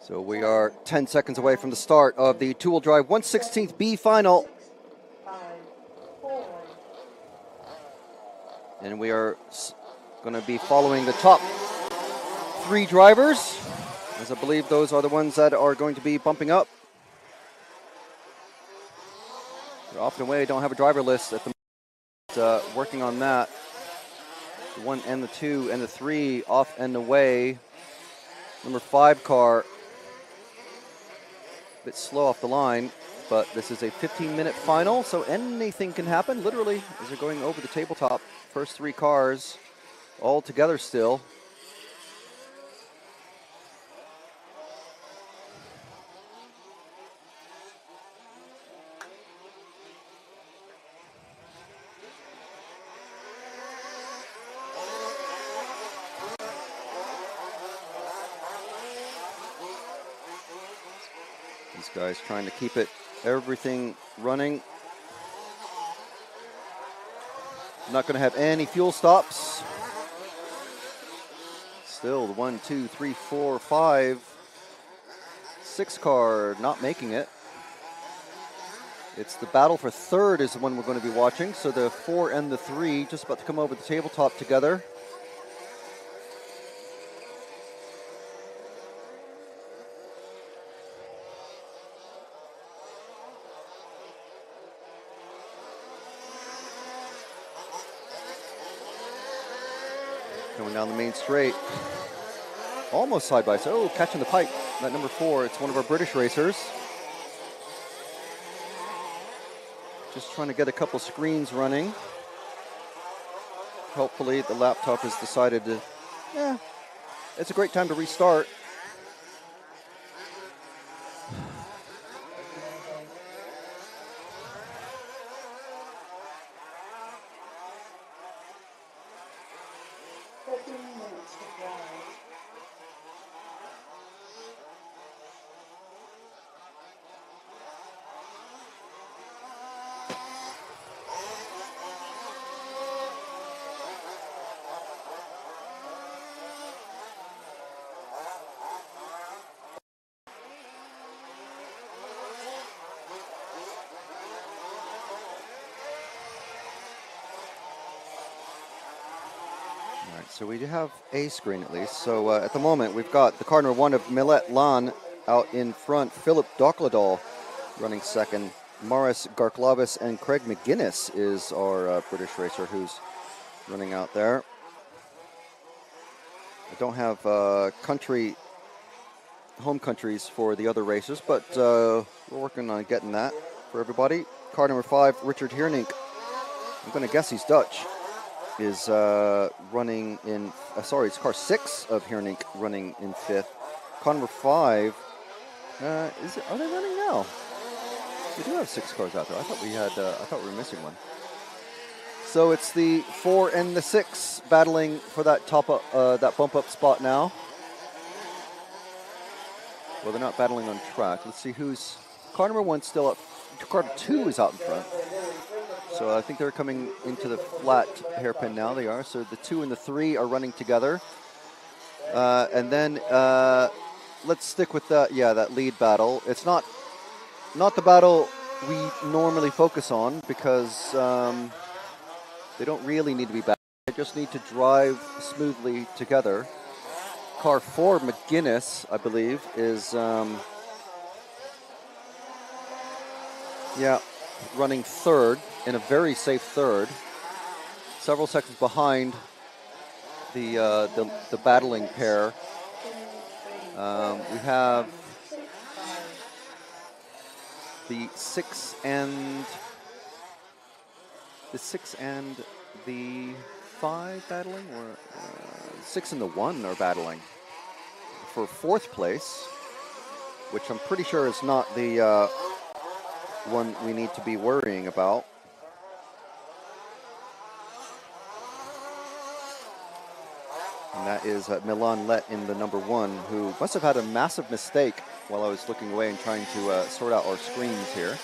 So we are 10 seconds away from the start of the two-wheel drive 1/16 B final. And we are going to be following the top three drivers, as I believe those are the ones that are going to be bumping up. They're off and away, don't have a driver list at the moment. Working on that. The 1 and the 2 and the 3 off and away. Number 5 car, a bit slow off the line, but this is a 15-minute final, so anything can happen, literally, as they're going over the tabletop. First 3 cars all together still. These guys trying to keep everything running. Not going to have any fuel stops. Still the 1, 2, 3, 4, 5, 6 car not making it. It's the battle for third is the one we're going to be watching. So the 4 and the 3 just about to come over the tabletop together. Going down the main straight. Almost side by side. Oh, catching the pipe. That number 4, it's one of our British racers. Just trying to get a couple screens running. Hopefully the laptop has decided to, it's a great time to restart. So we do have a screen at least. So at the moment, we've got the car number 1 of Millet Lan out in front. Philip Dockledal running second. Maurice Garklavis and Craig McGuinness is our British racer who's running out there. I don't have home countries for the other racers, but we're working on getting that for everybody. Car number 5, Richard Hiernink. I'm going to guess he's Dutch. Is running in, it's car 6 of Hiernink running in 5th. Car number 5, are they running now? We do have 6 cars out there. I thought we were missing one. So it's the 4 and the 6 battling for that that bump up spot now. Well, they're not battling on track. Let's see who's, car number 1 still up. Car 2 is out in front. So I think they're coming into the flat hairpin now. They are. So the 2 and the 3 are running together. And then let's stick with that lead battle. It's not the battle we normally focus on because they don't really need to be battled. They just need to drive smoothly together. Car 4, McGuinness, I believe, is running third in a very safe third, several seconds behind the battling pair. We have the 6 and the 5 battling, or 6 and the 1 are battling for 4th place, which I'm pretty sure is not the one we need to be worrying about. And that is Milan Let in the number 1, who must have had a massive mistake while I was looking away and trying to sort out our screens here.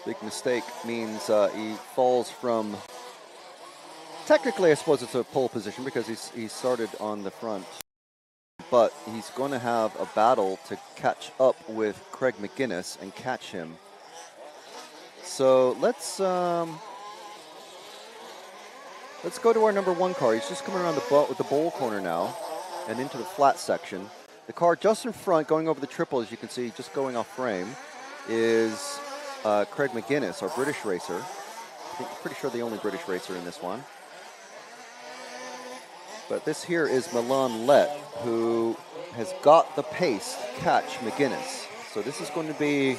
Big mistake means he falls from technically, I suppose it's a pole position because he started on the front. But he's going to have a battle to catch up with Craig McGuinness and catch him. So let's go to our number 1 car. He's just coming around with the bowl corner now and into the flat section. The car just in front, going over the triple, as you can see, just going off frame, is Craig McGuinness, our British racer. I think, pretty sure the only British racer in this one. But this here is Milan Lett, who has got the pace to catch McGuinness. So this is going to be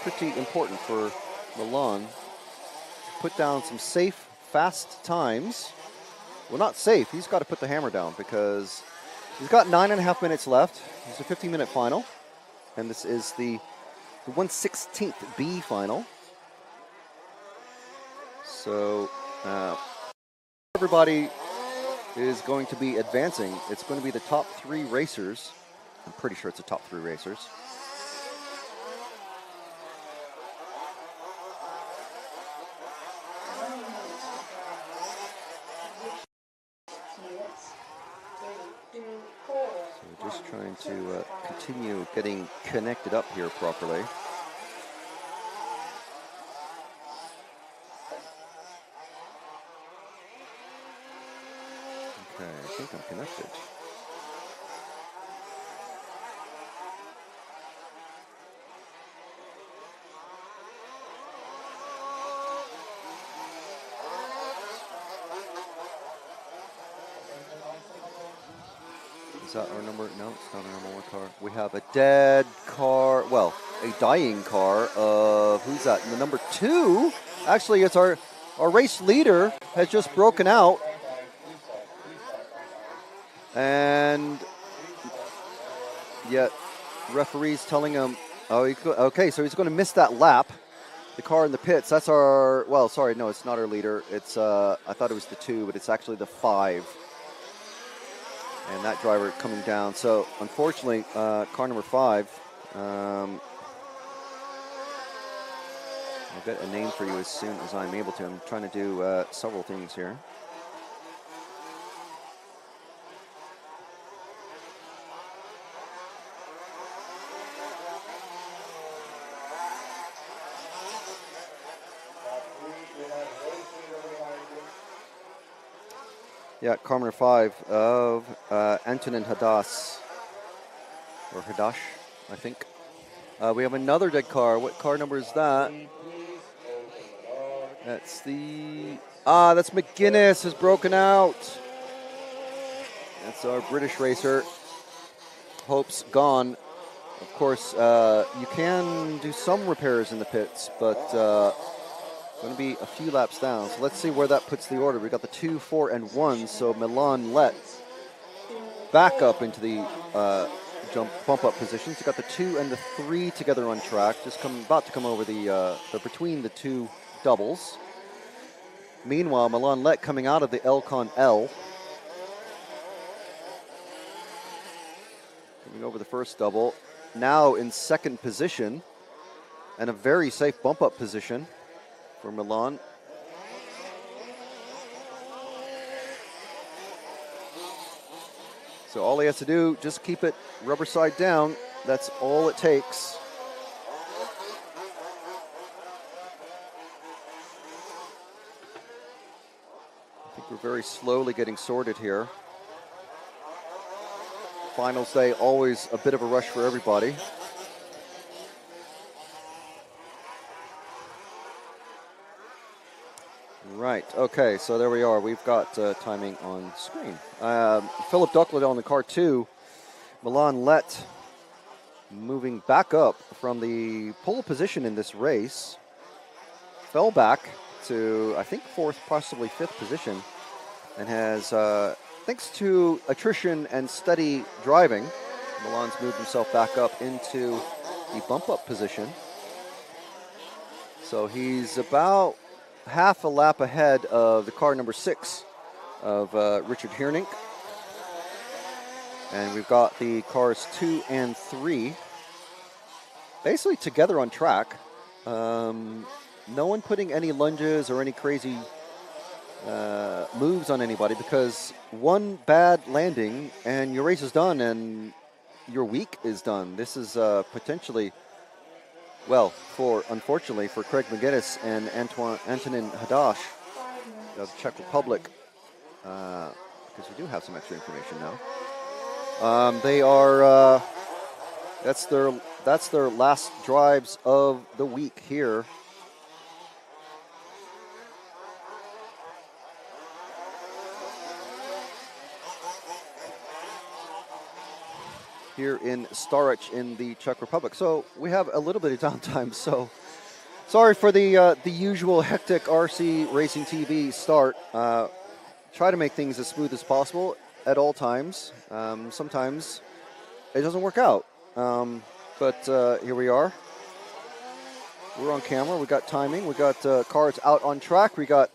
pretty important for Milan to put down some safe, fast times. Well, not safe. He's got to put the hammer down because he's got 9.5 minutes left. It's a 15-minute final. And this is the 1/16th B final. So everybody is going to be advancing. It's going to be the top 3 racers. I'm pretty sure it's the top 3 racers. So we're just trying to continue getting connected up here properly. Okay, I think I'm connected. Is that our number? No, it's not our number 1 car. We have a dead car, well, a dying car of, who's that? The number 2? Actually, it's our race leader has just broken out. And yet, referee's telling him, oh, okay, so he's going to miss that lap. The car in the pits, that's our, well, sorry, no, it's not our leader. It's, I thought it was the 2, but it's actually the 5. And that driver coming down. So, unfortunately, car number 5, I'll get a name for you as soon as I'm able to. I'm trying to do several things here. Yeah, car number 5 of Antonin Hadas, or Hadash, I think. We have another dead car. What car number is that? That's the... that's McGuinness has broken out. That's our British racer. Hope's gone. Of course, you can do some repairs in the pits, but going to be a few laps down. So let's see where that puts the order. We've got the 2, 4, and 1. So Milan Lett back up into the bump up positions. You've got the 2 and the 3 together on track. Just about to come over the between the 2 doubles. Meanwhile, Milan Lett coming out of the Elcon L. Coming over the first double. Now in second position. And a very safe bump up position for Milan. So all he has to do, just keep it rubber side down. That's all it takes. I think we're very slowly getting sorted here. Finals day, always a bit of a rush for everybody. Right, okay, so there we are. We've got timing on screen. Philip Ducklet on the car 2. Milan Lett moving back up from the pole position in this race. Fell back to, I think, 4th, possibly 5th position. And has, thanks to attrition and steady driving, Milan's moved himself back up into the bump-up position. So he's about half a lap ahead of the car number 6 of Richard Hiernink. And we've got the cars 2 and 3 basically together on track. No one putting any lunges or any crazy moves on anybody, because one bad landing and your race is done and your week is done. This is potentially, well, unfortunately for Craig McGinnis and Antonin Hadash of the Czech Republic, because we do have some extra information now. They are that's their last drives of the week here. Here in Stařeč in the Czech Republic. So we have a little bit of downtime. So sorry for the usual hectic RC Racing TV start. Try to make things as smooth as possible at all times. Sometimes it doesn't work out. But here we are. We're on camera. We got timing. We got cars out on track. We got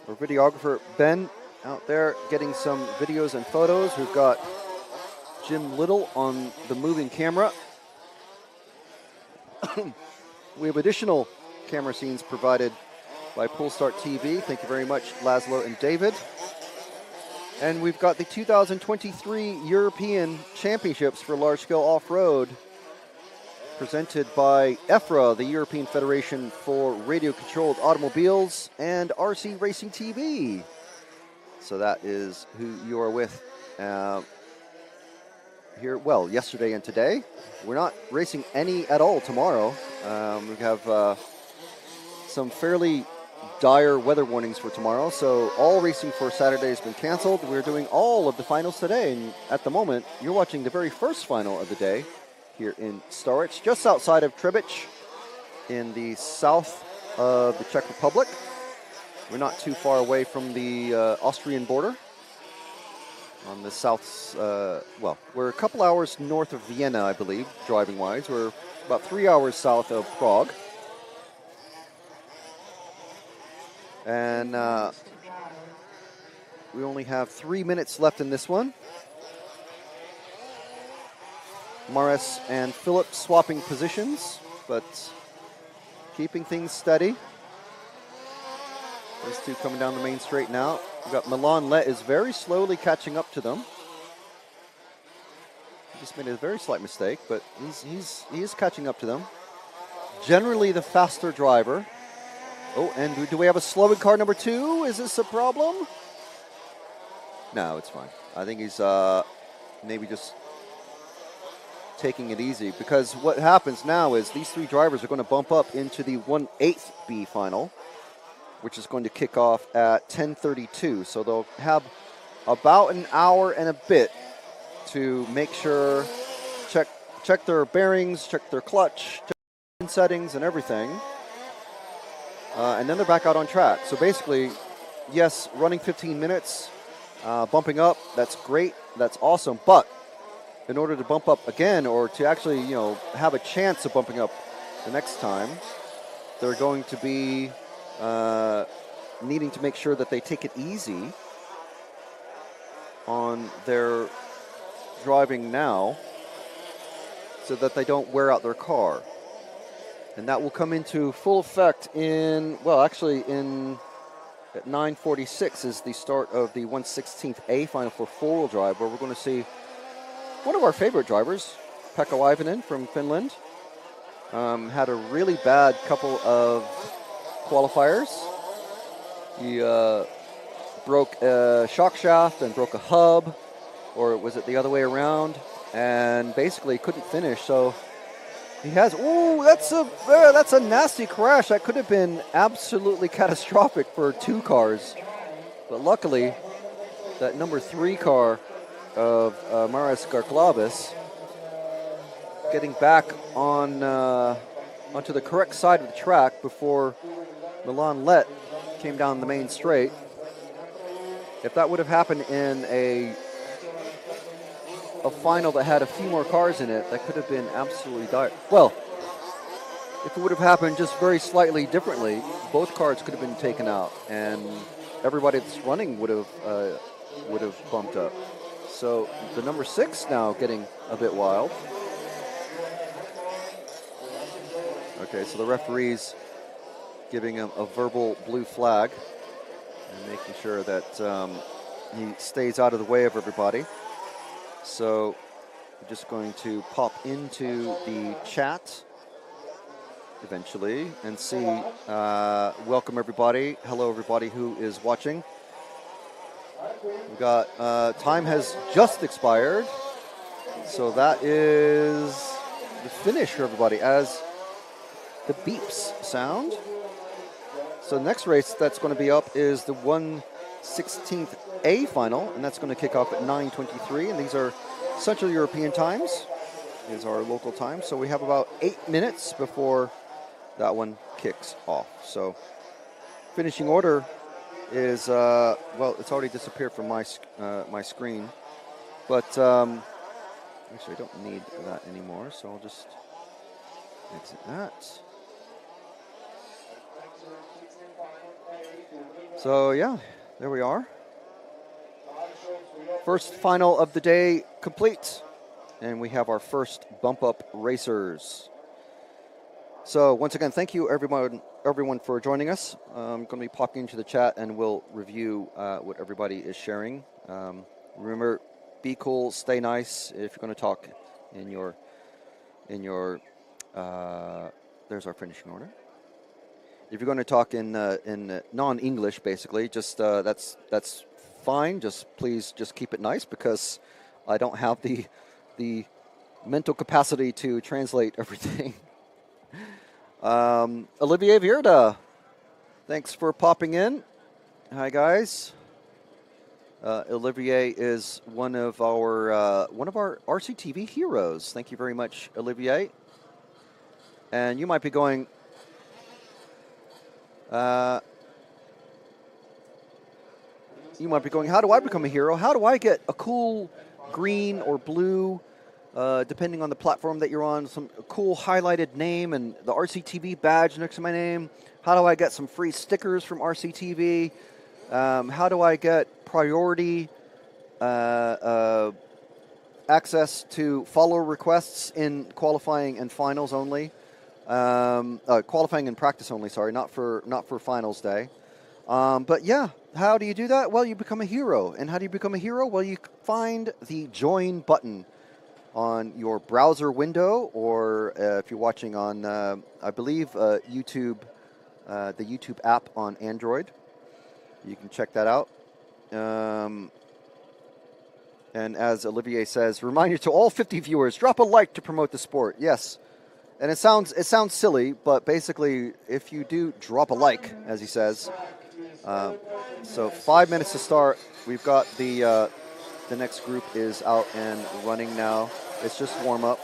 our videographer Ben out there getting some videos and photos. We've got Jim Little on the moving camera. We have additional camera scenes provided by Pool Start TV. Thank you very much, Laszlo and David. And we've got the 2023 European Championships for large-scale off-road presented by EFRA, the European Federation for Radio-Controlled Automobiles, and RC Racing TV. So that is who you are with here, well, yesterday and today. We're not racing any at all tomorrow. We have some fairly dire weather warnings for tomorrow, so all racing for Saturday has been canceled. We're doing all of the finals today, and at the moment, you're watching the very first final of the day here in Stařeč, just outside of Třebíč in the south of the Czech Republic. We're not too far away from the Austrian border. On the south, well, we're a couple hours north of Vienna, I believe, driving-wise. We're about 3 hours south of Prague. And we only have 3 minutes left in this one. Maris and Philip swapping positions, but keeping things steady. These two coming down the main straight now. We've got Milan Let is very slowly catching up to them. He just made a very slight mistake, but he is catching up to them. Generally the faster driver. Oh, and do we have a slowing car number 2? Is this a problem? No, it's fine. I think he's maybe just taking it easy, because what happens now is these three drivers are going to bump up into the 1/8 B final, which is going to kick off at 10:32. So they'll have about an hour and a bit to make sure, check their bearings, check their clutch, check settings and everything. And then they're back out on track. So basically, yes, running 15 minutes, bumping up, that's great, that's awesome. But in order to bump up again, or to actually, have a chance of bumping up the next time, they're going to be needing to make sure that they take it easy on their driving now so that they don't wear out their car. And that will come into full effect at 9:46 is the start of the 1/16 A final for four-wheel drive, where we're going to see one of our favorite drivers, Pekka Ivanen from Finland. Had a really bad couple of qualifiers. He broke a shock shaft and broke a hub, or was it the other way around, and basically couldn't finish. So he has, that's a nasty crash. That could have been absolutely catastrophic for two cars. But luckily, that number 3 car of Maris Garklavis getting back onto the correct side of the track before Milan Let came down the main straight. If that would have happened in a final that had a few more cars in it, that could have been absolutely dire. Well, if it would have happened just very slightly differently, both cars could have been taken out, and everybody that's running would have bumped up. So the number 6 now getting a bit wild. Okay, so the referee's giving him a verbal blue flag. and making sure that he stays out of the way of everybody. So we're just going to pop into the chat eventually and see. Welcome everybody. Hello everybody who is watching. We got time has just expired, so that is the finish for everybody as the beeps sound. So the next race that's going to be up is the 1/16th A final, and that's going to kick off at 9:23, and these are Central European times, is our local time. So we have about 8 minutes before that one kicks off. So finishing order is, well, it's already disappeared from my screen, but actually I don't need that anymore, so I'll just exit that. So yeah, there we are. First final of the day complete, and we have our first bump up racers. So once again, thank you everyone for joining us. I'm going to be popping into the chat and we'll review what everybody is sharing. Remember, be cool, stay nice. If you're going to talk in your there's our finishing order. If you're going to talk in non-English, basically, just that's fine. Just please just keep it nice, because I don't have the mental capacity to translate everything. Olivier Vierda, thanks for popping in. Hi guys. Olivier is one of our RCTV heroes. Thank you very much, Olivier. And you might be going, how do I become a hero? How do I get a cool green or blue, depending on the platform that you're on, some cool highlighted name and the RCTV badge next to my name? How do I get some free stickers from RCTV? How do I get priority access to follow requests in qualifying and finals only? Qualifying and practice only, sorry, not for finals day. But yeah, how do you do that? Well, you become a hero. And how do you become a hero? Well, you find the join button on your browser window, or if you're watching on, I believe, YouTube, the YouTube app on Android. You can check that out. And as Olivier says, reminder to all 50 viewers, drop a like to promote the sport. Yes. And it sounds silly, but basically, if you do drop a like, as he says, so 5 minutes to start. We've got the next group is out and running now. It's just warm up,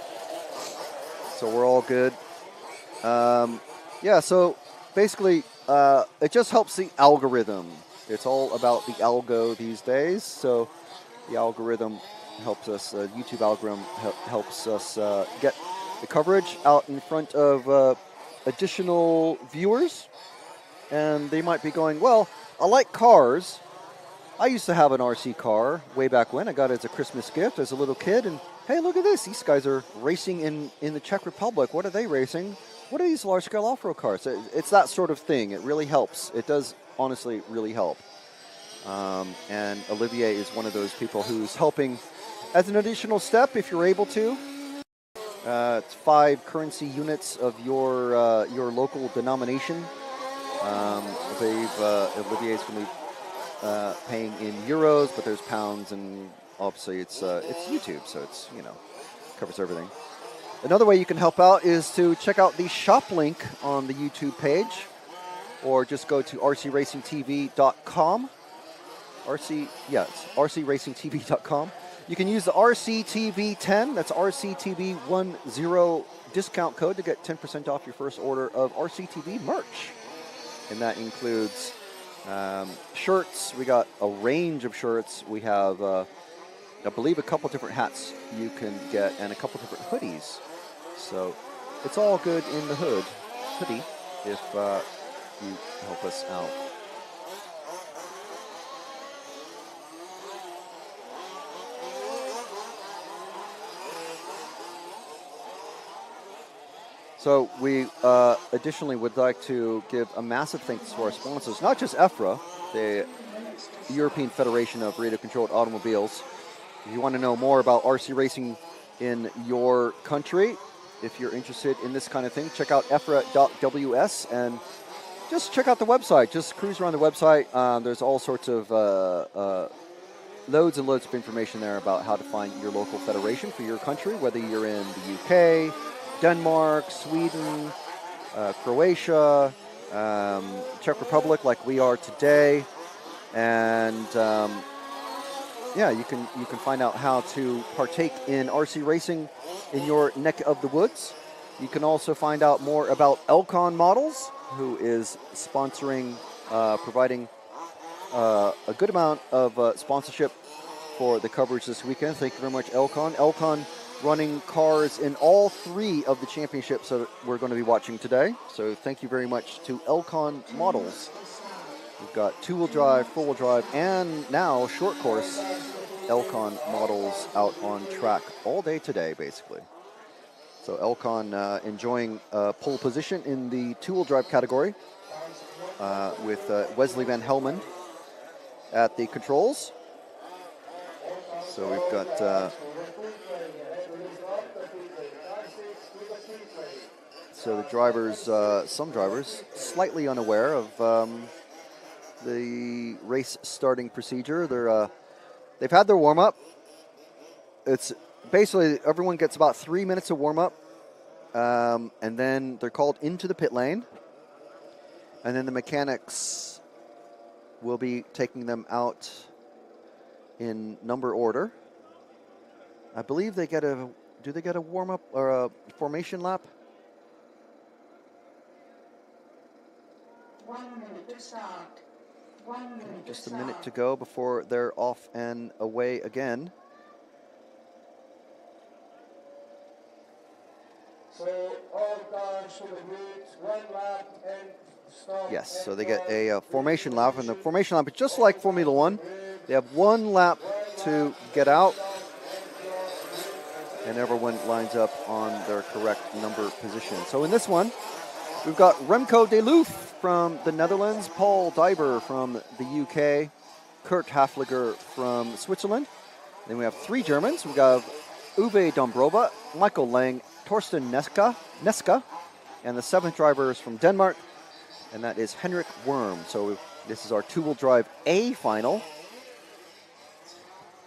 so we're all good. Yeah, so basically, it just helps the algorithm. It's all about the algo these days. So the algorithm helps us. YouTube algorithm helps us get the coverage out in front of additional viewers. And they might be going, well, I like cars. I used to have an RC car way back when. I got it as a Christmas gift as a little kid. And hey, look at this. These guys are racing in the Czech Republic. What are they racing? What are these large-scale off-road cars? It's that sort of thing. It really helps. It does honestly really help. And Olivier is one of those people who's helping as an additional step if you're able to. It's 5 currency units of your local denomination. I believe Olivier's going to be paying in euros, but there's pounds, and obviously it's YouTube, so it's, covers everything. Another way you can help out is to check out the shop link on the YouTube page, or just go to rcracingtv.com. It's rcracingtv.com. You can use the RCTV10, that's RCTV10 discount code to get 10% off your first order of RCTV merch. And that includes shirts. We got a range of shirts. We have, I believe, a couple different hats you can get and a couple different hoodies. So it's all good in the hoodie, if you help us out. So we additionally would like to give a massive thanks to our sponsors, not just EFRA, the European Federation of Radio-Controlled Automobiles. If you want to know more about RC racing in your country, if you're interested in this kind of thing, check out EFRA.ws and just check out the website. Just cruise around the website. There's all sorts of loads and loads of information there about how to find your local federation for your country, whether you're in the UK, Denmark, Sweden, Croatia, Czech Republic, like we are today, and yeah, you can find out how to partake in RC racing in your neck of the woods. You can also find out more about Elcon Models, who is sponsoring, providing a good amount of sponsorship for the coverage this weekend. Thank you very much, Elcon. Elcon running cars in all 3 of the championships that we're going to be watching today. So thank you very much to Elcon Models. We've got 2-wheel drive, 4-wheel drive, and now short course Elcon Models out on track all day today, basically. So Elcon enjoying pole position in the 2-wheel drive category with Wesley Van Helmond at the controls. So we've got so the drivers, some drivers, slightly unaware of the race starting procedure. They've had their warm up. It's basically everyone gets about 3 minutes of warm up, and then they're called into the pit lane, and then the mechanics will be taking them out in number order. I believe they get a. Do they get a warm up or a formation lap? 1 minute to start. 1 minute. Just a minute to go before they're off and away again. So all cars should agree 1 lap and stop. Yes, so they get a formation lap, and the formation lap is just like Formula One. They have 1 lap to get out, and everyone lines up on their correct number position. So in this one, we've got Remco de Loof from the Netherlands, Paul Diber from the UK, Kurt Hafliger from Switzerland. Then we have 3 Germans. We've got Uwe Dombrova, Michael Lang, Torsten Neska, and the 7th driver is from Denmark, and that is Henrik Worm. So this is our 2-wheel drive A final.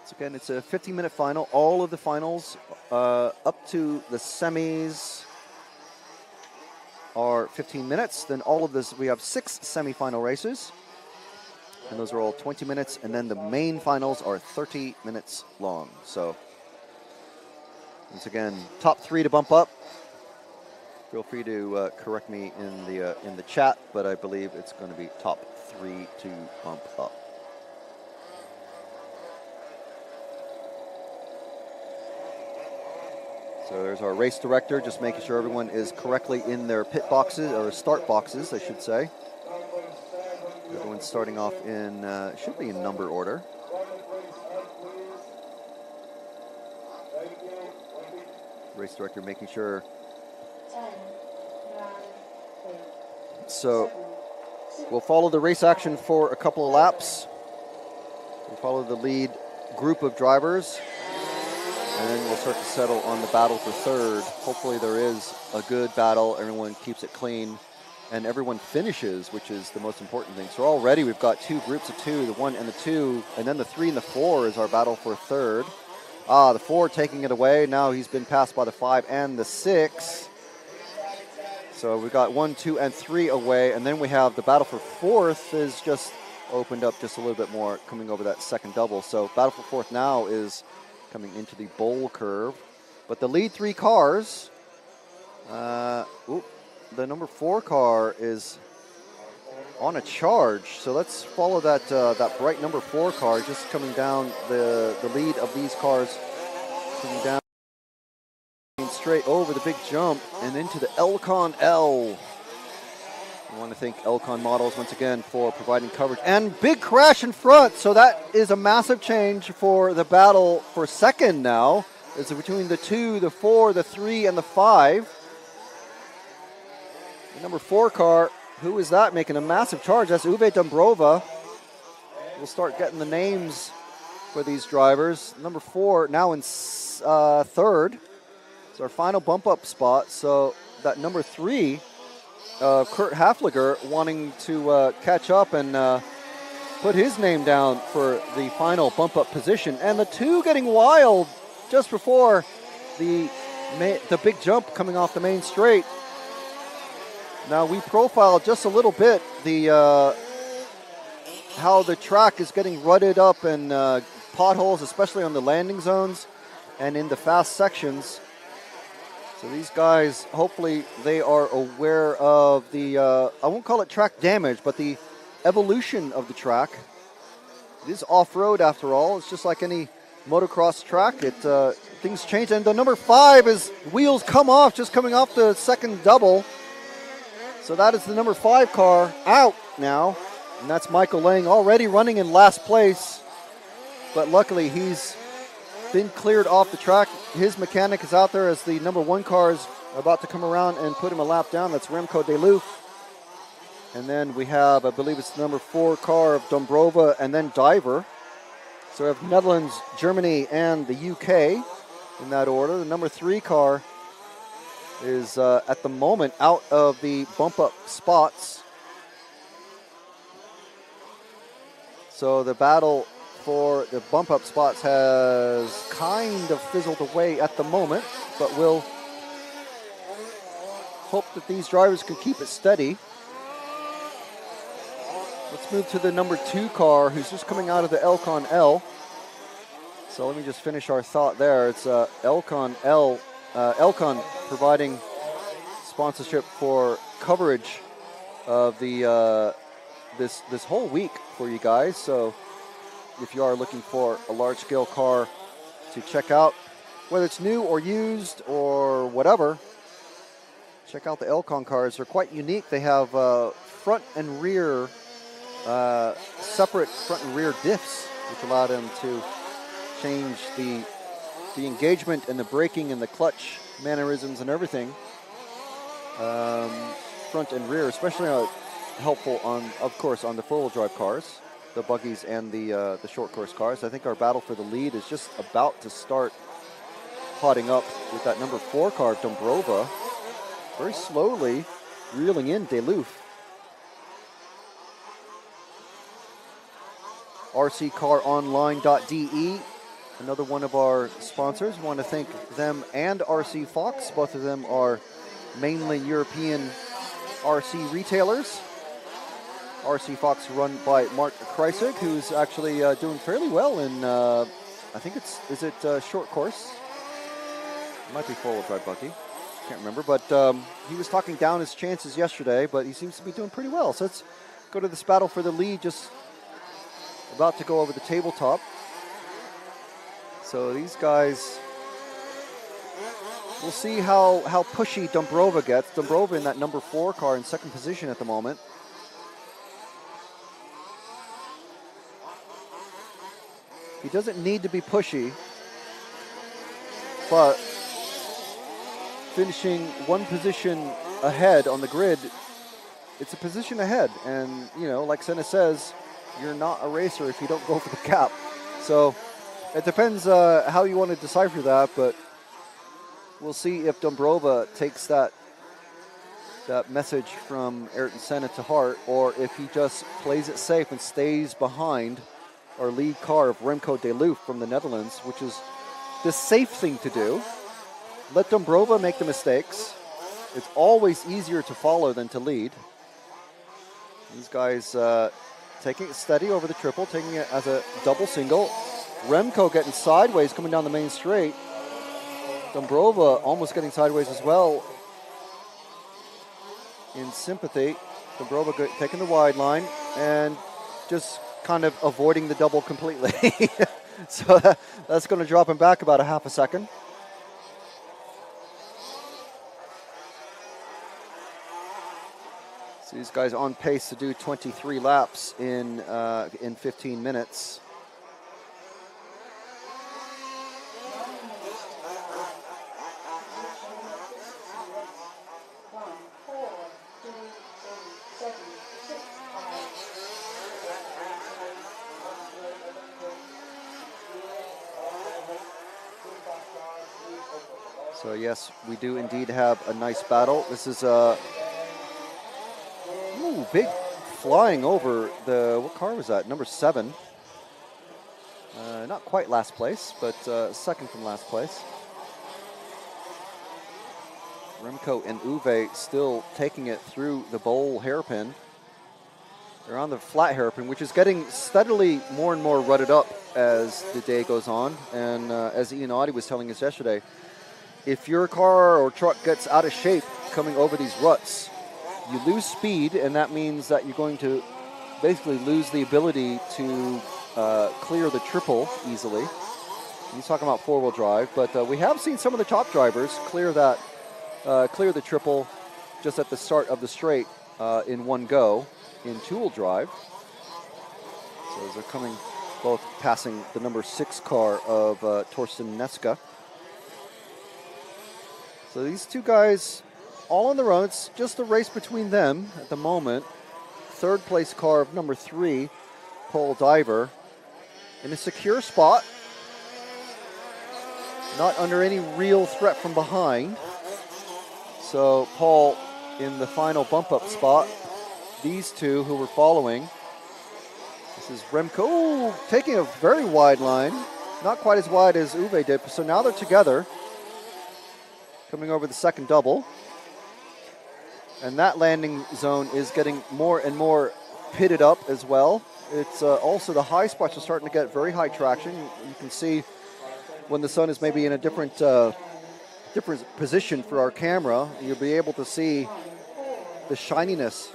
So again, it's a 15-minute final. All of the finals up to the semis are 15 minutes. Then all of this, we have 6 semifinal races, and those are all 20 minutes. And then the main finals are 30 minutes long. So once again, top 3 to bump up. Feel free to correct me in the chat, but I believe it's going to be top 3 to bump up. So there's our race director, just making sure everyone is correctly in their pit boxes, or start boxes, I should say. Everyone's starting off in, should be in number order. Race director making sure. 10, 9, 8. So we'll follow the race action for a couple of laps. We'll follow the lead group of drivers, and then we'll start to settle on the battle for 3rd. Hopefully there is a good battle, everyone keeps it clean, and everyone finishes, which is the most important thing. So already we've got 2 groups of 2, the 1 and the 2, and then the 3 and the 4 is our battle for 3rd. The 4 taking it away. Now he's been passed by the 5 and the 6. So we've got 1, 2, and 3 away, and then we have the battle for 4th is just opened up just a little bit more, coming over that second double. So battle for 4th now is coming into the bowl curve. But the lead 3 cars, the number 4 car is on a charge. So let's follow that that bright number 4 car just coming down the lead of these cars, coming down straight over the big jump and into the Elcon L. I want to thank Elcon Models once again for providing coverage. And big crash in front, so that is a massive change for the battle for 2nd now. It's between the 2, the 4, the 3, and the 5. The number 4 car, who is that making a massive charge? That's Uwe Dombrova. We'll start getting the names for these drivers. Number 4 now in third. It's our final bump up spot. So that number 3, Kurt Hafliger, wanting to catch up and put his name down for the final bump up position. And the 2 getting wild just before the big jump coming off the main straight. Now we profiled just a little bit the how the track is getting rutted up and potholes, especially on the landing zones and in the fast sections. So these guys, hopefully they are aware of the, I won't call it track damage, but the evolution of the track. It is off-road after all. It's just like any motocross track. Things change. And the number 5 is wheels come off, just coming off the second double. So that is the number 5 car out now. And that's Michael Lang, already running in last place. But luckily he's been cleared off the track. His mechanic is out there as the number 1 car is about to come around and put him a lap down. That's Remco de Loof. And then we have, I believe it's the number 4 car of Dombrova and then Diver. So we have Netherlands, Germany, and the UK in that order. The number 3 car is at the moment out of the bump up spots. So the battle for the bump up spots has kind of fizzled away at the moment, but we'll hope that these drivers can keep it steady. Let's move to the number 2 car, who's just coming out of the Elcon L. So let me just finish our thought there. It's Elcon L, Elcon providing sponsorship for coverage of the this whole week for you guys. So if you are looking for a large-scale car to check out, whether it's new or used or whatever, check out the Elcon cars. They're quite unique. They have front and rear, separate front and rear diffs, which allow them to change the engagement and the braking and the clutch mannerisms and everything. Front and rear, especially helpful on, of course, on the four-wheel drive cars, the buggies and the short course cars. I think our battle for the lead is just about to start hotting up with that number 4 car, Dombrova, very slowly reeling in de Loof. rccaronline.de, another one of our sponsors. We want to thank them and RC Fox. Both of them are mainly European RC retailers. RC Fox run by Mark Kreisig, who's actually doing fairly well in, I think is it short course? It might be four-wheel drive buggy. Can't remember, but he was talking down his chances yesterday, but he seems to be doing pretty well. So let's go to this battle for the lead, just about to go over the tabletop. So these guys, we'll see how pushy Dombrova gets. Dombrova in that number 4 car in second position at the moment. He doesn't need to be pushy, but finishing one position ahead on the grid, it's a position ahead. And, you know, like Senna says, you're not a racer if you don't go for the gap. So it depends how you want to decipher that, but we'll see if Dombrova takes that message from Ayrton Senna to heart, or if he just plays it safe and stays behind our lead car of Remco de Loof from the Netherlands, which is the safe thing to do. Let Dombrova make the mistakes. It's always easier to follow than to lead. These guys taking it steady over the triple, taking it as a double single. Remco getting sideways coming down the main straight. Dombrova almost getting sideways as well in sympathy. Dombrova taking the wide line and just kind of avoiding the double completely. So that's going to drop him back about a half a second. So these guys on pace to do 23 laps in 15 minutes. So yes, we do indeed have a nice battle. This is a big flying over the, what car was that? Number 7. Not quite last place, but second from last place. Remco and Uwe still taking it through the bowl hairpin. They're on the flat hairpin, which is getting steadily more and more rutted up as the day goes on. And as Ian Audie was telling us yesterday, if your car or truck gets out of shape coming over these ruts, you lose speed, and that means that you're going to basically lose the ability to clear the triple easily. He's talking about four-wheel drive, but we have seen some of the top drivers clear that, clear the triple just at the start of the straight in one go in two-wheel drive. So as they're coming, both passing the number 6 car of Torsten Neske. So these two guys all on the run. It's just a race between them at the moment. Third place car of number 3, Paul Diver, in a secure spot. Not under any real threat from behind. So Paul in the final bump up spot. These two who were following. This is Remco taking a very wide line. Not quite as wide as Uwe did. So now they're together. Coming over the second double. And that landing zone is getting more and more pitted up as well. It's also the high spots are starting to get very high traction. You can see when the sun is maybe in a different position for our camera, you'll be able to see the shininess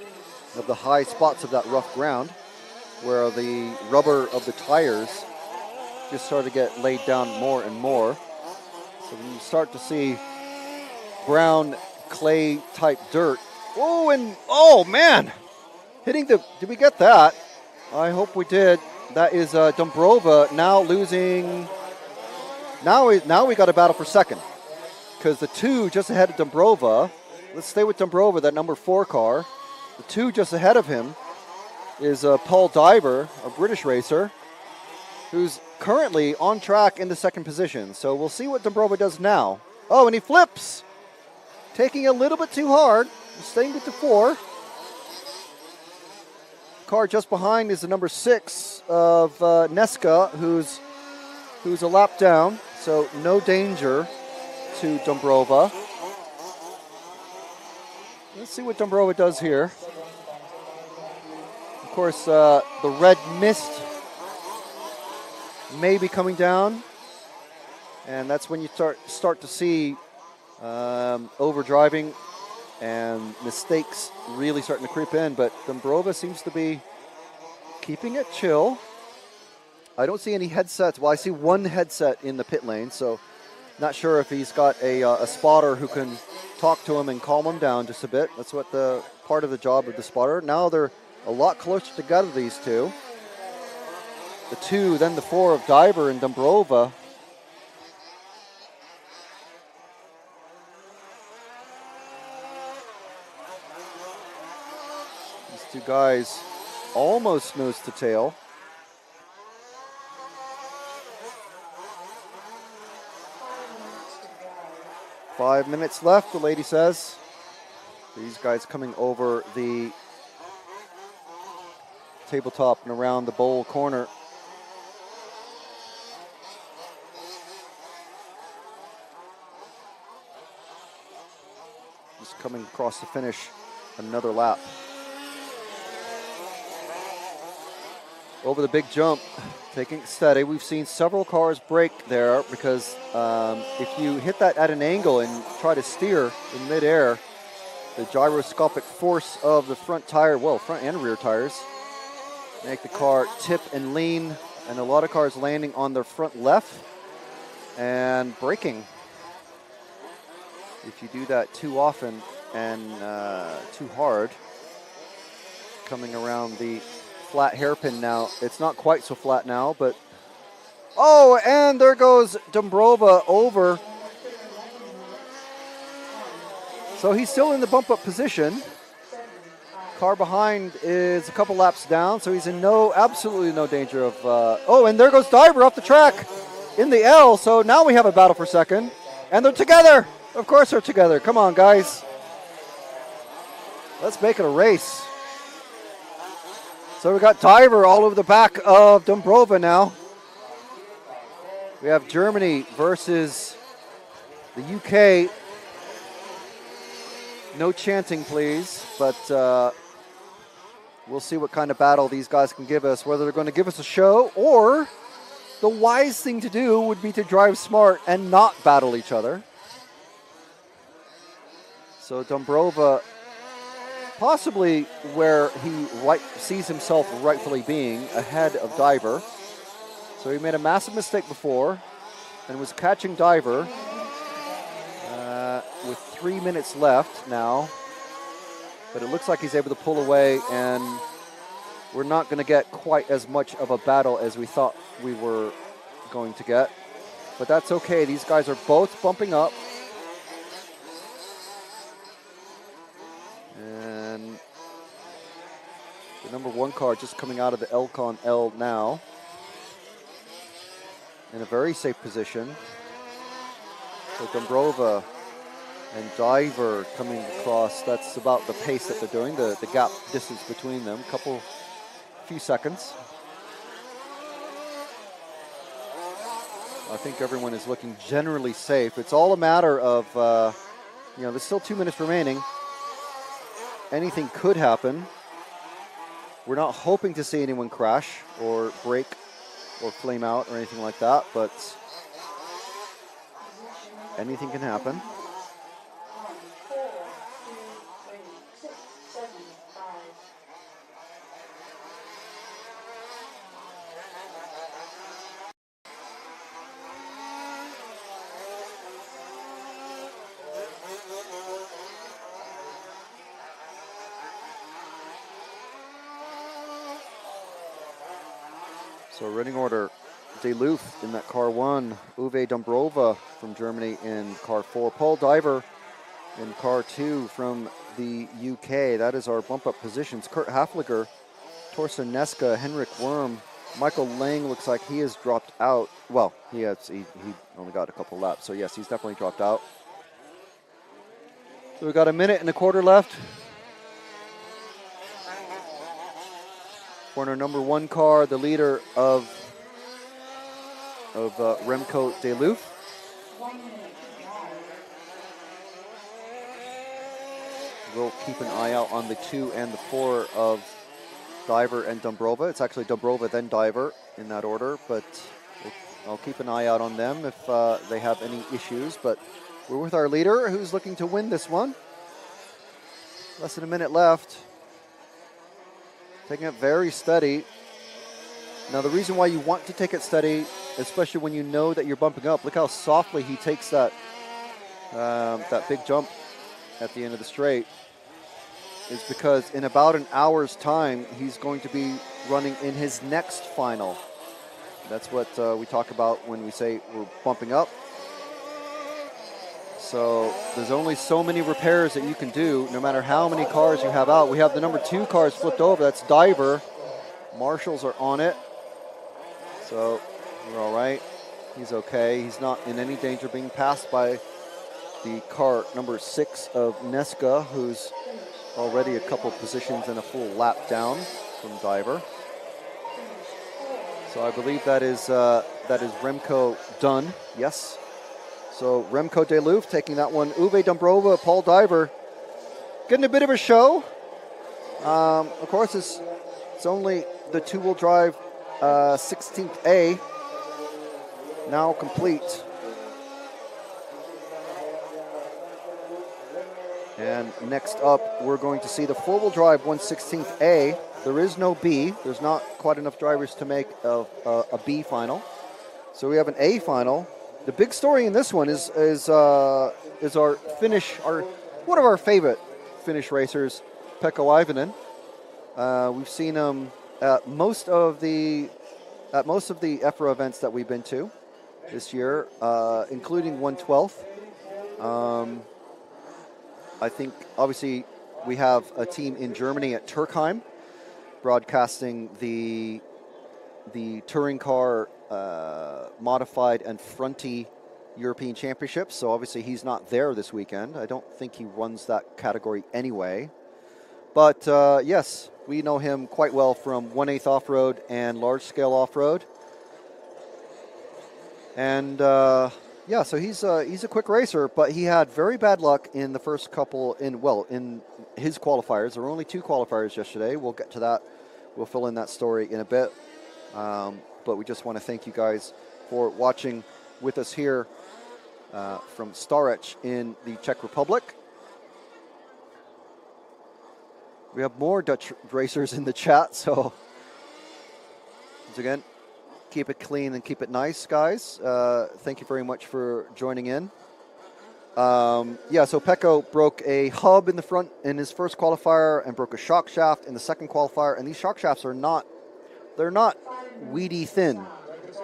of the high spots of that rough ground, where the rubber of the tires just start to get laid down more and more. So when you start to see brown clay type dirt, oh, and oh man, hitting the, did we get that? I hope we did. That is Dombrova now losing. Now we got a battle for second, because the 2 just ahead of Dombrova. Let's stay with Dombrova, that number 4 car. The 2 just ahead of him is Paul Diver, a British racer, who's currently on track in the second position. So we'll see what Dombrova does now. Oh, and he flips, taking a little bit too hard, staying with the 4. Car just behind is the number 6 of Neske, who's a lap down, so no danger to Dombrova. Let's see what Dombrova does here. Of course, the red mist may be coming down, and that's when you start to see overdriving and mistakes really starting to creep in. But Dombrova seems to be keeping it chill. I don't see any headsets. Well, I see one headset in the pit lane, so not sure if he's got a spotter who can talk to him and calm him down just a bit. That's what the part of the job of the spotter. Now they're a lot closer together, these two. The 2, then the 4 of Diver and Dombrova. These two guys almost nose to tail. Five minutes left, the lady says. These guys coming over the tabletop and around the bowl corner. Just coming across the finish, another lap. Over the big jump, taking it steady. We've seen several cars break there because if you hit that at an angle and try to steer in midair, the gyroscopic force of the front tire, well, front and rear tires, make the car tip and lean, and a lot of cars landing on their front left and braking. If you do that too often and too hard, coming around the flat hairpin now. It's not quite so flat now, but oh, and there goes Dombrova over. So he's still in the bump up position. Car behind is a couple laps down, so he's in absolutely no danger of. Oh, and there goes Diver off the track in the L. So now we have a battle for second, And they're together. Of course they're together. Come on, guys. Let's make it a race. So we got Diver all over the back of Dumbrova now. We have Germany versus the UK. No chanting, please, but we'll see what kind of battle these guys can give us, whether they're going to give us a show or the wise thing to do would be to drive smart and not battle each other. So Dumbrova, possibly where he sees himself rightfully being, ahead of Diver. So he made a massive mistake before and was catching Diver with 3 minutes left now. But it looks like he's able to pull away, and we're not going to get quite as much of a battle as we thought we were going to get. But that's okay. These guys are both bumping up. And the number 1 car just coming out of the Elcon L now. In a very safe position. So Dumbrova and Diver coming across. That's about the pace that they're doing, the gap distance between them, few seconds. I think everyone is looking generally safe. It's all a matter of, there's still 2 minutes remaining. Anything could happen. We're not hoping to see anyone crash or break or flame out or anything like that, but anything can happen. 4, 2, 3, 6, 7, 5. So running order, Deleuve in that car 1, Uwe Dumbrova from Germany in car 4, Paul Diver in car 2 from the UK. That is our bump up positions. Kurt Hafliger, Torsten Neska, Henrik Worm, Michael Lang looks like he has dropped out. Well, he only got a couple laps, so yes, he's definitely dropped out. So we've got a minute and a quarter left. Corner number 1 car, the leader of Remco Deleuve. 1 minute to drive. We'll keep an eye out on the 2 and the 4 of Diver and Dumbrova. It's actually Dumbrova then Diver in that order, but I'll keep an eye out on them if they have any issues. But we're with our leader who's looking to win this one. Less than a minute left. Taking it very steady. Now the reason why you want to take it steady, especially when you know that you're bumping up, look how softly he takes that big jump at the end of the straight, is because in about an hour's time, he's going to be running in his next final. That's what we talk about when we say we're bumping up. So there's only so many repairs that you can do, no matter how many cars you have out. We have the number 2 cars flipped over. That's Diver. Marshals are on it. So we're all right. He's okay. He's not in any danger being passed by the car number 6 of Neska, who's already a couple positions and a full lap down from Diver. So I believe that is Remco done. Yes. So Remco Deleuve taking that one. Uwe Dumbrova, Paul Diver, getting a bit of a show. Of course, it's only the 2-wheel drive 16th A now complete. And next up, we're going to see the 4-wheel drive 1/16th A. There is no B. There's not quite enough drivers to make a B final. So we have an A final. The big story in this one is our Finnish, one of our favorite Finnish racers, Pekka Aivonen. We've seen him at most of the EFRA events that we've been to this year, including 1/12th. I think obviously we have a team in Germany at Turkheim broadcasting the touring car modified and fronty European Championships, so obviously he's not there this weekend. I don't think he runs that category anyway. But yes, we know him quite well from 1/8 off-road and large-scale off-road. And yeah, so he's a quick racer, but he had very bad luck in the first couple in his qualifiers. There were only 2 qualifiers yesterday. We'll get to that. We'll fill in that story in a bit. But we just want to thank you guys for watching with us here from Stařeč in the Czech Republic. We have more Dutch racers in the chat, so once again, keep it clean and keep it nice, guys. Thank you very much for joining in. Yeah, so Pecco broke a hub in the front in his first qualifier and broke a shock shaft in the second qualifier. And these shock shafts are not weedy thin.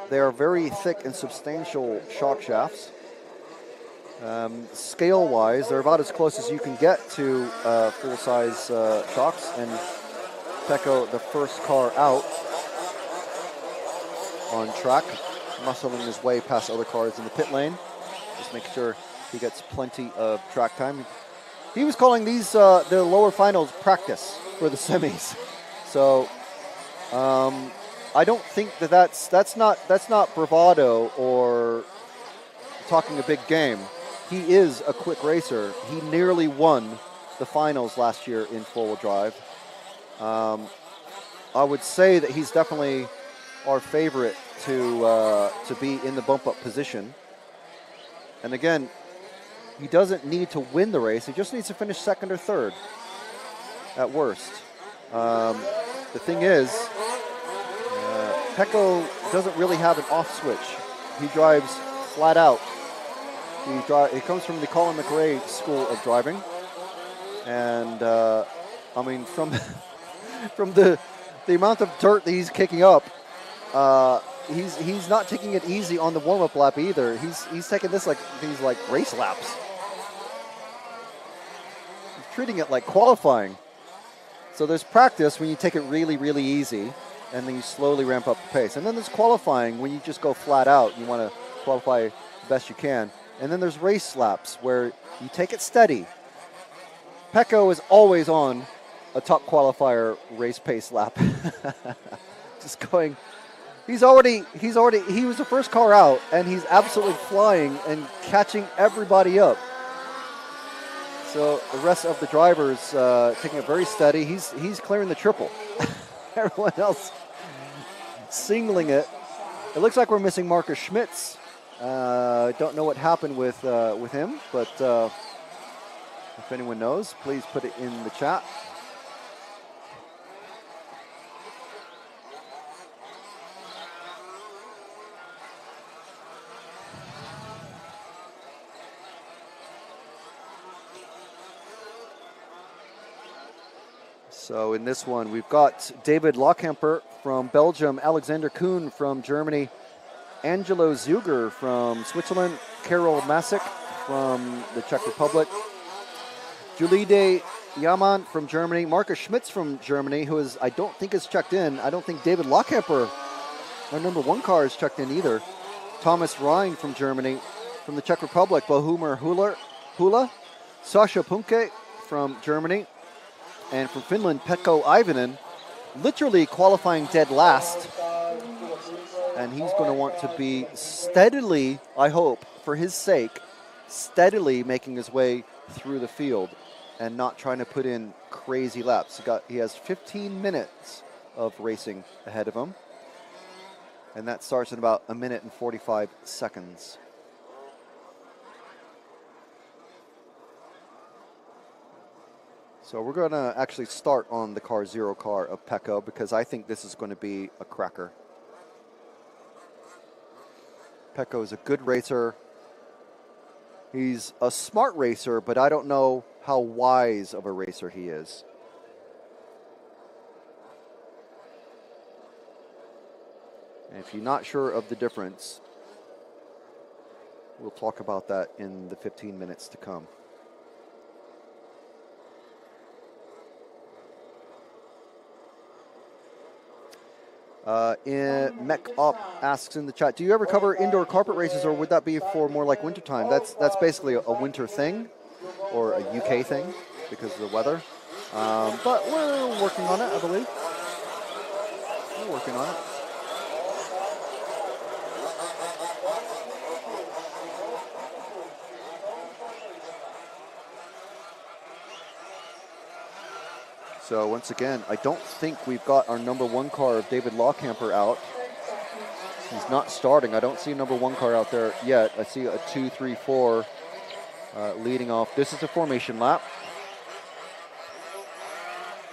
They are very thick and substantial shock shafts. Scale-wise, they're about as close as you can get to full-size shocks. And Pecco, the first car out on track, muscling his way past other cars in the pit lane. Just make sure he gets plenty of track time. He was calling these the lower finals practice for the semis. So I don't think that's not bravado or talking a big game. He is a quick racer. He nearly won the finals last year in four-wheel drive. I would say that he's definitely our favorite to be in the bump-up position. And again, he doesn't need to win the race. He just needs to finish second or third at worst. The thing is, Pecco doesn't really have an off switch. He drives flat out. He comes from the Colin McRae School of Driving. And, I mean, from the amount of dirt that he's kicking up, he's not taking it easy on the warm-up lap either. He's taking this like these like race laps. He's treating it like qualifying. So there's practice when you take it really, really easy, and then you slowly ramp up the pace. And then there's qualifying when you just go flat out. You want to qualify the best you can. And then there's race laps where you take it steady. Pecco is always on a top qualifier race pace lap. Just going. He was the first car out, and he's absolutely flying and catching everybody up. So the rest of the drivers taking it very steady. He's clearing the triple. Everyone else singling it. It looks like we're missing Marcus Schmitz. Don't know what happened with him, but if anyone knows, please put it in the chat. So in this one, we've got David Lockhemper from Belgium, Alexander Kuhn from Germany, Angelo Zuger from Switzerland, Carol Masick from the Czech Republic, Julide Yaman from Germany, Marcus Schmitz from Germany, who I don't think is checked in. I don't think David Lockhemper, our number 1 car, is checked in either. Thomas Rhein from Germany, from the Czech Republic, Bohumer Hula, Sasha Punke from Germany, and from Finland, Pekko Ivanen, literally qualifying dead last. And he's going to want to be steadily, I hope, for his sake, steadily making his way through the field and not trying to put in crazy laps. He has 15 minutes of racing ahead of him. And that starts in about 1 minute and 45 seconds. So we're going to actually start on the car 0 car of Pecco because I think this is going to be a cracker. Pecco is a good racer. He's a smart racer, but I don't know how wise of a racer he is. And if you're not sure of the difference, we'll talk about that in the 15 minutes to come. Mech Op asks in the chat, do you ever cover indoor carpet races, or would that be for more like wintertime? That's basically a winter thing, or a UK thing, because of the weather. But we're working on it, I believe. We're working on it. So once again, I don't think we've got our number 1 car of David Lawcamper out. He's not starting. I don't see a number 1 car out there yet. I see a 2, 3, 4 leading off. This is a formation lap.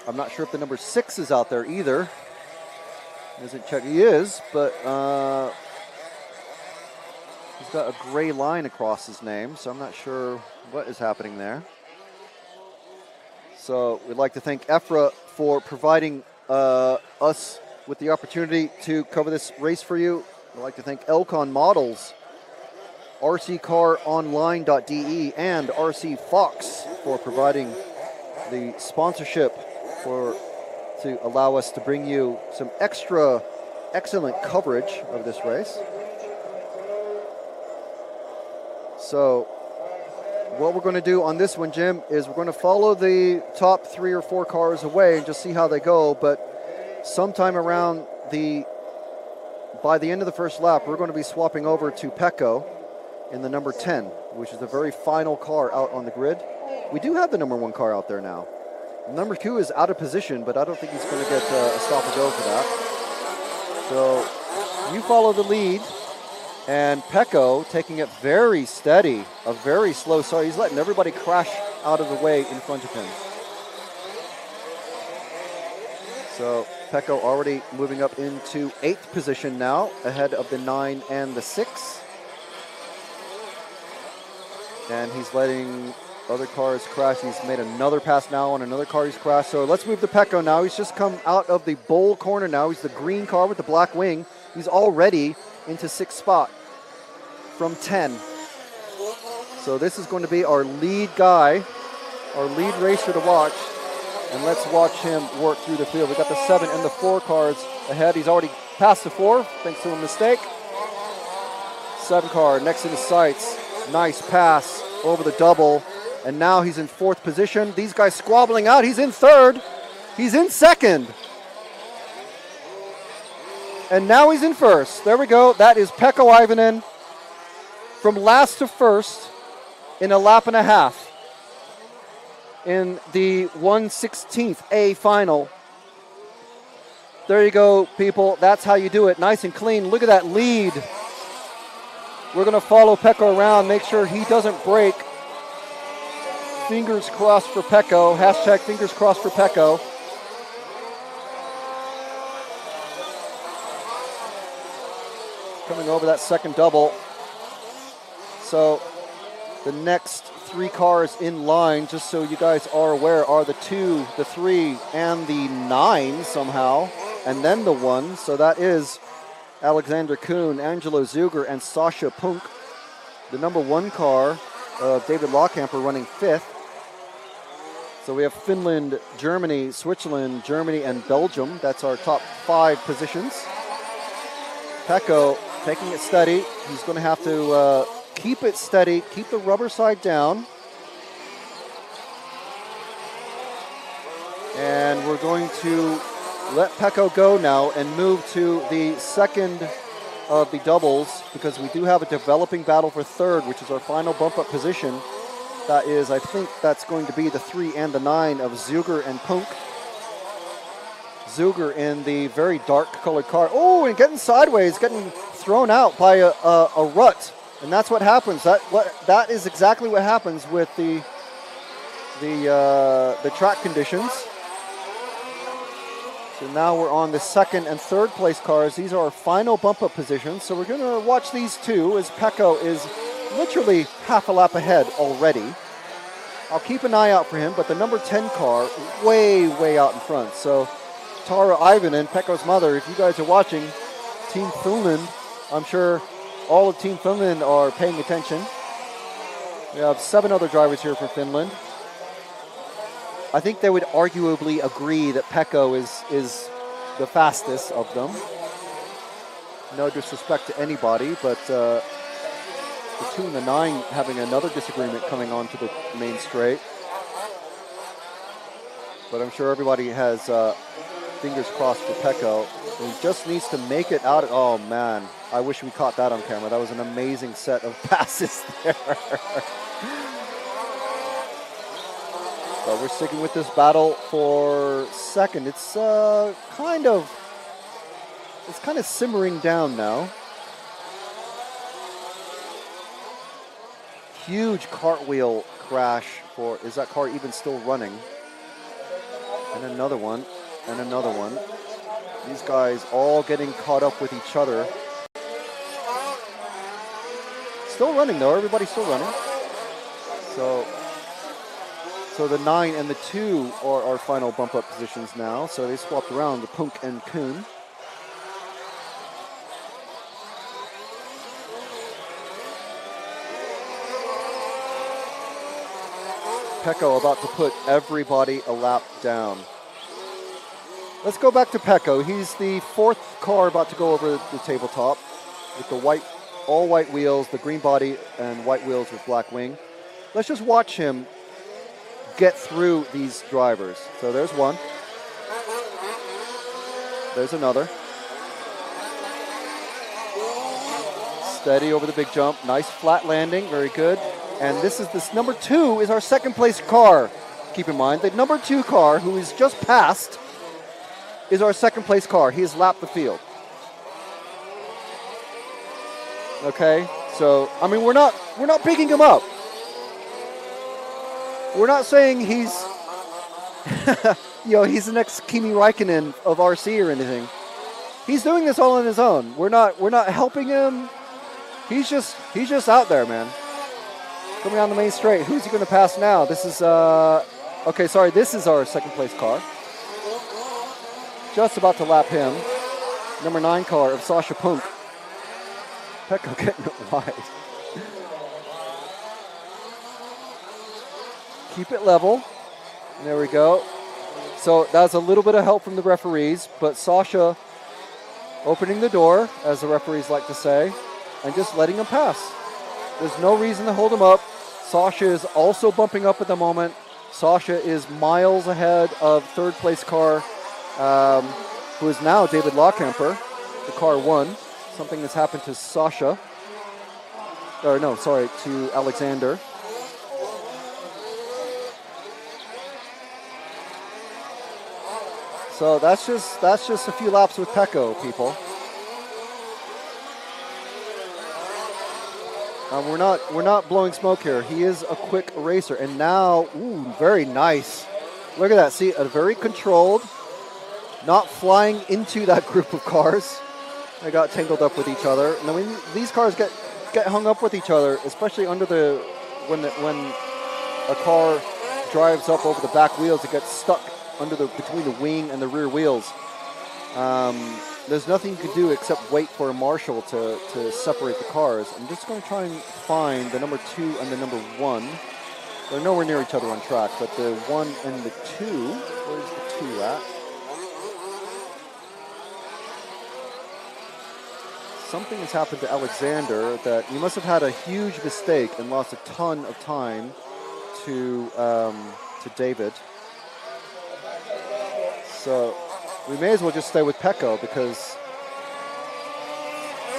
I'm not sure if the number 6 is out there either. Isn't checked. He is, but he's got a gray line across his name, so I'm not sure what is happening there. So we'd like to thank EFRA for providing us with the opportunity to cover this race for you. I'd like to thank Elcon Models, rccaronline.de, and RC Fox for providing the sponsorship to allow us to bring you some extra excellent coverage of this race. So what we're going to do on this one, Jim, is we're going to follow the top 3 or 4 cars away and just see how they go. But sometime around by the end of the first lap, we're going to be swapping over to Pecco in the number 10, which is the very final car out on the grid. We do have the number 1 car out there now. Number 2 is out of position, but I don't think he's going to get a stop and go for that. So you follow the lead. And Pecco taking it very steady, a very slow start. He's letting everybody crash out of the way in front of him. So Pecco already moving up into 8th position now, ahead of the 9 and the 6. And he's letting other cars crash. He's made another pass now on another car he's crashed. So let's move to Pecco now. He's just come out of the bowl corner now. He's the green car with the black wing. He's already into 6th spot from 10. So this is going to be our lead guy, our lead racer to watch. And let's watch him work through the field. We've got the 7 and the 4 cars ahead. He's already passed the 4 thanks to a mistake. 7 car next in his sights. Nice pass over the double. And now he's in 4th position. These guys squabbling out. He's in 3rd. He's in 2nd. And now he's in 1st. There we go. That is Pekka Ivanen from last to 1st in a lap and a half in the 1/16th A final. There you go, people. That's how you do it. Nice and clean. Look at that lead. We're going to follow Pekka around, make sure he doesn't break. Fingers crossed for Pecco. Hashtag fingers crossed for Pecco. Coming over that second double. So the next 3 cars in line, just so you guys are aware, are the 2, the 3, and the 9 somehow, and then the 1. So that is Alexander Kuhn, Angelo Zuger, and Sasha Punk. The number 1 car of David Lawcamper running 5th. So we have Finland, Germany, Switzerland, Germany, and Belgium. That's our top 5 positions. Pecco taking it steady. He's going to have to keep it steady, keep the rubber side down. And we're going to let Pecco go now and move to the second of the doubles, because we do have a developing battle for 3rd, which is our final bump-up position. That is, I think that's going to be the 3 and the 9 of Zuger and Punk. Zuger in the very dark-colored car. Oh, and getting sideways, getting thrown out by a rut. And that's what happens. That is exactly what happens with the track conditions. So now we're on the 2nd and 3rd place cars. These are our final bump-up positions. So we're going to watch these 2 as Pecco is literally half a lap ahead already. I'll keep an eye out for him, but the number 10 car way, way out in front. So Tara Ivanen, Pecco's mother, if you guys are watching, Team Finland, I'm sure all of Team Finland are paying attention. We have 7 other drivers here from Finland. I think they would arguably agree that Pecco is the fastest of them. No disrespect to anybody, but the 2 and the 9 having another disagreement coming onto the main straight. But I'm sure everybody has fingers crossed for Pecco. He just needs to make it out. Oh, man. I wish we caught that on camera. That was an amazing set of passes there. But we're sticking with this battle for second. It's kind of simmering down now. Huge cartwheel crash for, is that car even still running? And another one, and another one. These guys all getting caught up with each other. Still running though, everybody's still running. So the 9 and the 2 are our final bump up positions now. So they swapped around, the Punk and Kuhn. Pecco about to put everybody a lap down. Let's go back to Pecco. He's the 4th car about to go over the tabletop with the white, all white wheels, the green body and white wheels with black wing. Let's just watch him get through these drivers. So there's one. There's another. Steady over the big jump. Nice flat landing. Very good. And this number 2 is our 2nd place car. Keep in mind, the number 2 car, who is just passed, is our 2nd place car. He has lapped the field. Okay, so I mean we're not picking him up. We're not saying he's he's the next Kimi Räikkönen of RC or anything. He's doing this all on his own. We're not helping him. He's just out there, man. Coming down the main straight. Who's he going to pass now? This is okay, sorry, this is our 2nd place car. Just about to lap him. Number 9 car of Sasha Punk. Pecco getting it wide. Keep it level. There we go. So that's a little bit of help from the referees, but Sasha opening the door, as the referees like to say, and just letting him pass. There's no reason to hold him up. Sasha is also bumping up at the moment. Sasha is miles ahead of 3rd place car, who is now David Lockhemper, the car 1. Something has happened to Sasha. Or no, sorry, to Alexander. So that's just a few laps with Pecco, people. We're not blowing smoke here. He is a quick racer, and now, ooh, very nice. Look at that. See, a very controlled, not flying into that group of cars. They got tangled up with each other. And when these cars get hung up with each other, especially under when a car drives up over the back wheels, it gets stuck between the wing and the rear wheels. There's nothing you can do except wait for a marshal to separate the cars. I'm just going to try and find the number 2 and the number 1. They're nowhere near each other on track, but the 1 and the 2, where's the 2 at? Something has happened to Alexander that he must have had a huge mistake and lost a ton of time to David. So we may as well just stay with Pecco because,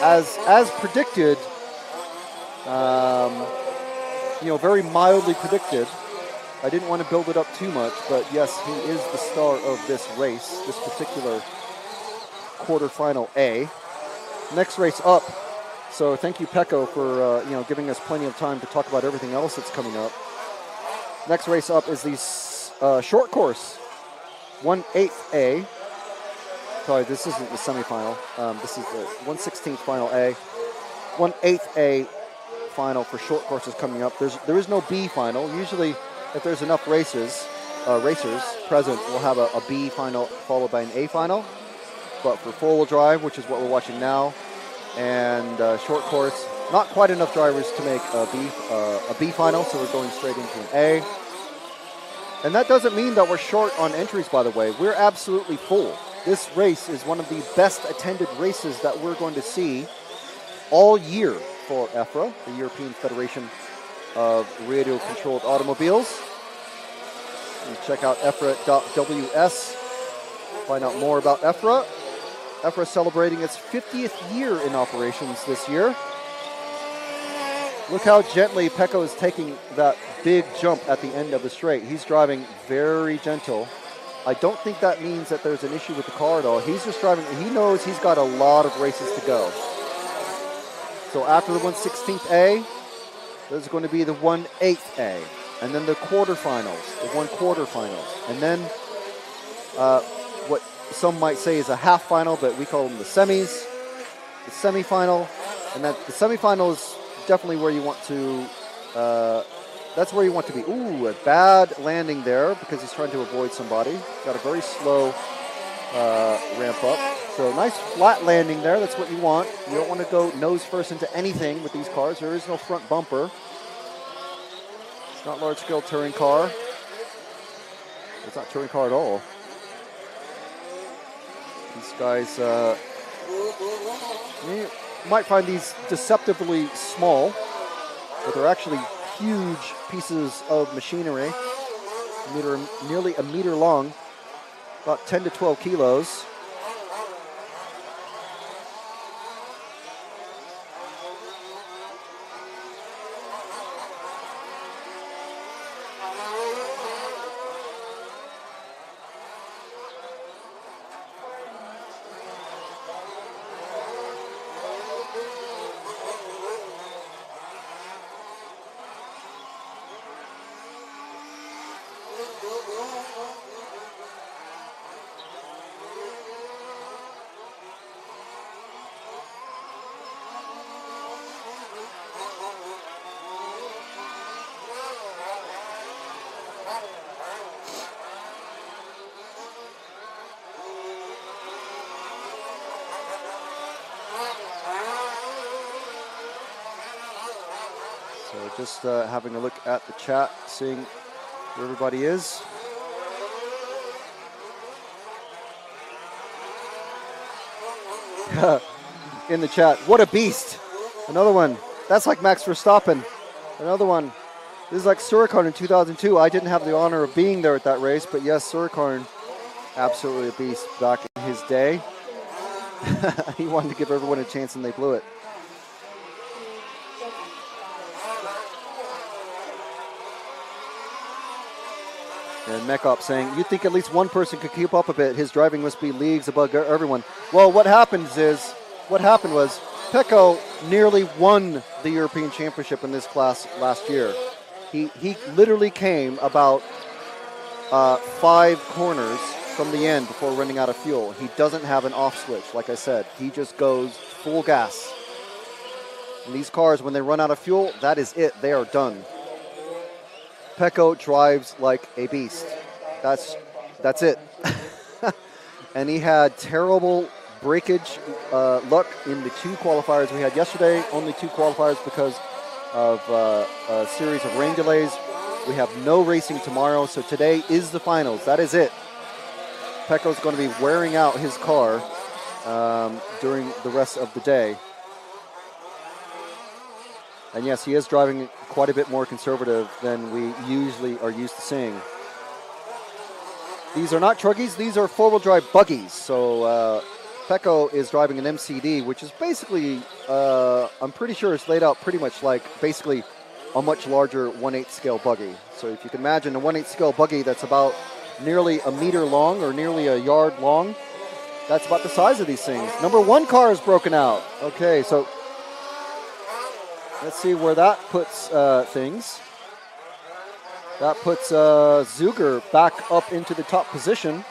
as predicted, very mildly predicted. I didn't want to build it up too much, but yes, he is the star of this race, this particular quarterfinal A. Next race up. So thank you, Pecco, for giving us plenty of time to talk about everything else that's coming up. Next race up is the short course, 1/8 A. Sorry, this isn't the semifinal. This is the 1/16 final A. 1/8 A final for short courses coming up. There is no B final. Usually, if there's enough racers present, we'll have a B final followed by an A final. But for four-wheel drive, which is what we're watching now, and short course, not quite enough drivers to make a B final, so we're going straight into an A. And that doesn't mean that we're short on entries, by the way. We're absolutely full. This race is one of the best attended races that we're going to see all year for EFRA, the European Federation of Radio-Controlled Automobiles. You check out EFRA.ws, find out more about EFRA. EFRA is celebrating its 50th year in operations this year. Look how gently Pecco is taking that big jump at the end of the straight. He's driving very gentle. I don't think that means that there's an issue with the car at all. He's just driving, he knows he's got a lot of races to go. So after the 1/16th A, there's going to be the 1/8th A, and then the quarterfinals, the 1 quarterfinals, and then what some might say is a half final, but we call them the semis, the semifinal, and that the semifinal is definitely where you want to, that's where you want to be. Ooh, a bad landing there because he's trying to avoid somebody. Got a very slow ramp up. So nice flat landing there. That's what you want. You don't want to go nose first into anything with these cars. There is no front bumper. It's not large scale touring car. It's not touring car at all. These guys, you might find these deceptively small, but they're actually huge pieces of machinery. Nearly a meter long, about 10 to 12 kilos. Just having a look at the chat, seeing where everybody is. In the chat, what a beast. Another one. That's like Max Verstappen. Another one. This is like Surakarn in 2002. I didn't have the honor of being there at that race, but yes, Surakarn, absolutely a beast back in his day. He wanted to give everyone a chance and they blew it. And Mekop saying, you'd think at least one person could keep up a bit. His driving must be leagues above everyone. Well, what happened was Pecco nearly won the European Championship in this class last year. He literally came about 5 corners from the end before running out of fuel. He doesn't have an off switch, like I said. He just goes full gas. And these cars, when they run out of fuel, that is it. They are done. Pecco drives like a beast. That's it. And he had terrible breakage luck in the 2 qualifiers we had yesterday. Only 2 qualifiers because of a series of rain delays. We have no racing tomorrow, so today is the finals. That is it. Pecco's going to be wearing out his car during the rest of the day. And yes, he is driving quite a bit more conservative than we usually are used to seeing. These are not truggies, these are four-wheel drive buggies. So Pecco is driving an MCD, which is basically, I'm pretty sure it's laid out pretty much like basically a much larger 1/8 scale buggy. So if you can imagine a 1/8 scale buggy that's about nearly a meter long or nearly a yard long, that's about the size of these things. Number 1 car is broken out. Okay, so let's see where that puts things. That puts Zuger back up into the top position.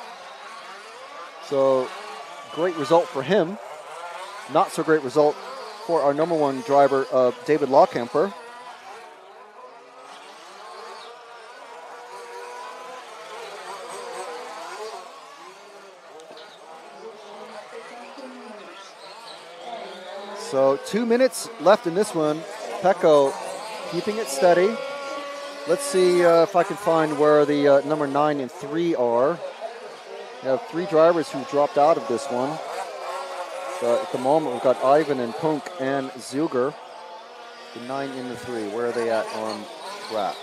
So great result for him. Not so great result for our number 1 driver, David Lawkemper. So 2 minutes left in this one. Pecco keeping it steady. Let's see if I can find where the number 9 and 3 are. We have 3 drivers who dropped out of this one. But at the moment, we've got Ivan and Punk and Zilger. The 9 and the 3, where are they at on track?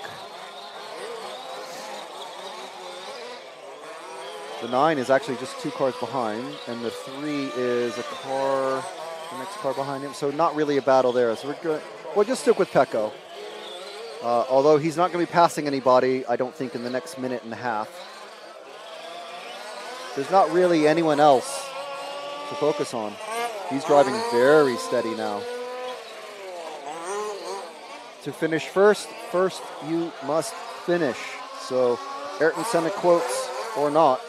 The 9 is actually just 2 cars behind, and the 3 is a car, the next car behind him. So not really a battle there. So we'll just stick with Pecco. Although he's not going to be passing anybody, I don't think, in the next minute and a half. There's not really anyone else to focus on. He's driving very steady now. To finish first you must finish. So Ayrton Senna quotes or not.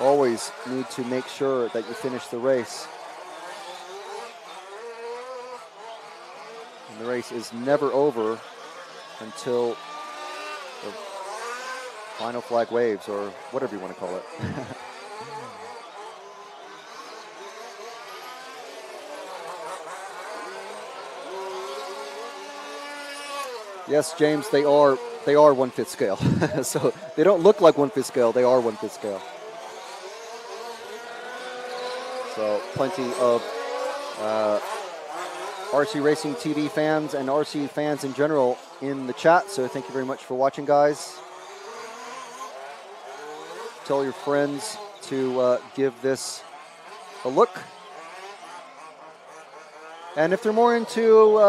Always need to make sure that you finish the race. And the race is never over until the final flag waves, or whatever you want to call it. Yes, James, they are 1/5 scale. So they don't look like 1/5 scale, they are 1/5 scale. So plenty of RC Racing TV fans and RC fans in general in the chat. So thank you very much for watching, guys. Tell your friends to give this a look. And if they're more into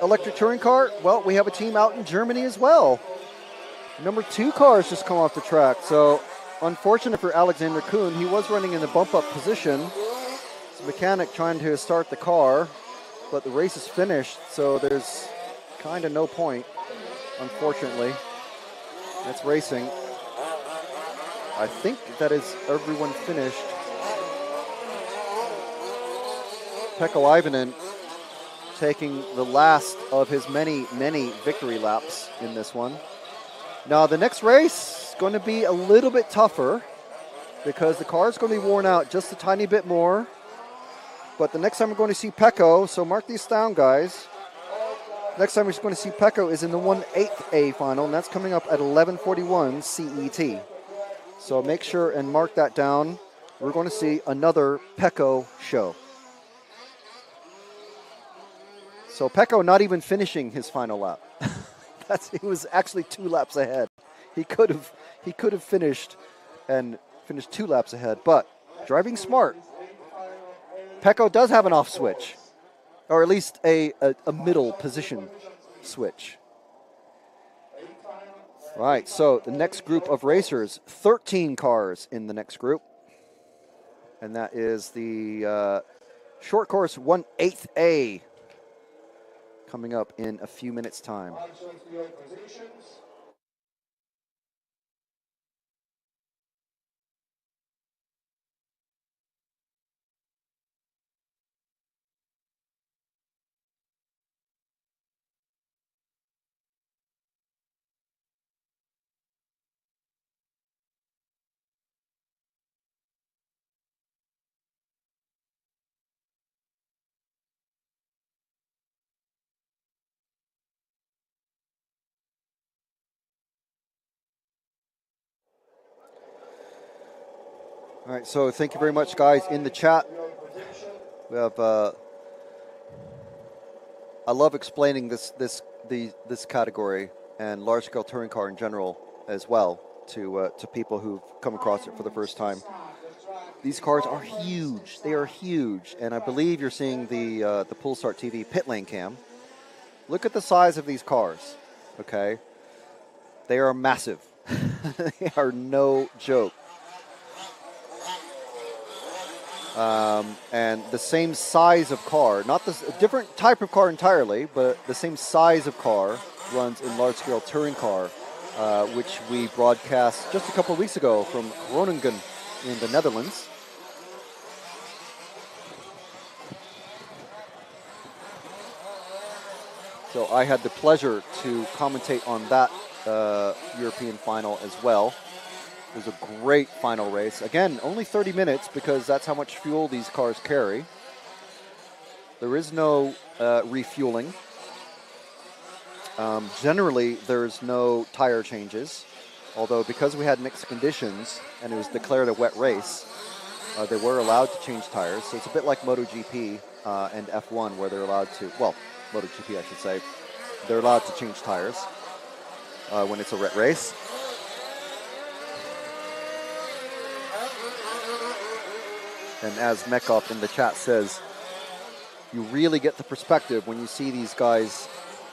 electric touring car, well, we have a team out in Germany as well. Number 2 car has just come off the track. So unfortunate for Alexander Kuhn. He was running in the bump-up position. It's a mechanic trying to start the car, but the race is finished, so there's kind of no point, unfortunately. That's racing. I think that is everyone finished. Pekka Ivanen taking the last of his many, many victory laps in this one. Now, the next race is going to be a little bit tougher because the car is going to be worn out just a tiny bit more. But the next time we're going to see Pecco, so mark these down, guys. Next time we're going to see Pecco is in the 1/8A final, and that's coming up at 11:41 CET. So make sure and mark that down. We're going to see another Pecco show. So Pecco not even finishing his final lap. He was actually 2 laps ahead. He could have finished 2 laps ahead, but driving smart. Pecco does have an off switch, or at least a middle position switch. Right, so the next group of racers, 13 cars in the next group. And that is the short course 1/8A coming up in a few minutes' time. All right, so thank you very much, guys, in the chat. We have. I love explaining this category and large-scale touring car in general as well to people who've come across it for the first time. These cars are huge. They are huge, and I believe you're seeing the Polestar TV pit lane cam. Look at the size of these cars. Okay, they are massive. They are no joke. And the same size of car, not a different type of car entirely, but the same size of car runs in large-scale touring car, which we broadcast just a couple of weeks ago from Groningen in the Netherlands. So I had the pleasure to commentate on that European final as well. It was a great final race. Again, only 30 minutes because that's how much fuel these cars carry. There is no refueling. Generally, there's no tire changes, although because we had mixed conditions and it was declared a wet race, they were allowed to change tires. So it's a bit like MotoGP and F1 where they're allowed to, well, MotoGP I should say, they're allowed to change tires when it's a wet race. And as Mekov in the chat says, you really get the perspective when you see these guys.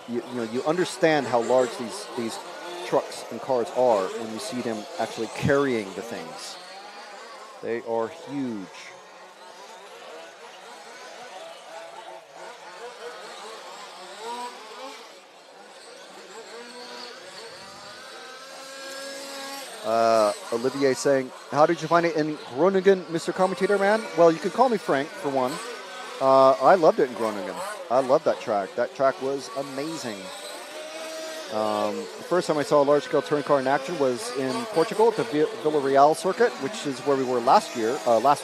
You know, you understand how large these trucks and cars are when you see them actually carrying the things. They are huge. Olivier saying, how did you find it in Groningen, Mr. Commentator Man? Well, you can call me Frank, for one. I loved it in Groningen. I loved that track. That track was amazing. The first time I saw a large-scale touring car in action was in Portugal at the Villarreal circuit, which is where we were last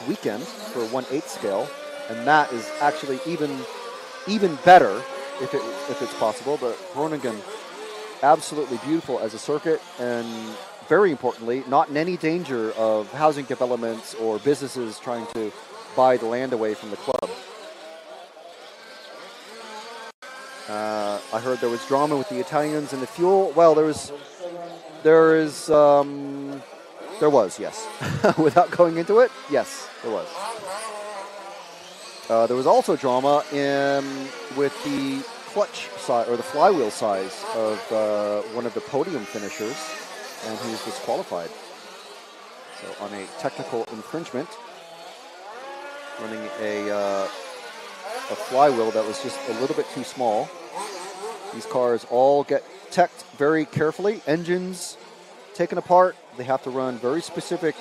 weekend for 1/8 scale, and that is actually even better if it's possible. But Groningen, absolutely beautiful as a circuit, and very importantly, not in any danger of housing developments or businesses trying to buy the land away from the club. I heard there was drama with the Italians and the fuel. Well, there was, yes. Without going into it, yes, there was. There was also drama with the clutch size or the flywheel size of one of the podium finishers, and he was disqualified. So on a technical infringement, running a flywheel that was just a little bit too small. These cars all get teched very carefully. Engines taken apart. They have to run very specific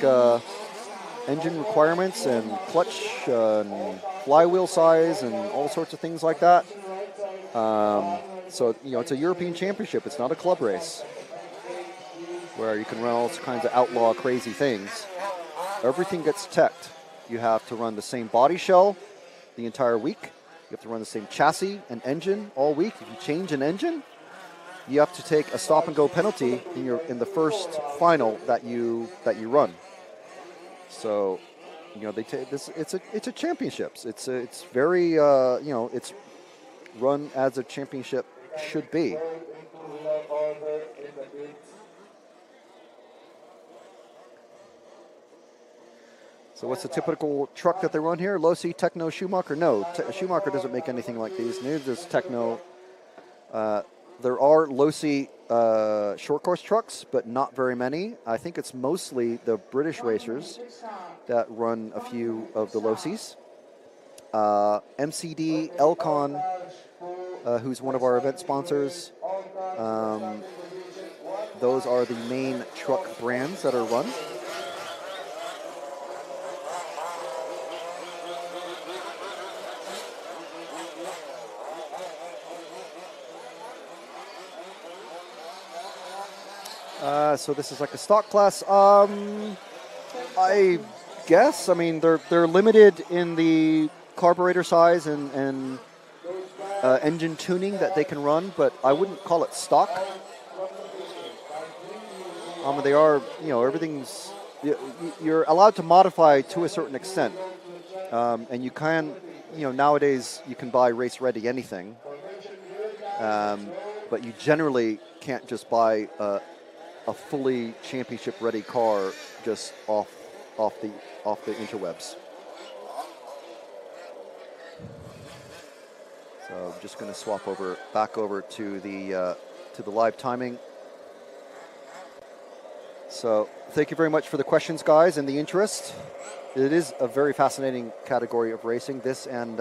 engine requirements and clutch and flywheel size and all sorts of things like that. So, you know, it's a European championship. It's not a club race where you can run all kinds of outlaw crazy things. Everything gets teched. You have to run the same body shell the entire week. You have to run the same chassis and engine all week. If you change an engine, you have to take a stop-and-go penalty in the first final that you run. So, you know, they take this. It's a championships. It's very you know, it's run as a championship should be. So what's the typical truck that they run here? Losi, Techno, Schumacher? No, Schumacher doesn't make anything like these. Neither does Techno. There are Losi short course trucks, but not very many. I think it's mostly the British racers that run a few of the Losis. MCD, Elcon, who's one of our event sponsors. Those are the main truck brands that are run. So this is like a stock class. I guess. I mean, they're limited in the carburetor size and engine tuning that they can run, but I wouldn't call it stock. They are, you know, everything's. You're allowed to modify to a certain extent, and you can, you know, nowadays you can buy race-ready anything, but you generally can't just buy a fully championship-ready car just off the interwebs. So I'm just going to swap back over to the live timing. So thank you very much for the questions, guys, and the interest. It is a very fascinating category of racing. This and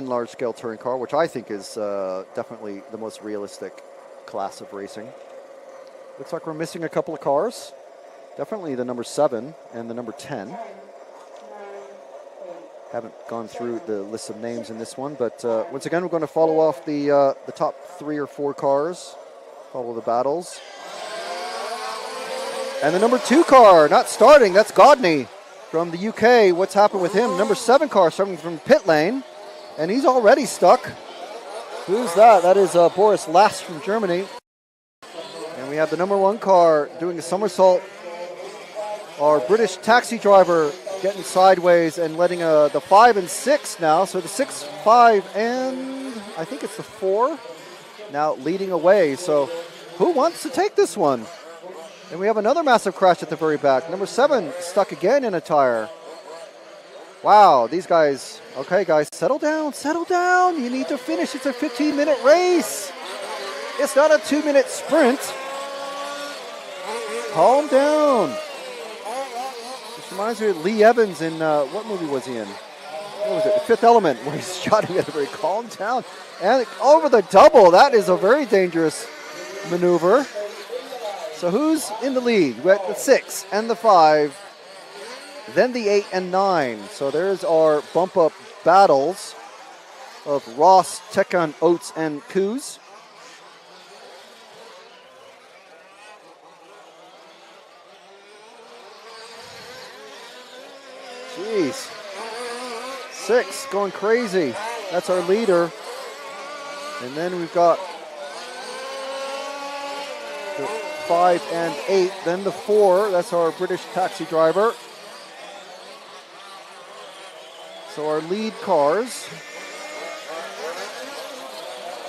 large-scale touring car, which I think is definitely the most realistic class of racing. Looks like we're missing a couple of cars. Definitely the number 7 and the number 10. Haven't gone through the list of names in this one, but once again, we're going to follow off the top 3 or 4 cars. Follow the battles. And the number 2 car, not starting, that's Godney from the UK. What's happened with him? Number 7 car starting from pit lane. And he's already stuck. Who's that? That is Boris Last from Germany. And we have the number 1 car doing a somersault. Our British taxi driver getting sideways and letting the 5 and 6 now. So the 6, 5, and I think it's the 4 now leading away. So who wants to take this one? And we have another massive crash at the very back. Number 7 stuck again in a tire. Wow, these guys, okay guys, settle down, settle down. You need to finish. It's a 15-minute race. It's not a 2-minute sprint. Calm down. This reminds me of Lee Evans in, what movie was he in? What was it? The Fifth Element, where he's shouting at the very calm down. And over the double, that is a very dangerous maneuver. So who's in the lead? We got the 6 and the 5, then the 8 and 9. So there's our bump up battles of Ross, Tekon, Oates, and Kuz. Jeez. 6 going crazy. That's our leader. And then we've got the 5 and 8. Then the 4. That's our British taxi driver. So our lead cars.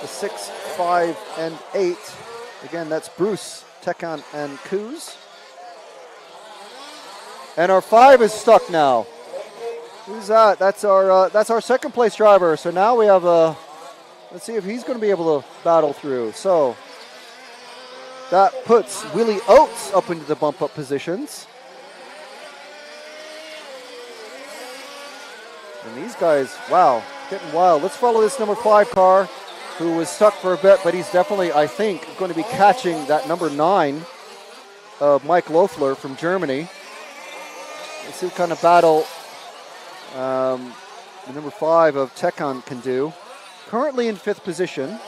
The 6, 5, and 8. Again, that's Bruce, Tekon, and Kuz. And our 5 is stuck now. Who's that? That's our second place driver. So now we have let's see if he's going to be able to battle through. So that puts Willie Oates up into the bump up positions. And these guys, wow, getting wild. Let's follow this number 5 car who was stuck for a bit, but he's definitely, I think, going to be catching that number 9, Mike Loeffler from Germany. Let's see what kind of battle the number 5 of Tekon can do. Currently in 5th position.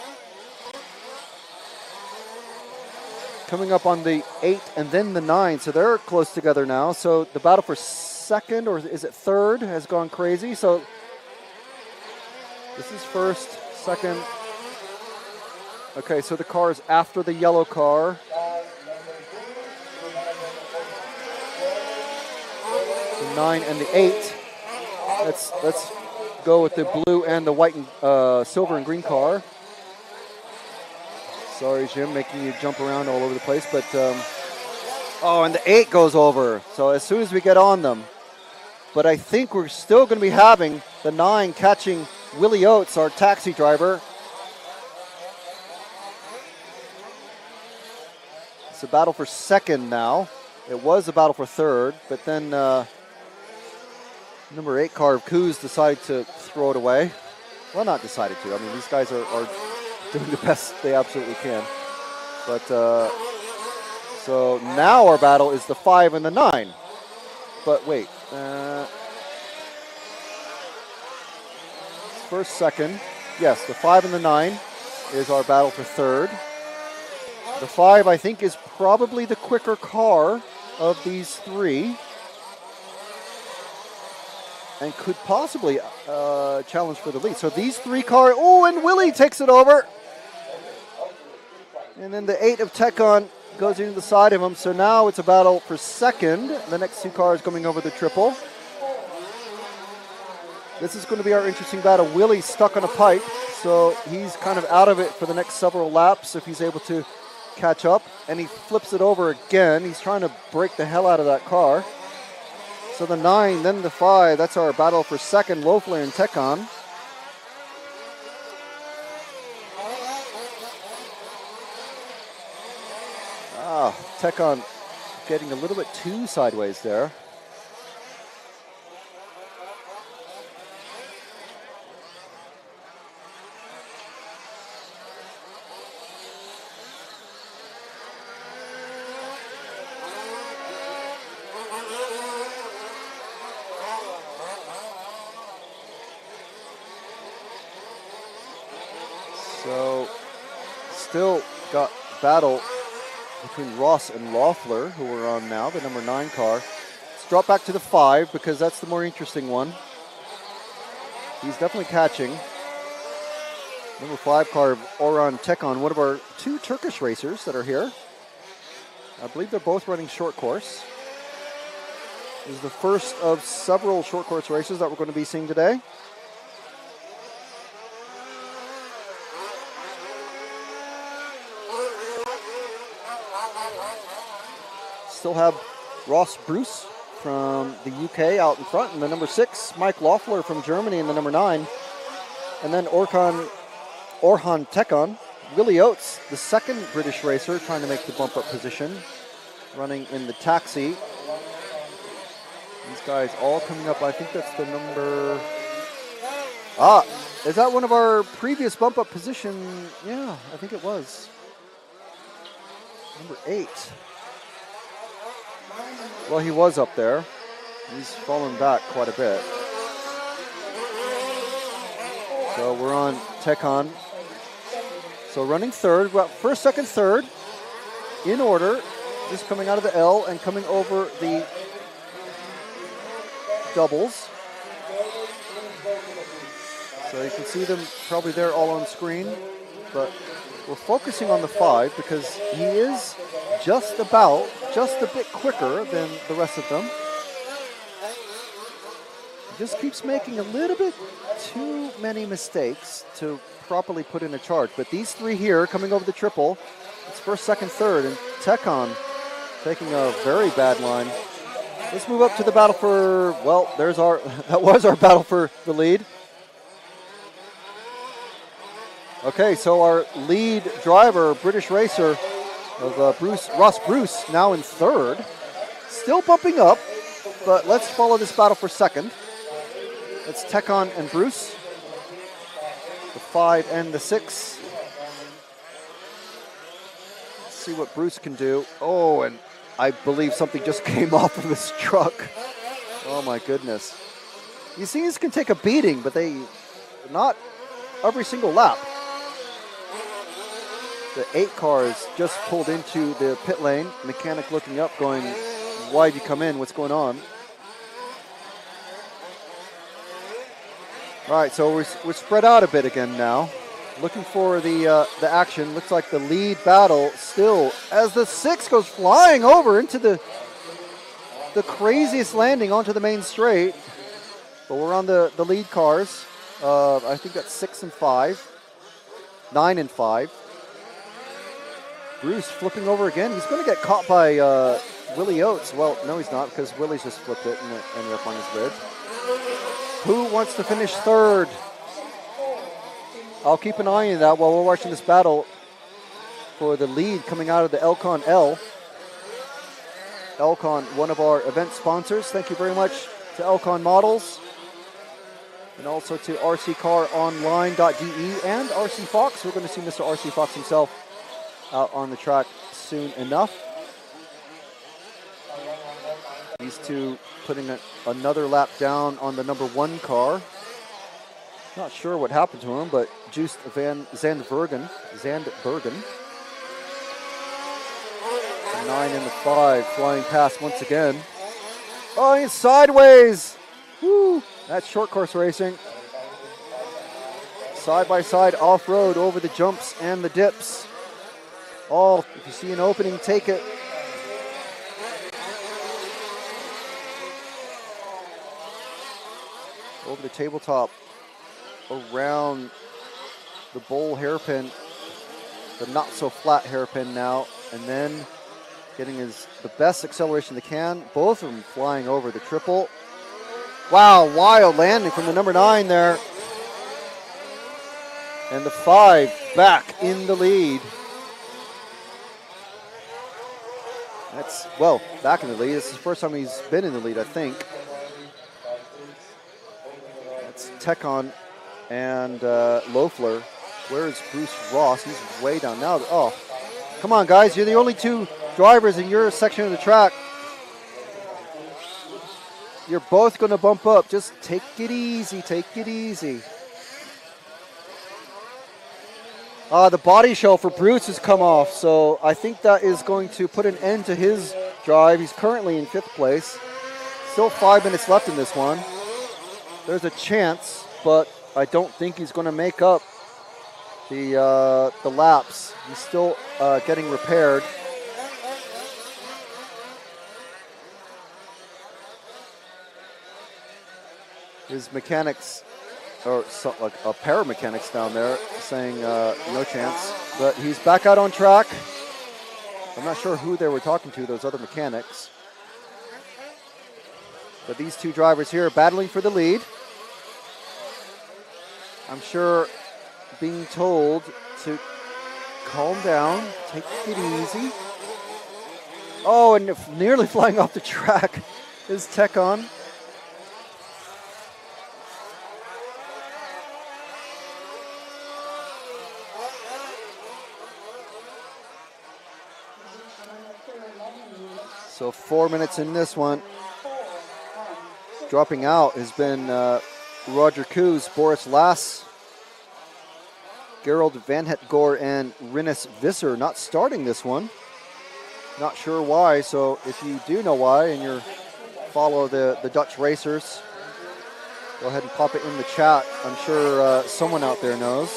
Coming up on the 8 and then the 9, so they're close together now. So the battle for 2nd, or is it 3rd, has gone crazy. So this is 1st, 2nd. Okay, so the car is after the yellow car. The 9 and the 8. Let's go with the blue and the white and silver and green car. Sorry, Jim, making you jump around all over the place, but oh, and the 8 goes over. So as soon as we get on them, but I think we're still going to be having the 9 catching Willie Oates, our taxi driver. It's a battle for 2nd now. It was a battle for 3rd, but then number 8 car of Kuz decided to throw it away. Well, not decided to. I mean, these guys are doing the best they absolutely can. But so now our battle is the 5 and the 9. But wait. First, 2nd. Yes, the 5 and the 9 is our battle for 3rd. The 5, I think, is probably the quicker car of these 3. And could possibly challenge for the lead. So these 3 cars, oh, and Willie takes it over. And then the 8 of Tekon goes into the side of him. So now it's a battle for 2nd. The next 2 cars coming over the triple. This is going to be our interesting battle. Willie's stuck on a pipe, so he's kind of out of it for the next several laps if he's able to catch up. And he flips it over again. He's trying to break the hell out of that car. So the 9, then the 5, that's our battle for 2nd, Loeffler and Tekon. Tekon getting a little bit too sideways there. So, still got battle between Ross and Loeffler, who we're on now, the number 9 car. Let's drop back to the 5 because that's the more interesting one. He's definitely catching. Number 5 car, Orhan Tekon, one of our 2 Turkish racers that are here. I believe they're both running short course. This is the first of several short course races that we're going to be seeing today. Still have Ross Bruce from the UK out in front, and the number 6, Mike Loeffler from Germany in the number 9. And then Orhan Tekon, Willie Oates, the second British racer, trying to make the bump up position, running in the taxi. These guys all coming up. I think that's the number... is that one of our previous bump up position? Yeah, I think it was. Number 8. Well, he was up there. He's fallen back quite a bit. So we're on Tekon. So running third, well, first, second, third, in order. Just coming out of the L and coming over the doubles. So you can see them probably there all on screen, but we're focusing on the 5 because he is just a bit quicker than the rest of them. He just keeps making a little bit too many mistakes to properly put in a charge. But these 3 here coming over the triple, it's first, second, third, and Tekon taking a very bad line. Let's move up to the battle for, well, that was our battle for the lead. Okay, so our lead driver, British racer of Ross Bruce, now in third. Still bumping up, but let's follow this battle for second. It's Tekon and Bruce, the 5 and the 6. Let's see what Bruce can do. Oh, and I believe something just came off of his truck. Oh my goodness. These things can take a beating, but not every single lap. The 8 cars just pulled into the pit lane. Mechanic looking up going, why'd you come in? What's going on? All right, so we're spread out a bit again now. Looking for the action. Looks like the lead battle still as the 6 goes flying over into the craziest landing onto the main straight. But we're on the lead cars. I think that's 6 and 5. 9 and 5. Bruce flipping over again. He's going to get caught by Willie Oates. Well, no, he's not, because Willie's just flipped it and it ended up on his lid. Who wants to finish third? I'll keep an eye on that while we're watching this battle for the lead coming out of the Elcon L. Elcon, one of our event sponsors. Thank you very much to Elcon Models. And also to rccaronline.de and RC Fox. We're going to see Mr. RC Fox himself out on the track soon enough. These 2 putting another lap down on the number 1 car. Not sure what happened to him, but Joost van Zandbergen. 9 and the 5 flying past once again. Oh, he's sideways. Woo! That's short course racing. Side by side off-road over the jumps and the dips. Oh, if you see an opening, take it. Over the tabletop, around the bowl hairpin, the not so flat hairpin now, and then getting the best acceleration they can. Both of them flying over the triple. Wow, wild landing from the number 9 there. And the 5 back in the lead. That's, well, back in the lead. This is the first time he's been in the lead, I think. That's Tekon and Loeffler. Where is Bruce Ross? He's way down now. Oh, come on, guys. You're the only 2 drivers in your section of the track. You're both going to bump up. Just take it easy. Take it easy. The body shell for Bruce has come off, so I think that is going to put an end to his drive. He's currently in 5th place. Still 5 minutes left in this one. There's a chance, but I don't think he's going to make up the laps. He's still getting repaired. His mechanics, or like a pair of mechanics down there, saying no chance. But he's back out on track. I'm not sure who they were talking to, those other mechanics. But these two drivers here are battling for the lead. I'm sure being told to calm down, take it easy. Oh, and nearly flying off the track is Tekon. So 4 minutes in this one. Dropping out has been Roger Koos, Boris Lass, Gerald Van Hetgor, and Rinus Visser not starting this one. Not sure why, so if you do know why and you follow the Dutch racers, go ahead and pop it in the chat. I'm sure someone out there knows,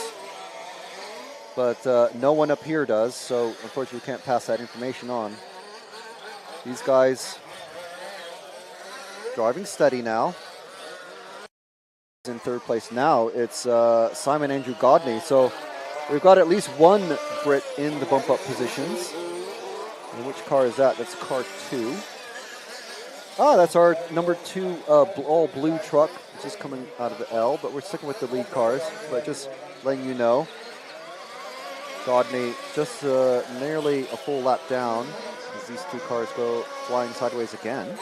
but no one up here does, so unfortunately we can't pass that information on. These guys driving steady now. In third place now, it's Simon Andrew Godney. So we've got at least one Brit in the bump up positions. And which car is that? That's car 2. Oh, that's our number 2 all blue truck, which is coming out of the L, but we're sticking with the lead cars. But just letting you know, Godney just nearly a full lap down as these two cars go flying sideways again.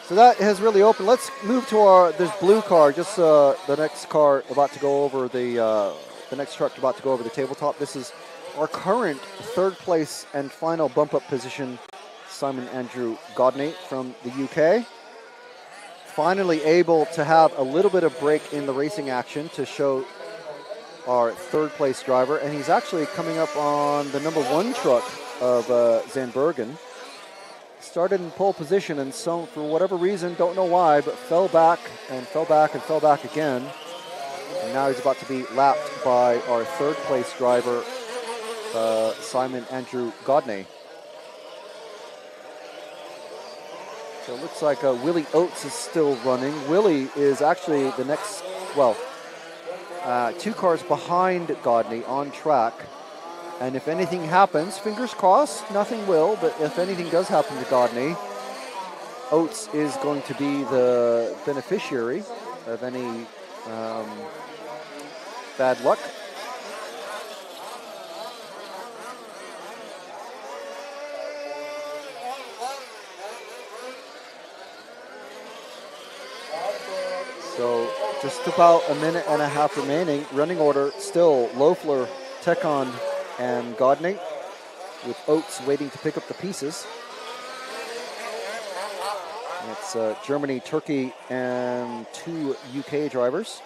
So that has really opened. Let's move to this blue car, just the next car about to go over the next truck about to go over the tabletop. This is our current third place and final bump up position, Simon Andrew Godney from the UK. Finally able to have a little bit of break in the racing action to show our third place driver, and he's actually coming up on the number 1 truck of Zandbergen. Started in pole position, and so for whatever reason, don't know why, but fell back and fell back and fell back again. And now he's about to be lapped by our third place driver, Simon Andrew Godney. So it looks like Willie Oates is still running. Willie is actually the next, 2 cars behind Godney on track. And if anything happens, fingers crossed, nothing will, but if anything does happen to Godney, Oates is going to be the beneficiary of any bad luck. So just about a minute and a half remaining. Running order still Loeffler, Tekon, and Godney, with Oates waiting to pick up the pieces. It's Germany, Turkey, and 2 UK drivers.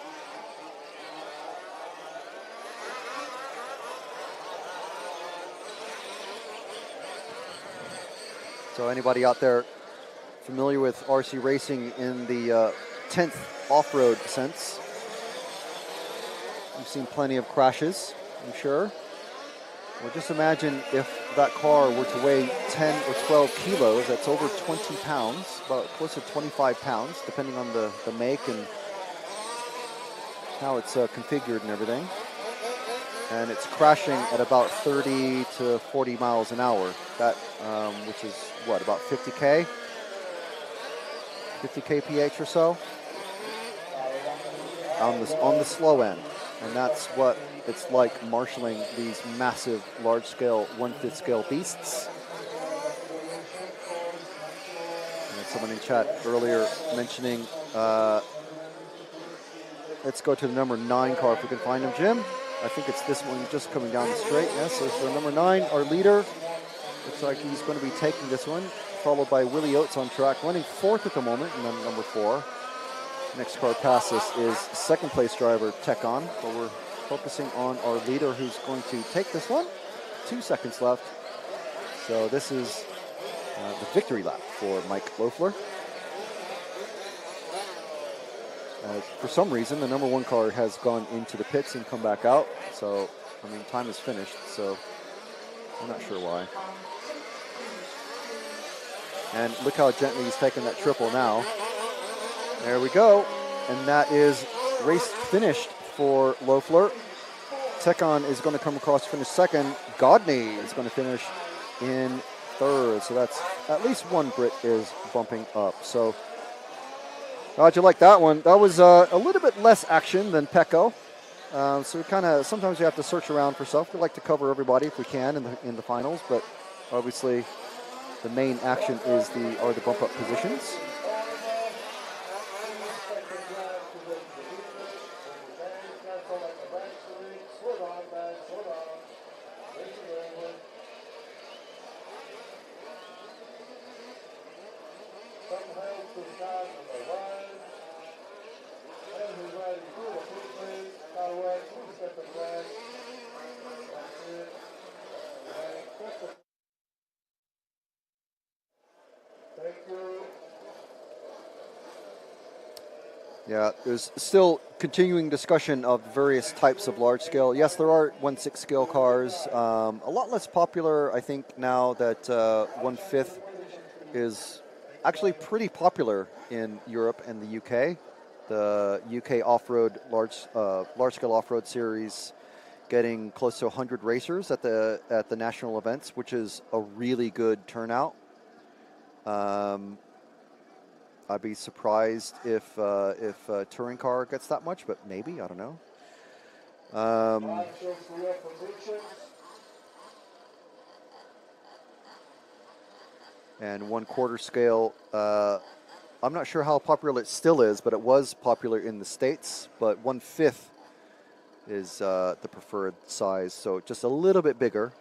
So anybody out there familiar with RC racing in the 10th off-road sense, you've seen plenty of crashes, I'm sure. Well, just imagine if that car were to weigh 10 or 12 kilos, that's over 20 pounds, about close to 25 pounds, depending on the make and how it's configured and everything. And it's crashing at about 30 to 40 miles an hour, that, which is, what, about 50 kph or so on the slow end. And that's what it's like marshalling these massive, large-scale, 1/5 scale beasts. And someone in chat earlier mentioning, let's go to the number 9 car if we can find him, Jim. I think it's this one just coming down the straight. Yes, so for number 9, our leader, looks like he's going to be taking this one, followed by Willie Oates on track, running 4th at the moment, and then number 4. Next car past us is 2nd place driver Tekon, but we're focusing on our leader who's going to take this one. 2 seconds left. So this is the victory lap for Mike Loeffler. For some reason, the number 1 car has gone into the pits and come back out. So, I mean, time is finished. So, I'm not sure why. And look how gently he's taking that triple now. There we go. And that is race finished for Loeffler. Tekon is going to come across to finish second. Godney is going to finish in third. So that's at least one Brit is bumping up. So how'd you like that one? That was a little bit less action than Pecco. So we kind of, sometimes we have to search around for stuff. We like to cover everybody if we can in the finals, but obviously the main action is are the bump up positions. Yeah, there's still continuing discussion of various types of large scale. Yes, there are 1/6 scale cars. A lot less popular, I think, now that 1/5 is actually pretty popular in Europe and the UK. The UK off-road large scale off-road series getting close to 100 racers at the national events, which is a really good turnout. I'd be surprised if a touring car gets that much, but maybe, I don't know. And 1/4 scale, I'm not sure how popular it still is, but it was popular in the States, but 1/5 is the preferred size, so just a little bit bigger.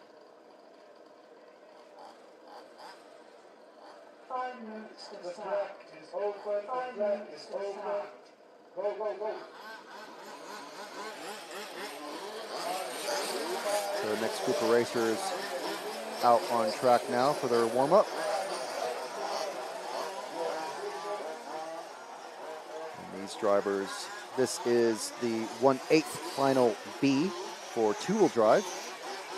5 minutes to start. 5 minutes to start. Go, go, go. So the next group of racers out on track now for their warm-up. And these drivers, this is the 1/8 final B for two-wheel drive.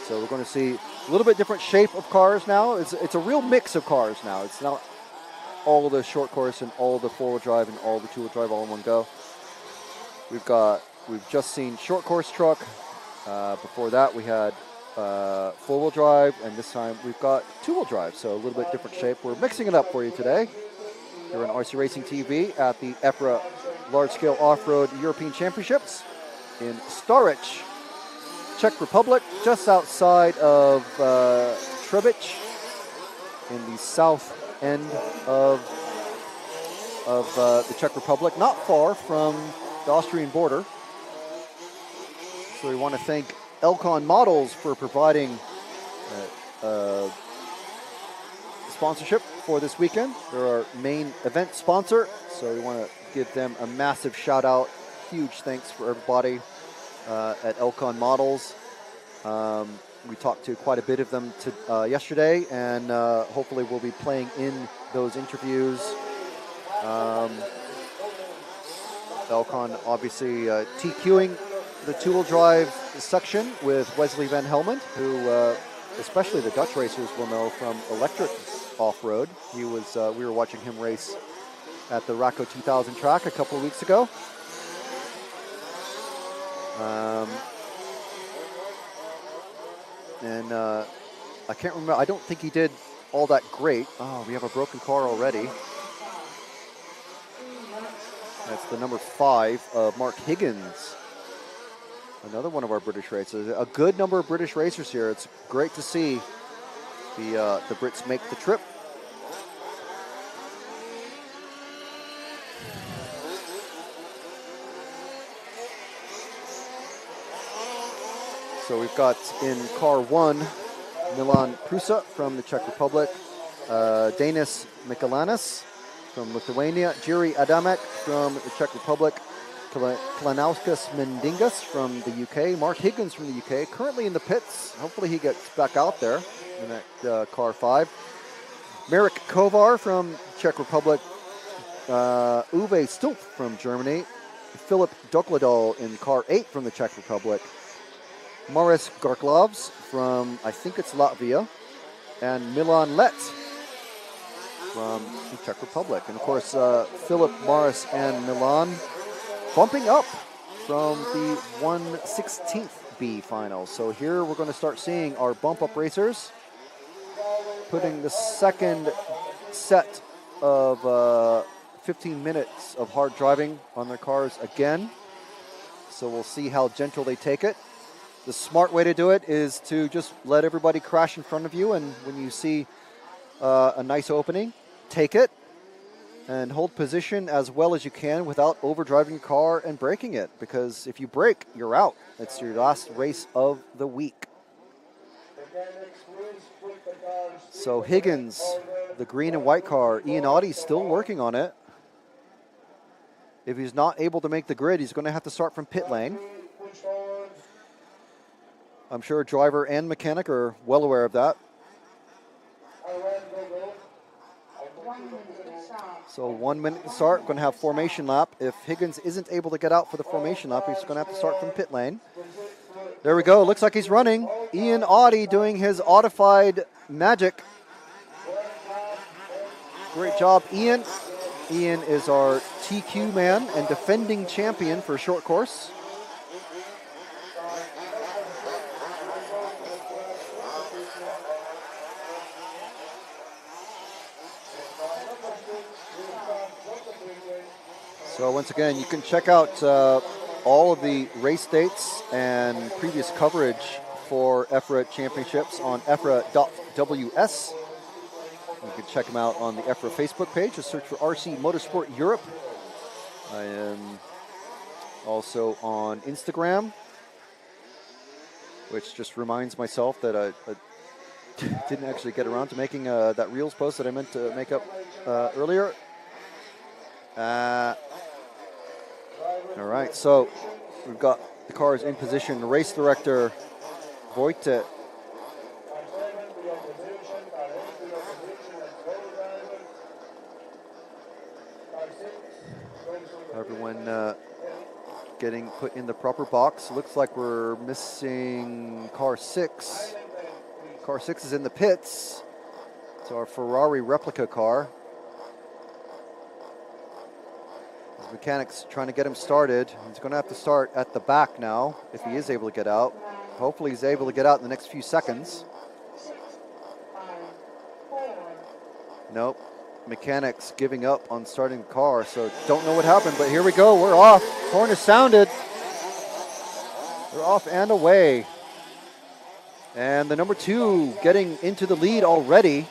So we're going to see a little bit different shape of cars now. It's a real mix of cars now. It's not all the short course and all the four-wheel drive and all the two-wheel drive all in one go. We've just seen short course truck. Before that we had four-wheel drive, and this time we've got two-wheel drive. So a little bit different shape. We're mixing it up for you today. Here on RC Racing TV at the EFRA Large-Scale Off-Road European Championships in Stařeč, Czech Republic, just outside of Třebíč, in the south end of the Czech Republic, not far from the Austrian border. So we want to thank Elcon Models for providing sponsorship for this weekend. They're our main event sponsor, so we want to give them a massive shout out. Huge thanks for everybody at Elcon Models. We talked to quite a bit of them yesterday, and hopefully we'll be playing in those interviews. Elcon obviously TQing the two-wheel drive section with Wesley Van Helmond, who especially the Dutch racers will know from electric off-road. He was we were watching him race at the Racco 2000 track a couple of weeks ago. And I can't remember, I don't think he did all that great. Oh, we have a broken car already. That's the number 5 of Mark Higgins. Another one of our British racers. A good number of British racers here. It's great to see the Brits make the trip. So we've got in car 1, Milan Prusa from the Czech Republic, Danis Mikalanis from Lithuania, Jiri Adamek from the Czech Republic, Klanauskas Mendingas from the UK, Mark Higgins from the UK, currently in the pits. Hopefully he gets back out there in that car 5. Marek Kovar from Czech Republic, Uwe Stulp from Germany, Philip Dokladal in car 8 from the Czech Republic. Maris Garklavs from, I think it's Latvia. And Milan Let from the Czech Republic. And of course, Philip, Maris, and Milan bumping up from the 1/16 B final. So here we're going to start seeing our bump-up racers putting the second set of 15 minutes of hard driving on their cars again. So we'll see how gentle they take it. The smart way to do it is to just let everybody crash in front of you, and when you see a nice opening, take it and hold position as well as you can without overdriving your car and braking it, because if you brake, you're out. It's your last race of the week. So Higgins, the green and white car, Ian Audie's still working on it. If he's not able to make the grid, he's going to have to start from pit lane. I'm sure driver and mechanic are well aware of that. 1 minute to start. So 1 minute to start, going to have formation lap. If Higgins isn't able to get out for the formation lap, he's going to have to start from pit lane. There we go, looks like he's running. Ian Audie doing his Audified magic. Great job, Ian. Ian is our TQ man and defending champion for short course. So once again, you can check out all of the race dates and previous coverage for EFRA championships on EFRA.ws. You can check them out on the EFRA Facebook page. Just search for RC Motorsport Europe. I am also on Instagram, which just reminds myself that I didn't actually get around to making that Reels post that I meant to make up earlier. All right, so we've got the cars in position. Race director Vojte everyone getting put in the proper box. Looks like we're missing car 6. Car 6 is in the pits. It's our Ferrari replica car. His mechanic's trying to get him started. He's going to have to start at the back now if he is able to get out. Hopefully he's able to get out in the next few seconds. 6, 5, 4. Nope. Mechanics giving up on starting the car, so don't know what happened, but here we go. We're off. Horn is sounded. We're off and away. And the number 2 getting into the lead already.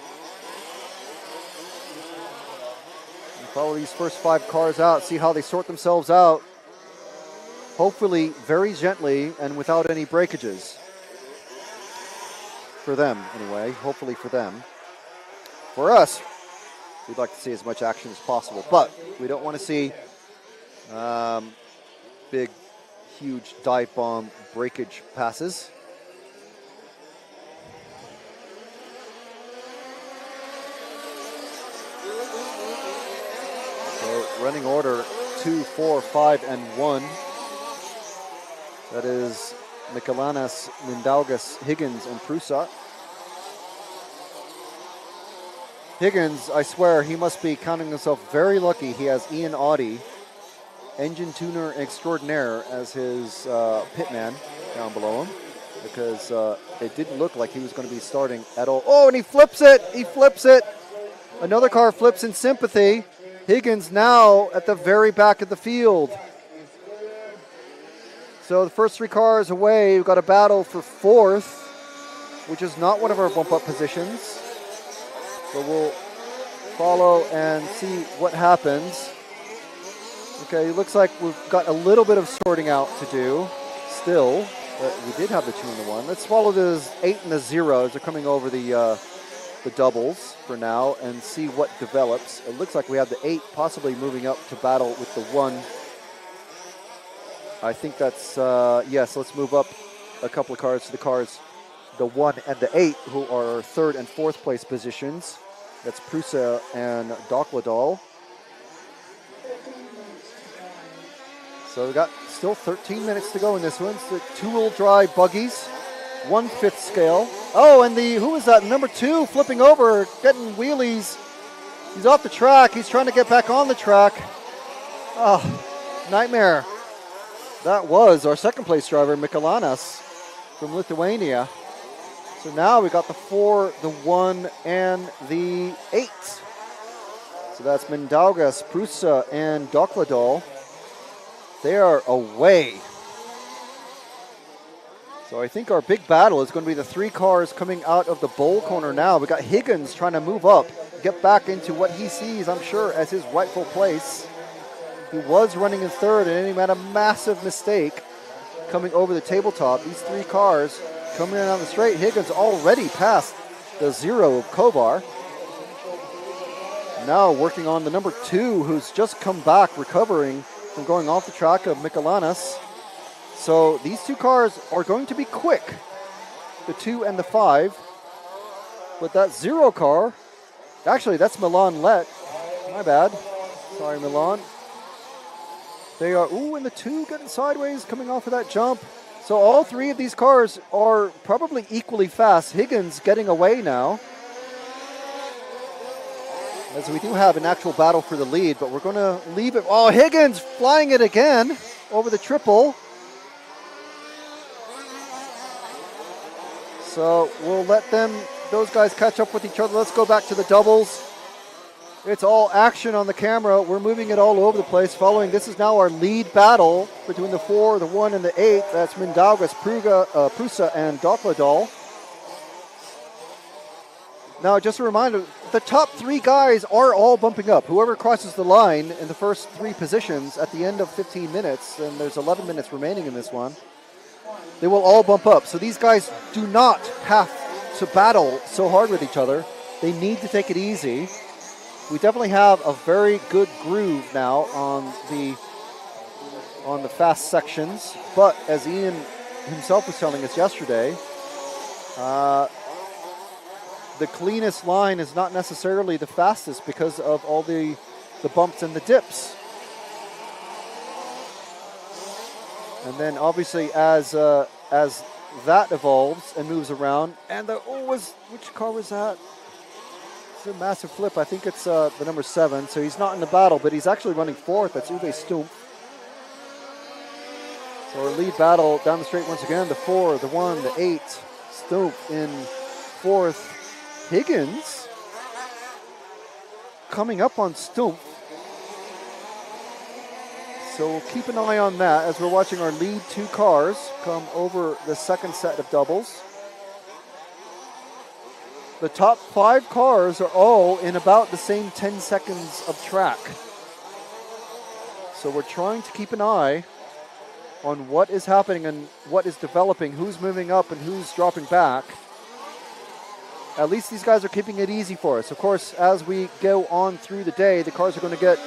We'll follow these first 5 cars out, see how they sort themselves out. Hopefully very gently and without any breakages. For them, anyway. Hopefully for them. For us, we'd like to see as much action as possible, but we don't want to see big, huge dive bomb breakage passes. So running order 2, 4, 5, and 1. That is Mikelanas, Mindaugas, Higgins, and Prusa. Higgins, I swear, he must be counting himself very lucky he has Ian Audie, engine tuner extraordinaire, as his pitman down below him, because it didn't look like he was going to be starting at all. Oh, and he flips it! He flips it! Another car flips in sympathy. Higgins now at the very back of the field. So the first 3 cars away. We've got a battle for 4th, which is not one of our bump-up positions. So we'll follow and see what happens. Okay, it looks like we've got a little bit of sorting out to do still. But we did have the 2 and the 1. Let's follow the 8 and the 0 as they're coming over the doubles for now and see what develops. It looks like we have the 8 possibly moving up to battle with the 1. I think that's, yes, let's move up a couple of cars to the cars, the 1 and the 8, who are 3rd and 4th place positions. That's Prusa and Dokladal. 13 minutes to go. So we got still 13 minutes to go in this one. So 2-wheel drive buggies, 1/5 scale. Oh, and who was that? Number 2 flipping over, getting wheelies. He's off the track. He's trying to get back on the track. Oh, nightmare. That was our second place driver, Mikalanas from Lithuania. So now we got the 4, the 1, and the 8. So that's Mindaugas, Prusa, and Dokladal. They are away. So I think our big battle is going to be the 3 cars coming out of the bowl corner now. We got Higgins trying to move up, get back into what he sees, I'm sure, as his rightful place. He was running in 3rd, and then he made a massive mistake coming over the tabletop. These 3 cars coming in on the straight. Higgins already passed the 0 of Kovar. Now working on the number 2, who's just come back, recovering from going off the track of Mikalanas. So these 2 cars are going to be quick, the 2 and the 5. But that 0 car, actually that's Milan Let. My bad. Sorry, Milan. They are, and the 2 getting sideways, coming off of that jump. So all 3 of these cars are probably equally fast. Higgins getting away now, as we do have an actual battle for the lead, but we're going to leave it. Oh, Higgins flying it again over the triple. So we'll let those guys catch up with each other. Let's go back to the doubles. It's all action on the camera. We're moving it all over the place. This is now our lead battle between the 4, the 1, and the 8. That's Mindaugas, Prusa, and Dokladal. Now, just a reminder, the top 3 guys are all bumping up. Whoever crosses the line in the first 3 positions at the end of 15 minutes, and there's 11 minutes remaining in this one, they will all bump up. So these guys do not have to battle so hard with each other. They need to take it easy. We definitely have a very good groove now on the fast sections, but as Ian himself was telling us yesterday, the cleanest line is not necessarily the fastest because of all the bumps and the dips. And then obviously as that evolves and moves around, and which car was that? It's a massive flip. I think it's the number 7. So he's not in the battle, but he's actually running 4th. That's Uwe Stumpf. So our lead battle down the straight once again. The 4, the 1, the 8. Stumpf in 4th. Higgins coming up on Stumpf. So we'll keep an eye on that as we're watching our lead 2 cars come over the second set of doubles. The top 5 cars are all in about the same 10 seconds of track. So we're trying to keep an eye on what is happening and what is developing, who's moving up and who's dropping back. At least these guys are keeping it easy for us. Of course, as we go on through the day, the cars are going to get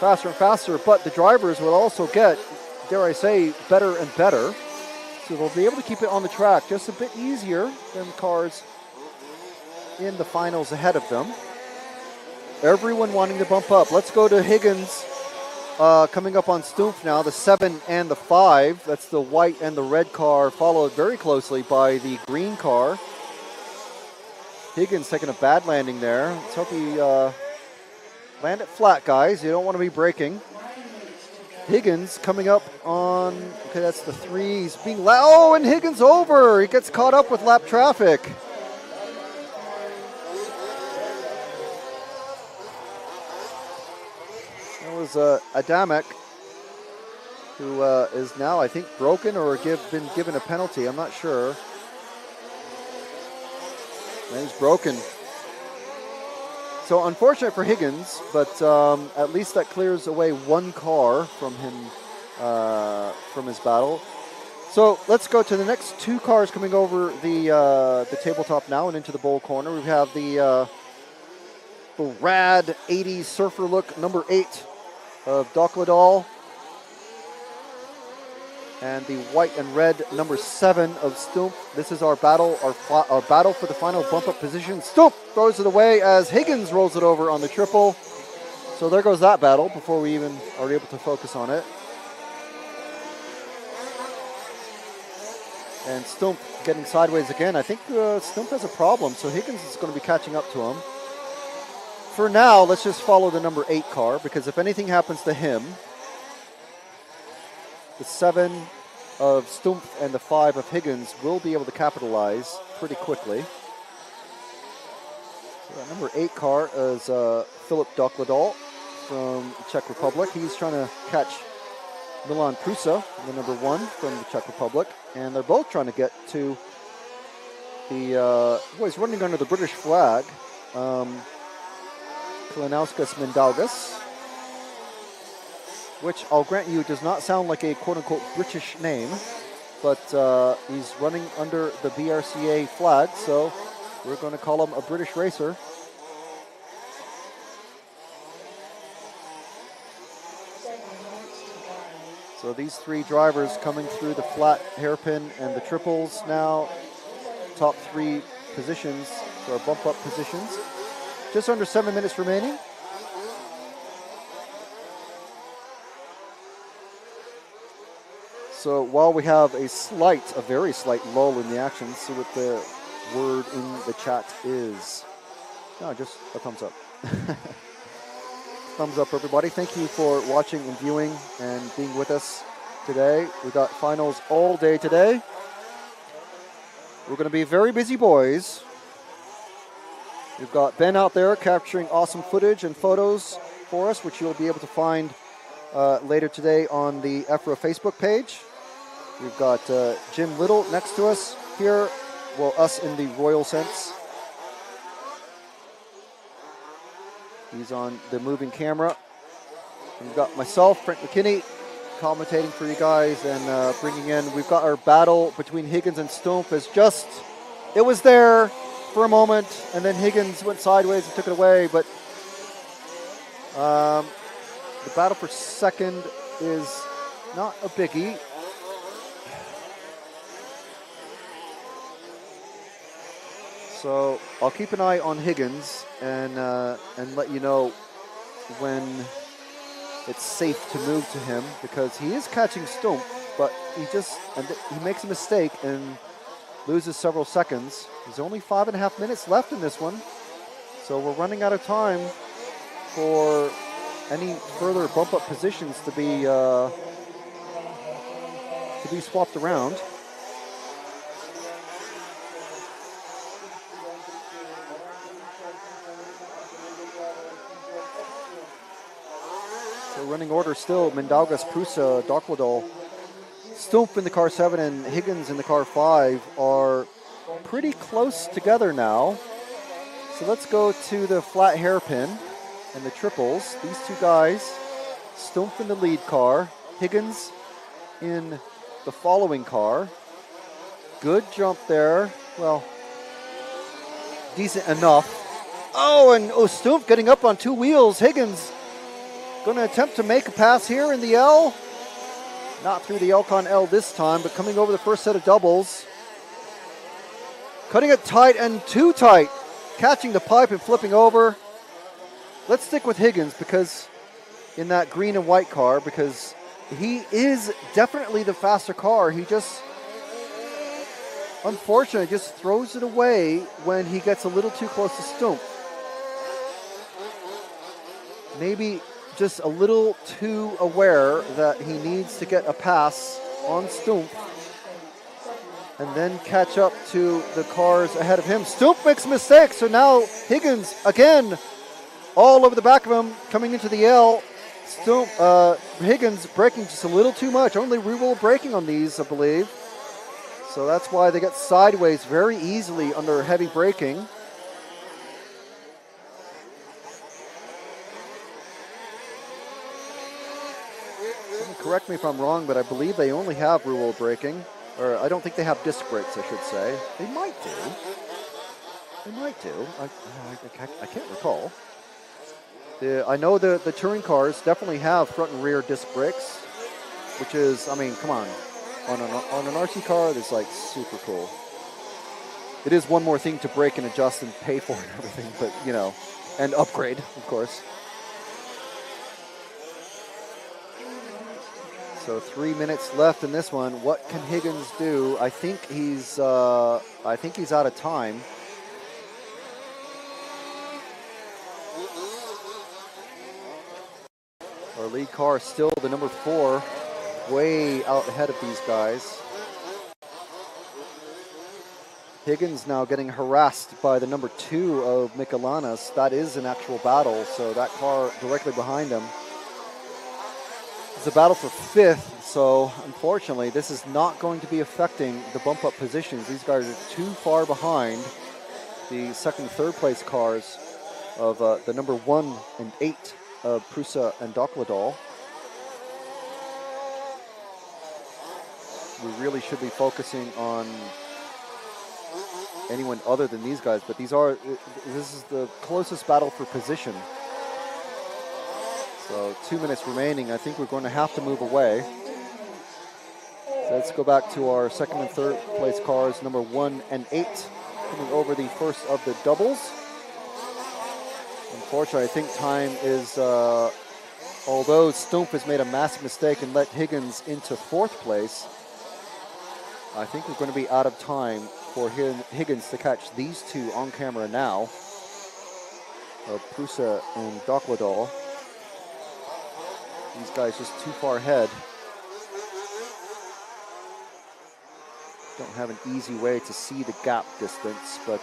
faster and faster, but the drivers will also get, dare I say, better and better. So they'll be able to keep it on the track just a bit easier than cars in the finals ahead of them. Everyone wanting to bump up. Let's go to Higgins coming up on Stumpf now, the 7 and the 5. That's the white and the red car, followed very closely by the green car. Higgins taking a bad landing there. Let's hope he land it flat, guys. You don't want to be braking. Higgins coming up on, okay, that's the 3. He's being and Higgins over. He gets caught up with lap traffic. That was Adamek, who is now, I think, broken or been given a penalty. I'm not sure. And he's broken. So unfortunate for Higgins, but at least that clears away 1 car from him, from his battle. So let's go to the next 2 cars coming over the tabletop now and into the bowl corner. We have the rad 80s surfer look number 8 of Dokladal, and the white and red number 7 of Stumpf. This is our battle, our battle for the final bump up position. Stumpf throws it away as Higgins rolls it over on the triple. So there goes that battle before we even are able to focus on it. And Stump getting sideways again. I think Stump has a problem, so Higgins is going to be catching up to him. For now, let's just follow the number 8 car, because if anything happens to him, the 7 of Stump and the 5 of Higgins will be able to capitalize pretty quickly. So that number 8 car is Philip Dokladal from the Czech Republic. He's trying to catch Milan Prusa, the number 1 from the Czech Republic. And they're both trying to get to the, well, he's running under the British flag, Kalinauskas Mindaugas, which I'll grant you does not sound like a quote-unquote British name, but he's running under the BRCA flag, so we're going to call him a British racer. So these 3 drivers coming through the flat hairpin and the triples now, top 3 positions, or bump-up positions. Just under 7 minutes remaining. So while we have a very slight lull in the action, see what the word in the chat is. No, just a thumbs up. Thumbs up, everybody. Thank you for watching and viewing and being with us today. We got finals all day today. We're going to be very busy boys. We've got Ben out there capturing awesome footage and photos for us, which you'll be able to find later today on the EFRA Facebook page. We've got Jim Little next to us here, well, us in the royal sense. He's on the moving camera. And we've got myself, Frank McKinney, commentating for you guys and bringing in. We've got our battle between Higgins and Stump. It was there for a moment, and then Higgins went sideways and took it away. But the battle for second is not a biggie. So I'll keep an eye on Higgins and let you know when it's safe to move to him, because he is catching Stump, but he makes a mistake and loses several seconds. There's only 5.5 minutes left in this one, so we're running out of time for any further bump-up positions to be swapped around. Running order still, Mindaugas, Prusa, Dokladal, Stump in the car 7 and Higgins in the car 5 are pretty close together now. So let's go to the flat hairpin and the triples. These 2 guys, Stump in the lead car, Higgins in the following car. Good jump there. Well, decent enough. Oh, Stump getting up on 2 wheels. Higgins going to attempt to make a pass here in the L. Not through the Elcon L this time, but coming over the first set of doubles. Cutting it tight and too tight. Catching the pipe and flipping over. Let's stick with Higgins because in that green and white car, because he is definitely the faster car. He just, unfortunately, just throws it away when he gets a little too close to Stump. Maybe just a little too aware that he needs to get a pass on Stump and then catch up to the cars ahead of him. Stump makes a mistake, so now Higgins again all over the back of him coming into the L. Higgins braking just a little too much. Only rear-wheel braking on these, I believe. So that's why they get sideways very easily under heavy braking. Correct me if I'm wrong, but I believe they only have rear-wheel braking. Or I don't think they have disc brakes, I should say. They might do. I can't recall. I know the touring cars definitely have front and rear disc brakes, which is, I mean, come on. On an RC car, that's like super cool. It is one more thing to brake and adjust and pay for and everything, but, you know, and upgrade, of course. So 3 minutes left in this one. What can Higgins do? I think he's out of time. Our lead car is still the number 4, way out ahead of these guys. Higgins now getting harassed by the number 2 of Michelanas. That is an actual battle, so that car directly behind him. It's a battle for 5th, so unfortunately this is not going to be affecting the bump up positions. These guys are too far behind the 2nd and 3rd place cars of the number 1 and 8 of Prusa and Dokladal. We really should be focusing on anyone other than these guys, but this is the closest battle for position. So 2 minutes remaining. I think we're going to have to move away. So let's go back to our 2nd and 3rd place cars, number 1 and 8, coming over the first of the doubles. Unfortunately, I think time is, although Stumpf has made a massive mistake and let Higgins into 4th place, I think we're going to be out of time for Higgins to catch these 2 on camera now, Prusa and Dokladal. These guys just too far ahead. Don't have an easy way to see the gap distance, but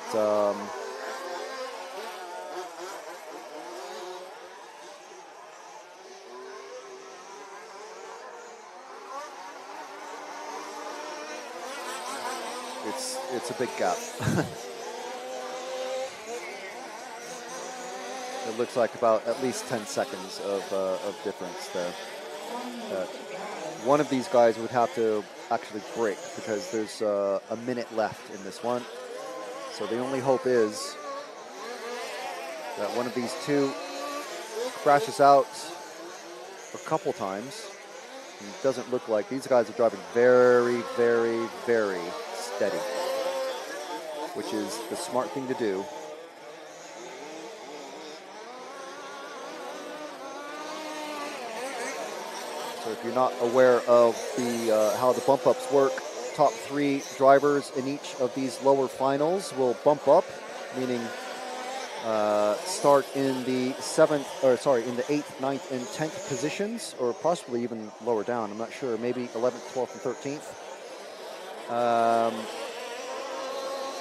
it's a big gap. It looks like about at least 10 seconds of difference there. One of these guys would have to actually brake because there's a minute left in this one. So the only hope is that one of these 2 crashes out a couple times. And it doesn't look like these guys are driving very, very, very steady, which is the smart thing to do. So if you're not aware of the how the bump ups work, top 3 drivers in each of these lower finals will bump up, meaning start in the 8th, 9th, and 10th positions, or possibly even lower down. I'm not sure, maybe 11th, 12th, and 13th.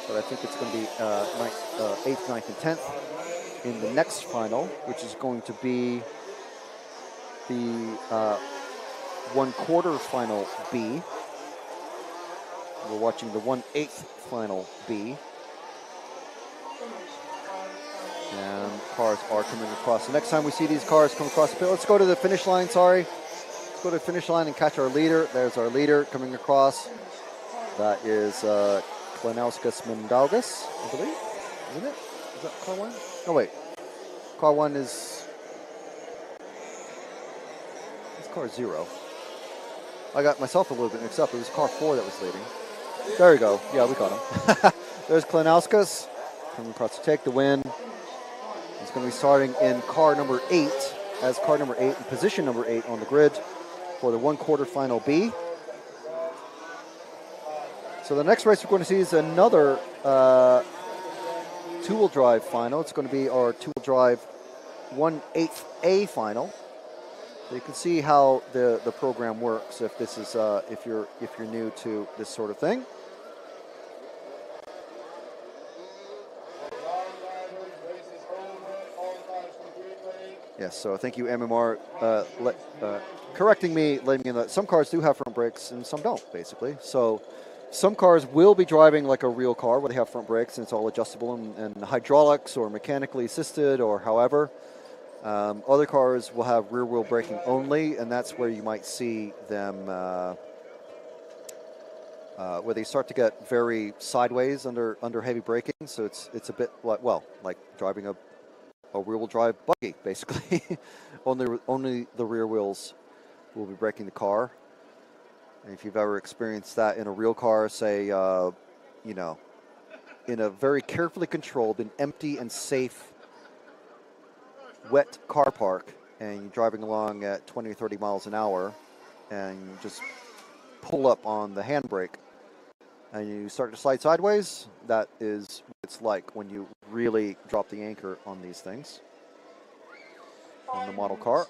But I think it's going to be 8th, 9th, and 10th in the next final, which is going to be the 1/4 final B. We're watching the 1/8 final B. And cars are coming across. The next time we see these cars come across the pit, let's go to the finish line, sorry. Let's go to the finish line and catch our leader. There's our leader coming across. That is Klanauskas Mindaugas, I believe. Isn't it? Is that car 1? Oh, wait. Car 1 is... It's car 0. I got myself a little bit mixed up. It was car 4 that was leading. There we go. Yeah, we got him. There's Klanauskas coming across to take the win. He's going to be starting in car number 8, as car number 8 in position number 8 on the grid for the 1/4 final B. So the next race we're going to see is another two-wheel drive final. It's going to be our two-wheel drive 1/8 A final. So you can see how the program works if this is if you're new to this sort of thing. Yes, so thank you, MMR, correcting me, letting me know that some cars do have front brakes and some don't, basically. So some cars will be driving like a real car where they have front brakes and it's all adjustable and hydraulics or mechanically assisted or however. Other cars will have rear wheel braking only, and that's where you might see them where they start to get very sideways under heavy braking. So it's a bit like, well, like driving a rear-wheel drive buggy, basically. only the rear wheels will be braking the car. And if you've ever experienced that in a real car, say, you know, in a very carefully controlled and empty and safe wet car park, and you're driving along at 20 or 30 miles an hour, and you just pull up on the handbrake and you start to slide sideways. That is what it's like when you really drop the anchor on these things, on the model car.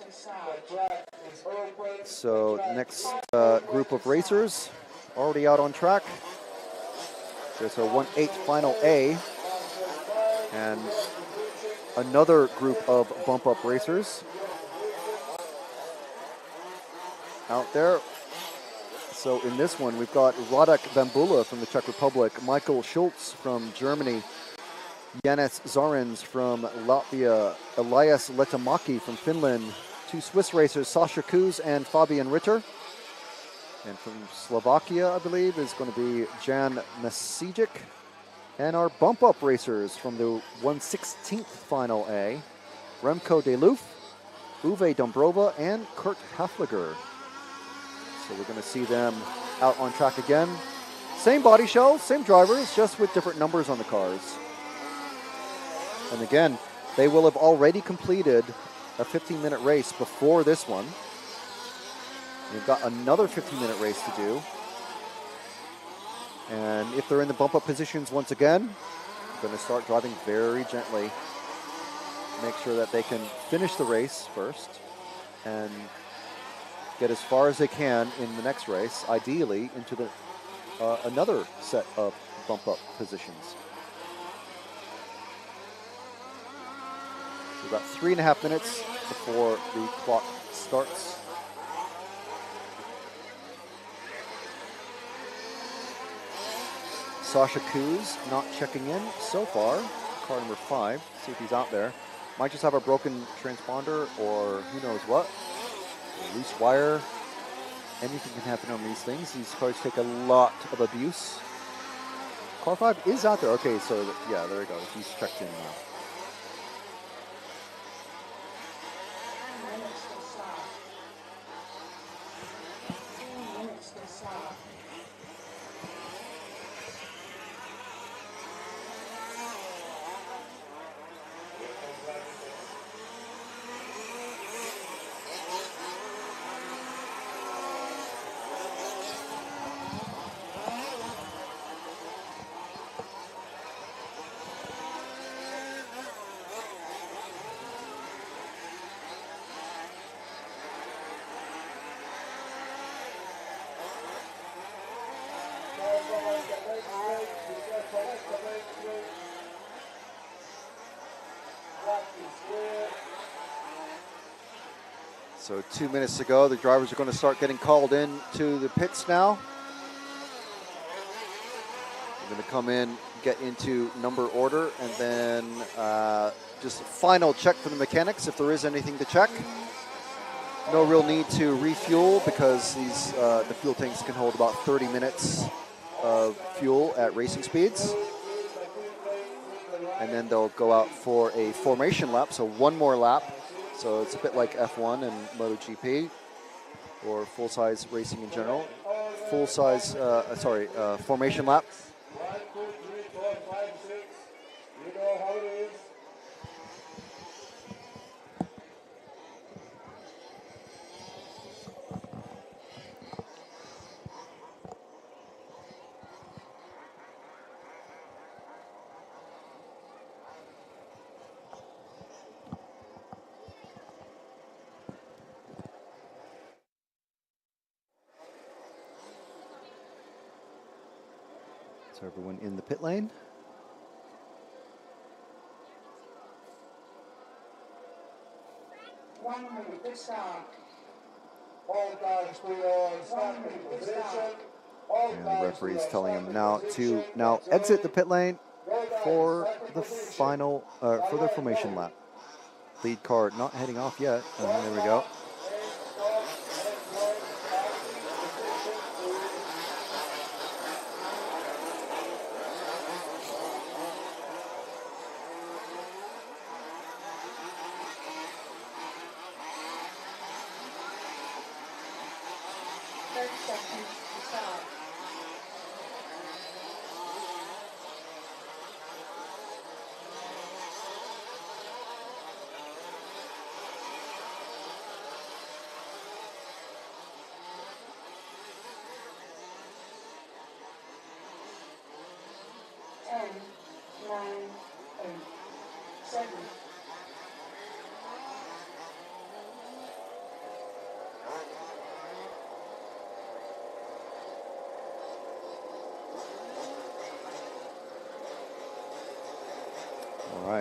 So next group of racers already out on track. There's a 1/8 final A and another group of bump up racers out there. So in this one, we've got Radek Bambula from the Czech Republic, Michael Schultz from Germany, Yanis Zarins from Latvia, Elias Letamaki from Finland, two Swiss racers, Sasha Kuz and Fabian Ritter. And from Slovakia, I believe, is going to be Jan Masijic. And our bump-up racers from the 1/16 Final A, Remco de Loof, Uwe Dombrova, and Kurt Hafliger. So we're going to see them out on track again. Same body shell, same drivers, just with different numbers on the cars. And again, they will have already completed a 15-minute race before this one. We've got another 15-minute race to do. And if they're in the bump-up positions once again, I'm going to start driving very gently. Make sure that they can finish the race first and get as far as they can in the next race, ideally into the another set of bump-up positions. We've got 3.5 minutes before the clock starts. Sasha Kuz not checking in so far. Car number 5. See if he's out there. Might just have a broken transponder or who knows what. A loose wire. Anything can happen on these things. These cars take a lot of abuse. Car 5 is out there. Okay, so yeah, there we go. He's checked in now. So 2 minutes to go. The drivers are going to start getting called in to the pits now. They're going to come in, get into number order, and then just a final check for the mechanics if there is anything to check. No real need to refuel because these the fuel tanks can hold about 30 minutes of fuel at racing speeds. And then they'll go out for a formation lap, so one more lap. So it's a bit like F1 and MotoGP, or full-size racing in general. Formation lap. 1, 2, 3, 4, 5, 6. You know how it is. So everyone in the pit lane. One minute to start. All cars to your starting position. All And the cars referee's to telling your him starting now to position. exit the pit lane for the position. final for their formation lap. Lead car not heading off yet. There we go.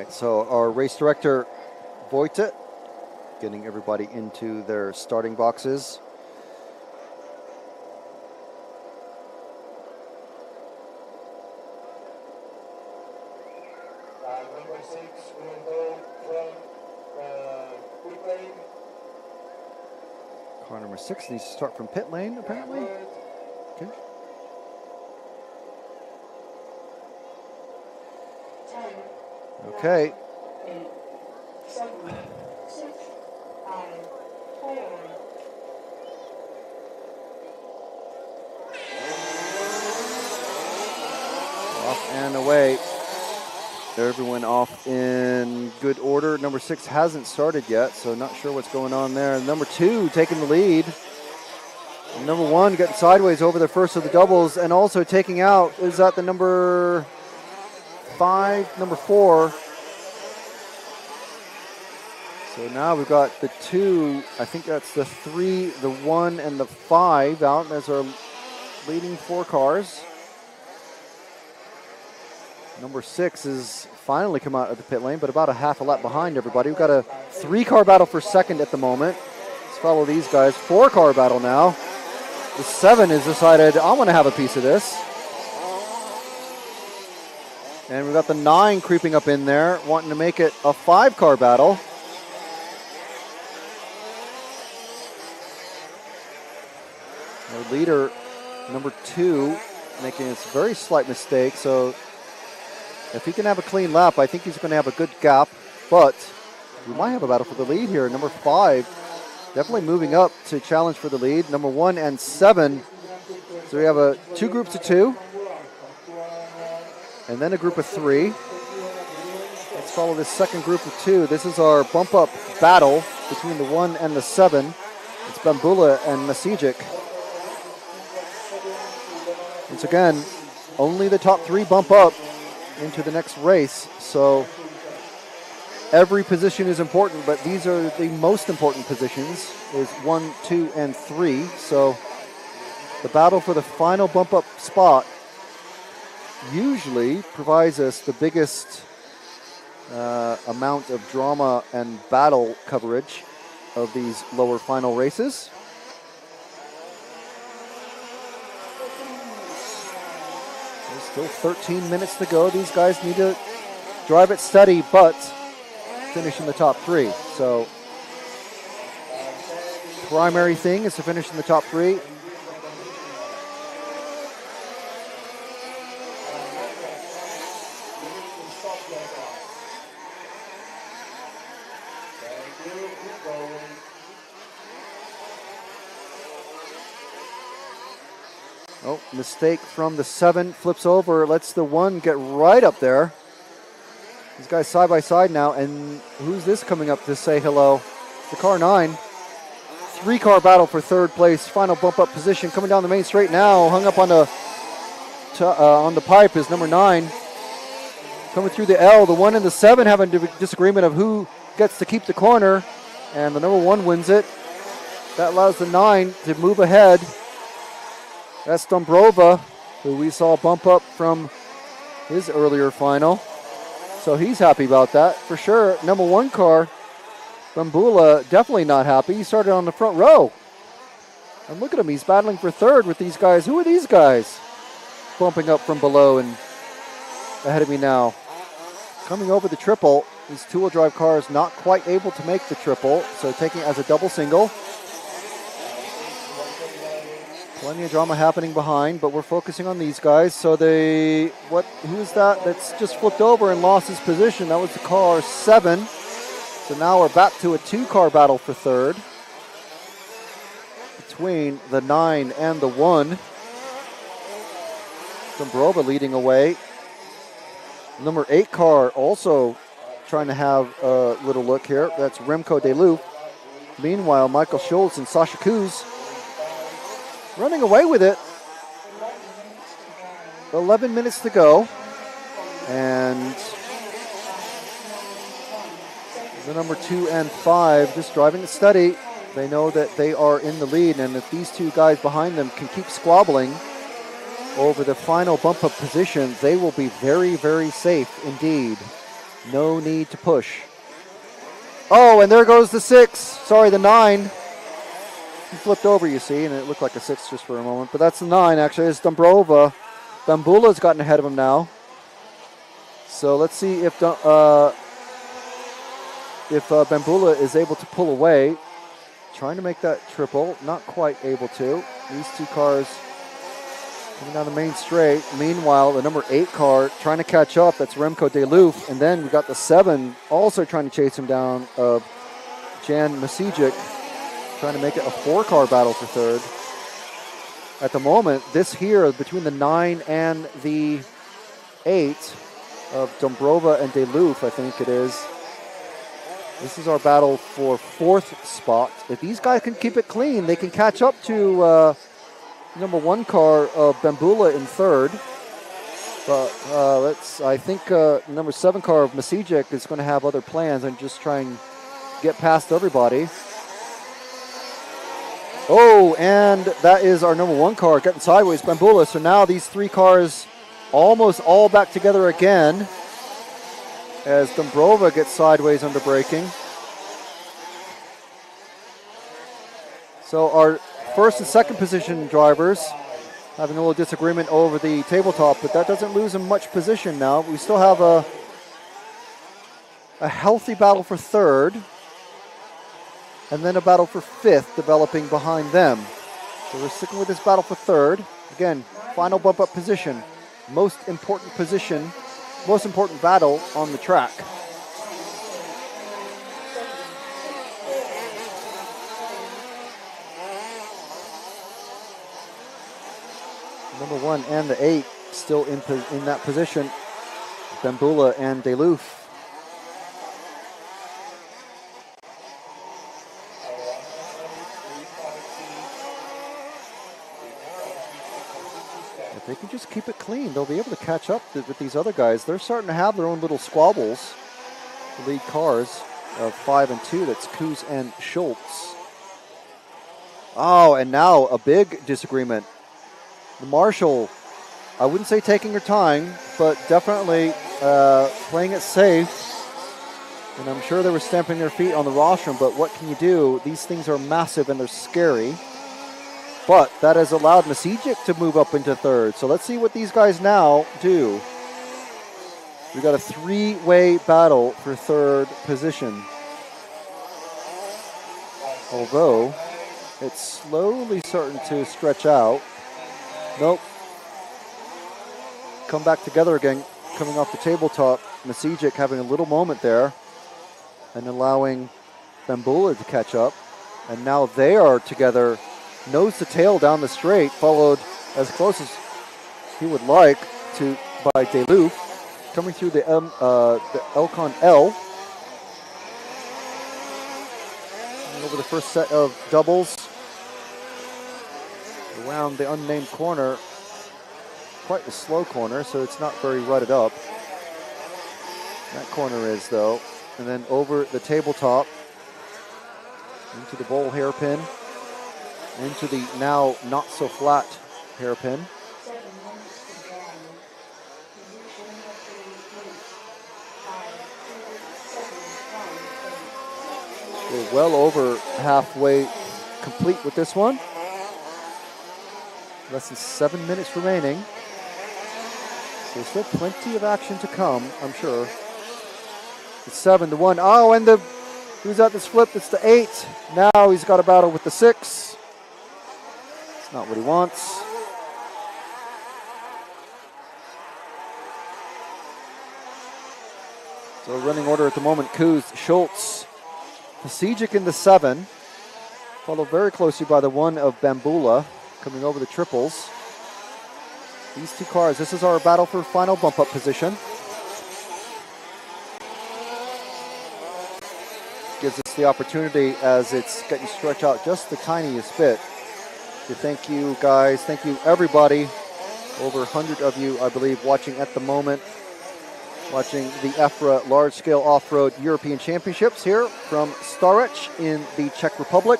right, so our race director, Vojta, getting everybody into their starting boxes. Number 6 will go from pit lane. Car number 6 needs to start from pit lane, apparently. Okay. 10, Okay. 8, 7, 6, 5, 4. Off and away. Everyone off in good order. Number 6 hasn't started yet, so not sure what's going on there. Number 2 taking the lead. And number 1 getting sideways over the first of the doubles, and also taking out, is that the number 5, number 4. So now we've got the 2, I think that's the 3, the 1, and the 5 out as our leading 4 cars. Number 6 has finally come out of the pit lane, but about a half a lap behind everybody. We've got a 3-car battle for second at the moment. Let's follow these guys. 4-car battle now. The 7 has decided, I want to have a piece of this. And we've got the 9 creeping up in there, wanting to make it a 5-car battle. Our leader, number 2, making a very slight mistake, so if he can have a clean lap, I think he's going to have a good gap, but we might have a battle for the lead here. Number 5 definitely moving up to challenge for the lead. Number 1 and 7. So we have 2 groups of 2, and then a group of 3. Let's follow this second group of 2. This is our bump up battle between the 1 and the 7. It's Bambula and Masijic. Once again, only the top 3 bump up into the next race, so every position is important, but these are the most important positions, is 1, 2, and 3. So the battle for the final bump up spot usually provides us the biggest amount of drama and battle coverage of these lower final races. Still 13 minutes to go. These guys need to drive it steady, but finish in the top 3. So primary thing is to finish in the top 3. Oh, mistake from the 7, flips over, lets the 1 get right up there. These guys side by side now, and who's this coming up to say hello? The car 9. 3-car battle for third place, final bump up position, coming down the main straight now, hung up on the pipe is number 9. Coming through the L, the 1 and the 7 having a disagreement of who gets to keep the corner, and the number 1 wins it. That allows the 9 to move ahead. That's Dombrova, who we saw bump up from his earlier final. So he's happy about that, for sure. Number 1 car, Bambula, definitely not happy. He started on the front row. And look at him, he's battling for third with these guys. Who are these guys? Bumping up from below and ahead of me now. Coming over the triple, these 2-wheel drive cars not quite able to make the triple, so taking it as a double single. Plenty of drama happening behind, but we're focusing on these guys. So who is that that's just flipped over and lost his position? That was the car 7. So now we're back to a 2-car battle for third between the 9 and the 1. Dombrova leading away. Number 8 car also trying to have a little look here. That's Remco Delouf. Meanwhile, Michael Schultz and Sasha Kuz running away with it. 11 minutes to go. And the number 2 and 5 just driving it steady. They know that they are in the lead, and if these 2 guys behind them can keep squabbling over the final bump-up position, they will be very, very safe indeed. No need to push. Oh, and there goes the 6. Sorry, the 9. He flipped over, you see, and it looked like a 6 just for a moment. But that's the 9, actually. It's Dombrova. Bambula's gotten ahead of him now. So let's see if Bambula is able to pull away. Trying to make that triple. Not quite able to. These two cars coming down the main straight. Meanwhile, the number 8 car trying to catch up. That's Remco Deloof. And then we got the 7 also trying to chase him down. Jan Masijic trying to make it a 4-car battle for third. At the moment, this here between the 9 and the 8 of Dombrova and Deloof, I think it is. This is our battle for 4th spot. If these guys can keep it clean, they can catch up to number 1 car of Bambula in 3rd. But I think number 7 car of Masijic is going to have other plans and just try and get past everybody. Oh, and that is our number 1 car getting sideways, Bambula. So now these 3 cars almost all back together again as Dombrova gets sideways under braking. So our 1st and 2nd position drivers having a little disagreement over the tabletop, but that doesn't lose them much position now. We still have a healthy battle for 3rd, and then a battle for 5th developing behind them. So we're sticking with this battle for 3rd. Again, final bump up position. Most important battle on the track. Number 1 and the 8 still in that position. Bambula and Deloof. If they can just keep it clean, they'll be able to catch up with these other guys. They're starting to have their own little squabbles. The lead cars of 5 and 2, that's Kuz and Schultz. Oh, and now a big disagreement. The Marshal, I wouldn't say taking her time, but definitely playing it safe. And I'm sure they were stamping their feet on the rostrum, but what can you do? These things are massive and they're scary. But that has allowed Masijic to move up into 3rd. So let's see what these guys now do. We've got a 3-way battle for 3rd position. Although it's slowly starting to stretch out. Nope. Come back together again, coming off the tabletop. Masijic having a little moment there and allowing Bambula to catch up. And now they are together, nose to tail down the straight, followed as close as he would like to by Deloof, coming through the Elcon L. And over the first set of doubles around the unnamed corner. Quite a slow corner, so it's not very rutted up. That corner is, though. And then over the tabletop, into the bowl hairpin, into the now not so flat hairpin. We're well over halfway complete with this one. Less than 7 minutes remaining. So there's still plenty of action to come, I'm sure. It's 7-1. Oh, and who's at this flip? It's the 8. Now he's got a battle with the 6. It's not what he wants. So running order at the moment, Kuz, Schultz, Masijic in the 7. Followed very closely by the 1 of Bambula, coming over the triples. These 2 cars, this is our battle for final bump-up position. Gives us the opportunity, as it's getting stretched out just the tiniest bit, to thank you guys, thank you everybody, over 100 of you, I believe, watching at the moment, watching the EFRA Large-Scale Off-Road European Championships here from Stařeč in the Czech Republic,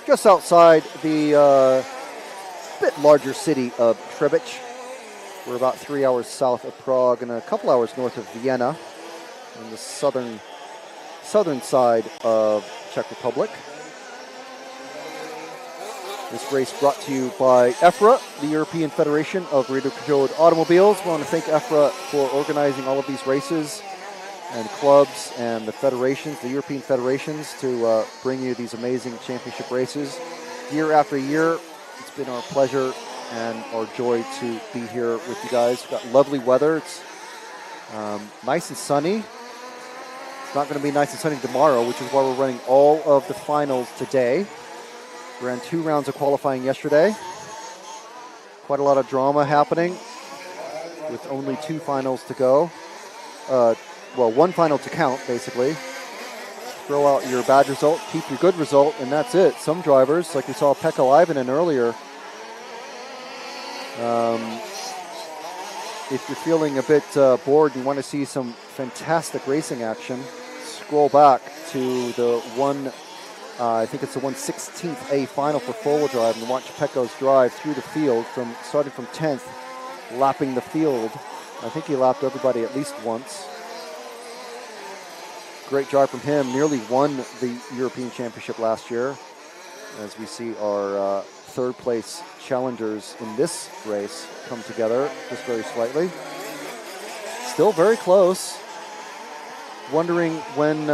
just outside the bit larger city of Třebíč. We're about 3 hours south of Prague and a couple hours north of Vienna. on the southern side of Czech Republic. This race brought to you by EFRA, the European Federation of Radio-Controlled Automobiles. We want to thank EFRA for organizing all of these races and clubs and the federations, the European federations, to bring you these amazing championship races. Year after year, it's been our pleasure and our joy to be here with you guys. We've got lovely weather. It's nice and sunny. It's not going to be nice and sunny tomorrow, which is why we're running all of the finals today. We ran 2 rounds of qualifying yesterday. Quite a lot of drama happening with only 2 finals to go. Well, 1 final to count, basically. Throw out your bad result, keep your good result, and that's it. Some drivers, like we saw Pekka Ivanen earlier, if you're feeling a bit bored, you want to see some fantastic racing action, scroll back to the I think it's the 1/16th A final for four-wheel drive, and watch Pekka's drive through the field, starting from 10th, lapping the field. I think he lapped everybody at least once. Great drive from him. Nearly won the European Championship last year. As we see our third place challengers in this race come together just very slightly. Still very close. Wondering when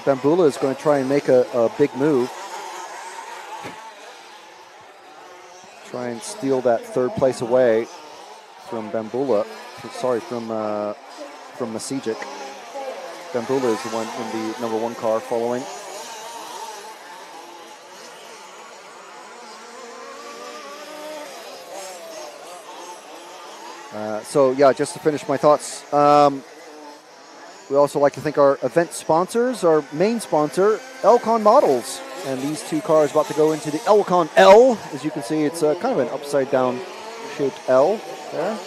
Bambula is going to try and make a big move. Try and steal that third place away from Bambula. Sorry, from Masijic. Bambula is the one in the number 1 car following. So yeah, just to finish my thoughts, we also like to thank our event sponsors, our main sponsor, Elcon Models. And these 2 cars about to go into the Elcon L. As you can see, it's kind of an upside down shaped L there.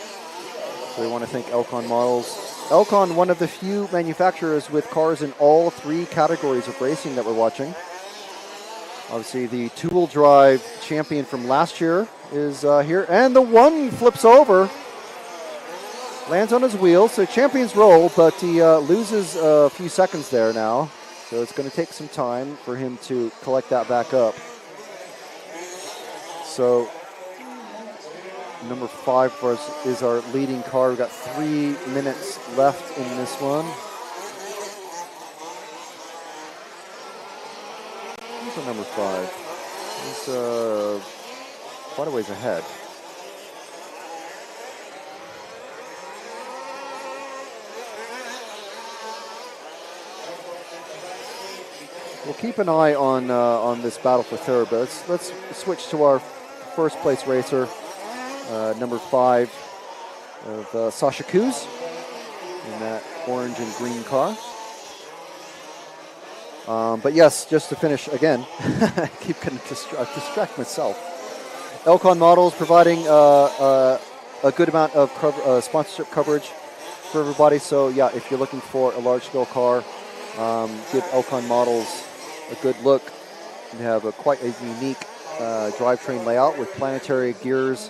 So we want to thank Elcon Models. Elcon, one of the few manufacturers with cars in all 3 categories of racing that we're watching. Obviously, the 2-wheel drive champion from last year is here. And the 1 flips over. Lands on his wheel, so champion's roll, but he loses a few seconds there now. So it's going to take some time for him to collect that back up. So number 5 for us is our leading car. We've got 3 minutes left in this one. Who's our number 5? He's quite a ways ahead. We'll keep an eye on this battle for third, but let's switch to our first place racer, number 5 of Sasha Kuz in that orange and green car. But yes, just to finish again, I keep going to distract myself. Elcon Models providing a good amount of sponsorship coverage for everybody. So yeah, if you're looking for a large-scale car, give Elcon Models a good look. You have quite a unique drivetrain layout with planetary gears,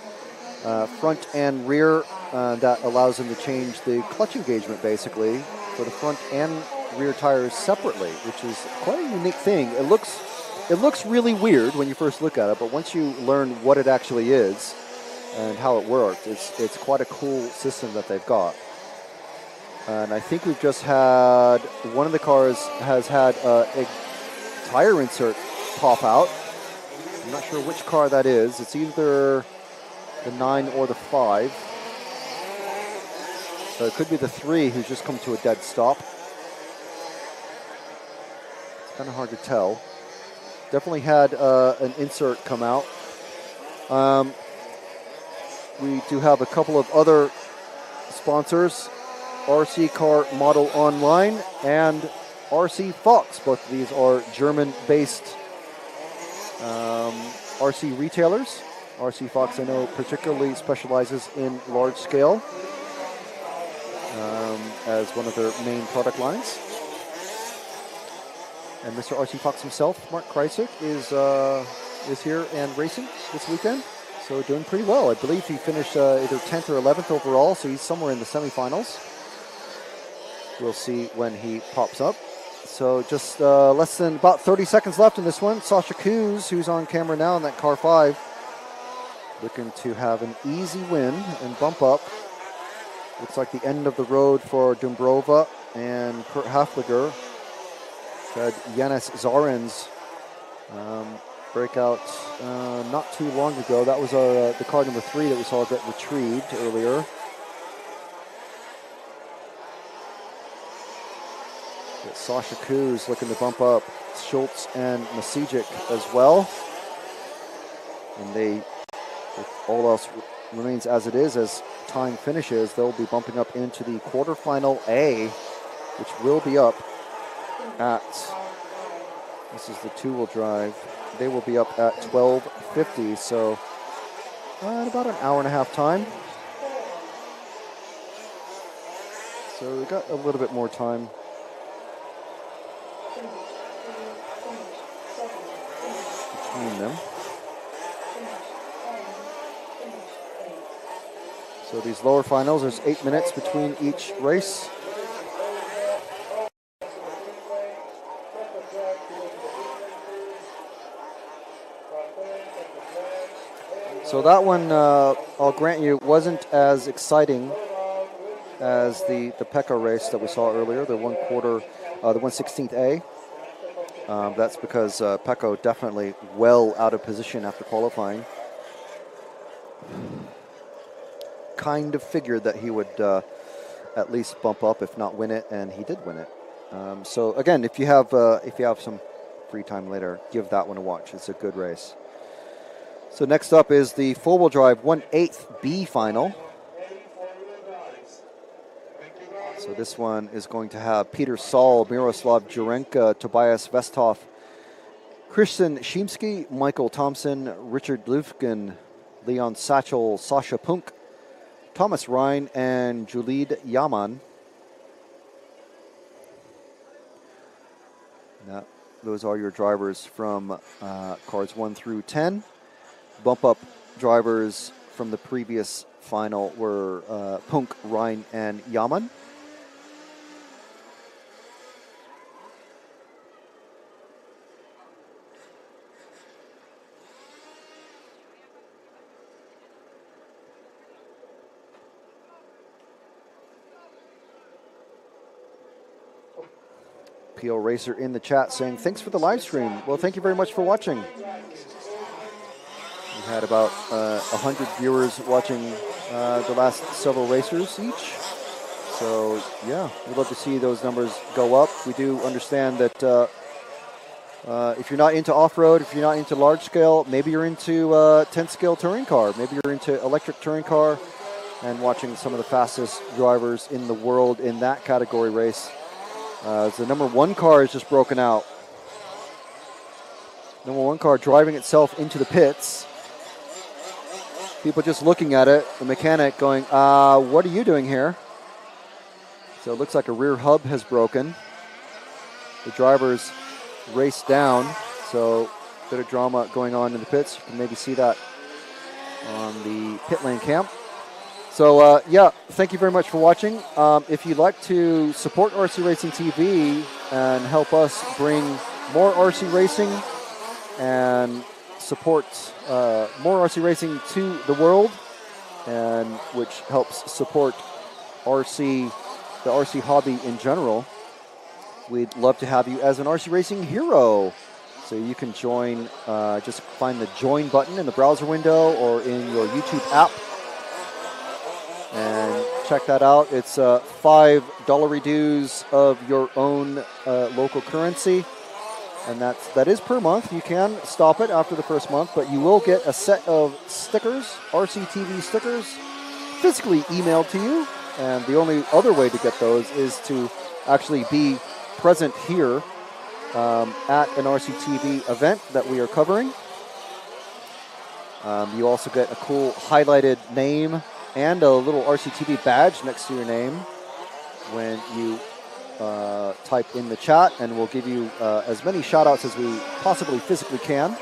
front and rear, that allows them to change the clutch engagement basically for the front and rear tires separately, which is quite a unique thing. It looks really weird when you first look at it, but once you learn what it actually is and how it works, it's quite a cool system that they've got. And I think we've just had one of the cars has had a tire insert pop out. I'm not sure which car that is. It's either the 9 or the 5. So it could be the 3 who's just come to a dead stop. It's kind of hard to tell. Definitely had an insert come out. We do have a couple of other sponsors, RC Car Model Online and RC Fox. Both of these are German-based RC retailers. RC Fox, I know, particularly specializes in large scale as one of their main product lines. And Mr. RC Fox himself, Mark Kreisig, is here and racing this weekend. So doing pretty well. I believe he finished either 10th or 11th overall, so he's somewhere in the semifinals. We'll see when he pops up. So just less than about 30 seconds left in this one. Sasha Kuz, who's on camera now in that car 5, looking to have an easy win and bump up. Looks like the end of the road for Dumbrova and Kurt Hafliger. Had Yanis Zarens breakout not too long ago. That was the car number 3 that we saw get retrieved earlier. Got Sasha Kuz looking to bump up Schultz and Masijic as well. And they, if all else remains as it is, as time finishes, they'll be bumping up into the quarterfinal A, which will be up at, this is the 2-wheel drive, they will be up at 12:50, so in about an hour and a half time. So we got a little bit more time. Between them. So these lower finals, there's 8 minutes between each race. So that one, I'll grant you, wasn't as exciting as the Pekka race that we saw earlier, the 1/16th A. That's because Pekka definitely well out of position after qualifying. Kind of figured that he would at least bump up, if not win it, and he did win it. So again, if you have some free time later, give that one a watch. It's a good race. So next up is the 4-wheel drive 1/8 B final. So this one is going to have Peter Saul, Miroslav Jurenka, Tobias Vesthoff, Christian Shimsky, Michael Thompson, Richard Lufkin, Leon Satchel, Sasha Punk, Thomas Ryan, and Julid Yaman. Now, those are your drivers from cars 1 through 10. Bump up drivers from the previous final were Punk, Ryan, and Yaman. PO Racer in the chat saying, thanks for the live stream. Well, thank you very much for watching. We had about 100 viewers watching the last several racers each. So, yeah, we'd love to see those numbers go up. We do understand that if you're not into off-road, if you're not into large scale, maybe you're into 10-scale touring car. Maybe you're into electric touring car and watching some of the fastest drivers in the world in that category race. The number 1 car is just broken out. Number 1 car driving itself into the pits. People just looking at it. The mechanic going, what are you doing here? So it looks like a rear hub has broken. The drivers race down. So a bit of drama going on in the pits. You can maybe see that on the pit lane cam. So, yeah, thank you very much for watching. If you'd like to support RC Racing TV and help us bring more RC Racing and support more RC Racing to the world, and which helps support the RC hobby in general, we'd love to have you as an RC Racing hero. So you can join, just find the join button in the browser window or in your YouTube app. And check that out. It's $5 dues of your own local currency, and that is per month. You can stop it after the first month, but you will get a set of stickers, RCTV stickers, physically emailed to you. And the only other way to get those is to actually be present here at an RCTV event that we are covering. You also get a cool highlighted name and a little RCTV badge next to your name when you type in the chat, and we'll give you as many shout-outs as we possibly physically can.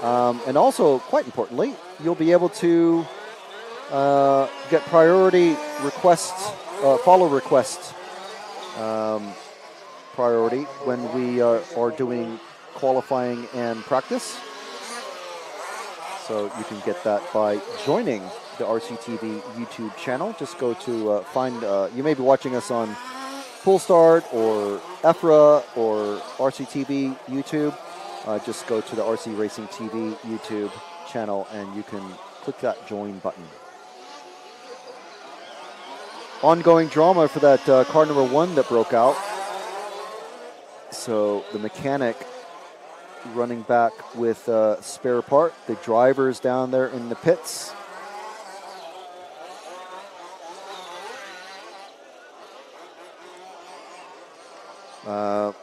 And also, quite importantly, you'll be able to get priority requests, follow requests priority when we are doing qualifying and practice. So you can get that by joining the RCTV YouTube channel. Just go to find, you may be watching us on Pool Start or EFRA or RCTV YouTube. Just go to the RC Racing TV YouTube channel and you can click that join button. Ongoing drama for that car number 1 that broke out. So the mechanic running back with a spare part. The driver's down there in the pits.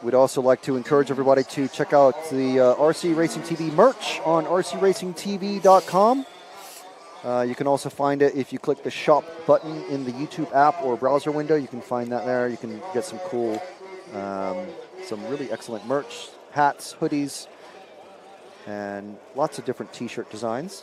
We'd also like to encourage everybody to check out the RC Racing TV merch on rcracingtv.com. You can also find it if you click the shop button in the YouTube app or browser window. You can find that there. You can get some cool, some really excellent merch, hats, hoodies, and lots of different t-shirt designs.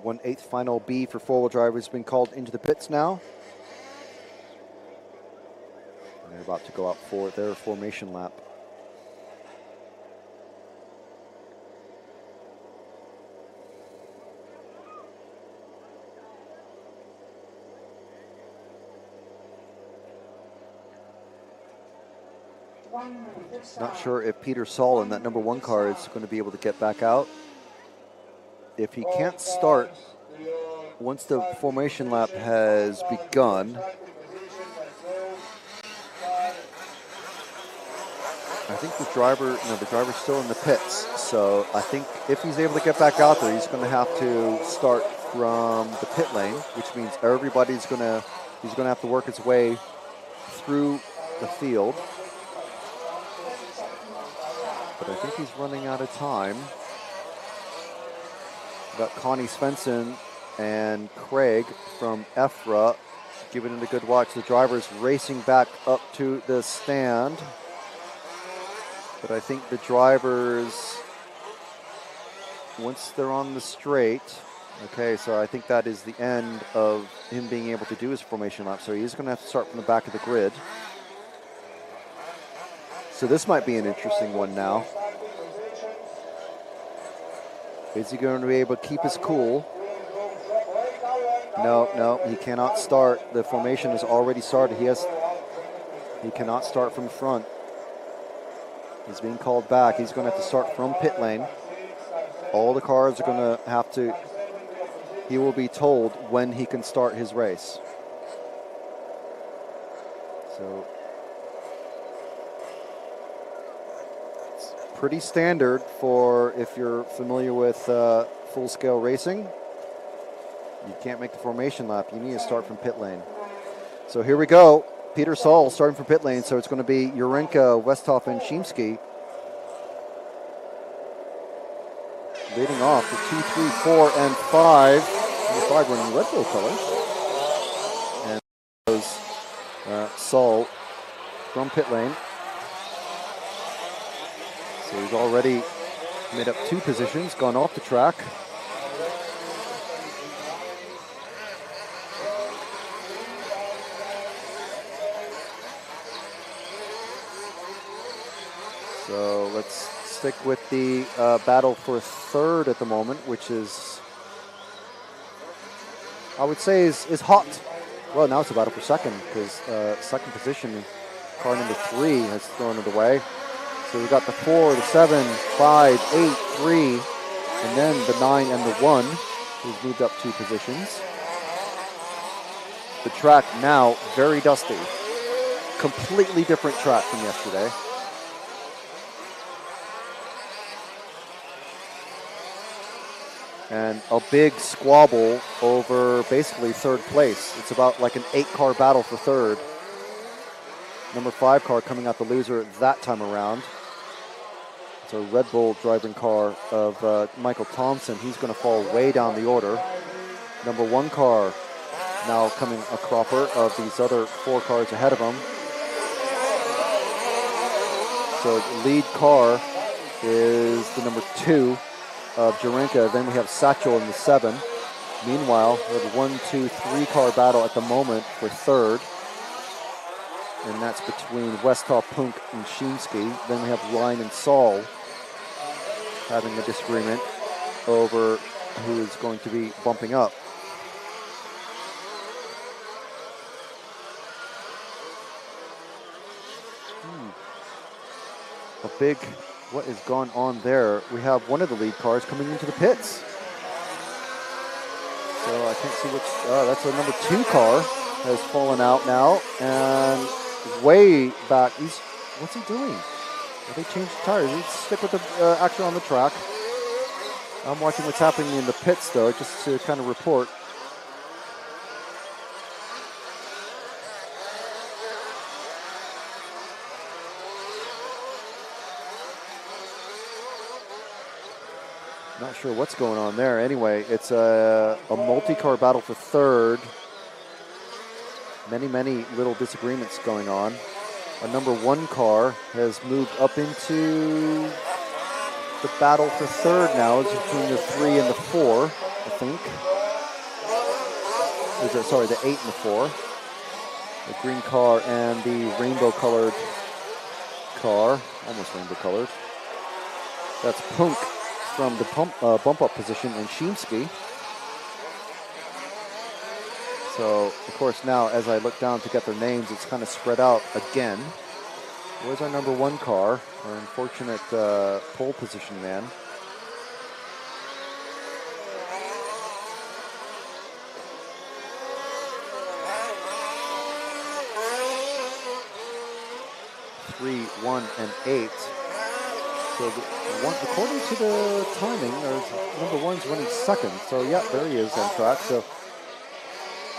One-eighth final B for four-wheel drive has been called into the pits now. And they're about to go out for their formation lap. Not sure if Peter Saul in that number 1 car is going to be able to get back out. If he can't start once the formation lap has begun, I think the driver's still in the pits. So I think if he's able to get back out there, he's going to have to start from the pit lane, which means he's going to have to work his way through the field. But I think he's running out of time. We've got Connie Svensson and Craig from EFRA giving it a good watch. The driver's racing back up to the stand. But I think the drivers, once they're on the straight, okay, so I think that is the end of him being able to do his formation lap. So he's going to have to start from the back of the grid. So this might be an interesting one now. Is he going to be able to keep his cool? No, he cannot start. The formation has already started. He cannot start from front. He's being called back. He's going to have to start from pit lane. All the cars are going to have to, he will be told when he can start his race. So it's pretty standard for if you're familiar with full-scale racing. You can't make the formation lap. You need to start from pit lane. So here we go. Peter Saul starting from pit lane, so it's going to be Urenka, Westhoff, and Shimsky leading off the 2, 3, 4, and 5. Number 5 running Red Bull colors. And goes Saul from pit lane. So he's already made up 2 positions, gone off the track. So let's stick with the battle for third at the moment, which is, I would say, is hot. Well, now it's a battle for second, because second position, car number 3 has thrown it away. So we've got the 4, the 7, 5, 8, 3, and then the 9 and the 1, who's moved up 2 positions. The track now very dusty. Completely different track from yesterday. And a big squabble over basically third place. It's about like an 8-car battle for third. Number 5 car coming out the loser that time around. It's a Red Bull driving car of Michael Thompson. He's going to fall way down the order. Number 1 car now coming a cropper of these other 4 cars ahead of him. So the lead car is the number 2 of Jarenka. Then we have Satchel in the 7. Meanwhile, we have a 1, 2, 3 car battle at the moment for 3rd. And that's between Westhoff, Punk, and Shimsky. Then we have Ryan and Saul having a disagreement over who is going to be bumping up. A big, what is going on there? We have one of the lead cars coming into the pits. So I can't see which, that's a number 2 car has fallen out now. And way back, what's he doing? Have they changed the tires? Let's stick with the action on the track. I'm watching what's happening in the pits though, just to kind of report. Not sure what's going on there. Anyway, it's a multi-car battle for 3rd. Many little disagreements going on. A number 1 car has moved up into the battle for 3rd now. It's between the 3 and the 4, I think. Sorry, the 8 and the 4. The green car and the rainbow-colored car. Almost rainbow-colored. That's Punk from the bump-up position and Shimsky. So, of course, now as I look down to get their names, it's kind of spread out again. Where's our number 1 car? Our unfortunate pole position man. Three, 1, and 8. So, according to the timing, number 1's running 2nd. So, yeah, there he is on track. So,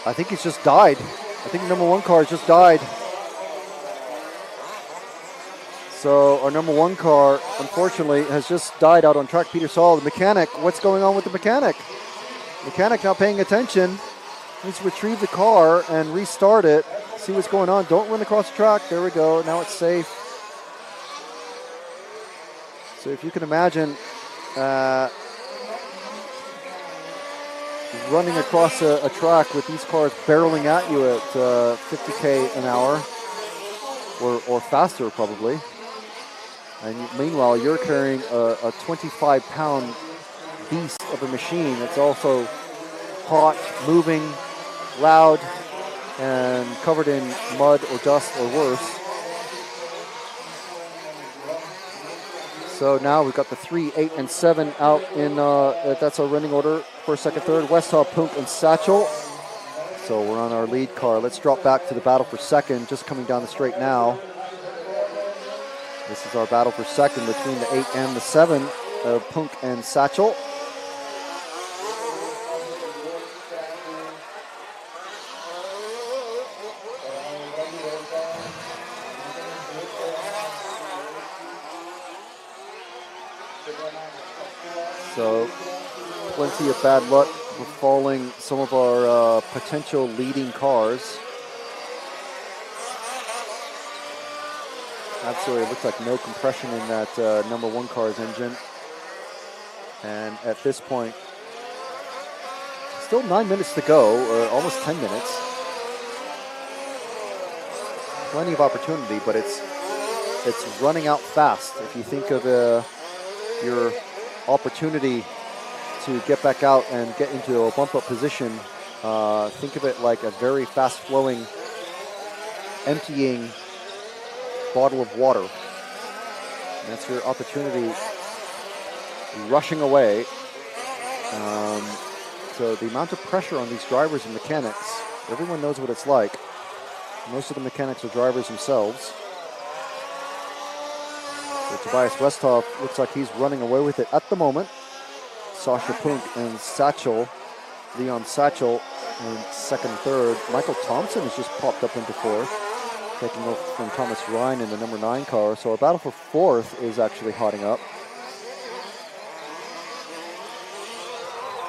I think he's just died. I think number 1 car has just died. So our number 1 car, unfortunately, has just died out on track. Peter Saul, the mechanic. What's going on with the mechanic? Mechanic not paying attention. Needs to retrieve the car and restart it. See what's going on. Don't run across the track. There we go. Now it's safe. So if you can imagine running across a track with these cars barreling at you at 50k an hour or faster probably. And meanwhile, you're carrying a 25-pound beast of a machine that's also hot, moving, loud, and covered in mud or dust or worse. So now we've got the 3, 8, and 7 out in, that's our running order, 1st, 2nd, 3rd, Westhoff, Punk, and Satchel. So we're on our lead car. Let's drop back to the battle for 2nd, just coming down the straight now. This is our battle for 2nd between the 8 and the 7 of Punk and Satchel. So, plenty of bad luck for falling some of our potential leading cars. Absolutely, it looks like no compression in that number 1 car's engine. And at this point, still 9 minutes to go, almost 10 minutes. Plenty of opportunity, but it's running out fast. If you think of your opportunity to get back out and get into a bump-up position, think of it like a very fast-flowing, emptying bottle of water. And that's your opportunity rushing away. So the amount of pressure on these drivers and mechanics, everyone knows what it's like. Most of the mechanics are drivers themselves. So Tobias Westhoff looks like he's running away with it at the moment. Sasha Punk and Satchel, Leon Satchel in 2nd, 3rd. Michael Thompson has just popped up into 4th, taking over from Thomas Ryan in the number 9 car. So our battle for 4th is actually hotting up.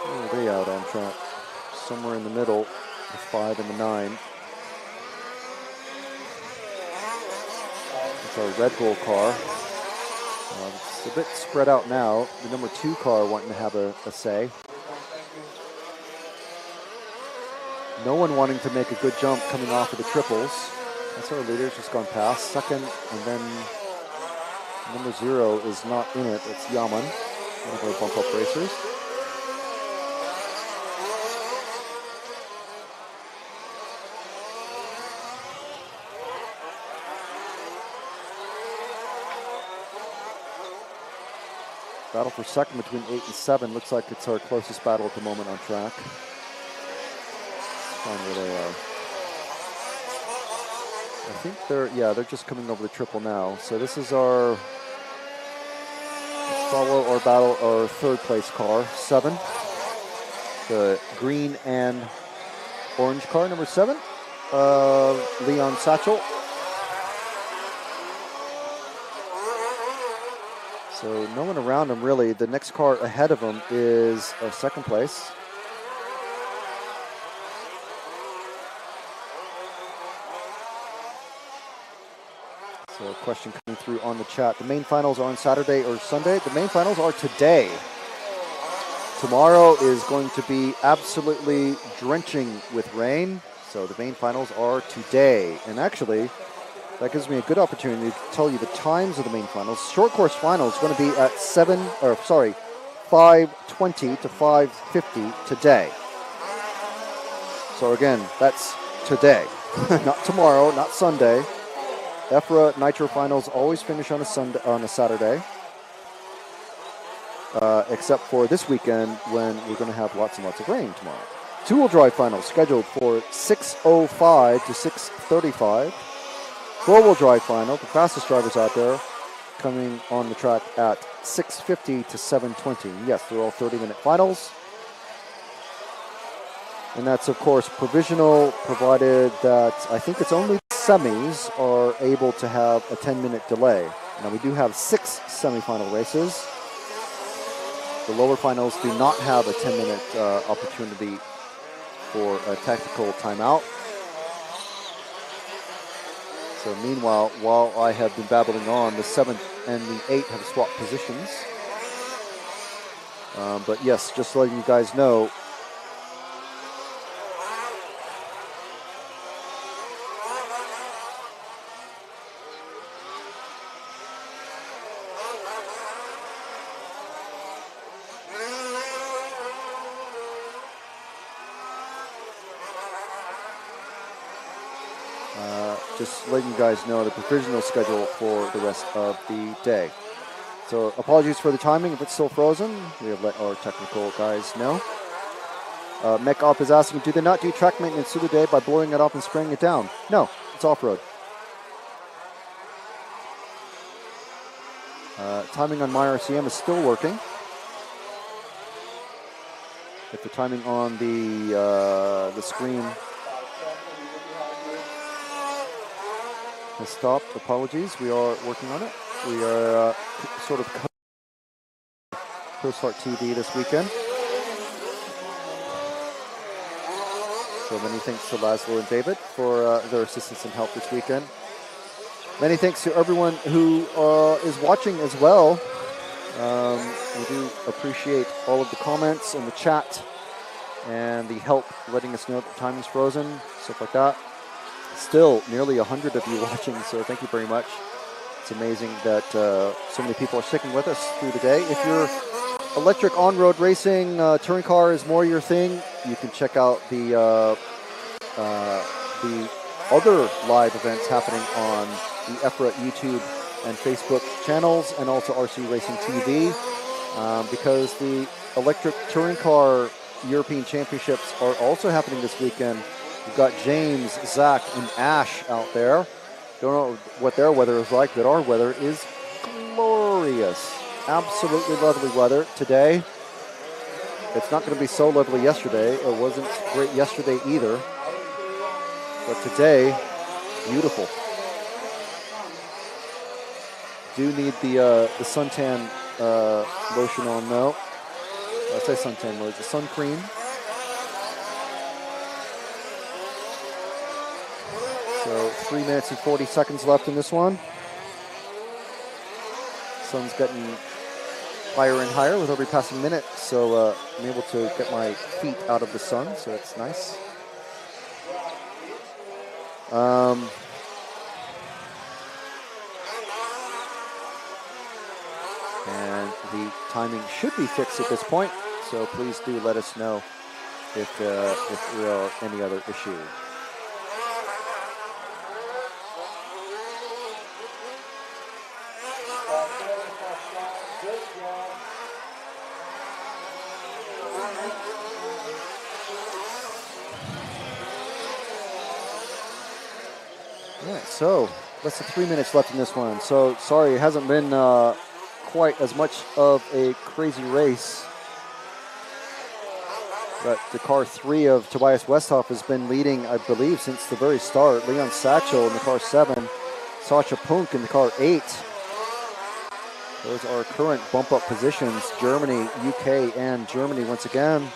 Where are they out on track? Somewhere in the middle. The 5 and the 9. It's our Red Bull car. It's a bit spread out now. The number 2 car wanting to have a say. No one wanting to make a good jump coming off of the triples. That's our leader, just gone past. Second, and then number 0 is not in it. It's Yaman, one of our bump up racers. Battle for second between 8 and 7. Looks like it's our closest battle at the moment on track. Let's find where they are. I think they're just coming over the triple now. So this is our, let's follow our battle, our 3rd place car, 7. The green and orange car, number 7, Leon Satchel. So no one around him really. The next car ahead of him is 2nd place. So a question coming through on the chat. The main finals are on Saturday or Sunday? The main finals are today. Tomorrow is going to be absolutely drenching with rain. So the main finals are today. And actually, that gives me a good opportunity to tell you the times of the main finals. Short course final is going to be at 5:20 to 5:50 today. So again, that's today, not tomorrow, not Sunday. EFRA Nitro finals always finish on a Saturday, except for this weekend when we're going to have lots and lots of rain tomorrow. 2-wheel drive finals scheduled for 6:05 to 6:35. 4-wheel drive final, the fastest drivers out there, coming on the track at 6:50 to 7:20. Yes, they're all 30-minute finals. And that's, of course, provisional, provided that I think it's only semis are able to have a 10-minute delay. Now, we do have 6 semifinal races. The lower finals do not have a 10-minute opportunity for a tactical timeout. So meanwhile, while I have been babbling on, the 7th and the 8th have swapped positions. But yes, just letting you guys know, the provisional schedule for the rest of the day. So apologies for the timing if it's still frozen. We have let our technical guys know. MechOp is asking, do they not do track maintenance through the day by blowing it up and spraying it down? No, it's off-road. Timing on my RCM is still working. If the timing on the screen has stopped, apologies. We are working on it. We are sort of ProStart TV this weekend. So many thanks to Laszlo and David for their assistance and help this weekend. Many thanks to everyone who is watching as well. We do appreciate all of the comments and the chat and the help letting us know that the time is frozen, stuff like that. Still nearly 100 of you watching, so thank you very much. It's amazing that so many people are sticking with us through the day. If you're electric on-road racing, touring car is more your thing, you can check out the other live events happening on the EFRA YouTube and Facebook channels, and also RC Racing TV, because the electric touring car European Championships are also happening this weekend. We've got James, Zach, and Ash out there. Don't know what their weather is like, but our weather is glorious. Absolutely lovely weather today. It's not going to be so lovely yesterday. It wasn't great yesterday either. But today, beautiful. Do need the suntan lotion on though. I say suntan lotion, sun cream. So 3 minutes and 40 seconds left in this one. Sun's getting higher and higher with every passing minute, so I'm able to get my feet out of the sun, so it's nice. And the timing should be fixed at this point, so please do let us know if there are any other issues. All right, so less than 3 minutes left in this one. So sorry, it hasn't been quite as much of a crazy race. But the car 3 of Tobias Westhoff has been leading, I believe, since the very start. Leon Satchel in the car 7, Sascha Punk in the car 8. Those are current bump-up positions. Germany, UK, and Germany once again.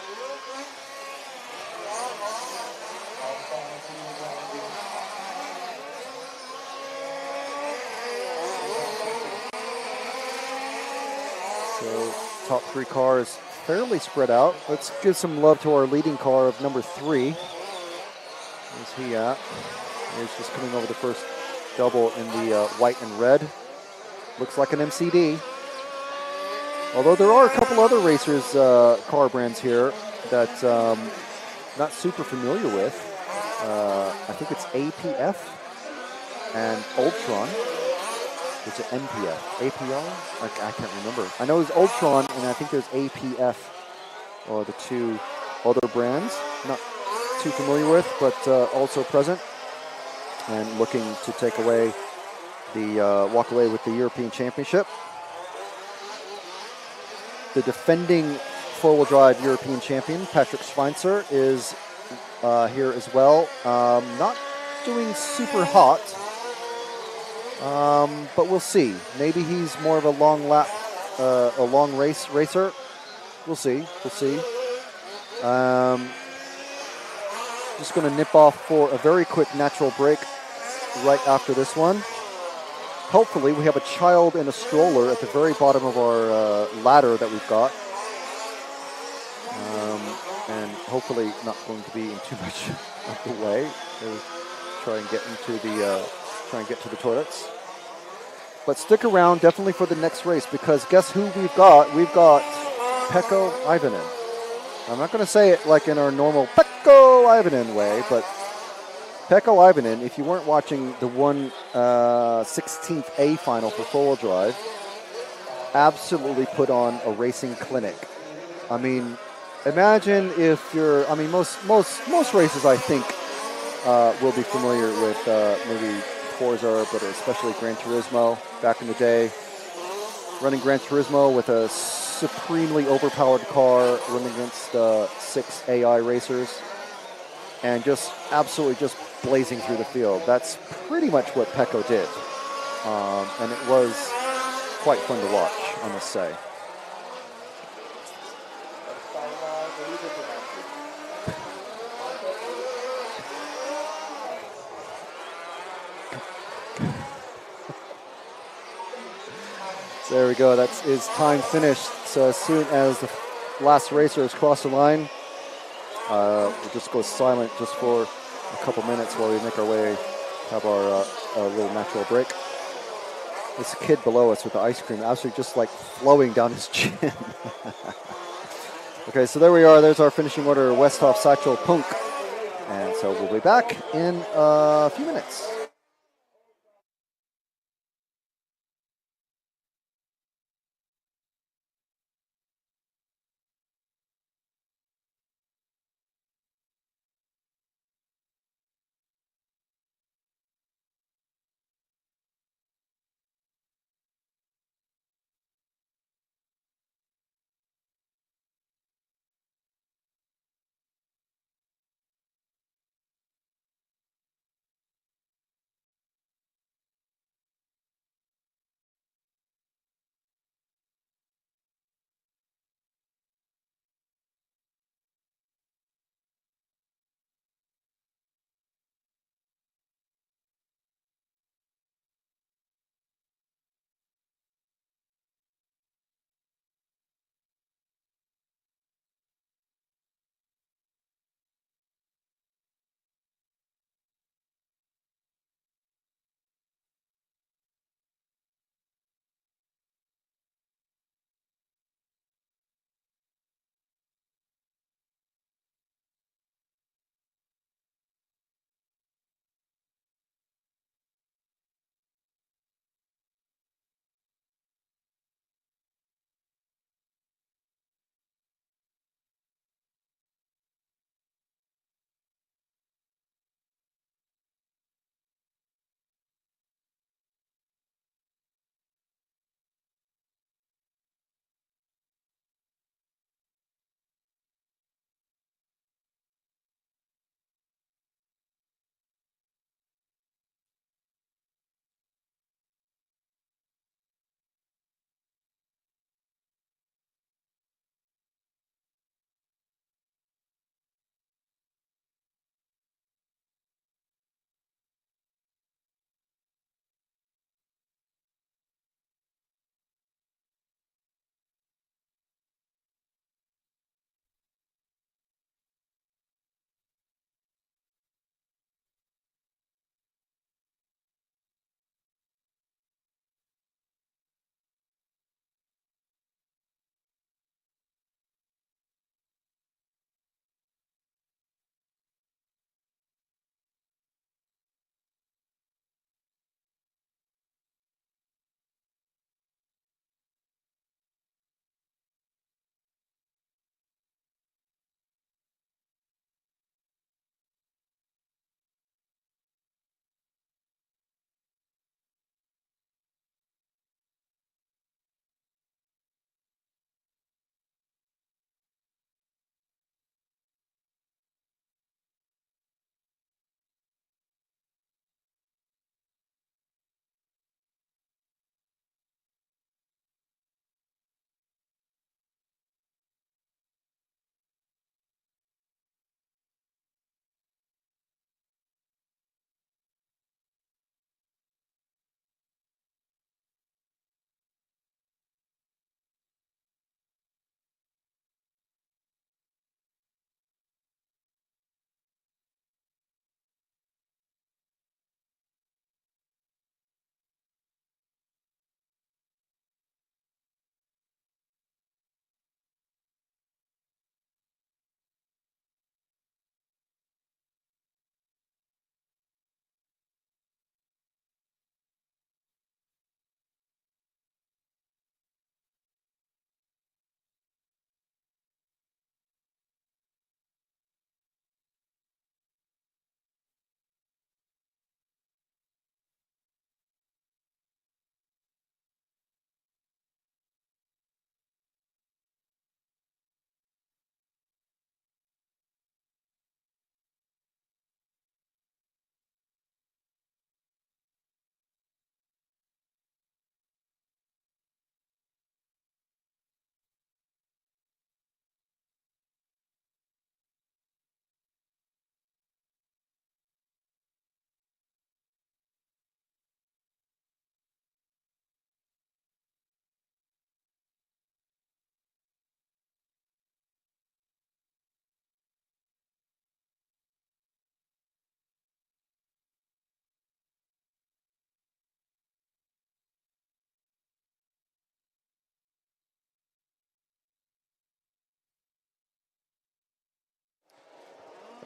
So top 3 cars fairly spread out. Let's give some love to our leading car of number 3. Where's he at? He's just coming over the first double in the white and red. Looks like an MCD. Although there are a couple other racers' car brands here that not super familiar with. I think it's APF and Ultron. It's an MPF. APR? I can't remember. I know there's Ultron and I think there's APF are the 2 other brands. Not too familiar with, but also present and looking to take away the walk away with the European Championship. The defending four-wheel drive European champion, Patrick Schweinzer, is here as well. Not doing super hot, but we'll see. Maybe he's more of a long lap, a long race racer. We'll see. We'll see. Just going to nip off for a very quick natural break right after this one. Hopefully we have a child in a stroller at the very bottom of our ladder that we've got. And hopefully not going to be in too much of the way. To try and get to the toilets. But stick around definitely for the next race, because guess who we've got? We've got Pekko Ivanen. I'm not going to say it like in our normal Pekko Ivanen way, but Pekko Ivanen, if you weren't watching the 1/16th A final for four-wheel drive, absolutely put on a racing clinic. I mean, imagine if you're, I mean, most races I think will be familiar with maybe Forza, but especially Gran Turismo back in the day. Running Gran Turismo with a supremely overpowered car, running against 6 AI racers, and just absolutely just blazing through the field. That's pretty much what Pekko did. And it was quite fun to watch, I must say. So there we go. That's his time finished. So as soon as the last racer has crossed the line, we'll just go silent just for a couple minutes while we make our way, have our little natural break. This kid below us with the ice cream, absolutely just like flowing down his chin. Okay, so there we are. There's our finishing order, Westhoff, Satchel, Punk. And so we'll be back in a few minutes.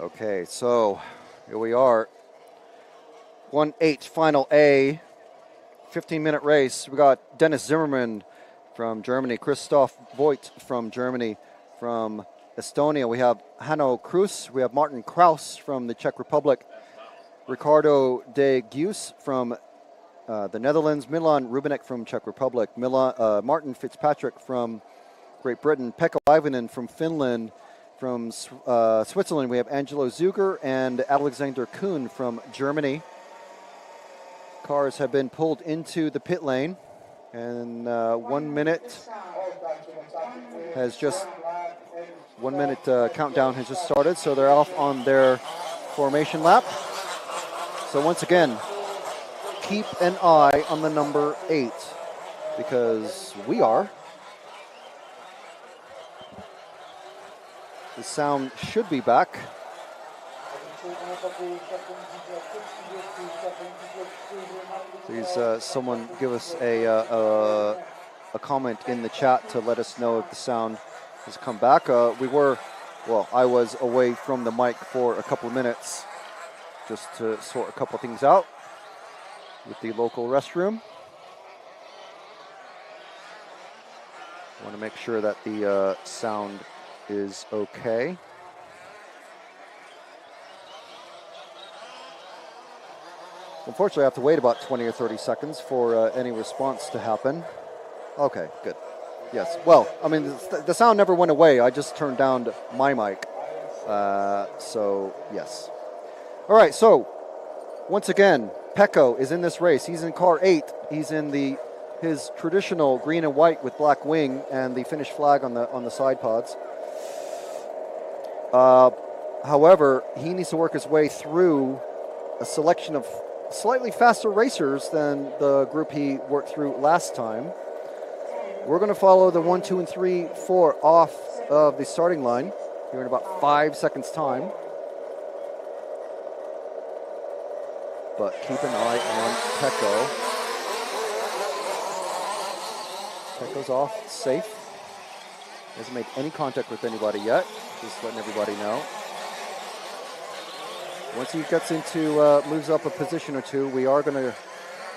Okay, so here we are. 1-8 final A, 15-minute race. We got Dennis Zimmerman from Germany, Christoph Voigt from Germany, from Estonia. We have Hanno Kroes. We have Martin Kraus from the Czech Republic, Ricardo de Gius from the Netherlands, Milan Rubinek from Czech Republic, Martin Fitzpatrick from Great Britain, Pekka Ivanen from Finland. From Switzerland, we have Angelo Zuger and Alexander Kuhn from Germany. Cars have been pulled into the pit lane, and 1 minute has just 1 minute countdown has just started, so they're off on their formation lap. So once again, keep an eye on the number 8, because we are. The sound should be back. Please, someone give us a comment in the chat to let us know if the sound has come back. I was away from the mic for a couple of minutes just to sort a couple things out with the local restroom. I want to make sure that the sound is okay. Unfortunately, I have to wait about 20 or 30 seconds for any response to happen. Okay, good. Yes, well, I mean, the sound never went away. I just turned down my mic. So, yes. All right, so, once again, Pekko is in this race. He's in car 8. He's in his traditional green and white with black wing and the Finnish flag on the side pods. However, he needs to work his way through a selection of slightly faster racers than the group he worked through last time. We're going to follow the 1, 2, and 3, 4 off of the starting line here in about 5 seconds' time. But keep an eye on Pekko. Pekko's off safe. Hasn't made any contact with anybody yet. Just letting everybody know. Once he gets into, moves up a position or two, we are going to,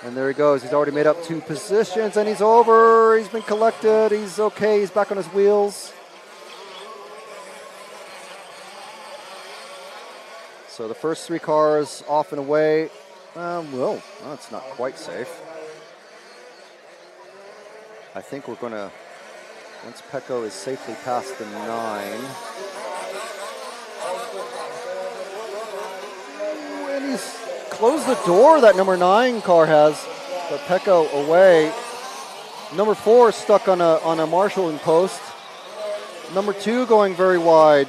and there he goes. He's already made up 2 positions, and he's over. He's been collected. He's okay. He's back on his wheels. So the first 3 cars off and away. Well, that's not quite safe. I think we're going to, once Pekko is safely past the 9. And he's closed the door that number 9 car has, but Pekko away. Number 4 stuck on a marshalling post. Number 2 going very wide.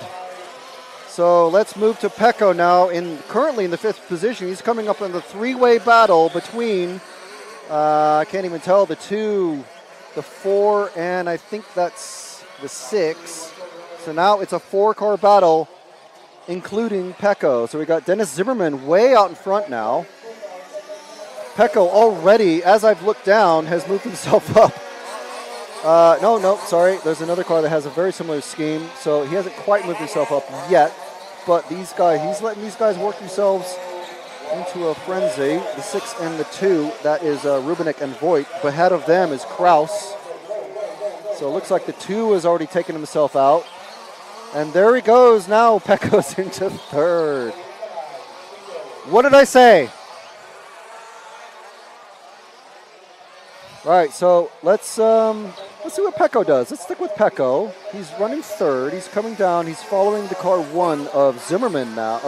So let's move to Pekko now, currently in the 5th position. He's coming up in the 3-way battle between, I can't even tell, the 2, the 4, and I think that's the 6. So now it's a 4-car battle, including Pekko. So we got Dennis Zimmerman way out in front now. Pekko already, as I've looked down, has moved himself up. No, sorry. There's another car that has a very similar scheme. So he hasn't quite moved himself up yet. But these guys, he's letting these guys work themselves into a frenzy. The 6 and the 2, that is Rubinek and Voigt. Ahead of them is Kraus. So it looks like the 2 has already taken himself out. And there he goes now. Pekko's into 3rd. What did I say? All right, so let's see what Pekko does. Let's stick with Pekko. He's running 3rd. He's coming down. He's following the car 1 of Zimmerman now.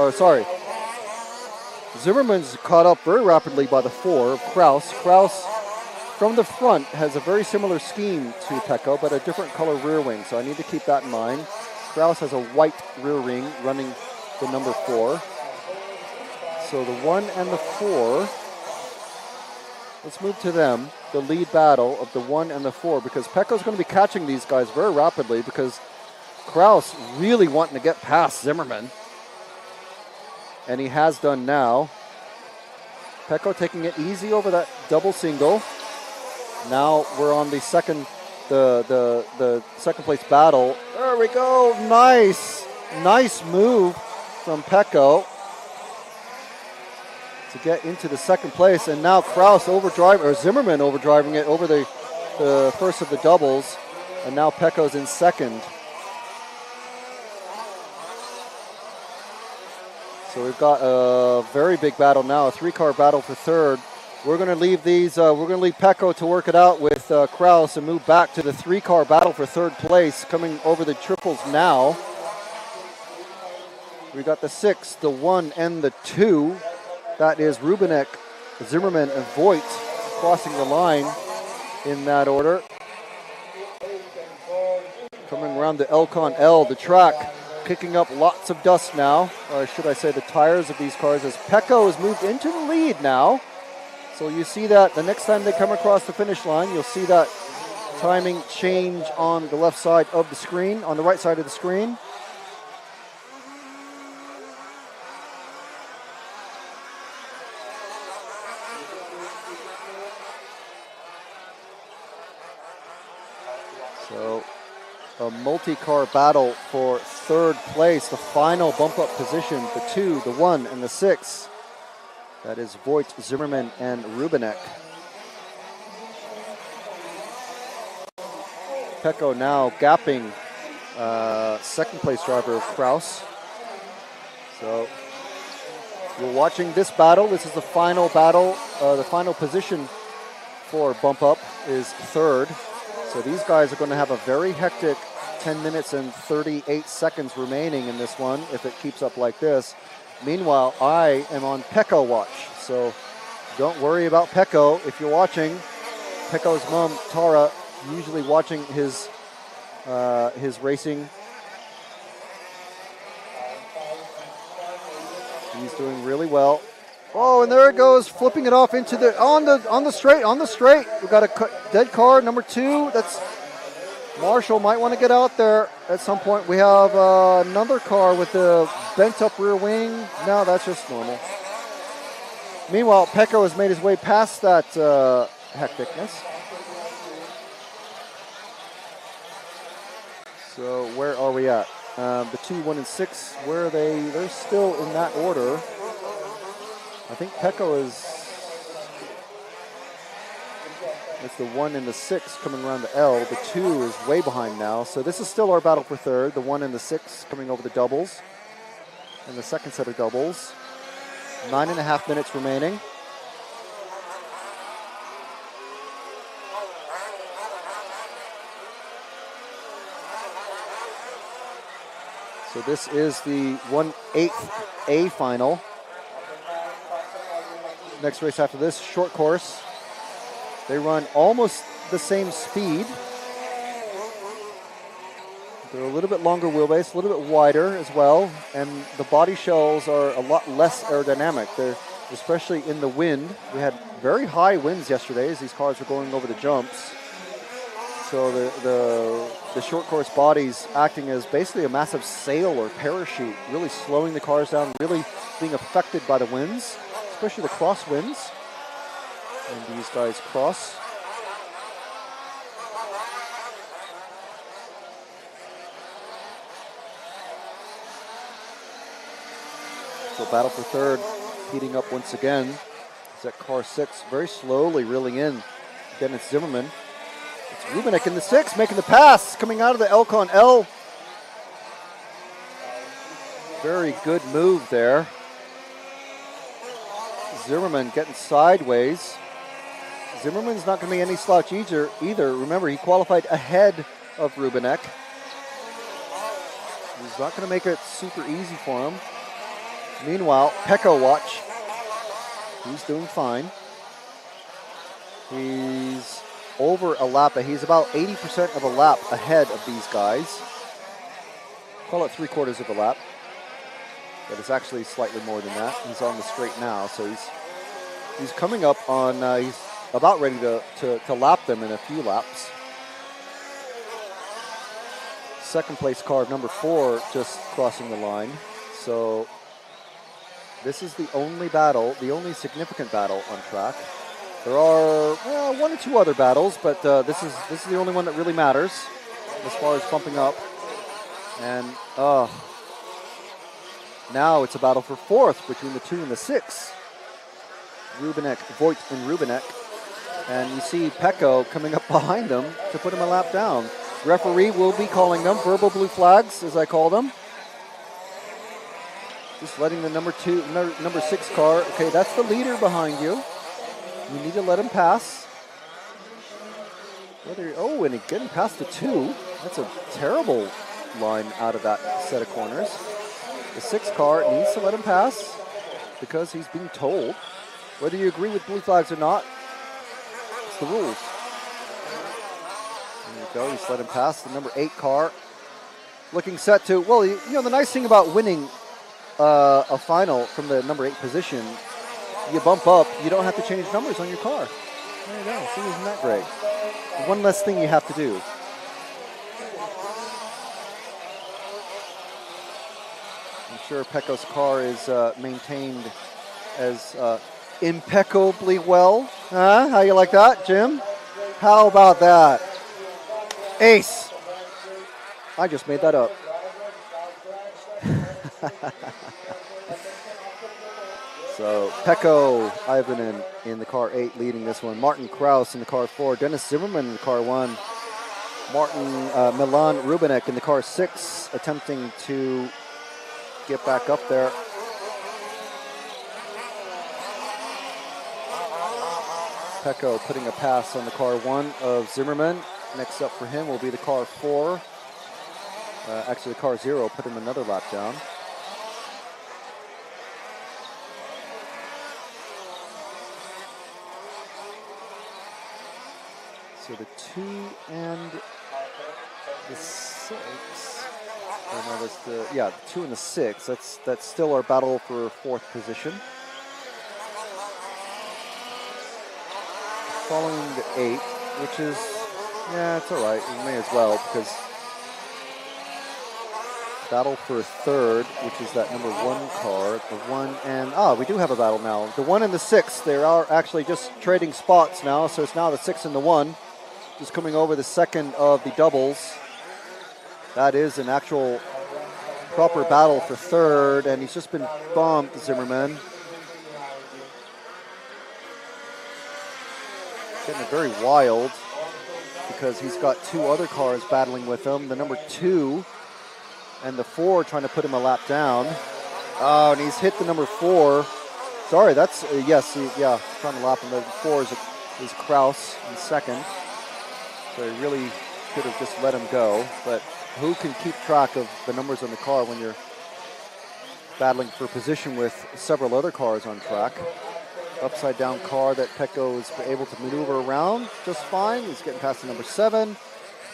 Zimmerman's caught up very rapidly by the 4 of Kraus. Kraus, from the front, has a very similar scheme to Pekko, but a different color rear wing, so I need to keep that in mind. Kraus has a white rear wing running the number 4. So the 1 and the 4, let's move to them, the lead battle of the 1 and the 4, because Pekko's going to be catching these guys very rapidly because Kraus really wanting to get past Zimmerman. And he has done now. Pekko taking it easy over that double single. Now we're on the second place battle. There we go. Nice move from Pecco to get into the second place, and now Kraus Zimmerman overdriving it over the first of the doubles, and now Pecco's in second. So we've got a very big battle now, a 3-car battle for third. We're going to leave Pecco to work it out with Kraus and move back to the 3-car battle for third place, coming over the triples now. We got the 6, the 1, and the 2. That is Rubinek, Zimmerman, and Voigt crossing the line in that order. Coming around the Elcon L, the track kicking up lots of dust now, or should I say the tires of these cars, as Pecco has moved into the lead now. So you see that the next time they come across the finish line, you'll see that timing change on the left side of the screen, on the right side of the screen. So a multi-car battle for third place, the final bump-up position, the 2, the 1, and the 6. That is Voigt, Zimmerman, and Rubinek. Pecco now gapping second place driver Kraus. So we're watching this battle. This is the final battle. The final position for bump up is third. So these guys are going to have a very hectic 10 minutes and 38 seconds remaining in this one if it keeps up like this. Meanwhile, I am on Pecco watch, so don't worry about Pecco. If you're watching, Pecco's mom, Tara, usually watching his racing. He's doing really well. Oh, and there it goes, flipping it off into the on the straight. We've got a dead car, number 2. That's Marshall might want to get out there at some point. We have another car with the bent up rear wing. No, that's just normal. Meanwhile, Pecco has made his way past that hecticness. So where are we at? The 2, 1, and 6, where are they? They're still in that order. I think Pecco is... It's the 1 and the 6 coming around the L. The 2 is way behind now. So this is still our battle for third. The 1 and the 6 coming over the doubles. And the second set of doubles. 9.5 minutes remaining. So this is the 1/8 A final. Next race after this, short course. They run almost the same speed. They're a little bit longer wheelbase, a little bit wider as well, and the body shells are a lot less aerodynamic. They're, especially in the wind. We had very high winds yesterday as these cars were going over the jumps. So the short course bodies acting as basically a massive sail or parachute, really slowing the cars down, really being affected by the winds, especially the cross winds. And these guys cross. So battle for third, heating up once again. It's at car 6, very slowly reeling in. Again, it's Zimmerman. It's Rubinek in the 6, making the pass, coming out of the Elcon L. Very good move there. Zimmerman getting sideways. Zimmerman's not going to be any slouch either. Remember, he qualified ahead of Rubinek. He's not going to make it super easy for him. Meanwhile, Pecco watch. He's doing fine. He's over a lap. He's about 80% of a lap ahead of these guys. Call it 3/4 of a lap. But it's actually slightly more than that. He's on the straight now, so he's coming up on, he's about ready to lap them in a few laps. Second place car, number 4, just crossing the line. So this is the only battle, the only significant battle on track. There are 1 or 2 other battles, but this is the only one that really matters as far as bumping up. And Now it's a battle for fourth between the 2 and the 6. Voigt and Rubinek. And you see Pecco coming up behind them to put him a lap down. Referee will be calling them verbal blue flags, as I call them. Just letting the number 6 car. Okay, that's the leader behind you. You need to let him pass. And getting past the 2. That's a terrible line out of that set of corners. The 6 car needs to let him pass because he's being told. Whether you agree with blue flags or not, it's the rules. There you go, he's let him pass the number 8 car. Looking set to, well, you know, the nice thing about winning a final from the number 8 position, you bump up, you don't have to change numbers on your car. There you go, see, isn't that great? One less thing you have to do. I'm sure Pecco's car is maintained as impeccably well. Huh? How you like that, Jim? How about that? Ace. I just made that up. So Pecco Ivanen in the car 8 leading this one. Martin Kraus in the car 4. Dennis Zimmerman in the car 1. Milan Rubinek in the car 6, attempting to get back up there. Pecco putting a pass on the car 1 of Zimmerman. Next up for him will be the car 4. Actually, the car 0 put him another lap down. So the 2 and the 6. Oh, no, that's the 2 and the 6. That's still our battle for 4th position. Following the 8, which is, it's all right. We may as well, because battle for 3rd, which is that number 1 car. The 1 and we do have a battle now. The 1 and the 6. They are actually just trading spots now. So it's now the 6 and the 1. Just coming over the 2nd of the doubles. That is an actual proper battle for 3rd, and he's just been bumped, Zimmerman. Getting it very wild because he's got 2 other cars battling with him. The number 2 and the 4 trying to put him a lap down. Oh, and he's hit the number 4. Sorry, that's, trying to lap him. The 4 is Kraus in 2nd. So he really could have just let him go, but who can keep track of the numbers on the car when you're battling for position with several other cars on track? Upside down car that Pecco is able to maneuver around just fine. He's getting past the number 7,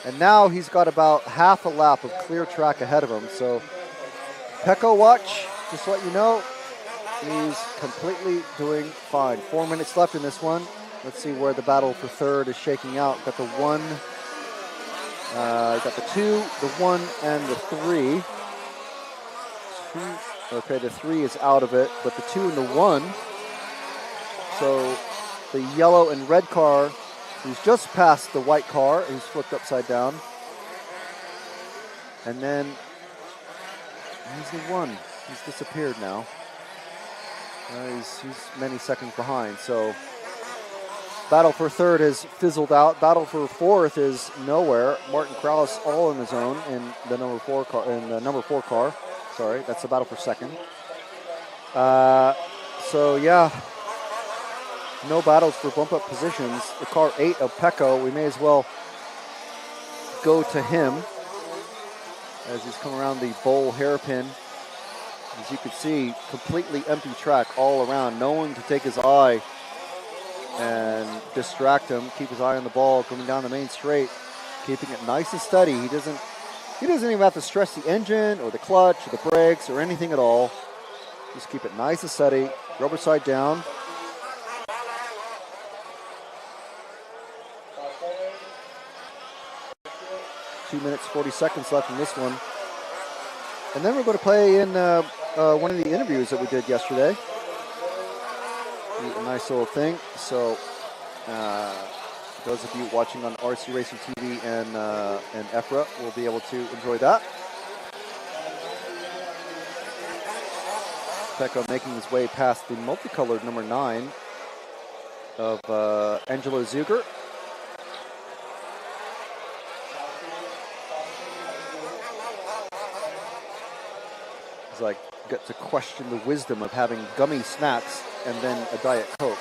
and now he's got about half a lap of clear track ahead of him. So Pecco, watch, just to let you know, he's completely doing fine. 4 minutes left in this one. Let's see where the battle for 3rd is shaking out. Got the 1, got the 2, the 1, and the 3. Okay, the 3 is out of it, but the 2 and the 1. So the yellow and red car, who's just passed the white car, who's flipped upside down. And then he's the 1. He's disappeared now. He's many seconds behind. So battle for 3rd has fizzled out. Battle for 4th is nowhere. Martin Kraus all on his own in the number 4 car. In the number 4 car. Sorry, that's the battle for 2nd. So yeah, no battles for bump up positions. The car 8 of Pecco, we may as well go to him as he's coming around the bowl hairpin. As you can see, completely empty track all around. No one to take his eye and distract him, keep his eye on the ball, coming down the main straight, keeping it nice and steady. He doesn't even have to stress the engine or the clutch or the brakes or anything at all. Just keep it nice and steady, rubber side down. Two minutes, 40 seconds left in this one. And then we're going to play in one of the interviews that we did yesterday. A nice little thing. So those of you watching on RC Racing TV and EFRA will be able to enjoy that. Pecco making his way past the multicolored number 9 of Angelo Zuger. As I get to question the wisdom of having gummy snacks and then a Diet Coke.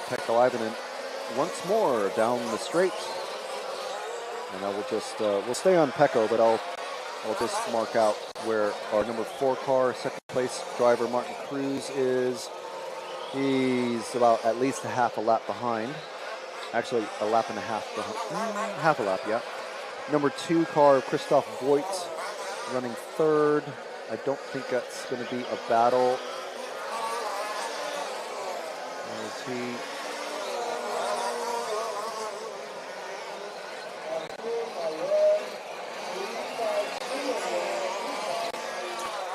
Pekka Ivanen once more down the straight, and I will just we'll stay on Pecco, but I'll just mark out where our number 4 car, second place driver Martin Cruz is. He's about at least a half a lap behind. Actually, a lap and a half behind. Half a lap, yeah. Number 2 car, Christoph Voigt, running third. I don't think that's going to be a battle. As he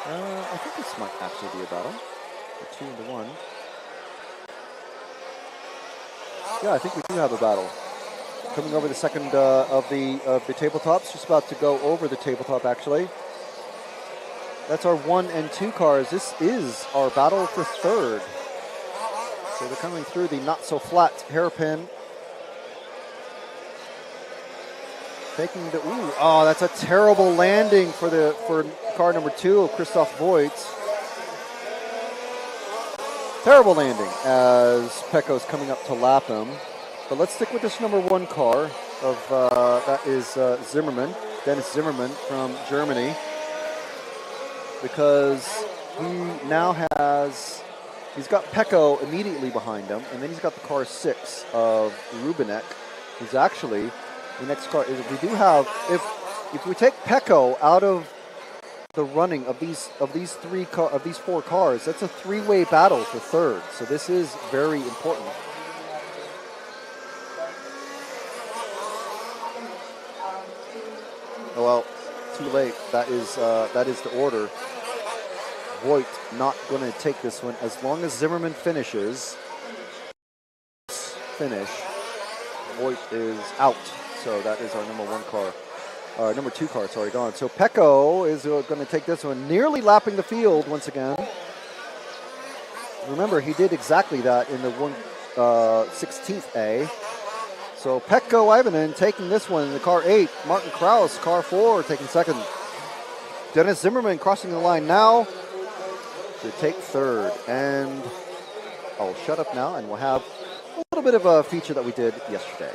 I think this might actually be a battle. A 2 into 1. Yeah, I think we do have a battle. Coming over the second of the tabletops, just about to go over the tabletop actually. That's our 1 and 2 cars. This is our battle for third. So they're coming through the not so flat hairpin. Taking the that's a terrible landing for car number 2 of Christoph Voigt. Terrible landing as Pecco's coming up to lap him. But let's stick with this number 1 car of that is Zimmermann, Dennis Zimmermann from Germany, because he now he's got Pecco immediately behind him, and then he's got the car 6 of Rubinek, who's actually the next car. Is we do have if we take Pecco out of the running of these 4 cars, that's a 3-way battle for third. So this is very important. Oh well, too late. That is the order. Voigt not going to take this one as long as Zimmermann finishes. Voigt is out. So that is our number 1 car. Number 2 car, sorry, gone. So Pecco is going to take this one, nearly lapping the field once again. Remember, he did exactly that in the 1/16th A. So Pecco Ivanen taking this one in the car 8. Martin Kraus, car 4, taking second. Dennis Zimmermann crossing the line now to take third. And I'll shut up now, and we'll have a little bit of a feature that we did yesterday.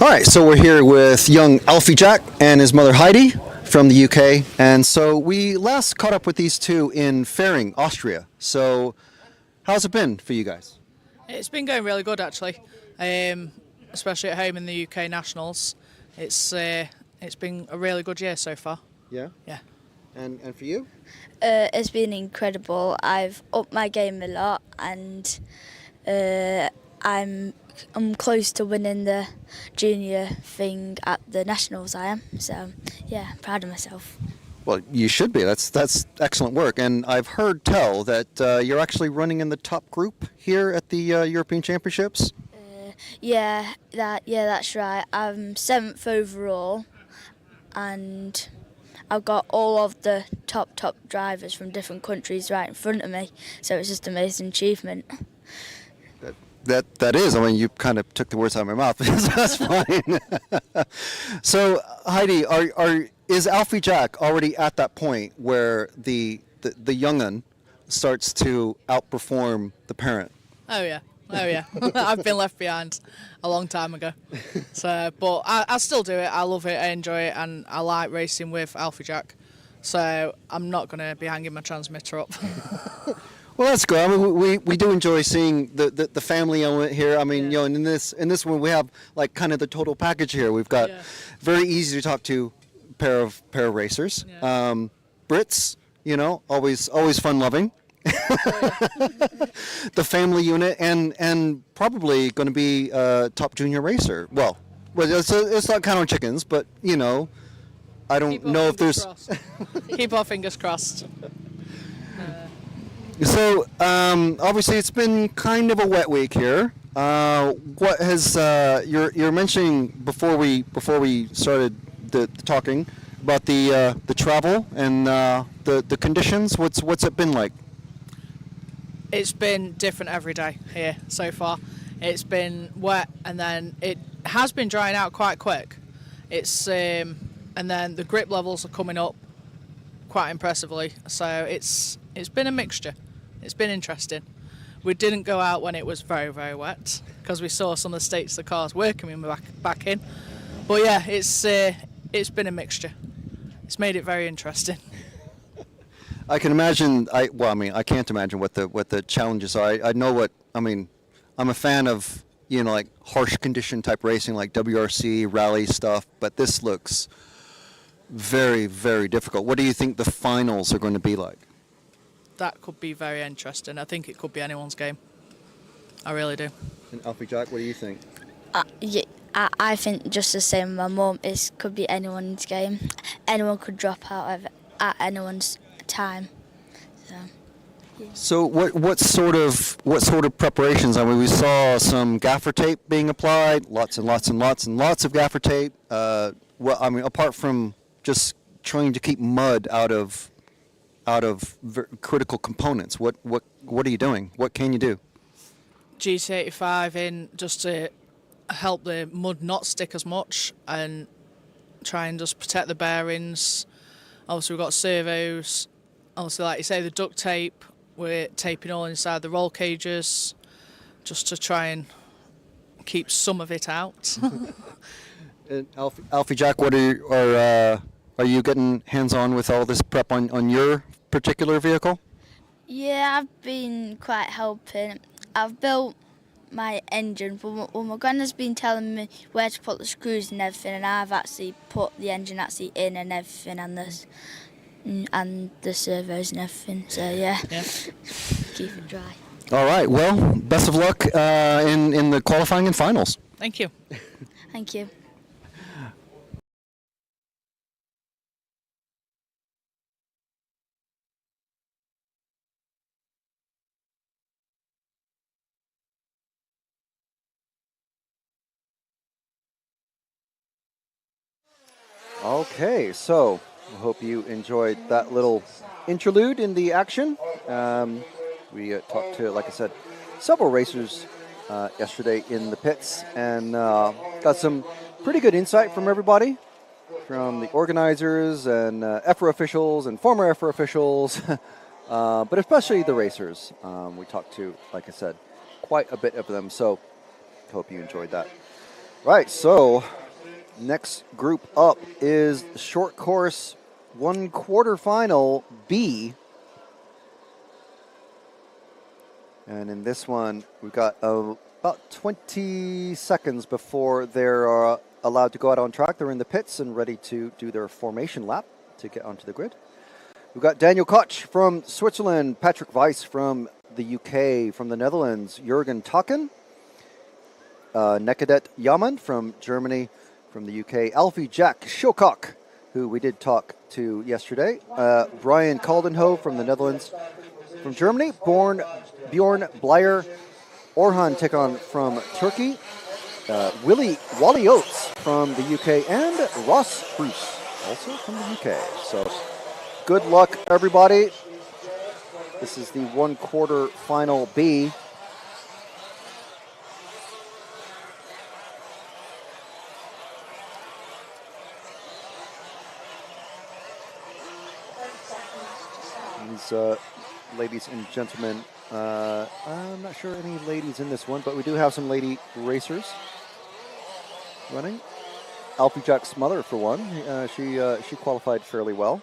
All right, so we're here with young Alfie Jack and his mother Heidi from the UK. And so we last caught up with these two in Fehring, Austria. So how's it been for you guys? It's been going really good, actually, especially at home in the UK Nationals. It's been a really good year so far. Yeah? Yeah. And for you? It's been incredible. I've upped my game a lot, and I'm close to winning the junior thing at the Nationals. I am, so yeah, proud of myself. Well, you should be. That's excellent work. And I've heard tell that you're actually running in the top group here at the European Championships. That's right. I'm 7th overall, and I've got all of the top drivers from different countries right in front of me. So it's just an amazing achievement. That is. I mean, you kind of took the words out of my mouth. That's fine. So, Heidi, is Alfie Jack already at that point where the young'un starts to outperform the parent? Oh yeah. I've been left behind a long time ago. So, but I still do it. I love it. I enjoy it, and I like racing with Alfie Jack. So I'm not going to be hanging my transmitter up. Well, that's good. I mean, we do enjoy seeing the family element here. I mean, you know, and in this one we have like kind of the total package here. We've got very easy to talk to pair of racers. Yeah. Brits, you know, always fun loving. The family unit and probably going to be a top junior racer. Well, it's not count on chickens, but you know, I don't know if there's. Keep our fingers crossed. So obviously it's been kind of a wet week here. What has you're mentioning before we started the talking about the travel and the conditions? What's it been like? It's been different every day here so far. It's been wet, and then it has been drying out quite quick. It's and then the grip levels are coming up quite impressively. So it's been a mixture. It's been interesting. We didn't go out when it was very, very wet because we saw some of the states the cars were coming back in. But yeah, it's been a mixture. It's made it very interesting. I can imagine. I can't imagine what the challenges are. I know what. I mean, I'm a fan of like harsh condition type racing, like WRC rally stuff. But this looks very, very difficult. What do you think the finals are going to be like? That could be very interesting. I think it could be anyone's game. I really do. And Alfie Jack, what do you think? Yeah, I think just the same. My mum, it could be anyone's game. Anyone could drop out at anyone's time. So what sort of preparations? I mean, we saw some gaffer tape being applied, lots and lots and lots and lots of gaffer tape. Apart from just trying to keep mud out of critical components, what are you doing? What can you do? GT85 in just to help the mud not stick as much and try and just protect the bearings. Obviously we've got servos. Obviously, like you say, the duct tape, we're taping all inside the roll cages just to try and keep some of it out. And Alfie Jack, what are you getting hands-on with all this prep on your particular vehicle? Yeah, I've been quite helping. I've built my engine, but my granddad's been telling me where to put the screws and everything, and I've actually put the engine in and everything, and the servos and everything. So yeah. Keep it dry. All right. Well, best of luck in the qualifying and finals. Thank you. Thank you. Okay, so I hope you enjoyed that little interlude in the action. We talked to, like I said, several racers yesterday in the pits and got some pretty good insight from everybody, from the organizers and EFRA officials and former EFRA officials, but especially the racers. We talked to, like I said, quite a bit of them, so hope you enjoyed that. Right, so next group up is short course 1/4 final B. And in this one, we've got about 20 seconds before they're allowed to go out on track. They're in the pits and ready to do their formation lap to get onto the grid. We've got Daniel Koch from Switzerland, Patrick Weiss from the UK, from the Netherlands, Jürgen Taken, Nekadet Yaman from Germany, from the UK, Alfie Jack Schilcock, who we did talk to yesterday, Brian Kaldenho from the Netherlands, from Germany, Bjorn Blyer, Orhan Tekon from Turkey, Wally Oates from the UK, and Ross Bruce, also from the UK. So good luck, everybody. This is the 1/4 final B. Ladies and gentlemen, I'm not sure any ladies in this one, but we do have some lady racers running. Alfie Jack's mother, for one, she qualified fairly well.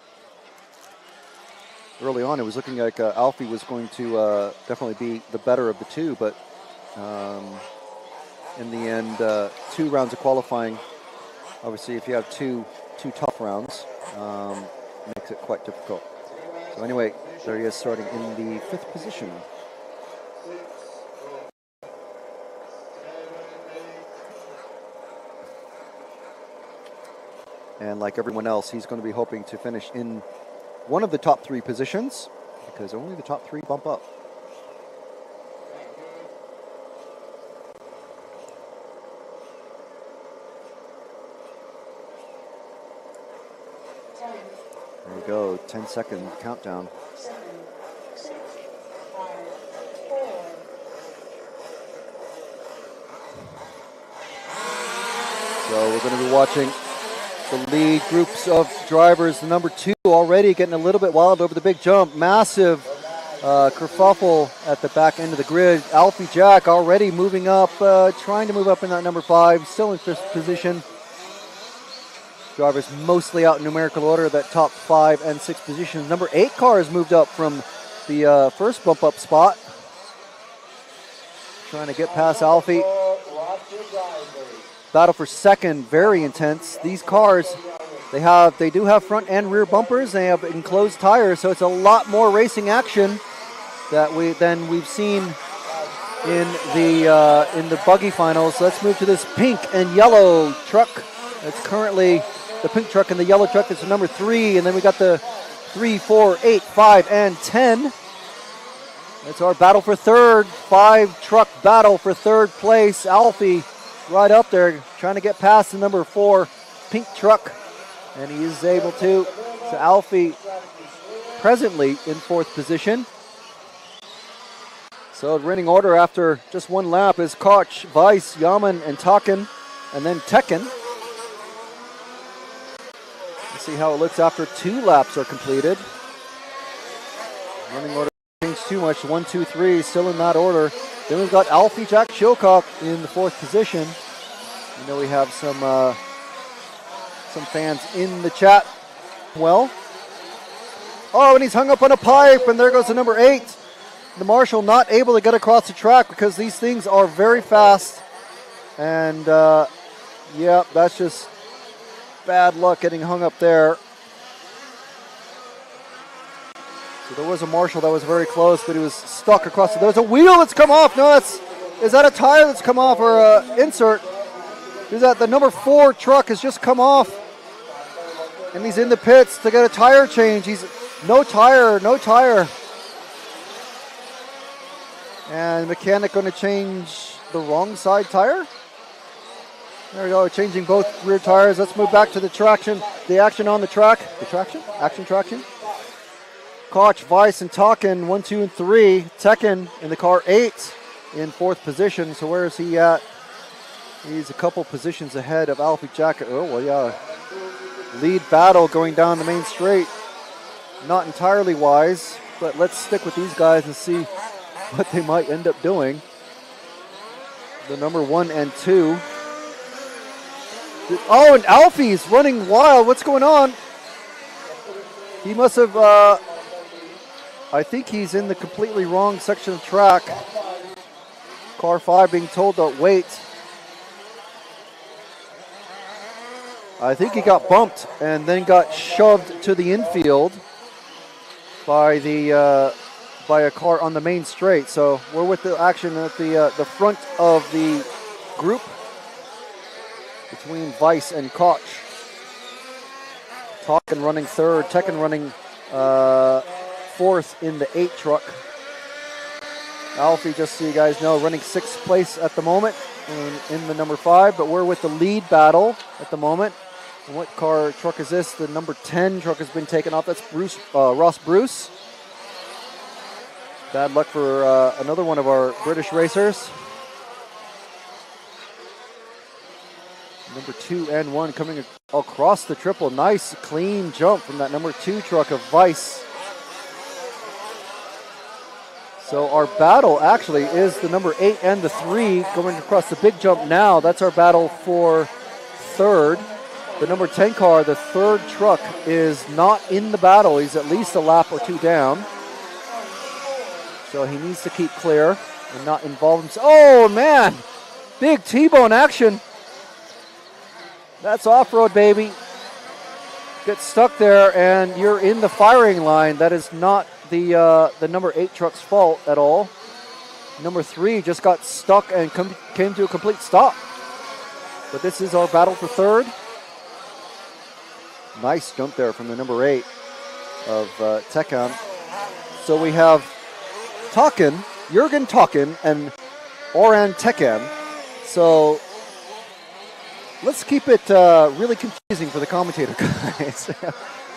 Early on, it was looking like Alfie was going to definitely be the better of the two, but in the end, 2 rounds of qualifying. Obviously, if you have two tough rounds, makes it quite difficult. So anyway, there he is starting in the 5th position. And like everyone else, he's going to be hoping to finish in one of the top 3 positions, because only the top 3 bump up. There we go, 10-second countdown. 7, 6, 5, 4. So we're going to be watching the lead groups of drivers. The number 2 already getting a little bit wild over the big jump. Massive kerfuffle at the back end of the grid. Alfie Jack already moving up, trying to move up in that number 5, still in 5th position. Drivers mostly out in numerical order, that top 5 and 6 positions. Number 8 car has moved up from the first bump up spot. Trying to get past Alfie. Battle for second, very intense. These cars, they do have front and rear bumpers. They have enclosed tires, so it's a lot more racing action than we've seen in the buggy finals. Let's move to this pink and yellow truck. It's currently the pink truck and the yellow truck. It's number 3, and then we got the 3, 4, 8, 5, and 10. It's our battle for third. 5 truck battle for third place. Alfie right up there, trying to get past the number 4 pink truck, and he is able to. So Alfie presently in 4th position. So running order after just 1 lap is Koch, Weiss, Yaman, and Taken, and then Tekken. Let's see how it looks after 2 laps are completed. Running order changed too much. 1, 2, 3, still in that order. Then we've got Alfie Jack Shilcock in the 4th position. You know we have some fans in the chat. Well, oh, and he's hung up on a pipe, and there goes the number 8. The Marshal not able to get across the track because these things are very fast. And yeah, that's just bad luck getting hung up there. So there was a Marshal that was very close, but he was stuck across. There's a wheel that's come off. No, is that a tire that's come off or an insert? Is that the number 4 truck has just come off, and he's in the pits to get a tire change. He's no tire. And mechanic going to change the wrong side tire. There we go, changing both rear tires. Let's move back to the action on the track. Traction. Koch, Weiss, and Taken, 1, 2, and 3. Tekken in the car 8 in 4th position. So where is he at? He's a couple positions ahead of Alfie Jack. Oh, well, yeah. Lead battle going down the main straight. Not entirely wise, but let's stick with these guys and see what they might end up doing. The number 1 and 2. Oh, and Alfie's running wild. What's going on? He must have, I think he's in the completely wrong section of track. Car 5 being told to wait. I think he got bumped and then got shoved to the infield by a car on the main straight. So we're with the action at the front of the group between Weiss and Koch. Taken running 3rd, Tekken running 4th in the 8 truck. Alfie, just so you guys know, running 6th place at the moment in the number 5, but we're with the lead battle at the moment. And what truck is this? The number 10 truck has been taken off. That's Ross Bruce. Bad luck for another one of our British racers. Number 2 and 1 coming across the triple. Nice, clean jump from that number 2 truck of Weiss. So our battle actually is the number 8 and the 3 going across the big jump now. That's our battle for 3rd. The number 10 car, the 3rd truck, is not in the battle. He's at least a lap or 2 down. So he needs to keep clear and not involve himself. Oh, man! Big T-bone action. That's off-road, baby. Get stuck there, and you're in the firing line. That is not the number 8 truck's fault at all. Number 3 just got stuck and came to a complete stop. But this is our battle for 3rd. Nice jump there from the number 8 of Tekken. So we have Jürgen Taken and Oran Tekan. So let's keep it really confusing for the commentator guys.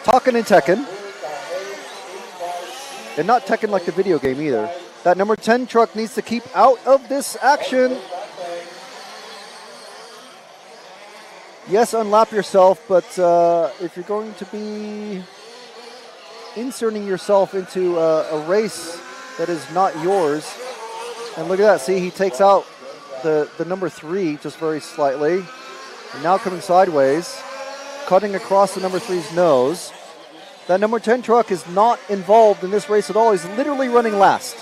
Taken and Tekken. And not Tekken like the video game either. That number 10 truck needs to keep out of this action. Yes, unlap yourself, but if you're going to be inserting yourself into a race that is not yours, and look at that, see, he takes out the number 3 just very slightly, and now coming sideways, cutting across the number 3's nose. That number 10 truck is not involved in this race at all. He's literally running last.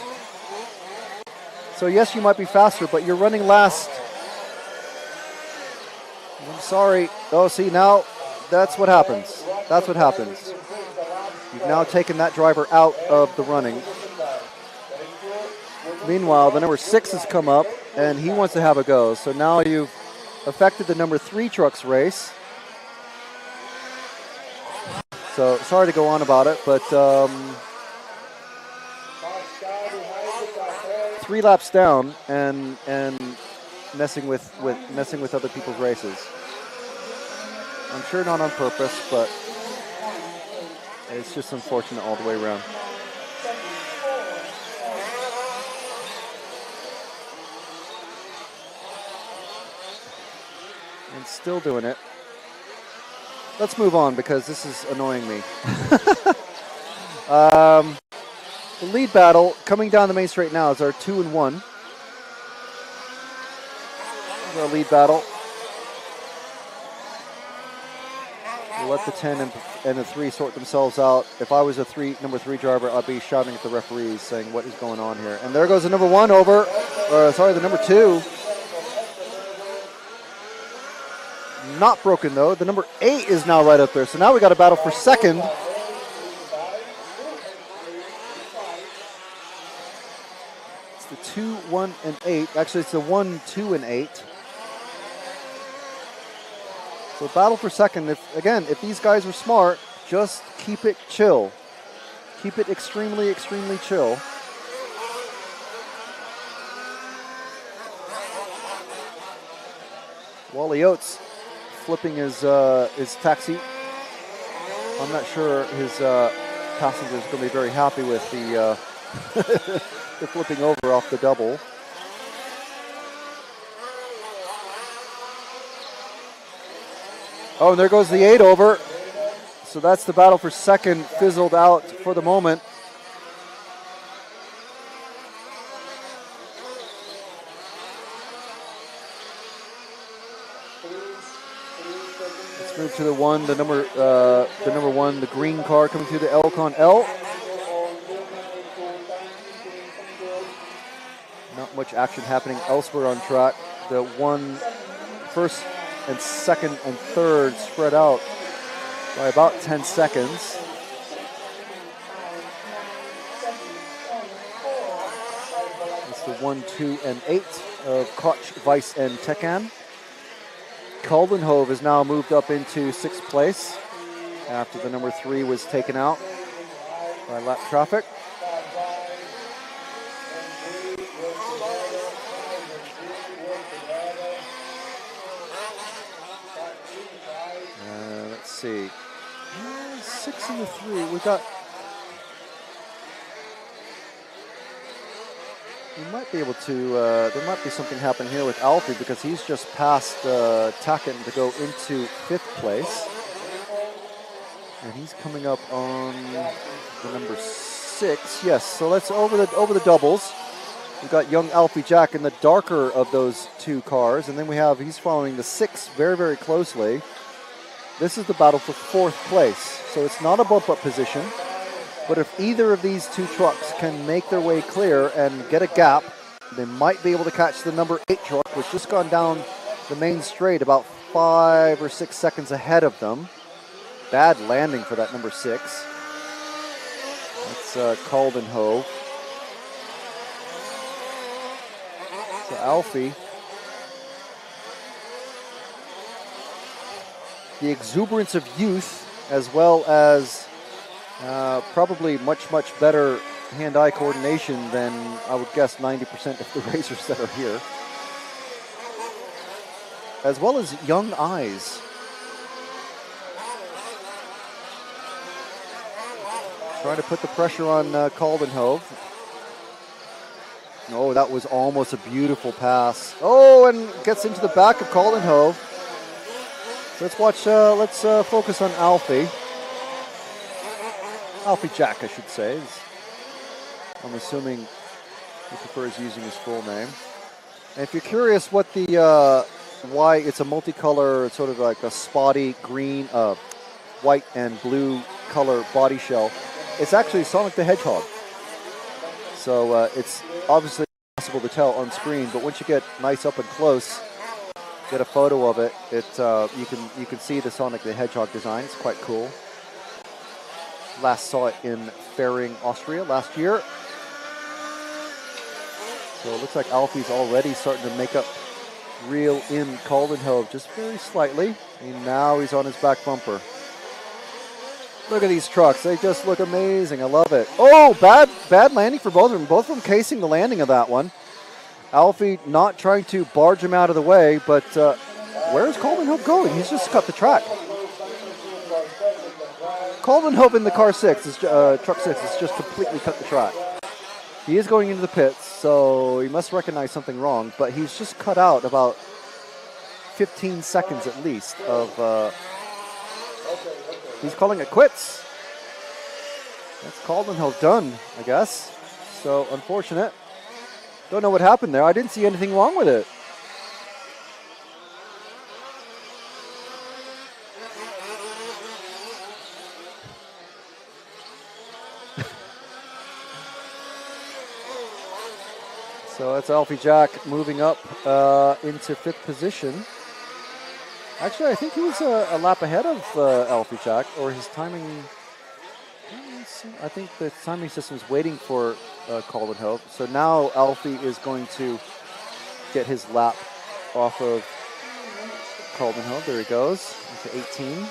So yes, you might be faster, but you're running last. I'm sorry. Oh, see, now that's what happens. That's what happens. You've now taken that driver out of the running. Meanwhile, the number 6 has come up, and he wants to have a go. So now you've affected the number 3 truck's race. So sorry to go on about it, but 3 laps down and messing with other people's races. I'm sure not on purpose, but it's just unfortunate all the way around. And still doing it. Let's move on because this is annoying me. The lead battle coming down the main straight now is our 2 and 1. This is our lead battle. We'll let the 10 and the 3 sort themselves out. If I was a number 3 driver, I'd be shouting at the referees saying, what is going on here? And there goes the number 1 over, the number 2. Not broken though. The number 8 is now right up there. So now we got a battle for second. It's the 2, 1, and 8. Actually, it's the 1, 2, and 8. So battle for second. If these guys are smart, just keep it chill. Keep it extremely, extremely chill. Wally Oates flipping his taxi. I'm not sure his passengers are going to be very happy with the the flipping over off the double. Oh, and there goes the 8 over. So that's the battle for second, fizzled out for the moment. Let's move to the 1, the number 1, the green car coming through the Elcon L. Not much action happening elsewhere on track. The 1st and 2nd and 3rd spread out by about 10 seconds. It's the 1, 2, and 8 of Koch, Weiss, and Tekan. Kaldenhove has now moved up into 6th place after the number 3 was taken out by lap traffic. Let's see. 6 and the 3. We got. We might be able to. There might be something happening here with Alfie because he's just passed Taken to go into 5th place, and he's coming up on the number 6. Yes. So let's over the doubles. We've got young Alfie Jack in the darker of those 2 cars, and then he's following the 6 very, very closely. This is the battle for 4th place, so it's not a bump-up position. But if either of these 2 trucks can make their way clear and get a gap, they might be able to catch the number 8 truck, which just gone down the main straight about 5 or 6 seconds ahead of them. Bad landing for that number 6. That's Kaldenhove. So Alfie. The exuberance of youth, as well as probably much, much better hand-eye coordination than I would guess 90% of the racers that are here. As well as young eyes. Trying to put the pressure on Kaldenhove. Oh, that was almost a beautiful pass. Oh, and gets into the back of Kaldenhove. So let's watch, let's focus on Alfie. Alfie Jack, I should say. I'm assuming he prefers using his full name. And if you're curious what the, why it's a multicolor, sort of like a spotty green, white and blue color body shell, it's actually Sonic the Hedgehog. So it's obviously impossible to tell on screen, but once you get nice up and close, get a photo of it, you can see the Sonic the Hedgehog design. It's quite cool. Last saw it in Fehring, Austria last year. So it looks like Alfie's already starting to make up reel in Kaldenhove just very slightly. And now he's on his back bumper. Look at these trucks. They just look amazing. I love it. Oh, bad landing for both of them. Both of them casing the landing of that one. Alfie not trying to barge him out of the way, but where's Kaldenhove going? He's just cut the track. Kaldenhove in the car 6, truck 6, has just completely cut the track. He is going into the pits, so he must recognize something wrong, but he's just cut out about 15 seconds at least of, he's calling it quits. That's Kaldenhove done, I guess. So unfortunate. Don't know what happened there. I didn't see anything wrong with it. So that's Alfie Jack moving up into 5th position. Actually, I think he was a lap ahead of Alfie Jack, or his timing. I think the timing system is waiting for Kaldenhove. So now Alfie is going to get his lap off of Kaldenhove. There he goes, into 18.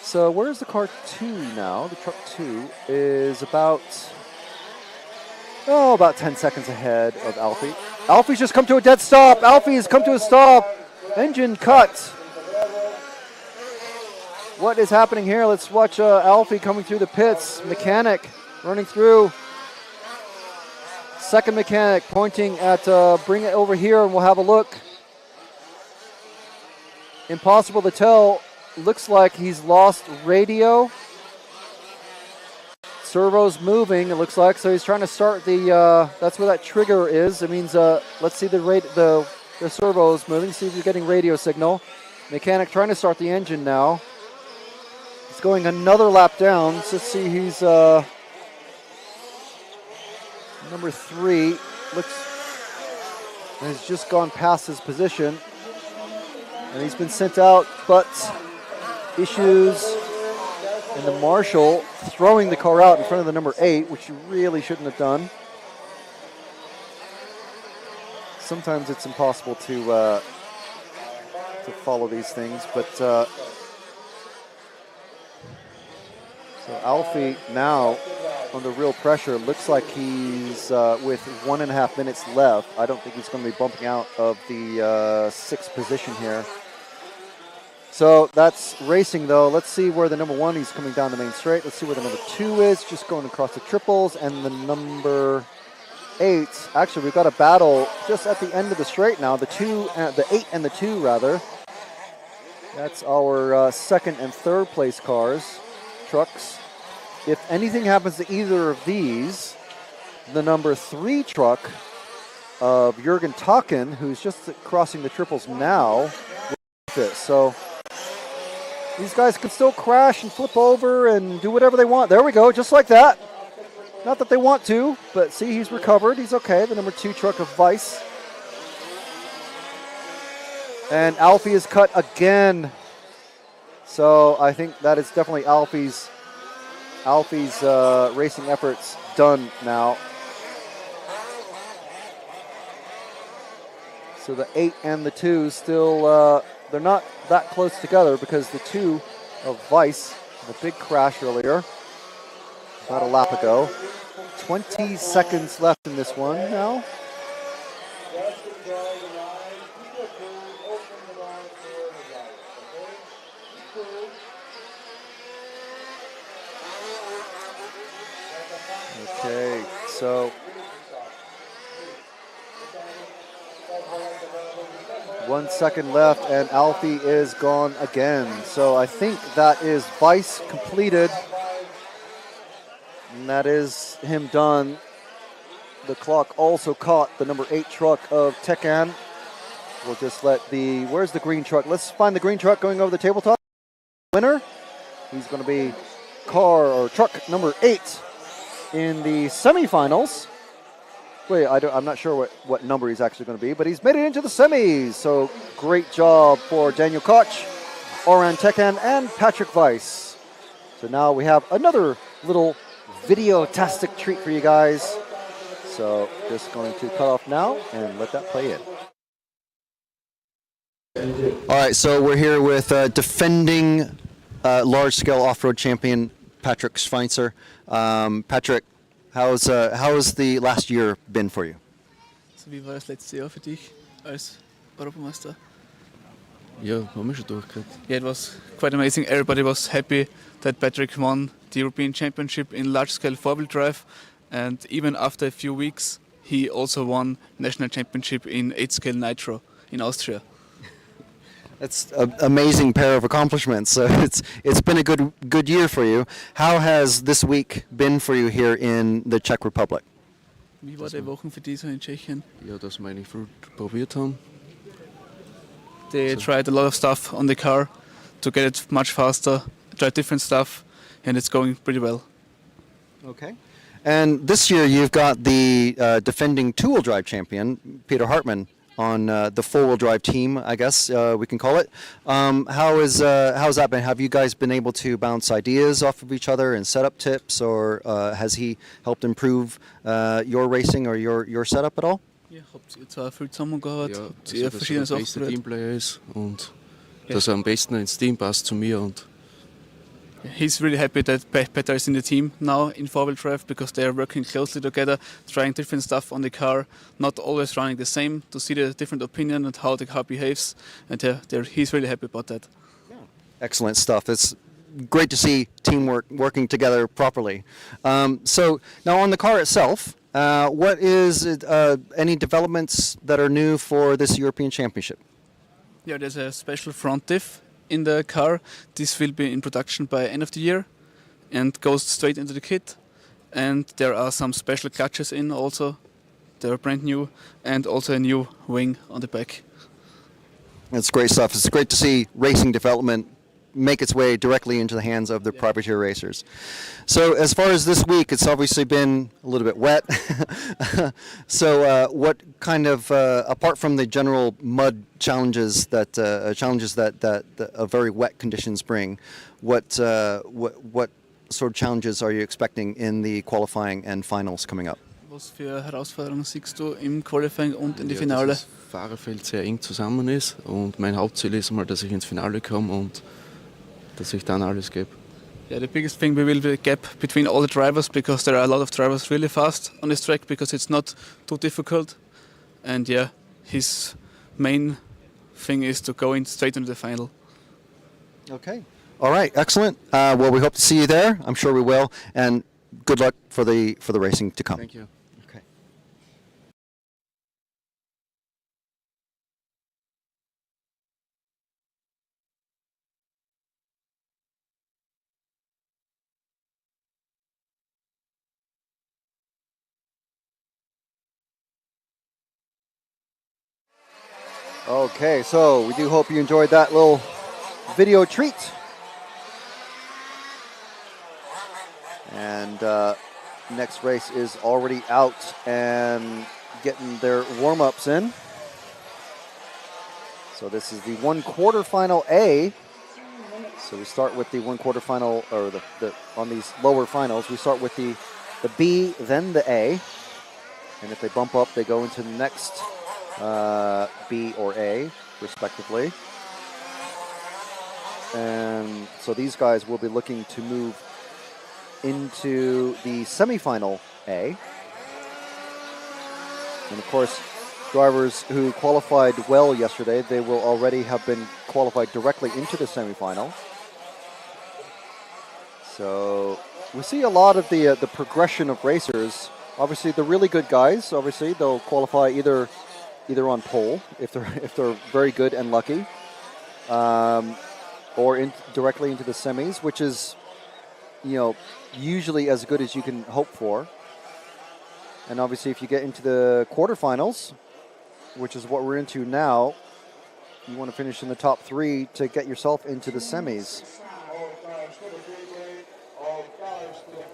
So where's the car 2 now? The truck 2 is about 10 seconds ahead of Alfie. Alfie's just come to a dead stop. Alfie has come to a stop. Engine cut. What is happening here? Let's watch Alfie coming through the pits. Mechanic running through. Second mechanic pointing at bring it over here and we'll have a look. Impossible to tell. Looks like he's lost radio. Servo's moving, it looks like, so he's trying to start the, that's where that trigger is. It means, let's see the servo's moving, see if he's getting radio signal. Mechanic trying to start the engine now. He's going another lap down, so let's see, he's number 3, has just gone past his position. And he's been sent out, but issues. And the marshal throwing the car out in front of the number 8, which you really shouldn't have done. Sometimes it's impossible to follow these things, but so Alfie now under real pressure. Looks like he's with 1.5 minutes left. I don't think he's going to be bumping out of the 6th position here. So that's racing, though. Let's see where the number 1, he's coming down the main straight. Let's see where the number 2 is, just going across the triples. And the number 8, actually, we've got a battle just at the end of the straight now. The 8 and the 2, rather. That's our 2nd and 3rd place cars, trucks. If anything happens to either of these, the number 3 truck of Jürgen Taken, who's just crossing the triples now, will fit. So these guys can still crash and flip over and do whatever they want. There we go, just like that. Not that they want to, but see, he's recovered. He's okay, the number 2 truck of Weiss. And Alfie is cut again. So I think that is definitely Alfie's racing efforts done now. So the 8 and the 2 still, they're not that close together because the 2 of Weiss, the big crash earlier, about a lap ago. 20 seconds left in this one now. Just enjoy the line. Keep your cool. Open the line for the drivers, okay? Keep cool. Okay, so 1 second left, and Alfie is gone again. So I think that is Vice completed, and that is him done. The clock also caught the number 8 truck of Tekan. We'll just let the, where's the green truck? Let's find the green truck going over the tabletop. Winner, he's going to be car or truck number 8 in the semifinals. Wait, I'm not sure what number he's actually going to be, but he's made it into the semis. So great job for Daniel Koch, Oran Tekan, and Patrick Weiss. So now we have another little video-tastic treat for you guys. So just going to cut off now and let that play in. All right, so we're here with defending large-scale off-road champion Patrick Schweitzer. Patrick, how's the last year been for you? So, wie war das letzte Jahr für dich als Europameister? Ja, haben wir schon durchgehört. Yeah, it was quite amazing. Everybody was happy that Patrick won the European Championship in large-scale four-wheel drive, and even after a few weeks, he also won national championship in 8-scale nitro in Austria. That's an amazing pair of accomplishments. So it's been a good year for you. How has this week been for you here in the Czech Republic? Wie war die Woche für dich so in Tschechien? Ja, dass wir eigentlich viel probiert haben. They tried a lot of stuff on the car to get it much faster, tried different stuff, and it's going pretty well. Okay. And this year you've got the defending two-wheel drive champion, Peter Hartmann, on the four-wheel drive team, I guess we can call it. How's that been? Have you guys been able to bounce ideas off of each other and setup tips, or has he helped improve your racing or your setup at all? Ja, habt ihr zwar viel zusammengearbeitet, Ja, habt also, ihr dass er verschiedene der Sachen beste probiert. Teamplayer ist und Ja. dass er am besten ins Team passt zu mir. Und He's really happy that Peter is in the team now in four-wheel drive because they are working closely together, trying different stuff on the car, not always running the same, to see the different opinion and how the car behaves, and he's really happy about that. Excellent stuff. It's great to see teamwork working together properly. So now on the car itself, what is it, any developments that are new for this European Championship? Yeah, there's a special front diff in the car. This will be in production by end of the year and goes straight into the kit. And there are some special clutches in also. They're brand new, and also a new wing on the back. It's great stuff. It's great to see racing development make its way directly into the hands of the privateer racers. So as far as this week, it's obviously been a little bit wet. So what kind of, apart from the general mud challenges that very wet conditions bring, what sort of challenges are you expecting in the qualifying and finals coming up? Was für Herausforderungen siehst du im Qualifying und in die ja, Finale? dass das Fahrerfeld sehr eng zusammen ist und mein Hauptziel ist mal, dass ich ins Finale komme und dass ich dann alles gebe. Yeah, the biggest thing will be the gap between all the drivers, because there are a lot of drivers really fast on this track because it's not too difficult. And yeah, his main thing is to go in straight into the final. Okay. All right. Excellent. Well, we hope to see you there. I'm sure we will. And good luck for the racing to come. Thank you. Okay. Okay, so we do hope you enjoyed that little video treat. And next race is already out and getting their warm-ups in. So this is the 1 quarterfinal A. So we start with the 1 quarterfinal, or the on these lower finals, we start with the B, then the A. And if they bump up, they go into the next B or A, respectively. And so these guys will be looking to move into the semifinal A. And of course, drivers who qualified well yesterday, they will already have been qualified directly into the semifinal. So we see a lot of the progression of racers. Obviously, the really good guys, obviously, they'll qualify either on pole if they're very good and lucky, or directly into the semis, which is, you know, usually as good as you can hope for. And obviously, if you get into the quarterfinals, which is what we're into now, you want to finish in the top 3 to get yourself into the semis.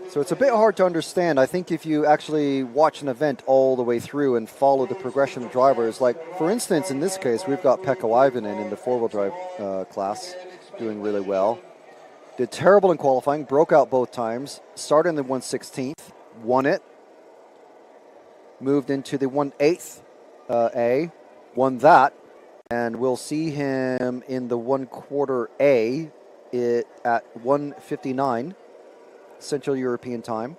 So it's a bit hard to understand. I think if you actually watch an event all the way through and follow the progression of drivers, like for instance, in this case, we've got Pekka Ivanen in the 4-wheel drive class doing really well. Did terrible in qualifying, broke out both times, started in the 1/16th, won it, moved into the 1/8 A, won that, and we'll see him in the 1/4 A at 1:59 Central European time,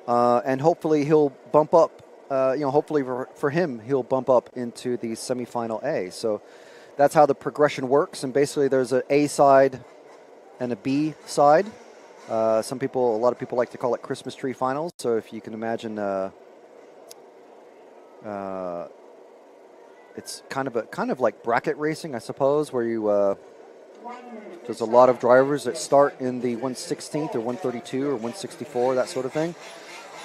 and hopefully he'll bump up. Hopefully for him, he'll bump up into the semifinal A. So that's how the progression works. And basically, there's an A side and a B side. A lot of people like to call it Christmas tree finals. So if you can imagine, it's kind of like bracket racing, I suppose, where you. There's a lot of drivers that start in the 1/16th or 132 or 164, that sort of thing.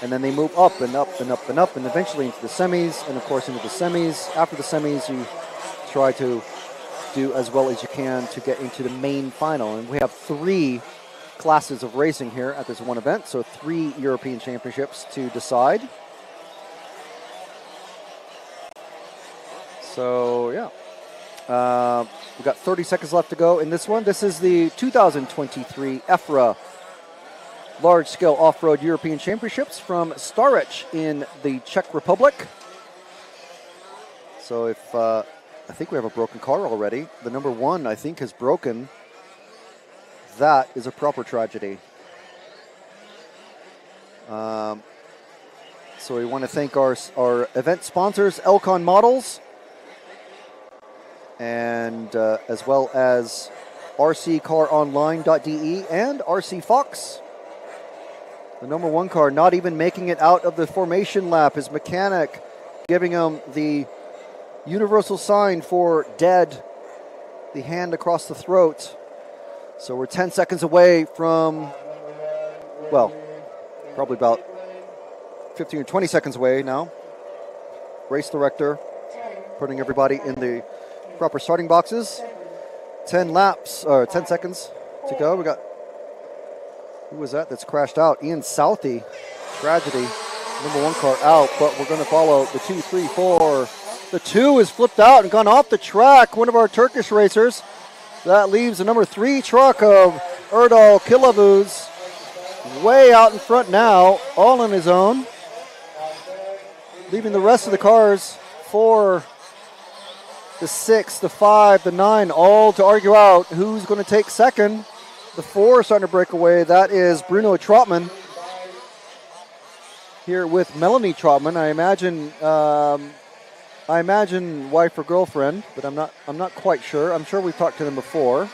And then they move up and up and up and up and eventually into the semis. And of course into the semis. After the semis, you try to do as well as you can to get into the main final. And we have 3 classes of racing here at this one event. So 3 European Championships to decide. So, yeah. We've got 30 seconds left to go in this one. This is the 2023 EFRA Large-Scale Off-Road European Championships from Stařeč in the Czech Republic. So if I think we have a broken car already. The number 1, I think, has broken. That is a proper tragedy. So we want to thank our event sponsors, Elcon Models, and as well as rccaronline.de and RC Fox. The number 1 car not even making it out of the formation lap. His mechanic giving him the universal sign for dead, the hand across the throat. So we're 10 seconds away from, well, probably about 15 or 20 seconds away now. Race director putting everybody in the proper starting boxes. 10 seconds to go. We got, who was that that's crashed out? Ian Southey, tragedy. Number 1 car out, but we're going to follow the 2, 3, 4. The 2 is flipped out and gone off the track. One of our Turkish racers. That leaves the number 3 truck of Erdal Kilavuz way out in front now, all on his own. Leaving the rest of the cars, 4, the 6, the 5, the 9, all to argue out who's going to take second. The 4 is starting to break away. That is Bruno Trotman here with Melanie Trotman. I imagine wife or girlfriend, but I'm not quite sure. I'm sure we've talked to them before.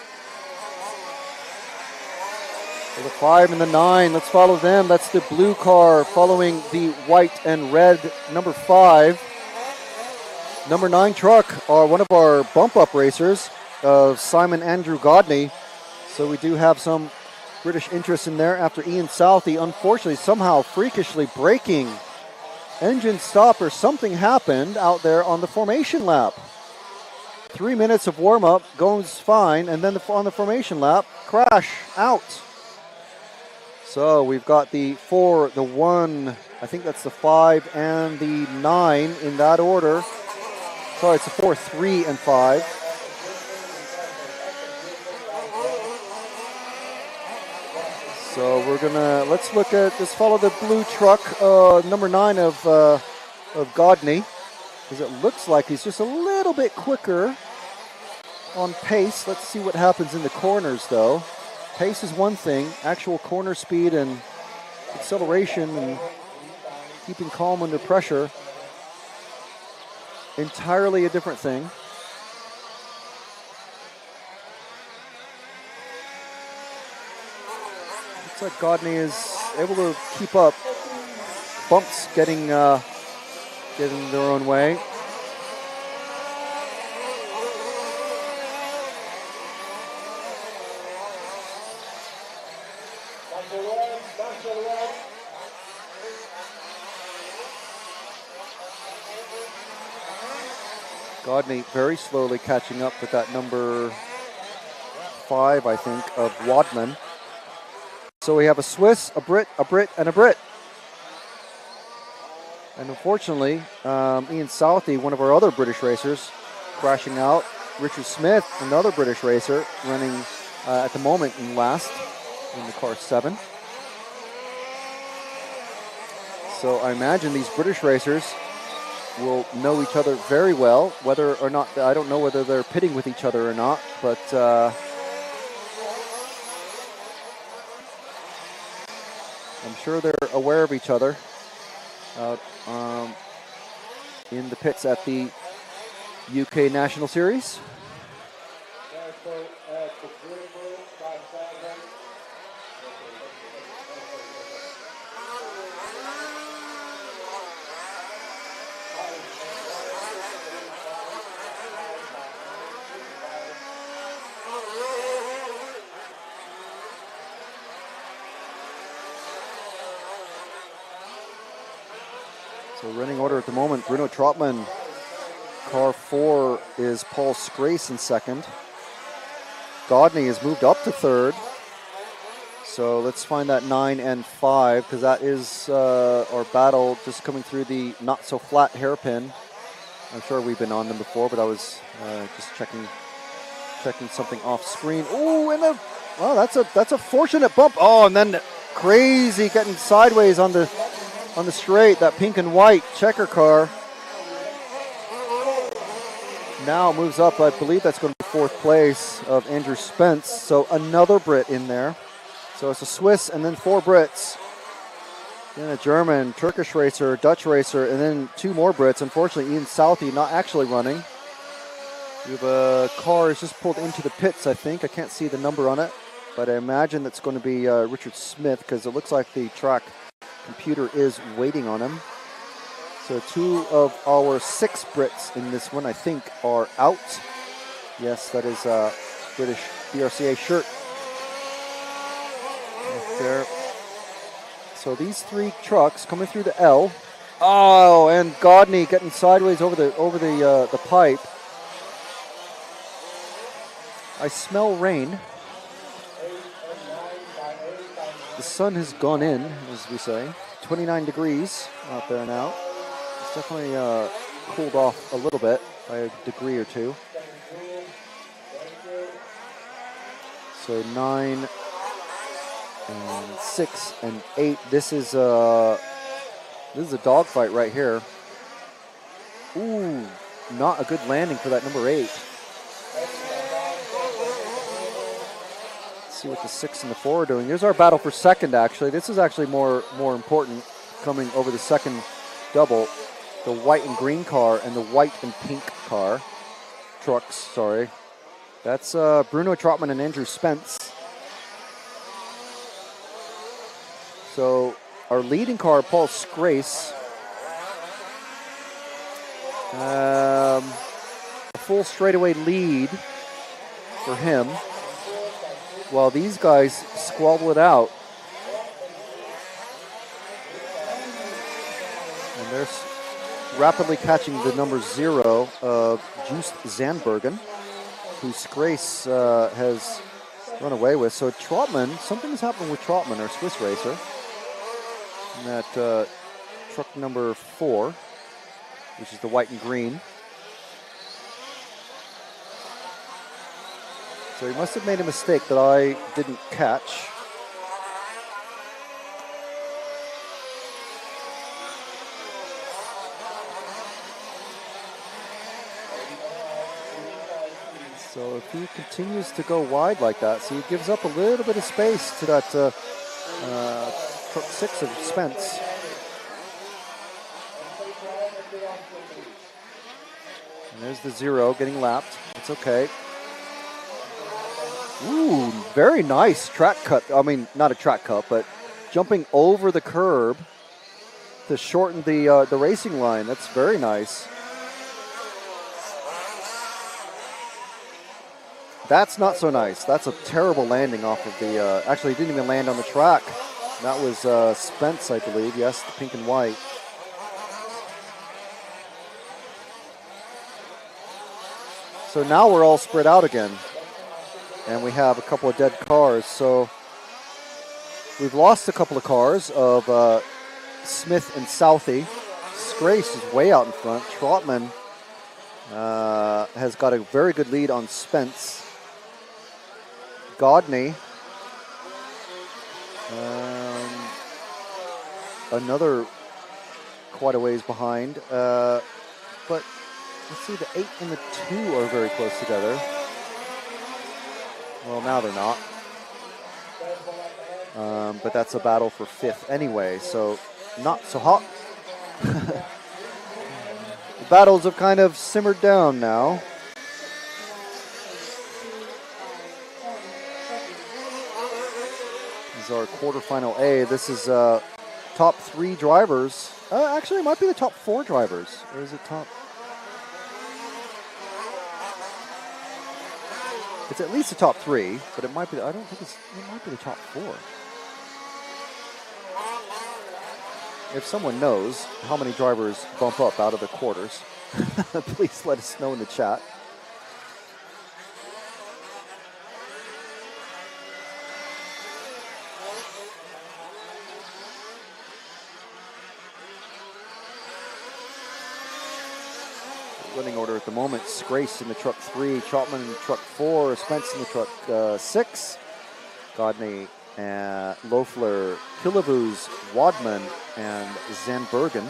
So the 5 and the 9, let's follow them. That's the blue car following the white and red number 5. Number 9 truck are one of our bump-up racers, Simon Andrew Godney. So we do have some British interest in there after Ian Southey, unfortunately, somehow freakishly braking. Engine stop or something happened out there on the formation lap. 3 minutes of warm-up, goes fine, and then on the formation lap, crash, out. So we've got the 4, the 1, I think that's the 5, and the 9 in that order. Sorry, it's the 4, 3, and 5. So let's follow the blue truck, number 9 of Godney, because it looks like he's just a little bit quicker on pace. Let's see what happens in the corners, though. Pace is one thing, actual corner speed and acceleration and keeping calm under pressure, entirely a different thing. Looks like Godney is able to keep up. Bumps getting their own way. Godney very slowly catching up with that number 5, I think, of Wadman. So we have a Swiss, a Brit, and a Brit. And unfortunately, Ian Southey, one of our other British racers, crashing out. Richard Smith, another British racer, running at the moment in last in the car 7. So I imagine these British racers will know each other very well, whether or not, I don't know whether they're pitting with each other or not, but I'm sure they're aware of each other out in the pits at the UK National Series. So running order at the moment, Bruno Trotman, car 4 is Paul Scrace in second. Godney has moved up to third. So let's find that 9 and 5, because that is our battle just coming through the not so flat hairpin. I'm sure we've been on them before, but I was just checking something off screen. Oh, and that's a fortunate bump. Oh, and then crazy getting sideways on the straight, that pink and white checker car. Now moves up, I believe that's going to be 4th place of Andrew Spence. So another Brit in there. So it's a Swiss and then 4 Brits. Then a German, Turkish racer, Dutch racer, and then 2 more Brits. Unfortunately, Ian Southey not actually running. We have a car is just pulled into the pits, I think. I can't see the number on it, but I imagine that's going to be Richard Smith, because it looks like the track computer is waiting on him. So 2 of our 6 Brits in this one, I think, are out. Yes, that is a British BRCA shirt right there. So these 3 trucks coming through the L. Oh, and Godney getting sideways over the pipe. I smell rain. The sun has gone in, as we say. 29 degrees out there now. It's definitely cooled off a little bit by a degree or 2. So 9 and 6 and 8. This is a dogfight right here. Ooh, not a good landing for that number 8. See what the 6 and the 4 are doing. Here's our battle for second, actually. This is actually more important, coming over the second double. The white and green car and the white and pink car. Trucks, sorry. That's Bruno Trotman and Andrew Spence. So our leading car, Paul Scrace. A full straightaway lead for him, while these guys squabble it out. And they're rapidly catching the number 0 of Joost Zandbergen, who Scrace has run away with. So Trotman, something is happening with Trotman, our Swiss racer, in that truck number 4, which is the white and green. So he must have made a mistake that I didn't catch. So if he continues to go wide like that, so he gives up a little bit of space to that truck 6 of Spence. There's the 0 getting lapped. It's okay. Ooh, very nice track cut. I mean, not a track cut, but jumping over the curb to shorten the racing line. That's very nice. That's not so nice. That's a terrible landing off of the... actually, he didn't even land on the track. That was Spence, I believe. Yes, the pink and white. So now we're all spread out again. And we have a couple of dead cars. So we've lost a couple of cars of Smith and Southey. Scrace is way out in front. Trotman has got a very good lead on Spence. Godney, another quite a ways behind. But let's see, the 8 and the 2 are very close together. Well, now they're not. But that's a battle for 5th anyway, so not so hot. The battles have kind of simmered down now. This is our quarterfinal A. This is top 3 drivers. Actually, it might be the top 4 drivers. Or is it top? It's at least the top 3, but it might be. I don't think it might be the top 4. If someone knows how many drivers bump up out of the quarters, please let us know in the chat. Running order at the moment: Scrace in the truck 3, Chopman in the truck 4, Spence in the truck 6, Godney, Loeffler, Killavuz, Wadman, and Zandbergen.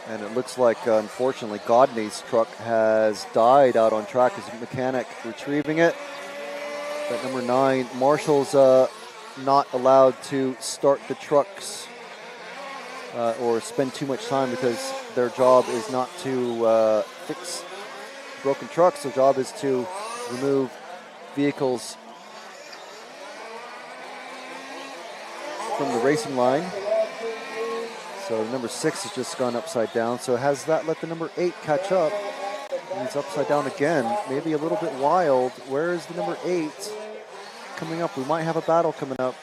And it looks like, unfortunately, Godney's truck has died out on track. His mechanic retrieving it. At number 9, Marshall's not allowed to start the trucks or spend too much time because their job is not to fix broken trucks. Their job is to remove vehicles from the racing line. So number 6 has just gone upside down. So has that let the number 8 catch up? And he's upside down again. Maybe a little bit wild. Where is the number 8 coming up? We might have a battle coming up.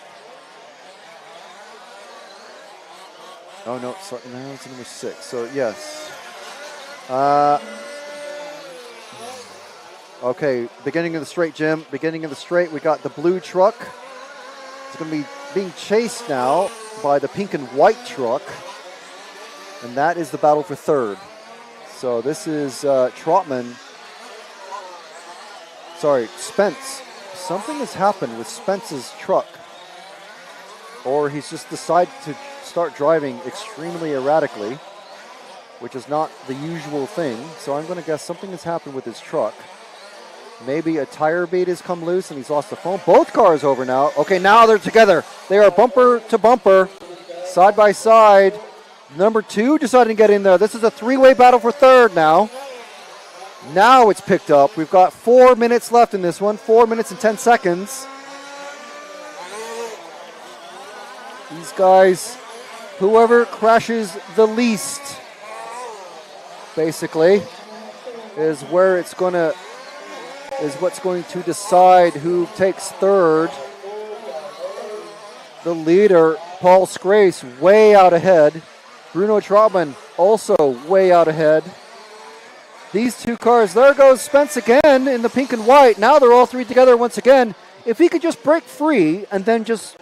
Oh, no, sorry, no, it's number 6. So, yes. Okay, beginning of the straight, Jim. Beginning of the straight, we got the blue truck. It's going to be being chased now by the pink and white truck. And that is the battle for 3rd. So this is Trotman. Sorry, Spence. Something has happened with Spence's truck. Or he's just decided to start driving extremely erratically, which is not the usual thing. So I'm going to guess something has happened with his truck. Maybe a tire bead has come loose and he's lost the phone. Both cars over now. Okay, now they're together. They are bumper to bumper, side by side. Number 2 decided to get in there. This is a 3-way battle for 3rd now. Now it's picked up. We've got 4 minutes left in this one. 4 minutes and 10 seconds. These guys, whoever crashes the least, basically, is what's going to decide who takes 3rd. The leader, Paul Scrace, way out ahead. Bruno Trotman also way out ahead. These 2 cars, there goes Spence again in the pink and white. Now they're all 3 together once again. If he could just break free and then just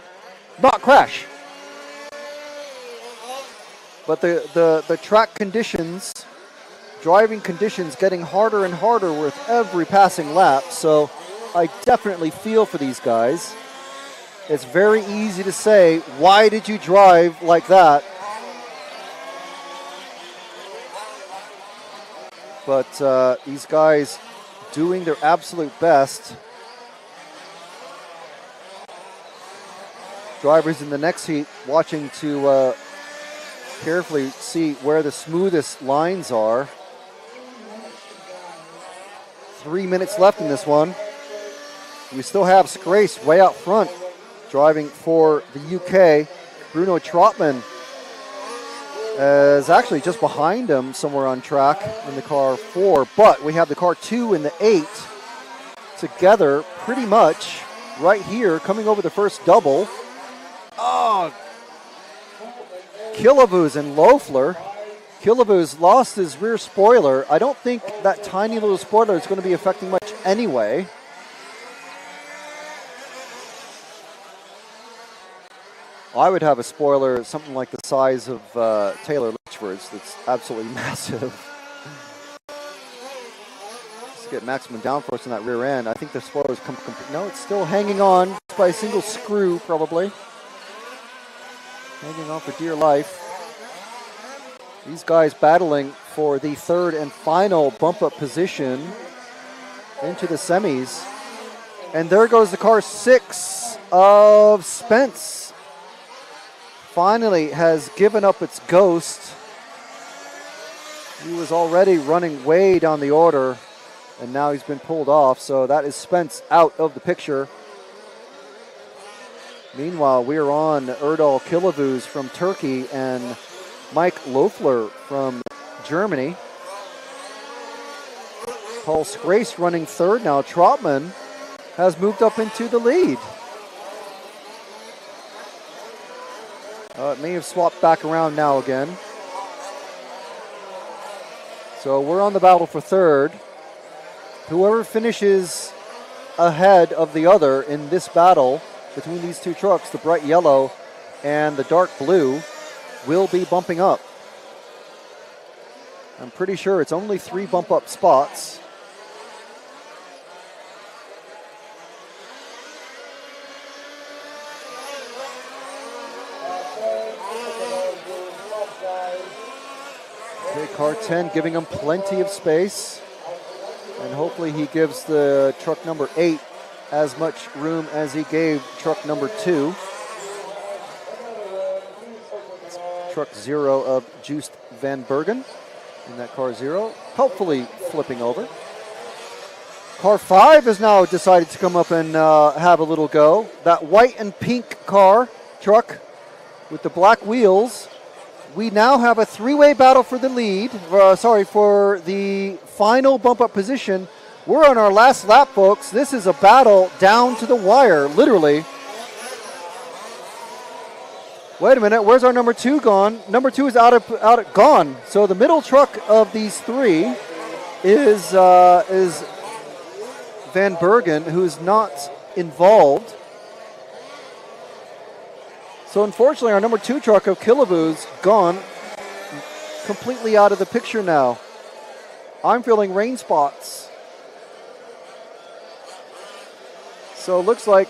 not crash. But the track conditions, driving conditions getting harder and harder with every passing lap. So I definitely feel for these guys. It's very easy to say, why did you drive like that? But these guys doing their absolute best Drivers in the next heat watching to carefully see where the smoothest lines are. 3 minutes left in this one. We still have Scrace way out front, driving for the UK. Bruno Trotman is actually just behind him somewhere on track in the car 4, but we have the car 2 and the 8 together pretty much right here, coming over the first double. Oh, Killavuz and Loeffler. Killavuz lost his rear spoiler. I don't think that tiny little spoiler is going to be affecting much anyway. I would have a spoiler something like the size of Taylor Litchford's. That's absolutely massive. Let's get maximum downforce in that rear end. I think the spoiler's come complete. No, it's still hanging on just by a single screw, probably. Hanging on for dear life. These guys battling for the third and final bump-up position into the semis. And there goes the car 6 of Spence. Finally has given up its ghost. He was already running way down the order, and now he's been pulled off. So that is Spence out of the picture. Meanwhile, we are on Erdal Killavuz from Turkey and Mike Loeffler from Germany. Paul Scrace running third now. Trotman has moved up into the lead. It may have swapped back around now again. So we're on the battle for third. Whoever finishes ahead of the other in this battle between these two trucks, the bright yellow and the dark blue, will be bumping up. I'm pretty sure it's only 3 bump up spots. Okay, car 10 giving him plenty of space. And hopefully he gives the truck number 8 as much room as he gave truck number 2. It's truck 0 of Joost van Bergen in that car 0, helpfully flipping over. Car 5 has now decided to come up and have a little go. That white and pink truck with the black wheels. We now have a 3-way battle for the lead, for the final bump-up position. We're on our last lap, folks. This is a battle down to the wire, literally. Wait a minute, where's our number 2 gone? Number 2 is gone. So the middle truck of these 3 is Van Bergen, who's not involved. So unfortunately, our number 2 truck of Killavuz gone, completely out of the picture now. I'm feeling rain spots. So it looks like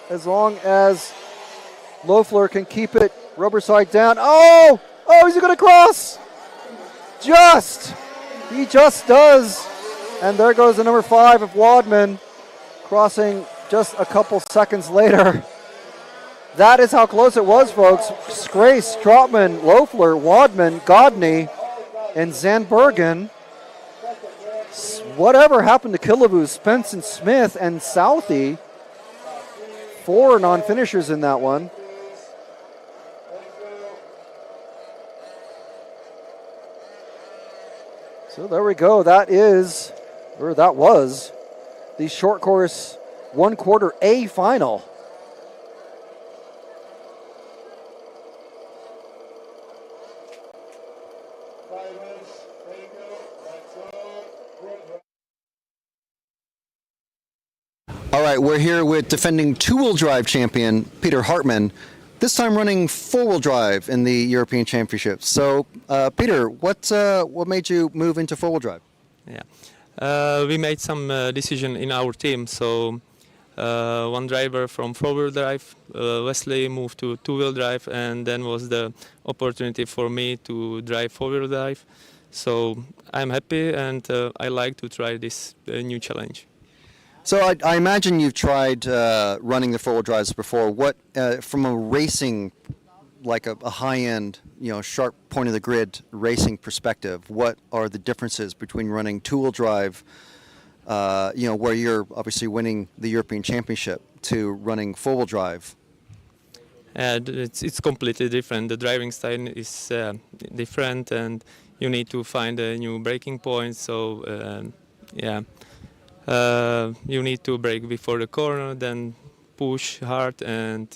as long as Loeffler can keep it rubber side down. Oh, is he going to cross? He just does. And there goes the number 5 of Wadman, crossing just a couple seconds later. That is how close it was, folks. Scrace, Trotman, Loeffler, Wadman, Godney, and Zandbergen. Whatever happened to Killavuz, Spence and Smith, and Southey? 4 non-finishers in that one. So there we go. That was the short course 1/4 A final. All right, we're here with defending two-wheel drive champion Peter Hartmann, this time running four-wheel drive in the European Championships. So, Peter, what made you move into four-wheel drive? Yeah, we made some decision in our team. So, one driver from four-wheel drive, Wesley, moved to two-wheel drive, and then was the opportunity for me to drive four-wheel drive. So, I'm happy, and I like to try this new challenge. So I imagine you've tried running the four-wheel drives before. What, from a racing, like a high-end, sharp point of the grid racing perspective, what are the differences between running two-wheel drive, where you're obviously winning the European Championship, to running four-wheel drive? It's completely different. The driving style is different, and you need to find a new braking point. So you need to brake before the corner, then push hard, and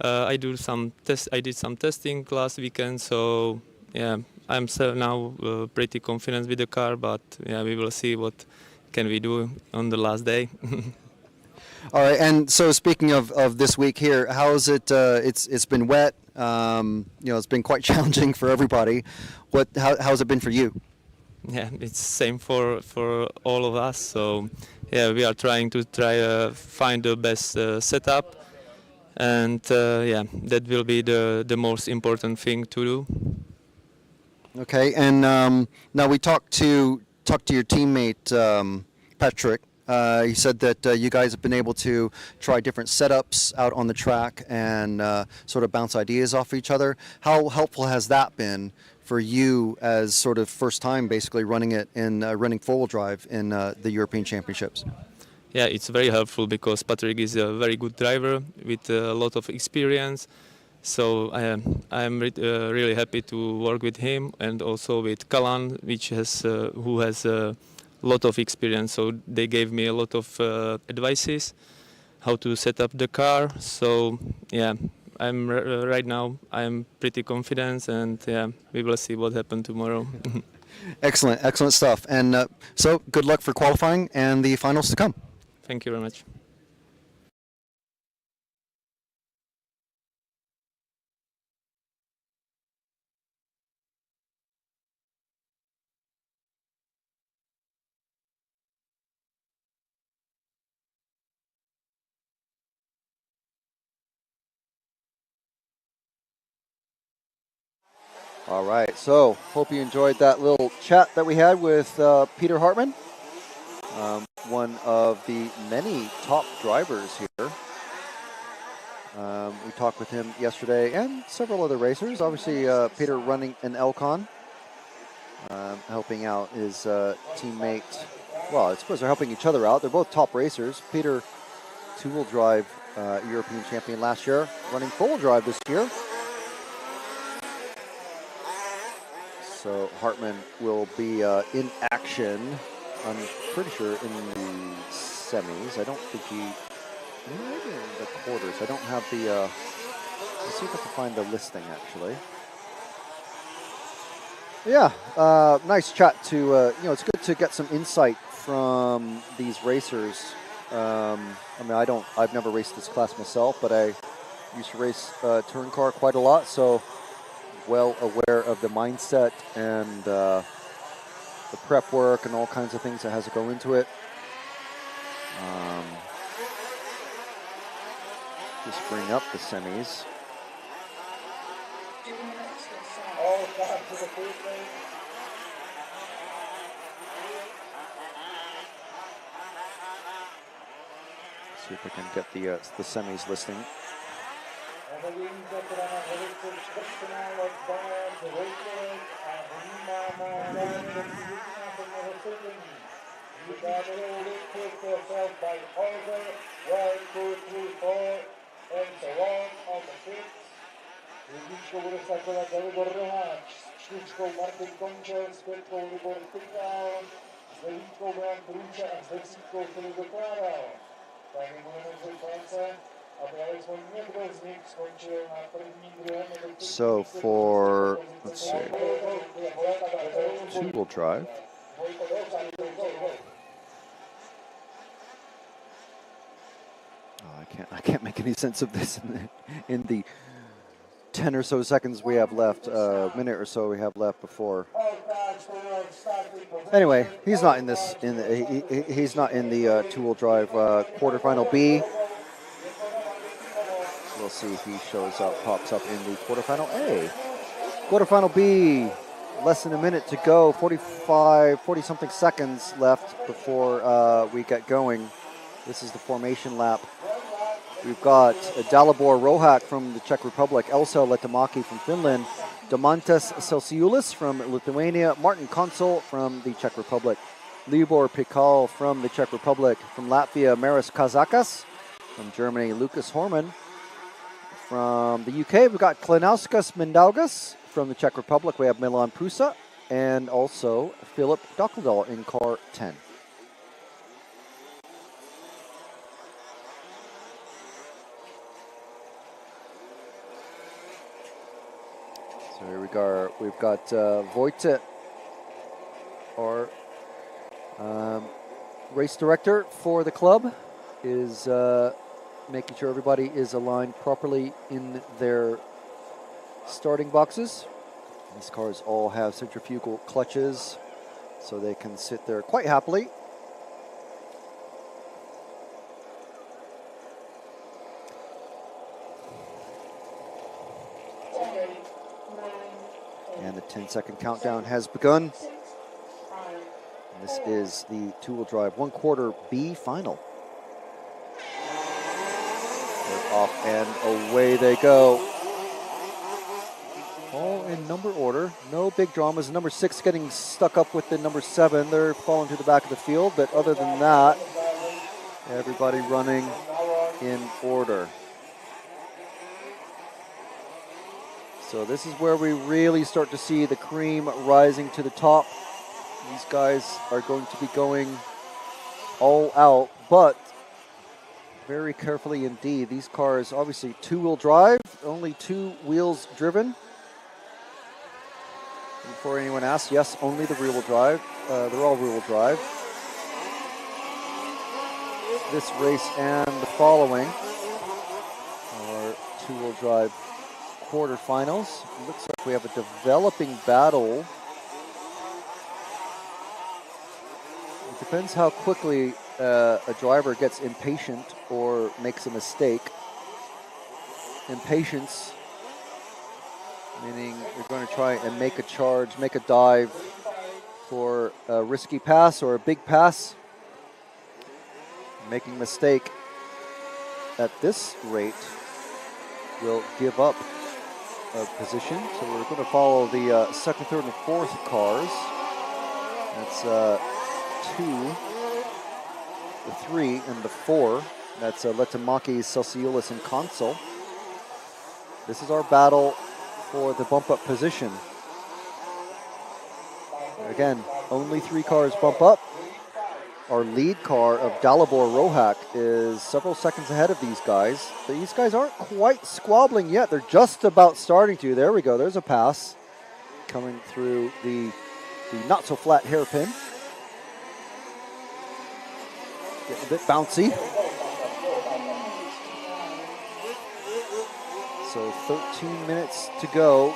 I did some testing last weekend. So I'm now pretty confident with the car, but we will see what can we do on the last day. All right, and so speaking of this week here, how's it? It's been wet. It's been quite challenging for everybody. How's it been for you? Yeah, it's same for all of us. So we are trying to find the best setup, and that will be the most important thing to do. Okay, and now we talked to your teammate Patrick. He said that you guys have been able to try different setups out on the track and sort of bounce ideas off each other. How helpful has that been for you as sort of first time basically running it in running four-wheel drive in the European Championships? Yeah, it's very helpful because Patrick is a very good driver with a lot of experience. So I'm really happy to work with him, and also with Kalan, who has a lot of experience. So they gave me a lot of advices how to set up the car. So I'm right now I'm pretty confident, and we will see what happens tomorrow. Excellent stuff. And so good luck for qualifying and the finals to come. Thank you very much. All right, so hope you enjoyed that little chat that we had with Peter Hartmann, one of the many top drivers here. We talked with him yesterday and several other racers. Obviously, Peter running an Elcon, helping out his teammate. Well, I suppose they're helping each other out. They're both top racers. Peter, two-wheel drive European champion last year, running four-wheel drive this year. So Hartmann will be in action, I'm pretty sure, in the semis. I don't think maybe in the quarters. I don't have the, let's see if I can find the listing, actually. Yeah, nice chat to, it's good to get some insight from these racers. I've never raced this class myself, but I used to race touring car quite a lot, so well aware of the mindset and the prep work and all kinds of things that has to go into it. Just bring up the semis. All start to the first lane. See if I can get the semis listing. A vidím, že teda na velice čtvrtfinále Bayern Racing a vnímáme ráno do příležitostného rozhodnutí. Vydávanou linku yourself by order 1, 2, 3, 4 and so on the fifth. Jedničkou bude startovat Dalibor Roháč, s čtyřkou Martin Končel, s pětkou Libor Tykal, s devítkou Brian Průče a s desítkou Filip Dokládal. Takže budeme mít France. So for, let's see, two-wheel drive. Oh, I can't make any sense of this in the 10 or so seconds we have left, minute or so we have left before. Anyway, he's not in this. He's not in the two-wheel drive quarterfinal B. We'll see if he shows up, pops up in the quarterfinal A. Quarterfinal B, less than a minute to go, 40-something seconds left before we get going. This is the formation lap. We've got Dalibor Rohak from the Czech Republic, Elsa Letomaki from Finland, Domantas Celsiulis from Lithuania, Martin Konsul from the Czech Republic, Libor Pikal from the Czech Republic, from Latvia, Maris Kazakas, from Germany, Lucas Horman, from the UK, we've got Klinauskas Mindaugas, from the Czech Republic, we have Milan Prusa, and also Philip Dokledal in car 10. So here we go. We've got Vojte, our race director for the club, is making sure everybody is aligned properly in their starting boxes. These cars all have centrifugal clutches, so they can sit there quite happily. And the 10-second countdown has begun. And this is the two-wheel drive 1/4 B final. They're off and away they go. All in number order. No big dramas. Number 6 getting stuck up with the number 7. They're falling to the back of the field, but other than that, everybody running in order. So this is where we really start to see the cream rising to the top. These guys are going to be going all out, but very carefully indeed. These cars, obviously two-wheel drive, only 2 wheels driven. Before anyone asks, yes, only the rear-wheel drive. They're all rear-wheel drive. This race and the following are two-wheel drive quarterfinals. Looks like we have a developing battle. It depends how quickly a driver gets impatient or makes a mistake. Impatience, meaning you're going to try and make a charge, make a dive for a risky pass or a big pass. Making a mistake at this rate will give up a position. So we're going to follow the second, third, and fourth cars. That's 2, the 3, and the 4. That's Letomaki, Celsiulis, and Konsul. This is our battle for the bump-up position. Again, only 3 cars bump up. Our lead car of Dalibor Rohak is several seconds ahead of these guys. These guys aren't quite squabbling yet. They're just about starting to. There we go. There's a pass coming through the not-so-flat hairpin. Getting a bit bouncy. So 13 minutes to go.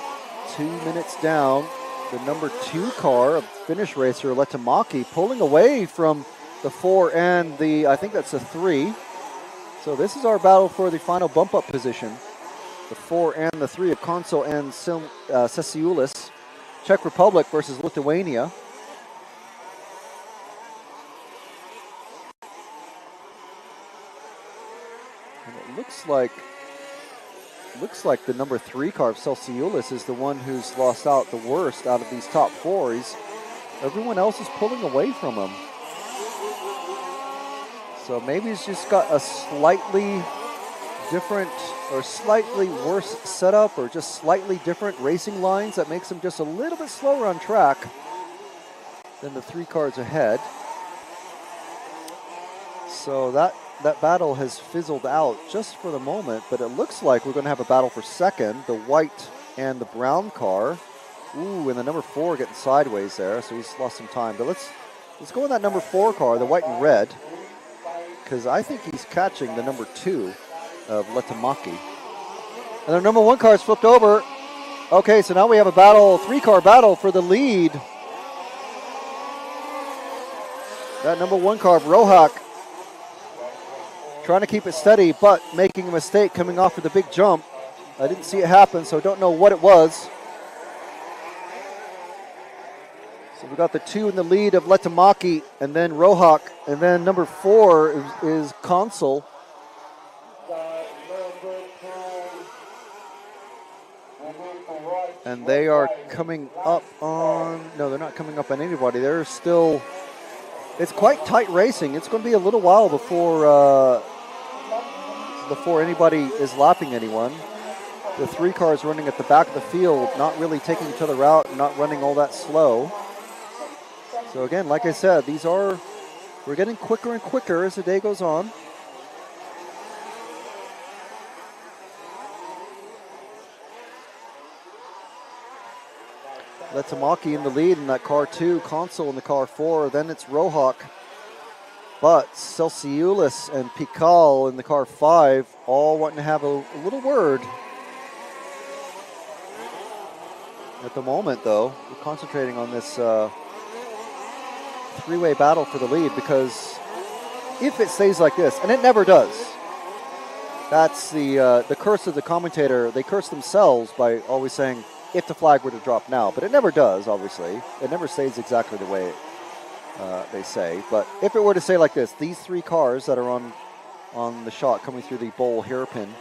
2 minutes down. The number 2 car of Finnish racer Letomaki pulling away from the 4 and the, I think that's the 3. So this is our battle for the final bump-up position. The 4 and the 3 of Konsul and Celsiulis. Czech Republic versus Lithuania. And it looks like the number 3 car of Celsiulis is the one who's lost out the worst out of these top 4. Everyone else is pulling away from him. So maybe he's just got a slightly different or slightly worse setup or just slightly different racing lines that makes him just a little bit slower on track than the 3 cars ahead. So that battle has fizzled out just for the moment, but it looks like we're going to have a battle for second. The white and the brown car. Ooh, and the number 4 getting sideways there, so he's lost some time. But let's go with that number 4 car, the white and red, because I think he's catching the number 2 of Letomaki. And the number 1 car is flipped over. Okay, so now we have a battle, 3-car battle for the lead. That number 1 car of Rohak trying to keep it steady, but making a mistake coming off of the big jump. I didn't see it happen, so don't know what it was. So We got the 2 in the lead of Letamaki, and then Rohak, and then number 4 is Consul. And they are coming up on, no, they're not coming up on anybody. They're still, it's quite tight racing. It's going to be a little while before anybody is lapping anyone. The 3 cars running at the back of the field, not really taking each other out, not running all that slow. So again, like I said, we're getting quicker and quicker as the day goes on. Letamaki in the lead in that car 2, Consul in the car 4, then it's Rohak. But Celsiulis and Pikal in the car 5 all wanting to have a little word. At the moment, though, we're concentrating on this 3-way battle for the lead, because if it stays like this, and it never does, that's the curse of the commentator. They curse themselves by always saying, if the flag were to drop now, but it never does, obviously. It never stays exactly the way they say. But if it were to say like this, these 3 cars that are on the shot coming through the bowl hairpin,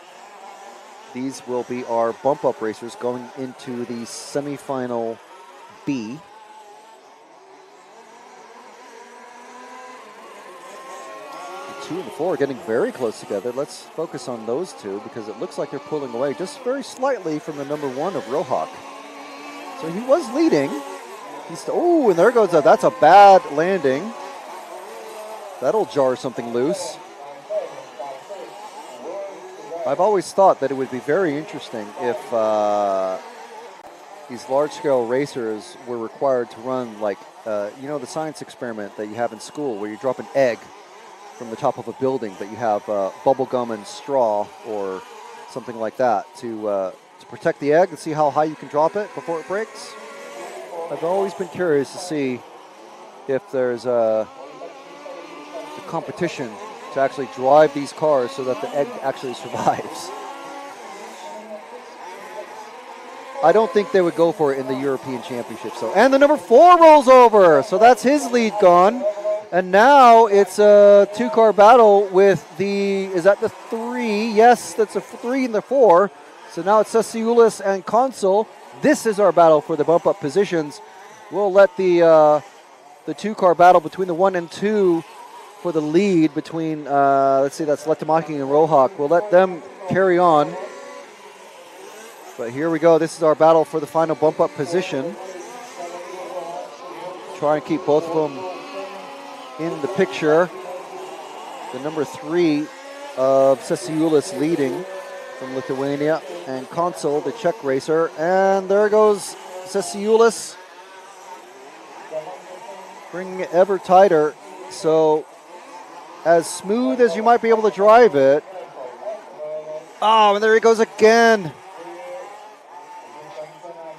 these will be our bump-up racers going into the semifinal B. The 2 and the 4 are getting very close together. Let's focus on those 2 because it looks like they're pulling away just very slightly from the number 1 of Rohak. So he was leading. Oh, and there goes that's a bad landing. That'll jar something loose. I've always thought that it would be very interesting if these large-scale racers were required to run like, you know, the science experiment that you have in school where you drop an egg from the top of a building, but you have bubble gum and straw or something like that to protect the egg and see how high you can drop it before it breaks. I've always been curious to see if there's a competition to actually drive these cars so that the egg actually survives. I don't think they would go for it in the European Championship. So, and the number 4 rolls over, so that's his lead gone. And now it's a 2-car battle with is that the 3? Yes, that's a 3 and the 4. So now it's Ceciulis and Consul. This is our battle for the bump-up positions. We'll let the 2-car battle between the 1 and 2 for the lead between, let's see, that's Letamaki and Rohak. We'll let them carry on. But here we go. This is our battle for the final bump-up position. Try and keep both of them in the picture. The number 3 of Ceciulis leading from Lithuania, and Consul, the Czech racer. And there goes Ceciulis, bringing it ever tighter. So as smooth as you might be able to drive it. Oh, and there he goes again.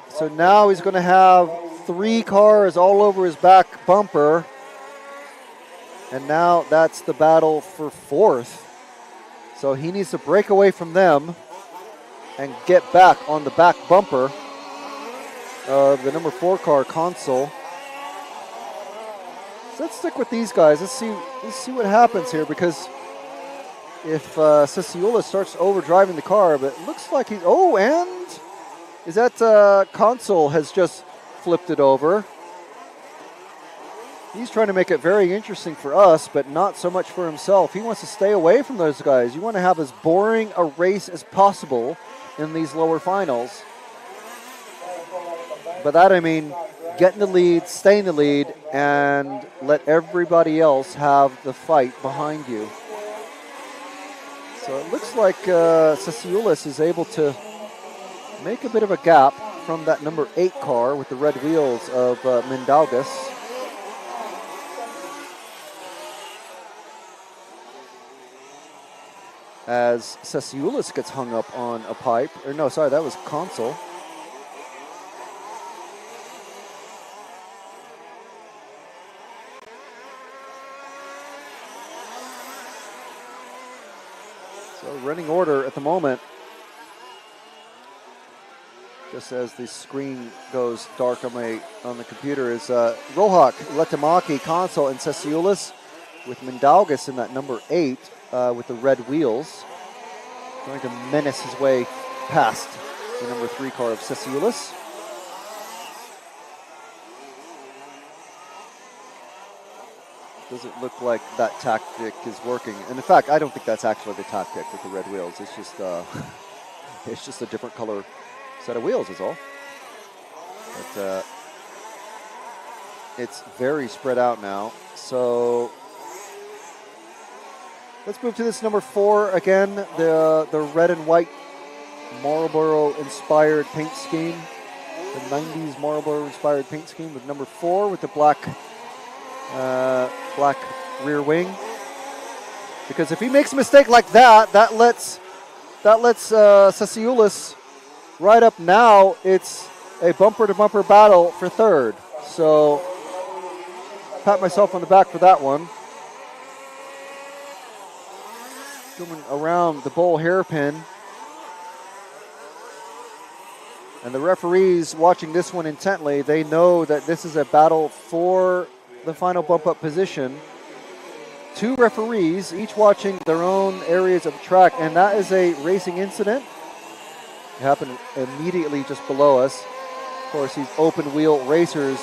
So now he's going to have 3 cars all over his back bumper. And now that's the battle for 4th. So he needs to break away from them and get back on the back bumper of the number 4 car, Consul. So let's stick with these guys. Let's see what happens here, because if Ceciulis starts overdriving the car, but it looks like he's, oh, and is that Consul has just flipped it over. He's trying to make it very interesting for us, but not so much for himself. He wants to stay away from those guys. You want to have as boring a race as possible in these lower finals. By that I mean get in the lead, stay in the lead, and let everybody else have the fight behind you. So it looks like Ceciulis is able to make a bit of a gap from that number 8 car with the red wheels of Mindaugas. As Ceciulis gets hung up on a pipe, or no, sorry, that was Consul. So running order at the moment. just as the screen goes dark on the computer, is Rohak, Letamaki, Consol, and Ceciulis, with Mindaugas in that number 8 with the red wheels, trying to menace his way past the number 3 car of Ceciulis. Doesn't look like that tactic is working. And in fact, I don't think that's actually the tactic with the red wheels. It's just it's just a different color set of wheels is all. But it's very spread out now. So let's move to this number 4 again. The red and white Marlboro inspired paint scheme. The 90s Marlboro inspired paint scheme with number 4 with the black rear wing, because if he makes a mistake like that, that lets Ceciulis right up. Now it's a bumper-to-bumper battle for 3rd. So pat myself on the back for that one. Coming around the bowl hairpin, and the referees watching this one intently, they know that this is a battle for the final bump-up position. 2 referees, each watching their own areas of track, and that is a racing incident. It happened immediately just below us. Of course, these open-wheel racers,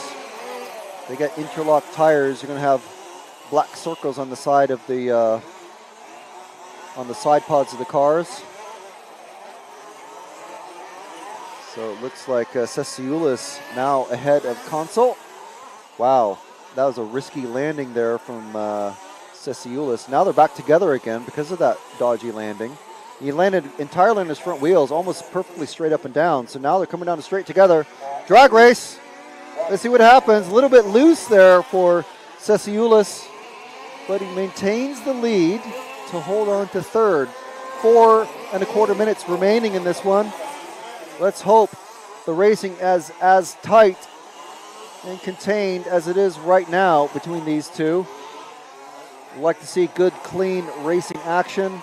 they get interlocked tires. You're going to have black circles on the side of the on the side pods of the cars. So it looks like Ceciulis now ahead of Consol. Wow. That was a risky landing there from Ceciulis. Now they're back together again because of that dodgy landing. He landed entirely on his front wheels, almost perfectly straight up and down. So now they're coming down the straight together. Drag race. Let's see what happens. A little bit loose there for Ceciulis, but he maintains the lead to hold on to 3rd. 4 1/4 minutes remaining in this one. Let's hope the racing is as tight and contained as it is right now between these two. We'd like to see good, clean racing action.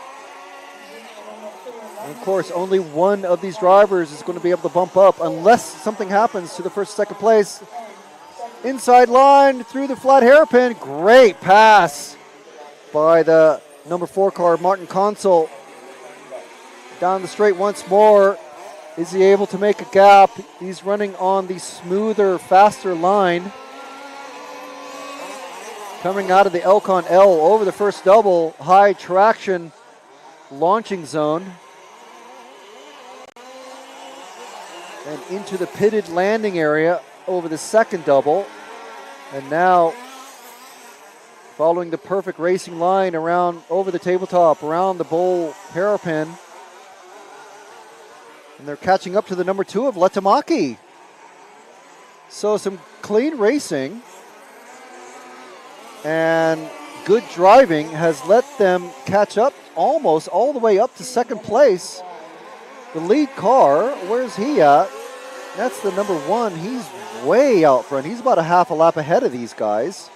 And of course, only one of these drivers is going to be able to bump up unless something happens to the first, second place. Inside line through the flat hairpin. Great pass by the number 4 car, Martin Consol. Down the straight once more. Is he able to make a gap? He's running on the smoother, faster line. Coming out of the Elcon L over the first double, high traction launching zone. And into the pitted landing area over the second double. And now, following the perfect racing line around over the tabletop, around the bowl hairpin. And they're catching up to the number 2 of Letamaki. So some clean racing and good driving has let them catch up almost all the way up to second place. The lead car, where's he at? That's the number 1. He's way out front. He's about a half a lap ahead of these guys.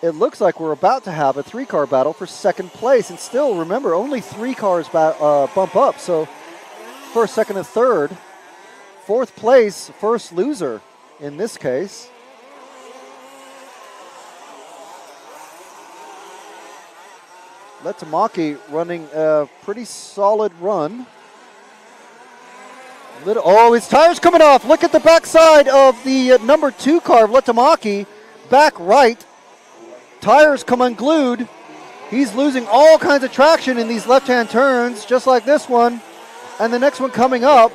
It looks like we're about to have a 3-car battle for second place. And still, remember, only 3 cars bump up. So 1st, 2nd, and 3rd. 4th place, first loser in this case. Letamaki running a pretty solid run. His tire's coming off. Look at the backside of the number 2 car of Letamaki. Back right. Tires come unglued. He's losing all kinds of traction in these left-hand turns, just like this one. And the next one coming up,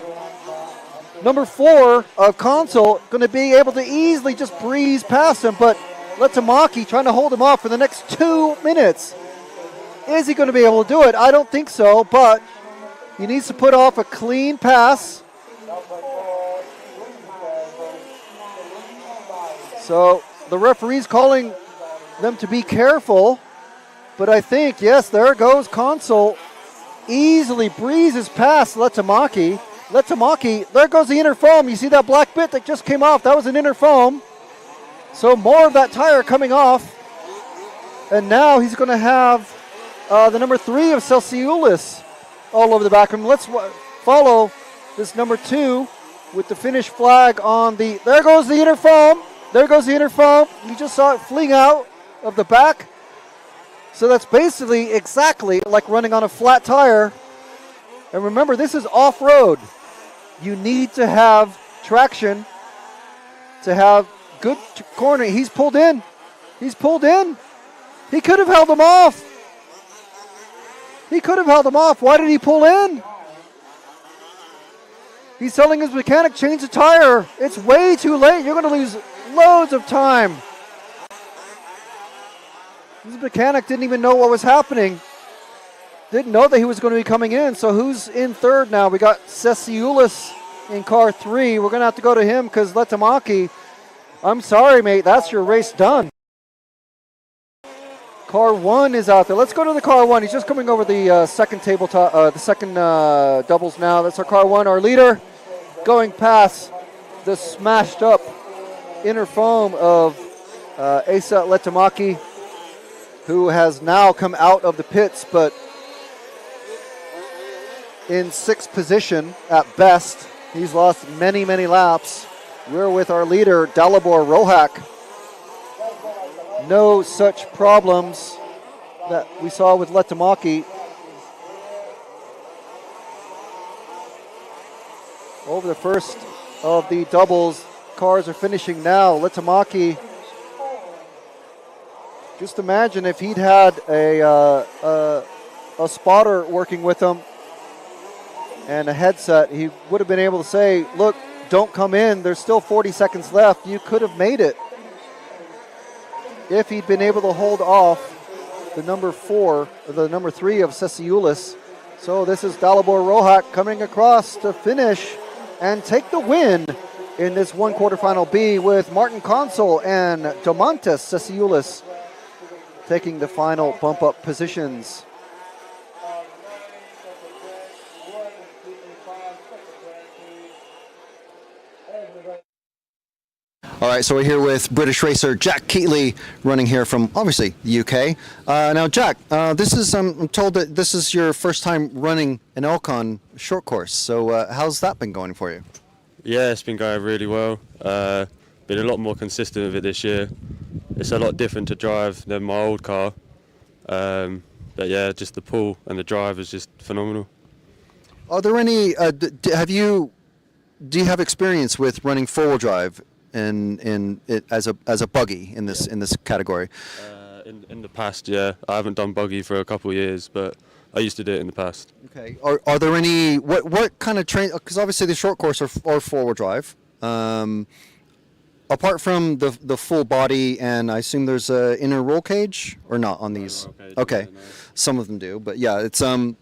number 4 of Consol, going to be able to easily just breeze past him, but Letamaki trying to hold him off for the next 2 minutes. Is he going to be able to do it? I don't think so, but he needs to put off a clean pass. So the referee's calling them to be careful, but I think, yes, there goes Consol. Easily breezes past Letamaki. Letamaki, there goes the inner foam. You see that black bit that just came off? That was an inner foam. So more of that tire coming off. And now he's going to have the number 3 of Ceciulis all over the back of him. Let's follow this number 2 with the finish flag on the, there goes the inner foam. There goes the inner foam. You just saw it fling out of the back. So that's basically exactly like running on a flat tire. And remember, this is off-road. You need to have traction to have good corner. He's pulled in. He's pulled in. He could have held him off. He could have held him off. Why did he pull in? He's telling his mechanic, change the tire. It's way too late. You're going to lose loads of time. His mechanic didn't even know what was happening. Didn't know that he was going to be coming in. So who's in third now? We got Sesiulis in car 3. We're going to have to go to him because Letamaki, I'm sorry, mate. That's your race done. Car 1 is out there. Let's go to the car 1. He's just coming over the second tabletop, the second doubles now. That's our car 1, our leader, going past the smashed up inner foam of Asa Letamaki, who has now come out of the pits, but in 6th position at best. He's lost many, many laps. We're with our leader, Dalibor Rohak. No such problems that we saw with Letamaki. Over the first of the doubles, cars are finishing now. Letamaki, just imagine if he'd had a spotter working with him and a headset, he would have been able to say, look, don't come in. There's still 40 seconds left. You could have made it if he'd been able to hold off the number 3 of Sesiulis. So this is Dalibor Rohak coming across to finish and take the win in this 1 quarterfinal B, with Martin Consul and Domantas Sesiulis taking the final bump up positions. All right, so we're here with British racer Jack Keatley, running here from, obviously, the UK. Now, Jack, this is, I'm told that this is your first time running an Elcon short course. So how's that been going for you? Yeah, it's been going really well. Been a lot more consistent with it this year. It's a lot different to drive than my old car. But yeah, just the pull and the drive is just phenomenal. Are there any, do you have experience with running four-wheel drive in it as a buggy in this category? In the past, yeah. I haven't done buggy for a couple of years, but I used to do it in the past. Okay. Are there any, what kind of train, because obviously the short course are four-wheel drive. Apart from the full body, and I assume there's a inner roll cage or not on these? Okay. Yeah, no. Some of them do, but yeah, it's so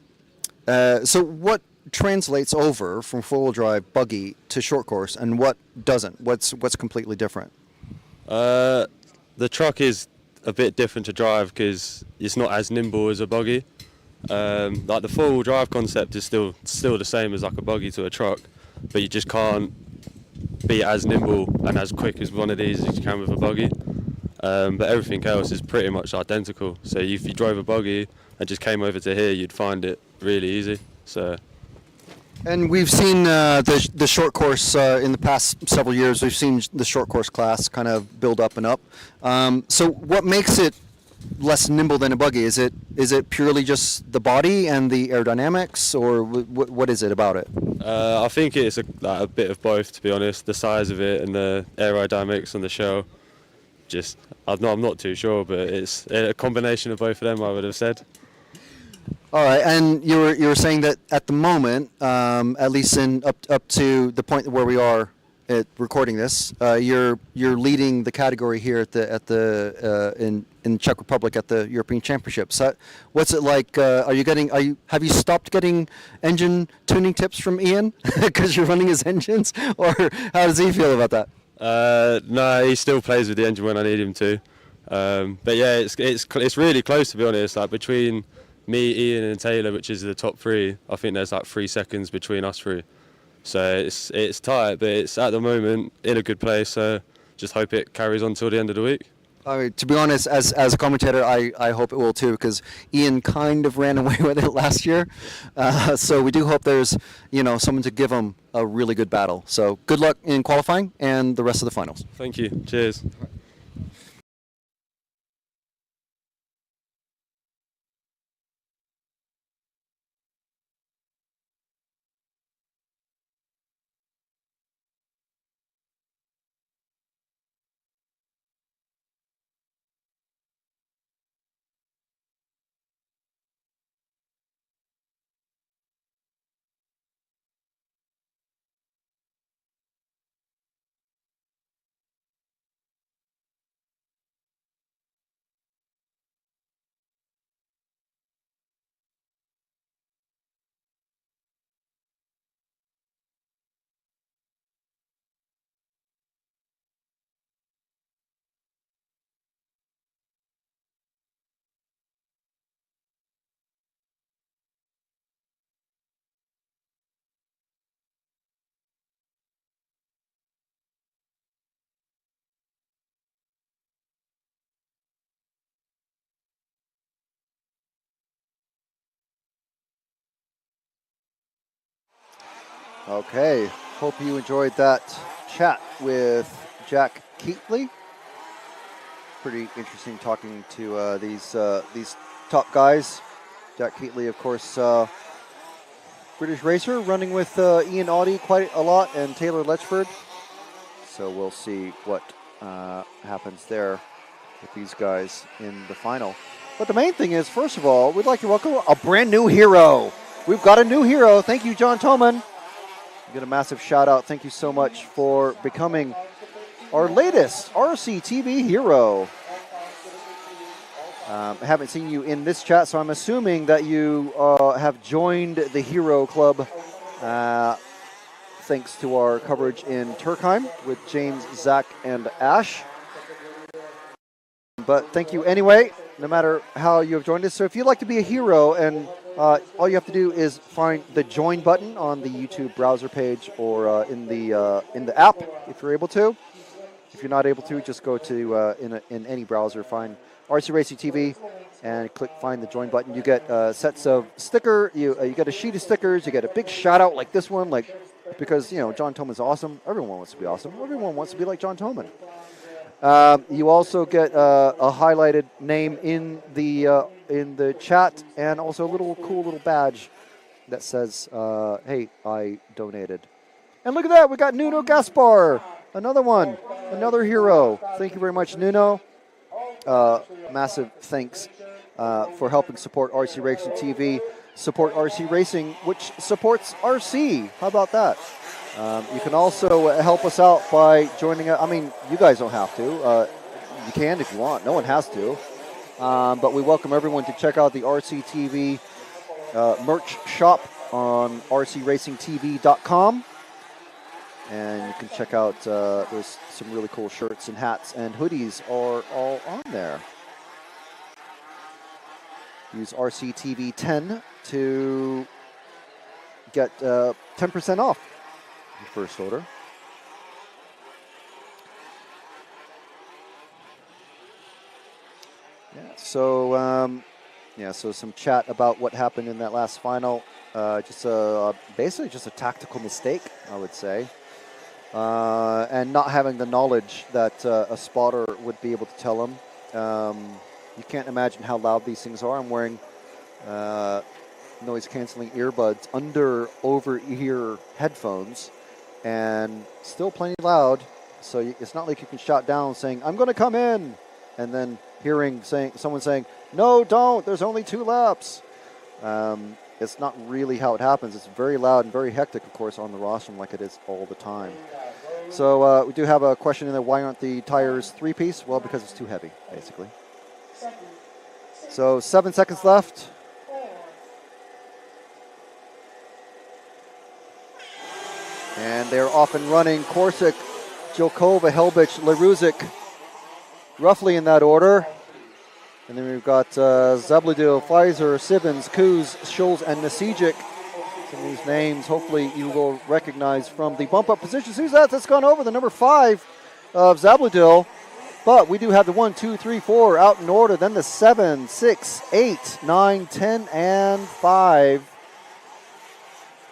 what translates over from four-wheel drive buggy to short course, and what doesn't? What's completely different? The truck is a bit different to drive because it's not as nimble as a buggy. Like the four-wheel drive concept is still the same as like a buggy to a truck, but you just can't be as nimble and as quick as one of these as you can with a buggy. But everything else is pretty much identical. So if you drove a buggy and just came over to here, you'd find it really easy. So. And we've seen the short course in the past several years. We've seen the short course class kind of build up and up. So what makes it less nimble than a buggy? Is it purely just the body and the aerodynamics, or what is it about it? I think it's a bit of both, to be honest. The size of it and the aerodynamics on the shell. I'm not too sure, but it's a combination of both of them, I would have said. All right, and you were saying that at the moment, at least in up to the point where we are at recording this, you're leading the category here in Czech Republic at the European Championships. So what's it like? Have you stopped getting engine tuning tips from Ian because you're running his engines, or how does he feel about that? No, he still plays with the engine when I need him to. But yeah, it's really close, to be honest. Like between me, Ian and Taylor, which is the top three, I think there's like 3 seconds between us three. So it's tight, but it's at the moment in a good place. So just hope it carries on till the end of the week. I mean, to be honest, as a commentator, I hope it will too, because Ian kind of ran away with it last year. So we do hope there's, someone to give him a really good battle. So good luck in qualifying and the rest of the finals. Thank you. Cheers. Okay, hope you enjoyed that chat with Jack Keatley. Pretty interesting talking to these top guys. Jack Keatley, of course, British racer, running with Ian Audie quite a lot and Taylor Letchford. So we'll see what happens there with these guys in the final. But the main thing is, first of all, we'd like to welcome a brand new hero. We've got a new hero. Thank you, John Toman. Get a massive shout out. Thank you so much for becoming our latest RCTV hero. I haven't seen you in this chat, so I'm assuming that you have joined the hero club thanks to our coverage in Turkheim with James, Zach, and Ash. But thank you anyway, no matter how you have joined us. So if you'd like to be a hero, and all you have to do is find the join button on the YouTube browser page or in the app if you're able to. If you're not able to, just go to in any browser, find RC Racing TV and click find the join button. You get sets of sticker. You get a sheet of stickers. You get a big shout out like this one, because John Toman's awesome. Everyone wants to be awesome. Everyone wants to be like John Toman. You also get a highlighted name in the chat, and also a cool little badge that says, "Hey, I donated." And look at that, we got Nuno Gaspar, another hero. Thank you very much, Nuno. Massive thanks for helping support RC Racing TV, support RC Racing, which supports RC. How about that? You can also help us out by joining. I mean, you guys don't have to. You can if you want. No one has to. But we welcome everyone to check out the RCTV merch shop on rcracingtv.com. And you can check out, there's some really cool shirts and hats and hoodies are all on there. Use RCTV10 to get 10% off your first order. So some chat about what happened in that last final. Basically just a tactical mistake, I would say. And not having the knowledge that a spotter would be able to tell him. You can't imagine how loud these things are. I'm wearing noise-canceling earbuds under over-ear headphones, and still plenty loud. So it's not like you can shout down saying, "I'm going to come in," and then hearing someone saying, "No, don't. There's only 2 laps." It's not really how it happens. It's very loud and very hectic, of course, on the rostrum like it is all the time. So we do have a question in there. Why aren't the tires 3-piece? Well, because it's too heavy, basically. So 7 seconds left. And they're off and running. Korsic, Jilkova, Helbich, Leruzik, roughly in that order. And then we've got Zabludil, Pfizer, Sibbins, Kuz, Scholes, and Nasijic. Some of these names, hopefully, you will recognize from the bump-up positions. Who's that? That's gone over the number 5 of Zabludil. But we do have the 1, 2, 3, 4 out in order. Then the 7, 6, 8, 9, 10, and 5.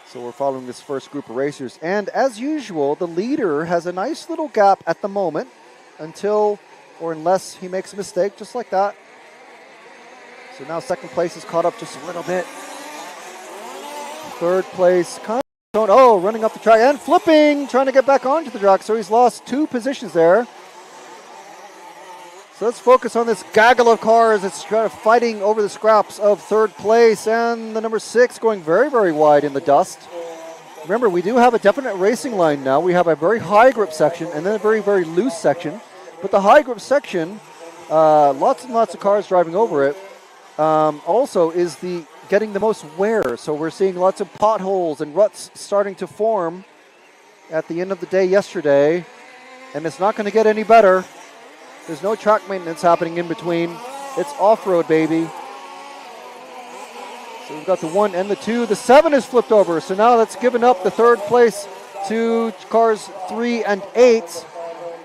So we're following this first group of racers. And as usual, the leader has a nice little gap at the moment until or unless he makes a mistake, just like that. So now second place is caught up just a little bit. Third place, kind of, running up the track and flipping, trying to get back onto the track. So he's lost 2 positions there. So let's focus on this gaggle of cars. It's kind of fighting over the scraps of third place, and the number 6 going very, very wide in the dust. Remember, we do have a definite racing line now. We have a very high grip section and then a very, very loose section. But the high grip section, lots and lots of cars driving over it, also is the getting the most wear. So we're seeing lots of potholes and ruts starting to form at the end of the day yesterday, and it's not going to get any better. There's no track maintenance happening in between. It's off-road, baby. So we've got the 1 and the 2. The 7 is flipped over, so now that's given up the third place to cars 3 and 8.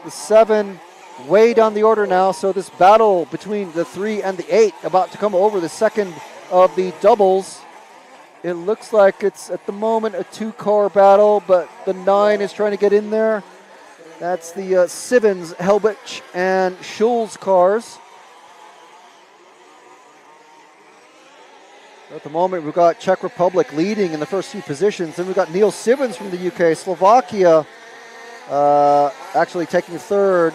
The 7 way down the order now, so this battle between the 3 and the 8 about to come over the second of the doubles. It looks like it's at the moment a 2-car battle, but the 9 is trying to get in there. That's the Sivens, Helbich, and Schulz cars. At the moment, we've got Czech Republic leading in the first 2 positions. Then we've got Neil Sivens from the UK, Slovakia actually taking third.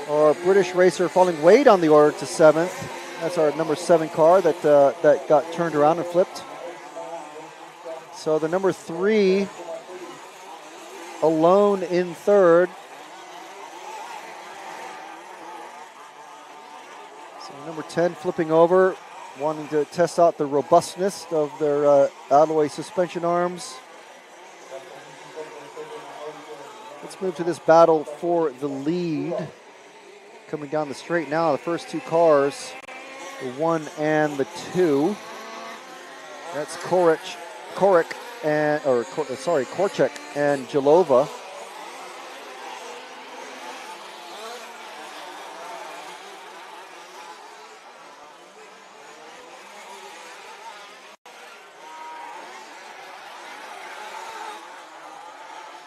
Our British racer falling way down the order to 7th. That's our number 7 car that got turned around and flipped. So the number 3 alone in third. So number 10 flipping over, wanting to test out the robustness of their alloy suspension arms. Let's move to this battle for the lead. Coming down the straight now, the first 2 cars, the 1 and the 2. That's Korček and Jalova.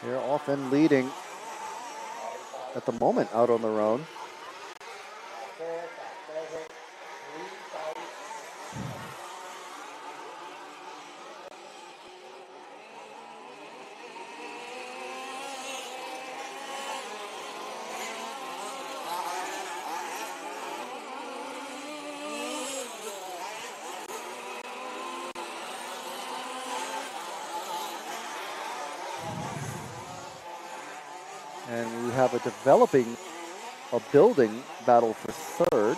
They're often leading at the moment out on their own. And we have a building battle for third.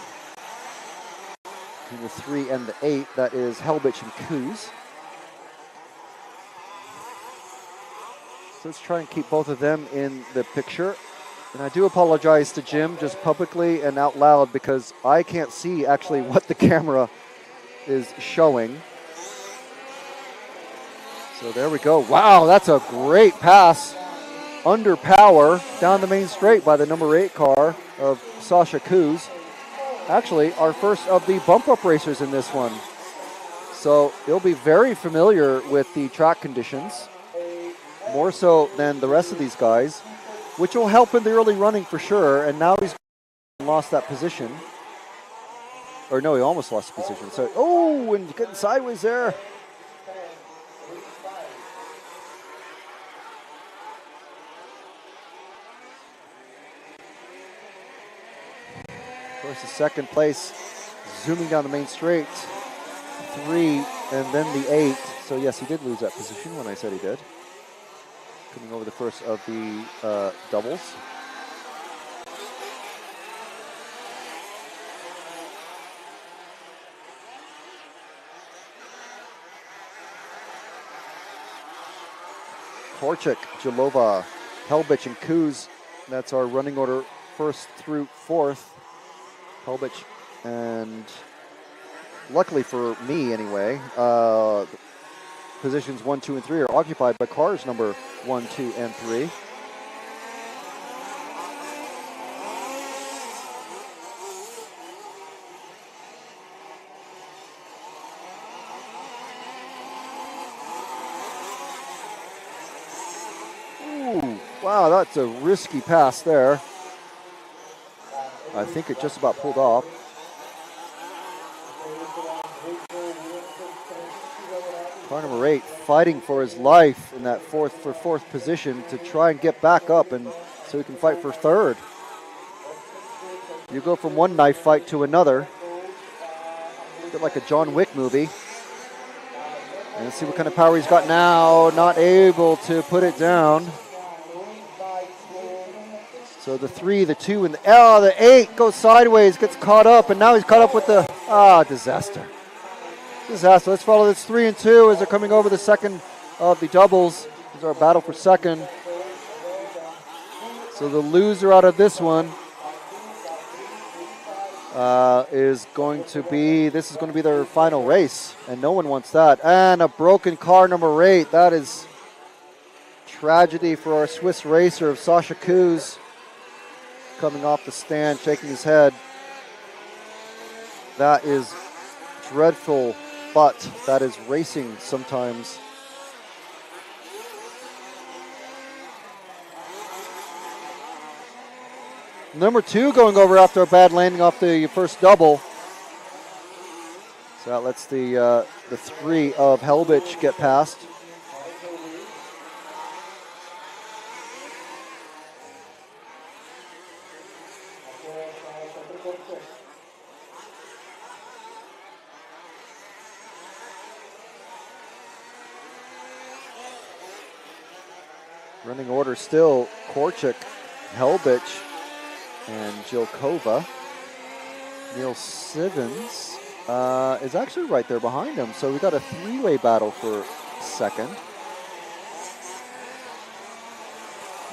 Between the 3 and the 8, that is Helbich and Kuz. So let's try and keep both of them in the picture. And I do apologize to Jim just publicly and out loud because I can't see actually what the camera is showing. So there we go. Wow, that's a great pass. Under power down the main straight by the number 8 car of Sasha Kuz. Actually, our first of the bump-up racers in this one. So he'll be very familiar with the track conditions, more so than the rest of these guys, which will help in the early running for sure. And now he's lost that position. Or no, he almost lost the position. So, and getting sideways there. Of course, the second place, zooming down the main straight, 3, and then the 8. So yes, he did lose that position when I said he did. Coming over the first of the doubles. Korček, Jalova, Helbich, and Kuz. That's our running order, 1st through 4th. Helbich, and luckily for me anyway, positions 1, 2, and 3 are occupied by cars number 1, 2, and 3. Wow, that's a risky pass there. I think it just about pulled off. Car number 8 fighting for his life in that fourth position to try and get back up and so he can fight for third. You go from one knife fight to another. A bit like a John Wick movie. And let's see what kind of power he's got now. Not able to put it down. So the 3, the 2, and the 8 goes sideways, gets caught up, and now he's caught up with the, disaster. Disaster. Let's follow this 3 and 2 as they're coming over the second of the doubles. This is our battle for second. So the loser out of this one is going to be their final race, and no one wants that. And a broken car number 8. That is tragedy for our Swiss racer of Sasha Kuz, coming off the stand, shaking his head. That is dreadful, but that is racing sometimes. Number 2 going over after a bad landing off the first double. So that lets the 3 of Helbich get past. Running order still, Korchik, Helbich, and Jilkova. Neil Sivens is actually right there behind him. So we got a 3-way battle for second.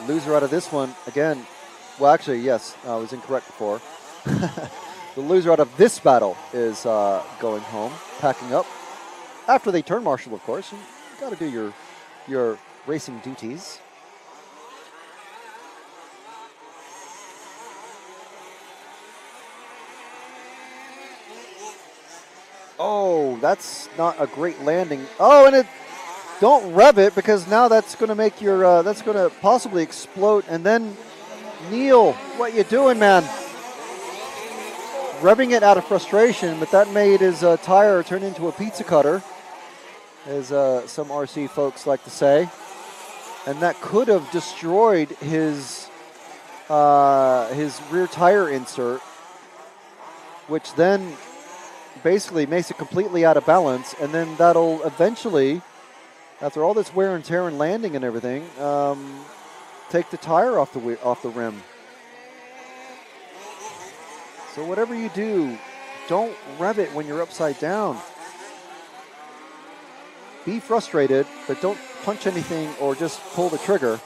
Loser out of this one, again, well actually, yes, I was incorrect before. The loser out of this battle is going home, packing up. After they turn marshal, of course. You got to do your racing duties. Oh, that's not a great landing. Oh, and don't rev it because now that's going to make your, that's going to possibly explode. And then, Neil, what you doing, man? Revving it out of frustration, but that made his tire turn into a pizza cutter, as some RC folks like to say. And that could have destroyed his rear tire insert, which then basically makes it completely out of balance, and then that'll eventually, after all this wear and tear and landing and everything, take the tire off the rim. So whatever you do, don't rev it when you're upside down. Be frustrated, but don't punch anything or just pull the trigger.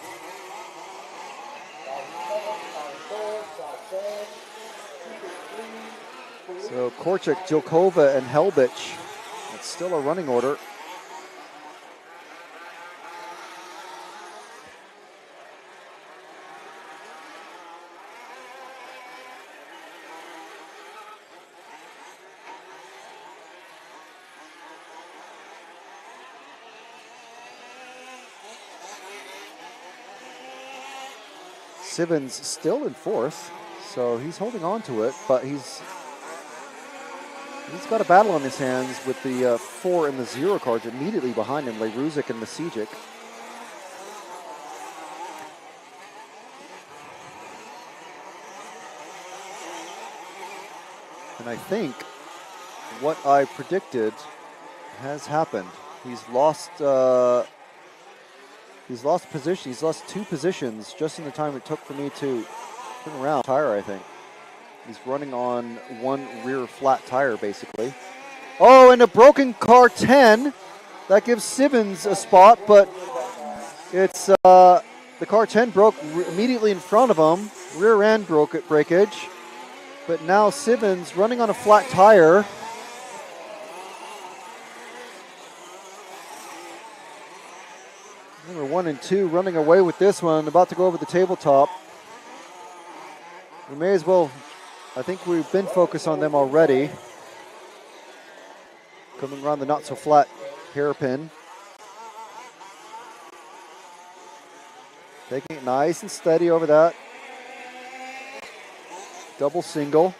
So Korchik, Jilkova, and Helbich. It's still a running order. Sivens still in fourth, so he's holding on to it, but he's got a battle on his hands with the 4 and the 0 cards immediately behind him, Leruzik and Masijic. And I think what I predicted has happened. He's lost position. He's lost 2 positions just in the time it took for me to turn around tire, I think. He's running on one rear flat tire, basically. Oh, and a broken car 10. That gives Sivens a spot, but it's the car 10 broke immediately in front of him. Rear end breakage. But now Sivens running on a flat tire. Number 1 and 2 running away with this one. About to go over the tabletop. We may as well, I think we've been focused on them already. Coming around the not so flat hairpin. Taking it nice and steady over that double single.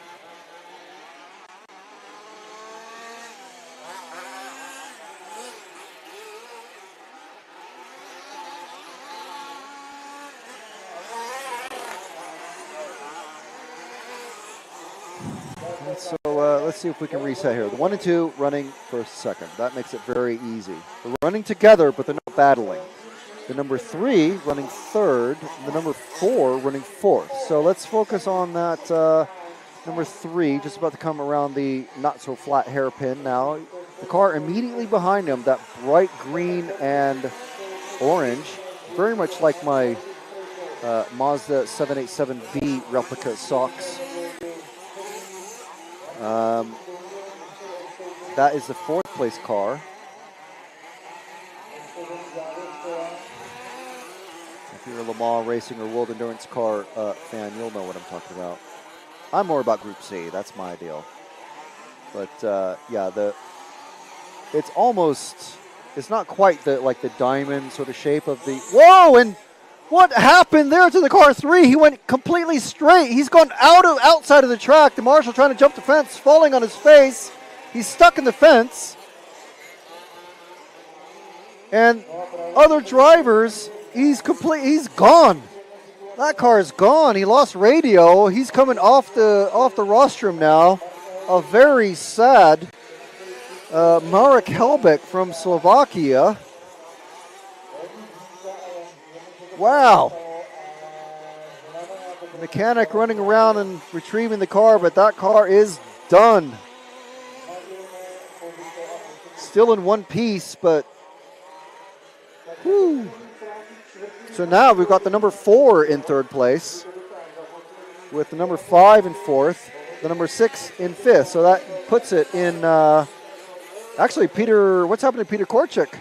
Let's see if we can reset here. The 1 and 2 running for second. That makes it very easy. They're running together, but they're not battling. The number 3 running third, and the number 4 running fourth. So let's focus on that number 3, just about to come around the not so flat hairpin now. The car immediately behind him, that bright green and orange, very much like my Mazda 787B replica socks. That is the 4th place car. If you're a Le Mans Racing or World Endurance car fan, you'll know what I'm talking about. I'm more about Group C. That's my deal. But yeah, it's not quite the diamond sort of shape of the. Whoa! And what happened there to the car 3? He went completely straight. He's gone outside of the track. The marshal trying to jump the fence, falling on his face. He's stuck in the fence. And other drivers, he's gone. That car is gone. He lost radio. He's coming off the rostrum now. A very sad Marek Helbek from Slovakia. Wow. The mechanic running around and retrieving the car, but that car is done. Still in one piece, but whew. So now we've got the number 4 in 3rd place, with the number 5 in 4th, the number 6 in 5th. So that puts it in, actually what's happened to Peter Korchik?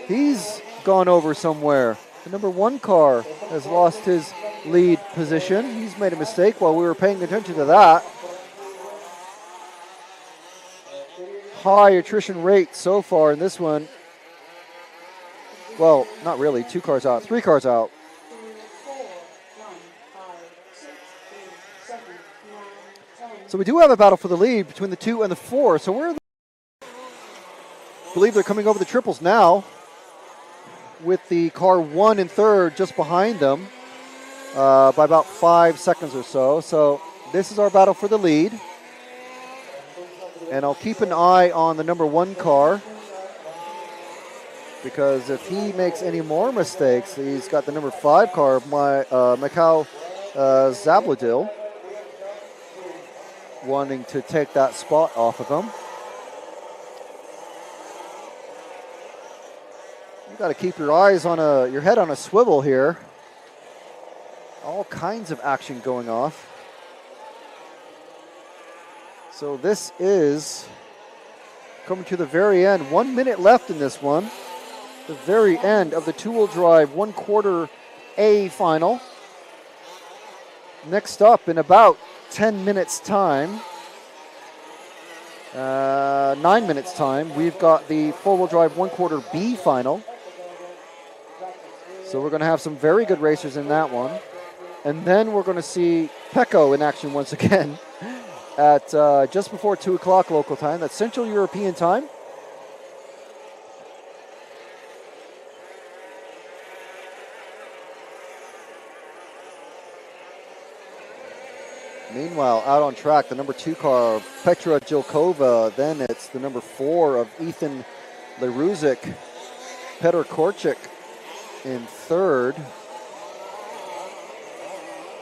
He's gone over somewhere. The number 1 car has lost his lead position. He's made a mistake while we were paying attention to that. High attrition rate so far in this one. Well, not really. 2 cars out, 3 cars out. So we do have a battle for the lead between the 2 and the 4. So I believe they're coming over the triples now, with the car 1 in 3rd just behind them by about 5 seconds or so. So this is our battle for the lead. And I'll keep an eye on the number 1 car, because if he makes any more mistakes, he's got the number 5 car, Mikhail Zabladil, wanting to take that spot off of him. You got to keep your eyes on your head on a swivel here. All kinds of action going off. So this is coming to the very end. 1 minute left in this one. The very end of the 2-wheel drive 1/4 A final. Next up in about 10 minutes time, 9 minutes time, we've got the 4-wheel drive 1/4 B final. So we're going to have some very good racers in that one. And then we're going to see Pecco in action once again at just before 2 o'clock local time. That's Central European time. Meanwhile, out on track, the number 2 car of Petra Jilkova. Then it's the number 4 of Ethan Leruzik. Petr Korchik in 3rd.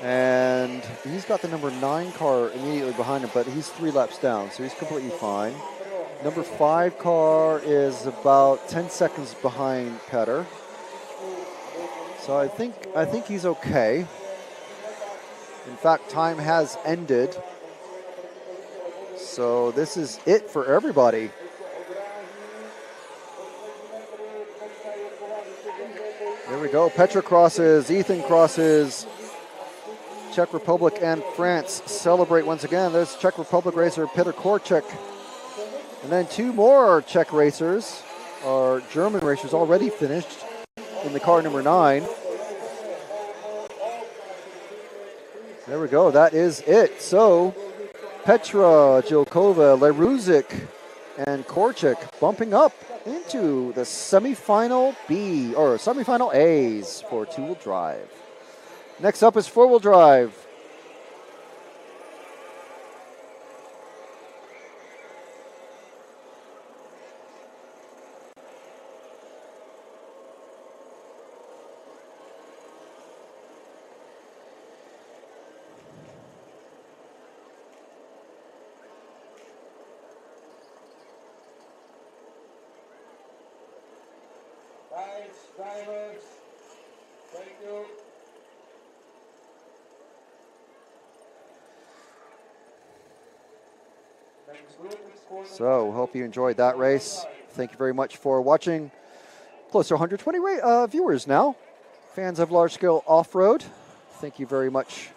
And he's got the number 9 car immediately behind him, but he's 3 laps down, so he's completely fine. Number 5 car is about 10 seconds behind Petr. So I think he's okay. In fact, time has ended. So this is it for everybody. There we go. Petra crosses, Ethan crosses. Czech Republic and France celebrate once again. There's Czech Republic racer Petr Korchik. And then 2 more Czech racers, or German racers, already finished in the car number 9. There we go. That is it. So Petra, Jilkova, Leruzik, and Korchik bumping up into the semifinal B, or semifinal A's for two-wheel drive. Next up is four-wheel drive. Guys, drivers, thank you. Next group is corner So hope you enjoyed that race. Thank you very much for watching. Close to 120 viewers now. Fans of large-scale off-road, thank you very much.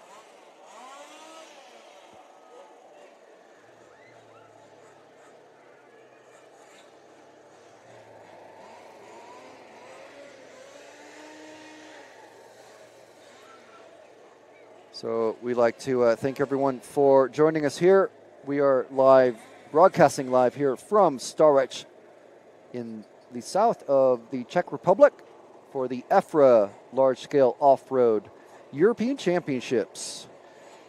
So we'd like to thank everyone for joining us here. We are live, broadcasting live here from Stařeč in the south of the Czech Republic for the EFRA large-scale off-road European Championships.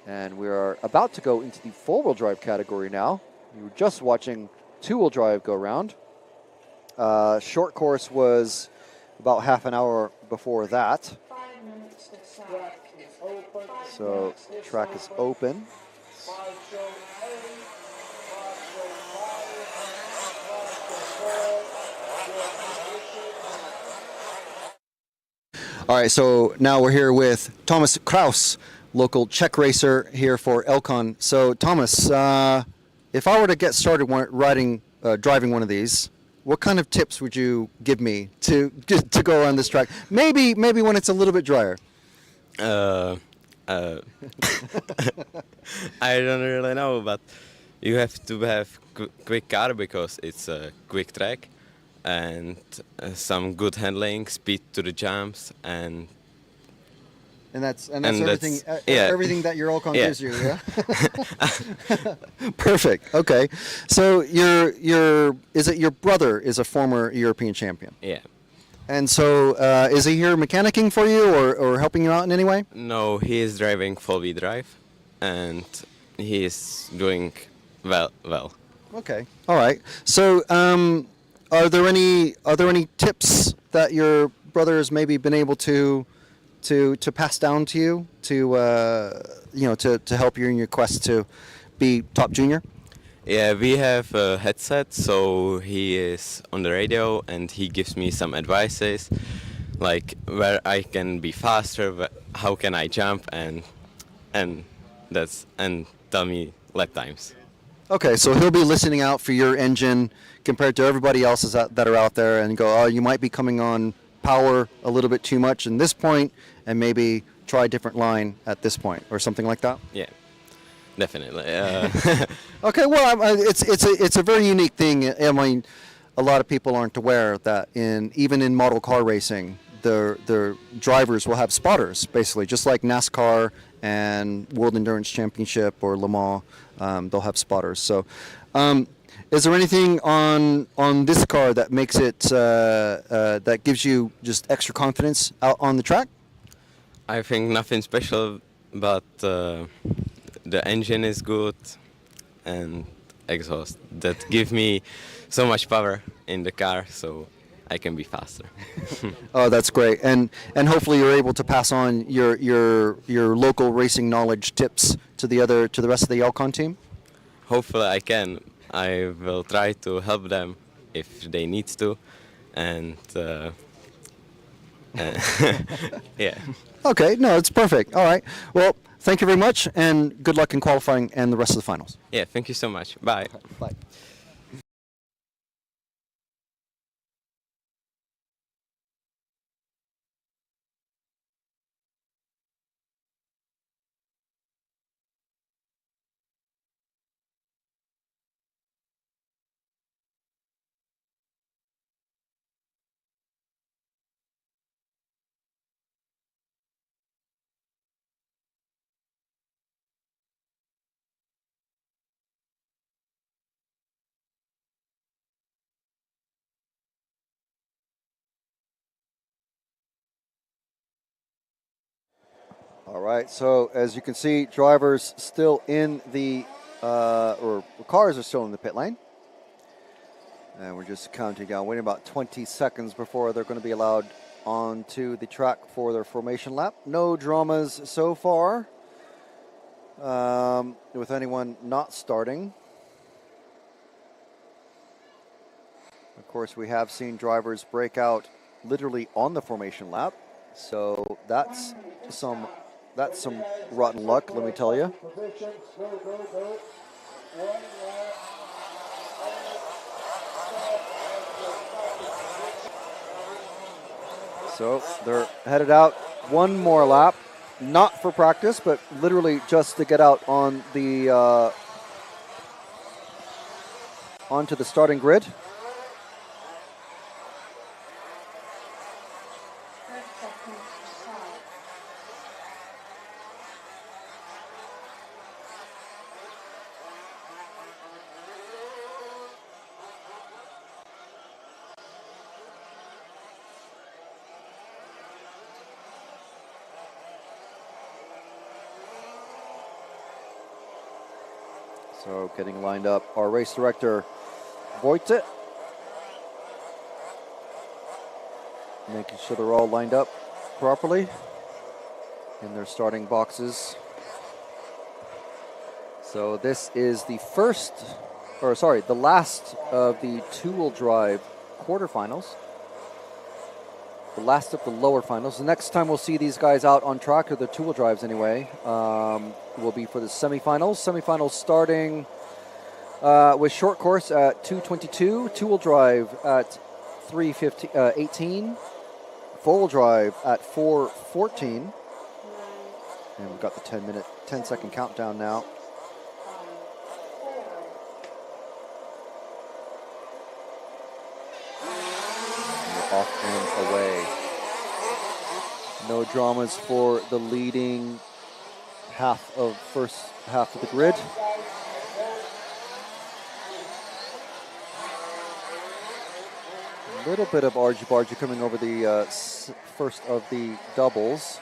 And we are about to go into the four-wheel drive category now. You were just watching two-wheel drive go around. Short course was about half an hour before that. 5 minutes to start. track is open. So track is open. Marshall A, Marshall 5, Marshall 4. All right, so now we're here with Thomas Kraus, local Czech racer here for Elcon. So Thomas, if I were to get started driving one of these, what kind of tips would you give me to go around this track? Maybe when it's a little bit drier. I don't really know, but you have to have quick car because it's a quick track, and some good handling, speed to the jumps, and that's and everything. that's- yeah. Everything that your Elcon Yeah. gives you. Yeah. Perfect. Okay. So your brother is a former European champion, yeah. and so is he here mechanicking for you or helping you out in any way? No, he is driving full-wheel drive, and he is doing well. Okay. All right. So, are there any tips that your brother has maybe been able to pass down to you to help you in your quest to be top junior? Yeah, we have a headset, so he is on the radio and he gives me some advices, like where I can be faster, how can I jump, and tell me lap times. Okay, so he'll be listening out for your engine compared to everybody else's that are out there, and go, oh, you might be coming on power a little bit too much in this point, and maybe try a different line at this point, or something like that. Yeah, definitely. Okay, well, it's a very unique thing. I mean, a lot of people aren't aware that even in model car racing, the drivers will have spotters, basically, just like NASCAR and World Endurance Championship or Le Mans. They'll have spotters. So, is there anything on this car that makes it that gives you just extra confidence out on the track? I think nothing special, but the engine is good and exhaust that give me so much power in the car, so I can be faster. Oh, that's great, and hopefully you're able to pass on your local racing knowledge tips to the rest of the Elcon team. Hopefully I can. I will try to help them if they need to, and yeah. Okay, no, it's perfect. All right. Well, thank you very much, and good luck in qualifying and the rest of the finals. Yeah, thank you so much. Bye. Bye. All right, so as you can see, drivers still in the, or cars are still in the pit lane. And we're just counting down, waiting about 20 seconds before they're going to be allowed onto the track for their formation lap. No dramas so far with anyone not starting. Of course, we have seen drivers break out literally on the formation lap. So that's some rotten luck, let me tell you. So they're headed out one more lap, not for practice, but literally just to get out on the onto the starting grid. So getting lined up, our race director, Wojtek, making sure they're all lined up properly in their starting boxes. So this is the the last of the two-wheel drive quarterfinals. The last of the lower finals. The next time we'll see these guys out on track, or the two-wheel drives anyway, will be for the semifinals. Semifinals starting with short course at 2:22, two-wheel drive at 3:18, four-wheel drive at 4:14, and we've got the 10-second countdown now. Off and away. No dramas for the leading first half of the grid. A little bit of argy-bargy coming over the first of the doubles.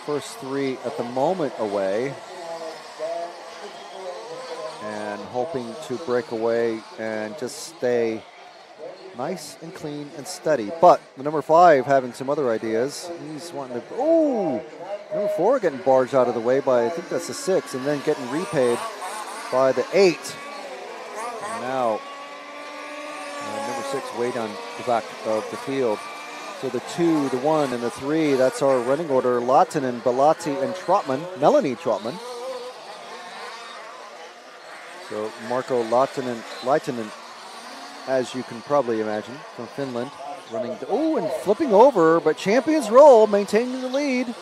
First three at the moment away. And hoping to break away and just stay nice and clean and steady. But the number 5 having some other ideas. He's wanting to, number 4 getting barged out of the way by, I think that's the 6, and then getting repaid by the 8. And now, number 6 way down the back of the field. So the 2, the 1, and the 3, that's our running order. Lahtinen, Balati, and Melanie Trotman. So Marko Lahtinen, as you can probably imagine, from Finland, running, and flipping over, but champions roll, maintaining the lead.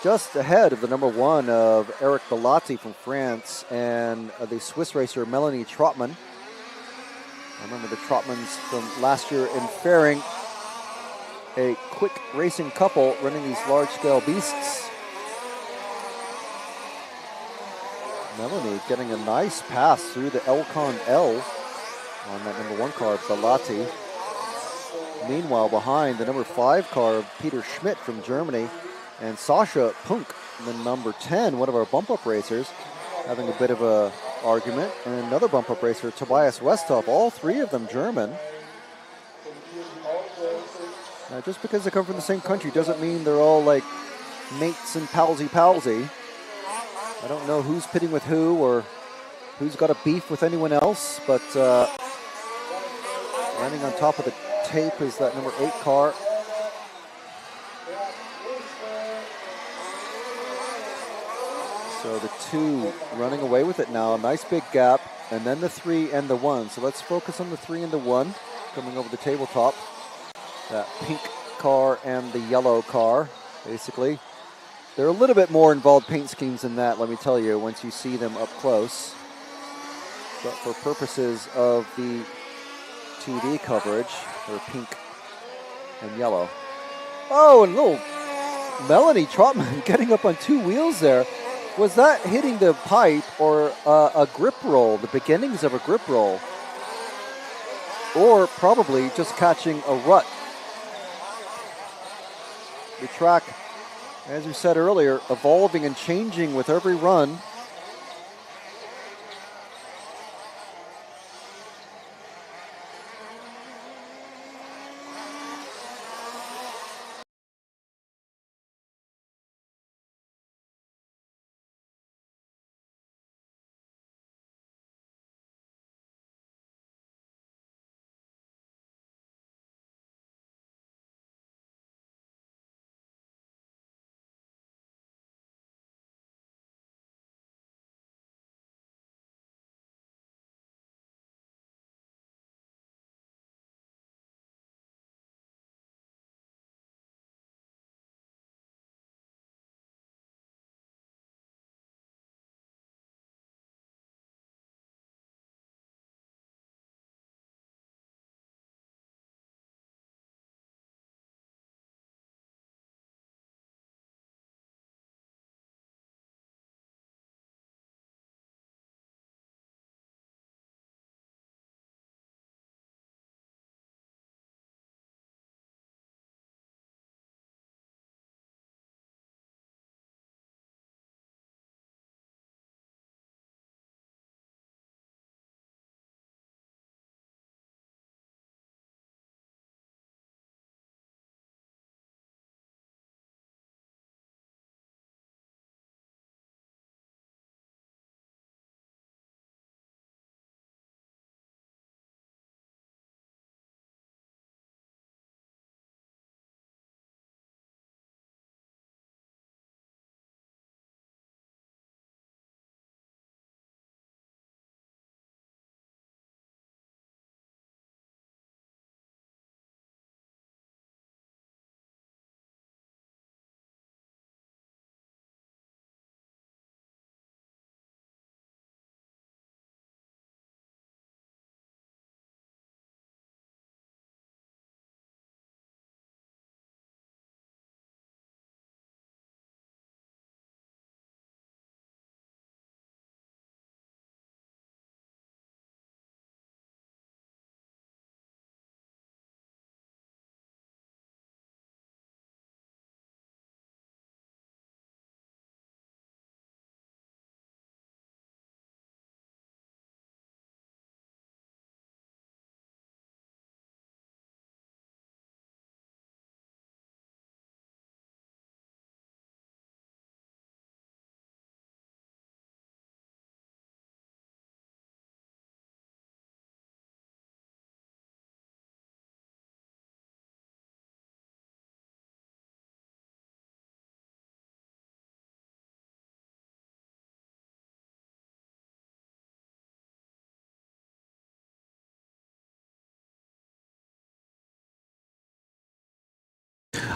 Just ahead of the number 1 of Eric Balati from France and the Swiss racer Melanie Trotman. I remember the Trotmans from last year in Fairing, a quick racing couple running these large-scale beasts. Melanie getting a nice pass through the Elcon L on that number 1 car, Balati. Meanwhile, behind the number 5 car of Peter Schmidt from Germany, and Sasha Punk, the number 10, one of our bump-up racers, having a bit of a argument, and another bump-up racer, Tobias Westhoff, all 3 of them German. Now, just because they come from the same country doesn't mean they're all like mates and palsy. I don't know who's pitting with who or who's got a beef with anyone else, but running on top of the tape is that number 8 car. So the 2 running away with it now, a nice big gap, and then the 3 and the 1. So let's focus on the 3 and the 1 coming over the tabletop. That pink car and the yellow car, basically. They're a little bit more involved paint schemes than that, let me tell you, once you see them up close. But for purposes of the TV coverage, they're pink and yellow. Oh, and little Melanie Trotman getting up on 2 wheels there. Was that hitting the pipe or a grip roll, the beginnings of a grip roll? Or probably just catching a rut. The track As we said earlier, evolving and changing with every run.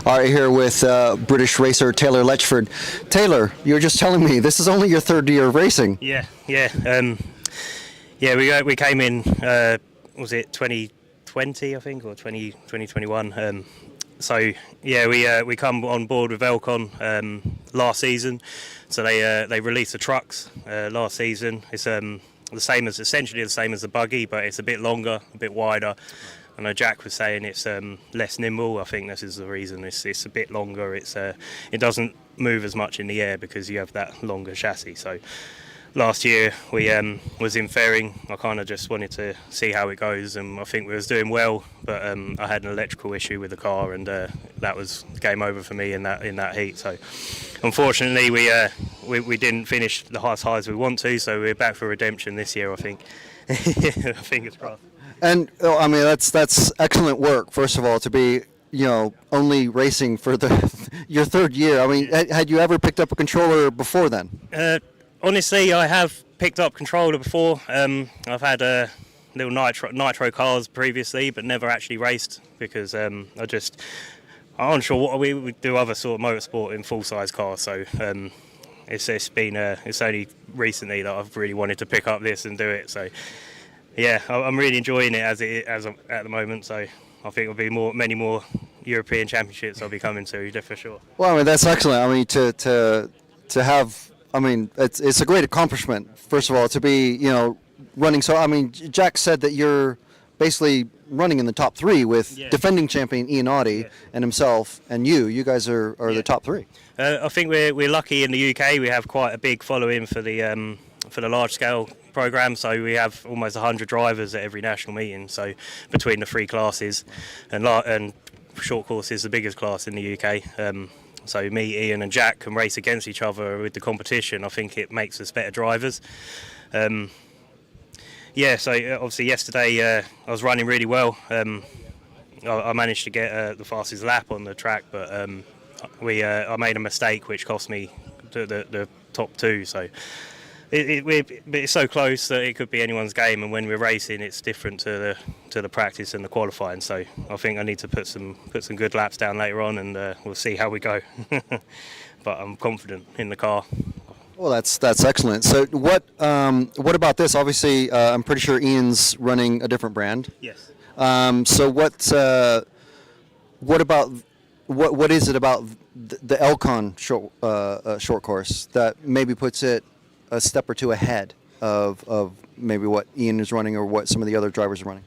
All right, here with British racer Taylor Letchford. Taylor, you were just telling me this is only your third year of racing. Yeah. We came in. Was it 2020, I think, or 2021? So yeah, we come on board with Elcon last season. So they released the trucks last season. It's essentially the same as the buggy, but it's a bit longer, a bit wider. I know Jack was saying it's less nimble. I think this is the reason. It's a bit longer. It doesn't move as much in the air because you have that longer chassis. So last year we was in fairing. I kind of just wanted to see how it goes, and I think we was doing well. But I had an electrical issue with the car, and that was game over for me in that heat. So unfortunately we didn't finish the highest highs we want to. So we're back for redemption this year, I think. Fingers crossed. And I mean that's excellent work. First of all, to be only racing for your third year. I mean, had you ever picked up a controller before then? Honestly, I have picked up controller before. I've had little nitro cars previously, but never actually raced because I'm unsure what we do other sort of motorsport in full size cars. So it's only recently that I've really wanted to pick up this and do it. So. Yeah, I'm really enjoying it as at the moment. So I think there'll be many more European Championships I'll be coming to for sure. Well, I mean that's excellent. I mean to have. I mean it's a great accomplishment. First of all, to be running. So I mean Jack said that you're basically running in the top 3 with Yeah. defending champion Ian Audie and himself and you. You guys are the top 3. I think we're lucky in the UK. We have quite a big following for the large scale program. So we have almost 100 drivers at every national meeting. So between the 3 classes, and short course is the biggest class in the UK. So me, Ian, and Jack can race against each other with the competition. I think it makes us better drivers. So obviously yesterday I was running really well. I managed to get the fastest lap on the track, but I made a mistake which cost me the top 2. So it's so close that it could be anyone's game, and when we're racing, it's different to the practice and the qualifying. So I think I need to put some good laps down later on, and we'll see how we go. But I'm confident in the car. Well, that's excellent. So what about this? Obviously, I'm pretty sure Ian's running a different brand. Yes. So what about what is it about the Elcon short course that maybe puts it a step or 2 ahead of maybe what Ian is running or what some of the other drivers are running?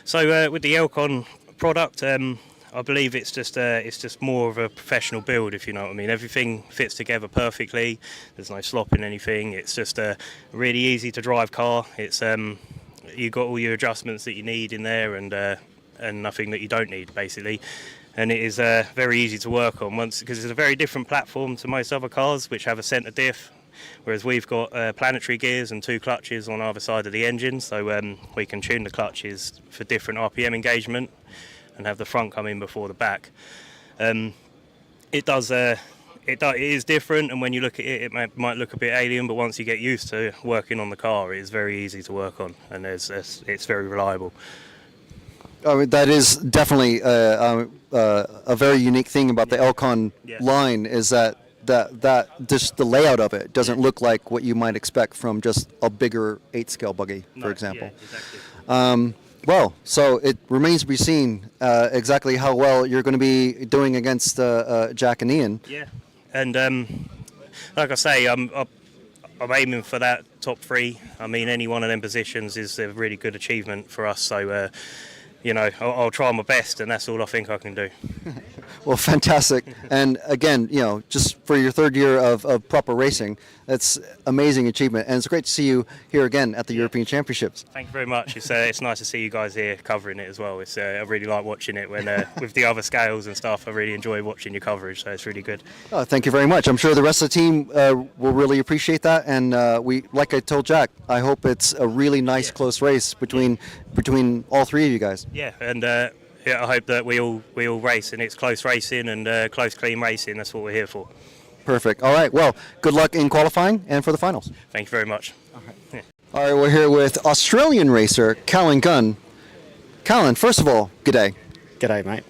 So with the Elcon product, I believe it's just more of a professional build, if you know what I mean. Everything fits together perfectly. There's no slop in anything. It's just a really easy to drive car. It's you've got all your adjustments that you need in there, and nothing that you don't need, basically. And it is very easy to work on because it's a very different platform to most other cars, which have a centre diff, whereas we've got planetary gears and 2 clutches on either side of the engine, so we can tune the clutches for different RPM engagement and have the front come in before the back. It is different, and when you look at it, it might look a bit alien, but once you get used to working on the car, it is very easy to work on, and it's very reliable. I mean, that is definitely a very unique thing about the Elcon line is that just the layout of it doesn't look like what you might expect from just a bigger 8-scale buggy, for example. Yeah, exactly. Well, so it remains to be seen exactly how well you're going to be doing against Jack and Ian. Yeah, and like I say, I'm aiming for that top 3. I mean, any one of them positions is a really good achievement for us. So, I'll try my best, and that's all I think I can do. Well, fantastic. And again, just for your 3rd year of proper racing, that's amazing achievement. And it's great to see you here again at the European Championships. Thank you very much. It's nice to see you guys here covering it as well. I really like watching it when with the other scales and stuff. I really enjoy watching your coverage, so it's really good. Oh, thank you very much. I'm sure the rest of the team will really appreciate that. And like I told Jack, I hope it's a really nice, close race between all 3 of you guys. Yeah, and I hope that we all race, and it's close racing and close, clean racing. That's what we're here for. Perfect. All right. Well, good luck in qualifying and for the finals. Thank you very much. All right. We're here with Australian racer Callan Gunn. Callan, first of all, good day. G'day, mate.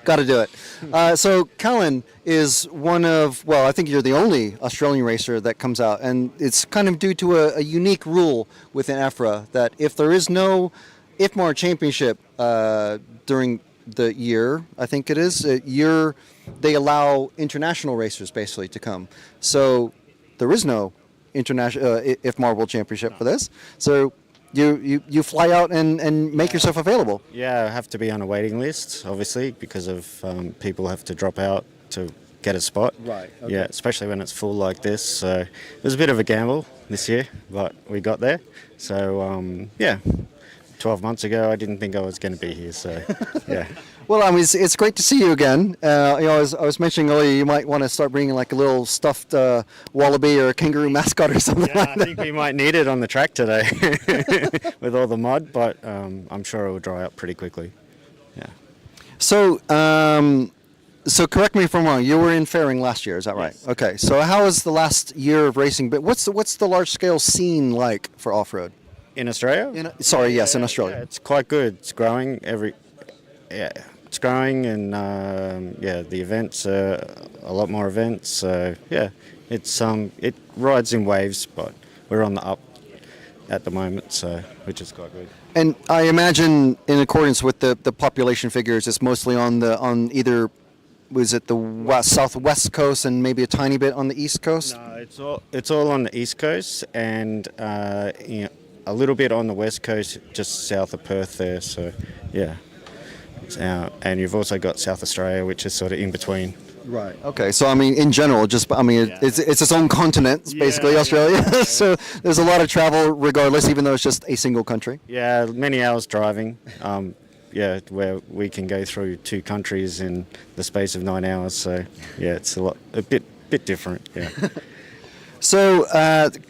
Got to do it. So Callan is one of, I think you're the only Australian racer that comes out, and it's kind of due to a unique rule within EFRA that if there is no IFMAR championship during the year, I think it is, they allow international racers basically to come. So there is no international IFMAR World Championship for this. So you fly out and make yourself available. Yeah, I have to be on a waiting list, obviously, because of people have to drop out to get a spot. Right. Okay. Yeah, especially when it's full like this. So it was a bit of a gamble this year, but we got there. So, 12 months ago, I didn't think I was going to be here. So, yeah. Well, I mean, it's great to see you again. I was mentioning earlier, you might want to start bringing like a little stuffed wallaby or a kangaroo mascot or something like that. I think we might need it on the track today with all the mud, but I'm sure it will dry up pretty quickly. Yeah. So, so correct me if I'm wrong. You were in Fairing last year, is that right? Yes. Okay. So, how has the last year of racing been? What's the large scale scene like for off-road? In Australia? In Australia. Yeah, it's quite good. It's growing it's growing, and the events are a lot more events. So it rides in waves, but we're on the up at the moment, so which is quite good. And I imagine, in accordance with the population figures, it's mostly on either, was it the southwest coast and maybe a tiny bit on the east coast? No, it's all on the east coast, and a little bit on the west coast, just south of Perth there. So, yeah. And you've also got South Australia, which is sort of in between. Right. Okay. So I mean, in general, it's its own continent, basically Australia. So there's a lot of travel, regardless, even though it's just a single country. Yeah, many hours driving. Where we can go through 2 countries in the space of 9 hours. So yeah, it's a bit different. Yeah. So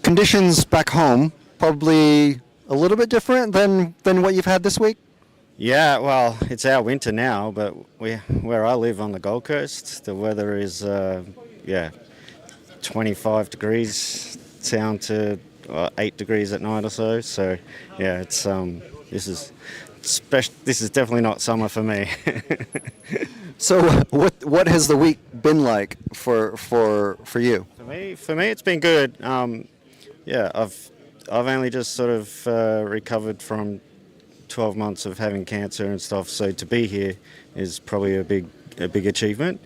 conditions back home probably a little bit different than what you've had this week. Yeah, well, it's our winter now, but where I live on the Gold Coast, the weather is 25 degrees down to 8 degrees at night or so. So yeah, it's this is definitely not summer for me. So what has the week been like for you? For me, it's been good. I've only just sort of recovered from 12 months of having cancer and stuff, so to be here is probably a big achievement.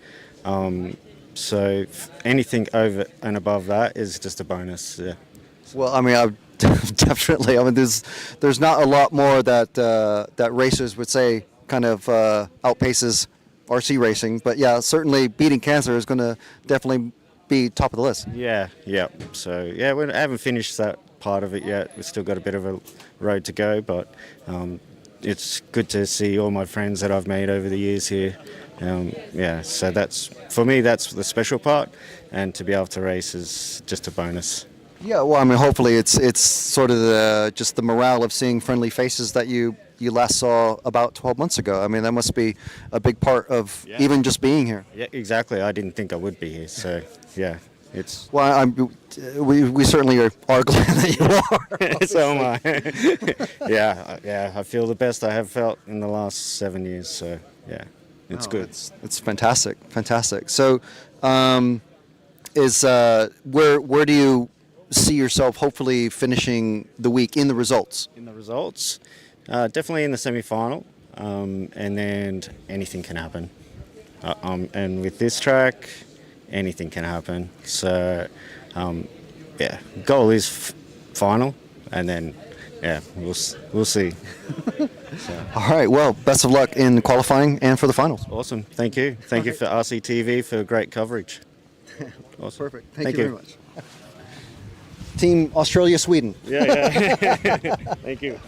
So anything over and above that is just a bonus. Yeah. Well, I mean, definitely. I mean, there's not a lot more that racers would say kind of outpaces RC racing, but yeah, certainly beating cancer is going to definitely be top of the list. Yeah. So yeah, we haven't finished that part of it yet. We've still got a bit of a road to go, but it's good to see all my friends that I've made over the years here. So that's the special part, and to be able to race is just a bonus. Yeah, well, I mean, hopefully it's sort of just the morale of seeing friendly faces that you last saw about 12 months ago. I mean, that must be a big part of even just being here. Yeah, exactly. I didn't think I would be here, so yeah. Well, we certainly are glad that you are. So am I. Yeah. I feel the best I have felt in the last 7 years. So yeah, it's good. It's fantastic. So, where do you see yourself hopefully finishing the week in the results? In the results, definitely in the semi-final, and then anything can happen. And with this track, anything can happen. So, goal is final, and then, we'll see. All right. Well, best of luck in qualifying and for the finals. Awesome. Thank you. Thank you for RCTV for great coverage. Awesome. Perfect. Thank you very much. Team Australia, Sweden. Yeah. Thank you.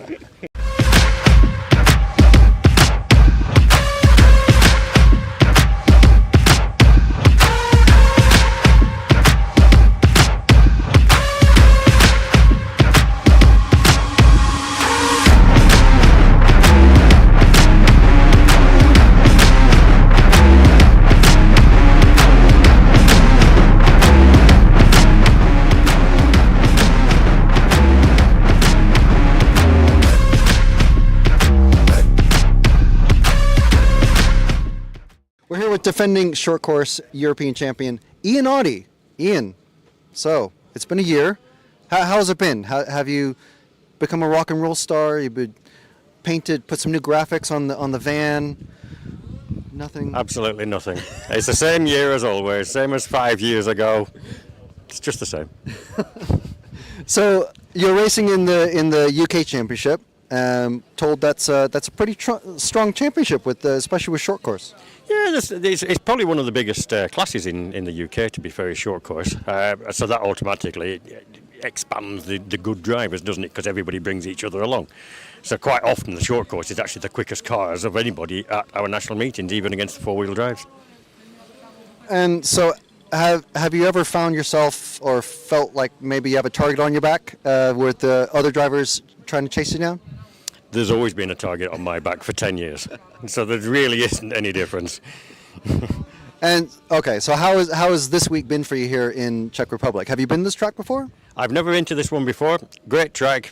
We're here with defending short course European champion Ian Audie. Ian, so it's been a year. How has it been? Have you become a rock and roll star? You've been put some new graphics on the van. Nothing. Absolutely nothing. It's the same year as always. Same as 5 years ago. It's just the same. So you're racing in the UK Championship. Told that's a pretty strong championship especially with short course. Yeah, it's probably one of the biggest classes in the UK, to be fair, short course. So that automatically expands the good drivers, doesn't it? Because everybody brings each other along. So quite often the short course is actually the quickest cars of anybody at our national meetings, even against the four-wheel drives. And so have you ever found yourself or felt like maybe you have a target on your back with the other drivers trying to chase you down? There's always been a target on my back for 10 years. So there really isn't any difference. And okay, so how has this week been for you here in Czech Republic? Have you been to this track before? I've never been to this one before. Great track.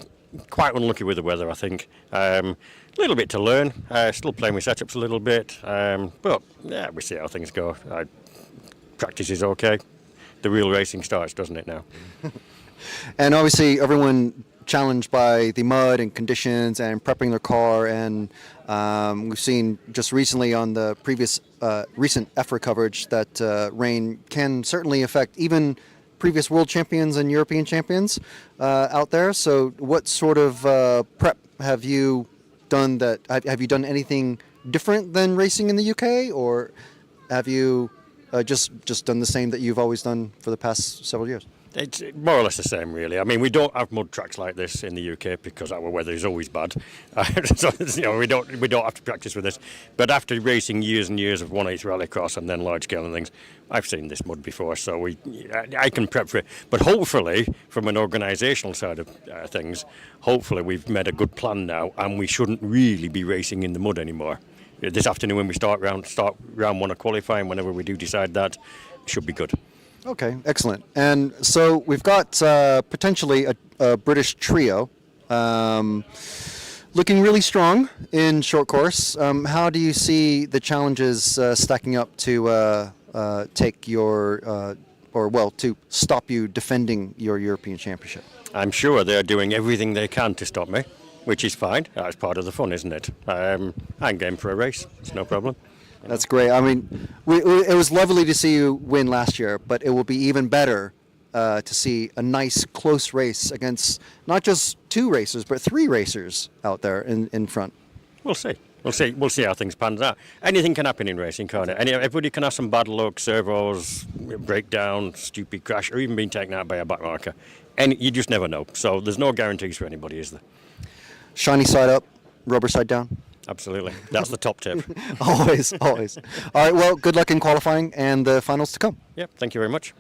Quite unlucky with the weather, I think. A little bit to learn. Still playing with setups a little bit. But yeah, we see how things go. Practice is okay. The real racing starts, doesn't it now? And obviously everyone challenged by the mud and conditions and prepping their car, and we've seen just recently on the previous recent EFRA coverage that rain can certainly affect even previous world champions and European champions out there. So what sort of prep have you done? Have you done anything different than racing in the UK, or have you just done the same that you've always done for the past several years? It's more or less the same, really. I mean, we don't have mud tracks like this in the UK because our weather is always bad. So, we don't have to practice with this. But after racing years and years of 1/8 rallycross and then large scale and things, I've seen this mud before, so I can prep for it. But hopefully, from an organisational side of things, hopefully we've made a good plan now, and we shouldn't really be racing in the mud anymore. This afternoon, when we start round one of qualifying, whenever we do decide that, should be good. Okay, excellent. And so we've got potentially a British trio looking really strong in short course. How do you see the challenges stacking up to take to stop you defending your European Championship? I'm sure they're doing everything they can to stop me, which is fine. That's part of the fun, isn't it? I'm game for a race. It's no problem. That's great. I mean, it was lovely to see you win last year, but it will be even better to see a nice close race against not just 2 racers, but 3 racers out there in front. We'll see. We'll see how things pan out. Anything can happen in racing, can't it? Everybody can have some bad luck, servos, breakdown, stupid crash, or even being taken out by a back marker. And you just never know. So there's no guarantees for anybody, is there? Shiny side up, rubber side down. Absolutely. That's the top tip. Always. All right, well, good luck in qualifying and the finals to come. Yep, thank you very much.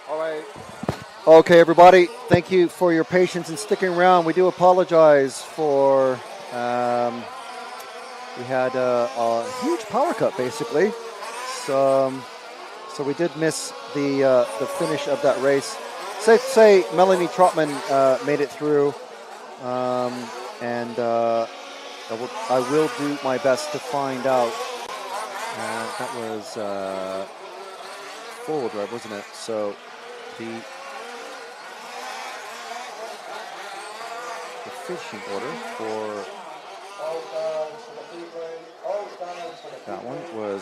All right. Okay, everybody. Thank you for your patience and sticking around. We do apologize for we had a huge power cut, basically. So we did miss the finish of that race. Safe to say, Melanie Trotman made it through, and I will do my best to find out. That was four-wheel drive, wasn't it? So the finishing order for that one was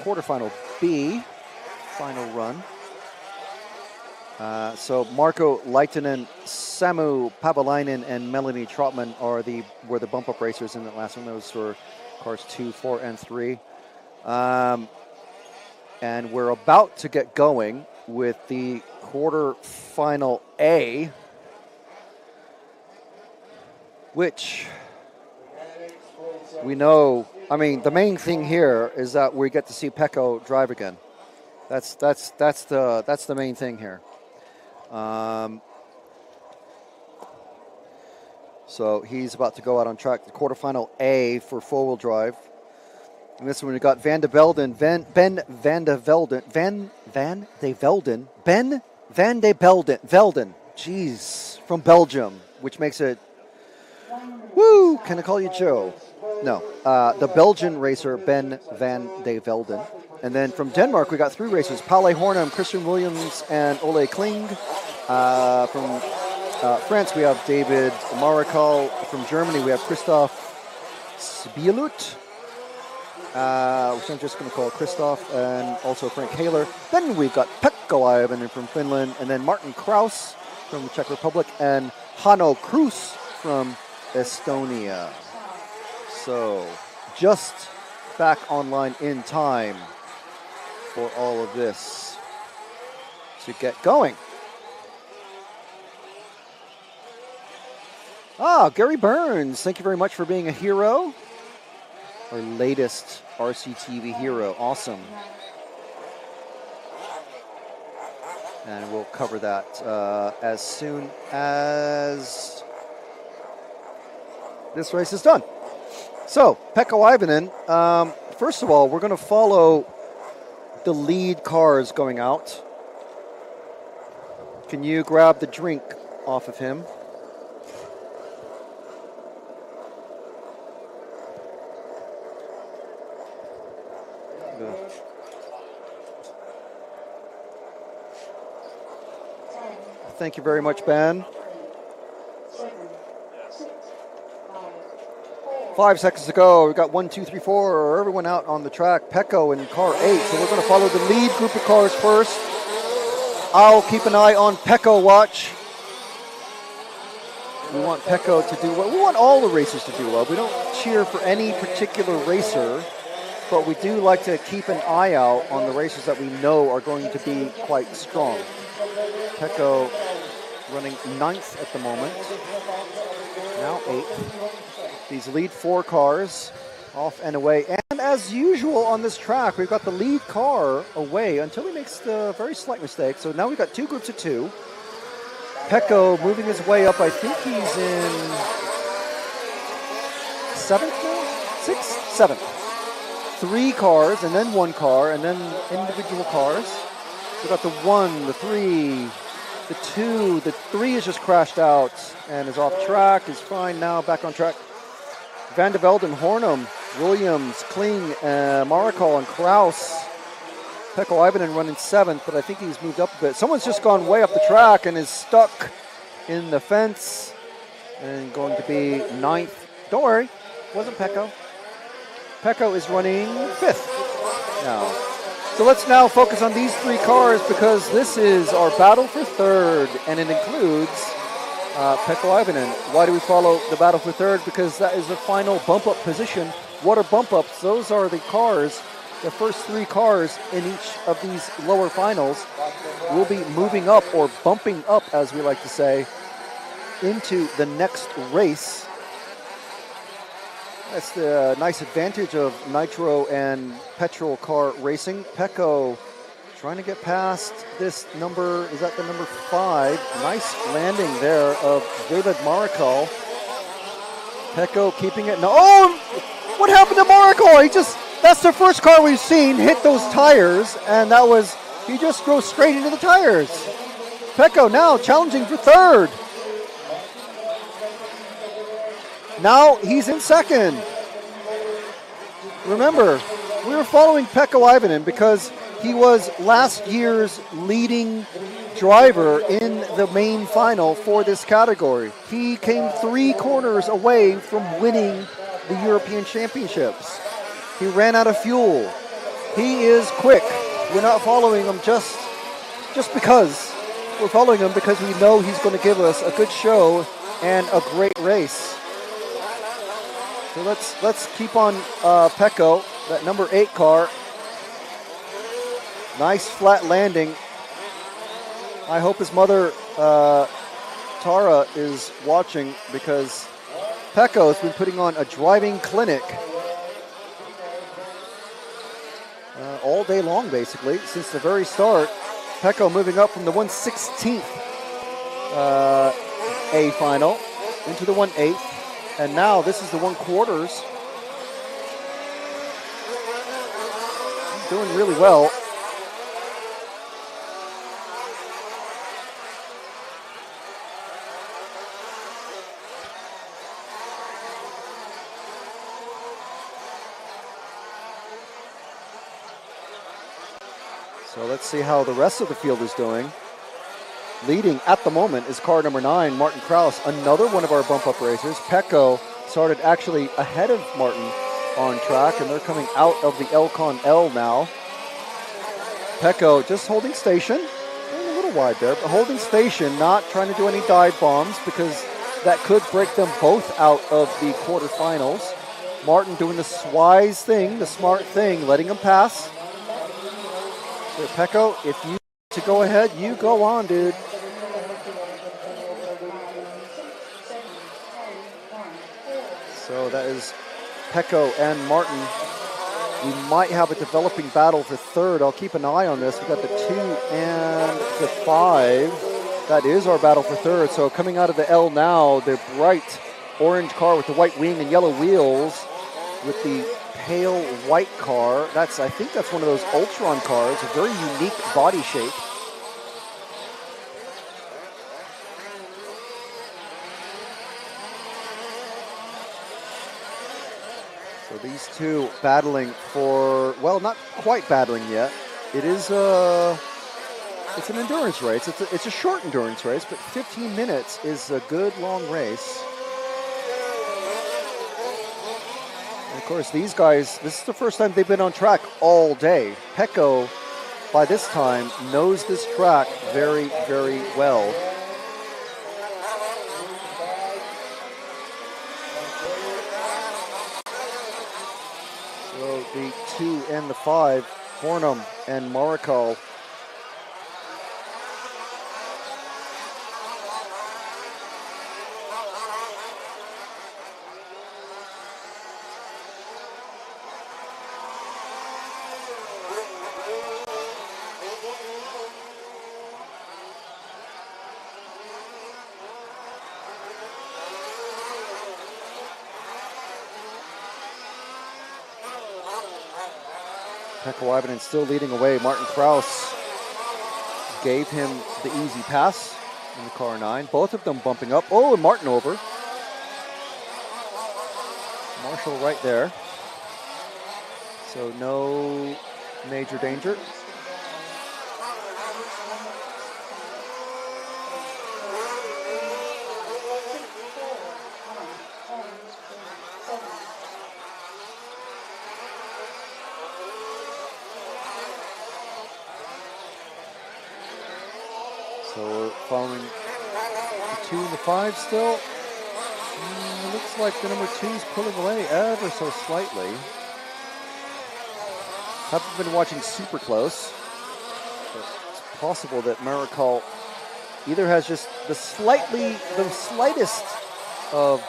quarterfinal B, final run. So Marko Leitinen, Samu Pavalainen, and Melanie Trotman were the bump-up racers in that last one. Those were cars 2, 4, and 3. And we're about to get going with the quarterfinal A, which we know. I mean, the main thing here is that we get to see Pekko drive again. That's the main thing here. So he's about to go out on track. The quarterfinal A for four-wheel drive. And this one we got Ben Van de Velden, jeez, from Belgium, which makes it, woo, can I call you Joe? No, the Belgian racer, Ben Van de Velden. And then from Denmark, we got 3 racers, Palle Hornum, Christian Williams, and Ole Kling. From France, we have David Marikal. From Germany, we have Christoph Spielut, which I'm just going to call Christoph, and also Frank Haler. Then we've got Pekko Aivonen from Finland, and then Martin Kraus from the Czech Republic, and Hanno Kruse from Estonia. So, just back online in time for all of this to get going. Gary Burns, thank you very much for being a hero. Our latest RCTV hero. Awesome. And we'll cover that as soon as this race is done. So, Pekko Aivonen, first of all, we're going to follow the lead cars going out. Can you grab the drink off of him? Yeah. Thank you very much, Ben. 5 seconds to go. We've got 1, 2, 3, 4. Everyone out on the track. Pecco in car 8. So we're going to follow the lead group of cars first. I'll keep an eye on Pecco watch. We want Pecco to do well. We want all the racers to do well. We don't cheer for any particular racer, but we do like to keep an eye out on the racers that we know are going to be quite strong. Pecco running 9th at the moment, now 8th. These lead 4 cars off and away. And as usual on this track, we've got the lead car away until he makes the very slight mistake. So now we've got 2 groups of 2. Pecco moving his way up. I think he's in 7th now? 6th? 7th. 3 cars and then 1 car and then individual cars. We've got the 1, the 3, the 2. The 3 has just crashed out and is off track. Is fine now, back on track. Van de Velden, Hornum, Williams, Kling, Marikal, and Kraus. Pekko Ivanen running 7th, but I think he's moved up a bit. Someone's just gone way up the track and is stuck in the fence and going to be 9th. Don't worry, it wasn't Pekko. Pekko is running 5th now. So let's now focus on these 3 cars because this is our battle for 3rd, and it includes Pekko Ivanen. Why do we follow the battle for 3rd? Because that is the final bump-up position. What are bump-ups? Those are the cars, the first 3 cars in each of these lower finals will be moving up, or bumping up, as we like to say, into the next race. That's the nice advantage of nitro and petrol car racing. Pekko trying to get past this number, is that the number 5? Nice landing there of David Marikal. Pekko keeping it. No, oh, what happened to Marikal? That's the first car we've seen hit those tires, and he just drove straight into the tires. Pekko now challenging for 3rd. Now he's in 2nd. Remember, we were following Pekko Ivanen because he was last year's leading driver in the main final for this category. He came 3 corners away from winning the European Championships. He ran out of fuel. He is quick. We're not following him just because. We're following him because we know he's going to give us a good show and a great race. So let's keep on Pekko, that number 8 car. Nice flat landing. I hope his mother, Tara, is watching because Pekko has been putting on a driving clinic all day long, basically, since the very start. Pekko moving up from the 1/16th A final into the 1/8th, and now this is the 1/4. He's doing really well. So let's see how the rest of the field is doing. Leading at the moment is car number 9, Martin Kraus, another one of our bump-up racers. Pekko started actually ahead of Martin on track, and they're coming out of the Elcon L now. Pekko just holding station, a little wide there, but holding station, not trying to do any dive bombs because that could break them both out of the quarterfinals. Martin doing the wise thing, the smart thing, letting him pass. So Pekko, if you to go ahead, you go on, dude. So that is Pekko and Martin. We might have a developing battle for 3rd. I'll keep an eye on this. We've got the 2 and the 5. That is our battle for 3rd. So coming out of the L now, the bright orange car with the white wing and yellow wheels with the pale white car. I think that's one of those Ultron cars, a very unique body shape. So these two battling for, well, not quite battling yet. It is it's an endurance race. It's a short endurance race, but 15 minutes is a good long race. And of course, these guys, this is the first time they've been on track all day. Pecco, by this time, knows this track very, very well. So the 2 and the 5, Hornum and Marikal. Pekka Ivanen still leading away. Martin Kraus gave him the easy pass in the car 9. Both of them bumping up. Oh, and Martin over. Marshall right there. So no major danger. So we're following the 2 and the 5 still. It looks like the number 2 is pulling away ever so slightly. Haven't been watching super close, but it's possible that Marikal either has just the slightest of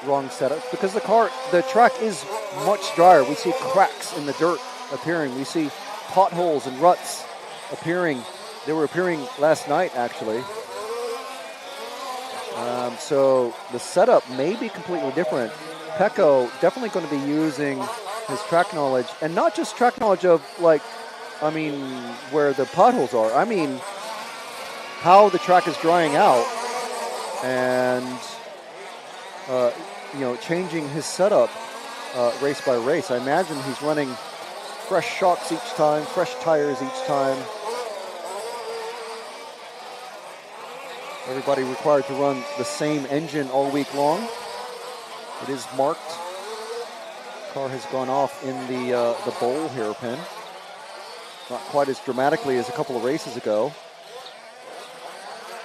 wrong setup, because the track is much drier. We see cracks in the dirt appearing. We see potholes and ruts appearing. They were appearing last night, actually. So the setup may be completely different. Pecco definitely going to be using his track knowledge, and not just track knowledge of, like, where the potholes are. I mean, how the track is drying out, and changing his setup race by race. I imagine he's running fresh shocks each time, fresh tires each time. Everybody required to run the same engine all week long. It is marked. Car has gone off in the bowl hairpin. Not quite as dramatically as a couple of races ago.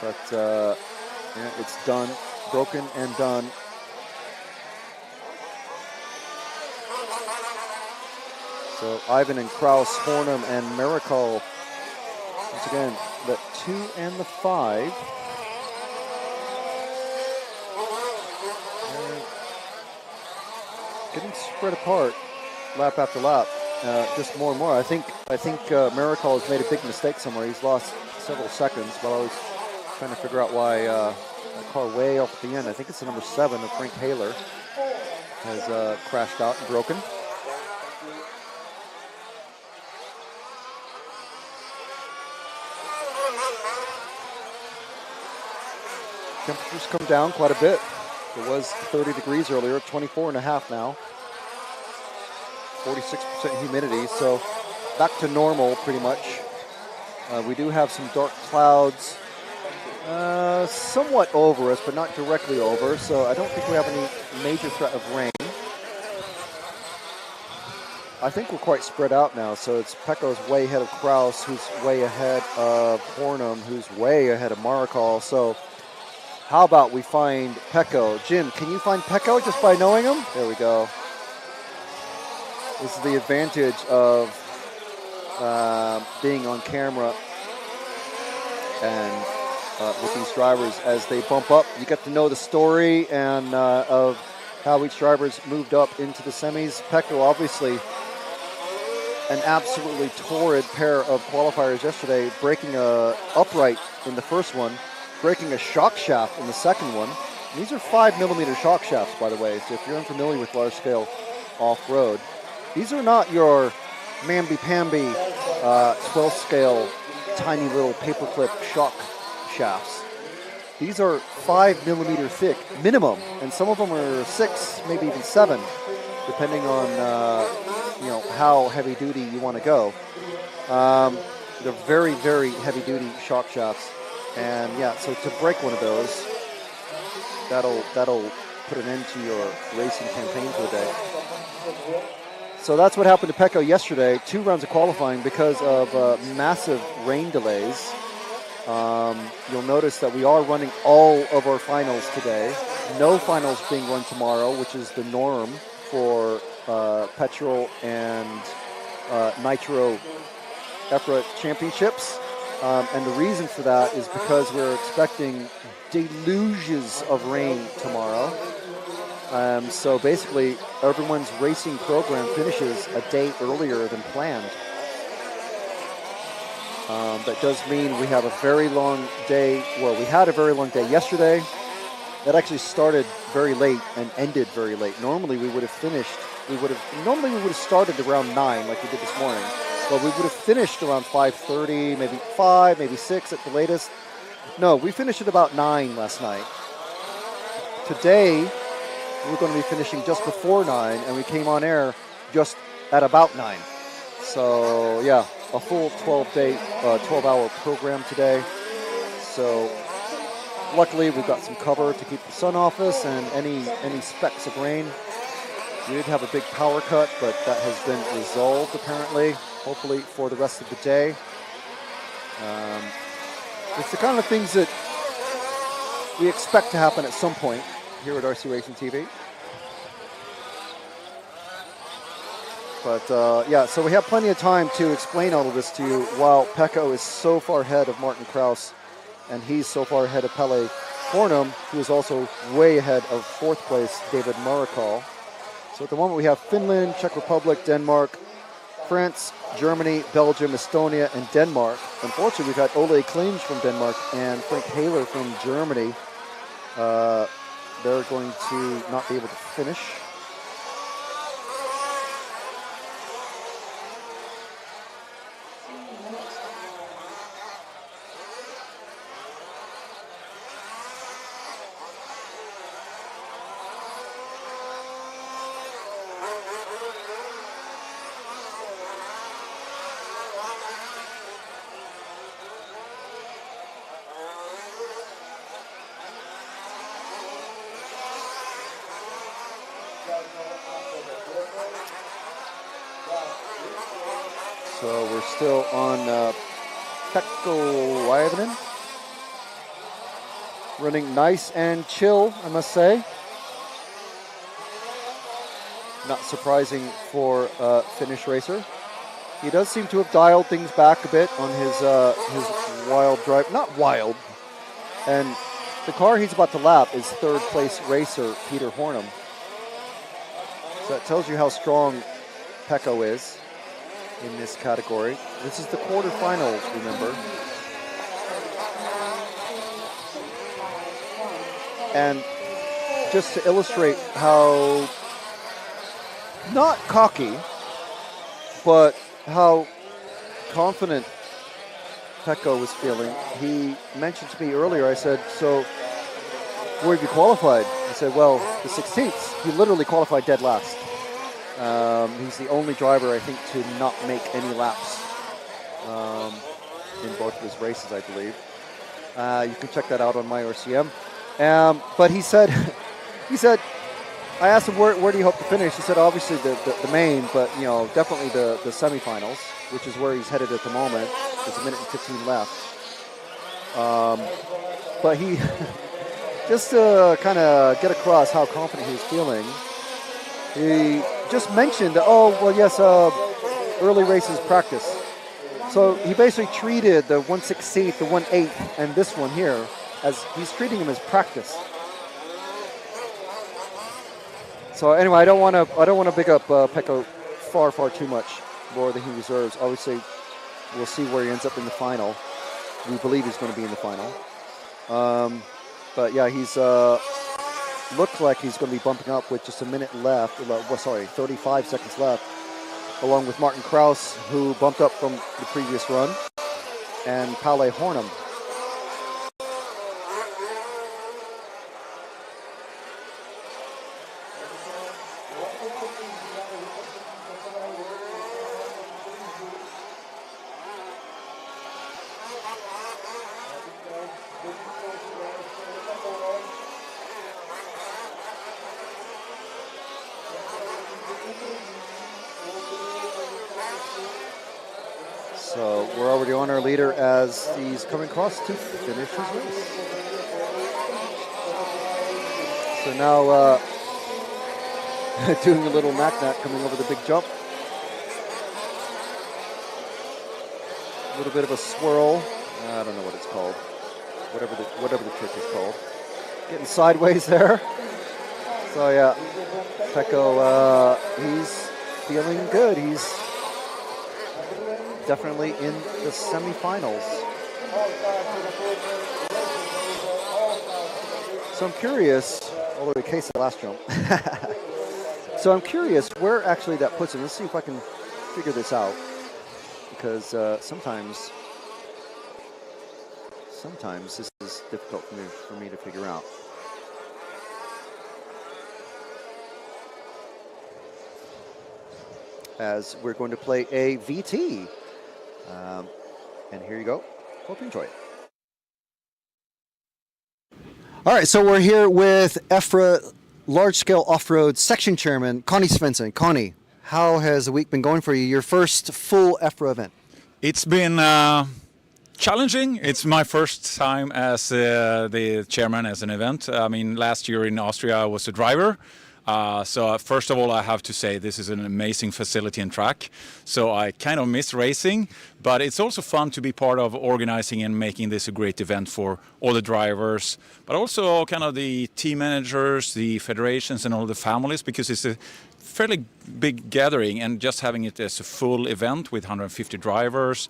But yeah, it's done, broken and done. So Ivan and Kraus, Hornum and Marikal. Once again, the 2 and the 5. Getting spread apart lap after lap, just more and more. I think Marikal has made a big mistake somewhere. He's lost several seconds, but I was trying to figure out why the car way off at the end. I think it's the number 7 of Frank Haler has crashed out and broken. Temperatures come down quite a bit. It was 30 degrees earlier, 24 and a half now. 46% humidity, so back to normal pretty much. We do have some dark clouds somewhat over us, but not directly over, so I don't think we have any major threat of rain. I think we're quite spread out now, so it's Pecco's way ahead of Kraus, who's way ahead of Hornum, who's way ahead of Marikal, so how about we find Pecco? Jim, can you find Pecco just by knowing him? There we go. This is the advantage of being on camera and with these drivers. As they bump up, you get to know the story and of how each driver's moved up into the semis. Pecco, obviously, an absolutely torrid pair of qualifiers yesterday, breaking a upright in the first one, breaking a shock shaft in the second one. And these are 5mm shock shafts, by the way, so if you're unfamiliar with large-scale off-road, these are not your mamby-pamby 12-scale tiny little paperclip shock shafts. These are 5mm thick minimum, and some of them are 6, maybe even 7. depending on how heavy duty you want to go. They're very, very heavy duty shock shafts, and yeah, so to break one of those, that'll put an end to your racing campaign for the day. So that's what happened to Pecco yesterday. 2 rounds of qualifying because of massive rain delays. You'll notice that we are running all of our finals today. No finals being run tomorrow, which is the norm for petrol and nitro EFRA championships. And the reason for that is because we're expecting deluges of rain tomorrow. So basically, everyone's racing program finishes a day earlier than planned. That does mean we have a very long day. Well, we had a very long day yesterday. That actually started very late and ended very late. Normally we would have started around 9 like we did this morning. But we would have finished around 5:30, maybe 5, maybe 6 at the latest. No, we finished at about 9 last night. Today, we're going to be finishing just before 9, and we came on air just at about 9. So, yeah, a full 12-hour program today. So, luckily, we've got some cover to keep the sun off us and any specks of rain. We did have a big power cut, but that has been resolved, apparently, hopefully for the rest of the day. It's the kind of things that we expect to happen at some point here at RC Racing TV. But yeah, so we have plenty of time to explain all of this to you while Pecco is so far ahead of Martin Kraus, and he's so far ahead of Pelle Hornum, who is also way ahead of 4th place David Marakal. So at the moment we have Finland, Czech Republic, Denmark, France, Germany, Belgium, Estonia, and Denmark. Unfortunately, we've had Ole Klinge from Denmark and Frank Haler from Germany. They're going to not be able to finish. So we're still on Pekko Väivänen. Running nice and chill, I must say. Not surprising for a Finnish racer. He does seem to have dialed things back a bit on his wild drive. Not wild. And the car he's about to lap is 3rd place racer Peter Hornum. So that tells you how strong Pecco is in this category. This is the quarterfinals, remember. And just to illustrate how not cocky, but how confident Pecco was feeling, he mentioned to me earlier, I said, so where have you qualified? He said, well, the 16th. He literally qualified dead last. He's the only driver, I think, to not make any laps in both of his races, I believe. You can check that out on my RCM. But he said, I asked him, where do you hope to finish? He said, obviously the main, but definitely the semifinals, which is where he's headed at the moment. There's 1 minute and 15 left. But he, just to kind of get across how confident he was feeling, he just mentioned that, early races practice. So he basically treated the 1/16, the 1/8, and this one here as he's treating them as practice. So anyway, I don't want to big up Pecco far too much more than he deserves. Obviously, we'll see where he ends up in the final. We believe he's going to be in the final. But yeah, he's looked like he's going to be bumping up with just 1 minute left. 35 seconds left, along with Martin Kraus, who bumped up from the previous run, and Pelle Hornum. So we're already on our leader as he's coming across to finish his race. So now doing a little knack-knack coming over the big jump. A little bit of a swirl. I don't know what it's called. Whatever the trick is called. Getting sideways there. So yeah, Pecco, he's feeling good. He's definitely in the semifinals. So I'm curious, although he cased the last jump. So I'm curious where actually that puts him. Let's see if I can figure this out. Because sometimes this is difficult for me to figure out. As we're going to play a VT. And here you go. Hope you enjoy it. All right, so we're here with EFRA large-scale off-road section chairman, Connie Svensson. Connie, how has the week been going for you? Your first full EFRA event. It's been challenging. It's my first time as the chairman as an event. I mean, last year in Austria I was a driver. So first of all, I have to say this is an amazing facility and track. So I kind of miss racing, but it's also fun to be part of organizing and making this a great event for all the drivers, but also kind of the team managers, the federations and all the families, because it's a fairly big gathering, and just having it as a full event with 150 drivers.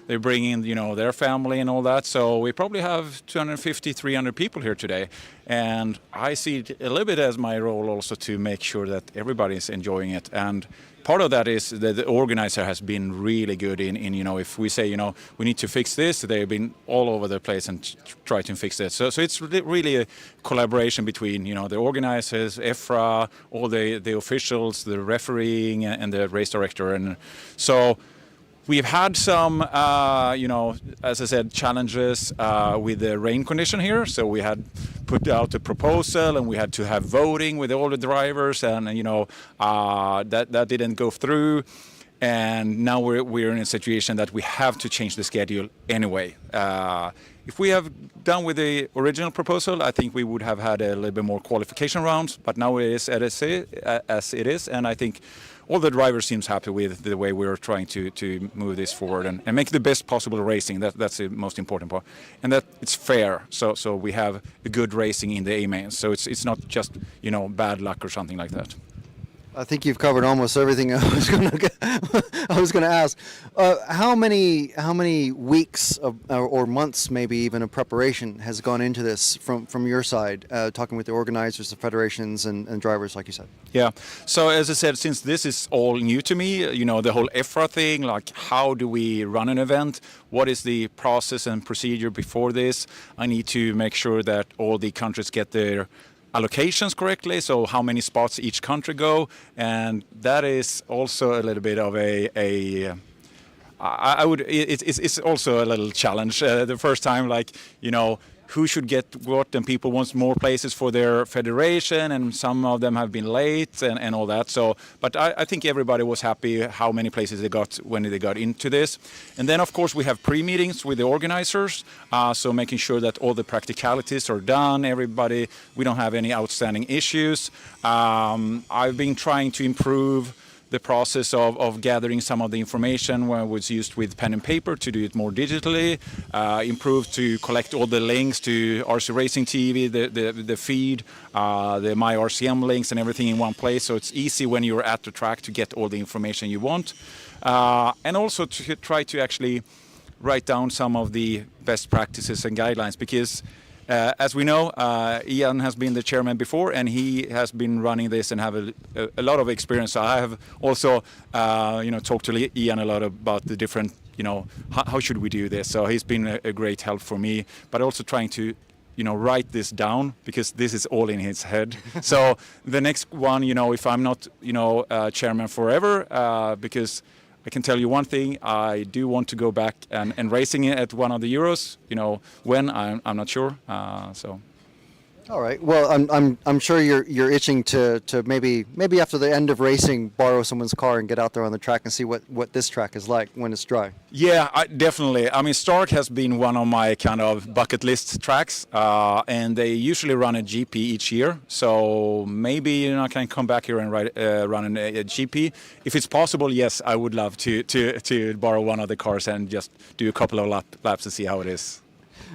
They bring in, their family and all that. So we probably have 250, 300 people here today. And I see it a little bit as my role also to make sure that everybody is enjoying it. And part of that is that the organizer has been really good in if we say, we need to fix this, they've been all over the place and try to fix it. So it's really a collaboration between, the organizers, EFRA, all the officials, the refereeing and the race director. And so we've had some, as I said, challenges with the rain condition here. So we had put out a proposal and we had to have voting with all the drivers, and that didn't go through. And now we're in a situation that we have to change the schedule anyway. If we have done with the original proposal, I think we would have had a little bit more qualification rounds. But now it is as it is, and I think all the drivers seems happy with the way we're trying to move this forward and make the best possible racing. That's the most important part, and that it's fair. So we have a good racing in the A-mains. So it's not just bad luck or something like that. I think you've covered almost everything I was going to ask. How many weeks or months, maybe even, of preparation has gone into this from your side, talking with the organizers, the federations, and drivers, like you said? Yeah. So as I said, since this is all new to me, the whole EFRA thing, like how do we run an event? What is the process and procedure before this? I need to make sure that all the countries get their allocations correctly, so how many spots each country go, and that is also a little bit of it's also a little challenge. The first time, who should get what, and people want more places for their federation, and some of them have been late and all that. So, but I think everybody was happy how many places they got when they got into this. And then, of course, we have pre-meetings with the organizers, so making sure that all the practicalities are done, we don't have any outstanding issues. I've been trying to improve the process of gathering some of the information where it was used with pen and paper to do it more digitally, improve to collect all the links to RC Racing TV, the feed, the My RCM links and everything in one place, so it's easy when you're at the track to get all the information you want. And also to try to actually write down some of the best practices and guidelines, because as we know, Ian has been the chairman before, and he has been running this and have a lot of experience. So I have also, talked to Ian a lot about the different, how should we do this. So he's been a great help for me, but also trying to, write this down, because this is all in his head. So the next one, if I'm not, chairman forever, because I can tell you one thing, I do want to go back and racing at one of the Euros, when, I'm not sure. All right. Well, I'm sure you're itching to maybe after the end of racing borrow someone's car and get out there on the track and see what this track is like when it's dry. Yeah, definitely. I mean, Stark has been one of my kind of bucket list tracks, and they usually run a GP each year. So maybe I can come back here and run a GP if it's possible. Yes, I would love to borrow one of the cars and just do a couple of laps and see how it is.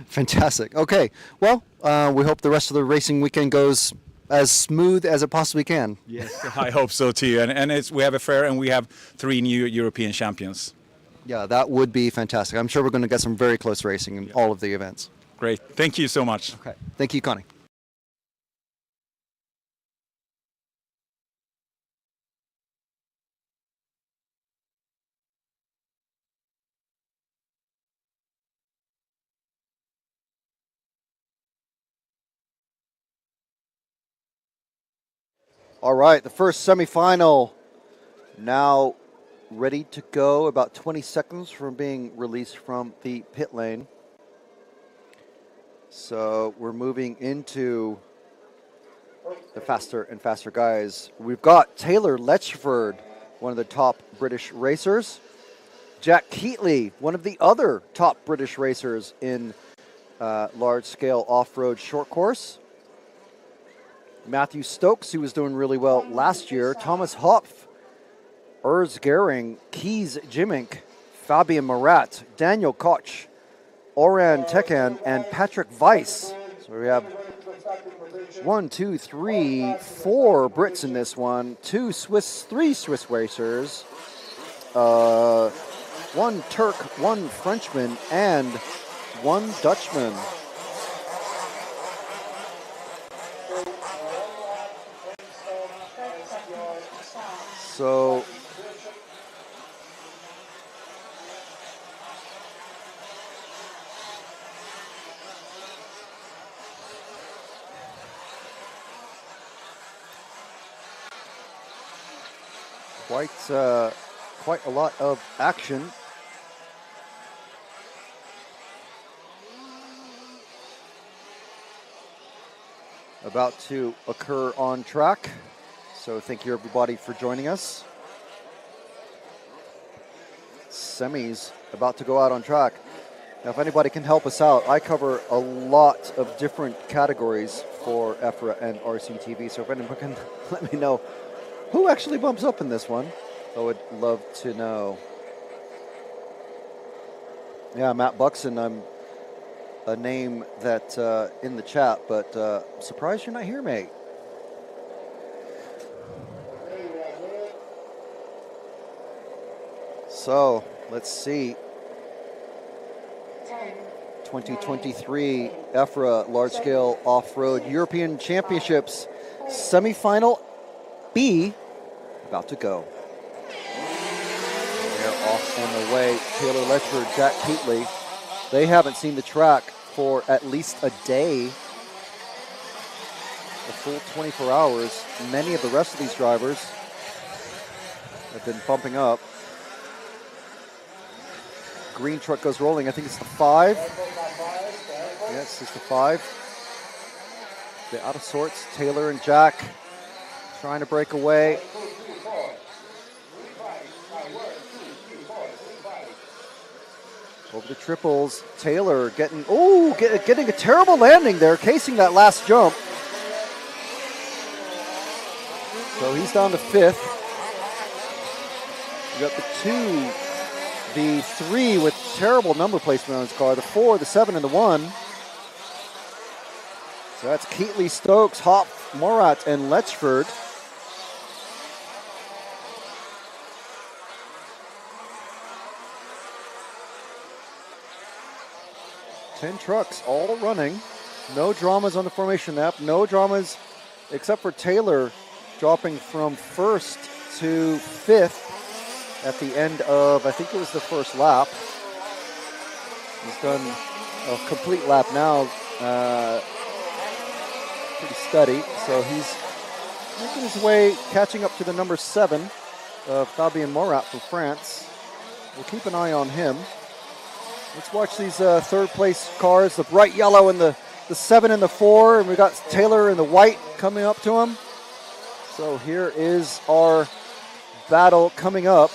Fantastic. Okay. Well, we hope the rest of the racing weekend goes as smooth as it possibly can. Yes, I hope so too. And we have a fair and we have 3 new European champions. Yeah, that would be fantastic. I'm sure we're going to get some very close racing in all of the events. Great. Thank you so much. Okay. Thank you, Connie. All right, the first semifinal now ready to go, about 20 seconds from being released from the pit lane. So we're moving into the faster and faster guys. We've got Taylor Letchford, one of the top British racers. Jack Keatley, one of the other top British racers in large-scale off-road short course. Matthew Stokes, who was doing really well last year. Thomas Hopf, Urs Gehring, Kees Jimmink, Fabian Marat, Daniel Koch, Oran Tekan, and Patrick Weiss. So we have 4 Brits in this one. 3 Swiss racers. 1 Turk, 1 Frenchman, and 1 Dutchman. So quite a lot of action. About to occur on track. So thank you everybody for joining us. Semis about to go out on track. Now if anybody can help us out, I cover a lot of different categories for EFRA and RCTV. So if anyone can let me know who actually bumps up in this one, I would love to know. Yeah, Matt Buxton, I'm a name that in the chat, but I'm surprised you're not here, mate. So let's see. 2023 EFRA Large Scale Off-Road European Championships semifinal B about to go. They're off on the way. Taylor Letchford, Jack Keatley. They haven't seen the track for at least a day. A full 24 hours. Many of the rest of these drivers have been bumping up. Green truck goes rolling. I think it's the 5. Yes, it's the 5. They're out of sorts. Taylor and Jack trying to break away. Over the triples. Taylor getting a terrible landing there, casing that last jump. So he's down to 5th. We got the 2. The 3 with terrible number placement on his car. The 4, the 7, and the 1. So that's Keatley, Stokes, Hop, Morat, and Letchford. Ten trucks all running. No dramas on the formation map. No dramas except for Taylor dropping from 1st to 5th. At the end of, I think it was the first lap. He's done a complete lap now, pretty steady. So he's making his way, catching up to the number 7 of Fabien Morat from France. We'll keep an eye on him. Let's watch these third place cars, the bright yellow and the the 7 and the 4, and we got Taylor in the white coming up to him. So here is our battle coming up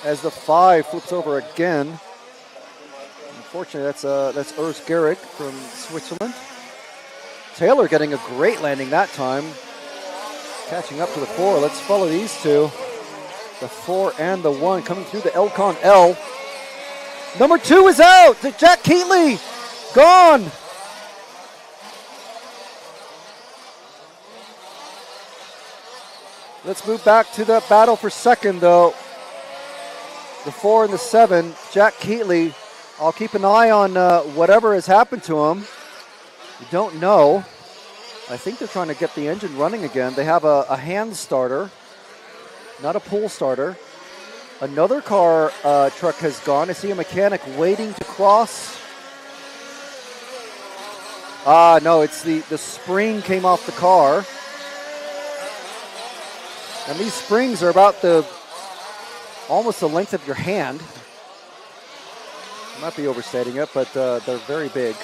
as the 5 flips over again. Unfortunately, that's Urs Gehrig from Switzerland. Taylor getting a great landing that time. Catching up to the 4. Let's follow these two. The 4 and the 1 coming through the Elcon L. Number 2 is out. Jack Keatley gone. Let's move back to the battle for second, though. The 4 and the 7, Jack Keatley. I'll keep an eye on whatever has happened to him. We don't know. I think they're trying to get the engine running again. They have a hand starter, not a pull starter. Another car truck has gone. I see a mechanic waiting to cross. No, it's the spring came off the car. And these springs are about almost the length of your hand. I might be overstating it, but they're very big.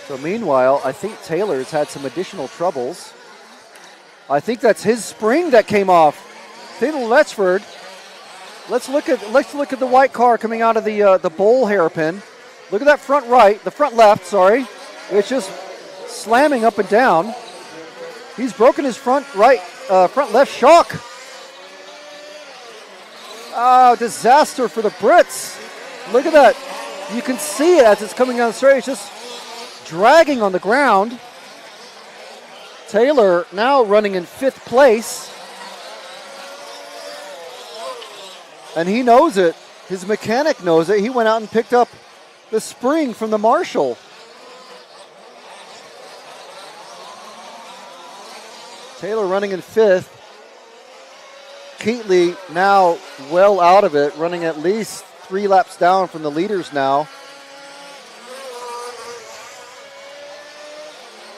So meanwhile, I think Taylor's had some additional troubles. I think that's his spring that came off. Taylor Letchford. Let's look at the white car coming out of the bowl hairpin. Look at that front left, sorry. It's just slamming up and down. He's broken his front left shock. Oh, disaster for the Brits. Look at that. You can see it as it's coming down the straight. It's just dragging on the ground. Taylor now running in 5th place. And he knows it. His mechanic knows it. He went out and picked up the spring from the Marshall. Taylor running in 5th. Keatley now well out of it, running at least 3 laps down from the leaders now.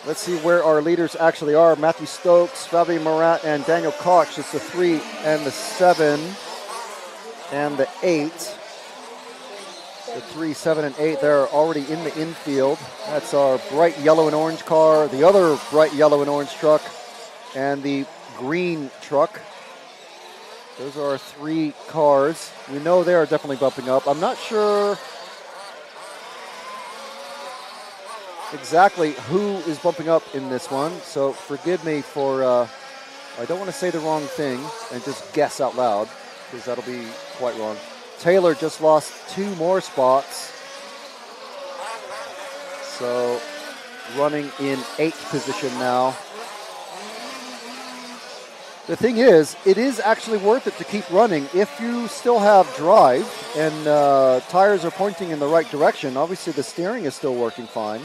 Let's see where our leaders actually are. Matthew Stokes, Fabi Marat, and Daniel Koch. It's the 3 and the 7 and the 8. The 3, 7, and 8, they're already in the infield. That's our bright yellow and orange car, the other bright yellow and orange truck, and the green truck. Those are our 3 cars. We know they are definitely bumping up. I'm not sure exactly who is bumping up in this one, so forgive me for, I don't want to say the wrong thing and just guess out loud, because that'll be quite wrong. Taylor just lost 2 more spots. So running in 8th position now. The thing is, it is actually worth it to keep running if you still have drive and tires are pointing in the right direction. Obviously, the steering is still working fine.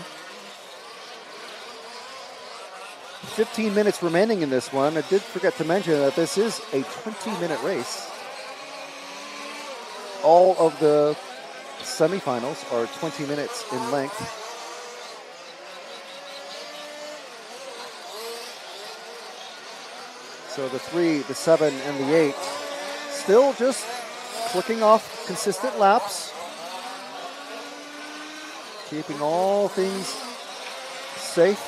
15 minutes remaining in this one. I did forget to mention that this is a 20-minute race. All of the semifinals are 20 minutes in length. So the 3, the 7, and the 8 still just clicking off consistent laps. Keeping all things safe.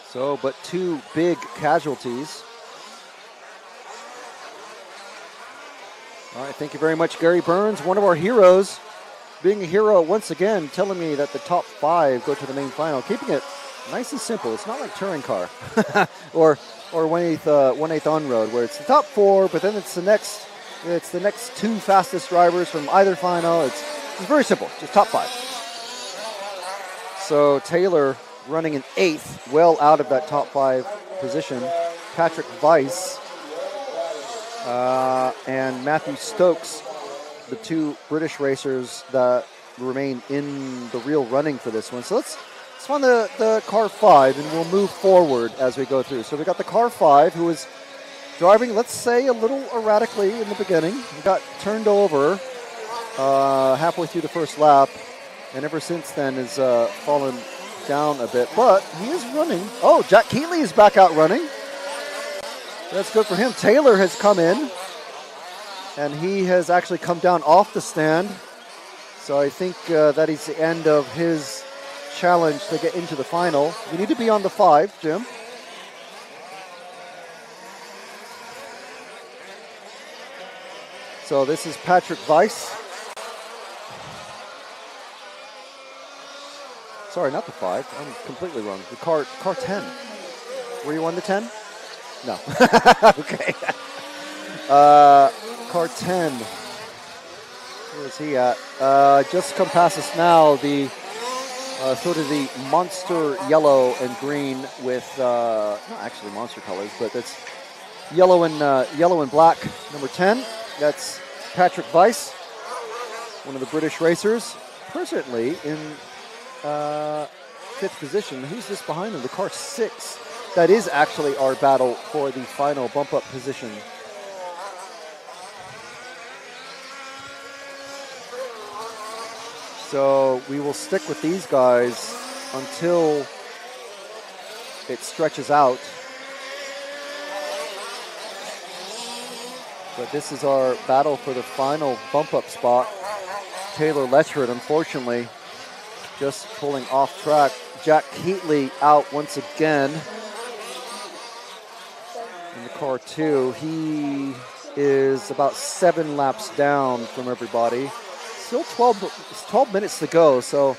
So, but 2 big casualties. All right, thank you very much, Gary Burns, one of our heroes. Being a hero once again, telling me that the top 5 go to the main final, keeping it nice and simple. It's not like touring car or 1/8 on road where it's the top 4, but then it's the next 2 fastest drivers from either final. It's very simple, just top 5. So Taylor running in 8th, well out of that top 5 position. Patrick Weiss and Matthew Stokes, the 2 British racers that remain in the real running for this one. So let's find the car 5, and we'll move forward as we go through. So we got the car 5, who was driving, let's say, a little erratically in the beginning. He got turned over halfway through the first lap, and ever since then has fallen down a bit. But he is running. Oh, Jack Keatley is back out running. That's good for him. Taylor has come in. And he has actually come down off the stand. So I think that is the end of his challenge to get into the final. You need to be on the 5, Jim. So this is Patrick Weiss. Sorry, not the 5. I'm completely wrong. The car 10. Were you on the 10? No. Okay. Car 10. Where is he at? Just come past us now. The sort of the monster yellow and green with not actually monster colors, but it's yellow and black. Number 10. That's Patrick Weiss, one of the British racers, presently in 5th position. Who's this behind him? The car 6. That is actually our battle for the final bump up position. So we will stick with these guys until it stretches out. But this is our battle for the final bump-up spot. Taylor Letchford, unfortunately, just pulling off track. Jack Keatley out once again in the car 2. He is about 7 laps down from everybody. Still 12 minutes to go, so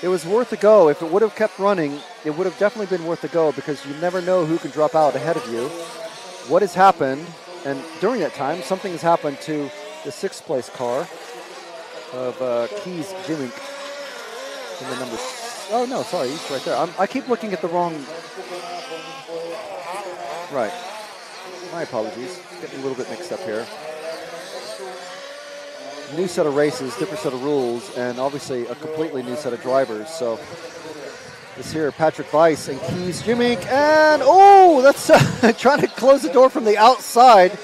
it was worth a go. If it would have kept running, it would have definitely been worth a go because you never know who can drop out ahead of you. What has happened, and during that time, something has happened to the 6th place car of Keys Jimink in the number. Oh no, sorry, he's right there. I keep looking at the wrong. Right. My apologies. Getting a little bit mixed up here. New set of races, different set of rules, and obviously a completely new set of drivers. So this here, Patrick Weiss and Keys Jimink, and oh, that's trying to close the door from the outside.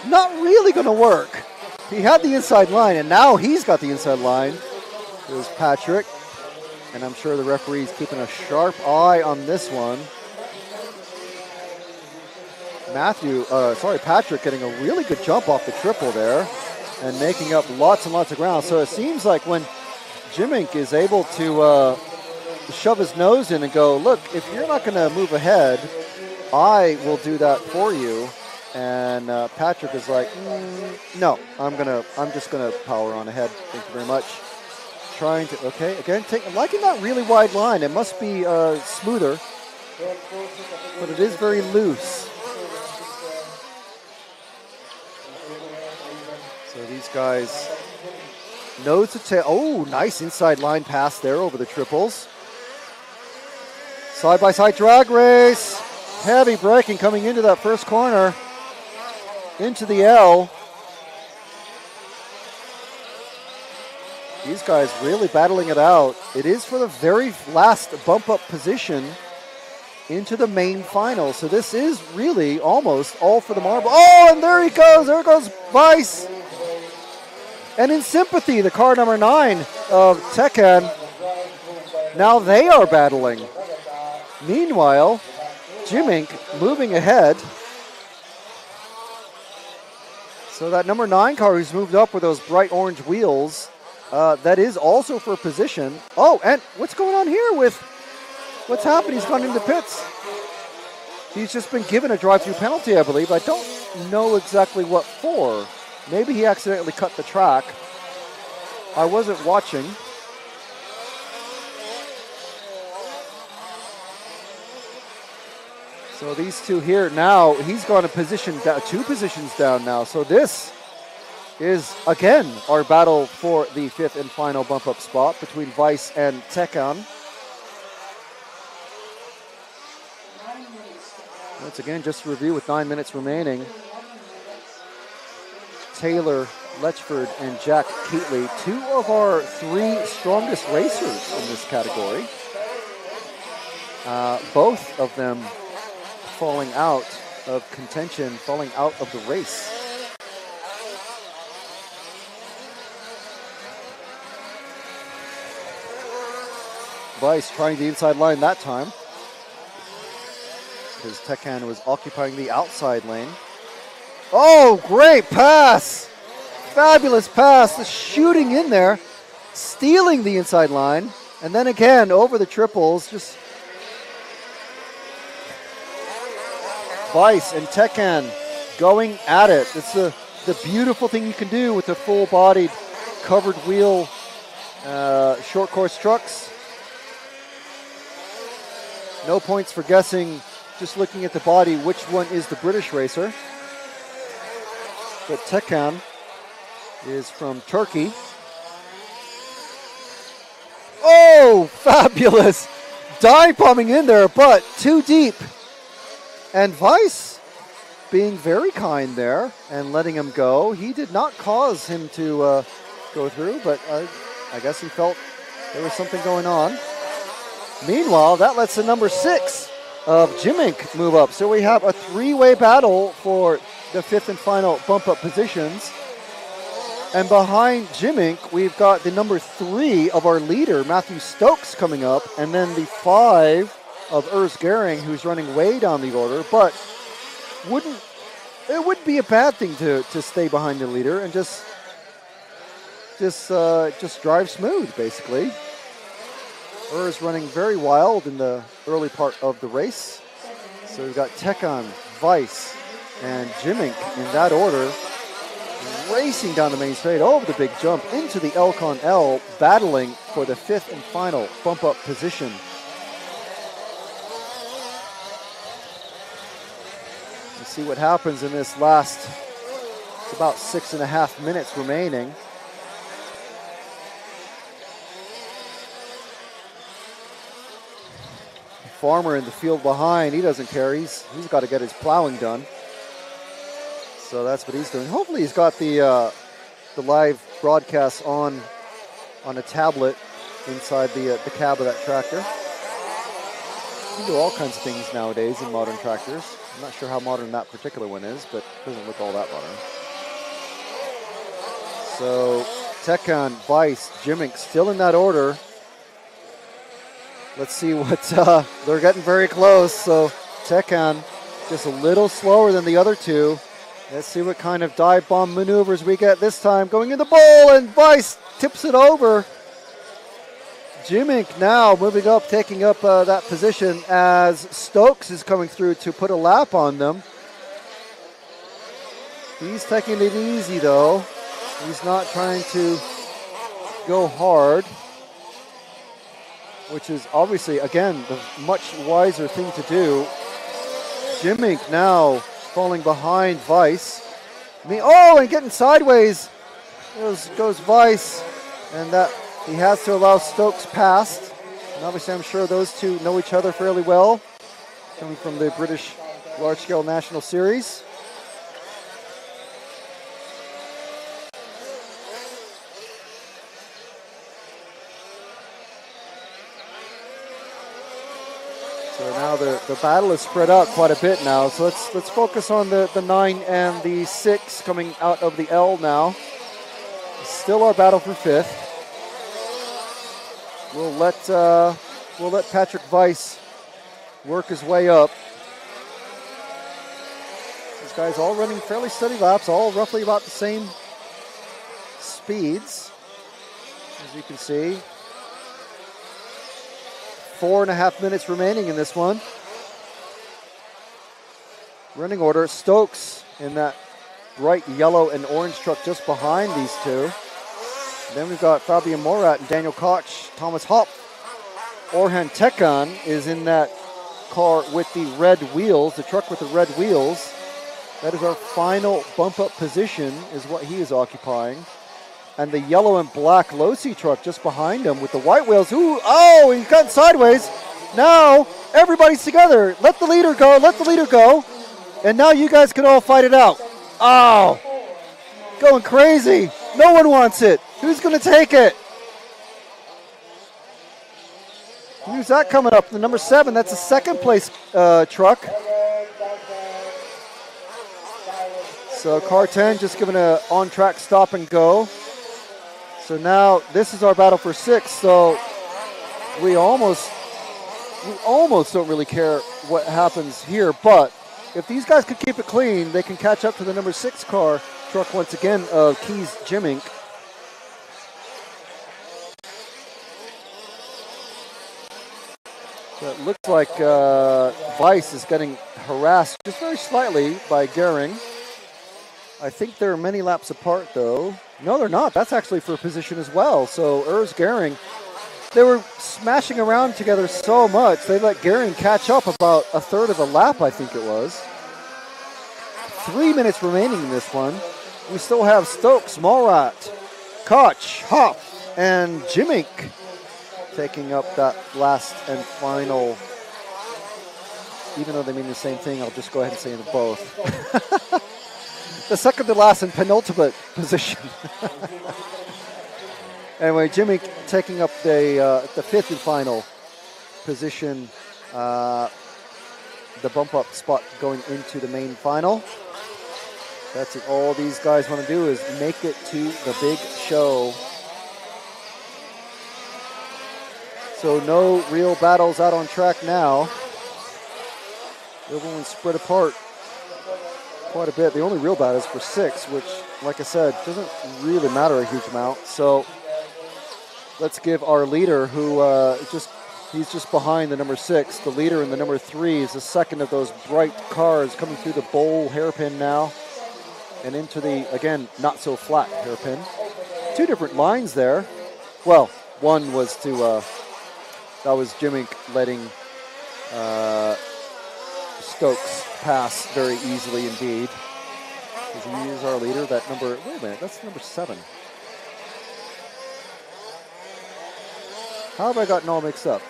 Not really going to work. He had the inside line, and now he's got the inside line. There's Patrick, and I'm sure the referee's keeping a sharp eye on this one. Patrick getting a really good jump off the triple there and making up lots and lots of ground. So it seems like when Jimink is able to shove his nose in and go, look, if you're not going to move ahead, I will do that for you. And Patrick is like, no, I'm just gonna power on ahead. Thank you very much. Trying to, okay, again, liking that really wide line. It must be smoother, but it is very loose. So these guys, nose to tail. Oh, nice inside line pass there over the triples. Side-by-side drag race. Heavy braking coming into that first corner. Into the L. These guys really battling it out. It is for the very last bump-up position into the main final. So this is really almost all for the marble. Oh, and there he goes. There goes Weiss. And in sympathy, the car number 9 of Tekan. Now they are battling. Meanwhile, Jimink moving ahead. So that number 9 car who's moved up with those bright orange wheels, that is also for position. Oh, and what's going on here with what's happened? He's gone into pits. He's just been given a drive-through penalty, I believe. I don't know exactly what for. Maybe he accidentally cut the track. I wasn't watching. So these two here now, he's gone a position down, 2 positions down now. So this is, again, our battle for the 5th and final bump-up spot between Weiss and Tekan. Once again, just to review with 9 minutes remaining. Taylor Letchford and Jack Keatley, 2 of our 3 strongest racers in this category. Both of them falling out of contention, falling out of the race. Weiss trying the inside line that time, because Tekan was occupying the outside lane. Oh, great pass! Fabulous pass, the shooting in there, stealing the inside line, and then again over the triples, just Weiss and Tekan going at it. It's the beautiful thing you can do with the full-bodied, covered wheel short course trucks. No points for guessing, just looking at the body, which one is the British racer. But Tekan is from Turkey. Oh, fabulous! Dive bombing in there, but too deep. And Weiss being very kind there and letting him go. He did not cause him to go through, but I guess he felt there was something going on. Meanwhile, that lets the number 6 of Jimink move up. So we have a 3-way battle for the 5th and final bump-up positions. And behind Jimink, we've got the number 3 of our leader, Matthew Stokes, coming up, and then the 5 of Urs Gehring, who's running way down the order. But it wouldn't be a bad thing to stay behind the leader and just drive smooth, basically. Urs running very wild in the early part of the race. So we've got Tekan, Weiss, and Jimink in that order, racing down the main straight over the big jump into the Elcon L, battling for the 5th and final bump-up position. Let's see what happens in this last, it's about 6.5 minutes remaining. Farmer in the field behind, he doesn't care. He's got to get his plowing done. So that's what he's doing. Hopefully he's got the live broadcast on a tablet inside the cab of that tractor. You can do all kinds of things nowadays in modern tractors. I'm not sure how modern that particular one is, but it doesn't look all that modern. So Tekan, Weiss, Jimink still in that order. Let's see what, they're getting very close. So Tekan just a little slower than the other two. Let's see what kind of dive bomb maneuvers we get this time. Going in the bowl, and Weiss tips it over. Jimink now moving up, taking up that position as Stokes is coming through to put a lap on them. He's taking it easy though. He's not trying to go hard, which is obviously, again, the much wiser thing to do. Jimink now falling behind Weiss. And getting sideways goes Weiss, and that he has to allow Stokes past. And obviously I'm sure those two know each other fairly well, coming from the British Large-Scale National Series. So now the battle is spread out quite a bit now. So let's focus on the 9 and the 6 coming out of the L now. Still our battle for 5th. We'll let Patrick Weiss work his way up. These guys all running fairly steady laps, all roughly about the same speeds, as you can see. 4.5 minutes remaining in this one. Running order, Stokes in that bright yellow and orange truck just behind these two. And then we've got Fabian Morat and Daniel Koch, Thomas Hopp. Orhan Tekan is in that car with the red wheels, the truck with the red wheels. That is our final bump-up position, is what he is occupying. And the yellow and black Losi truck just behind him with the white wheels. He's gotten sideways. Now everybody's together. Let the leader go, let the leader go. And now you guys can all fight it out. Oh, going crazy. No one wants it. Who's going to take it? Who's that coming up? The number 7, that's a second place truck. So car 10 just giving an on-track stop and go. So now this is our battle for 6. So we almost don't really care what happens here. But if these guys could keep it clean, they can catch up to the number 6 car truck once again of Keys Jimmink. So it looks like Weiss is getting harassed just very slightly by Gehring. I think they're many laps apart, though. No, they're not. That's actually for position as well. So Urs Gehring, they were smashing around together so much, they let Gehring catch up about a third of a lap, I think it was. 3 minutes remaining in this one. We still have Stokes, Malrat, Koch, Hoff, and Jimmink taking up that last and final. Even though they mean the same thing, I'll just go ahead and say them both. The second to last and penultimate position. Anyway, Jimmink taking up the fifth and final position, the bump up spot going into the main final. That's it. All these guys want to do is make it to the big show. So no real battles out on track now. Everyone's spread apart quite a bit. The only real battle is for 6, which, like I said, doesn't really matter a huge amount. So let's give our leader, who he's just behind the number 6. The leader in the number 3 is the second of those bright cars coming through the bowl hairpin now and into the, again, not so flat hairpin. 2 different lines there. Well, one was to, that was Jimmink letting Stokes pass very easily indeed. He is our leader. That number, wait a minute, that's number 7. How have I gotten all mixed up?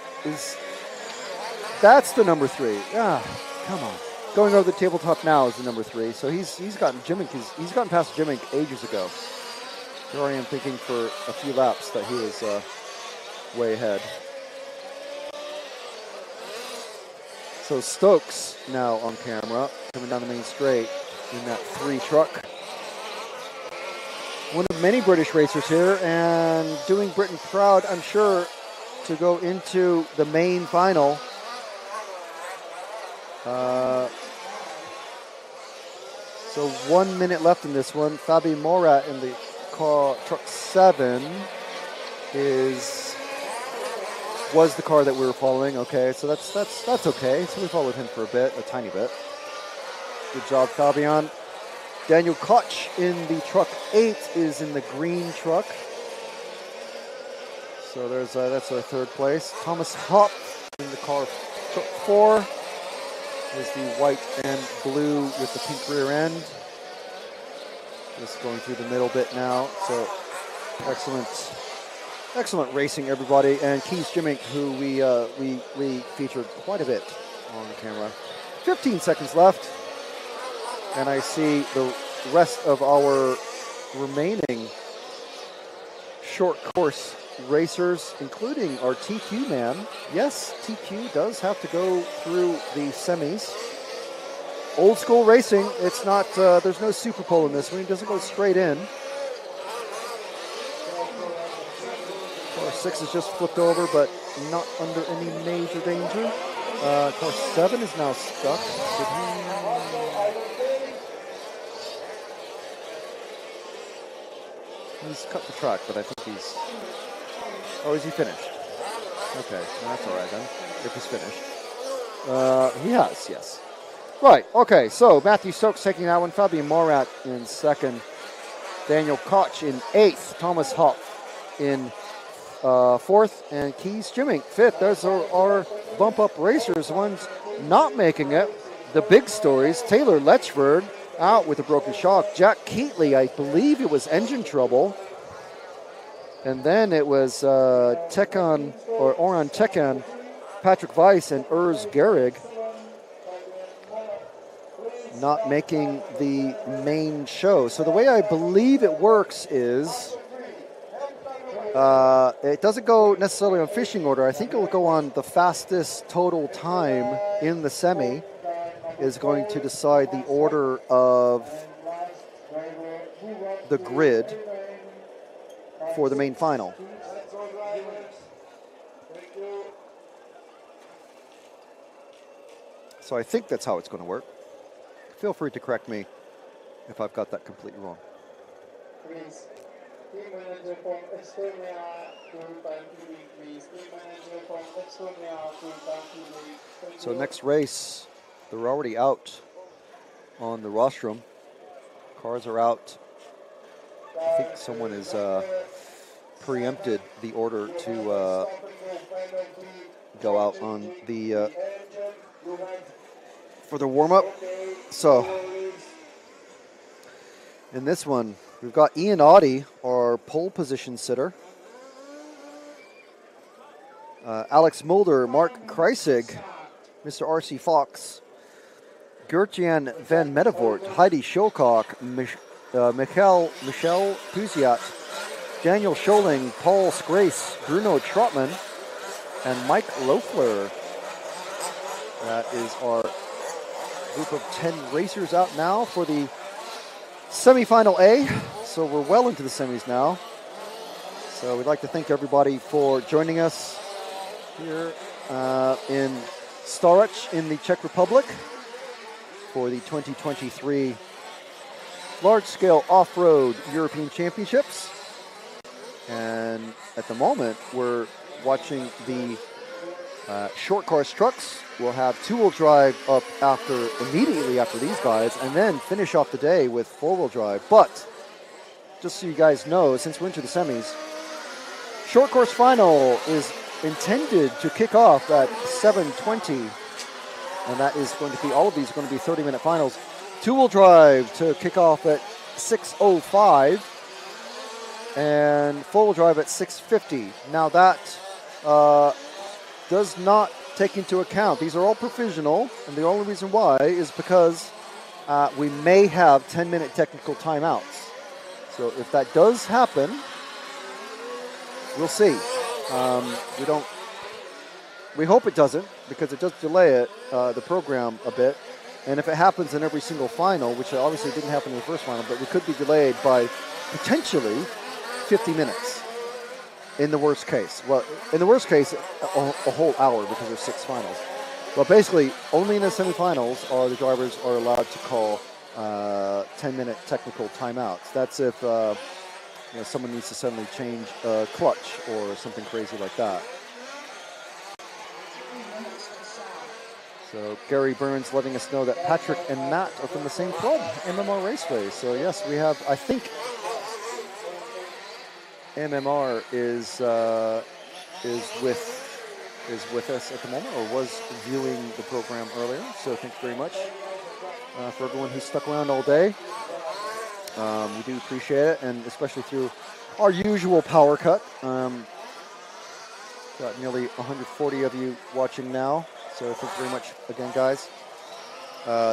That's the number 3. Ah, come on. Going over the tabletop now is the number 3. So he's gotten Jimmink. He's gotten past Jimmink ages ago. Here I am thinking for a few laps that he was way ahead. So Stokes now on camera, coming down the main straight in that 3 truck. One of many British racers here, and doing Britain proud, I'm sure, to go into the main final. So 1 minute left in this one. Fabi Morat in the car, truck 7 was the car that we were following. Okay, so that's okay. So we followed him for a tiny bit. Good job, Fabian. Daniel Koch in the truck 8 is in the green truck. So that's our 3rd place. Thomas Hopp in the car truck 4 is the white and blue with the pink rear end. Just going through the middle bit now. So excellent racing, everybody. And Keys Jimmink, who we featured quite a bit on the camera. 15 seconds left. And I see the rest of our remaining short course racers, including our TQ man. Yes, TQ does have to go through the semis. Old school racing. It's not, there's no super pole in this one. It doesn't go straight in. Car 6 is just flipped over, but not under any major danger. Car 7 is now stuck. He's cut the track, but I think he's... Oh, is he finished? Okay, that's all right then, if he's finished. He has, yes. Right, okay, so Matthew Stokes taking that one, Fabian Morat in 2nd, Daniel Koch in 8th, Thomas Hopp in 4th, and Keys Jimmink 5th. Those are our bump-up racers, the ones not making it. The big stories, Taylor Letchford out with a broken shock. Jack Keatley, I believe it was engine trouble. And then it was Oran Tekan, Patrick Weiss, and Urs Gehring not making the main show. So the way I believe it works is it doesn't go necessarily on fishing order. I think it will go on the fastest total time in the semi is going to decide the order of the grid for the main final. So I think that's how it's going to work. Feel free to correct me if I've got that completely wrong. please. Team manager from Estonia to time TV, please. Team manager from Estonia to time TV. So next race, they're already out on the rostrum. Cars are out. I think someone has preempted the order to go out on the for the warm-up. So in this one, we've got Ian Audie, our pole position sitter. Alex Mulder, Mark Kreisig, Mr. R.C. Fox, Gertjan van Medevort, Heidi Schilcock, Michel Puziat, Daniel Scholing, Paul Scrace, Bruno Trotman, and Mike Loeffler. That is our group of 10 racers out now for the semifinal A. So we're well into the semis now. So we'd like to thank everybody for joining us here in Stařeč in the Czech Republic for the 2023 large-scale off-road European Championships. And at the moment, we're watching the short course trucks. We'll have two-wheel drive up immediately after these guys, and then finish off the day with four-wheel drive. But just so you guys know, since we're into the semis, short course final is intended to kick off at 7:20, and that is going to be, all of these are going to be 30-minute finals. Two-wheel drive to kick off at 6:05, and four-wheel drive at 6:50. Now that does not take into account, these are all provisional, and the only reason why is because we may have 10-minute technical timeouts. So if that does happen, we'll see. We hope it doesn't, because it does delay it, the program a bit. And if it happens in every single final, which obviously didn't happen in the first final, but we could be delayed by potentially 50 minutes in the worst case. Well, in the worst case, a whole hour, because there's 6 finals. But basically, only in the semifinals are the drivers are allowed to call 10-minute technical timeouts. That's if someone needs to suddenly change a clutch or something crazy like that. So Gary Burns letting us know that Patrick and Matt are from the same club, MMR Raceway. So yes, we have, I think MMR is with us at the moment, or was viewing the program earlier. So thank you very much for everyone who stuck around all day. We do appreciate it, and especially through our usual power cut. Got nearly 140 of you watching now. So thank you very much again, guys.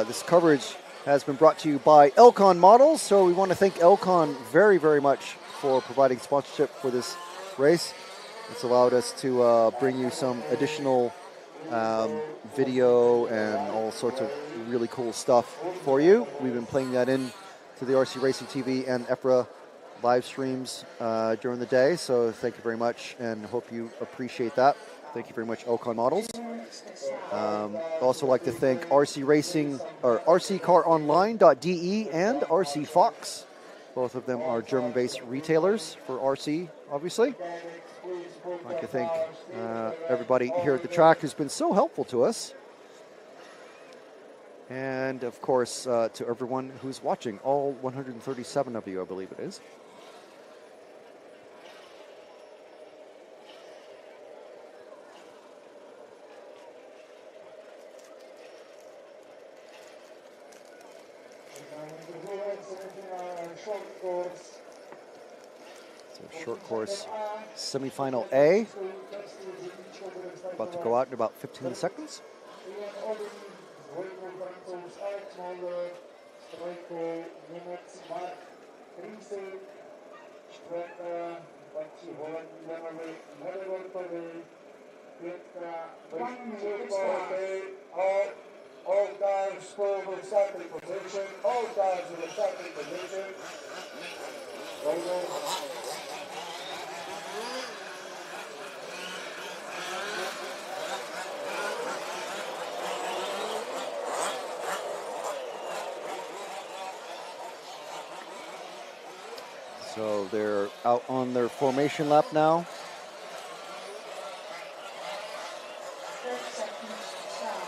This coverage has been brought to you by Elcon Models. So we want to thank Elcon very, very much for providing sponsorship for this race. It's allowed us to bring you some additional video and all sorts of really cool stuff for you. We've been playing that in to the RC Racing TV and EFRA live streams during the day. So thank you very much, and hope you appreciate that. Thank you very much, Elcon Models. Also like to thank RC Racing, or rccaronline.de, and RC Fox. Both of them are German-based retailers for RC, obviously. I'd like to thank everybody here at the track who's been so helpful to us. And, of course, to everyone who's watching, all 137 of you, I believe it is. So short course semifinal A, about to go out in about 15 seconds. All times still with starting position. All times in the starting position. So they're out on their formation lap now. 30 seconds to start.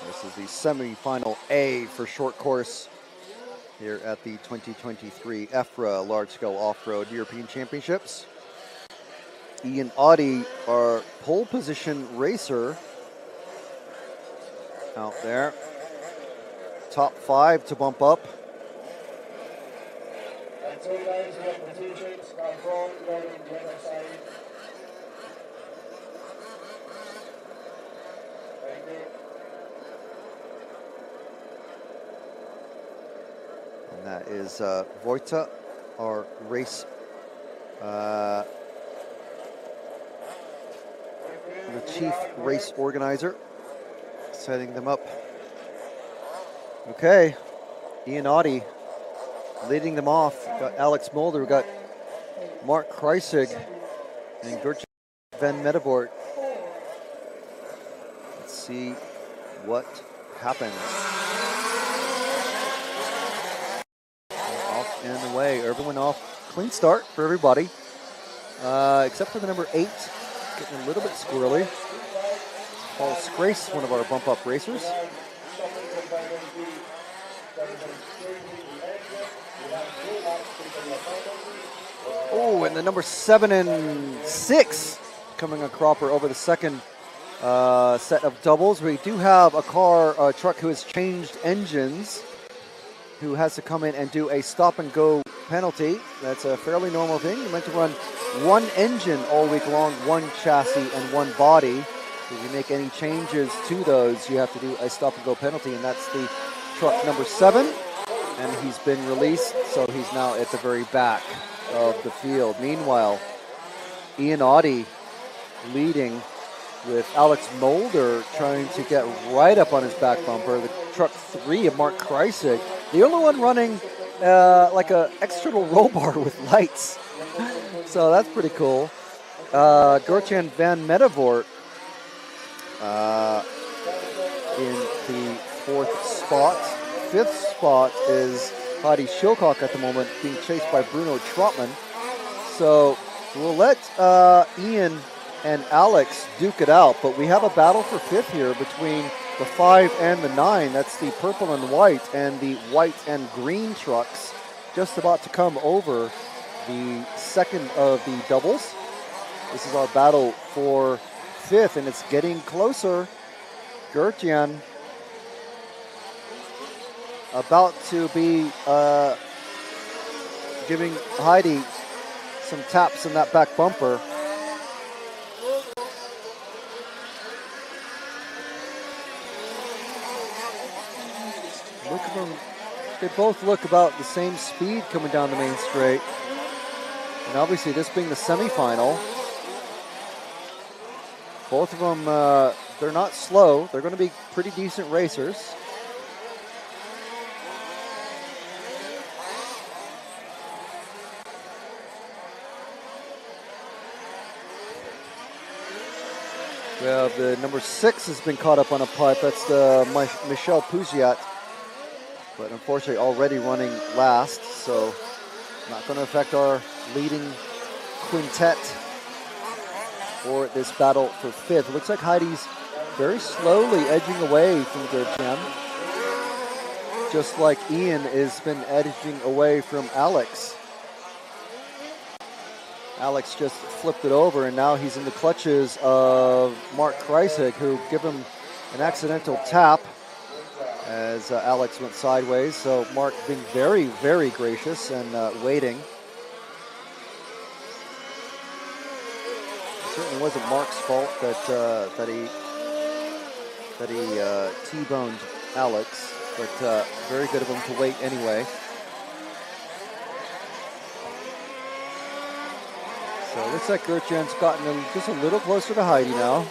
This is the semi-final A for short course here at the 2023 EFRA Large-Scale Off-Road European Championships. Ian Audi, our pole position racer, out there. Top 5 to bump up. And 2 lanes, we have the 2 chicks, come forward, going on the other side. Thank you. And that is Wojta, our race, the chief race organizer, setting them up. Okay, Ian Audi leading them off. Got Alex Mulder, we got Mark Kreisig and Gertjan van Medebort. Let's see what happens. Off and away. Urban went off. Clean start for everybody, except for the number 8, getting a little bit squirrely. Paul Scrace, one of our bump up racers. Oh, and the number 7 and 6 coming a cropper over the second set of doubles. We do have a truck who has changed engines, who has to come in and do a stop and go penalty. That's a fairly normal thing. You're meant to run one engine all week long, one chassis and one body. If you make any changes to those, you have to do a stop and go penalty, and that's the truck number 7. And he's been released, so he's now at the very back of the field. Meanwhile, Ian Audi leading with Alex Mulder trying to get right up on his back bumper. The truck 3 of Mark Kreisig, the only one running like a external roll bar with lights. So that's pretty cool. Gertjan van Medebort in the 4th spot. 5th spot is Heidi Schilcock at the moment, being chased by Bruno Trotman. So we'll let Ian and Alex duke it out, but we have a battle for 5th here between the 5 and the 9. That's the purple and white, and the white and green trucks just about to come over the second of the doubles. This is our battle for 5th, and it's getting closer. Gertjan about to be giving Heidi some taps in that back bumper. Look at them. They both look about the same speed coming down the main straight. And obviously this being the semifinal, both of them, they're not slow. They're going to be pretty decent racers. We have the number 6 has been caught up on a pipe. That's the Michel Pougiat, but unfortunately already running last, so not going to affect our leading quintet for this battle for 5th. It looks like Heidi's very slowly edging away from Gertjan, just like Ian has been edging away from Alex. Alex just flipped it over, and now he's in the clutches of Mark Kreisig, who gave him an accidental tap as Alex went sideways. So Mark being very, very gracious and waiting. It certainly wasn't Mark's fault that he T-boned Alex, but very good of him to wait anyway. So it looks like Gertjan's gotten just a little closer to Heidi now.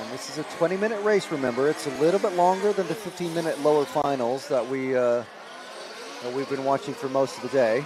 And this is a 20-minute race, remember. It's a little bit longer than the 15-minute lower finals that we've been watching for most of the day.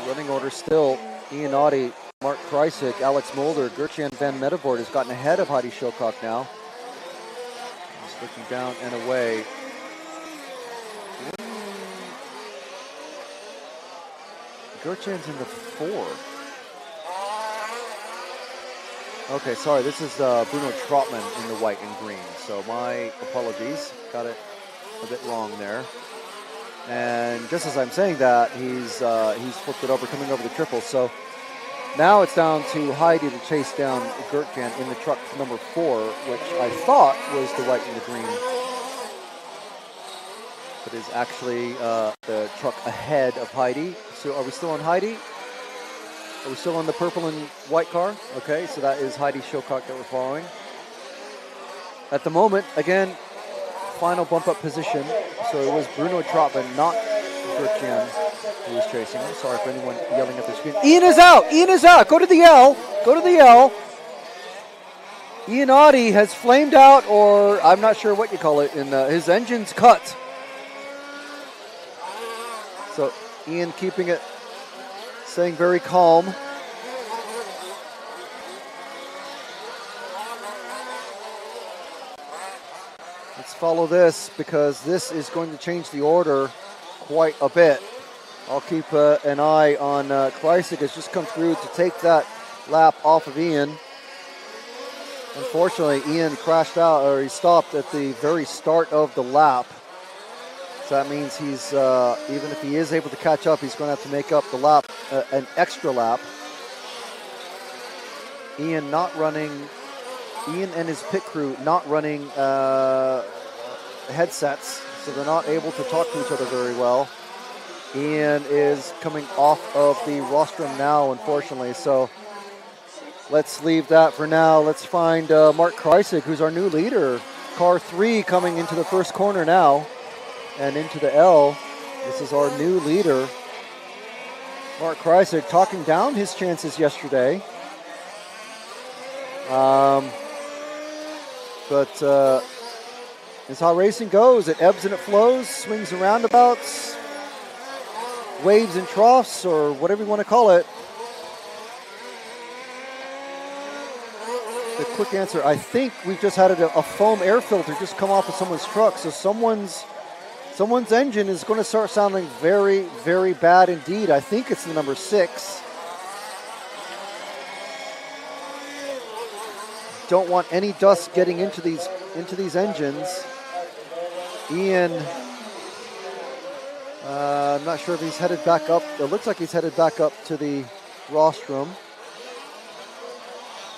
Running order still, Ian Audi, Mark Kreisig, Alex Mulder, Gertjan van Mettevoort has gotten ahead of Heidi Shilcock now. He's looking down and away. Gertjan's in the 4. Okay, sorry, this is Bruno Trotman in the white and green. So my apologies, got it a bit wrong there. And just as I'm saying that, he's flipped it over, coming over the triple. So now it's down to Heidi to chase down Gertjan in the truck number 4, which I thought was the white and the green, but is actually the truck ahead of Heidi. So are we still on Heidi? Are we still on the purple and white car? Okay, so that is Heidi Shilcock that we're following. At the moment, again, final bump up position. So it was Bruno Trotman, not Gertjan, who was chasing him. Sorry for anyone yelling at the screen. Ian is out! Ian is out! Go to the L! Go to the L! Ian Audi has flamed out, or I'm not sure what you call it, in his engine's cut. So Ian keeping it, staying very calm. Let's follow this, because this is going to change the order quite a bit. I'll keep an eye on Kreisig has just come through to take that lap off of Ian. Unfortunately, Ian crashed out, or he stopped at the very start of the lap. So that means he's, even if he is able to catch up, he's going to have to make up the lap, an extra lap. Ian and his pit crew not running headsets, so they're not able to talk to each other very well. Ian is coming off of the rostrum now, unfortunately, so let's leave that for now. Let's find Mark Kreisig, who's our new leader. Car 3 coming into the first corner now and into the L. This is our new leader. Mark Kreisig talking down his chances yesterday. But that's how racing goes. It ebbs and it flows, swings and roundabouts, waves and troughs, or whatever you want to call it. The quick answer, I think we've just had a foam air filter just come off of someone's truck. So someone's engine is going to start sounding very, very bad indeed. I think it's the number 6. Don't want any dust getting into these engines. Ian, I'm not sure if he's headed back up. It looks like he's headed back up to the rostrum.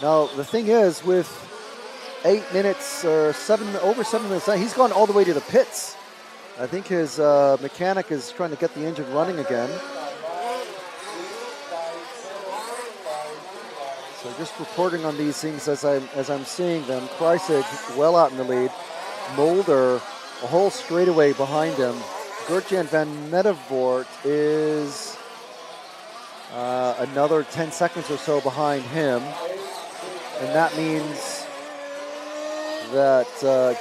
Now the thing is, with 8 minutes or over 7 minutes, he's gone all the way to the pits. I think his mechanic is trying to get the engine running again. So just reporting on these things as I'm seeing them. Kreisig well out in the lead. Mulder a whole straightaway behind him. Gertjan van Mettevoort is another 10 seconds or so behind him. And that means that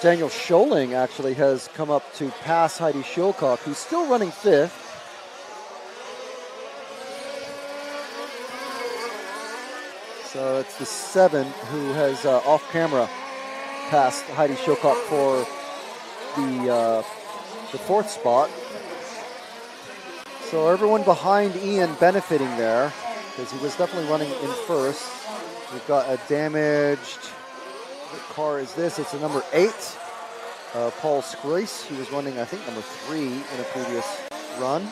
Daniel Scholing actually has come up to pass Heidi Shilcock, who's still running 5th. So it's the 7 who has off camera passed Heidi Shilcock for the 4th spot. So everyone behind Ian benefiting there, because he was definitely running in first. We've got a damaged, what car is this? It's a number 8, Paul Scroise. He was running, I think, number 3 in a previous run.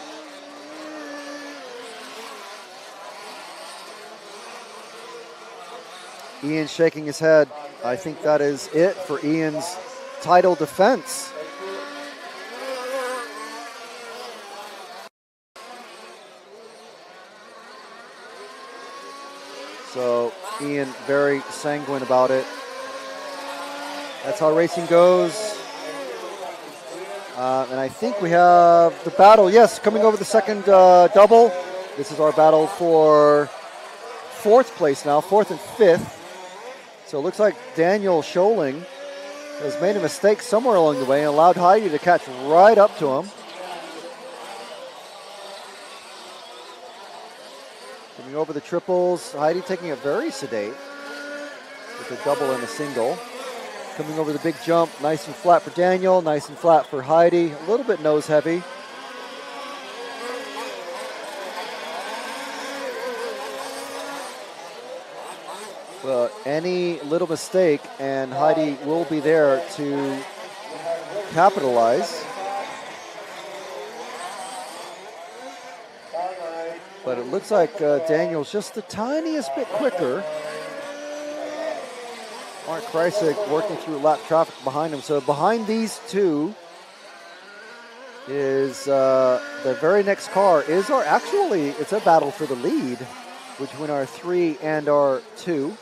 Ian shaking his head. I think that is it for Ian's title defense. So Ian very sanguine about it. That's how racing goes. And I think we have the battle, yes, coming over the second double. This is our battle for 4th place now, 4th and 5th. So it looks like Daniel Scholing has made a mistake somewhere along the way and allowed Heidi to catch right up to him. Coming over the triples, Heidi taking it very sedate with a double and a single. Coming over the big jump, nice and flat for Daniel, nice and flat for Heidi, a little bit nose heavy. But any little mistake and Heidi will be there to capitalize. But it looks like Daniel's just the tiniest bit quicker. Mark Kreisig working through lap traffic behind him. So behind these two is the very next car is our, actually, it's a battle for the lead between our 3 and our 2.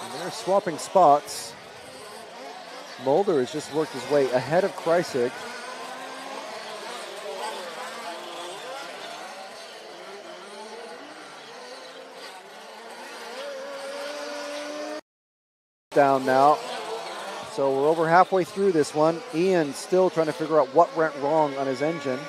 And they're swapping spots. Mulder has just worked his way ahead of Kreisig. Down now. So we're over halfway through this one. Ian still trying to figure out what went wrong on his engine.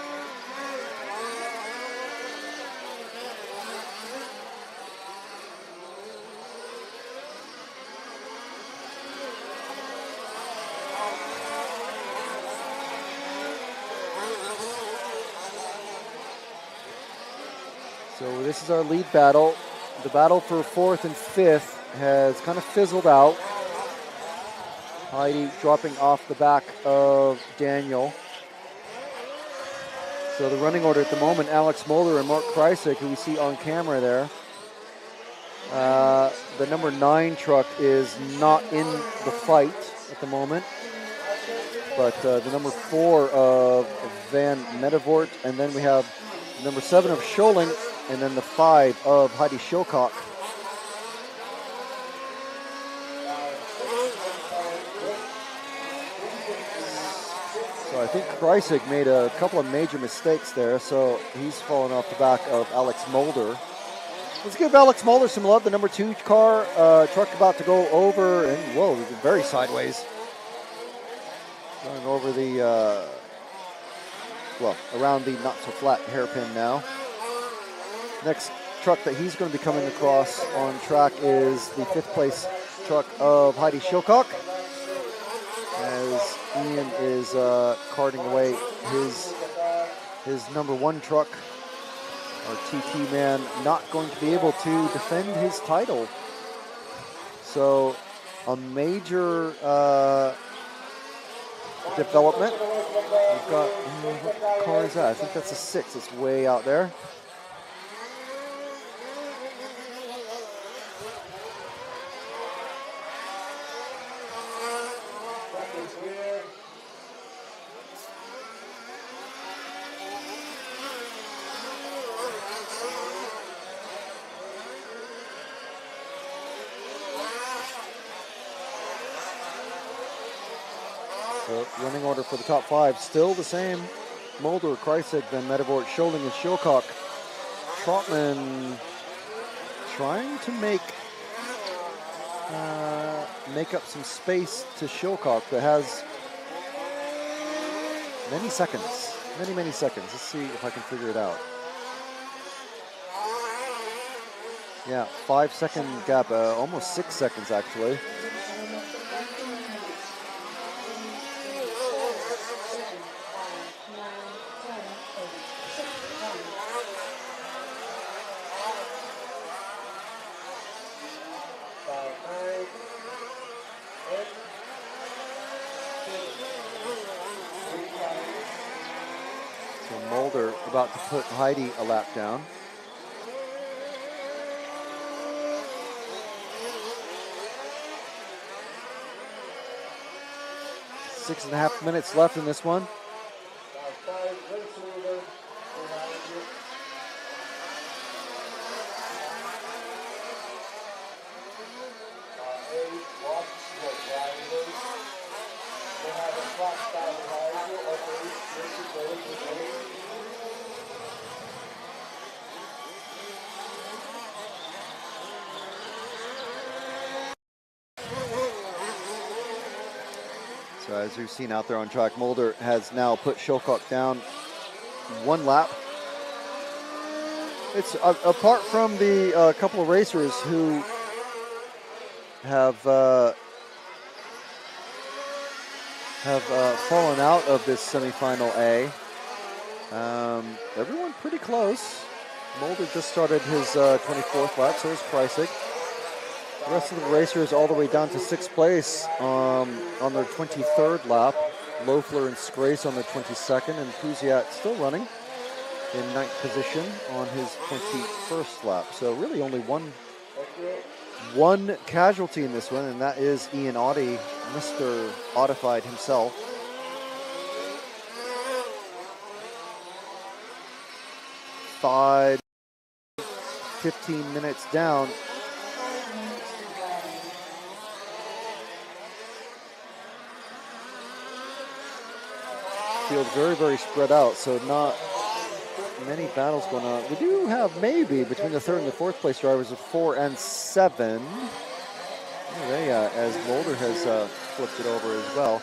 So this is our lead battle. The battle for 4th and 5th has kind of fizzled out. Heidi dropping off the back of Daniel. So the running order at the moment, Alex Mulder and Mark Kreisig, who we see on camera there. The number 9 truck is not in the fight at the moment. But the number 4 of Van Medevort, and then we have the number 7 of Scholing, and then the 5 of Heidi Schilcock. So I think Kreisig made a couple of major mistakes there, so he's fallen off the back of Alex Mulder. Let's give Alex Mulder some love. The number 2 car, truck about to go over, and whoa, very sideways. Going over the, well, around the not so flat hairpin now. Next truck that he's going to be coming across on track is the 5th place truck of Heidi Schilcock, as Ian is carting away his number 1 truck. Our TT man not going to be able to defend his title. So a major development. We've got, what car is that? I think that's a 6. It's way out there. So running order for the top 5, still the same. Mulder, Kreisig, Van Medevort, Scholing, and Schilcock. Trotman trying to make up some space to Schilcock that has many seconds. Many seconds. Let's see if I can figure it out. Yeah, 5-second gap, almost 6 seconds actually. About to put Heidi a lap down. 6.5 minutes left in this one. So as we've seen out there on track, Mulder has now put Shilcock down 1 lap. It's apart from the couple of racers who have fallen out of this semifinal A. Everyone pretty close. Mulder just started his 24th lap, so is Kreisig. The rest of the racers all the way down to 6th place on their 23rd lap. Loeffler and Scrace on their 22nd, and Kuziat still running in 9th position on his 21st lap. So really only one casualty in this one, and that is Ian Audi, Mr. Audified himself. Five, 15 minutes down. Field very, very spread out, so not many battles going on. We do have maybe between the 3rd and the 4th place drivers of 4 and 7. They, as Mulder has flipped it over as well.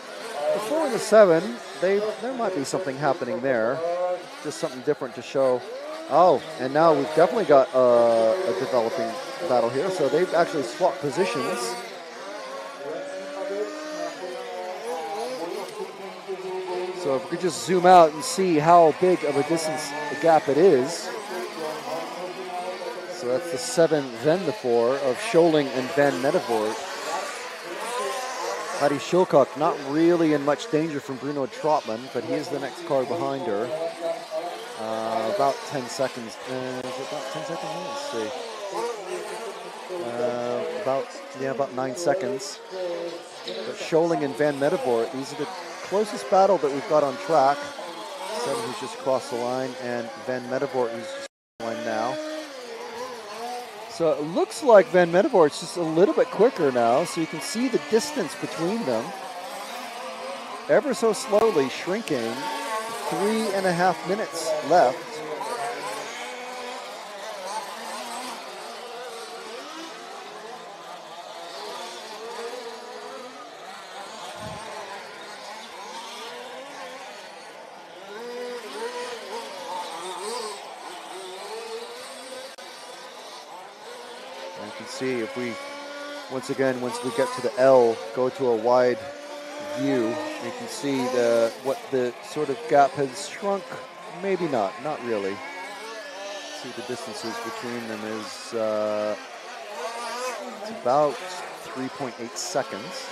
The 4 and the 7, there might be something happening there. Just something different to show. Oh, and now we've definitely got a developing battle here. So they've actually swapped positions. So if we could just zoom out and see how big of a distance gap it is. So that's the 7, then the 4 of Scholing and Van Mettevoort. Heidi Shilcock not really in much danger from Bruno Trotman, but he is the next car behind her. About 10 seconds. Is it about 10 seconds? Let's see. About 9 seconds. But Scholing and Van Mettevoort, these are the closest battle that we've got on track. 7 who's just crossed the line, and Van Mettevoort who's just crossed the line now. So it looks like Van Mettevoort's just a little bit quicker now, so you can see the distance between them. Ever so slowly shrinking. 3.5 minutes left. You can see if we, once we get to the L, go to a wide view, you can see what the sort of gap has shrunk. Maybe not really. See the distances between them is it's about 3.8 seconds.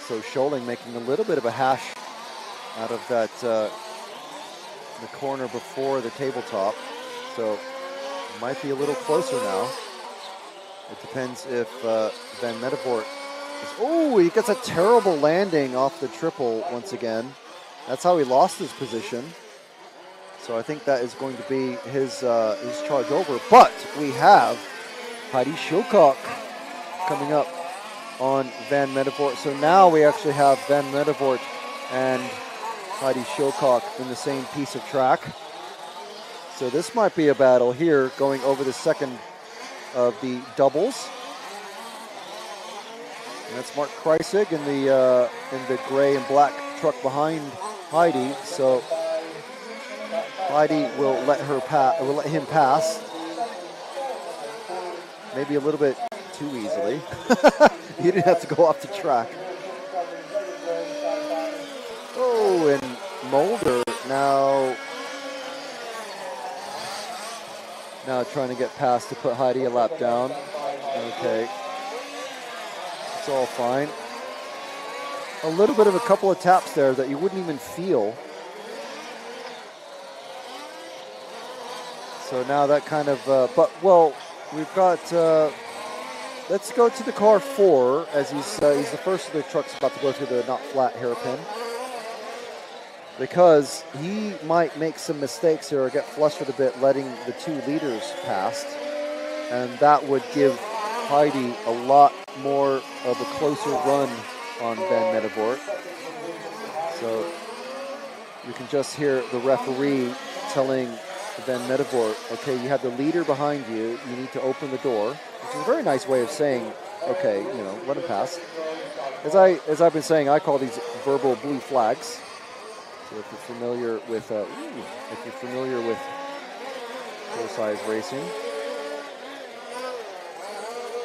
So Scholing making a little bit of a hash out of that the corner before the tabletop. So might be a little closer now. It depends if Van Mettevoort is... Oh, he gets a terrible landing off the triple once again. That's how he lost his position. So I think that is going to be his charge over. But we have Heidi Shilcock coming up on Van Mettevoort. So now we actually have Van Mettevoort and Heidi Shilcock in the same piece of track. So this might be a battle here going over the second of the doubles. And that's Mark Kreisig in the gray and black truck behind Heidi. So Heidi will let him pass. Maybe a little bit too easily. He didn't have to go off the track. Oh, and Mulder now trying to get past to put Heidi a lap down. Okay. It's all fine. A little bit of a couple of taps there that you wouldn't even feel. So now that kind of, we've got. Let's go to the car 4 as he's the first of the trucks about to go through the not flat hairpin, because he might make some mistakes here or get flustered a bit letting the 2 leaders past, and that would give Heidi a lot more of a closer run on Van Mettevort. So you can just hear the referee telling Van Mettevort, okay, you have the leader behind you, you need to open the door, which is a very nice way of saying, okay, let him pass. As I've been saying, I call these verbal blue flags. So if you're familiar with full-size racing.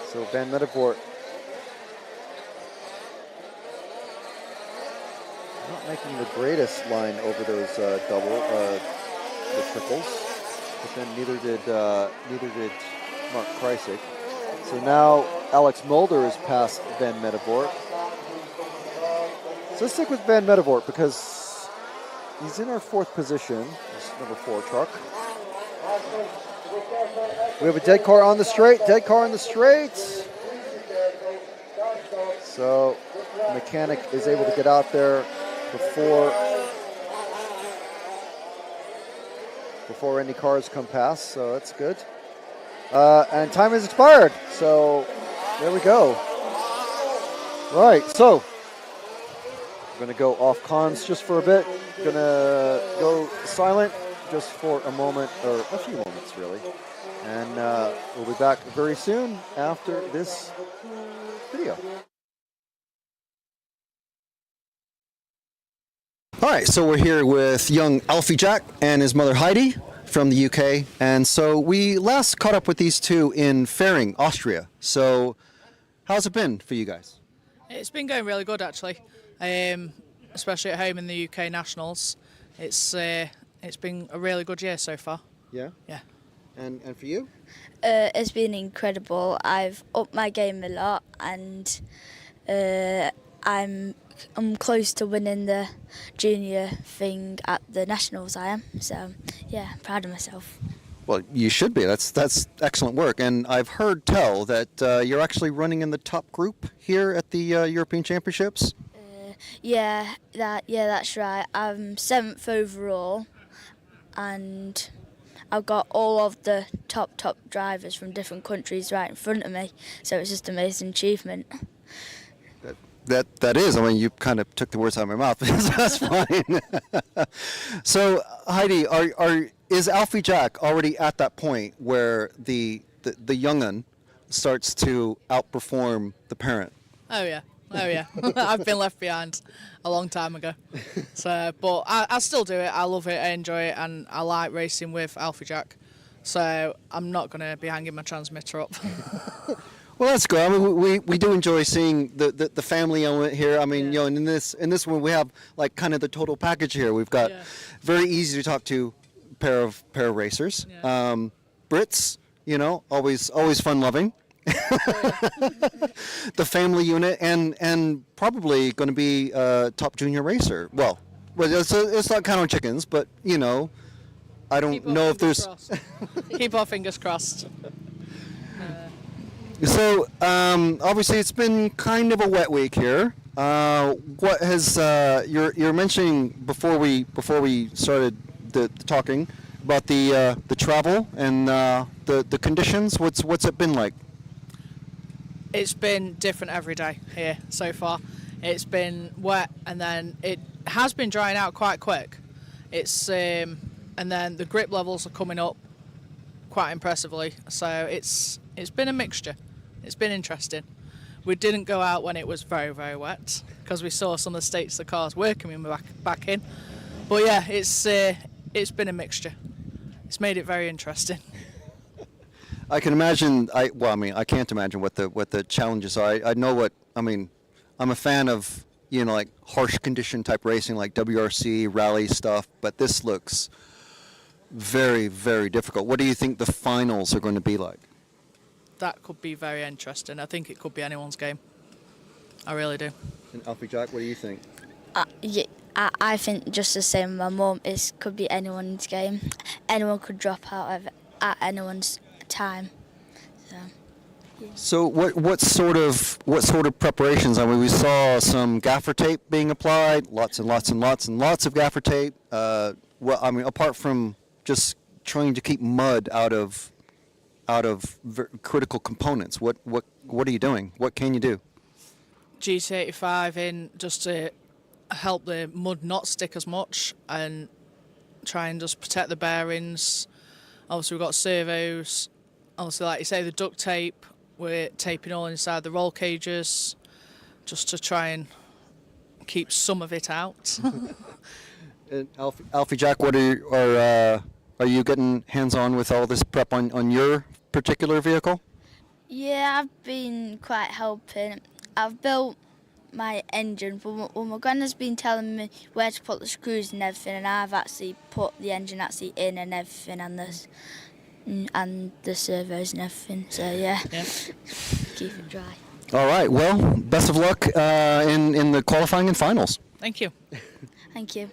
So Van Mettevort not making the greatest line over those the triples, but then neither did Mark Kreisig. So now Alex Mulder is past Van Mettevort. So let's stick with Van Mettevort because he's in our 4th position. This number 4 truck. We have a dead car on the straight. So the mechanic is able to get out there before any cars come past, so that's good. And time has expired, so there we go. Right, so we're going to go off comms just for a bit. Going to go silent just for a moment, or a few moments really. And we'll be back very soon after this video. All right, so we're here with young Alfie Jack and his mother Heidi from the UK. And so we last caught up with these 2 in Fehring, Austria. So how's it been for you guys? It's been going really good, actually, especially at home in the UK Nationals. It's been a really good year so far. Yeah? Yeah. And for you? It's been incredible. I've upped my game a lot, and I'm close to winning the junior thing at the Nationals. I am, so yeah, proud of myself. Well, you should be. That's excellent work. And I've heard tell that you're actually running in the top group here at the European Championships. That's right. I'm 7th overall, and I've got all of the top drivers from different countries right in front of me. So it's just an amazing achievement. That is. I mean, you kind of took the words out of my mouth. That's fine. So, Heidi, is Alfie Jack already at that point where the young'un starts to outperform the parent? Oh yeah. I've been left behind a long time ago. So, but I still do it. I love it. I enjoy it, and I like racing with Alfie Jack. So I'm not going to be hanging my transmitter up. Well, that's good. I mean, we do enjoy seeing the family element here. I mean, and in this one we have like kind of the total package here. We've got very easy to talk to pair of racers. Yeah. Brits, always fun loving. The family unit and probably going to be a top junior racer. Well, it's not count on chickens, but I don't know if there's. Keep our fingers crossed. So obviously it's been kind of a wet week here. What has you're mentioning before we started the talking about the travel and the conditions? What's it been like? It's been different every day here so far. It's been wet, and then it has been drying out quite quick. It's and then the grip levels are coming up quite impressively. So it's been a mixture. It's been interesting. We didn't go out when it was very, very wet because we saw some of the states the cars were coming back in. But yeah, it's been a mixture. It's made it very interesting. I can imagine. I can't imagine what the challenges are. I know what. I mean, I'm a fan of like harsh condition type racing, like WRC rally stuff. But this looks very, very difficult. What do you think the finals are going to be like? That could be very interesting. I think it could be anyone's game. I really do. And Alfie Jack, what do you think? I think just the same. My mum, it could be anyone's game. Anyone could drop out at anyone's time. So what sort of preparations? I mean, we saw some gaffer tape being applied, lots and lots of gaffer tape. Well, I mean, apart from just trying to keep mud out of critical components, what are you doing? What can you do? GT85 in just to help the mud not stick as much and try and just protect the bearings. Obviously, we've got servos. Obviously, like you say, the duct tape. We're taping all inside the roll cages just to try and keep some of it out. And Alfie Jack, what are you getting hands-on with all this prep on your particular vehicle? Yeah, I've been quite helping. I've built my engine, but my granddad's been telling me where to put the screws and everything, and I've actually put the engine in and everything, and the servos and everything. So yeah. Keep it dry. All right. Well, best of luck in the qualifying and finals. Thank you. Thank you.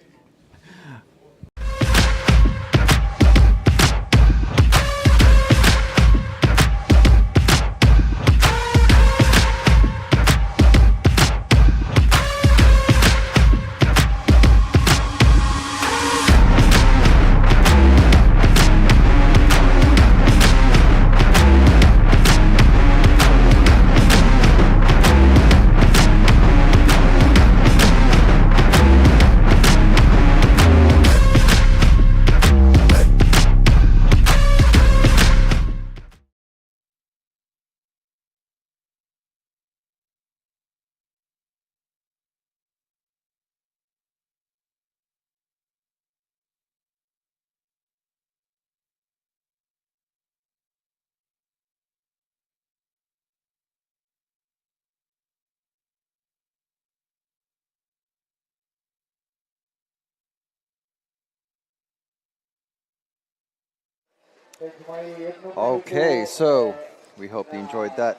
Okay, so we hope you enjoyed that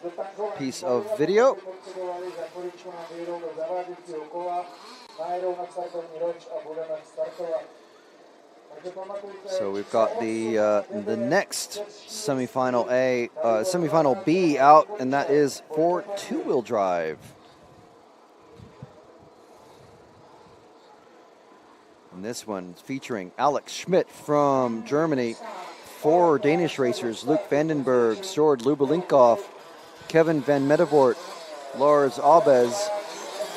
piece of video. So we've got the next semifinal semifinal B out, and that is for two-wheel drive. And this one featuring Alex Schmidt from Germany, 4 Danish racers, Luke Vandenberg, Sjord Lubelinkov, Kevin Van Medevort, Lars Abes,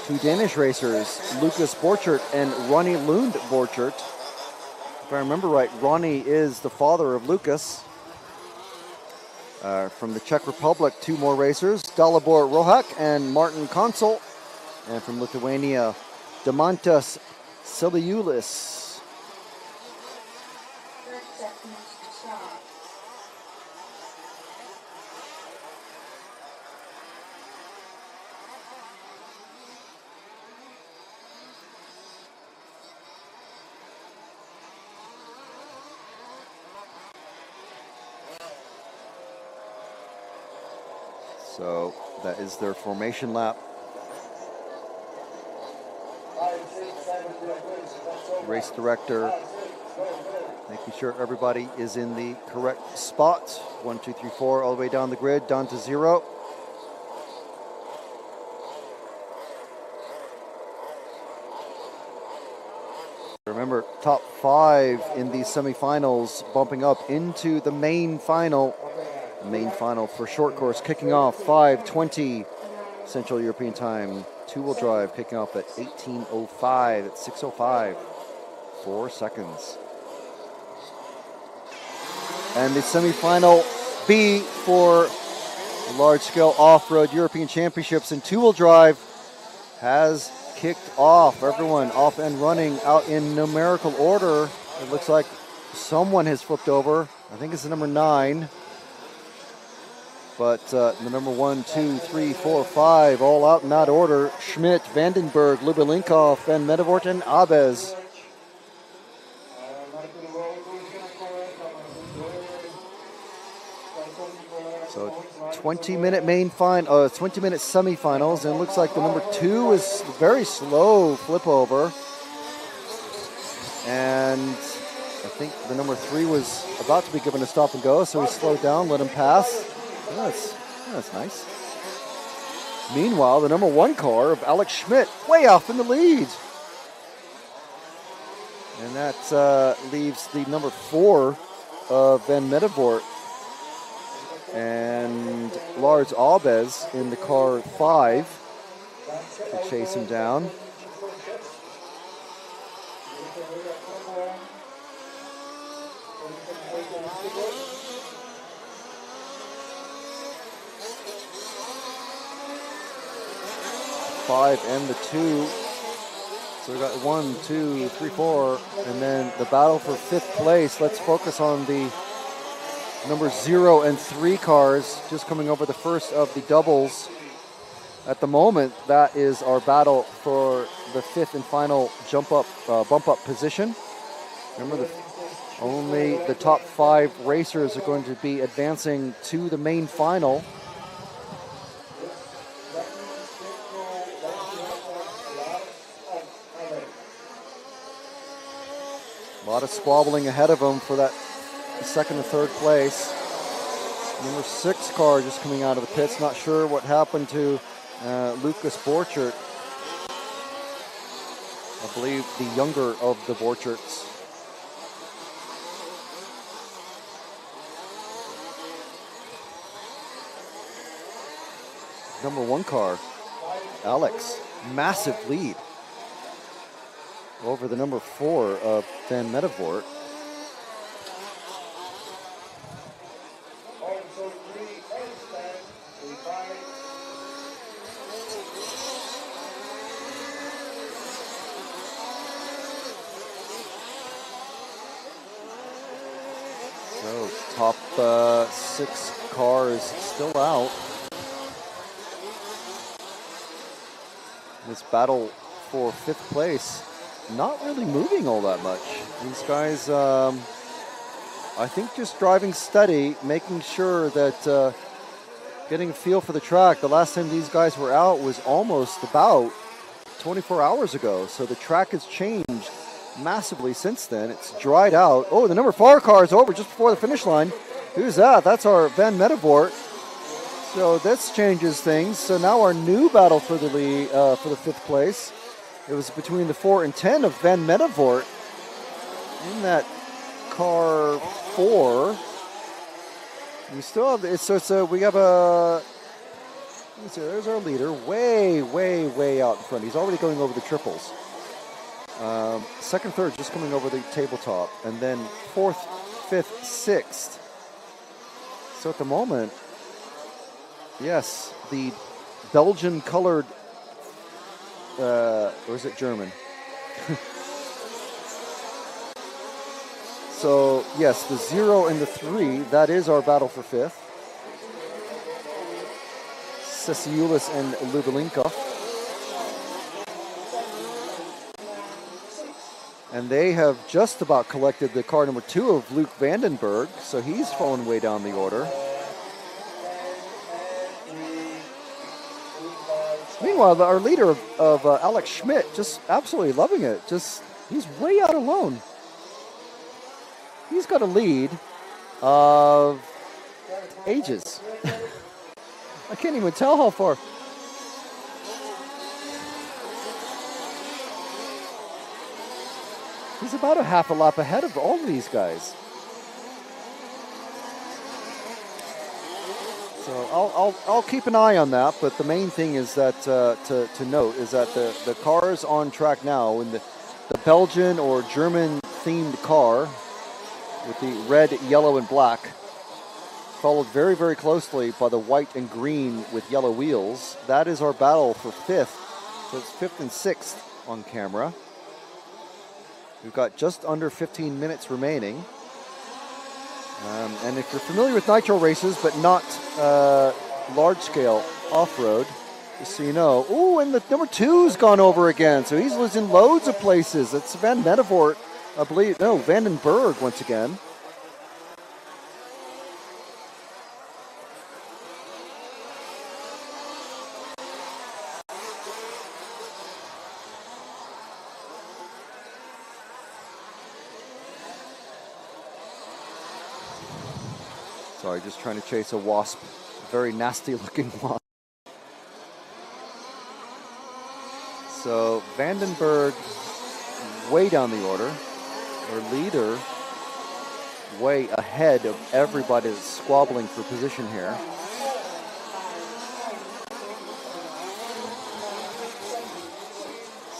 2 Danish racers, Lucas Borchert and Ronnie Lund Borchert. If I remember right, Ronnie is the father of Lucas. From the Czech Republic, 2 more racers, Dalibor Rohak and Martin Konsul. And from Lithuania, Damantas Siliulis. So that is their formation lap. Race director making sure everybody is in the correct spots. 1, 2, 3, 4, all the way down the grid, down to 0. Remember, top 5 in these semifinals bumping up into the main final. The main final for short course kicking off 5:20 Central European Time. Two-wheel drive kicking off at 18:05 at 6:05. 4 seconds. And the semifinal B for large-scale off-road European Championships in two-wheel drive has kicked off. Everyone off and running out in numerical order. It looks like someone has flipped over. I think it's the number 9. But the number 1, 2, 3, 4, 5, all out in that order. Schmidt, Vandenberg, Lubelinkov, Van Medevort, and Abes. So 20-minute 20-minute semifinals, and it looks like the number 2 is very slow flip over. And I think the number 3 was about to be given a stop and go, so he slowed down, let him pass. That's nice. Meanwhile, the number 1 car of Alex Schmidt way off in the lead. And that leaves the number 4 of Van Medevort and Lars Albez in the car 5 to chase him down. Five and the 2. So we got 1, 2, 3, 4, and then the battle for 5th place. Let's focus on the number 0 and 3 cars just coming over the first of the doubles. At the moment, that is our battle for the 5th and final bump up position. Remember, only the top 5 racers are going to be advancing to the main final. A lot of squabbling ahead of him for that 2nd and 3rd place. Number 6 car just coming out of the pits. Not sure what happened to Lucas Borchert. I believe the younger of the Borcherts. Number 1 car, Alex, massive lead over the number 4 of Van Medevort. So top 6 cars still out. This battle for 5th place not really moving all that much. These guys, I think, just driving steady, making sure that getting a feel for the track. The last time these guys were out was almost about 24 hours ago. So the track has changed massively since then. It's dried out. Oh, the number 4 car is over just before the finish line. Who's that? That's our Van Medevort. So this changes things. So now our new battle for the lead, for the 5th place. It was between the 4 and 10 of Van Medevort in that car 4. We still have we have a. Let's see, there's our leader, way out in front. He's already going over the triples. 2nd, 3rd, just coming over the tabletop, and then 4th, 5th, 6th. So at the moment, yes, the Belgian-colored, or is it German? So, yes, the 0 and the 3, that is our battle for 5th. Ceciulis and Lubelinkov. And they have just about collected the car number 2 of Luke Vandenberg, so he's fallen way down the order. Meanwhile, our leader of Alex Schmidt, just absolutely loving it. He's way out alone. He's got a lead of ages. I can't even tell how far. He's about a half a lap ahead of all of these guys. So I'll keep an eye on that, but the main thing is that to note is that the cars on track now, in the Belgian or German themed car with the red, yellow, and black, followed very, very closely by the white and green with yellow wheels. That is our battle for 5th. So it's 5th and 6th on camera. We've got just under 15 minutes remaining. And if you're familiar with nitro races, but not large-scale off-road, just so you know. Ooh, and the number 2's gone over again, so he's losing loads of places. It's Van Medevort, I believe. No, Vandenberg once again. Sorry, just trying to chase a wasp very nasty looking one. So Vandenberg way down the order. Our leader way ahead of everybody that's squabbling for position here.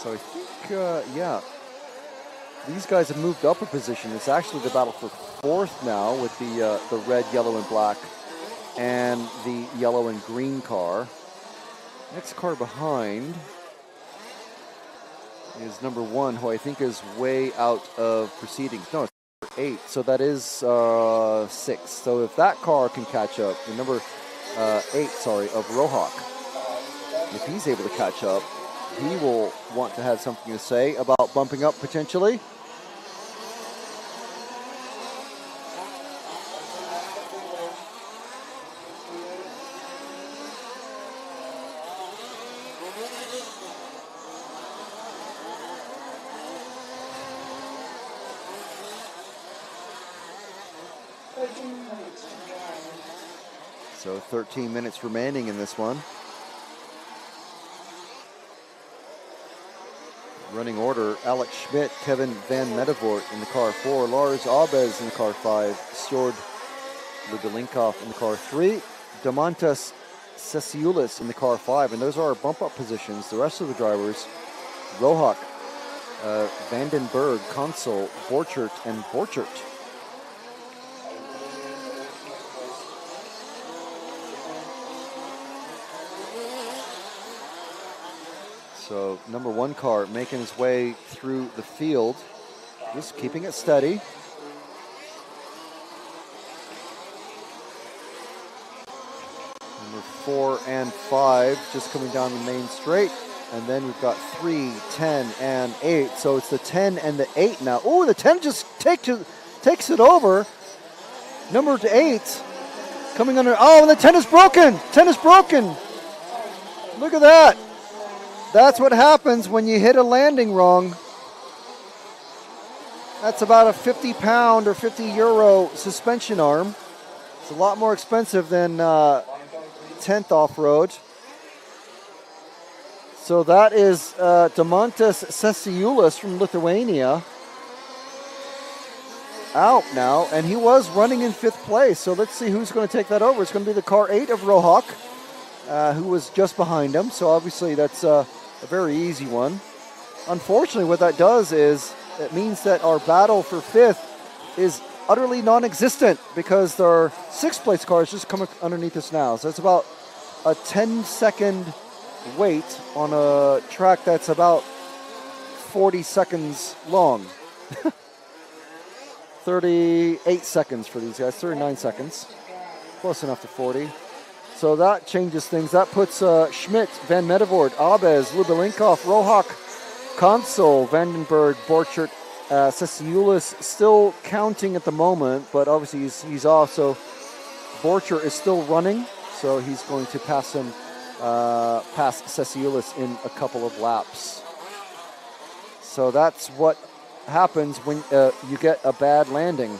So I think, yeah, these guys have moved up a position. It's actually the battle for fourth now with the red, yellow, and black and the yellow and green car. Next car behind is number 1, who I think is way out of proceedings. No, it's number 8, so that is 6. So if that car can catch up, the number 8, sorry, of Rohak, if he's able to catch up, he will want to have something to say about bumping up potentially. So 13 minutes remaining in this one. Running order, Alex Schmidt, Kevin Van Medevort in the car 4, Lars Abes in the car 5, Sjord Lubelinkov in the car 3, Damantas Ceciulis in the car 5, and those are our bump up positions. The rest of the drivers, Rohak, Vandenberg, Consul, Borchert, and Borchert. So number 1 car making his way through the field, just keeping it steady. Number 4 and 5 just coming down the main straight. And then we've got 3, 10, and 8. So it's the 10 and the 8 now. Oh, the 10 just takes it over. Number 8 coming under. Oh, and the 10 is broken. 10 is broken. Look at that. That's what happens when you hit a landing wrong. That's about a 50-pound or 50 euro suspension arm. It's a lot more expensive than 10th off-road. So that is Damantas Ceciulis from Lithuania out now, and he was running in 5th place. So let's see who's going to take that over. It's going to be the car 8 of Rohak, who was just behind him. So obviously that's a very easy one. Unfortunately, what that does is it means that our battle for 5th is utterly non-existent because there are 6th place cars just coming underneath us now. So it's about a 10-second wait on a track that's about 40 seconds long. 38 seconds for these guys, 39 seconds. Close enough to 40. So that changes things. That puts Schmidt, Van Medevort, Abes, Lubelinkov, Rohak, Consul, Vandenberg, Borchert, Ceciulis still counting at the moment, but obviously he's off. So Borchert is still running, so he's going to pass him, pass Ceciulis in a couple of laps. So that's what happens when you get a bad landing.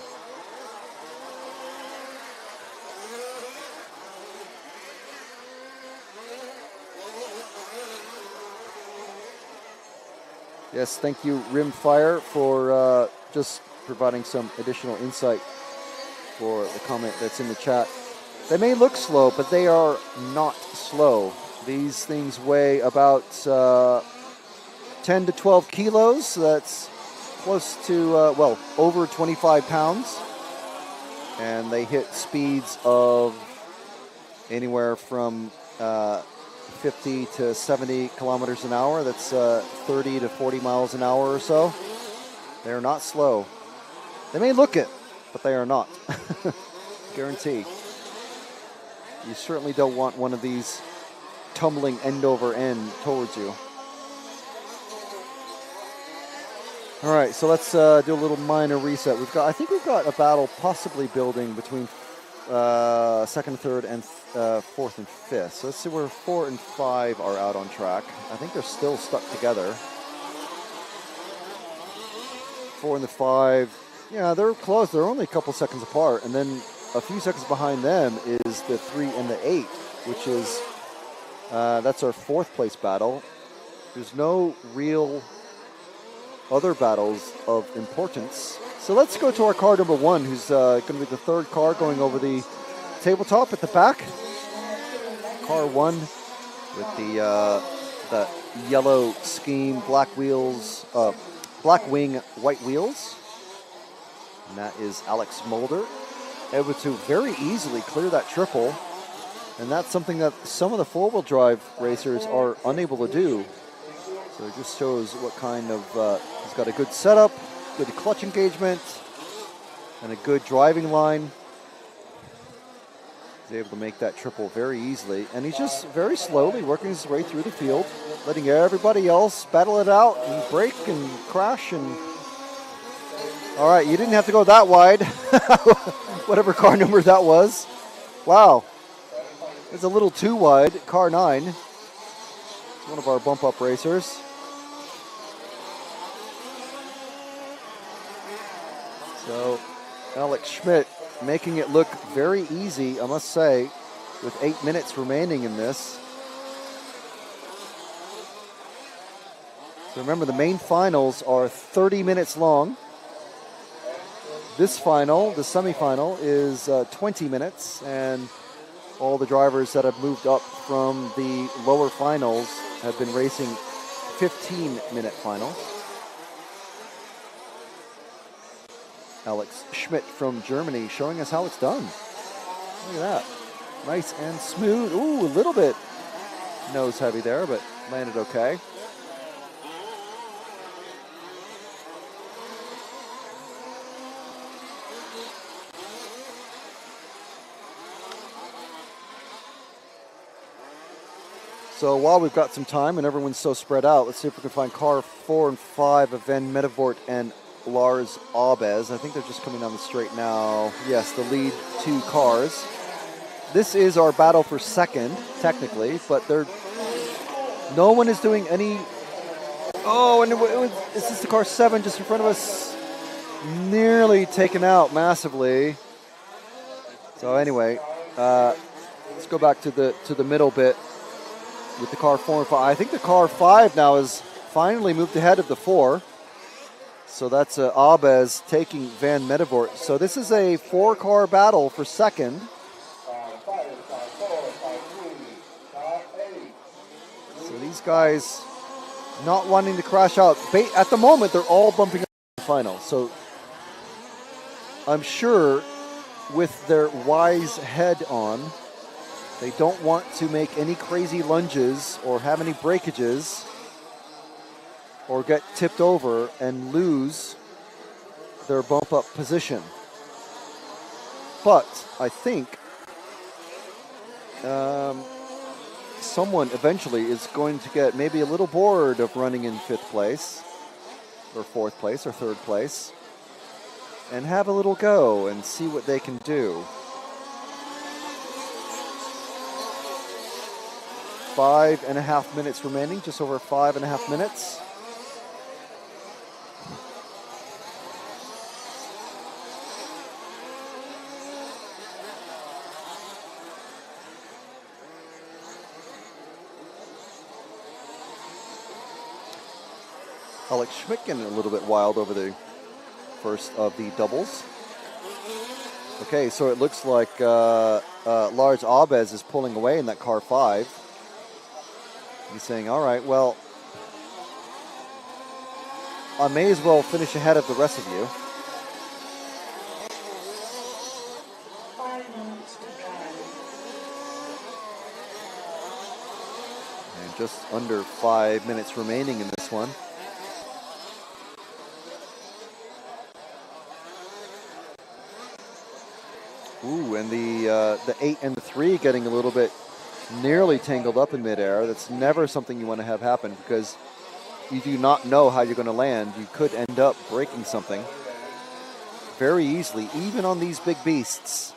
Yes, thank you, Rimfire, for just providing some additional insight for the comment that's in the chat. They may look slow, but they are not slow. These things weigh about 10 to 12 kilos. So that's close to, well, over 25 pounds. And they hit speeds of anywhere from 50 to 70 kilometers an hour. That's 30 to 40 miles an hour or so. They're not slow. They may look it, but they are not. Guarantee. You certainly don't want one of these tumbling end over end towards you. All right, so let's do a little minor reset. I think we've got a battle possibly building between 2nd, 3rd, and 4th and 5th. So let's see where 4 and 5 are out on track. I think they're still stuck together. 4 and the 5, yeah, they're close. They're only a couple seconds apart. And then a few seconds behind them is the 3 and the 8, which is, that's our 4th place battle. There's no real other battles of importance. So let's go to our car number 1, who's going to be the 3rd car going over the tabletop at the back. Car 1 with the yellow scheme, black wheels, black wing, white wheels. And that is Alex Mulder, able to very easily clear that triple. And that's something that some of the four-wheel drive racers are unable to do. So it just shows what kind of, he's got a good setup, good clutch engagement, and a good driving line. He's able to make that triple very easily. And he's just very slowly working his way through the field, letting everybody else battle it out and brake and crash. And all right, you didn't have to go that wide, whatever car number that was. Wow, it's a little too wide, car 9. It's one of our bump-up racers. So Alex Schmidt making it look very easy, I must say, with 8 minutes remaining in this. So remember, the main finals are 30 minutes long. This final, the semifinal, is 20 minutes, and all the drivers that have moved up from the lower finals have been racing 15-minute finals. Alex Schmidt from Germany showing us how it's done. Look at that. Nice and smooth. Ooh, a little bit nose heavy there, but landed okay. So while we've got some time and everyone's so spread out, let's see if we can find car 4 and 5 of Van Medevort and Lars Abes. I think they're just coming down the straight now. Yes, the lead 2 cars. This is our battle for second, technically, but no one is doing any. Oh, and this is the car 7 just in front of us, nearly taken out massively. So anyway, let's go back to the middle bit with the car 4 and 5. I think the car 5 now has finally moved ahead of the 4. So that's Abes taking Van Medevort. So this is a 4-car battle for second. So these guys not wanting to crash out. At the moment, they're all bumping up in the final. So I'm sure with their wise head on, they don't want to make any crazy lunges or have any breakages or get tipped over and lose their bump up position. But I think someone eventually is going to get maybe a little bored of running in 5th place or 4th place or 3rd place and have a little go and see what they can do. 5.5 minutes remaining, just over 5.5 minutes. Alex Schmidt getting a little bit wild over the first of the doubles. Okay, so it looks like Lars Abes is pulling away in that car 5. He's saying, all right, well, I may as well finish ahead of the rest of you. And just under 5 minutes remaining in this one. Ooh, and the 8 and the 3 getting a little bit nearly tangled up in midair. That's never something you want to have happen because you do not know how you're going to land. You could end up breaking something very easily, even on these big beasts.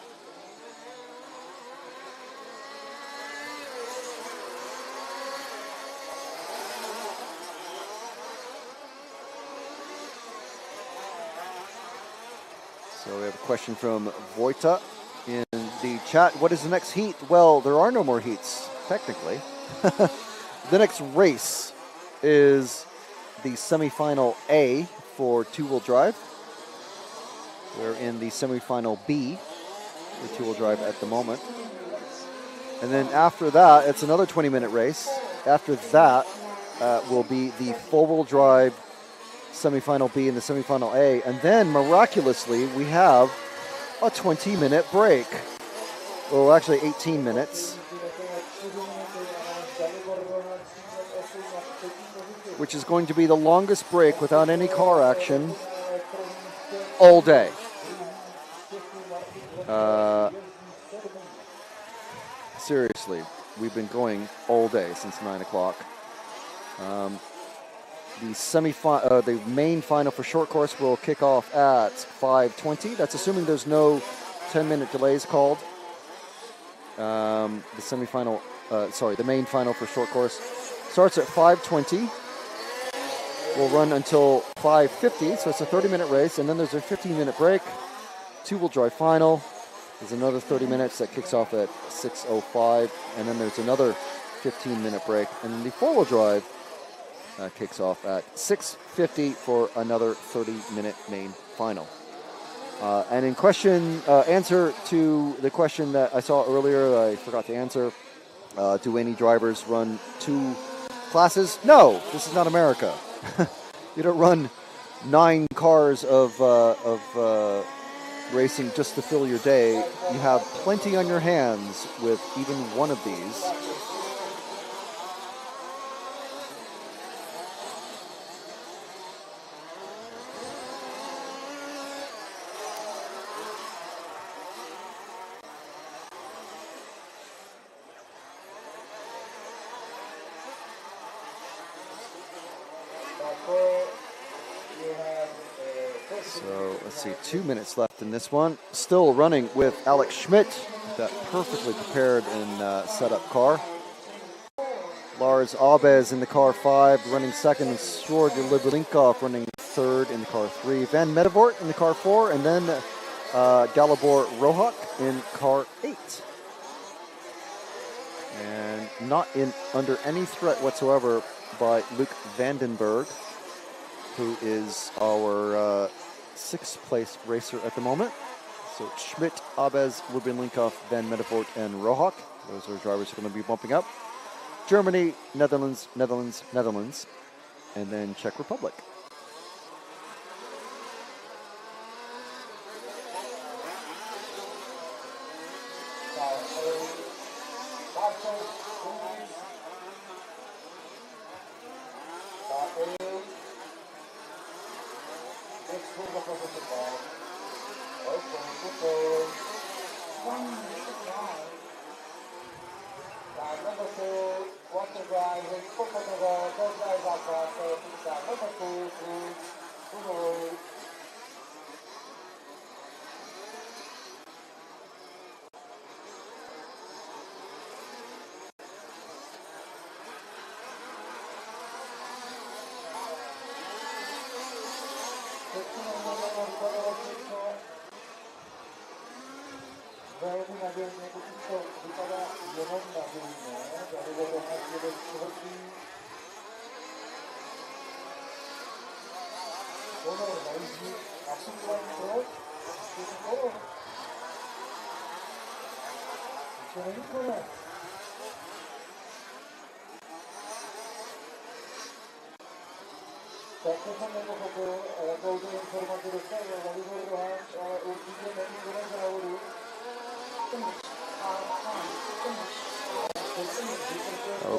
So we have a question from Vojta. in the chat, what is the next heat? Well, there are no more heats, technically. The next race is the semifinal A for two-wheel drive. We're in the semifinal B for two-wheel drive at the moment. And then after that, it's another 20-minute race. After that will be the four-wheel drive semifinal B and the semifinal A. And then, miraculously, we have a 20-minute break. Well, actually 18 minutes. Which is going to be the longest break without any car action all day. Seriously, we've been going all day since 9 o'clock. The main final for short course will kick off at 5:20. That's assuming there's no 10-minute delays called. The main final for short course starts at 5:20. Will run until 5:50, so it's a 30-minute race, and then there's a 15-minute break. Two-wheel drive final. There's another 30 minutes that kicks off at 6:05, and then there's another 15-minute break, and then the four-wheel drive kicks off at 6:50 for another 30-minute main final. And in answer to the question that I saw earlier, I forgot to answer. Do any drivers run two classes? No, this is not America. You don't run 9 cars of racing just to fill your day. You have plenty on your hands with even one of these. So let's see, 2 minutes left in this one. Still running with Alex Schmidt, that perfectly prepared and set up car. Lars Abes in the car 5, running second, and Sjord Libelinkov running third in the car 3. Van Medevort in the car 4, and then Dalibor Rohak in car 8. And not under any threat whatsoever by Luke Vandenberg, who is our 6th place racer at the moment. So Schmidt, Abes, Lubinlinkov, Van Medevort, and Rohak. Those are drivers who are going to be bumping up. Germany, Netherlands, and then Czech Republic.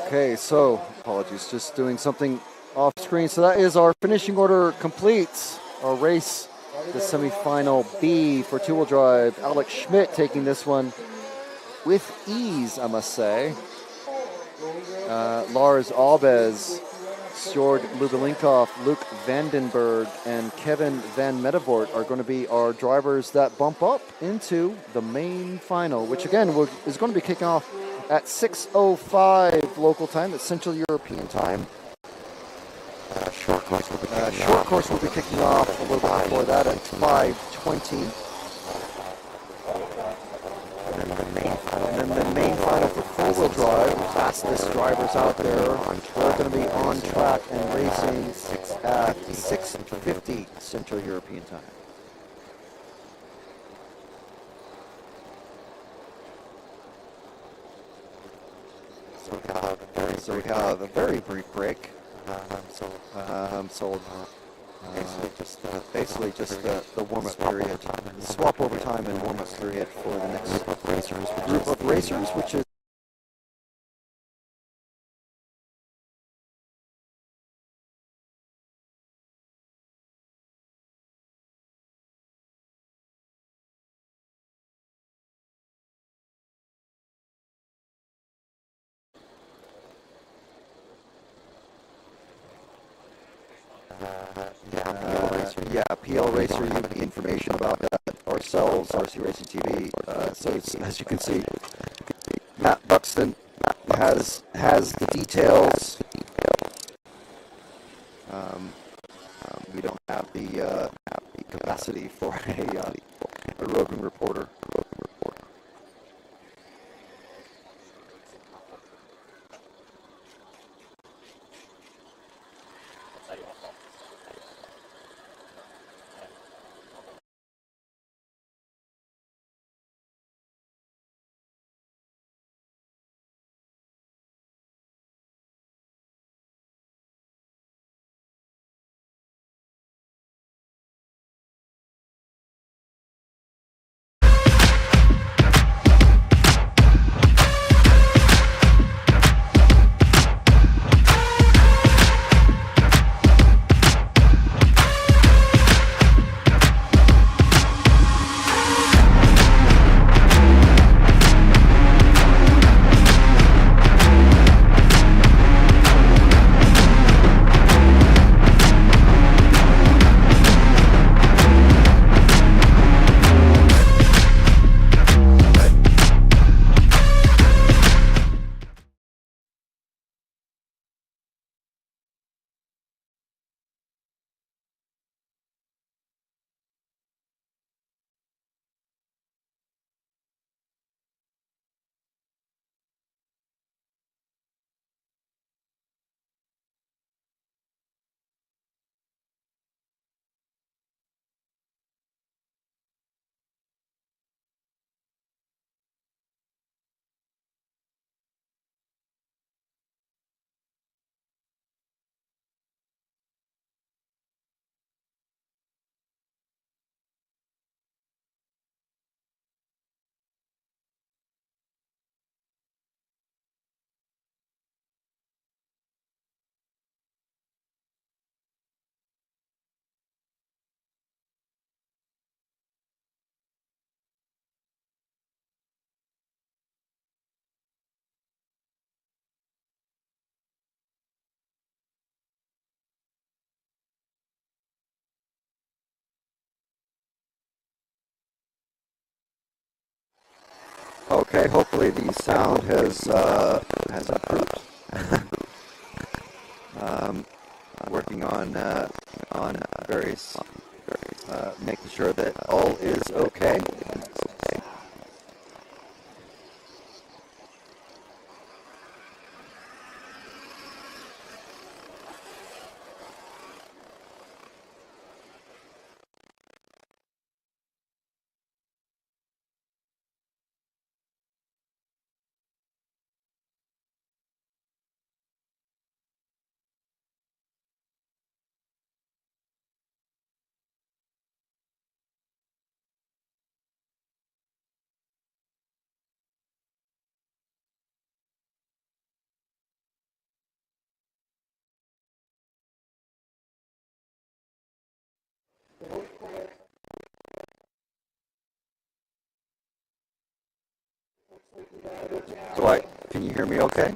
Okay, so apologies, just doing something off screen. So that is our finishing order complete. Our race, the semifinal B for two-wheel drive. Alex Schmidt taking this one with ease, I must say. Lars Abes, Sjord Lubelinkov, Luke Vandenberg, and Kevin Van Medevort are going to be our drivers that bump up into the main final, which again is going to be kicking off at 6:05 local time, that's Central European time. Short course will be kicking off a little bit before that at 5:20. And then the main final for four-wheel drive, fastest drivers out there, are going to be on track and racing at 6:50 Central European Time. So we have a very brief break. Basically just the warm-up period, swap over time and warm-up period for the next group of racers, which is PL Racer, you have the information about that ourselves, RC Racing TV. So as you can see, Matt Buxton has the details. We don't have the capacity for a roving reporter. Okay, hopefully the sound has improved. Working on various making sure that all is okay. Can you hear me okay?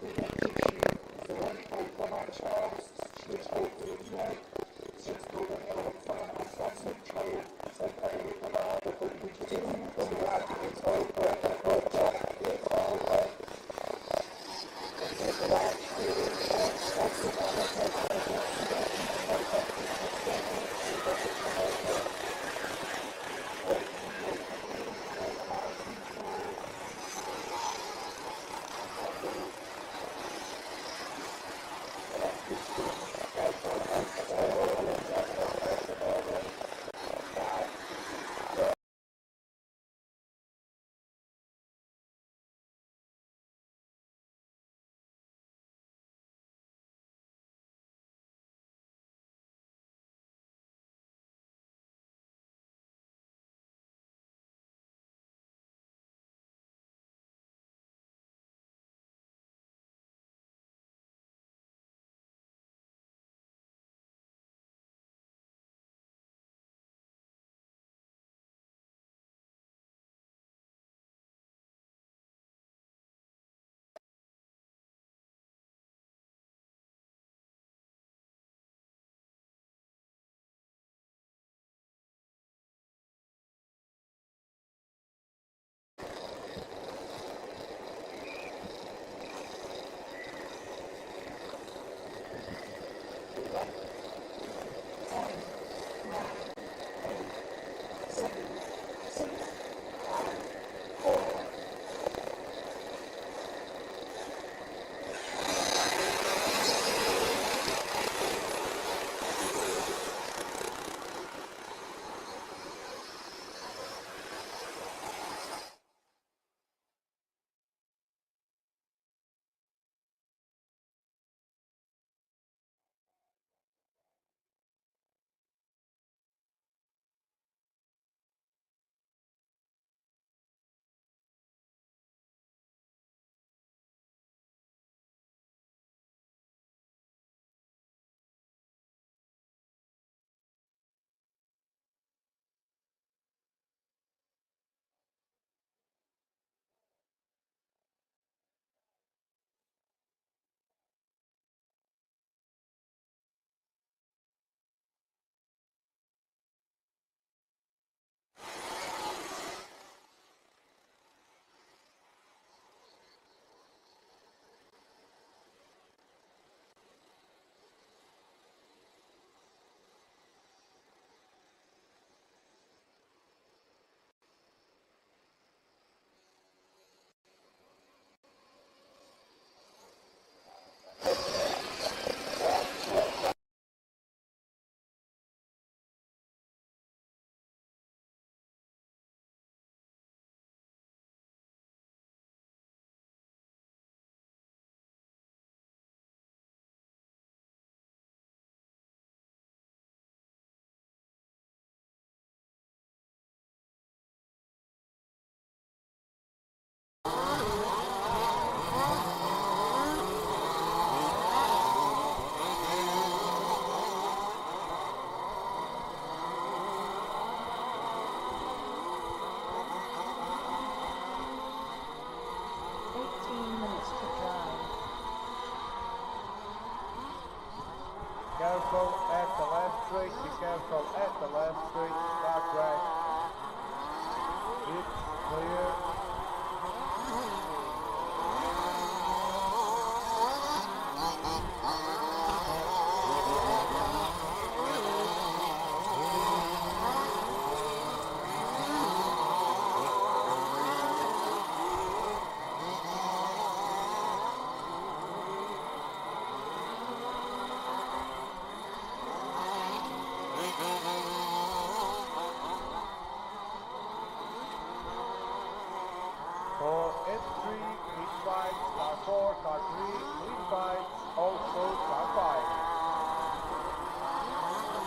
N3, green flags, car 4, car 3, green flags, also car 5.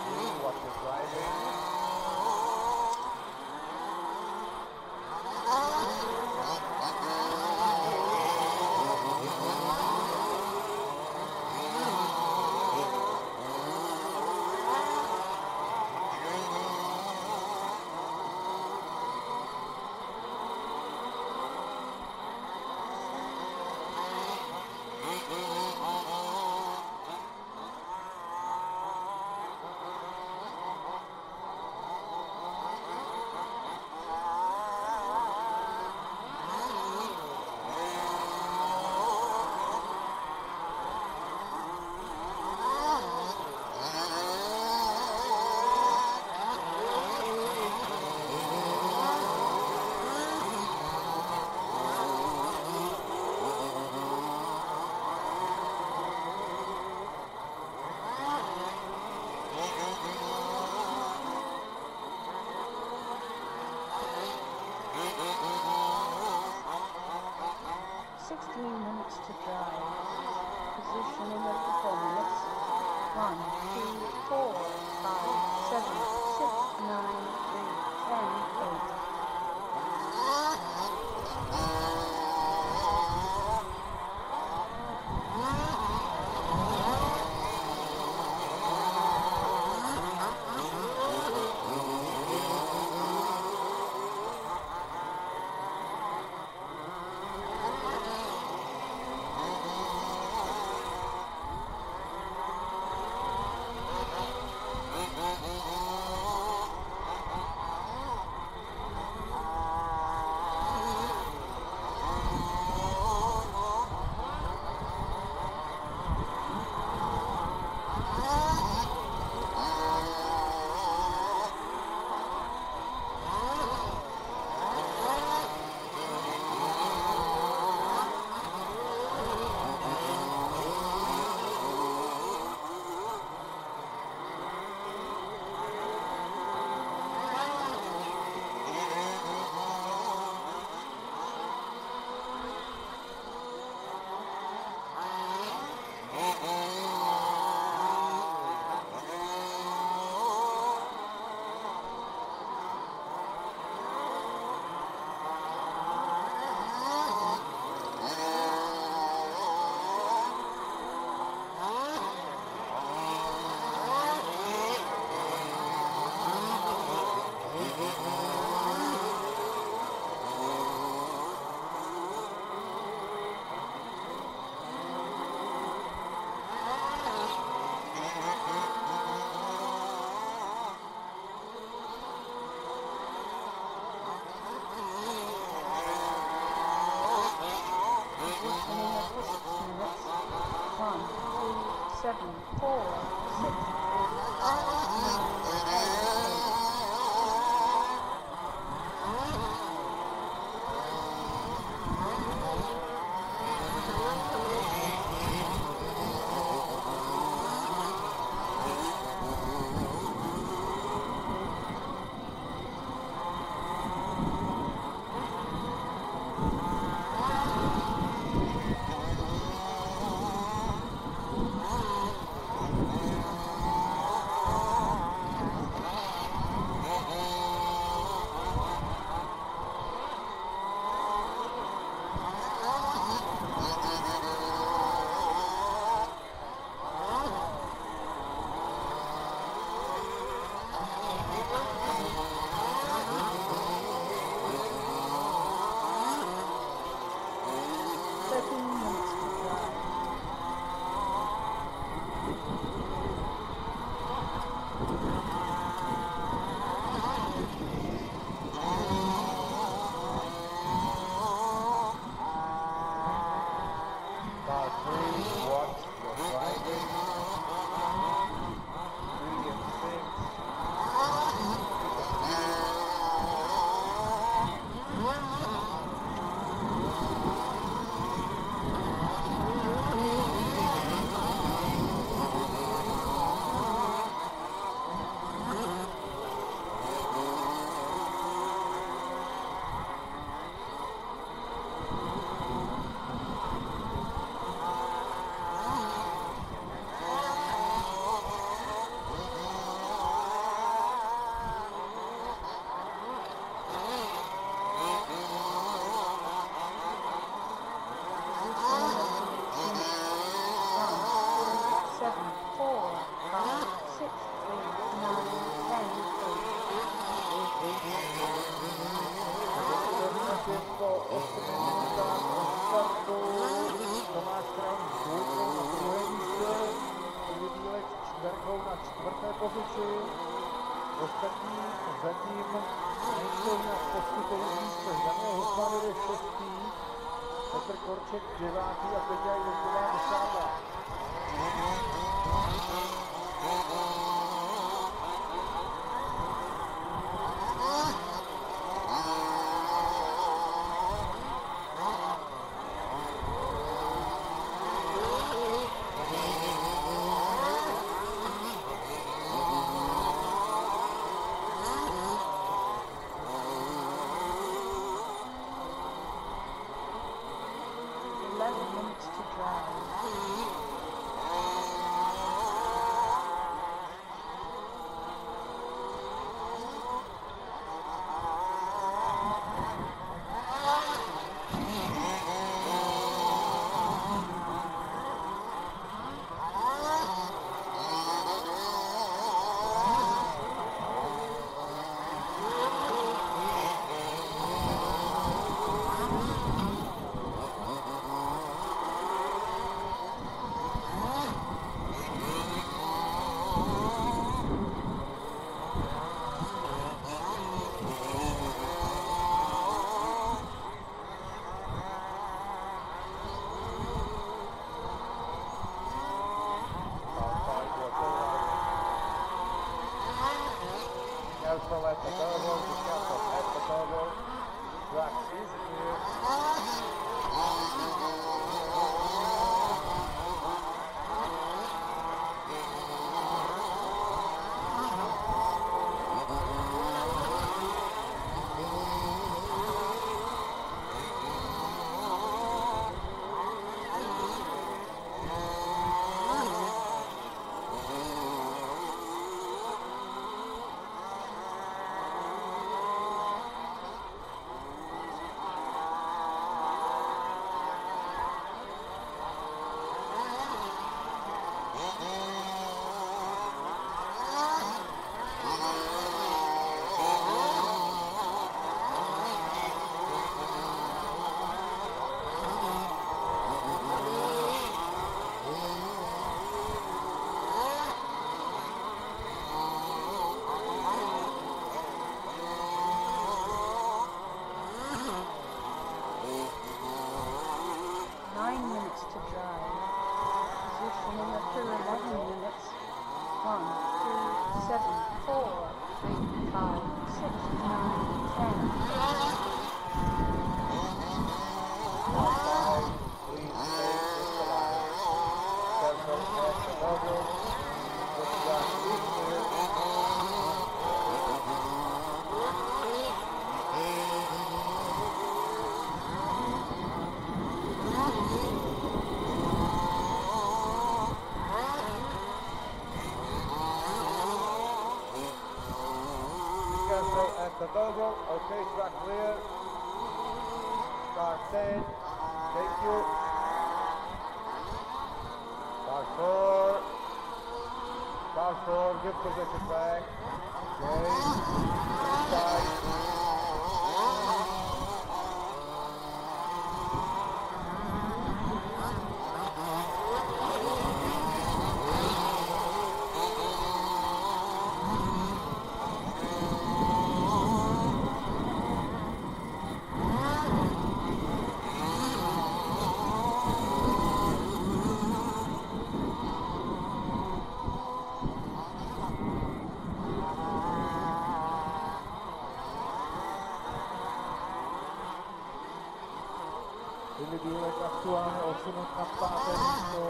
See what you're driving. To drive. Positioning of performance. 1, 2, 4, 5, 7, 6, 9, 10, 8. pozici. Ostatní zatím nejsou na postupových místech. Daniel Hofman jede 6. Petr Korček 9. a Peťa Jurková 10. Careful at the elbow, be careful at the elbow. Track is clear. 9 minutes to drive. Positioning after 11 minutes. 1, 2, 7, 4, 3, 5, 6, 9, 10. At the logo, okay, track clear. Car 10, thank you. Car 4, give position back. Okay, inside. Billy Bílek aktuálně odsunut na 5. místo.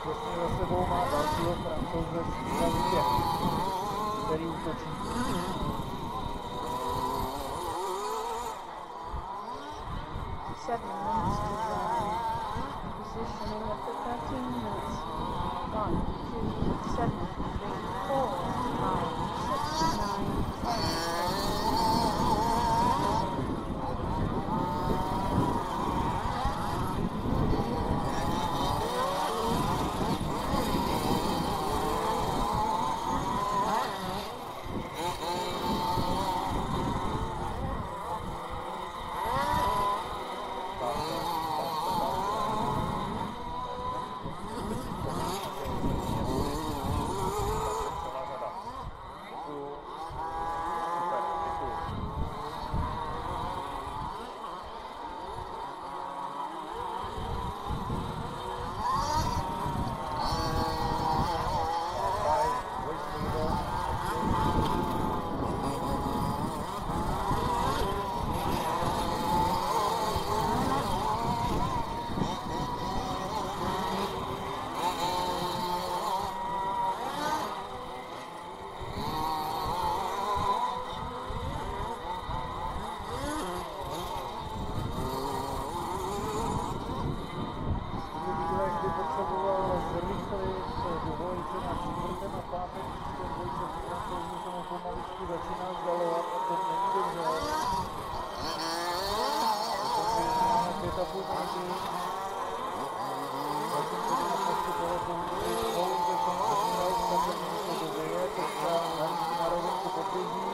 Těsně za sebou má dalšího Francouze Stravě, který útočí. 7 minutes to drive. Positioning after 13 minutes. 1, 2, 7, 3, 4, 5, 6, 9, 10. etapu maybe. Zatímco na postupovalo pouze konečný aut, tak to dověje, teďka najíždí na rovinku podběží.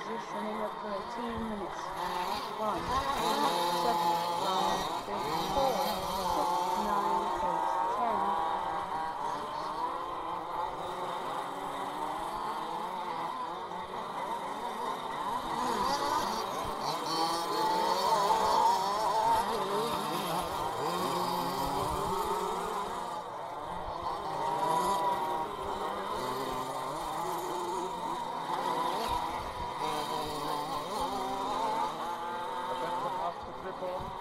Positioning at 13 minutes. 1, 7, 5, 3, 4, 6, 9, 8, 10.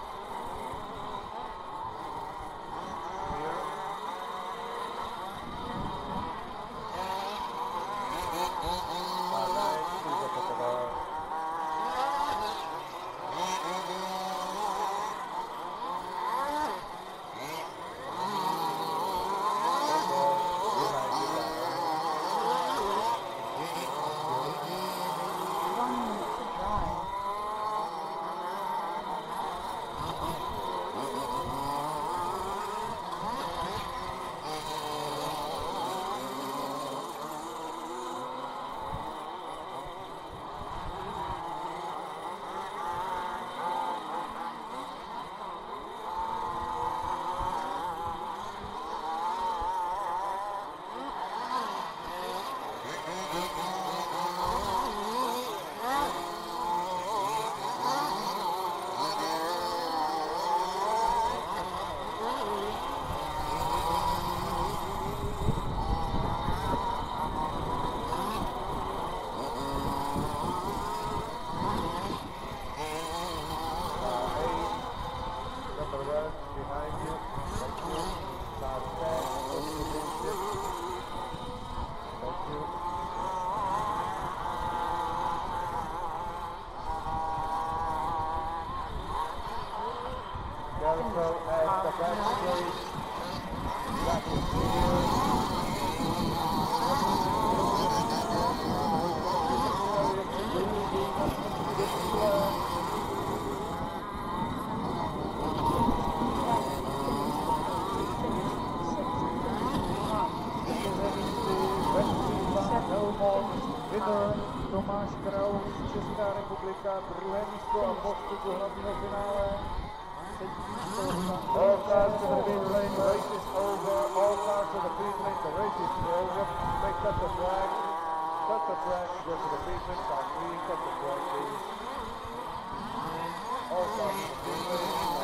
Winner Tomáš Kraus, Česká republika, druhé místo a postup do hlavního finále. All cars to the pit lane, the race is over. All cars to the pit lane, the race is over. Make cut the track, go to the pit lane, start clean, cut the track, please. All cars to the pit lane,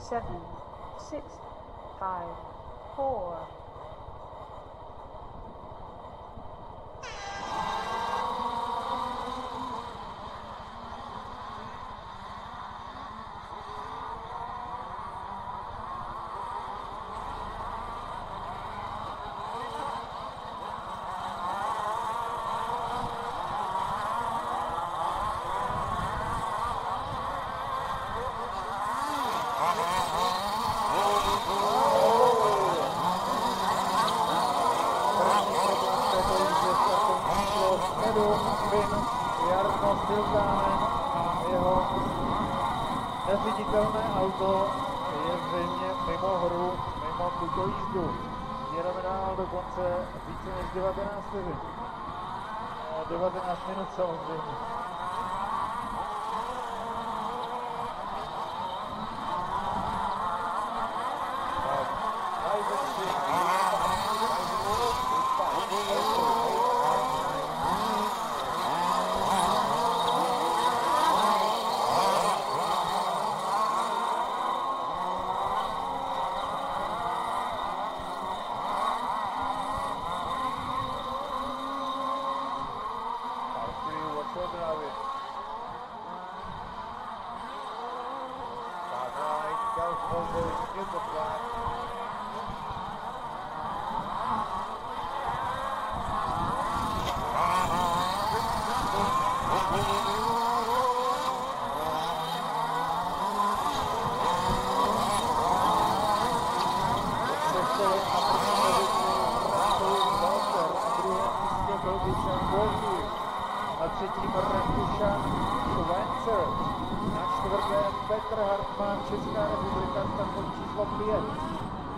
7, 6, 5, 4. Neviditelné auto je zřejmě mimo hru, mimo tuto jízdu. Fenomenál dokonce více než 19 vteřin. 19 minut samozřejmě. Na třetím Rakušan Schwenzer, na čtvrtém Petr Hartmann, Česká republika, startovní číslo 5.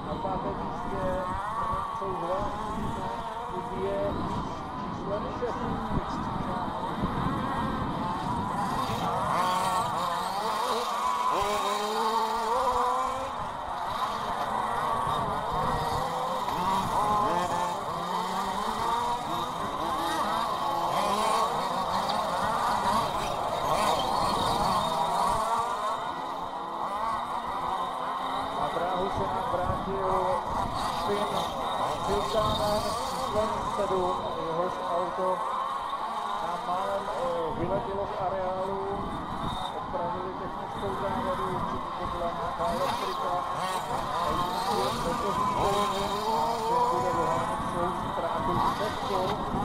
Na pátém místě Francouz Didier číslem 6. Jehož auto nám málem vyletělo z areálu, opravili technickou závadu, určitě to byla nějaká elektrika a jistě toto řízení, že bude dohánět svou ztrátu sektor.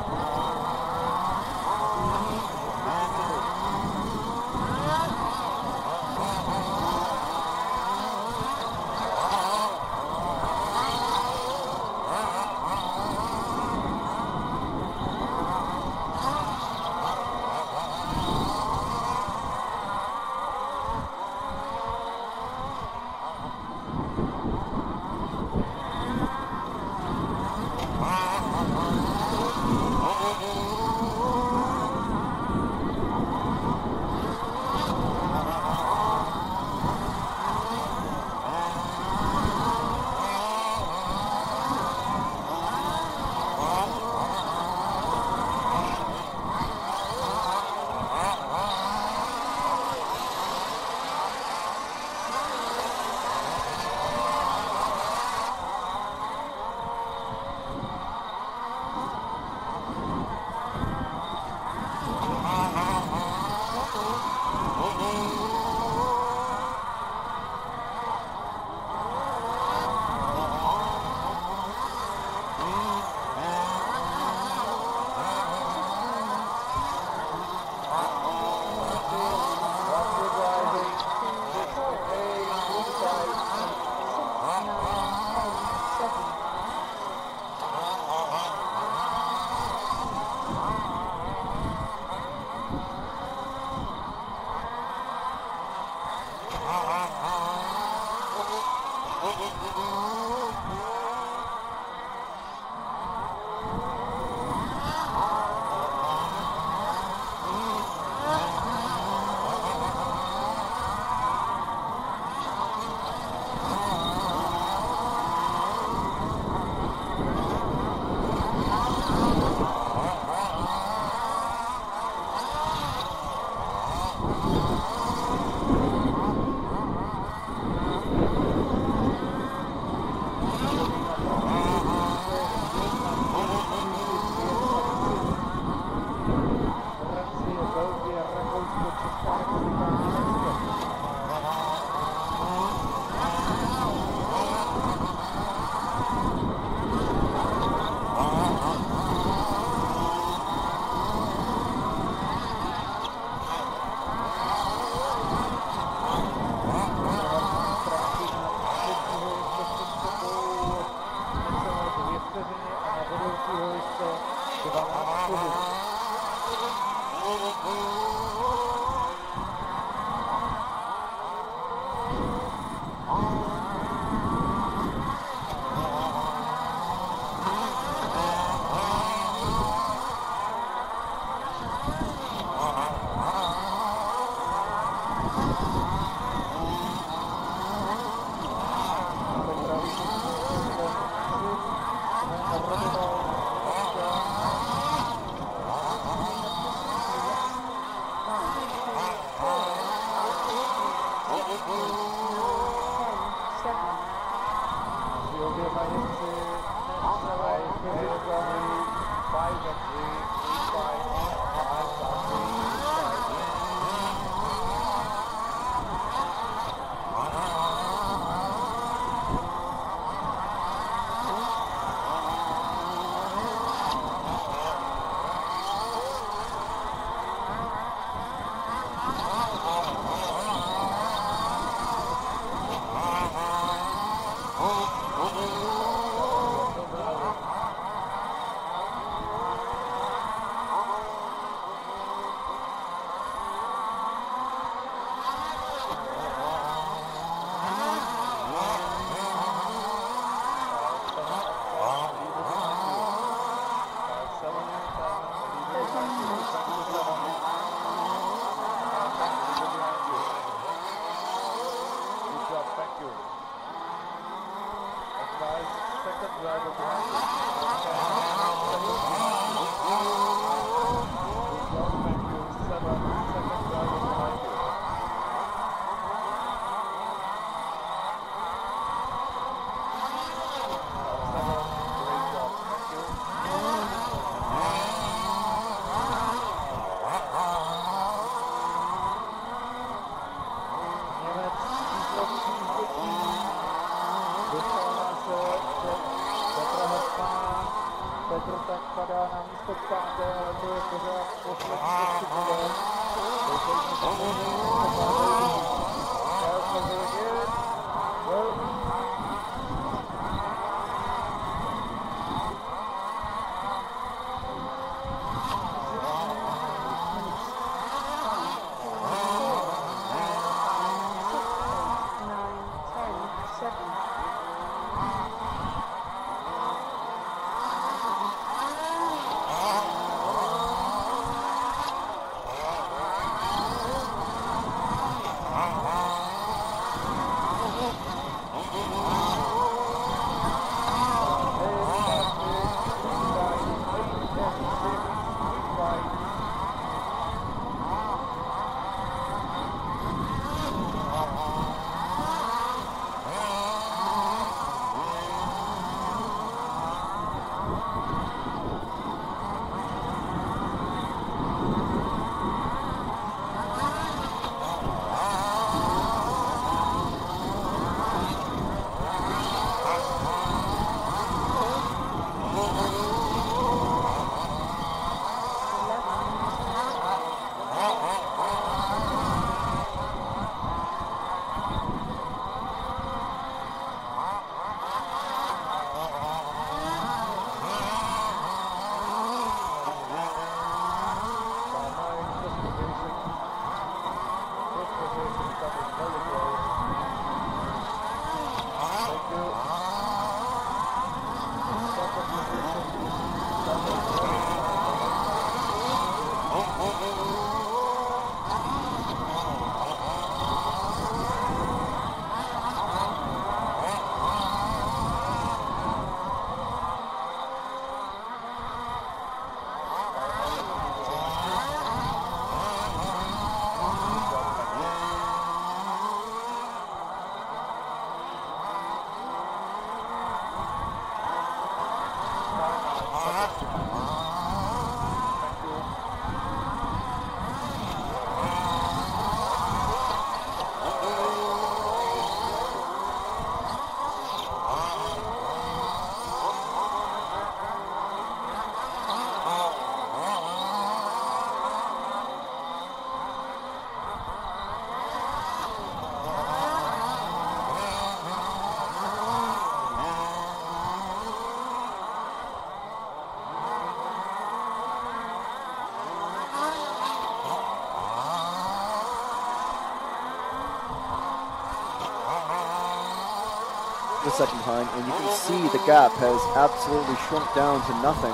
the second time, and you can see the gap has absolutely shrunk down to nothing.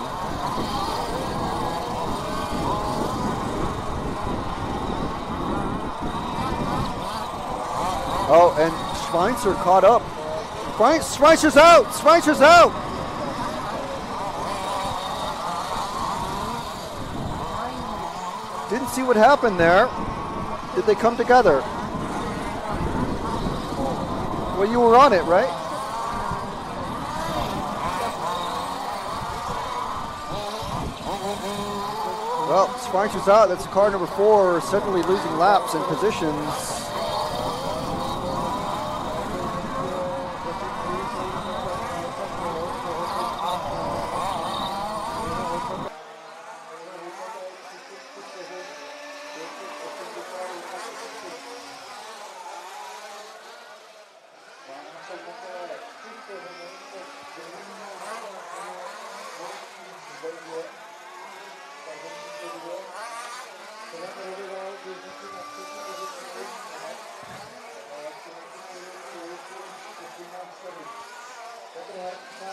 Oh, and Schweitzer caught up. Schweitzer's out! Schweitzer's out! Didn't see what happened there. Did they come together? Well, you were on it, right? Well, Schweitzer's out. That's car number 4, suddenly losing laps and positions.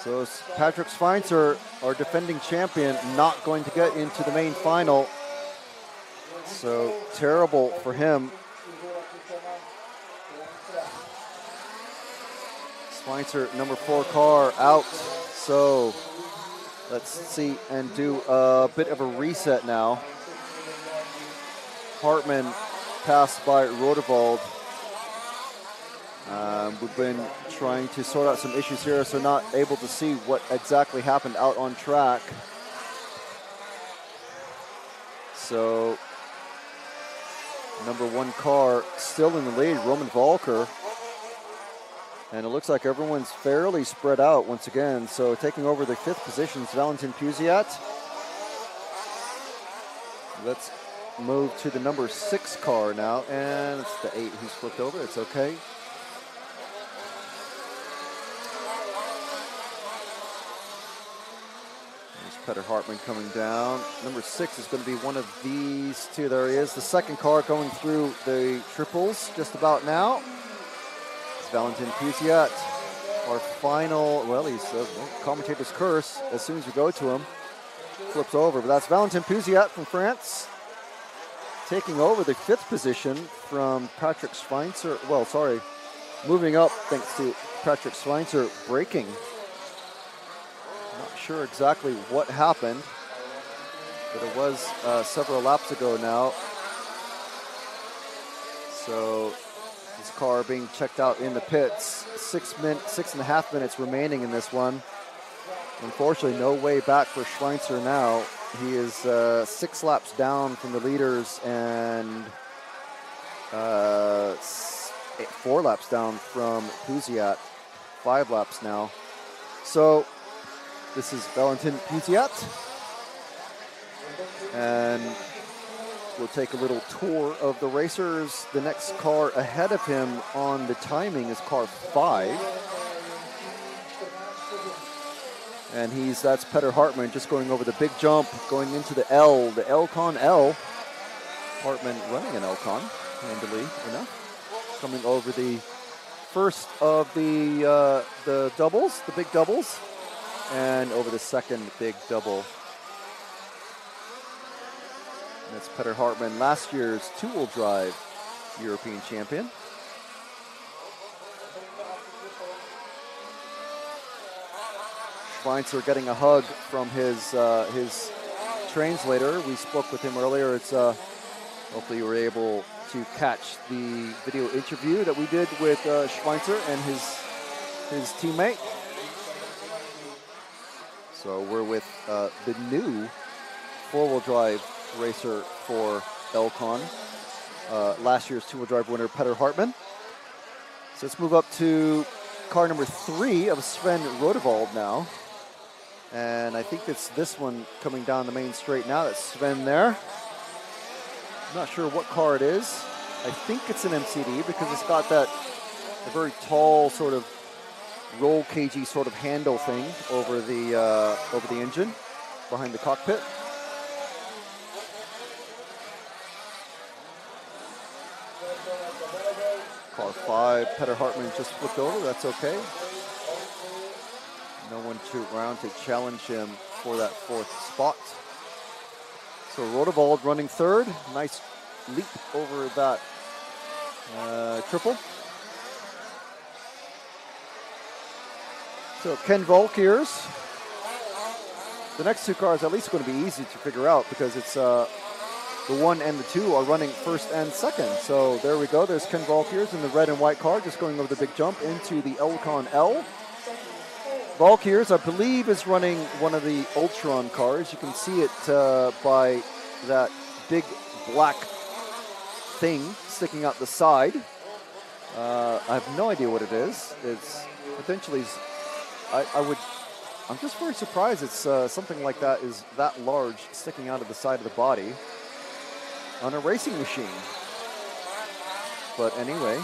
So Patrick Schweitzer, our defending champion, not going to get into the main final. So terrible for him. Schweitzer, number 4 car, out. So let's see and do a bit of a reset now. Hartmann passed by Rodewald. We've been trying to sort out some issues here, so not able to see what exactly happened out on track. So, number 1 car still in the lead, Roman Volker. And it looks like everyone's fairly spread out once again. So taking over the 5th position is Valentin Puziat. Let's move to the number 6 car now, and it's the 8 who's flipped over. It's okay. Peter Hartmann coming down. Number 6 is going to be one of these two. There he is. The second car going through the triples just about now. It's Valentin Puziat. Our final, well, he's commentator's curse. As soon as we go to him, flips over. But that's Valentin Puziat from France, taking over the 5th position from Patrick Schweitzer. Well, sorry, moving up thanks to Patrick Schweitzer braking. Not sure exactly what happened, but it was several laps ago now. So this car being checked out in the pits. 6.5 minutes remaining in this one. Unfortunately, no way back for Schweitzer now. He is 6 laps down from the leaders and 4 laps down from Puziat. 5 laps now. So this is Valentin Puziat. And we'll take a little tour of the racers. The next car ahead of him on the timing is car 5. And that's Peter Hartmann just going over the big jump, going into the L, the Elcon L. Hartmann running an Elcon, handily enough. Coming over the first of the doubles, the big doubles, and over the second big double. And that's Peter Hartmann, last year's two-wheel drive European champion. Schweitzer getting a hug from his translator. We spoke with him earlier. It's hopefully you were able to catch the video interview that we did with Schweitzer and his teammate. So we're with the new four-wheel drive racer for Elcon, last year's two-wheel drive winner Peter Hartmann. So let's move up to car number 3 of Sven Rodewald now. And I think it's this one coming down the main straight now. That's Sven there. I'm not sure what car it is. I think it's an MCD because it's got that a very tall sort of roll cagey sort of handle thing over the engine behind the cockpit. Car 5, Peter Hartmann just flipped over. That's okay. No one around to challenge him for that 4th spot. So Rodewald running 3rd. Nice leap over that triple. So Ken Volkiers. The next 2 cars at least going to be easy to figure out because it's the 1 and the 2 are running 1st and 2nd. So there we go. There's Ken Volkiers in the red and white car just going over the big jump into the Elcon L. Volkiers, I believe, is running one of the Ultron cars. You can see it by that big black thing sticking out the side. I have no idea what it is. It's potentially, I'm just very surprised it's something like that is that large sticking out of the side of the body on a racing machine. But anyway,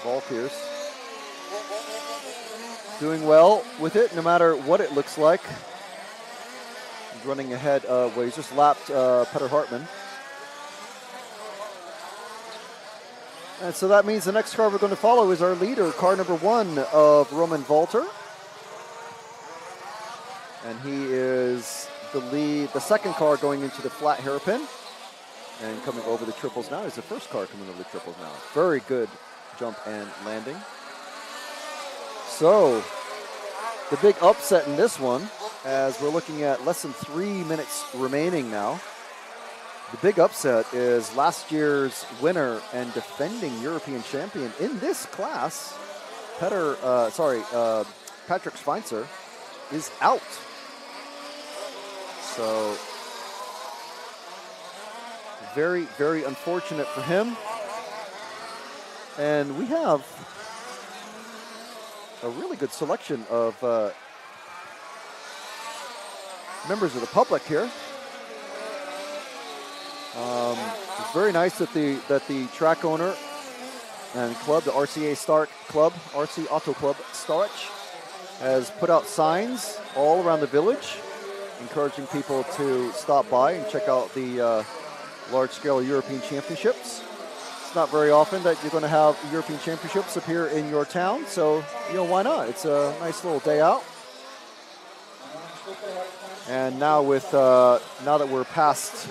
Volkiers doing well with it, no matter what it looks like. He's running ahead of, well, he's just lapped Petter Hartmann. And so that means the next car we're going to follow is our leader, car number 1 of Roman Walter. And he is the second car going into the flat hairpin and coming over the triples now. He's the first car coming over the triples now. Very good jump and landing. So, the big upset in this one, as we're looking at less than 3 minutes remaining now. The big upset is last year's winner and defending European champion in this class, Patrick Schweitzer, is out. So, very, very unfortunate for him. And we have a really good selection of members of the public here. It's very nice that the track owner and club, the RCA Auto Club Stařeč, has put out signs all around the village, encouraging people to stop by and check out the large-scale European Championships. It's not very often that you're going to have European Championships appear in your town, so why not? It's a nice little day out. And now now that we're past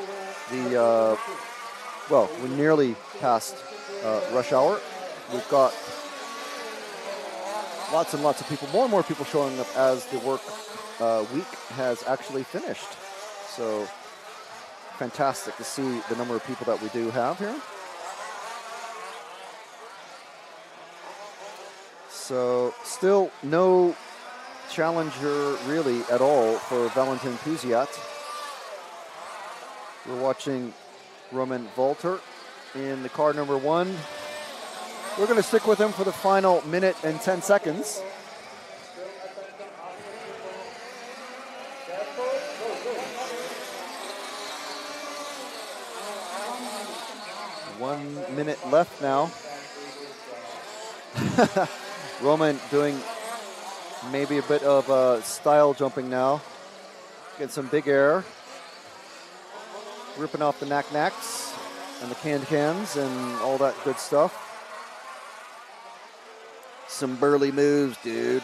we're nearly past rush hour, we've got lots and lots of people, more and more people showing up as the work week has actually finished. So fantastic to see the number of people that we do have here. So still no challenger really at all for Valentin Puziat. We're watching Roman Walter in the car number 1. We're going to stick with him for the final minute and 10 seconds. One minute left now. Roman doing maybe a bit of style jumping now. Get some big air. Ripping off the knack-knacks and the cans and all that good stuff. Some burly moves, dude.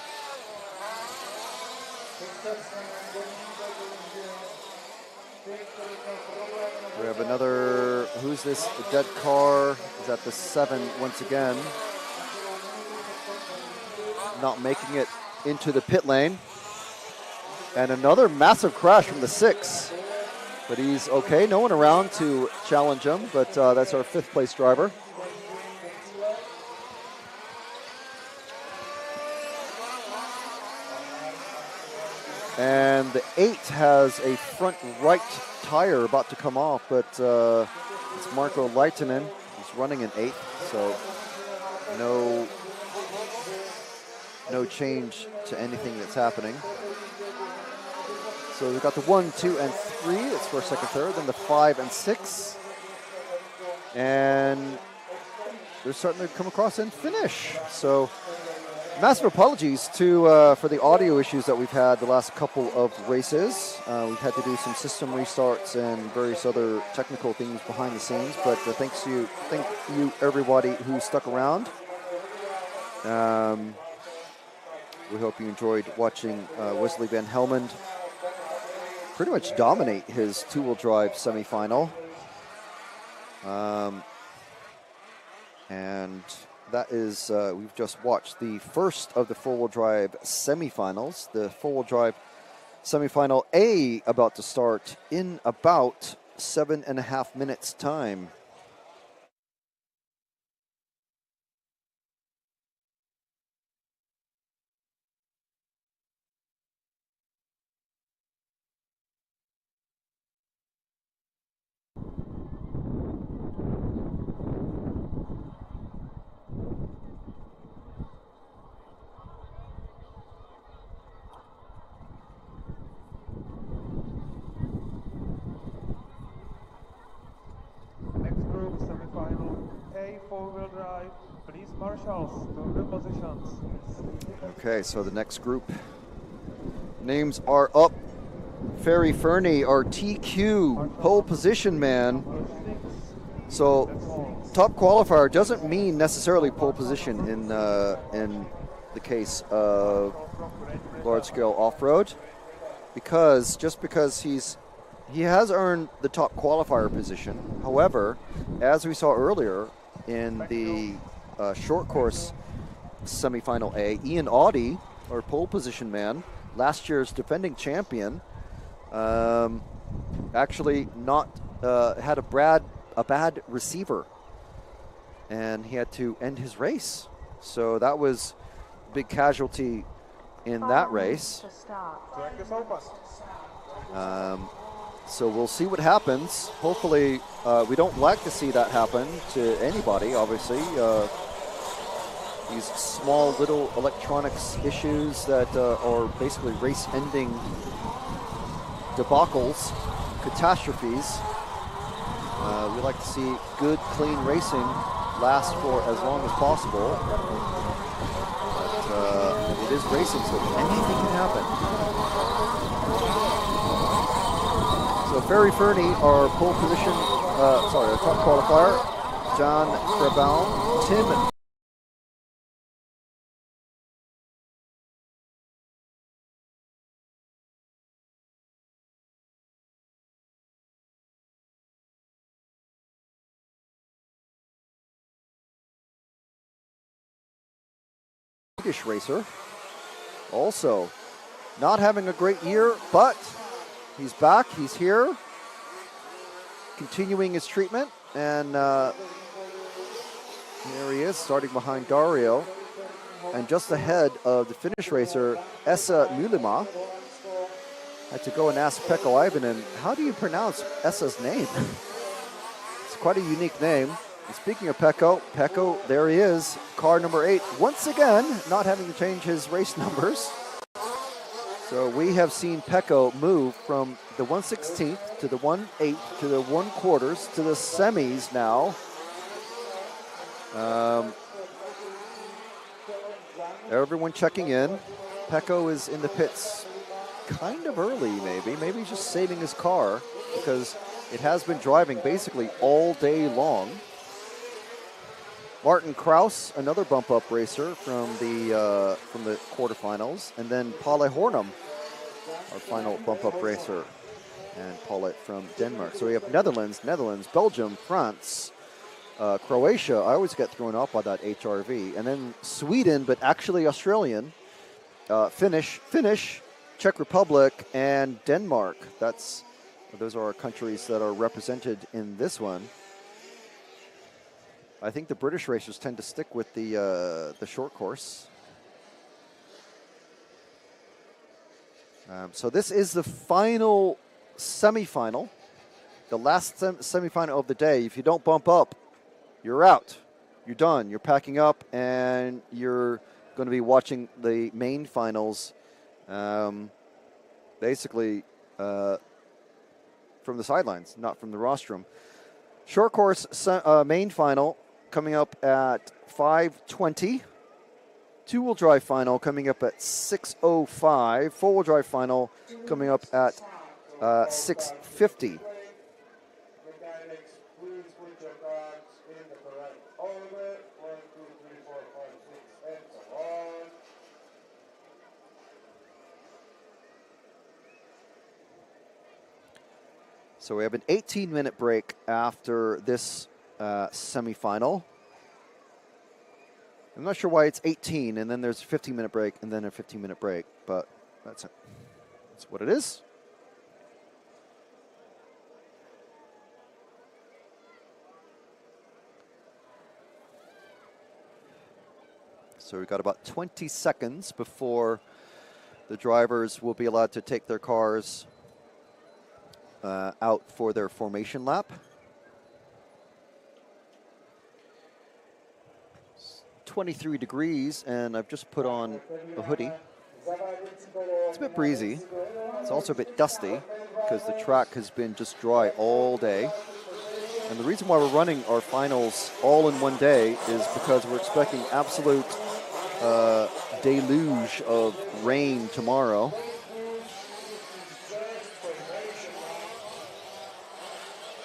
We have another, who's this dead car? Is at the 7 once again. Not making it into the pit lane. And another massive crash from the 6. But he's okay, no one around to challenge him, but that's our 5th place driver. And the 8 has a front right tire about to come off, but it's Marko Leitinen. He's running in 8th, so no change to anything that's happening. So we've got the 1, 2, and 3. It's first, second, third. Then the 5 and 6. And they're starting to come across and finish. So massive apologies for the audio issues that we've had the last couple of races. We've had to do some system restarts and various other technical things behind the scenes. But thank you everybody who stuck around. We hope you enjoyed watching Wesley Van Helmond pretty much dominate his two-wheel drive semifinal. And that is, we've just watched the first of the four-wheel drive semifinals. The four-wheel drive semifinal A about to start in about 7.5 minutes time. Next group, semi-final A, four-wheel drive. Please, marshals, to the positions. Okay, so the next group names are up. Ferry Fernie, our TQ pole position man. So top qualifier doesn't mean necessarily pole position in the case of large scale off-road, because just because he has earned the top qualifier position. However, as we saw earlier in the short course semifinal A, Ian Audie, our pole position man, last year's defending champion, actually not had a bad receiver, and he had to end his race. So that was a big casualty in that race. So we'll see what happens. Hopefully, we don't like to see that happen to anybody, obviously. These small little electronics issues that are basically race-ending debacles, catastrophes. We like to see good, clean racing last for as long as possible. But it is racing, so anything can happen. So Ferry Fernie, our pole position, our top qualifier, John Krebaum, Tim Swedish racer, also not having a great year, but he's back, he's here, continuing his treatment, and there he is, starting behind Dario, and just ahead of the Finnish racer, Esa Mulima. Had to go and ask Pekko Ivanen, how do you pronounce Esa's name? It's quite a unique name. And speaking of Pekko, there he is, car number 8, once again, not having to change his race numbers. So we have seen Pekko move from the 1/16th to the 1/8 to the 1/4 to the semis now. Everyone checking in. Pekko is in the pits kind of early, maybe he's just saving his car because it has been driving basically all day long. Martin Kraus, another bump-up racer from the quarterfinals, and then Palle Hornum, our final bump-up racer, and Palle from Denmark. So we have Netherlands, Belgium, France, Croatia. I always get thrown off by that HRV, and then Sweden, but actually Australian, Finnish, Czech Republic, and Denmark. Those are our countries that are represented in this one. I think the British racers tend to stick with the short course. So this is the final semifinal, the last semifinal of the day. If you don't bump up, you're out. You're done. You're packing up, and you're going to be watching the main finals, basically from the sidelines, not from the rostrum. Short course main final coming up at 5:20. Two-wheel drive final coming up at 6:05. Four-wheel drive final coming up at 6:50. So we have an 18-minute break after this semifinal. I'm not sure why it's 18, and then there's a 15-minute break, and then a 15-minute break, but that's what it is. So we've got about 20 seconds before the drivers will be allowed to take their cars out for their formation lap. 23 degrees, and I've just put on a hoodie. It's a bit breezy. It's also a bit dusty because the track has been just dry all day. And the reason why we're running our finals all in one day is because we're expecting absolute deluge of rain tomorrow.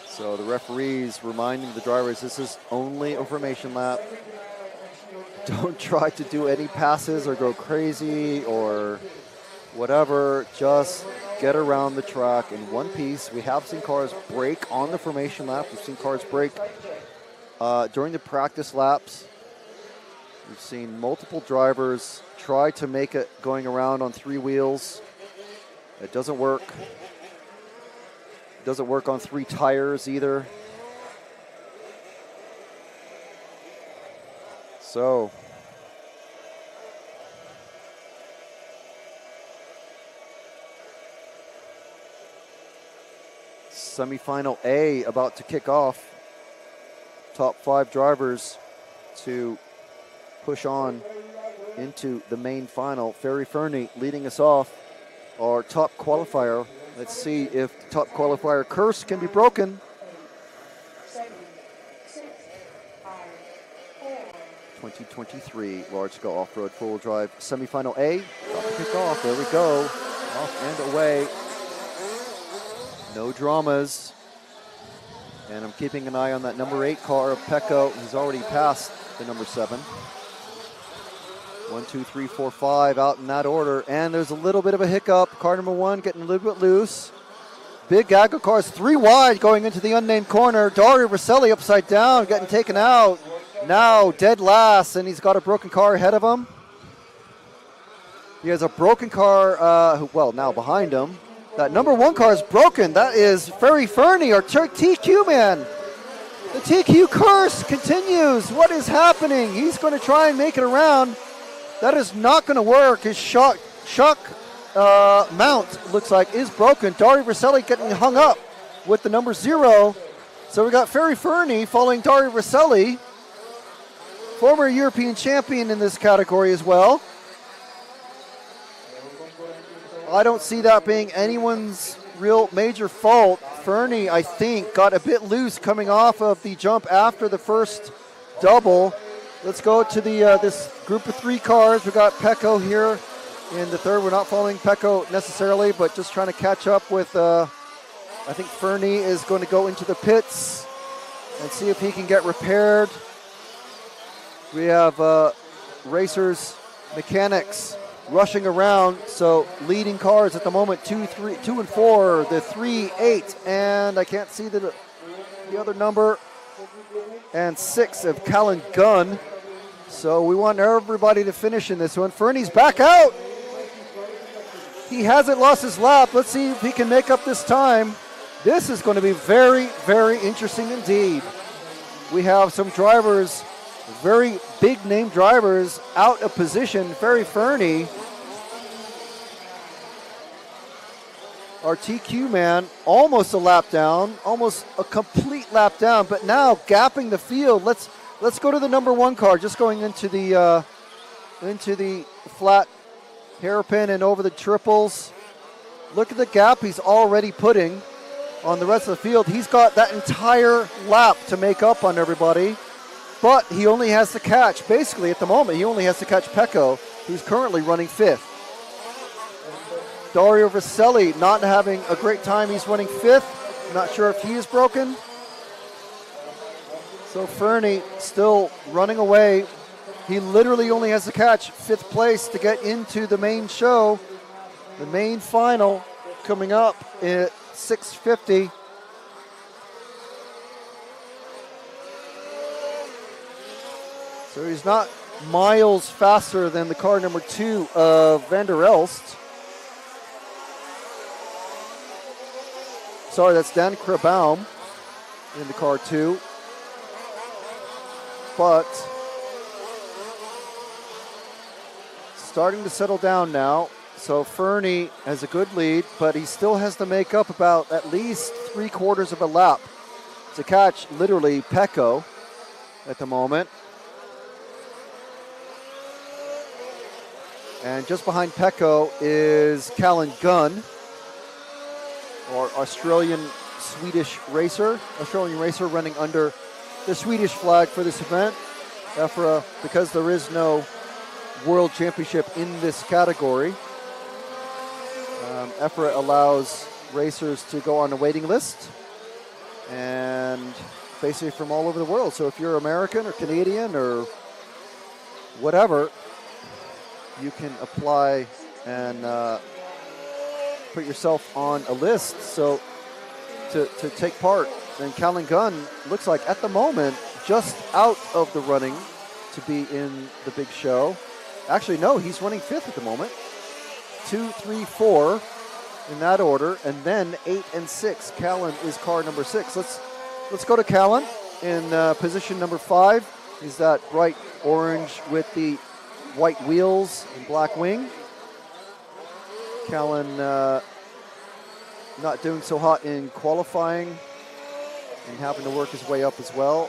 So the referees reminding the drivers this is only a formation lap. Don't try to do any passes or go crazy or whatever. Just get around the track in one piece. We have seen cars break on the formation lap. We've seen cars break during the practice laps. We've seen multiple drivers try to make it going around on three wheels. It doesn't work. It doesn't work on three tires either. So, semifinal A about to kick off. Top 5 drivers to push on into the main final. Ferry Fernie leading us off, our top qualifier. Let's see if the top qualifier curse can be broken. 2023 large scale off-road four-wheel drive semifinal A. About to kick off. There we go. Off and away. No dramas. And I'm keeping an eye on that number 8 car of Pecco. He's already passed the number 7. 1, 2, 3, 4, 5 out in that order. And there's a little bit of a hiccup. Car number 1 getting a little bit loose. Big Gaggle cars 3 wide going into the unnamed corner. Dario Rosselli upside down, getting taken out. Now dead last, and he's got a broken car ahead of him. He has a broken car, now behind him. That number 1 car is broken. That is Ferry Fernie, our TQ man. The TQ curse continues. What is happening? He's going to try and make it around. That is not going to work. His shock mount, looks like, is broken. Dario Rosselli getting hung up with the number 0. So we got Ferry Fernie following Dario Rosselli, former European champion in this category as well. I don't see that being anyone's real major fault. Fernie, I think, got a bit loose coming off of the jump after the first double. Let's go to the this group of 3 cars. We got Pecco here in the third. We're not following Pecco necessarily, but just trying to catch up with, I think Fernie is going to go into the pits and see if he can get repaired. We have racers, mechanics rushing around. So leading cars at the moment, 2 and 4, the 3, 8, and I can't see the other number, and 6 of Callan Gunn. So we want everybody to finish in this one. Fernie's back out. He hasn't lost his lap. Let's see if he can make up this time. This is going to be very, very interesting indeed. We have some drivers, very big name drivers, out of position. Ferry Fernie, our TQ man, almost a lap down, almost a complete lap down, but now gapping the field. Let's go to the number 1 car, just going into the flat hairpin and over the triples. Look at the gap he's already putting on the rest of the field. He's got that entire lap to make up on everybody, but he only has to catch, basically at the moment, he only has to catch Pecco, who's currently running 5th. Dario Rosselli not having a great time. He's running 5th. Not sure if he is broken. So Fernie still running away. He literally only has to catch 5th place to get into the main show. The main final coming up at 6:50. So he's not miles faster than the car number 2 of Van der Elst. Sorry, that's Dan Krabaum in the car 2. But starting to settle down now. So Fernie has a good lead, but he still has to make up about at least 3/4 of a lap to catch literally Pecco at the moment. And just behind Pecco is Callan Gunn, or Australian-Swedish racer running under the Swedish flag for this event. EFRA, because there is no World Championship in this category, EFRA allows racers to go on a waiting list, and basically from all over the world. So if you're American or Canadian or whatever, you can apply and put yourself on a list so to take part. And Callan Gunn looks like at the moment just out of the running to be in the big show. Actually, no, he's running 5th at the moment. 2, 3, 4 in that order, and then 8 and 6. Callan is car number 6. Let's go to Callan in position number 5. He's that bright orange with the white wheels and black wing. Callan not doing so hot in qualifying and having to work his way up as well.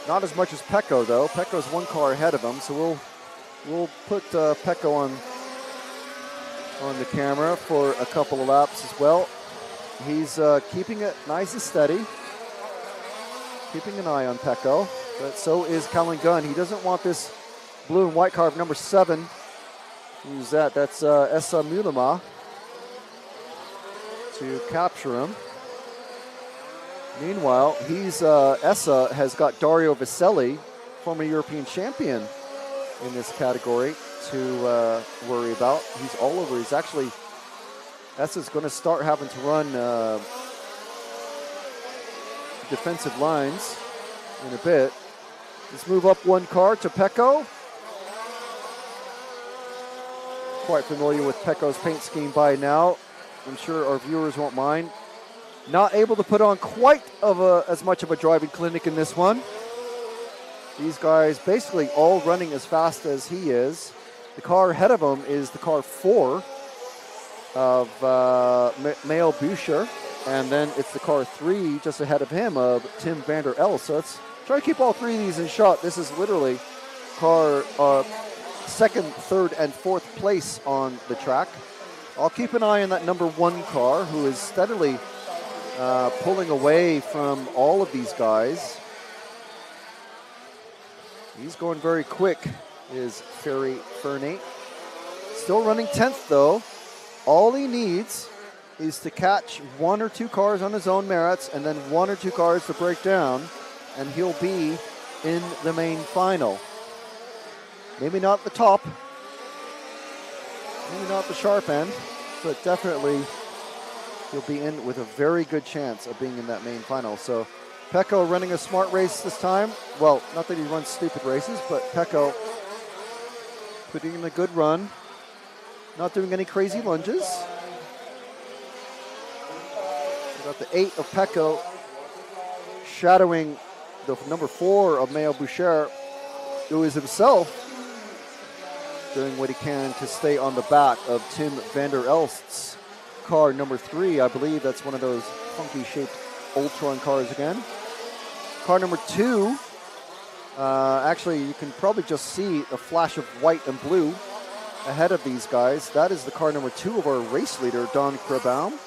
Not as much as Pecco though. Pecco's 1 car ahead of him, so we'll put Pecco on the camera for a couple of laps as well. He's keeping it nice and steady, keeping an eye on Pecco, but so is Callan Gunn. He doesn't want this blue and white car of number 7. Who's that? That's Esa Mulema to capture him. Meanwhile, Esa has got Dario Viselli, former European champion in this category, to worry about. He's all over. He's actually, Esa's going to start having to run defensive lines in a bit. Let's move up 1 car to Pecco. Quite familiar with Pecco's paint scheme by now. I'm sure our viewers won't mind. Not able to put on quite as much of a driving clinic in this one. These guys basically all running as fast as he is. The car ahead of him is the car 4 of Mael Buescher, and then it's the car 3 just ahead of him of Tim van der Elst. So let's try to keep all 3 of these in shot. This is literally car 2nd, 3rd, and 4th place on the track. I'll keep an eye on that number 1 car, who is steadily pulling away from all of these guys. He's going very quick, is Fernie. Still running 10th though. All he needs is to catch 1 or 2 cars on his own merits and then 1 or 2 cars to break down, and he'll be in the main final. Maybe not the top, maybe not the sharp end, but definitely he'll be in with a very good chance of being in that main final. So Pecco running a smart race this time. Well, not that he runs stupid races, but Pecco putting in a good run, not doing any crazy lunges. We got the 8 of Pecco shadowing the number 4 of Mael Buescher, who is himself doing what he can to stay on the back of Tim van der Elst's car number 3. I believe that's one of those funky shaped Ultron cars again. Car number 2, actually you can probably just see a flash of white and blue ahead of these guys. That is the car number 2 of our race leader, Don Krabaum.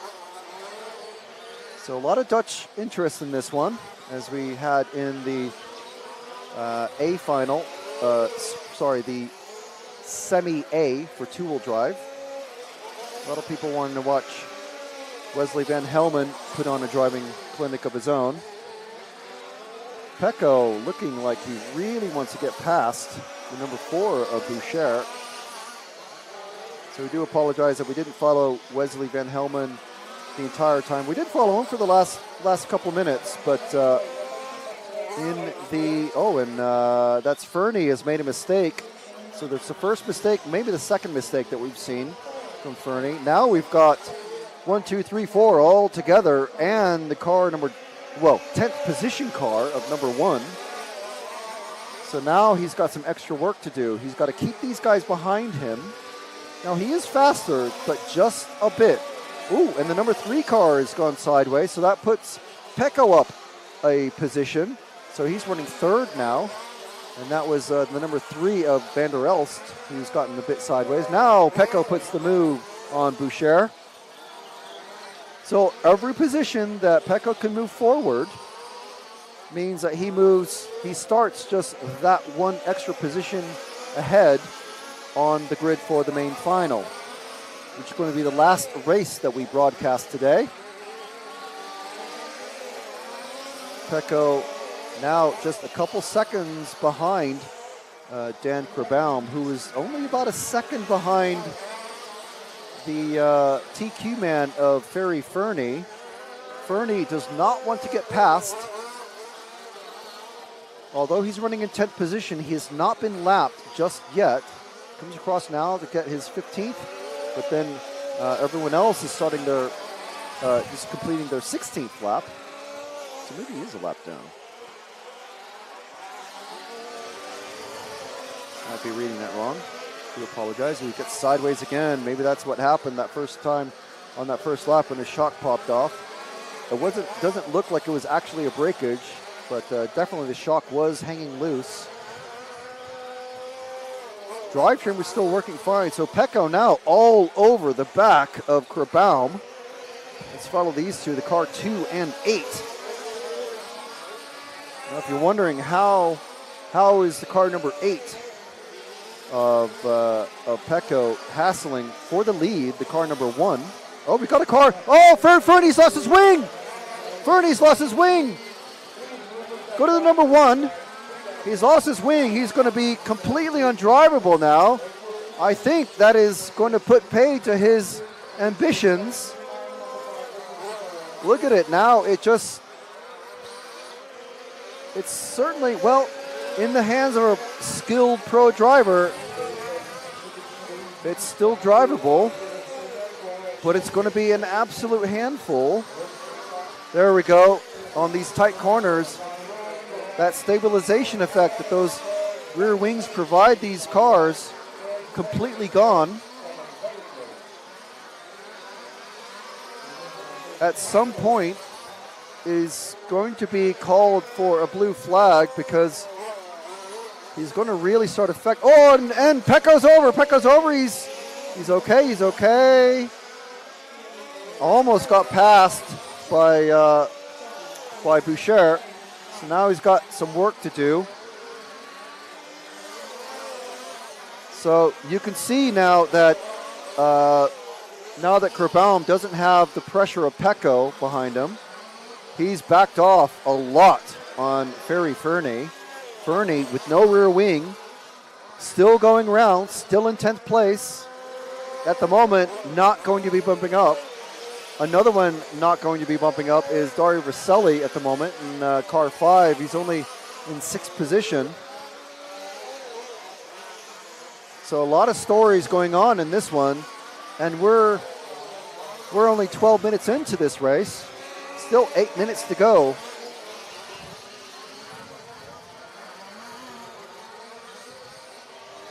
So a lot of Dutch interest in this one, as we had in the A final, the semi-A for 2-wheel drive. A lot of people wanting to watch Wesley Van Helmen put on a driving clinic of his own. Pecco looking like he really wants to get past the number 4 of Buescher. So we do apologize that we didn't follow Wesley Van Helmen the entire time. We did follow him for the last couple minutes, but in the, that's Fernie has made a mistake. So that's the first mistake, maybe the second mistake that we've seen from Fernie. Now we've got 1, 2, 3, 4 all together, and the car 10th position car of number 1. So now he's got some extra work to do. He's got to keep these guys behind him. Now he is faster, but just a bit. Ooh, and the number 3 car has gone sideways, so that puts Pecco up a position. So he's running 3rd now. And that was the number 3 of Van der Elst, who's gotten a bit sideways. Now Pecco puts the move on Boucher. So every position that Pecco can move forward means that he starts just that one extra position ahead on the grid for the main final, which is going to be the last race that we broadcast today. Pecco now just a couple seconds behind Dan Krabbaum, who is only about a second behind the TQ man of Ferry Fernie. Fernie does not want to get past. Although he's running in 10th position, he has not been lapped just yet. Comes across now to get his 15th, but then everyone else is starting their, just completing their 16th lap. So maybe he is a lap down. Might be reading that wrong. I do apologize. He gets sideways again. Maybe that's what happened that first time on that first lap when his shock popped off. It doesn't look like it was actually a breakage, but definitely the shock was hanging loose. Drivetrain was still working fine. So Pecco now all over the back of Krabbaum. Let's follow these two, the car 2 and 8. Now, if you're wondering how is the car number 8 of Pecco hassling for the lead, the car number 1. Oh, we got a car. Oh, Fernie's lost his wing. Fernie's lost his wing. Go to the number 1. He's lost his wing. He's going to be completely undrivable now. I think that is going to put pay to his ambitions. Look at it now. It's certainly, well, in the hands of a skilled pro driver, it's still drivable, but it's going to be an absolute handful. There we go. On these tight corners, that stabilization effect that those rear wings provide these cars, completely gone. At some point is going to be called for a blue flag because he's going to really start affect. Oh, and Pecco's over. Pecco's over. He's okay. He's okay. Almost got passed by Boucher. So now he's got some work to do. So you can see now that Krabbaum doesn't have the pressure of Pecco behind him, he's backed off a lot on Ferry Fernie. Fernie with no rear wing, still going around, still in 10th place. At the moment, not going to be bumping up. Another one not going to be bumping up is Dario Rosselli at the moment in car 5. He's only in 6th position. So a lot of stories going on in this one, and we're only 12 minutes into this race. Still 8 minutes to go.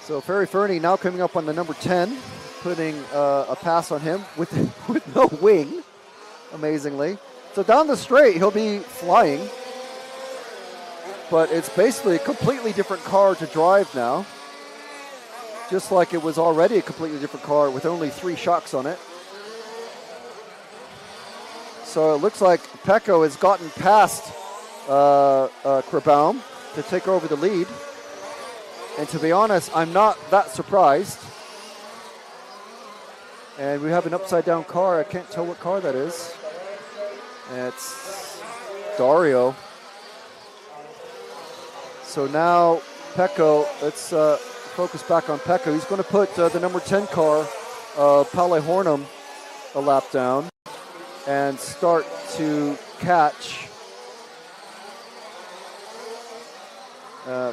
So Ferry Fernie now coming up on the number 10, putting a pass on him with no wing, amazingly. So down the straight, he'll be flying, but it's basically a completely different car to drive now, just like it was already a completely different car with only 3 shocks on it. So it looks like Pecco has gotten past Krabbaum to take over the lead. And to be honest, I'm not that surprised. And we have an upside down car. I can't tell what car that is. And it's Dario. So now Pecco, let's focus back on Pecco. He's going to put the number 10 car, Palle Hornum, a lap down and start to catch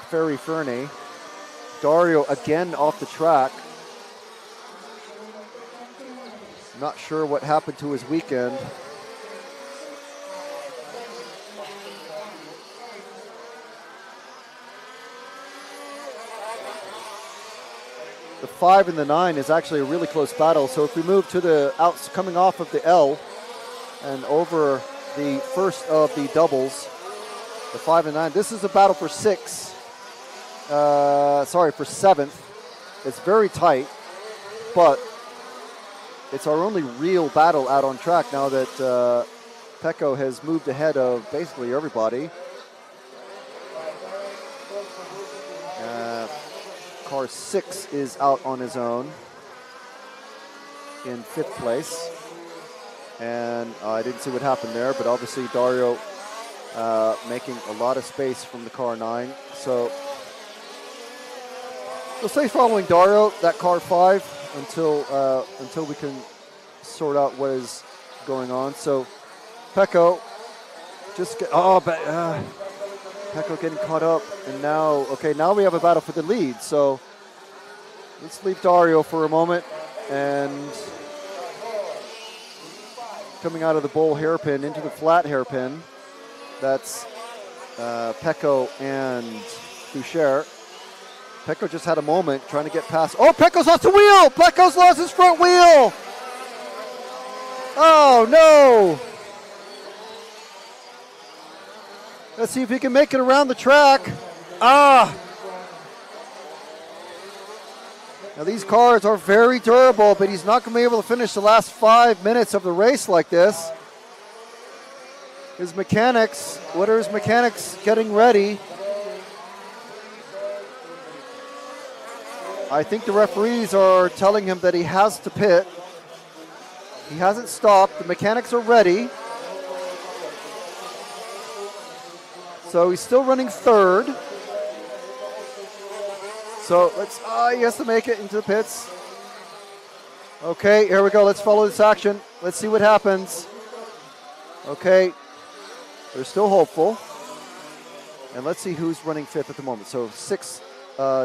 Ferry Fernie. Dario again off the track. Not sure what happened to his weekend. The 5 and the 9 is actually a really close battle. So if we move to the outs coming off of the L and over the first of the doubles, the 5 and 9, this is a battle for 6. For 7th. It's very tight, but it's our only real battle out on track now that Pecco has moved ahead of basically everybody. Car 6 is out on his own in 5th place. And I didn't see what happened there, but obviously Dario making a lot of space from the car 9. So we'll stay following Dario, that car 5, until we can sort out what is going on. So Pecco just Pecco getting caught up, and now we have a battle for the lead. So let's leave Dario for a moment, and coming out of the bowl hairpin into the flat hairpin, that's Pecco and Boucher. Pecco just had a moment trying to get past. Oh, Pecco's lost the wheel! Pecco's lost his front wheel! Oh, no! Let's see if he can make it around the track. Now these cars are very durable, but he's not going to be able to finish the last 5 minutes of the race like this. His mechanics, what are his mechanics getting ready? I think the referees are telling him that he has to pit. He hasn't stopped. The mechanics are ready. So he's still running 3rd. So he has to make it into the pits. Okay, here we go. Let's follow this action. Let's see what happens. Okay, they're still hopeful. And let's see who's running 5th at the moment. So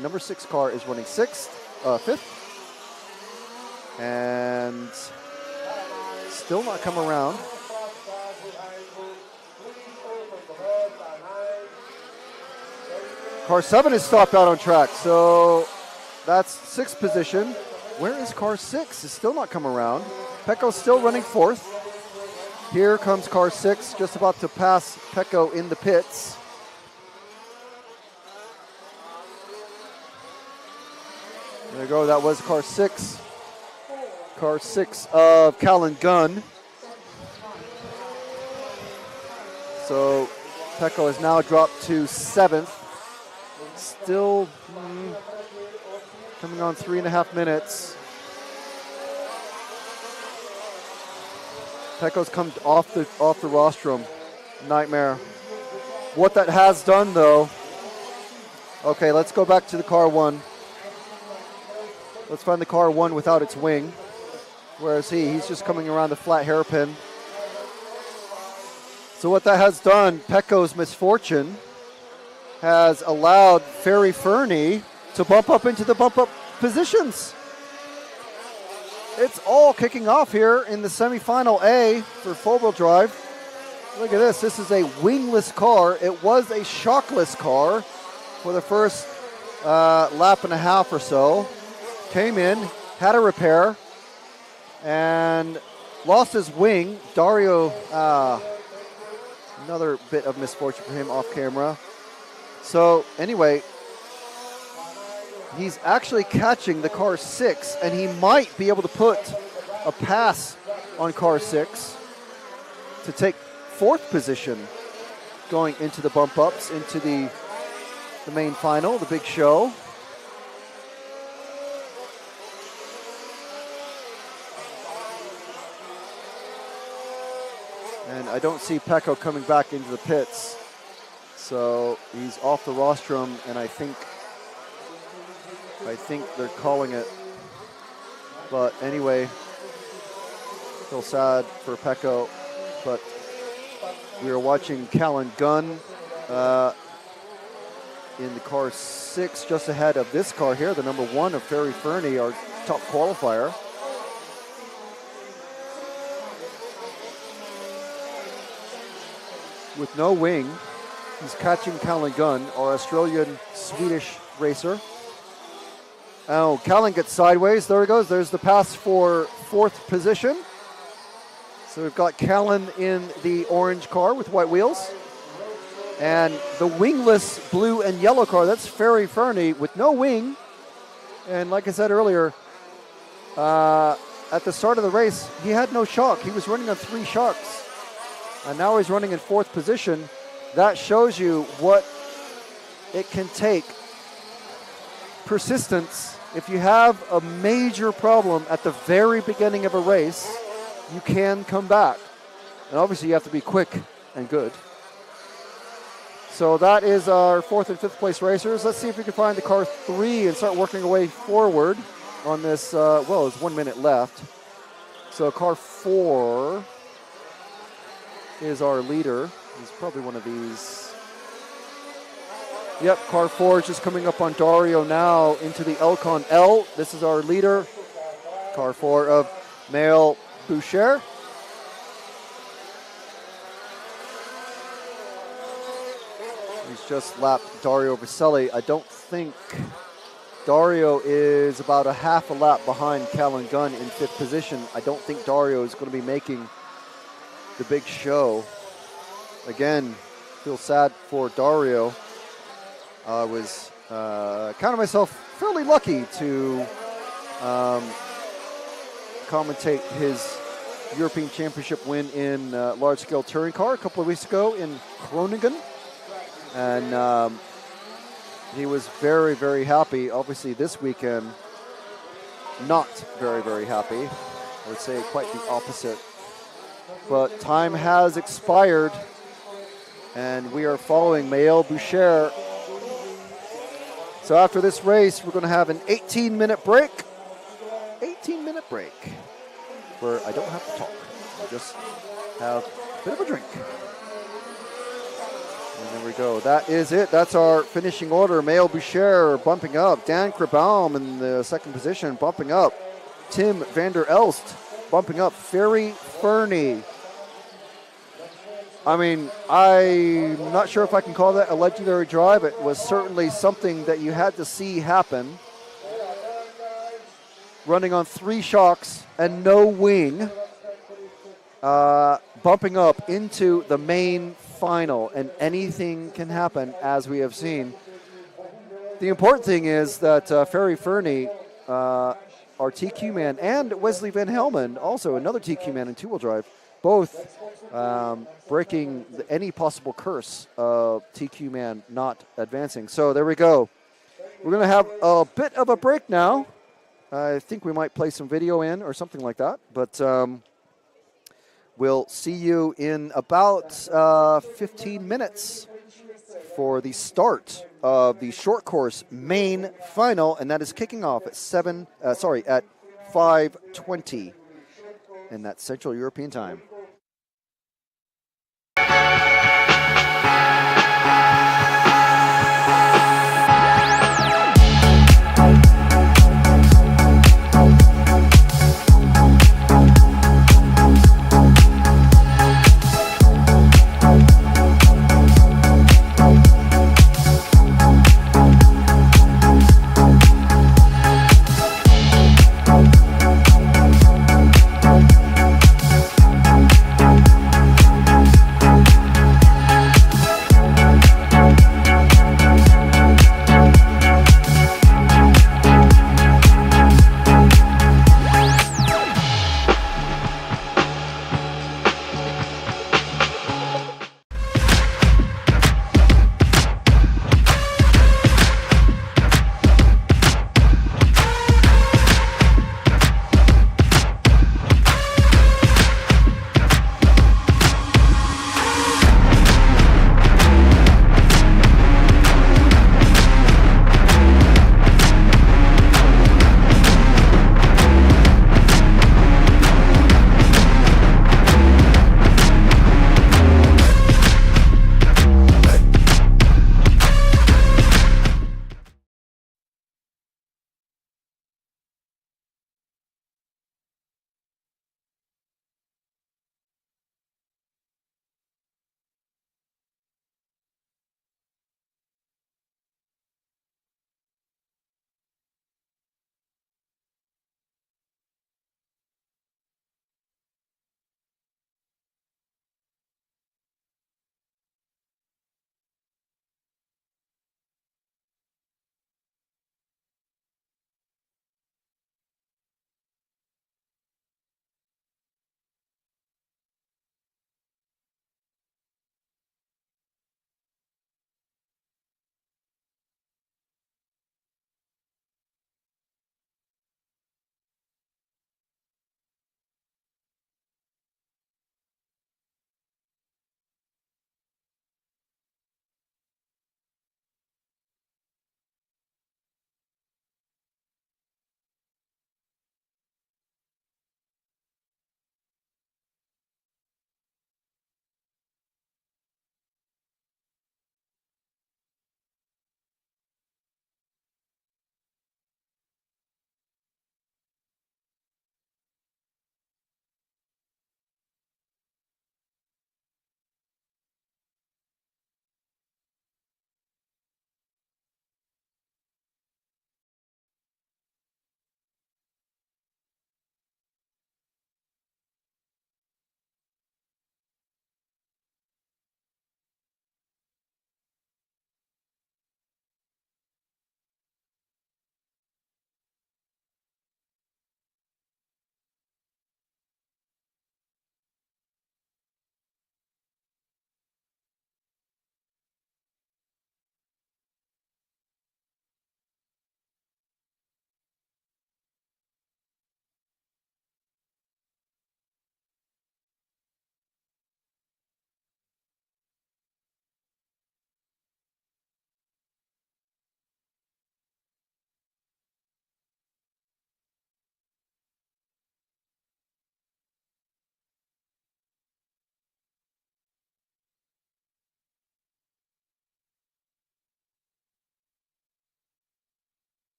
number 6 car is running 5th. And still not come around. Car 7 is stopped out on track, so that's 6th position. Where is car 6? It's still not come around. Pecco's still running 4th. Here comes car 6, just about to pass Pecco in the pits. There you go, that was car 6. Car 6 of Callan Gunn. So Pecco has now dropped to 7th. Still coming on 3.5 minutes. Pecco's come off the rostrum. Nightmare. What that has done though. Okay, let's go back to the car 1. Let's find the car 1 without its wing. Where is he? He's just coming around the flat hairpin. So what that has done, Pecco's misfortune, has allowed Ferry Fernie to bump up into the bump-up positions. It's all kicking off here in the semifinal A for four-wheel drive. Look at this. This is a wingless car. It was a shockless car for the first lap and a half or so. Came in, had a repair, and lost his wing. Dario, another bit of misfortune for him off camera. So anyway, he's actually catching the car 6, and he might be able to put a pass on car 6 to take 4th position going into the bump ups, into the main final, the big show. And I don't see Pecco coming back into the pits. So he's off the rostrum, and I think they're calling it. But anyway, feel sad for Pecco, but we are watching Callan Gunn in the car 6, just ahead of this car here, the number 1 of Ferry Fernie, our top qualifier. With no wing, he's catching Callan Gunn, our Australian-Swedish racer. Oh, Callan gets sideways. There he goes. There's the pass for 4th position. So we've got Callan in the orange car with white wheels. And the wingless blue and yellow car, that's Ferry Fernie with no wing. And like I said earlier, at the start of the race, he had no shock. He was running on 3 shocks. And now he's running in 4th position. That shows you what it can take. Persistence. If you have a major problem at the very beginning of a race, you can come back. And obviously you have to be quick and good. So that is our 4th and 5th place racers. Let's see if we can find the car 3 and start working our way forward on this. Well, there's 1 minute left. So car 4 is our leader. He's probably one of these. Yep, car 4 is just coming up on Dario now into the Elcon L. This is our leader, car 4 of Maël Boucher. He's just lapped Dario Vaselli. I don't think Dario is about a half a lap behind Callan Gunn in 5th position. I don't think Dario is going to be making the big show. Again, feel sad for Dario. I was counted myself fairly lucky to commentate his European Championship win in large-scale touring car a couple of weeks ago in Groningen. And he was very, very happy. Obviously, this weekend, not very, very happy. I would say quite the opposite. But time has expired, and we are following Maël Boucher. So after this race, we're going to have an 18-minute break. 18-minute break where I don't have to talk. I just have a bit of a drink. And there we go. That is it. That's our finishing order. Maël Boucher bumping up. Dan Krabaum in the 2nd position, bumping up. Tim van der Elst bumping up. Ferry Fernie. I mean, I'm not sure if I can call that a legendary drive. It was certainly something that you had to see happen. Running on 3 shocks and no wing. Bumping up into the main final, and anything can happen, as we have seen. The important thing is that Ferry Fernie, our TQ man, and Wesley Van Helmen, also another TQ man in 2-wheel drive, both breaking any possible curse of TQ man not advancing. So there we go. We're going to have a bit of a break now. I think we might play some video in or something like that. But we'll see you in about 15 minutes for the start of the short course main final, and that is kicking off at 5:20 in that Central European time.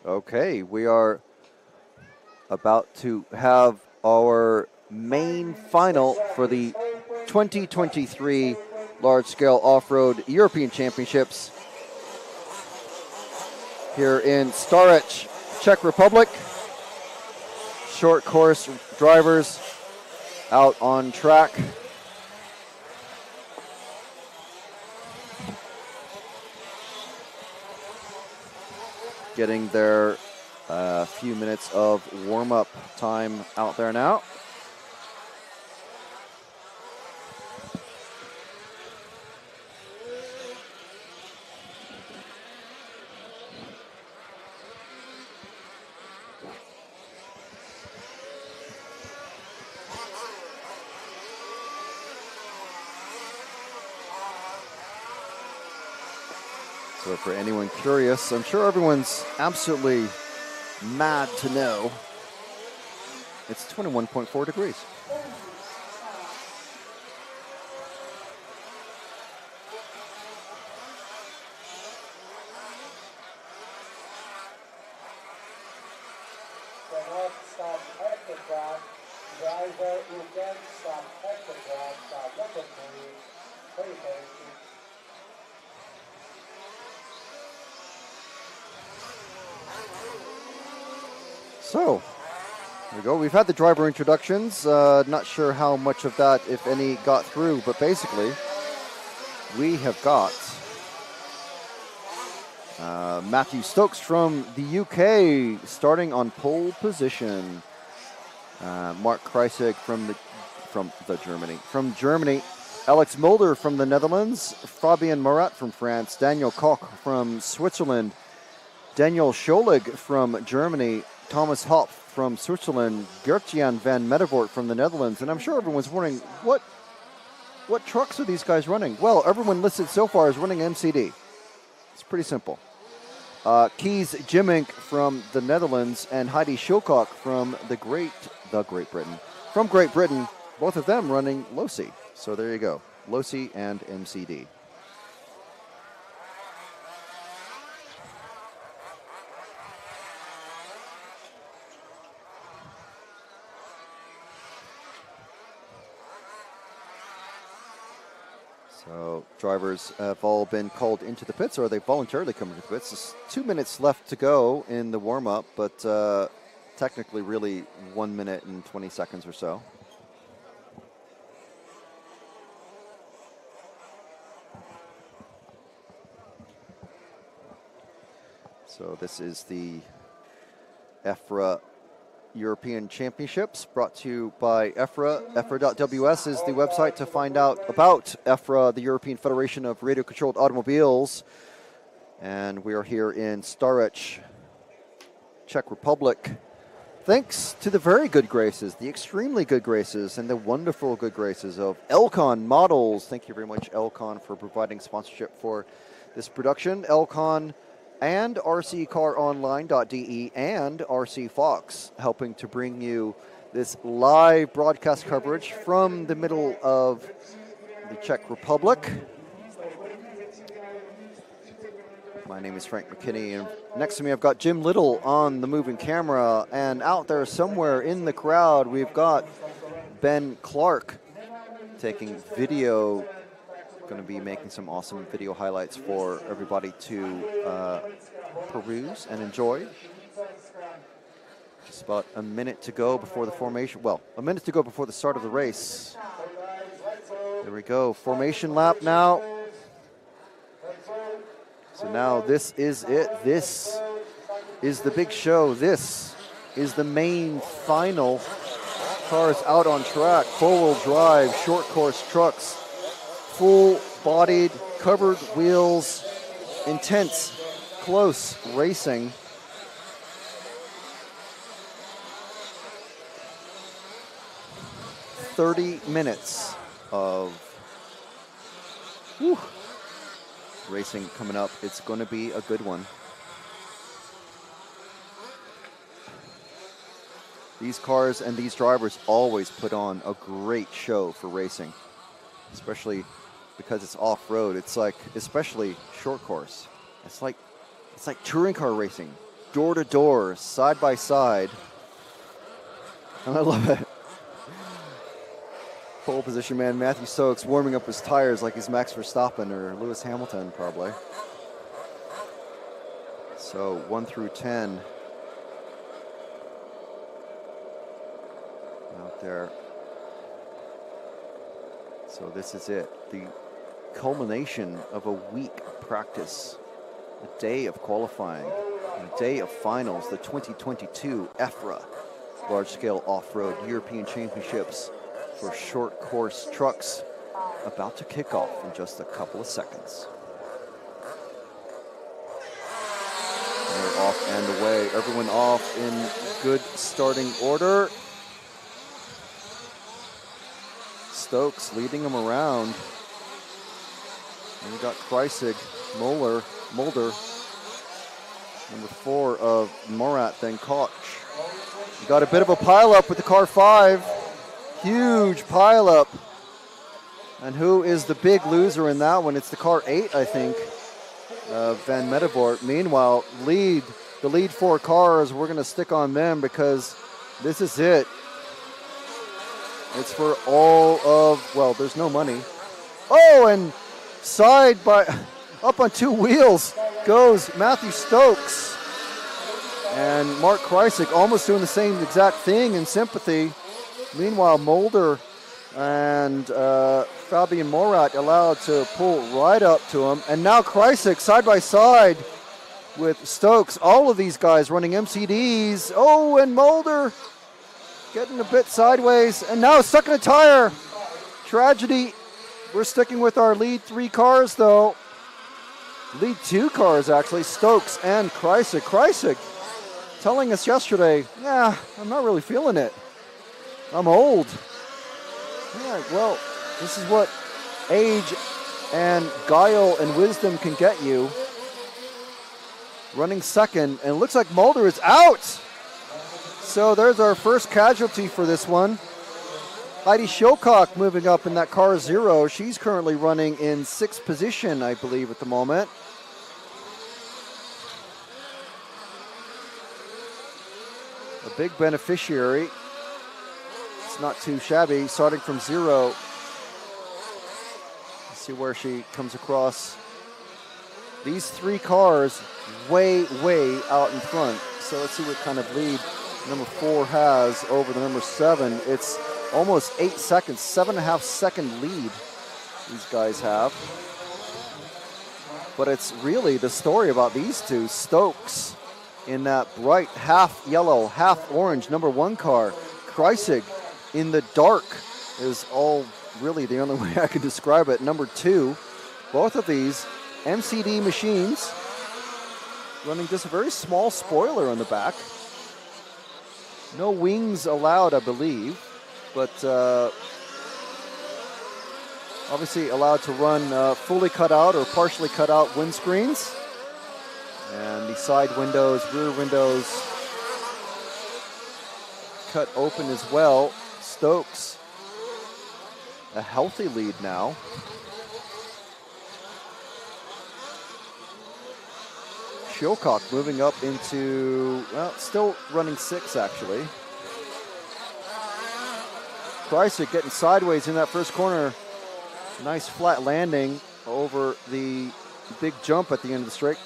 Okay, we are about to have our main final for the 2023 Large-Scale Off-Road European Championships here in Stařeč, Czech Republic. Short course drivers out on track. Getting their few minutes of warm-up time out there now. So for anyone curious, I'm sure everyone's absolutely mad to know, it's 21.4 degrees. Stop at the track. Driver, you can stop at the track. Stop at the track. So, there we go. We've had the driver introductions. Not sure how much of that, if any, got through, but basically, we have got Matthew Stokes from the UK starting on pole position. Mark Kreisig from Germany. Alex Mulder from the Netherlands. Fabian Marat from France. Daniel Koch from Switzerland. Daniel Scholig from Germany. Thomas Hopf from Switzerland, Gertjan van Medevort from the Netherlands, and I'm sure everyone's wondering, what trucks are these guys running? Well, everyone listed so far is running MCD. It's pretty simple. Kees Jimmink from the Netherlands and Heidi Schilcock from Great Britain, both of them running LOSI. So there you go, LOSI and MCD. So drivers have all been called into the pits, or they voluntarily come into the pits. There's 2 minutes left to go in the warm-up, but technically really 1 minute and 20 seconds or so. So this is the EFRA European Championships, brought to you by EFRA. EFRA.ws is the website to find out about EFRA, the European Federation of Radio-Controlled Automobiles. And we are here in Stařeč, Czech Republic. Thanks to the very good graces, the extremely good graces, and the wonderful good graces of Elcon Models. Thank you very much, Elcon, for providing sponsorship for this production. Elcon and rccaronline.de and RC Fox helping to bring you this live broadcast coverage from the middle of the Czech Republic. My name is Frank McKinney, and next to me I've got Jim Little on the moving camera, and out there somewhere in the crowd we've got Ben Clark taking video. Going to be making some awesome video highlights for everybody to peruse and enjoy. Just about a minute to go before the formation. Well, a minute to go before the start of the race. There we go. Formation lap now. So now this is it. This is the big show. This is the main final. Cars out on track. Four-wheel drive, short course trucks. Full-bodied, covered wheels, intense, close racing. "30 minutes of racing coming up. It's going to be a good one. These cars and these drivers always put on a great show for racing, especially because it's off-road. It's like, especially short course, it's like touring car racing. door to door, side by side. And I love it. Pole position man Matthew Stokes warming up his tires like he's Max Verstappen or Lewis Hamilton probably. So 1 through 10 out there. So this is it, the culmination of a week of practice, a day of qualifying, a day of finals, the 2022 EFRA Large-Scale Off-Road European Championships for short course trucks about to kick off in just a couple of seconds. They're off and away, everyone off in good starting order. Stokes leading them around. And we got Kreisig, Mulder, number 4 of Morat, then Koch. We got a bit of a pileup with the car 5. Huge pileup. And who is the big loser in that one? It's the car 8, I think, Van Medevort. Meanwhile, the lead 4 cars, we're going to stick on them because this is it. It's for all of, well, there's no money. Oh, and up on 2 wheels goes Matthew Stokes. And Mark Kreisig almost doing the same exact thing in sympathy. Meanwhile, Mulder and Fabian Morat allowed to pull right up to him. And now Kreisig side by side with Stokes. All of these guys running MCDs. Oh, and Mulder getting a bit sideways, and now stuck in a tire. Tragedy. We're sticking with our lead 3 cars, though. Lead 2 cars, actually. Stokes and Kreisig. Kreisig telling us yesterday, yeah, I'm not really feeling it. I'm old. Yeah, well, this is what age and guile and wisdom can get you. Running second, and it looks like Mulder is out. So there's our first casualty for this one. Heidi Schilcock moving up in that car 0. She's currently running in 6th position, I believe, at the moment. A big beneficiary. It's not too shabby, starting from 0. Let's see where she comes across. These 3 cars way out in front. So let's see what kind of lead number 4 has over the number 7. It's almost 8 seconds, 7.5 second lead these guys have. But it's really the story about these two. Stokes in that bright half yellow, half orange number 1 car. Kreisig in the dark is all really the only way I can describe it. Number 2, both of these MCD machines running just a very small spoiler on the back. No wings allowed, I believe, but obviously allowed to run fully cut out or partially cut out windscreens. And the side windows, rear windows cut open as well. Stokes, a healthy lead now. Schilcock moving up into, well, still running 6 actually. Kreisig getting sideways in that first corner. Nice flat landing over the big jump at the end of the straight.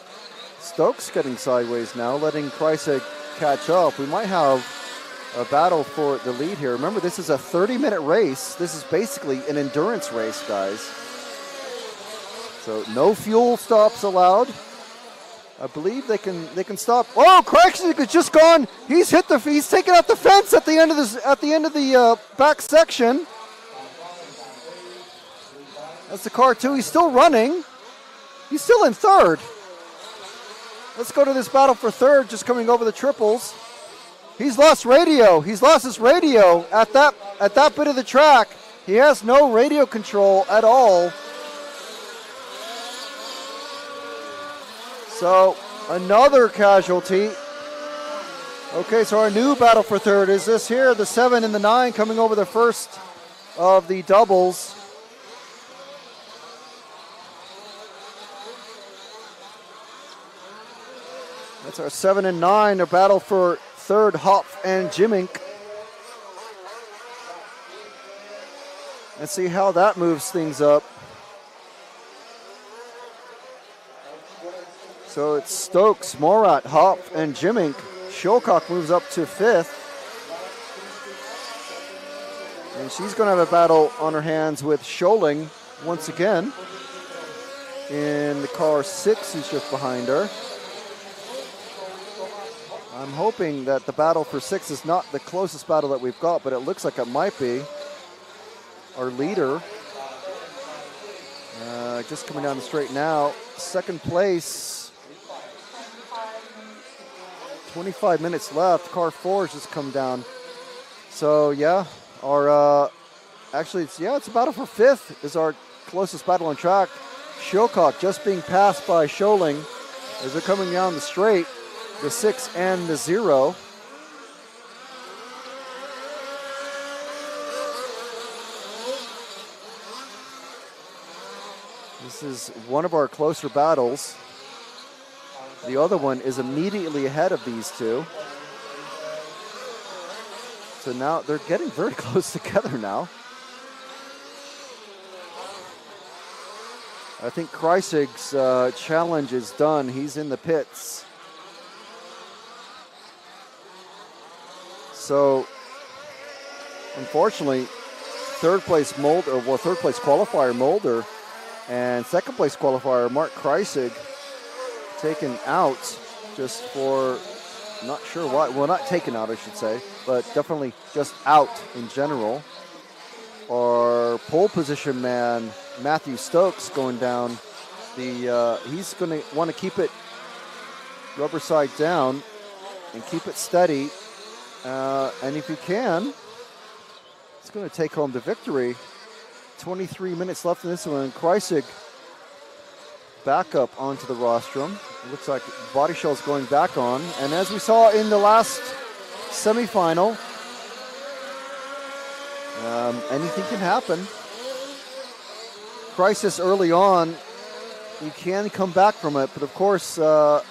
Stokes getting sideways now, letting Kreisig catch up. We might have a battle for the lead here. Remember, this is a 30-minute race. This is basically an endurance race, guys. So no fuel stops allowed. I believe they can stop. Oh, Kreisig has just gone. He's taken out the fence at the end of the back section. That's the car 2. He's still running. He's still in 3rd. Let's go to this battle for 3rd, just coming over the triples. He's lost radio. He's lost his radio at that bit of the track. He has no radio control at all. So another casualty. Okay, so our new battle for 3rd is this here, the 7 and the 9 coming over the first of the doubles. That's our 7 and 9, a battle for third, Hopf and Jimink. Let's see how that moves things up. So it's Stokes, Morat, Hopf, and Jimink. Shilcock moves up to 5th. And she's going to have a battle on her hands with Scholing once again. In the car 6, who's just behind her. I'm hoping that the battle for 6 is not the closest battle that we've got, but it looks like it might be. Our leader, just coming down the straight now. Second place, 25 minutes left. Car 4 has just come down. So yeah, our it's a battle for 5th is our closest battle on track. Shilcock just being passed by Scholing as they're coming down the straight, the 6 and the 0. This is one of our closer battles. The other one is immediately ahead of these two. So now they're getting very close together now. I think Kreisig's challenge is done. He's in the pits. So, unfortunately, third place qualifier Mulder and second place qualifier Mark Kreisig taken out just for not sure why. Well, not taken out, I should say, but definitely just out in general. Our pole position man, Matthew Stokes, going down. He's going to want to keep it rubber side down and keep it steady. And if he can, he's going to take home the victory. 23 minutes left in this one. Kreisig back up onto the rostrum. It looks like body shell's going back on. And as we saw in the last semifinal, anything can happen. Crisis early on, you can come back from it, but of course, to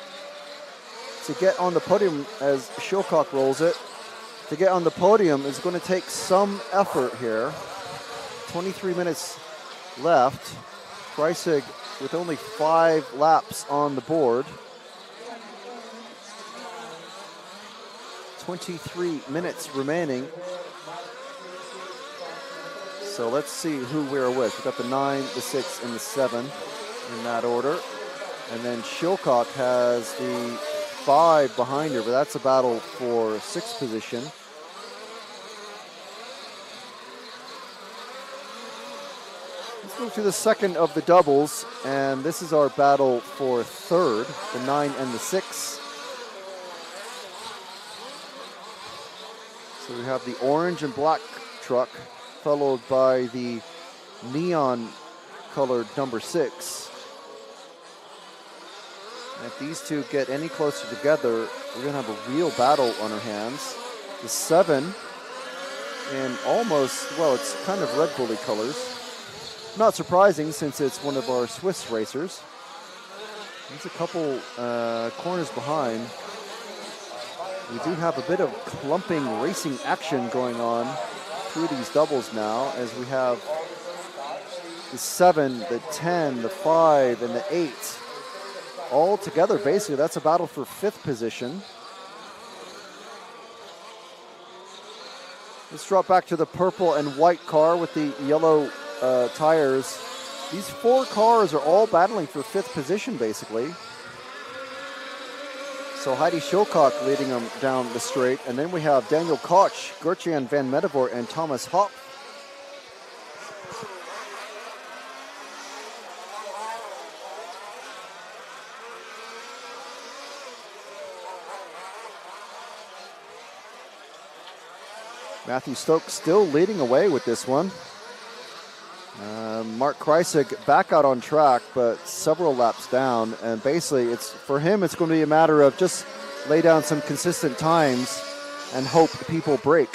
get on the podium as Shilcock rolls it, to get on the podium is going to take some effort here. 23 minutes left. Kreisig with only 5 laps on the board. 23 minutes remaining. So let's see who we're with. We've got the 9, the 6, and the 7 in that order. And then Shilcock has the 5 behind her, but that's a battle for 6th position. Let's move to the second of the doubles, and this is our battle for 3rd, the 9 and the 6. So we have the orange and black truck, followed by the neon-colored number 6. And if these two get any closer together, we're going to have a real battle on our hands. The 7 in almost, well, it's kind of Red Bully colors. Not surprising since it's one of our Swiss racers. There's a couple corners behind. We do have a bit of clumping racing action going on through these doubles now, as we have the 7, the 10, the 5, and the 8. All together, basically, that's a battle for 5th position. Let's drop back to the purple and white car with the yellow tires. These 4 cars are all battling for 5th position, basically. So Heidi Shilcock leading them down the straight. And then we have Daniel Koch, Gertjan van Medevort, and Thomas Hopp. Matthew Stokes still leading away with this one. Mark Kreisig back out on track, but several laps down. And basically, for him, it's going to be a matter of just lay down some consistent times and hope people break.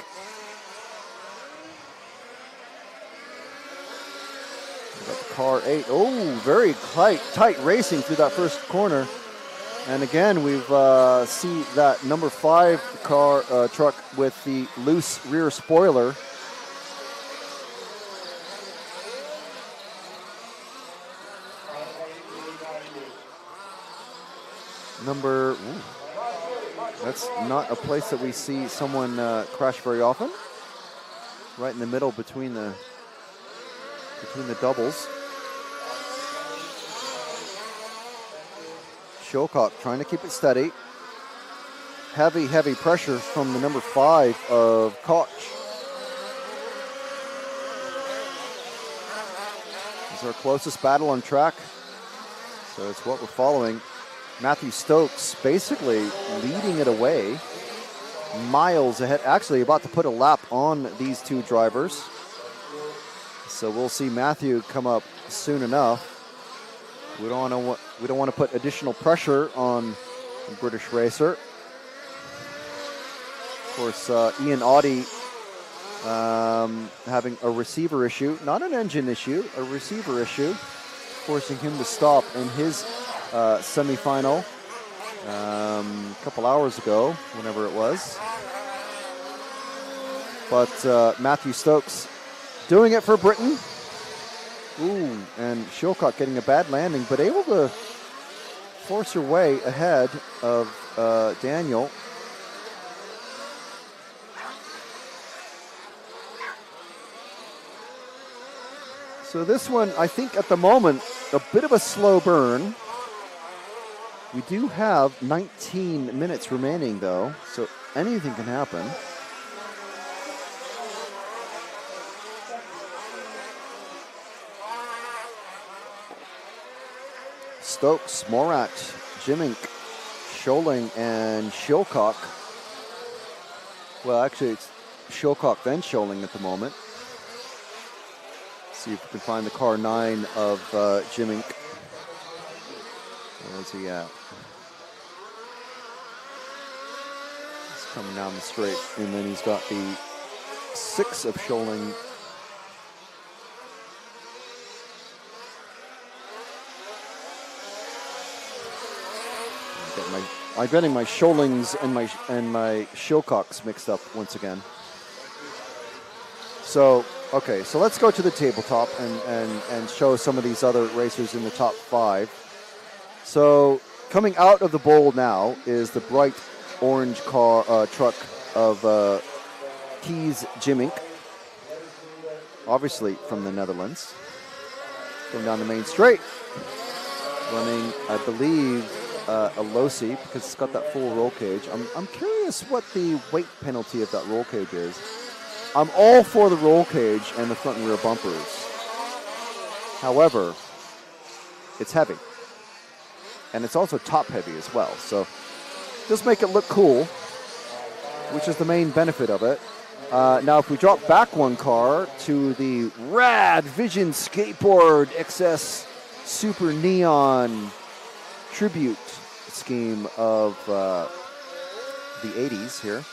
We've got the car 8. Oh, very tight racing through that first corner. And again, we've see that number 5 car truck with the loose rear spoiler. That's not a place that we see someone crash very often. Right in the middle between the doubles. Shilcock trying to keep it steady. Heavy pressure from the number 5 of Koch. This is our closest battle on track. So it's what we're following. Matthew Stokes basically leading it away. Miles ahead, actually about to put a lap on these two drivers. So we'll see Matthew come up soon enough. We don't want to put additional pressure on the British racer. Of course, Ian Audie having a receiver issue, not an engine issue, a receiver issue, forcing him to stop in his semi-final a couple hours ago, whenever it was. But Matthew Stokes doing it for Britain. Ooh, and Shilcock getting a bad landing, but able to force her way ahead of Daniel. So this one, I think at the moment, a bit of a slow burn. We do have 19 minutes remaining though, so anything can happen. Stokes, Morat, Jimink, Scholing, and Shilcock. Well, actually, it's Shilcock then Scholing at the moment. See if we can find the car 9 of Jimink. Where's he at? He's coming down the straight, and then he's got the 6 of Scholing. I'm getting my Scholings and my Shilcocks mixed up once again. So, okay, so let's go to the tabletop and show some of these other racers in the top 5. So, coming out of the bowl now is the bright orange truck of Kees Jimink, obviously from the Netherlands. Going down the main straight, running, I believe, a Losi, because it's got that full roll cage. I'm curious what the weight penalty of that roll cage is. I'm all for the roll cage and the front and rear bumpers. However, it's heavy. And it's also top heavy as well. So just make it look cool, which is the main benefit of it. Now, if we drop back one car to the Rad Vision Skateboard XS Super Neon tribute scheme of the 80s here.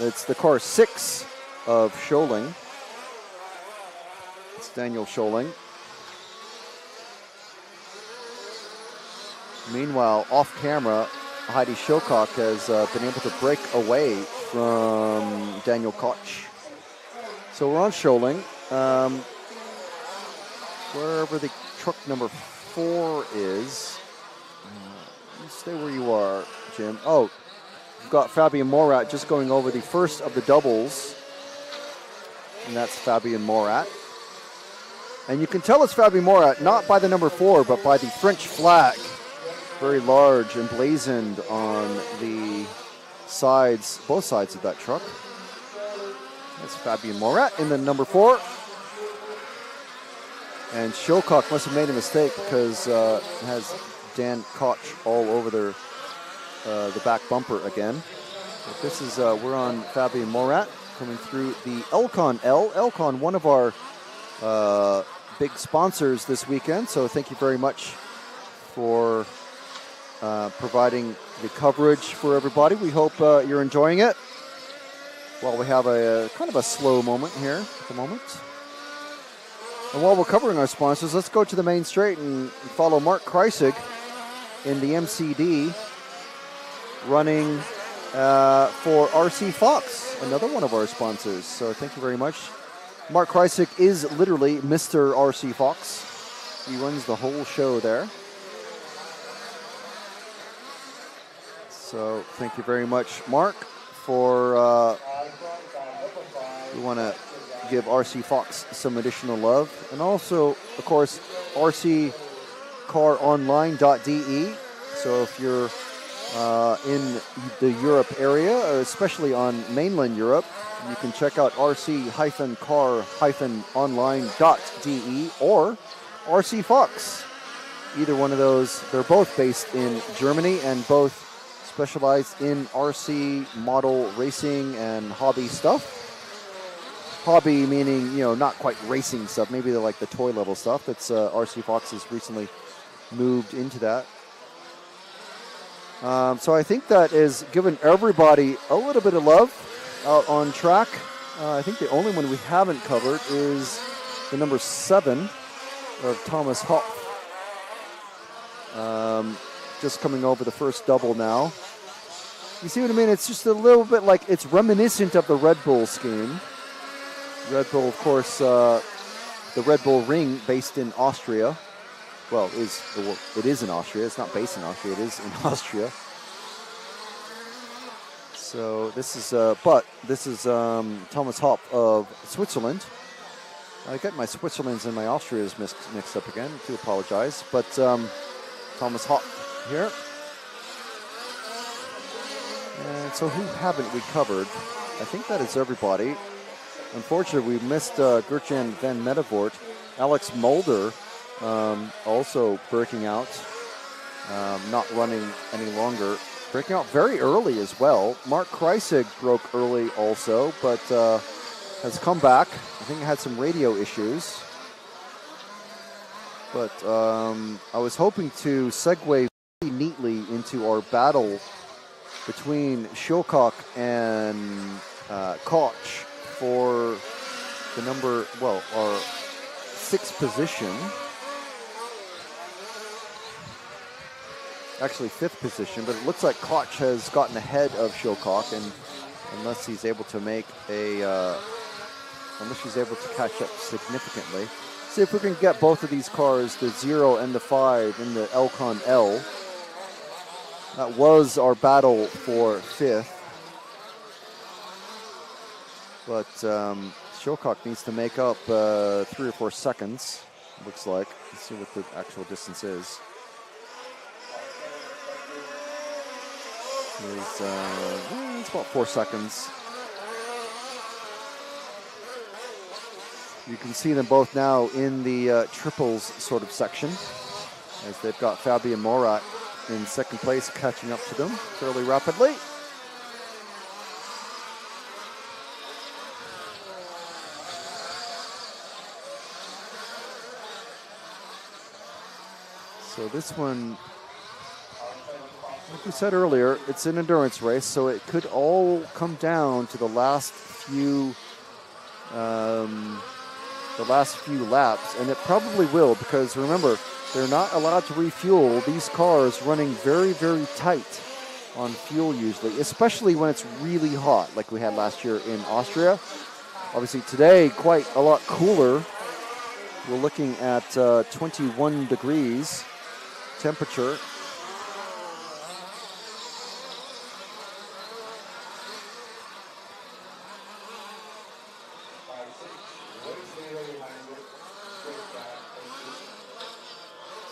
It's the car 6 of Scholing. It's Daniel Scholing. Meanwhile, off camera, Heidi Shilcock has been able to break away from Daniel Koch. So we're on Scholing. Wherever the truck number 4 is. Stay where you are, Jim. Oh, we've got Fabian Morat just going over the first of the doubles. And that's Fabian Morat. And you can tell it's Fabian Morat, not by the number 4, but by the French flag. Very large, emblazoned on the sides, both sides of that truck. That's Fabian Morat in the number 4. And Shilcock must have made a mistake because it has Dan Koch all over the back bumper again. But this is, we're on Fabian Morat coming through the Elcon Elcon, one of our big sponsors this weekend. So thank you very much for providing the coverage for everybody. We hope you're enjoying it. While we have a kind of a slow moment here at the moment. And while we're covering our sponsors, let's go to the main straight and follow Mark Kreisig in the MCD running for RC Fox, another one of our sponsors. So thank you very much. Mark Kreisig is literally Mr. RC Fox. He runs the whole show there. So thank you very much, Mark, for we want to give RC Fox some additional love. And also, of course, rccaronline.de. So if you're in the Europe area, or especially on mainland Europe, you can check out rc-car-online.de or RC Fox. Either one of those. They're both based in Germany and both specialized in RC model racing and hobby stuff. Hobby meaning, you know, not quite racing stuff. Maybe they're like the toy level stuff. That's RC Fox has recently moved into that. So I think that is giving everybody a little bit of love out on track. I think the only one we haven't covered is the number 7 of Thomas Hopp. Just coming over the first double now. You see what I mean? It's just a little bit like, it's reminiscent of the Red Bull scheme. Red Bull, of course, the Red Bull Ring based in Austria. Well, it is in Austria. It's not based in Austria. It is in Austria. So this is, Thomas Hopp of Switzerland. I get my Switzerlands and my Austrias mixed up again. I do apologize. But Thomas Hopp here. And so who haven't we covered? I think that is everybody. Unfortunately, we missed Gertjan van Mettevoort. Alex Mulder also breaking out, not running any longer. Breaking out very early as well. Mark Kreisig broke early also, but has come back. I think he had some radio issues. But I was hoping to segue neatly into our battle between Shilcock and Koch for the our 6th position. Actually 5th position, but it looks like Koch has gotten ahead of Shilcock, and unless she's able to catch up significantly. See if we can get both of these cars, the 0 and the 5, in the Elcon L. That was our battle for 5th. But Shilcock needs to make up 3 or 4 seconds, looks like. Let's see what the actual distance is. It's about 4 seconds. You can see them both now in the triples sort of section, as they've got Fabian Morat in 2nd place, catching up to them fairly rapidly. So this one, like we said earlier, it's an endurance race, so it could all come down to the last few laps, and it probably will, because remember, they're not allowed to refuel. These cars running very, very tight on fuel usually, especially when it's really hot, like we had last year in Austria. Obviously today, quite a lot cooler. We're looking at 21 degrees temperature.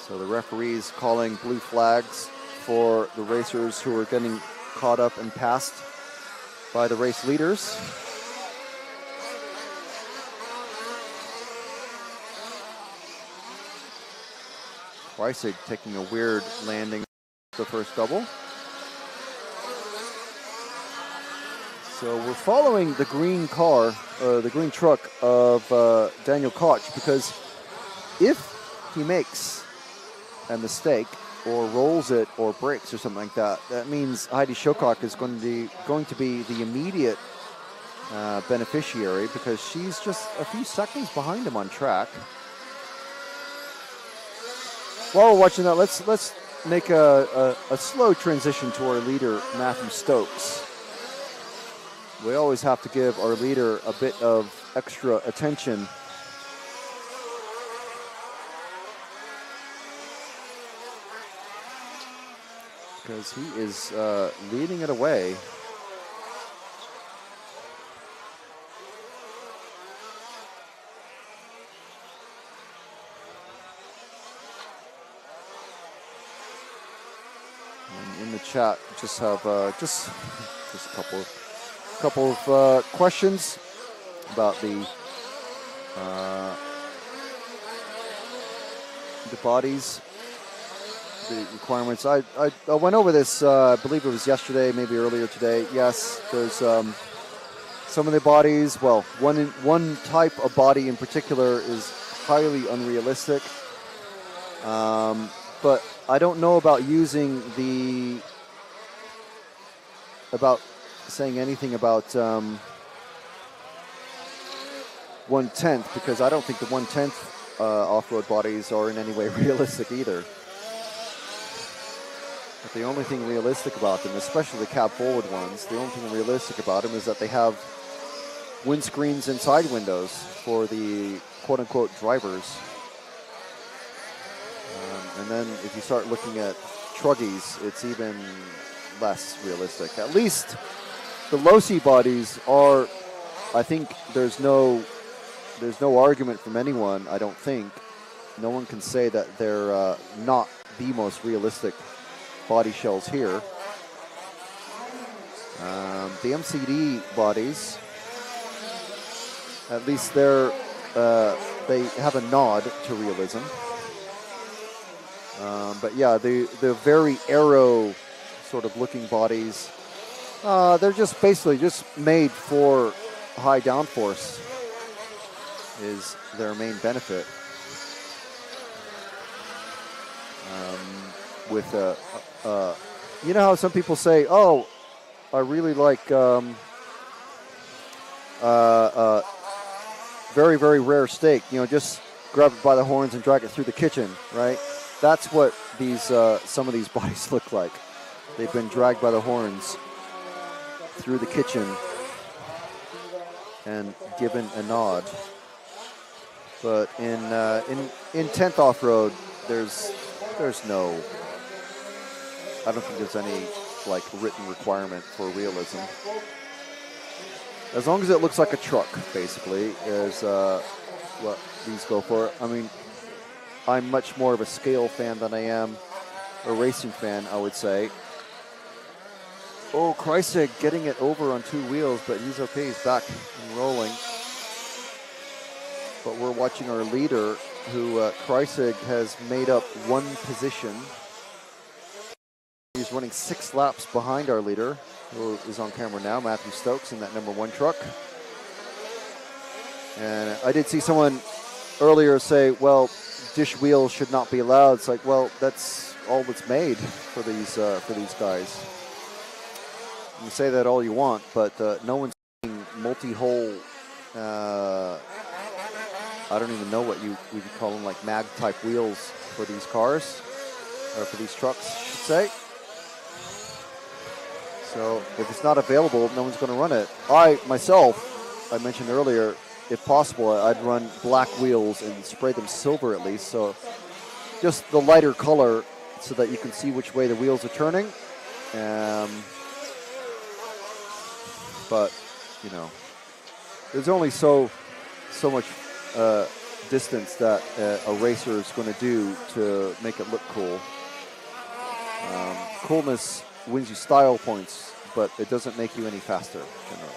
So the referees calling blue flags for the racers who are getting caught up and passed by the race leaders. Kreisig taking a weird landing the first double. So we're following the green car, the green truck of Daniel Koch, because if he makes a mistake or rolls it or breaks or something like that, that means Heidi Shilcock is going to be the immediate beneficiary, because she's just a few seconds behind him on track. While we're watching that, let's make a slow transition to our leader, Matthew Stokes. We always have to give our leader a bit of extra attention. Because he is leading it away. And in the chat, just have just a couple of questions about the bodies. The requirements. I went over this, I believe it was yesterday, maybe earlier today. Yes, there's some of the bodies, well, one type of body in particular is highly unrealistic. But I don't know about saying anything about 1/10, because I don't think the 1/10 off-road bodies are in any way realistic either. But the only thing realistic about them, especially the cab forward ones, the only thing realistic about them is that they have windscreens and side windows for the quote-unquote drivers. And then if you start looking at truggies, it's even less realistic. At least the low-C bodies are, I think there's no argument from anyone, I don't think. No one can say that they're not the most realistic body shells here. The MCD bodies, at least they have a nod to realism. But yeah, the very aero sort of looking bodies, they're just basically just made for high downforce is their main benefit. With you know how some people say, oh, I really like very, very rare steak, you know, just grab it by the horns and drag it through the kitchen, right? That's what these some of these bodies look like. They've been dragged by the horns through the kitchen and given a nod. But in 10th off-road, there's no, I don't think there's any like written requirement for realism. As long as it looks like a truck, basically, is what these go for. I mean, I'm much more of a scale fan than I am a racing fan, I would say. Oh, Kreisig getting it over on 2 wheels, but he's okay. He's back and rolling. But we're watching our leader, who Kreisig has made up 1 position. He's running 6 laps behind our leader, who is on camera now, Matthew Stokes, in that number 1 truck. And I did see someone earlier say, well, dish wheels should not be allowed. It's like, well, that's all that's made for these guys. You can say that all you want, but no one's seeing multi-hole, I don't even know what you would call them, like mag-type wheels for these cars, or for these trucks, I should say. So if it's not available, no one's going to run it. I mentioned earlier, if possible, I'd run black wheels and spray them silver at least, so just the lighter color so that you can see which way the wheels are turning. But, you know, there's only so much distance that a racer is going to do to make it look cool. Coolness wins you style points, but it doesn't make you any faster, generally.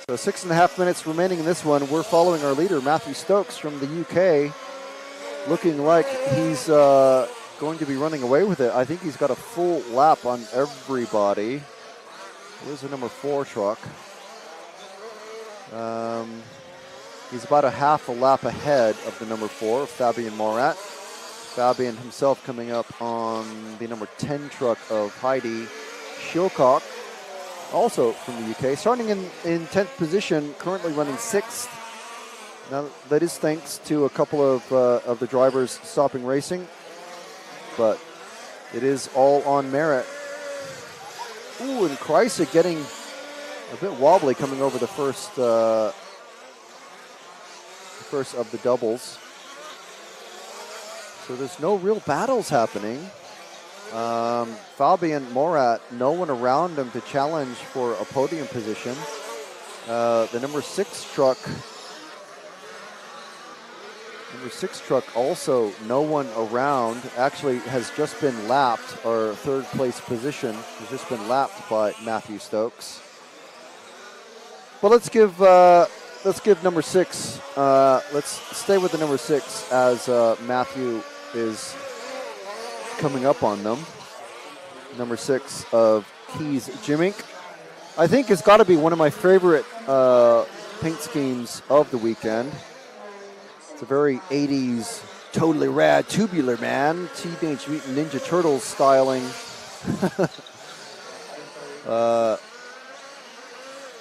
So 6.5 minutes remaining in this one. We're following our leader, Matthew Stokes from the UK, looking like he's going to be running away with it. I think he's got a full lap on everybody. Where's the number 4 truck? He's about a half a lap ahead of the number 4, Fabian Morat. Fabian himself coming up on the number 10 truck of Heidi Schilcock, also from the UK, starting in 10th position, currently running 6th. Now, that is thanks to a couple of the drivers stopping racing, but It is all on merit. Ooh, and Kreisig getting a bit wobbly coming over the first of the doubles. So there's no real battles happening. Fabian Morat, no one around him to challenge for a podium position. The number 6 truck also no one around, actually has just been lapped, or third place position has just been lapped by Matthew Stokes. But let's give number 6, let's stay with the number 6 as Matthew is coming up on them. Number 6 of Keys Jimmink, I think has got to be one of my favorite paint schemes of the weekend. It's a very 80s, totally rad tubular man, Teenage Mutant Ninja Turtles styling.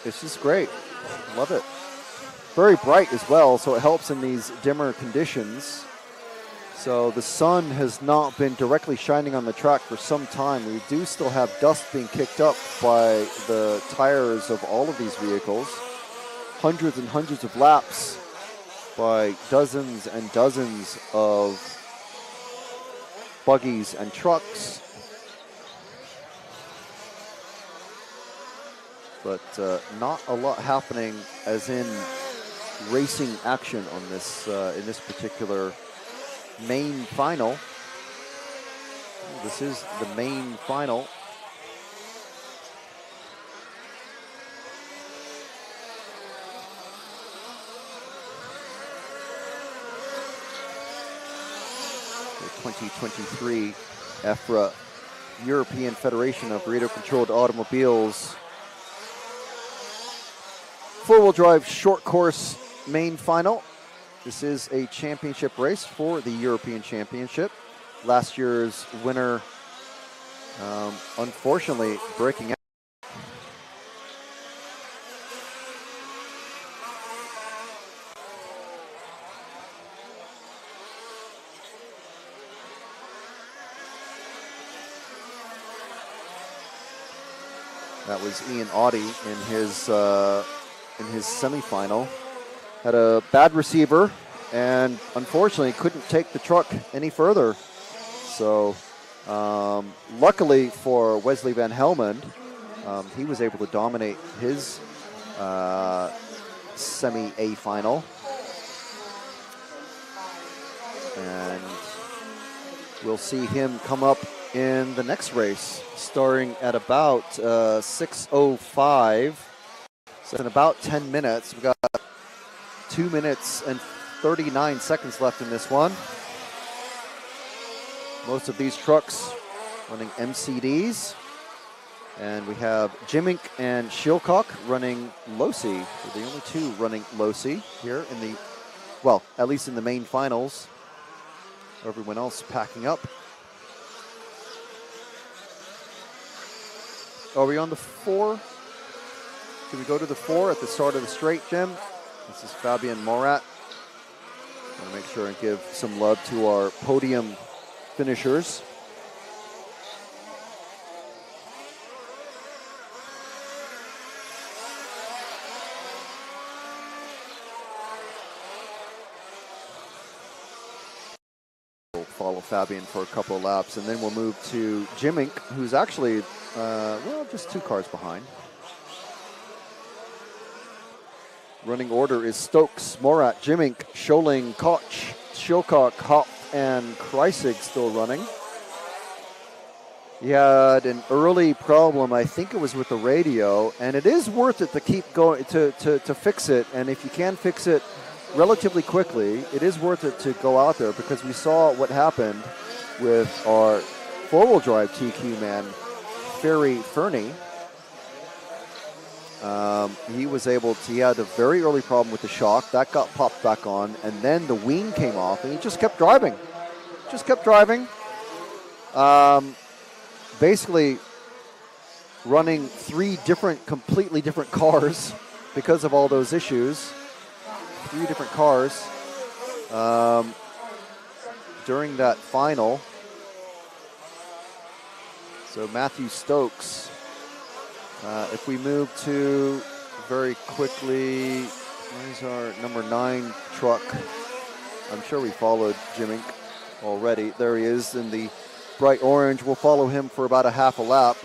It's just great. Love it. Very bright as well, so it helps in these dimmer conditions. So the sun has not been directly shining on the track for some time. We do still have dust being kicked up by the tires of all of these vehicles. Hundreds and hundreds of laps by dozens and dozens of buggies and trucks. But not a lot happening as in racing action on this in this particular main final. This is the main final. The 2023 EFRA European Federation of Radio-Controlled Automobiles four-wheel drive short course main final. This is a championship race for the European Championship. Last year's winner, unfortunately, breaking out. That was Ian Audie in his semifinal. Had a bad receiver and unfortunately couldn't take the truck any further. So luckily for Wesley Van Helmond, he was able to dominate his semi-A final. And we'll see him come up in the next race, starting at about 6:05. So in about 10 minutes, we've got 2 minutes and 39 seconds left in this one. Most of these trucks running MCDs. And we have Jimmink and Shilcock running Losi. They're the only two running Losi here in the, well, at least in the main finals. Everyone else packing up. Are we on the 4? Can we go to the 4 at the start of the straight, Jim? This is Fabian Morat. I want to make sure and give some love to our podium finishers. We'll follow Fabian for a couple of laps, and then we'll move to Jimmink, who's actually, well, just 2 cars behind. Running order is Stokes, Morat, Jimmink, Scholing, Koch, Shilcock, Hopf, and Kreisig still running. He had an early problem, I think it was with the radio, and it is worth it to keep going, to fix it. And if you can fix it relatively quickly, it is worth it to go out there, because we saw what happened with our four-wheel drive TQ man, Ferry Fernie. He had a very early problem with the shock. That got popped back on, and then the wing came off, and he just kept driving. Basically running 3 completely different cars because of all those issues. 3 different cars during that final. So Matthew Stokes, if we move to very quickly, where's our number 9 truck? I'm sure we followed Jimink already. There he is in the bright orange. We'll follow him for about a half a lap,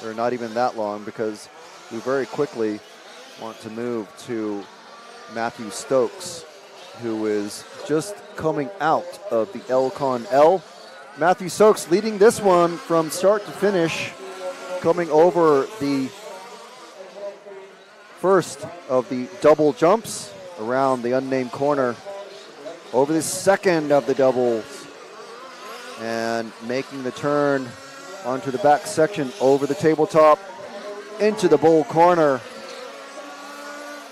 or not even that long, because we very quickly want to move to Matthew Stokes, who is just coming out of the Elcon L. Matthew Stokes leading this one from start to finish, coming over the first of the double jumps around the unnamed corner, over the second of the doubles, and making the turn onto the back section over the tabletop into the bowl corner.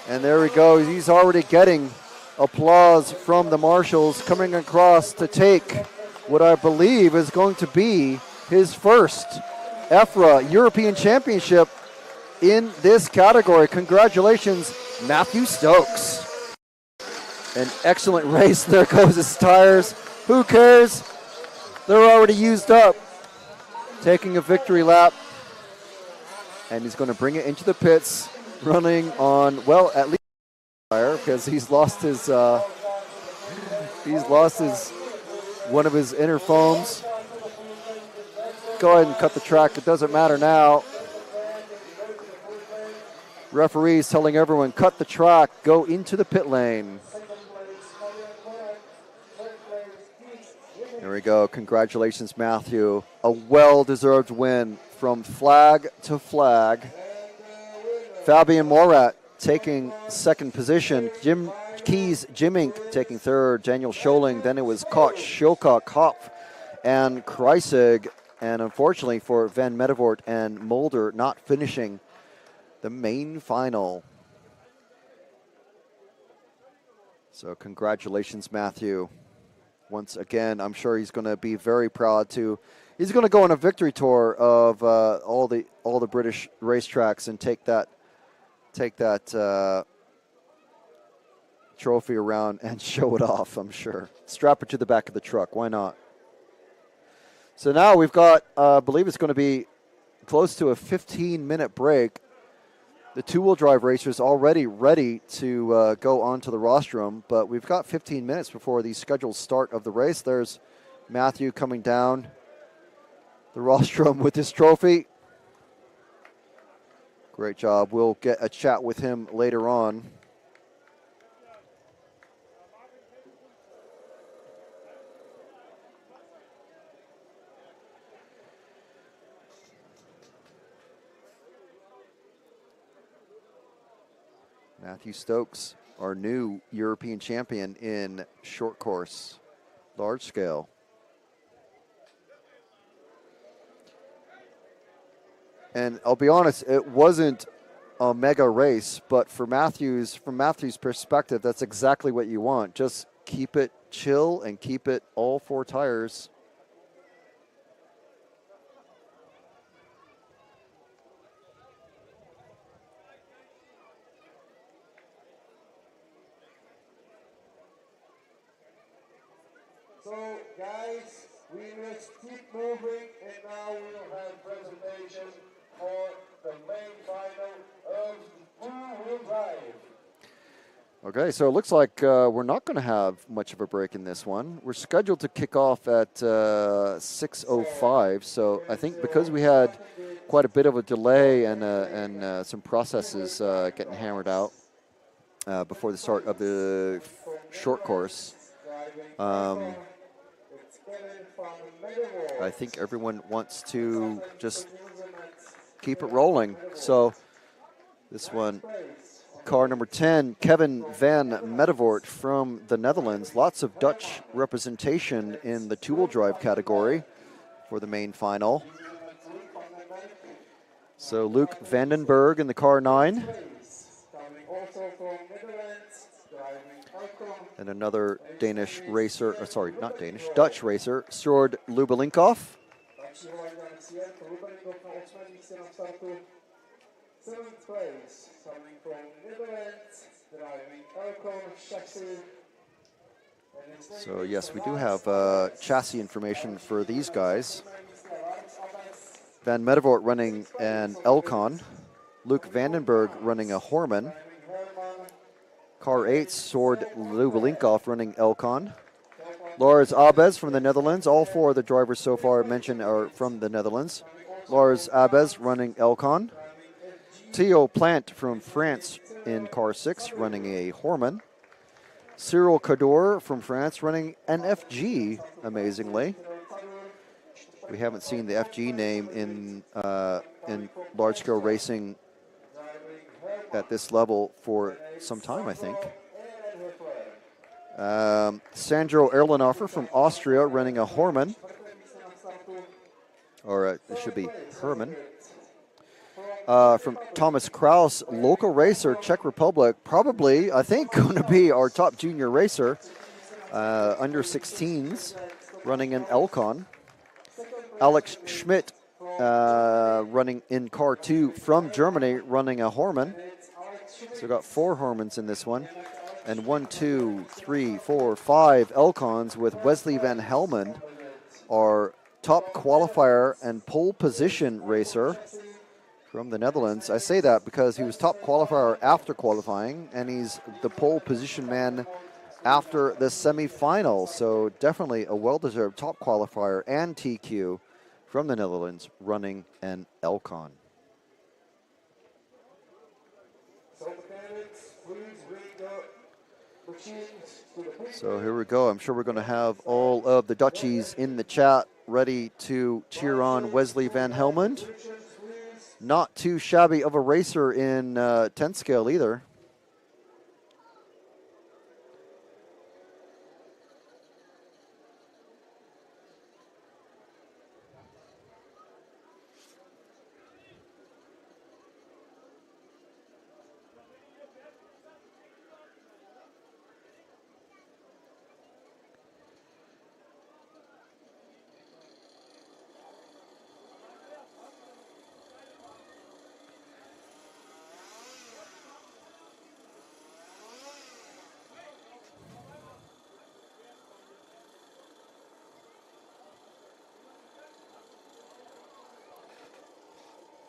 And there we go. He's already getting applause from the marshals, coming across to take what I believe is going to be his first EFRA European Championship in this category. Congratulations, Matthew Stokes. An excellent race. There goes his tires. Who cares? They're already used up. Taking a victory lap. And he's going to bring it into the pits, running on, well, at least tire, because he's lost his one of his inner foams. Go ahead and cut the track. It doesn't matter now. Referees telling everyone, cut the track, go into the pit lane. There we go. Congratulations, Matthew. A well-deserved win from flag to flag. Fabian Morat taking second position. Jim Jimink taking third. Daniel Scholing. Then it was Koch, Schilcock, Hopf, and Kreisig. And unfortunately for Van Medevort and Mulder, not finishing the main final. So congratulations, Matthew. Once again, I'm sure he's going to be very proud to. He's going to go on a victory tour of all the British racetracks and take that trophy around and show it off, I'm sure. Strap it to the back of the truck. Why not? So now we've got, I believe it's going to be close to a 15-minute break. The two-wheel drive racers already ready to go onto the rostrum, but we've got 15 minutes before the scheduled start of the race. There's Matthew coming down the rostrum with his trophy. Great job. We'll get a chat with him later on. Matthew Stokes, our new European champion in short course, large scale. And I'll be honest, it wasn't a mega race, but from Matthew's perspective, that's exactly what you want. Just keep it chill and keep it all 4 tires. So, guys, we must keep moving, and now we'll have presentation for the main final of the two-wheel drive. Okay, so it looks like we're not going to have much of a break in this one. We're scheduled to kick off at 6:05, so I think because we had quite a bit of a delay and some processes getting hammered out before the start of the short course, I think everyone wants to just keep it rolling. So this one, car number 10, Kevin Van Medevort from the Netherlands. Lots of Dutch representation in the two-wheel drive category for the main final. So Luke Vandenberg in the car 9. And another Danish racer, sorry, not Danish, Dutch racer, Sjord Lubelinkov. Seventh place, coming from Netherlands, driving Elcon chassis. So yes, we do have chassis information for these guys. Van Medevort running an Elcon. Luke Vandenberg running a Horman. Car 8, Sword Lubelinkov running Elcon. Lars Abes from the Netherlands. All 4 of the drivers so far mentioned are from the Netherlands. Lars Abes running Elcon. Theo Plant from France in car 6 running a Horman. Cyril Cador from France running an FG, amazingly. We haven't seen the FG name in large-scale racing at this level for some time, I think. Sandro Erlenhofer from Austria running a Horman. Or it should be Herman. From Thomas Kraus, local racer, Czech Republic, probably, I think, going to be our top junior racer, under 16s, running an Elcon. Alex Schmidt, running in car 2 from Germany, running a Horman. So we've got 4 Hormans in this one. And 1, 2, 3, 4, 5 Elcons with Wesley Van Helmond, our top qualifier and pole position racer from the Netherlands. I say that because he was top qualifier after qualifying, and he's the pole position man after the semifinal. So definitely a well-deserved top qualifier and TQ from the Netherlands running an Elcon. So here we go. I'm sure we're going to have all of the Dutchies in the chat ready to cheer on Wesley Van Helmond. Not too shabby of a racer in 10 scale either.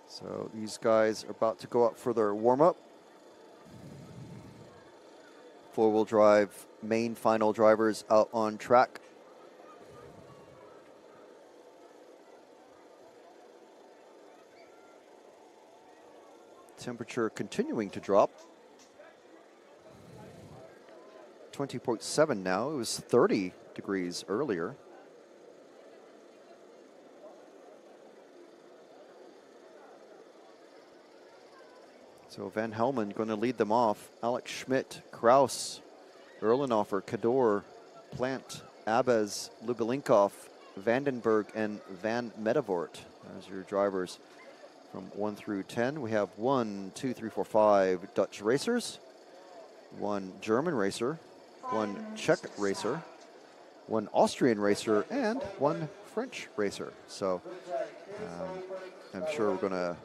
So these guys are about to go up for their warm-up. 4-wheel drive main final drivers out on track. Temperature continuing to drop. 20.7 now. It was 30 degrees earlier. So Van Helmond going to lead them off. Alex Schmidt, Kraus, Erlenhofer, Cador, Plant, Abes, Lubelinkov, Vandenberg, and Van Medevort. Those are your drivers from 1 through 10. We have 1, 2, 3, 4, 5 Dutch racers, 1 German racer, 1 Czech racer, 1 Austrian racer, and 1 French racer. So I'm sure we're going to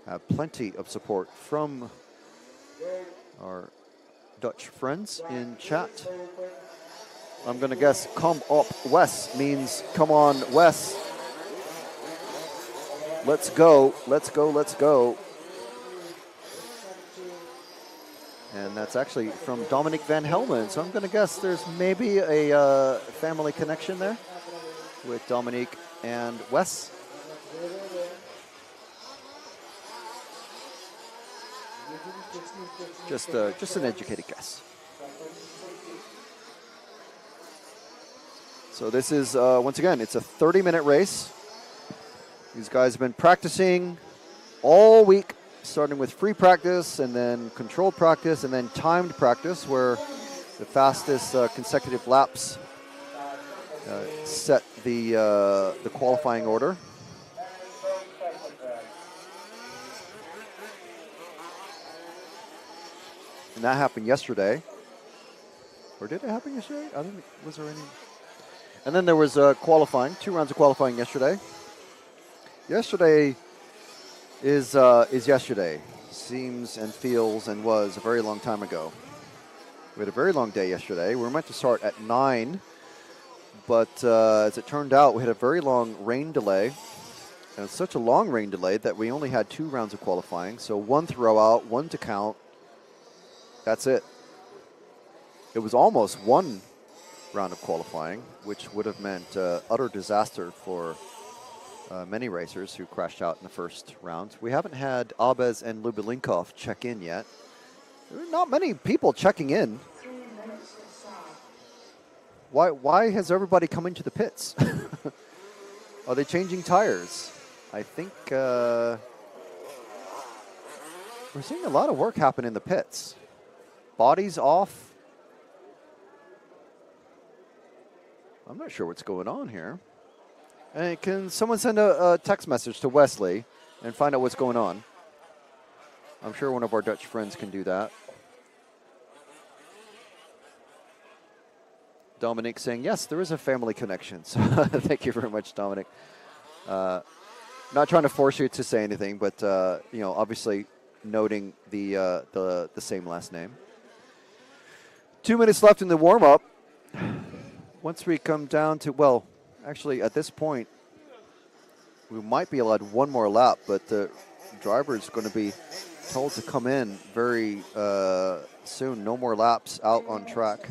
have plenty of support from our Dutch friends in chat. I'm going to guess "Kom op Wes" means "Come on, Wes." Let's go, let's go, let's go. And that's actually from Dominic Van Helmond. So I'm going to guess there's maybe a family connection there with Dominique and Wes. Just an educated guess. So this is, once again, it's a 30-minute race. These guys have been practicing all week, starting with free practice and then controlled practice and then timed practice, where the fastest consecutive laps set the qualifying order. And that happened yesterday. Or did it happen yesterday? I don't think, was there any? And then there was qualifying, 2 rounds of qualifying yesterday. Yesterday is yesterday. Seems and feels and was a very long time ago. We had a very long day yesterday. We were meant to start at 9, but as it turned out, we had a very long rain delay. And it's such a long rain delay that we only had 2 rounds of qualifying. So 1 throw out, 1 to count. That's it. It was almost 1 round of qualifying, which would have meant utter disaster for many racers who crashed out in the first round. We haven't had Abez and Lubilinkov check in yet. There are not many people checking in. Why has everybody come into the pits? Are they changing tires? I think we're seeing a lot of work happen in the pits. Bodies off. I'm not sure what's going on here. And can someone send a text message to Wesley and find out what's going on? I'm sure one of our Dutch friends can do that. Dominic saying, yes, there is a family connection. So thank you very much, Dominic. Not trying to force you to say anything, but you know, obviously noting the same last name. 2 minutes left in the warm-up. Once we come down to, well, actually at this point, we might be allowed 1 more lap, but the driver is going to be told to come in very soon. No more laps out on track.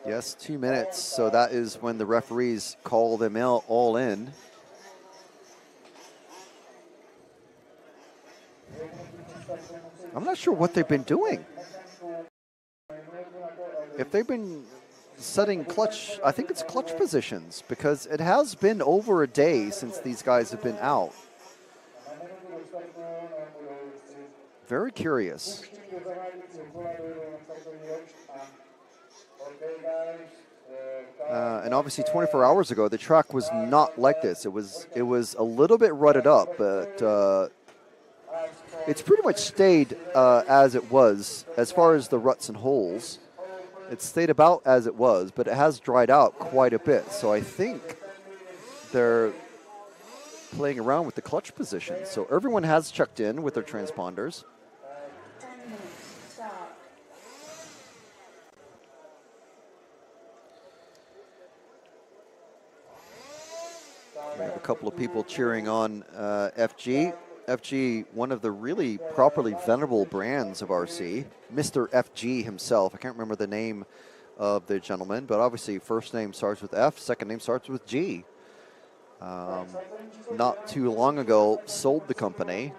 Yes, 2 minutes. So that is when the referees call them all in. I'm not sure what they've been doing. If they've been setting clutch, I think it's clutch positions, because it has been over a day since these guys have been out. Very curious. And obviously 24 hours ago, the track was not like this. It was a little bit rutted up, but it's pretty much stayed as it was as far as the ruts and holes. It stayed about as it was, but it has dried out quite a bit. So I think they're playing around with the clutch position. So everyone has checked in with their transponders. We have a couple of people cheering on FG. FG, one of the really properly venerable brands of RC. Mr. FG himself. I can't remember the name of the gentleman, but obviously first name starts with F, second name starts with G. Not too long ago, sold the company.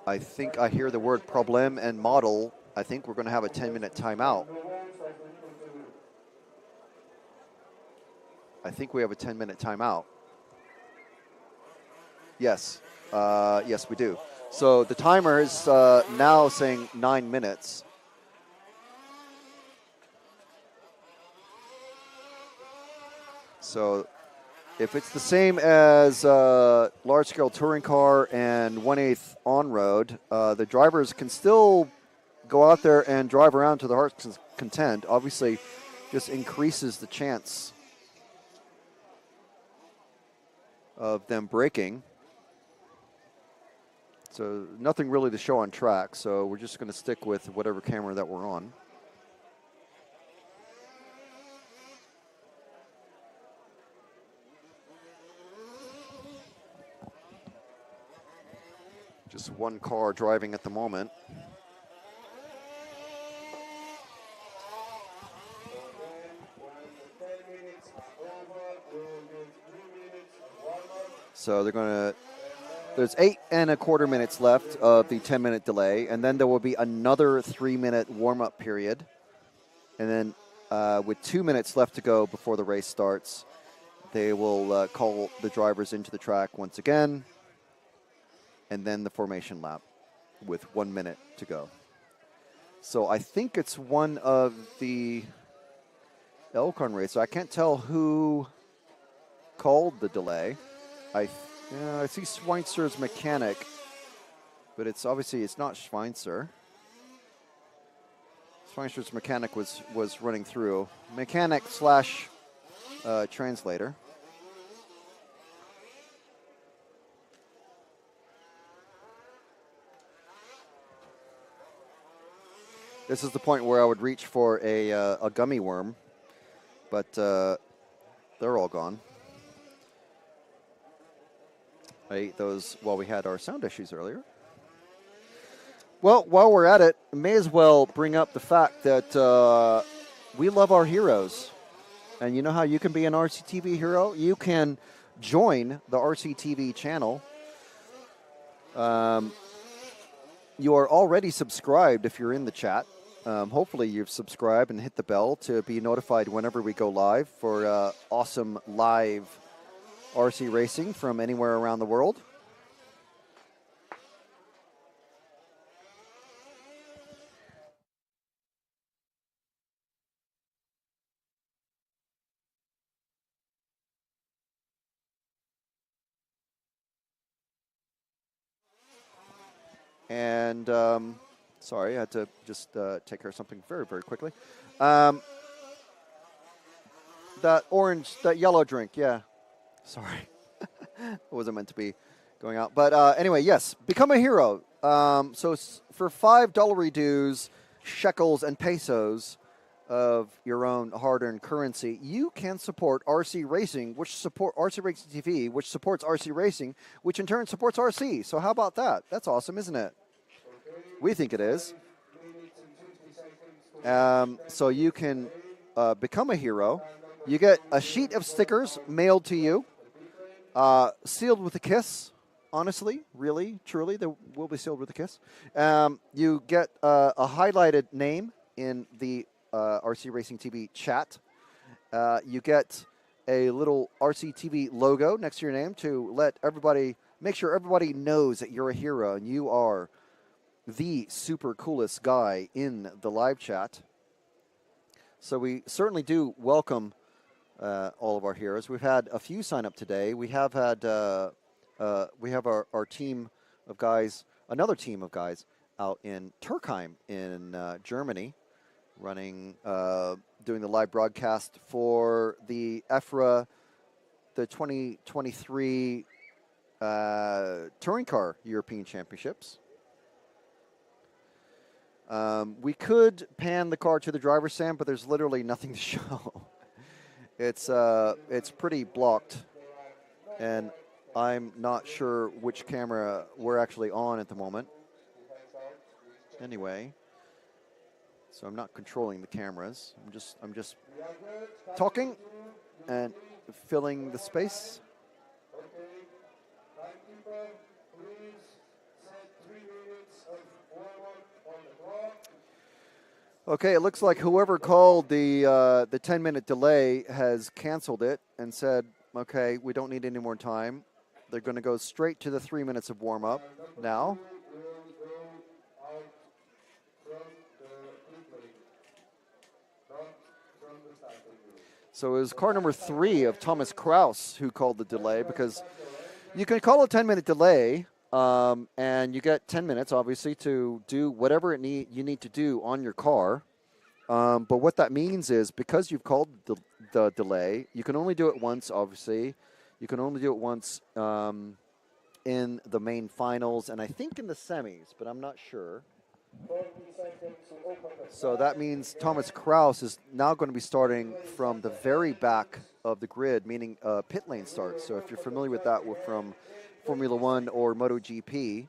I think I hear the word problem and model. I think we're going to have a 10-minute timeout. I think we have a 10-minute timeout. Yes. Yes, we do. So the timer is now saying 9 minutes. So if it's the same as large-scale touring car and 1/8 on-road, the drivers can still go out there and drive around to their heart's content. Obviously, just increases the chance of them braking. So nothing really to show on track, so we're just going to stick with whatever camera that we're on. Just one car driving at the moment. So they're going to, there's 8 1/4 minutes left of the 10-minute delay, and then there will be another 3-minute warm-up period. And then with 2 minutes left to go before the race starts, they will call the drivers into the track once again, and then the formation lap with 1 minute to go. So I think it's one of the Elcon races. I can't tell who called the delay. I see Schweinster's mechanic, but it's obviously it's not Schweinster. Schweinster's mechanic was running through. Mechanic slash translator. This is the point where I would reach for a gummy worm, but they're all gone. I ate those while we had our sound issues earlier. Well, while we're at it, may as well bring up the fact that we love our heroes. And you know how you can be an RCTV hero? You can join the RCTV channel. You are already subscribed if you're in the chat. Hopefully you've subscribed and hit the bell to be notified whenever we go live for awesome live RC racing from anywhere around the world. And sorry, I had to just take care of something very, very quickly. That yellow drink, yeah. Sorry. It wasn't meant to be going out. But anyway, yes, become a hero. So for $5 dues, shekels, and pesos of your own hard-earned currency, you can support RC Racing, which support RC Racing TV, which supports RC Racing, which in turn supports RC. So how about that? That's awesome, isn't it? We think it is. So you can become a hero. You get a sheet of stickers mailed to you, sealed with a kiss. Honestly, really, truly, they will be sealed with a kiss. You get a highlighted name in the RC Racing TV chat. You get a little RC TV logo next to your name to let everybody, make sure everybody knows that you're a hero and you are the super coolest guy in the live chat. So we certainly do welcome all of our heroes. We've had a few sign up today. We have had we have our team of guys, another team of guys out in Turkheim in Germany, running, doing the live broadcast for the EFRA, the 2023 Touring Car European Championships. We could pan the car to the driver's stand, but there's literally nothing to show. It's pretty blocked, and I'm not sure which camera we're actually on at the moment. Anyway, so I'm not controlling the cameras. I'm just talking and filling the space. Okay, it looks like whoever called the 10-minute delay has canceled it and said, okay, we don't need any more time. They're going to go straight to the 3 minutes of warm-up now. So it was car number 3 of Thomas Kraus who called the delay, because you can call a 10-minute delay, and you get 10 minutes, obviously, to do whatever you need to do on your car. But what that means is, because you've called the delay, you can only do it once, obviously. You can only do it once in the main finals, and I think in the semis, but I'm not sure. So that means Thomas Kraus is now going to be starting from the very back of the grid, meaning pit lane start. So if you're familiar with that from Formula One or MotoGP,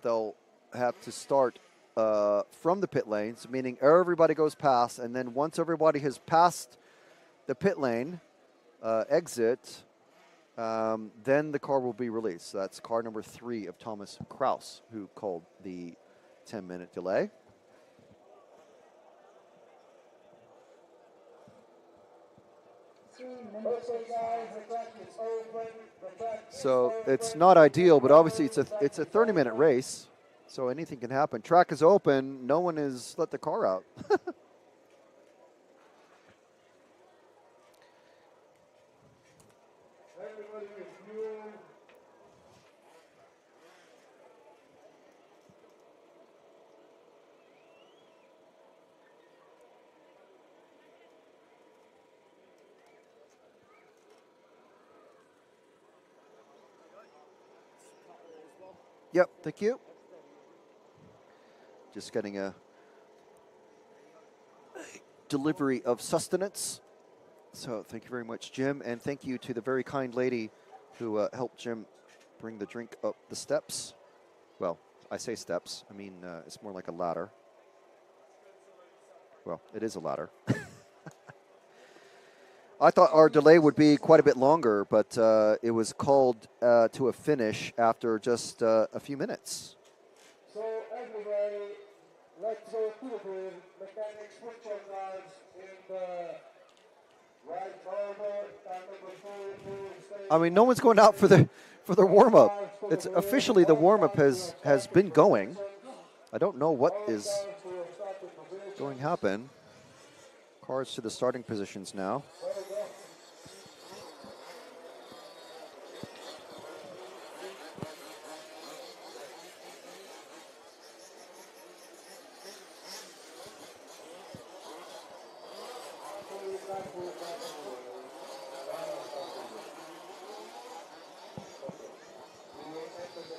they'll have to start from the pit lanes, meaning everybody goes past, and then once everybody has passed the pit lane exit, then the car will be released. So that's car number 3 of Thomas Kraus, who called the 10-minute delay. So it's not ideal, but obviously it's a 30-minute race, so anything can happen. Track is open. No one has let the car out. Yep, thank you. just getting a delivery of sustenance. So thank you very much, Jim, and thank you to the very kind lady who helped Jim bring the drink up the steps. Well, I say steps, I mean it's more like a ladder. Well, it is a ladder. I thought our delay would be quite a bit longer, but it was called to a finish after just a few minutes. So everybody, let's go to the grid. Mechanics switch on guards in the right corner. I mean, no one's going out for their warm-up. It's officially the warm-up has been going. I don't know what is going to happen. Cars to the starting positions now.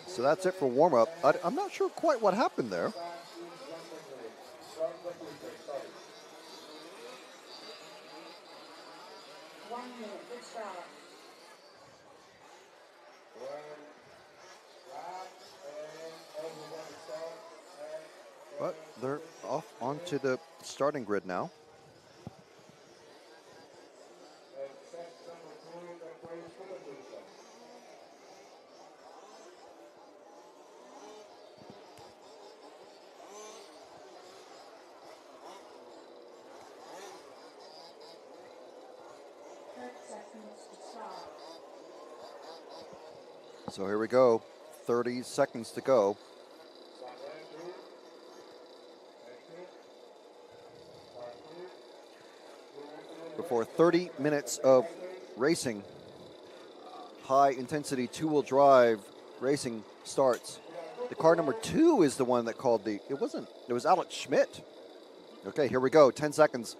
So that's it for warm-up. I'm not sure quite what happened there. 1 minute to start. But they're off onto the starting grid now. So here we go, 30 seconds to go. Before 30 minutes of racing, high intensity two-wheel drive racing starts. The car number 2 is the one that called it was Alex Schmidt. Okay, here we go, 10 seconds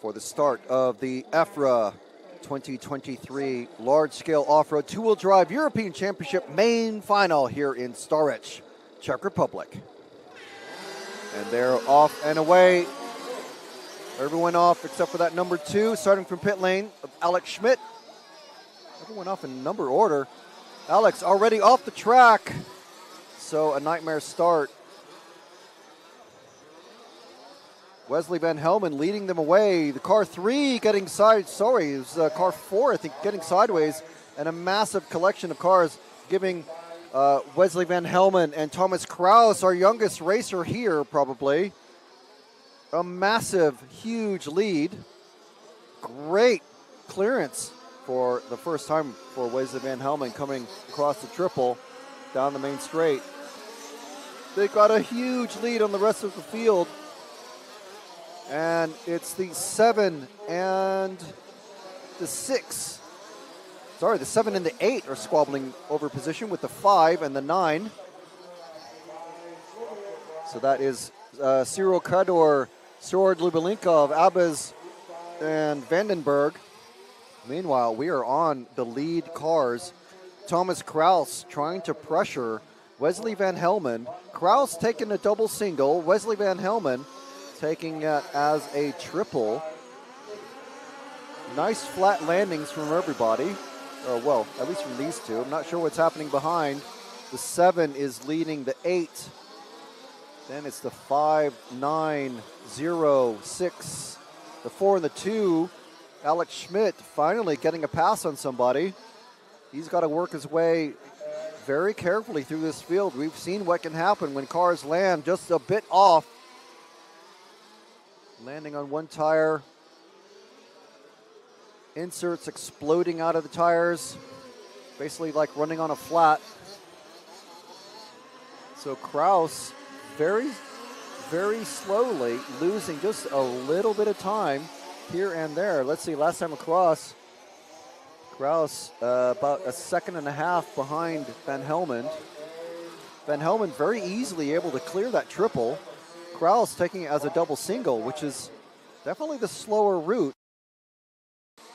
for the start of the EFRA 2023 large-scale off-road two-wheel drive European Championship main final here in Stařeč, Czech Republic. And they're off and away. Everyone off except for that number 2, starting from pit lane of Alex Schmidt. Everyone off in number order. Alex already off the track. So a nightmare start. Wesley Van Helmen leading them away. The car 3 getting it was car 4, I think, getting sideways. And a massive collection of cars giving Wesley Van Helmen and Thomas Kraus, our youngest racer here probably, a massive, huge lead. Great clearance for the first time for Wesley Van Helmen coming across the triple down the main straight. They got a huge lead on the rest of the field. And it's the 7 and the 6. Sorry, the 7 and the 8 are squabbling over position with the 5 and the 9. So that is Cyril Kador, Sword Lubelinkov, Abez, and Vandenberg. Meanwhile, we are on the lead cars. Thomas Kraus trying to pressure Wesley Van Helmen. Kraus taking a double single. Wesley Van Helmen taking it as a triple. Nice flat landings from everybody. Well, at least from these two. I'm not sure what's happening behind. The 7 is leading the 8. Then it's the 5, 9, 0, 6. The 4 and the 2. Alex Schmidt finally getting a pass on somebody. He's got to work his way very carefully through this field. We've seen what can happen when cars land just a bit off. Landing on one tire. Inserts exploding out of the tires. Basically like running on a flat. So Kraus very, very slowly losing just a little bit of time here and there. Let's see, last time across, Kraus about a second and a half behind Van Helmen. Van Helmen very easily able to clear that triple. Kraus taking it as a double single, which is definitely the slower route.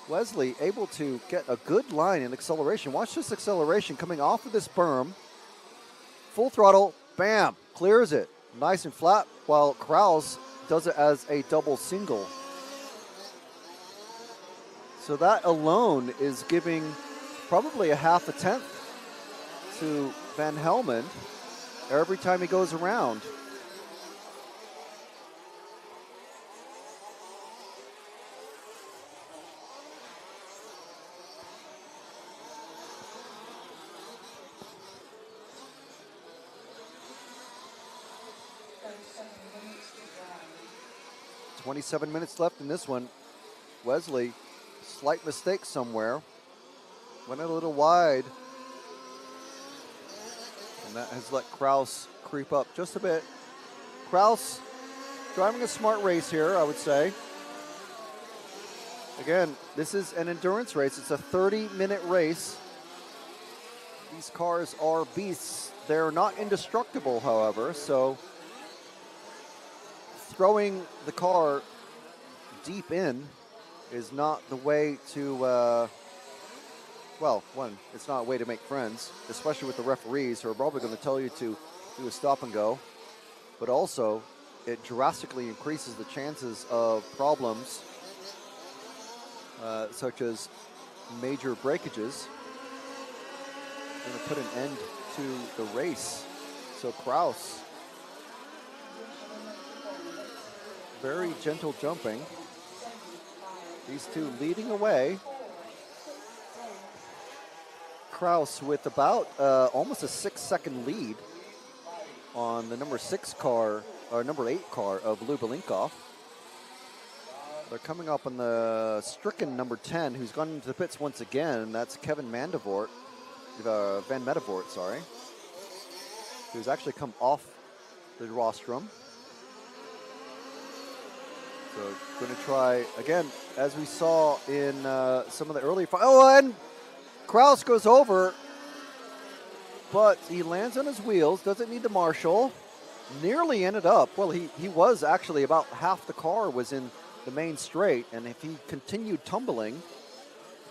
Wesley able to get a good line in acceleration. Watch this acceleration coming off of this berm. Full throttle, bam, clears it. nice and flat, while Kraus does it as a double single. So that alone is giving probably a half a tenth to Van Helmond every time he goes around. Minutes to drive. 27 minutes left in this one. Wesley, slight mistake somewhere. Went a little wide. And that has let Kraus creep up just a bit. Kraus driving a smart race here, I would say. Again, this is an endurance race. It's a 30-minute race. These cars are beasts. They're not indestructible, however, so throwing the car deep in is not the way to, well, one, it's not a way to make friends, especially with the referees who are probably going to tell you to do a stop and go, but also it drastically increases the chances of problems such as major breakages. Going to put an end to the race. So Kraus, very gentle jumping. These two leading away. Kraus with about almost a 6-second lead on the number 6 car, or number 8 car of Lubelinkov. They're coming up on the stricken number 10, who's gone into the pits once again. That's Kevin Mandevort, Van Medevort, sorry, who's actually come off the rostrum. So going to try, again, as we saw in some of the early... Oh, and Kraus goes over, but he lands on his wheels, doesn't need to marshal. Nearly ended up, well, he was actually about half the car was in the main straight, and if he continued tumbling,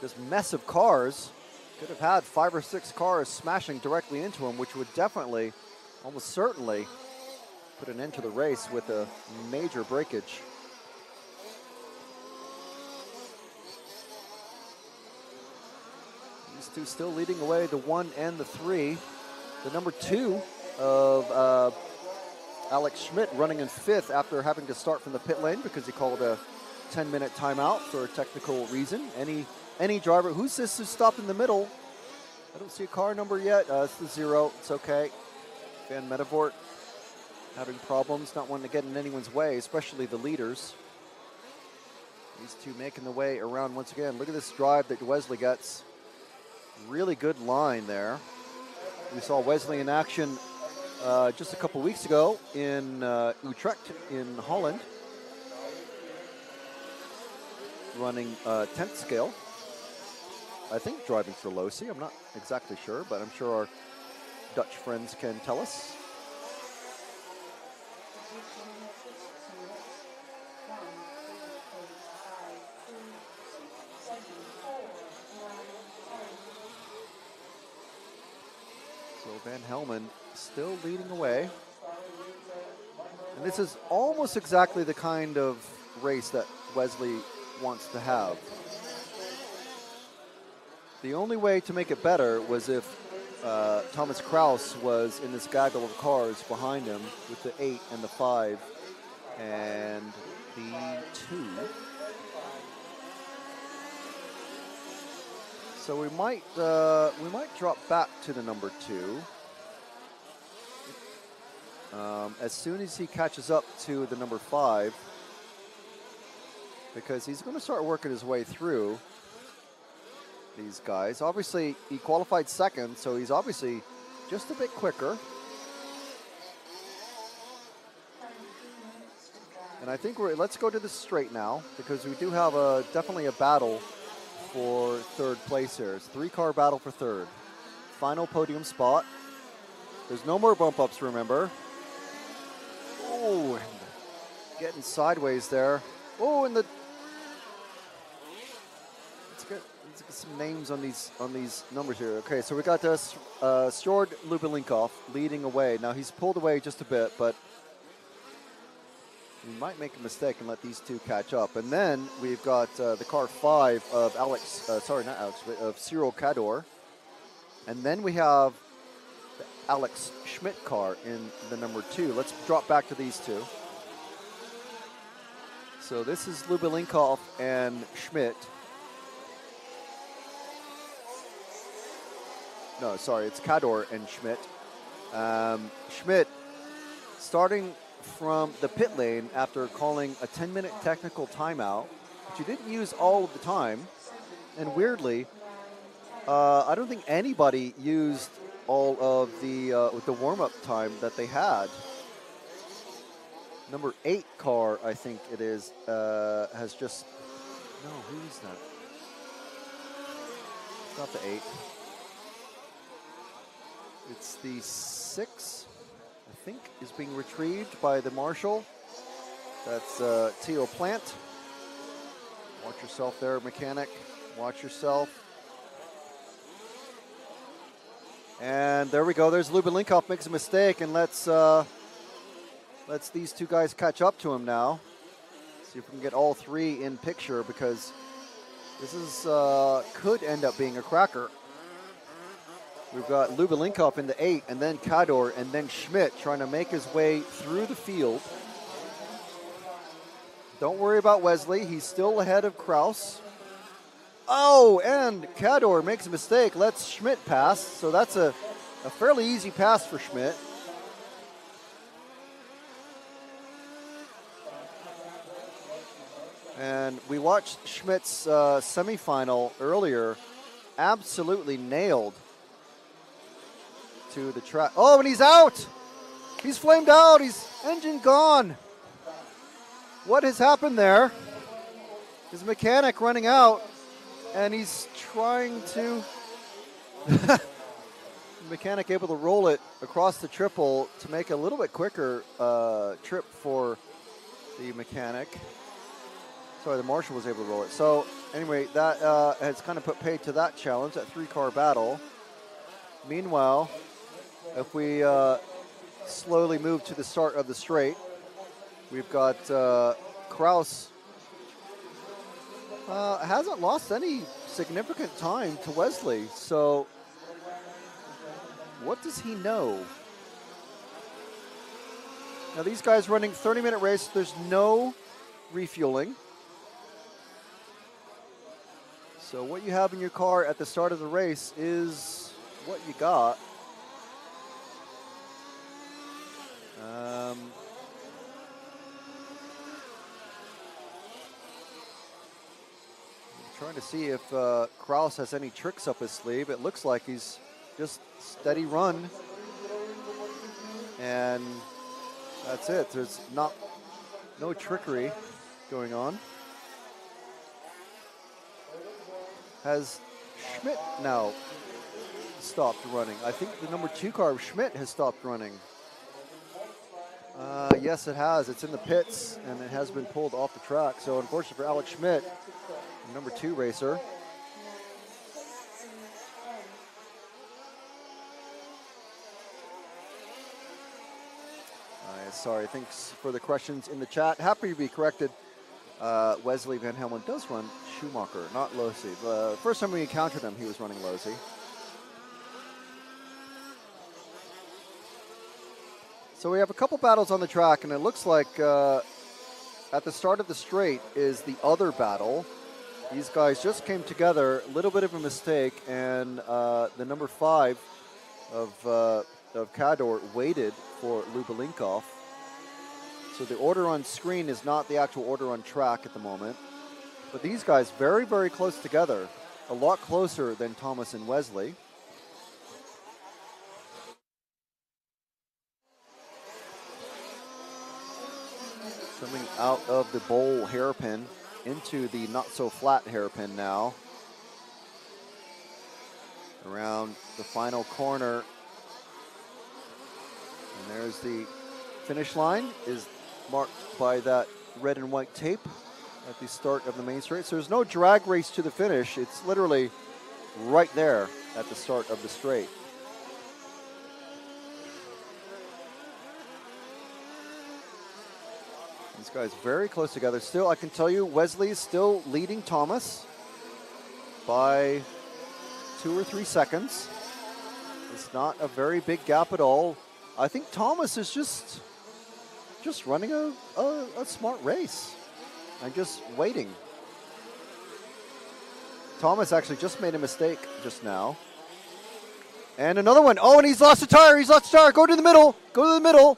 this mess of cars could have had 5 or 6 cars smashing directly into him, which would definitely, almost certainly, put an end to the race with a major breakage. These two still leading away, the 1 and the 3. The number 2 of Alex Schmidt running in 5th after having to start from the pit lane because he called a 10-minute timeout for a technical reason. Any driver, who's this who stopped in the middle? I don't see a car number yet. It's the 0, it's okay. Van Medevort having problems, not wanting to get in anyone's way, especially the leaders. These two making the way around once again. Look at this drive that Wesley gets. Really good line there. We saw Wesley in action just a couple weeks ago in Utrecht in Holland, running 10th scale. I think driving for Losi. I'm not exactly sure, but I'm sure our Dutch friends can tell us. So Van Helmond still leading away. And this is almost exactly the kind of race that Wesley wants to have. The only way to make it better was if Thomas Kraus was in this gaggle of cars behind him with the 8 and the 5 and the 2. So we might drop back to the number 2 as soon as he catches up to the number 5, because he's going to start working his way through these guys. Obviously, he qualified 2nd, so he's obviously just a bit quicker. And I think let's go to the straight now, because we do have definitely a battle for 3rd place here. It's a 3-car battle for 3rd. Final podium spot. There's no more bump ups, remember. Oh, getting sideways there. Oh, and let's get some names on these numbers here. Okay, so we got this Stjord Lubelinkov leading away. Now he's pulled away just a bit, but We might make a mistake and let these two catch up. And then we've got the car 5 of of Cyril Cador. And then we have the Alex Schmidt car in the number 2. Let's drop back to these two. So this is Lubelinkov and Schmidt. No, sorry, it's Cador and Schmidt. Schmidt starting from the pit lane after calling a 10-minute technical timeout, which he didn't use all of the time. And weirdly, I don't think anybody used all of the warm-up time that they had. Number 8 car, I think it is, has just... No, who is that? It's not the 8. It's the 6, I think, is being retrieved by the marshal. That's Theo Plant. Watch yourself there, mechanic. Watch yourself. And there we go. There's Lubelinkov makes a mistake, and let's these two guys catch up to him now. See if we can get all 3 in picture, because this is could end up being a cracker. We've got Lubelinkov in the 8, and then Cador, and then Schmidt trying to make his way through the field. Don't worry about Wesley. He's still ahead of Kraus. Oh, and Cador makes a mistake. Lets Schmidt pass. So that's a fairly easy pass for Schmidt. And we watched Schmidt's semifinal earlier. Absolutely nailed to the track. Oh, and he's out. He's flamed out. He's engine gone. What has happened there? His mechanic running out, and he's trying to... the mechanic able to roll it across the triple to make a little bit quicker trip for the mechanic. Sorry, the marshal was able to roll it. So anyway, that has kind of put paid to that challenge, that 3-car battle. Meanwhile, if we slowly move to the start of the straight, we've got Kraus hasn't lost any significant time to Wesley. So what does he know? Now these guys running 30-minute race, there's no refueling. So what you have in your car at the start of the race is what you got. Trying to see if Kraus has any tricks up his sleeve. It looks like he's just steady run. And that's it. There's no trickery going on. Has Schmidt now stopped running? I think the number 2 car of Schmidt has stopped running. Yes, it has. It's in the pits, and it has been pulled off the track. So unfortunately for Alex Schmidt, number 2 racer. Sorry, thanks for the questions in the chat. Happy to be corrected. Wesley Van Helmond does run Schumacher, not Losi. The first time we encountered him, he was running Losi. So we have a couple battles on the track, and it looks like at the start of the straight is the other battle. These guys just came together, a little bit of a mistake, and the number 5 of Cador waited for Lubelinkov. So the order on screen is not the actual order on track at the moment. But these guys very, very close together, a lot closer than Thomas and Wesley. Coming out of the bowl hairpin into the not-so-flat hairpin now. Around the final corner. And there's the finish line, is marked by that red and white tape at the start of the main straight. So there's no drag race to the finish. It's literally right there at the start of the straight. These guys very close together. Still, I can tell you, Wesley is still leading Thomas by 2 or 3 seconds. It's not a very big gap at all. I think Thomas is just running a smart race and just waiting. Thomas actually just made a mistake just now. And another one. Oh, and he's lost a tire. He's lost a tire. Go to the middle. Go to the middle.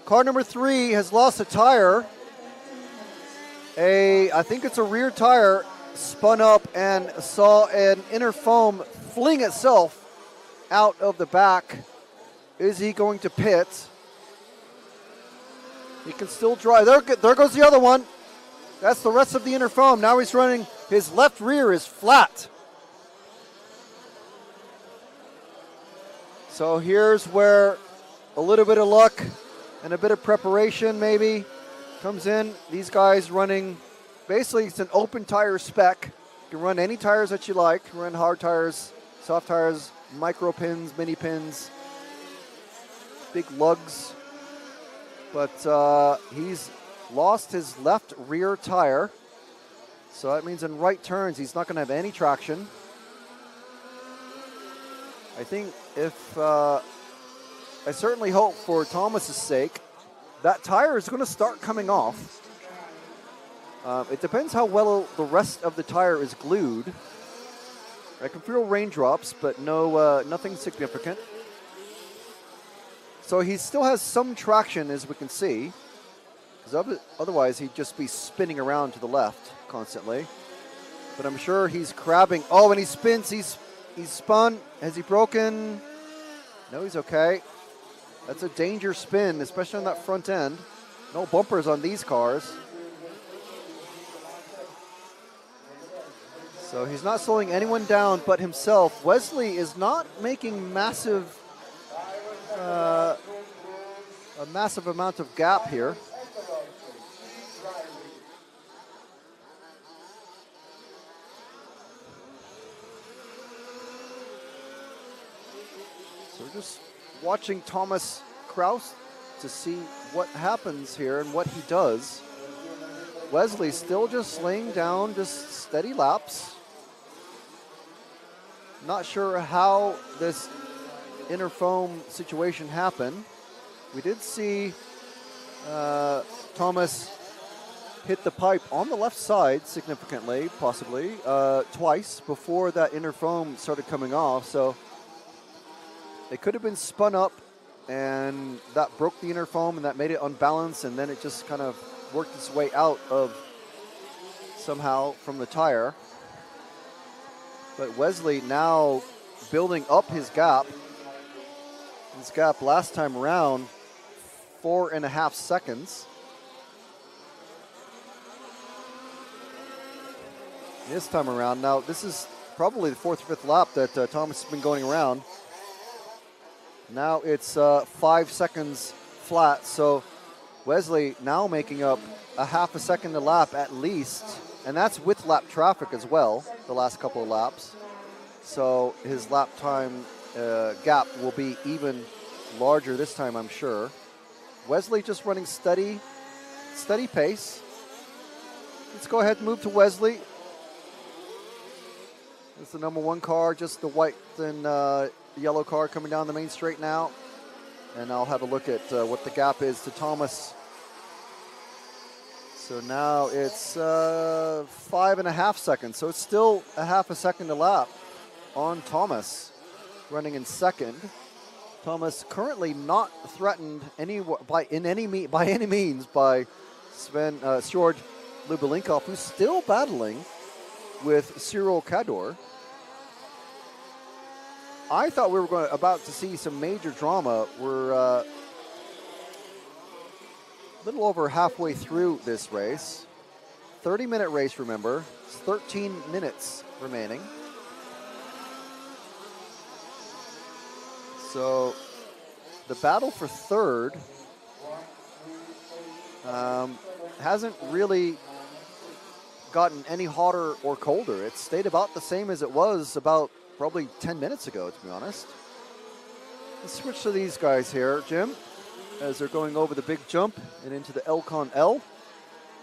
Car number 3 has lost a tire. I think it's a rear tire, spun up and saw an inner foam fling itself out of the back. Is he going to pit? He can still drive. There goes the other one. That's the rest of the inner foam. Now he's running. His left rear is flat. So here's where a little bit of luck and a bit of preparation maybe comes in. These guys running, basically it's an open tire spec. You can run any tires that you like. You can run hard tires, soft tires, micro pins, mini pins, big lugs. But he's lost his left rear tire. So that means in right turns, he's not going to have any traction. I think I certainly hope for Thomas's sake, that tire is going to start coming off. It depends how well the rest of the tire is glued. I can feel raindrops, but nothing significant. So he still has some traction, as we can see, because otherwise he'd just be spinning around to the left constantly. But I'm sure he's crabbing. Oh, and he spins. He's spun. Has he broken? No, he's okay. That's a danger spin, especially on that front end. No bumpers on these cars. So he's not slowing anyone down but himself. Wesley is not making a massive amount of gap here. So we're just watching Thomas Kraus to see what happens here and what he does. Wesley still just laying down just steady laps. Not sure how this inner foam situation happened. We did see Thomas hit the pipe on the left side significantly, possibly, twice before that inner foam started coming off. So it could have been spun up and that broke the inner foam and that made it unbalanced, and then it just kind of worked its way out of somehow from the tire. But Wesley now building up his gap. His gap last time around, 4.5 seconds. This time around, now this is probably the 4th or 5th lap that Thomas has been going around. Now it's 5 seconds flat, so Wesley now making up a half a second a lap at least, and that's with lap traffic as well, the last couple of laps. So his lap time gap will be even larger this time, I'm sure. Wesley just running steady pace. Let's go ahead and move to Wesley. It's the number 1 car, just the white and yellow car coming down the main straight now. And I'll have a look at what the gap is to Thomas. So now it's 5.5 seconds. So it's still a half a second a lap on Thomas, running in second. Thomas currently not threatened by any means by Sjord Lubelinkov, who's still battling with Cyril Cador. I thought we were about to see some major drama. We're a little over halfway through this race. 30-minute race, remember. It's 13 minutes remaining. So the battle for third hasn't really gotten any hotter or colder. It's stayed about the same as it was about probably 10 minutes ago, to be honest. Let's switch to these guys here, Jim, as they're going over the big jump and into the Elcon L.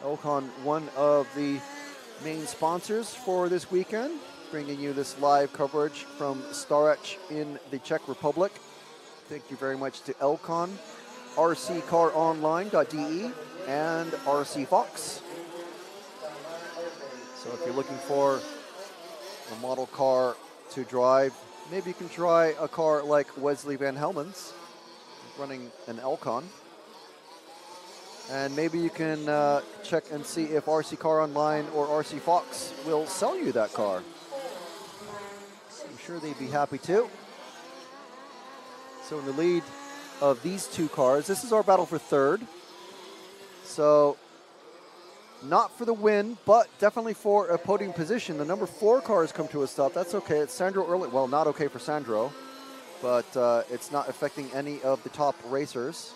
Elcon, one of the main sponsors for this weekend, bringing you this live coverage from Stařeč in the Czech Republic. Thank you very much to Elcon, rccaronline.de, and RC Fox. So if you're looking for a model car to drive, maybe you can try a car like Wesley Van Helmon's, running an Elcon. And maybe you can check and see if RC Car Online or RC Fox will sell you that car. I'm sure they'd be happy to. So in the lead of these two cars, this is our battle for third. So not for the win, but definitely for a podium position. The number 4 car has come to a stop. That's okay. It's Sandro Early. Well, not okay for Sandro, but it's not affecting any of the top racers.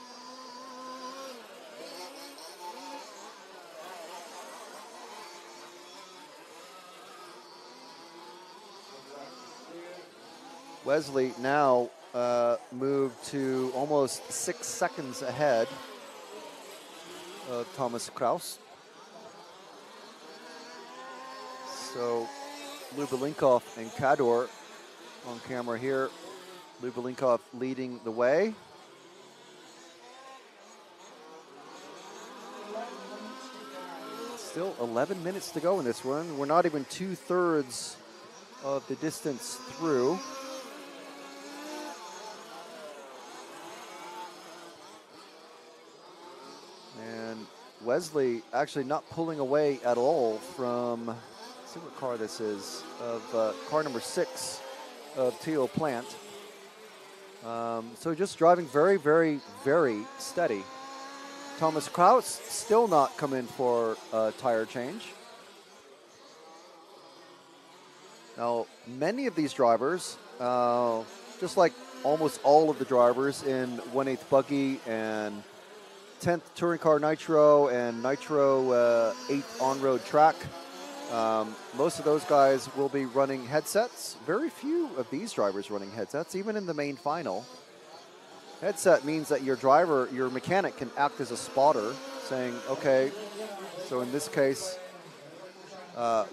Wesley now moved to almost 6 seconds ahead of Thomas Kraus. So Lubelinkov and Kador on camera here. Lubelinkov leading the way. Still 11 minutes to go in this one. We're not even 2/3 of the distance through. And Wesley actually not pulling away at all from, let's see what car this is, of car number 6 of Theo Plant. So just driving very, very, very steady. Thomas Kraus still not come in for a tire change. Now, many of these drivers, just like almost all of the drivers in 1/8 buggy and 10th Touring Car Nitro and Nitro 8th on-road track, most of those guys will be running headsets. Very few of these drivers running headsets, even in the main final. Headset means that your driver, your mechanic, can act as a spotter, saying, okay, so in this case,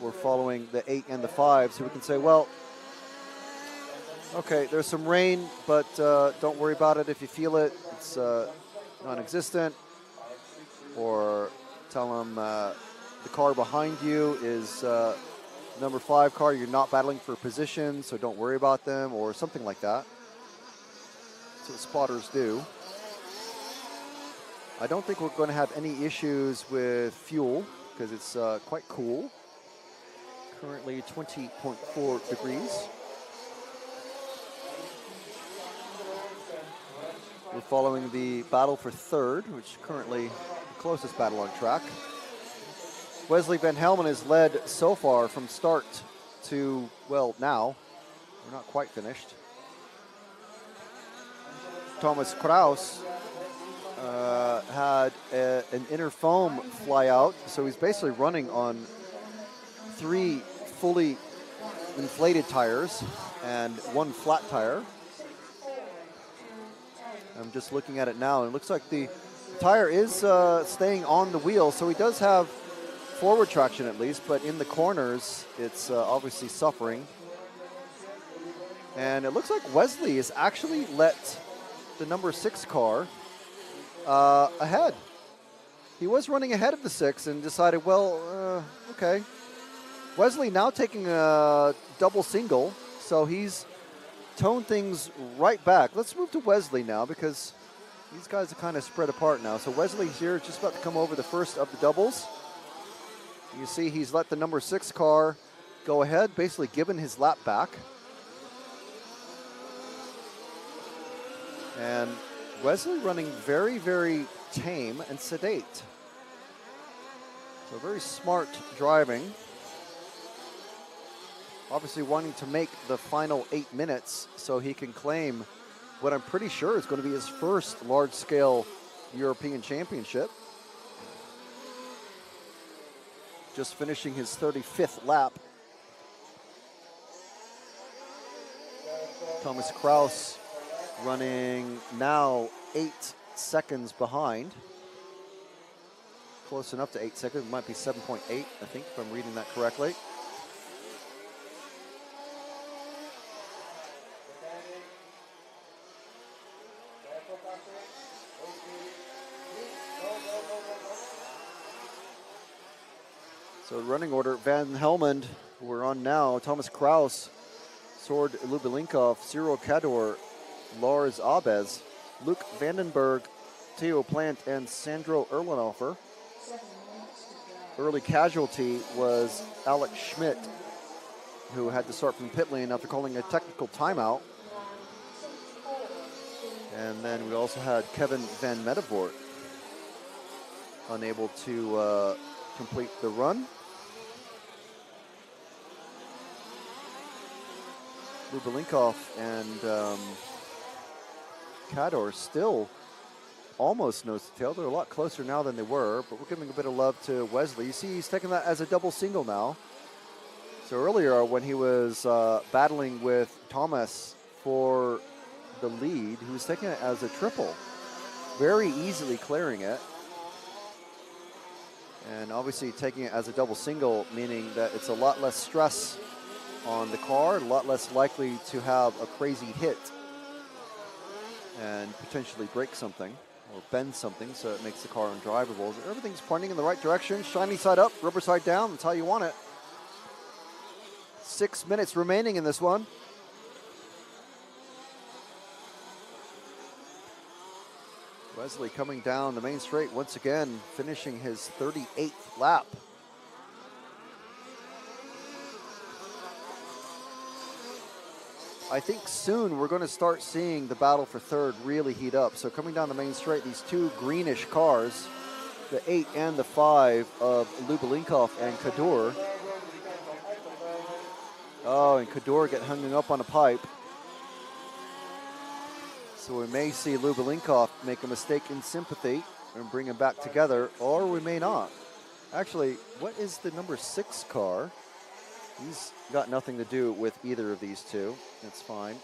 we're following the 8 and the 5, so we can say, well, okay, there's some rain, but don't worry about it if you feel it. It's non-existent. Or tell them the car behind you is number 5 car. You're not battling for position, so don't worry about them, or something like that. That's what spotters do. I don't think we're going to have any issues with fuel because it's quite cool. Currently 20.4 degrees. We're following the battle for third, which is currently the closest battle on track. Wesley Van Helmon has led so far from start to, well, now. We're not quite finished. Thomas Kraus had an inner foam fly out, so he's basically running on 3 fully inflated tires and 1 flat tire. I'm just looking at it now, and it looks like the tire is staying on the wheel, so he does have forward traction at least, but in the corners, it's obviously suffering. And it looks like Wesley has actually let the number 6 car ahead. He was running ahead of the 6 and decided, well, okay. Wesley now taking a double single, so he's toned things right back. Let's move to Wesley now because these guys are kind of spread apart now. So Wesley's here, just about to come over the first of the doubles. You see he's let the number 6 car go ahead, basically given his lap back. And Wesley running very, very tame and sedate. So very smart driving. Obviously wanting to make the final 8 minutes so he can claim what I'm pretty sure is going to be his first large-scale European Championship. Just finishing his 35th lap. Thomas Kraus running now 8 seconds behind. Close enough to 8 seconds. It might be 7.8, I think, if I'm reading that correctly. So running order, Van Helmond, who we're on now, Thomas Kraus, Sword Lubelinkov, Cyril Cador, Lars Abez, Luke Vandenberg, Theo Plant, and Sandro Erlenhofer. Early casualty was Alex Schmidt, who had to start from pit lane after calling a technical timeout. And then we also had Kevin Van Mettevoort, unable to complete the run. Lubelinkov and Cador still almost nose to tail. They're a lot closer now than they were, but we're giving a bit of love to Wesley. You see he's taking that as a double single now. So earlier when he was battling with Thomas for the lead, he was taking it as a triple, very easily clearing it. And obviously taking it as a double single, meaning that it's a lot less stress on the car, a lot less likely to have a crazy hit and potentially break something or bend something, so it makes the car undrivable. Everything's pointing in the right direction. Shiny side up, rubber side down. That's how you want it. 6 minutes remaining in this one. Wesley coming down the main straight once again, finishing his 38th lap. I think soon we're going to start seeing the battle for third really heat up. So coming down the main straight, these two greenish cars, the 8 and the 5 of Lubelinkov and Cador. Oh, and Cador get hung up on a pipe. So we may see Lubelinkov make a mistake in sympathy and bring him back together, or we may not. Actually, what is the number 6 car? He's got nothing to do with either of these two. It's fine.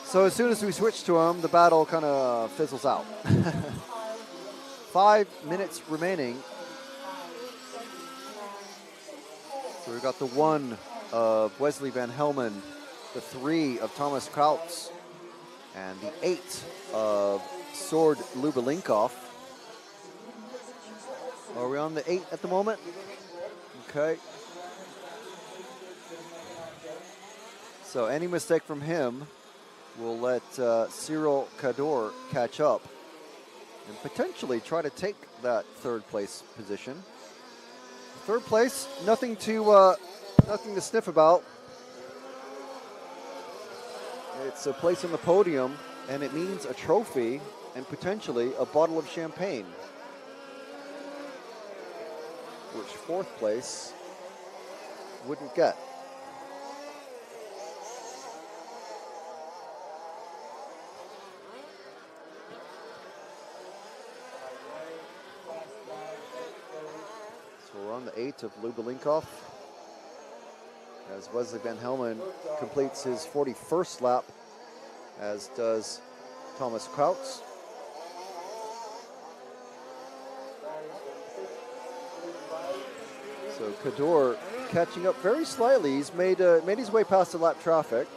So as soon as we switch to him, the battle kind of fizzles out. 5 minutes remaining. So we've got the 1 of Wesley Van Helmond, the 3 of Thomas Kraus, and the 8 of Sword Lubelinkov. Are we on the 8 at the moment? Okay. So any mistake from him will let Cyril Cador catch up and potentially try to take that 3rd place position. 3rd place, nothing to sniff about. It's a place on the podium, and it means a trophy and potentially a bottle of champagne, which 4th place wouldn't get. So we're on the 8 of Lubelinkov as Wesley Van Helmond completes his 41st lap, as does Thomas Kraus. So Cador catching up very slightly. He's made his way past the lap traffic.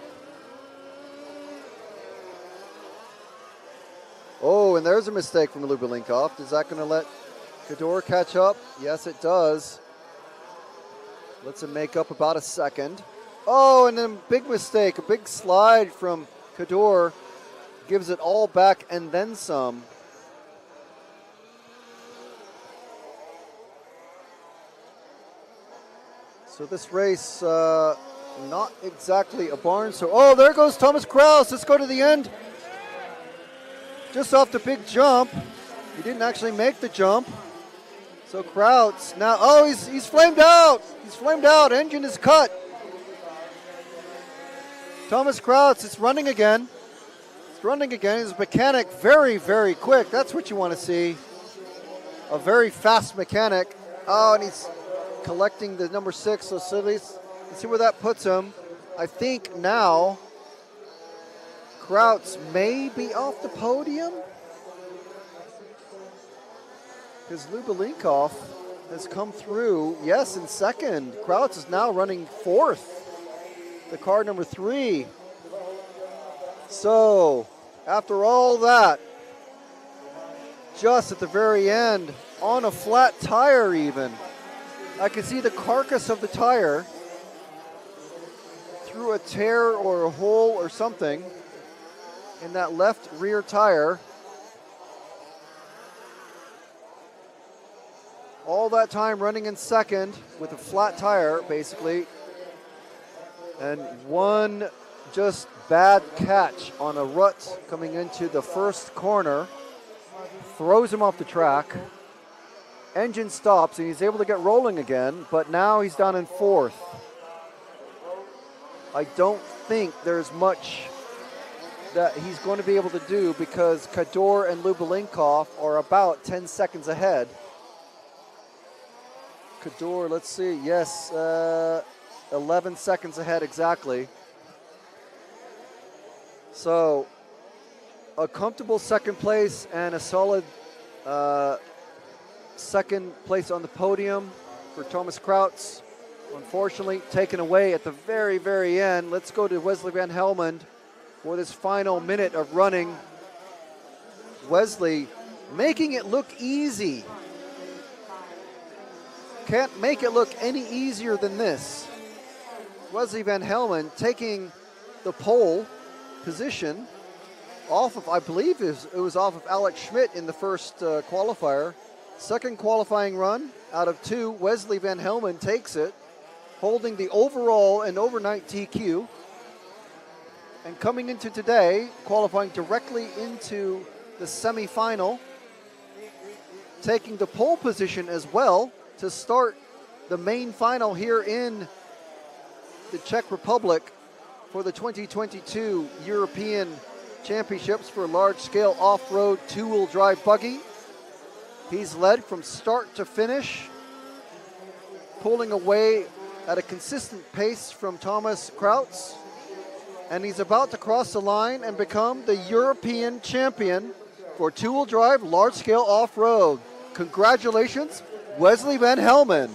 Oh, and there's a mistake from Lubelinkov. Is that going to let Cador catch up? Yes, it does. Lets him make up about a second. Oh, and then big mistake, a big slide from Cador. Gives it all back and then some. So this race, not exactly a barn. So, oh, there goes Thomas Kraus. Let's go to the end. Just off the big jump. He didn't actually make the jump. So Kraus now, oh, he's flamed out. He's flamed out. Engine is cut. Thomas Kraus, it's running again. It's running again. His mechanic very, very quick. That's what you want to see. A very fast mechanic. Oh, and he's collecting the number 6. So let's see where that puts him. I think now Krauts may be off the podium because Lubelinkov has come through, yes, in second. Krauts is now running fourth, the car number 3. So, after all that, just at the very end, on a flat tire even, I can see the carcass of the tire through a tear or a hole or something in that left rear tire. All that time running in second with a flat tire, basically. And one just bad catch on a rut coming into the first corner. Throws him off the track. Engine stops and he's able to get rolling again, but now he's down in fourth. I don't think there's much that he's going to be able to do because Kador and Lubelinkov are about 10 seconds ahead. Kador, let's see, yes, 11 seconds ahead exactly. So, a comfortable second place and a solid second place on the podium for Thomas Krauts. Unfortunately, taken away at the very, very end. Let's go to Wesley Van Helmond for this final minute of running. Wesley making it look easy. Can't make it look any easier than this. Wesley Van Helmond taking the pole position off of, I believe it was off of Alex Schmidt in the first qualifier. Second qualifying run out of 2, Wesley Van Helmond takes it, holding the overall and overnight TQ. And coming into today, qualifying directly into the semifinal, taking the pole position as well to start the main final here in the Czech Republic for the 2022 European Championships for large-scale off-road two-wheel drive buggy. He's led from start to finish, pulling away at a consistent pace from Thomas Krauts, and he's about to cross the line and become the European champion for two-wheel drive large-scale off-road. Congratulations, Wesley Van Helmond.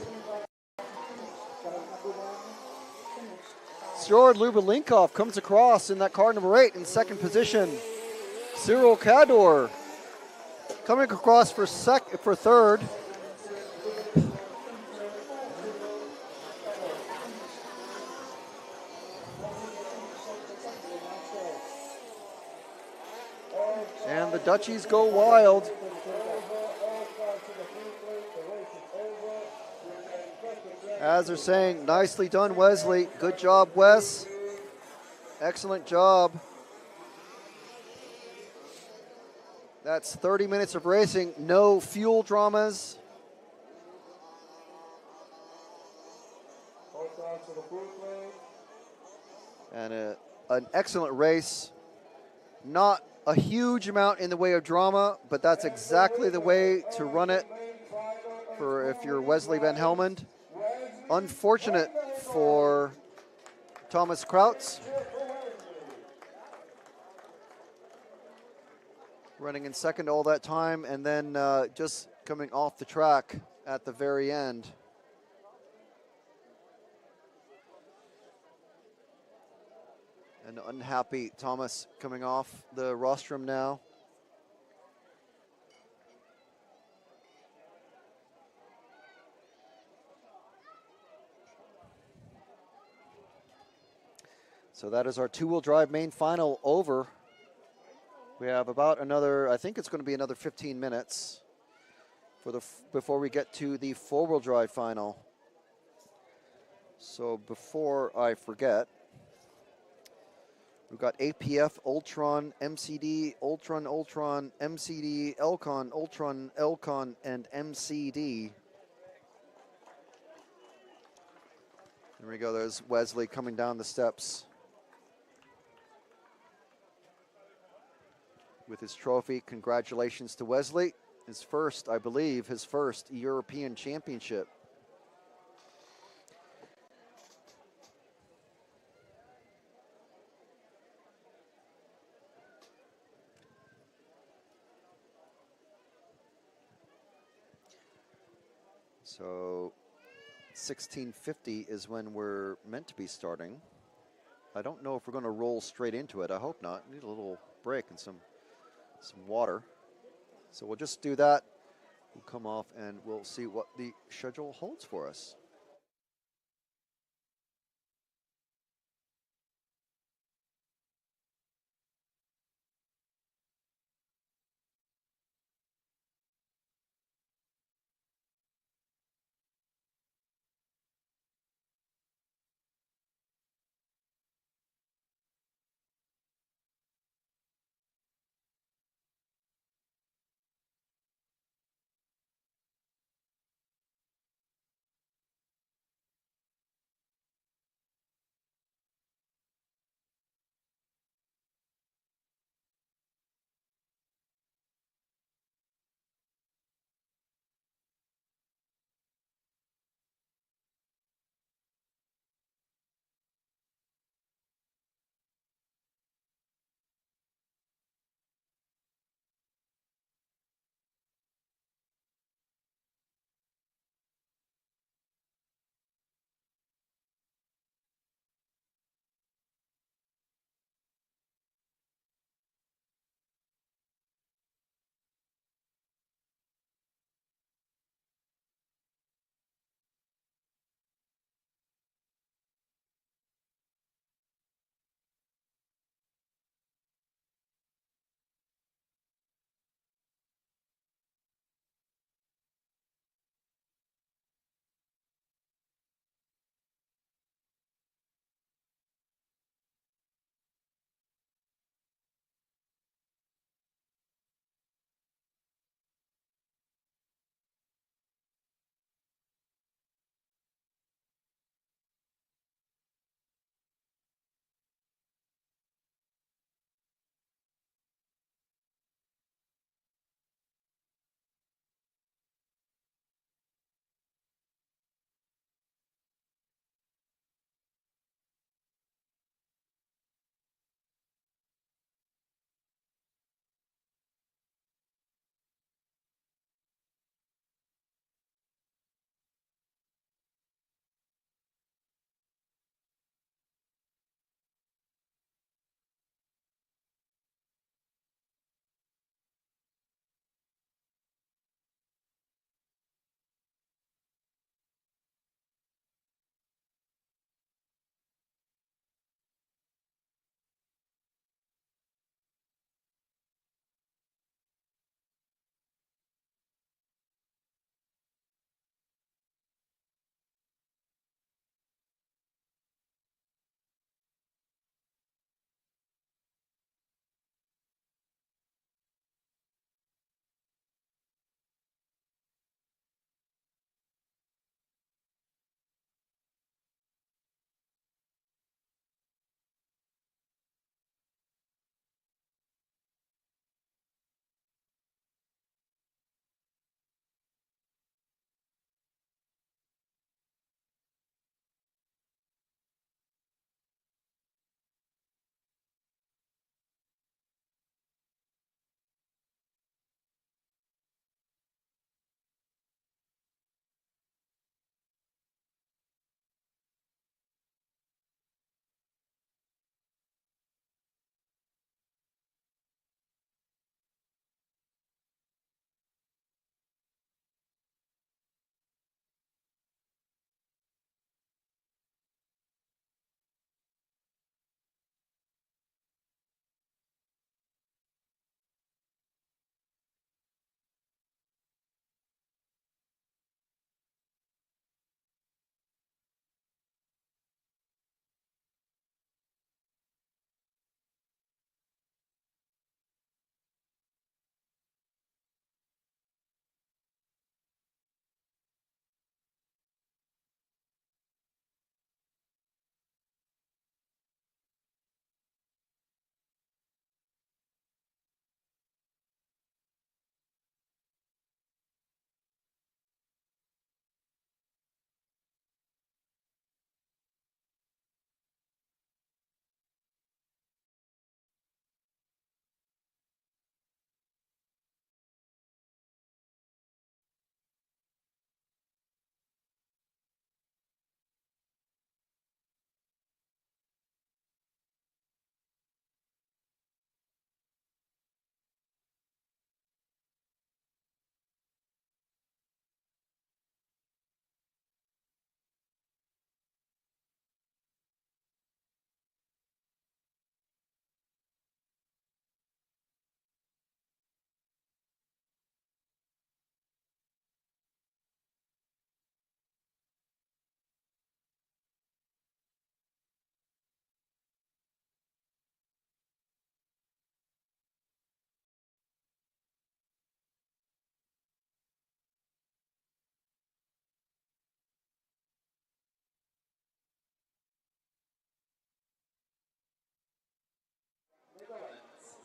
Sjord Lubelinkov comes across in that car number 8 in second position. Cyril Kador coming across for third. And the Dutchies go wild. As they're saying, nicely done, Wesley. Good job, Wes. Excellent job. That's 30 minutes of racing. No fuel dramas. And an excellent race. Not a huge amount in the way of drama, but that's exactly the way to run it for if you're Wesley Van Helmond. Unfortunate for Thomas Krauts. Running in second all that time and then just coming off the track at the very end. An unhappy Thomas coming off the rostrum now. So that is our two-wheel drive main final over. We have about another, I think it's going to be another 15 minutes for before we get to the four-wheel drive final. So before I forget, we've got APF, Ultron, MCD, Ultron, MCD, Elcon, Ultron, Elcon, and MCD. There we go, there's Wesley coming down the steps with his trophy. Congratulations to Wesley. His first, I believe, his first European Championship. So 16:50 is when we're meant to be starting. I don't know if we're going to roll straight into it. I hope not. Need a little break and some water. So we'll just do that. We'll come off and we'll see what the schedule holds for us.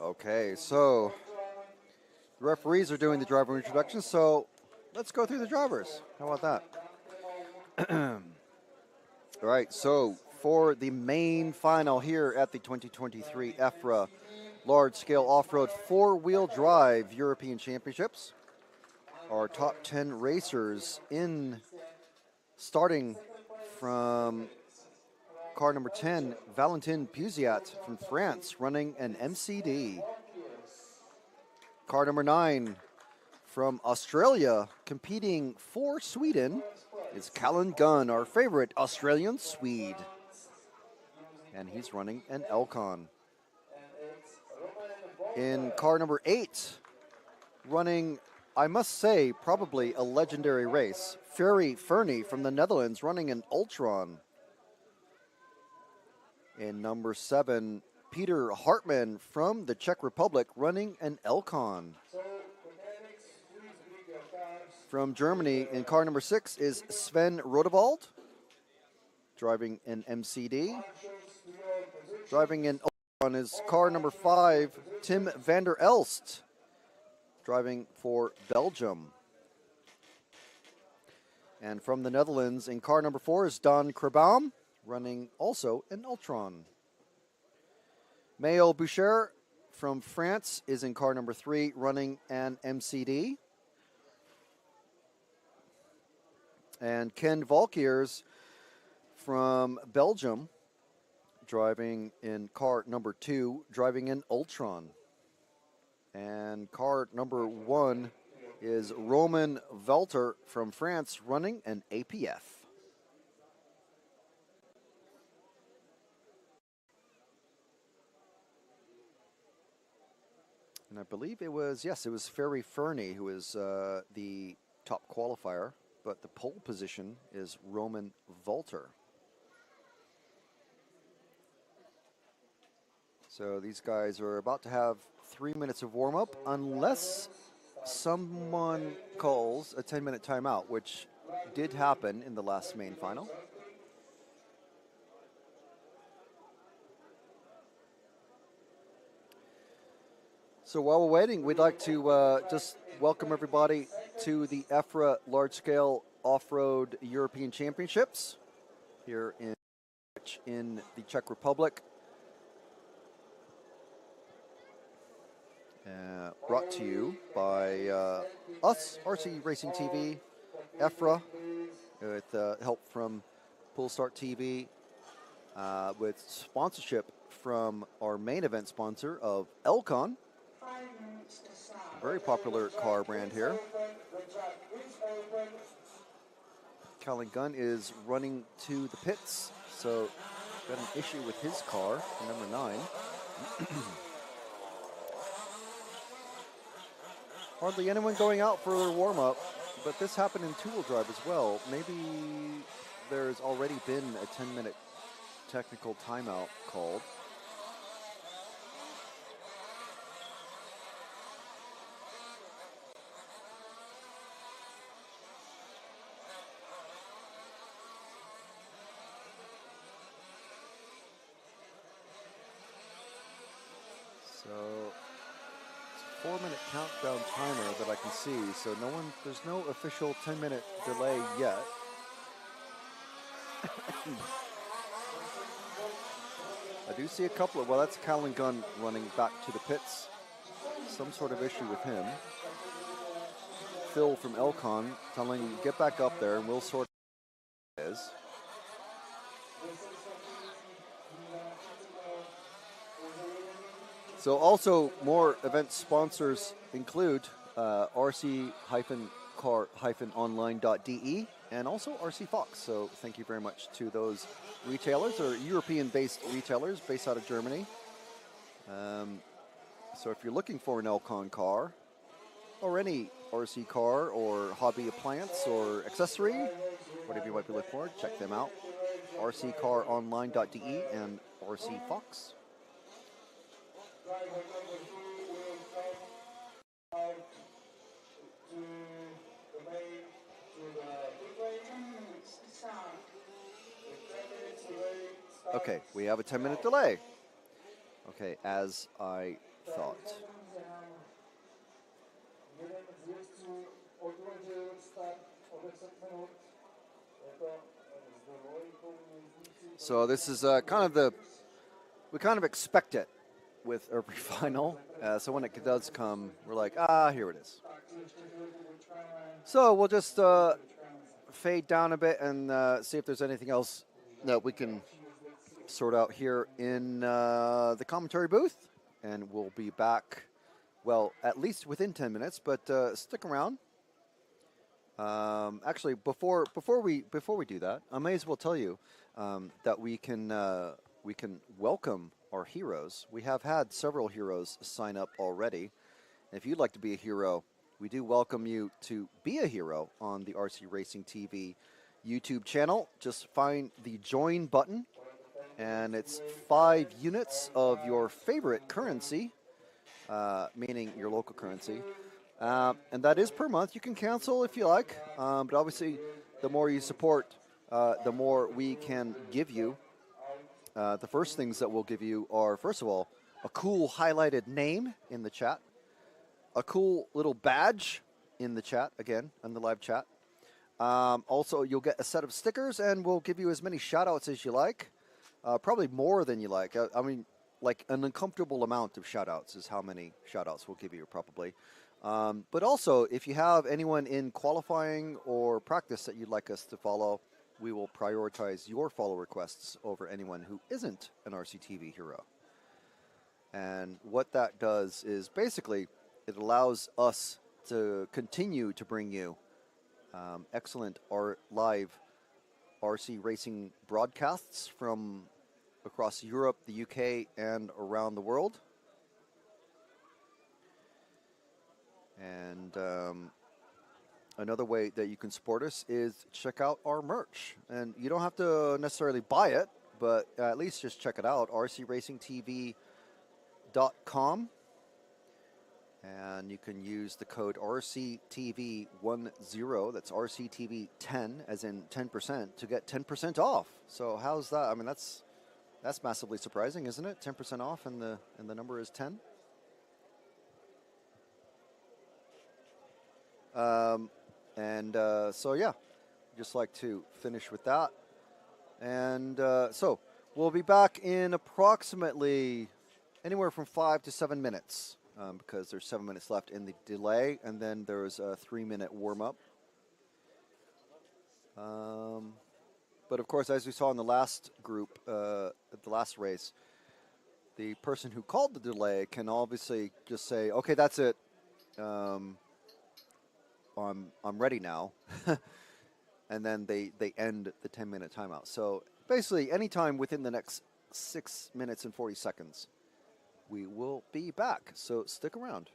Okay, so the referees are doing the driver introductions, so let's go through the drivers. How about that? All right, so for the main final here at the 2023 EFRA Large-Scale Off-Road Four-Wheel Drive European Championships, our top 10 racers in starting from car number 10, Valentin Puziat from France, running an MCD. Car number 9, from Australia, competing for Sweden, is Callan Gunn, our favorite Australian Swede. And he's running an Elcon. In car number 8, running, I must say, probably a legendary race, Ferry Fernie from the Netherlands, running an Ultron. In number 7, Peter Hartmann from the Czech Republic, running an Elcon. From Germany, in car number 6 is Sven Rodewald, driving an MCD. Driving in Elcon is car number 5, Tim van der Elst, driving for Belgium. And from the Netherlands, in car number 4 is Don Krabbaum, running also an Ultron. Maël Boucher from France is in car number 3, running an MCD. And Ken Valkiers from Belgium, driving in car number 2, driving an Ultron. And car number 1 is Roman Velter from France, running an APF. And I believe it was, yes, it was Ferry Fernie who is the top qualifier, but the pole position is Roman Velter. So these guys are about to have 3 minutes of warm-up, unless someone calls a 10-minute timeout, which did happen in the last main final. So while we're waiting, we'd like to just welcome everybody to the EFRA Large-Scale Off-Road European Championships here in the Czech Republic. Brought to you by us, RC Racing TV, EFRA, with help from Pull Start TV, with sponsorship from our main event sponsor of Elcon, a very popular car brand here. Callan Gunn is running to the pits, so got an issue with his car, number 9. Hardly anyone going out for their warm-up, but this happened in two-wheel drive as well. Maybe there's already been a 10-minute technical timeout called. So 4-minute countdown timer that I can see, so there's no official 10-minute delay yet. I do see a couple of, well, that's Callan Gunn running back to the pits. Some sort of issue with him. Phil from Elcon telling him, get back up there and we'll sort it out. So also more event sponsors include rc-car-online.de and also RC Fox. So thank you very much to those retailers, or European-based retailers based out of Germany. So if you're looking for an Elcon car or any RC car or hobby appliance or accessory, whatever you might be looking for, check them out. rc-car-online.de and RC Fox. Okay, we have a 10-minute delay. Okay, as I thought. Jeden z jezdců odložil start o 10 minut. Je to s dvojkou jezdící. So this is we kind of expect it with every final. So when it does come, we're like, here it is. So we'll just fade down a bit and see if there's anything else that we can sort out here in the commentary booth. And we'll be back, well, at least within 10 minutes, but stick around. Actually, before we do that, I may as well tell you that we can welcome our heroes. We have had several heroes sign up already. And if you'd like to be a hero, we do welcome you to be a hero on the RC Racing TV YouTube channel. Just find the join button, and it's 5 units of your favorite currency, meaning your local currency. And that is per month. You can cancel if you like, but obviously the more you support, the more we can give you. The first things that we'll give you are, first of all, a cool highlighted name in the chat, a cool little badge in the chat, again, in the live chat. Also, you'll get a set of stickers, and we'll give you as many shout-outs as you like, probably more than you like. I mean, like an uncomfortable amount of shout-outs is how many shout-outs we'll give you, probably. But also, if you have anyone in qualifying or practice that you'd like us to follow, we will prioritize your follow requests over anyone who isn't an RCTV hero. And what that does is basically it allows us to continue to bring you excellent live RC racing broadcasts from across Europe, the UK, and around the world. And another way that you can support us is check out our merch. And you don't have to necessarily buy it, but at least just check it out, rcracingtv.com. And you can use the code RCTV10, that's RCTV10, as in 10%, to get 10% off. So how's that? I mean, that's massively surprising, isn't it? 10% off, and the number is 10. So yeah, just like to finish with that. And so we'll be back in approximately anywhere from 5 to 7 minutes, because there's 7 minutes left in the delay, and then there's a 3-minute warm-up. But of course, as we saw in the last group, at the last race, the person who called the delay can obviously just say, okay, that's it. I'm ready now. And then they end the 10-minute timeout. So basically, anytime within the next 6 minutes and 40 seconds, we will be back. So stick around.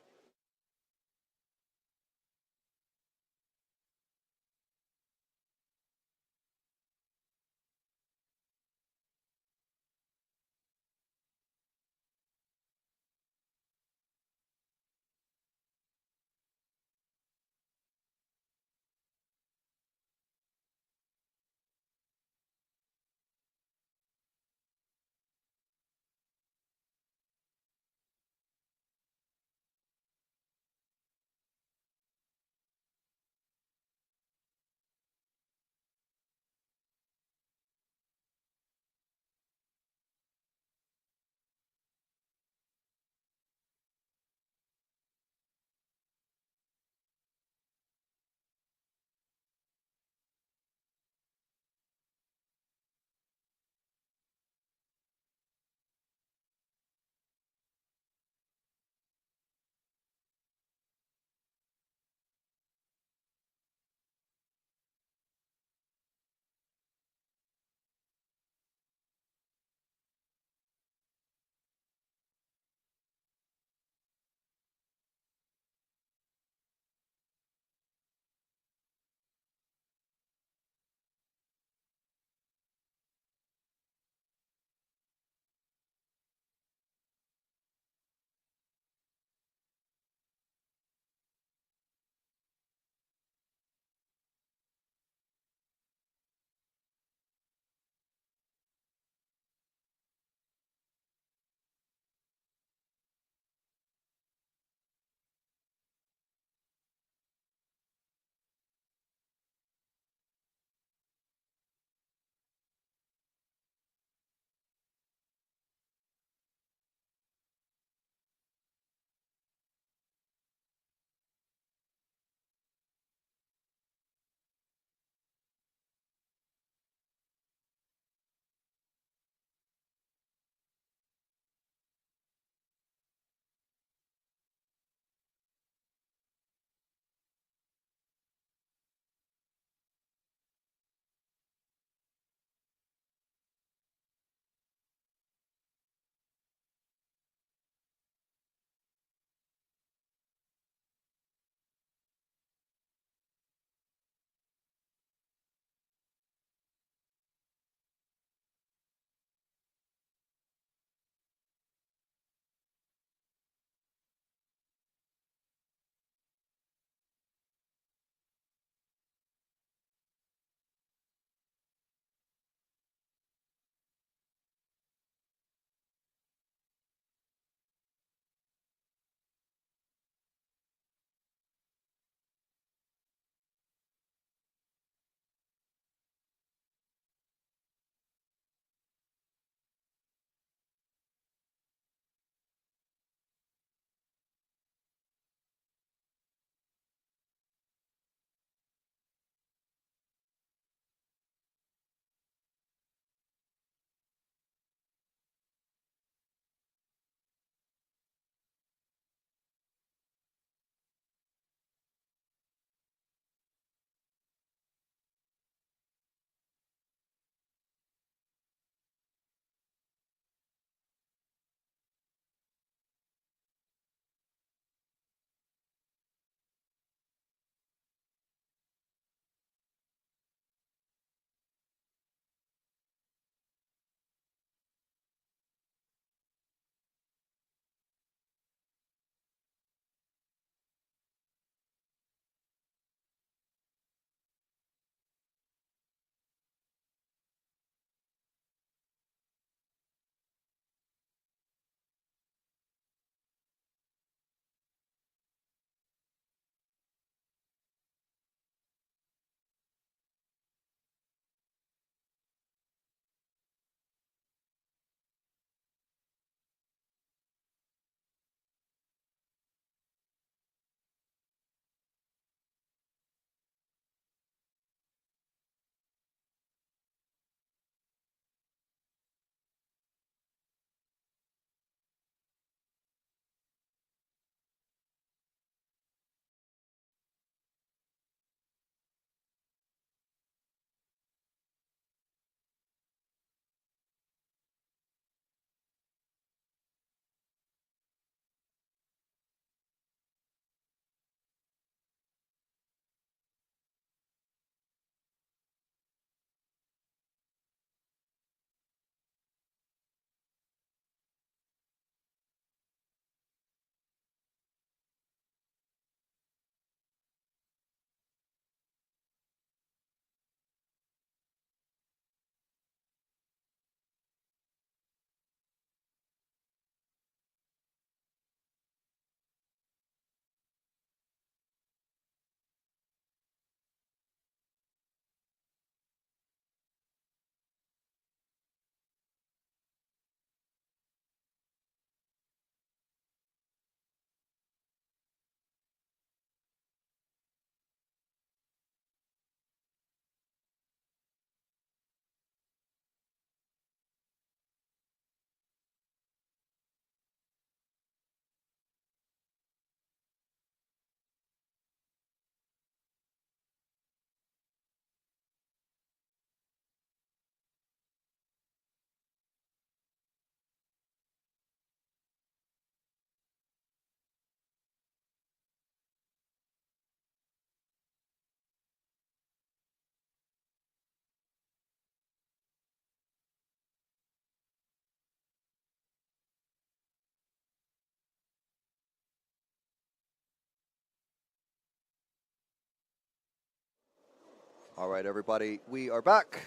All right, everybody, we are back.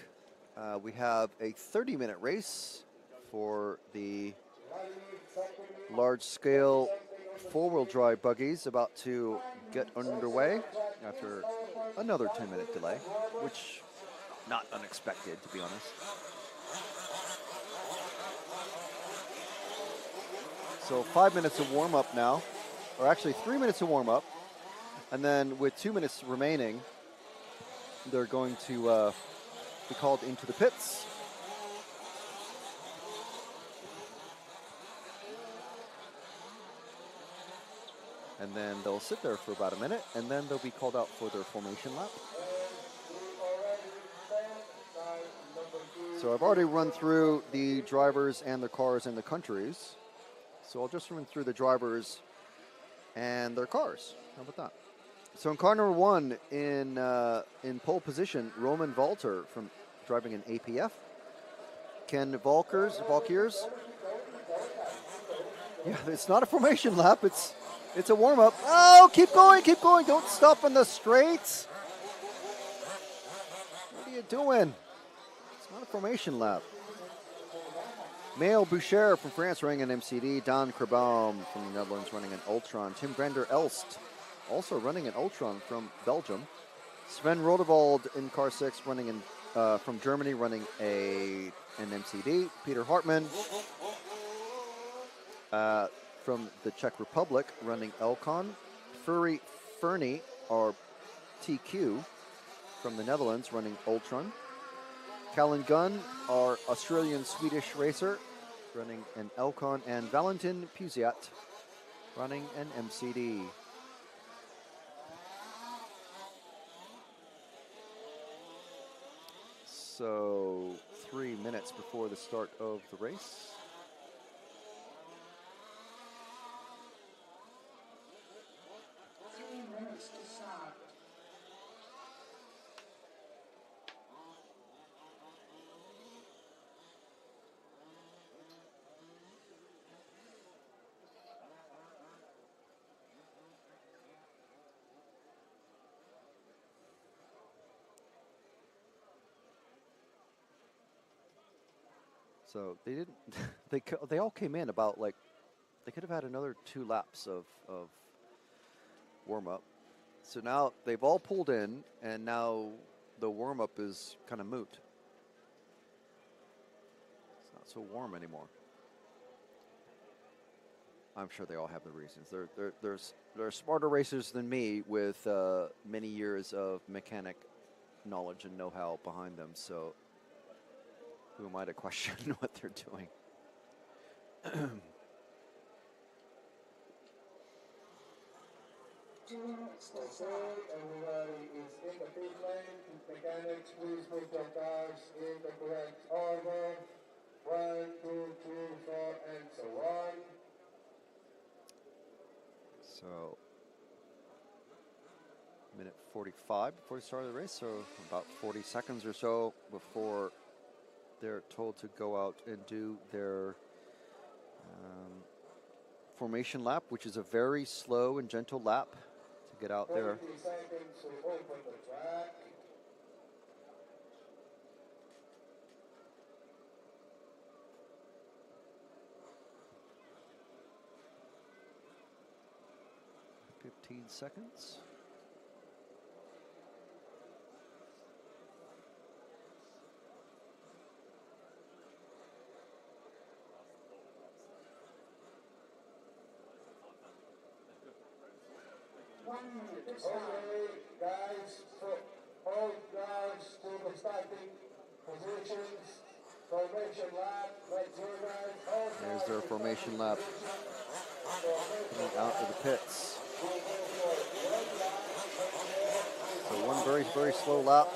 We have a 30-minute race for the large-scale four-wheel drive buggies about to get underway after another 10-minute delay, which not unexpected, to be honest. So 5 minutes of warm-up now, or actually 3 minutes of warm-up, and then with 2 minutes remaining, they're going to be called into the pits. And then they'll sit there for about a minute, and then they'll be called out for their formation lap. So I've already run through the drivers and the cars and the countries. So I'll just run through the drivers and their cars. How about that? So in car number one, in pole position, Roman Walter from driving an APF. Ken Valkiers. Yeah, it's not a formation lap. It's a warm-up. Oh, keep going. Don't stop on the straights. What are you doing? It's not a formation lap. Maël Boucher from France running an MCD. Dan Krabbaum from the Netherlands running an Ultron. Tim Brander Elst also running an Ultron from Belgium. Sven Rodewald in car 6 running in from Germany running an MCD. Peter Hartmann from the Czech Republic running Elcon. Fernie or TQ from the Netherlands running Ultron. Callan Gunn, our Australian-Swedish racer, running an Elcon, and Valentin Puziat running an MCD. So 3 minutes before the start of the race. So they didn't. They all came in about like they could have had another 2 laps of warm up. So now they've all pulled in, and now the warm up is kind of moot. It's not so warm anymore. I'm sure they all have the reasons. They're smarter racers than me with many years of mechanic knowledge and know-how behind them. So. Who am I to question what they're doing? Everybody is in the pit lane. Mechanics, please put your cars in the correct order. 1, 2, 3, 4, and so on. So, minute 45 before the start of the race, so about 40 seconds or so before they're told to go out and do their formation lap, which is a very slow and gentle lap to get out there. 30 seconds to open the track. Seconds. Okay, guys, all guys to the starting positions. Formation lap, let's organize. There's their formation lap. Coming out of the pits. So one very, very slow lap.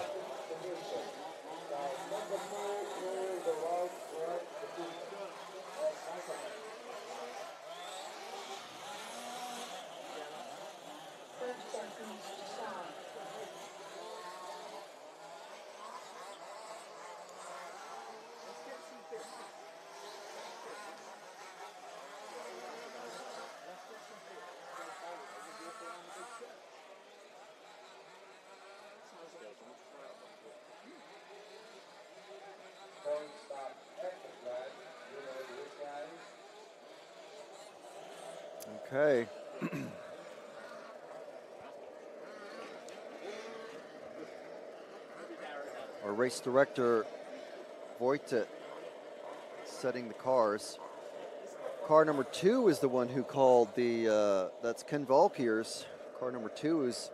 Okay. Our race director, Vojta, setting the cars. Car number 2 is the one who called the, that's Ken Valkyr's. Car number 2 is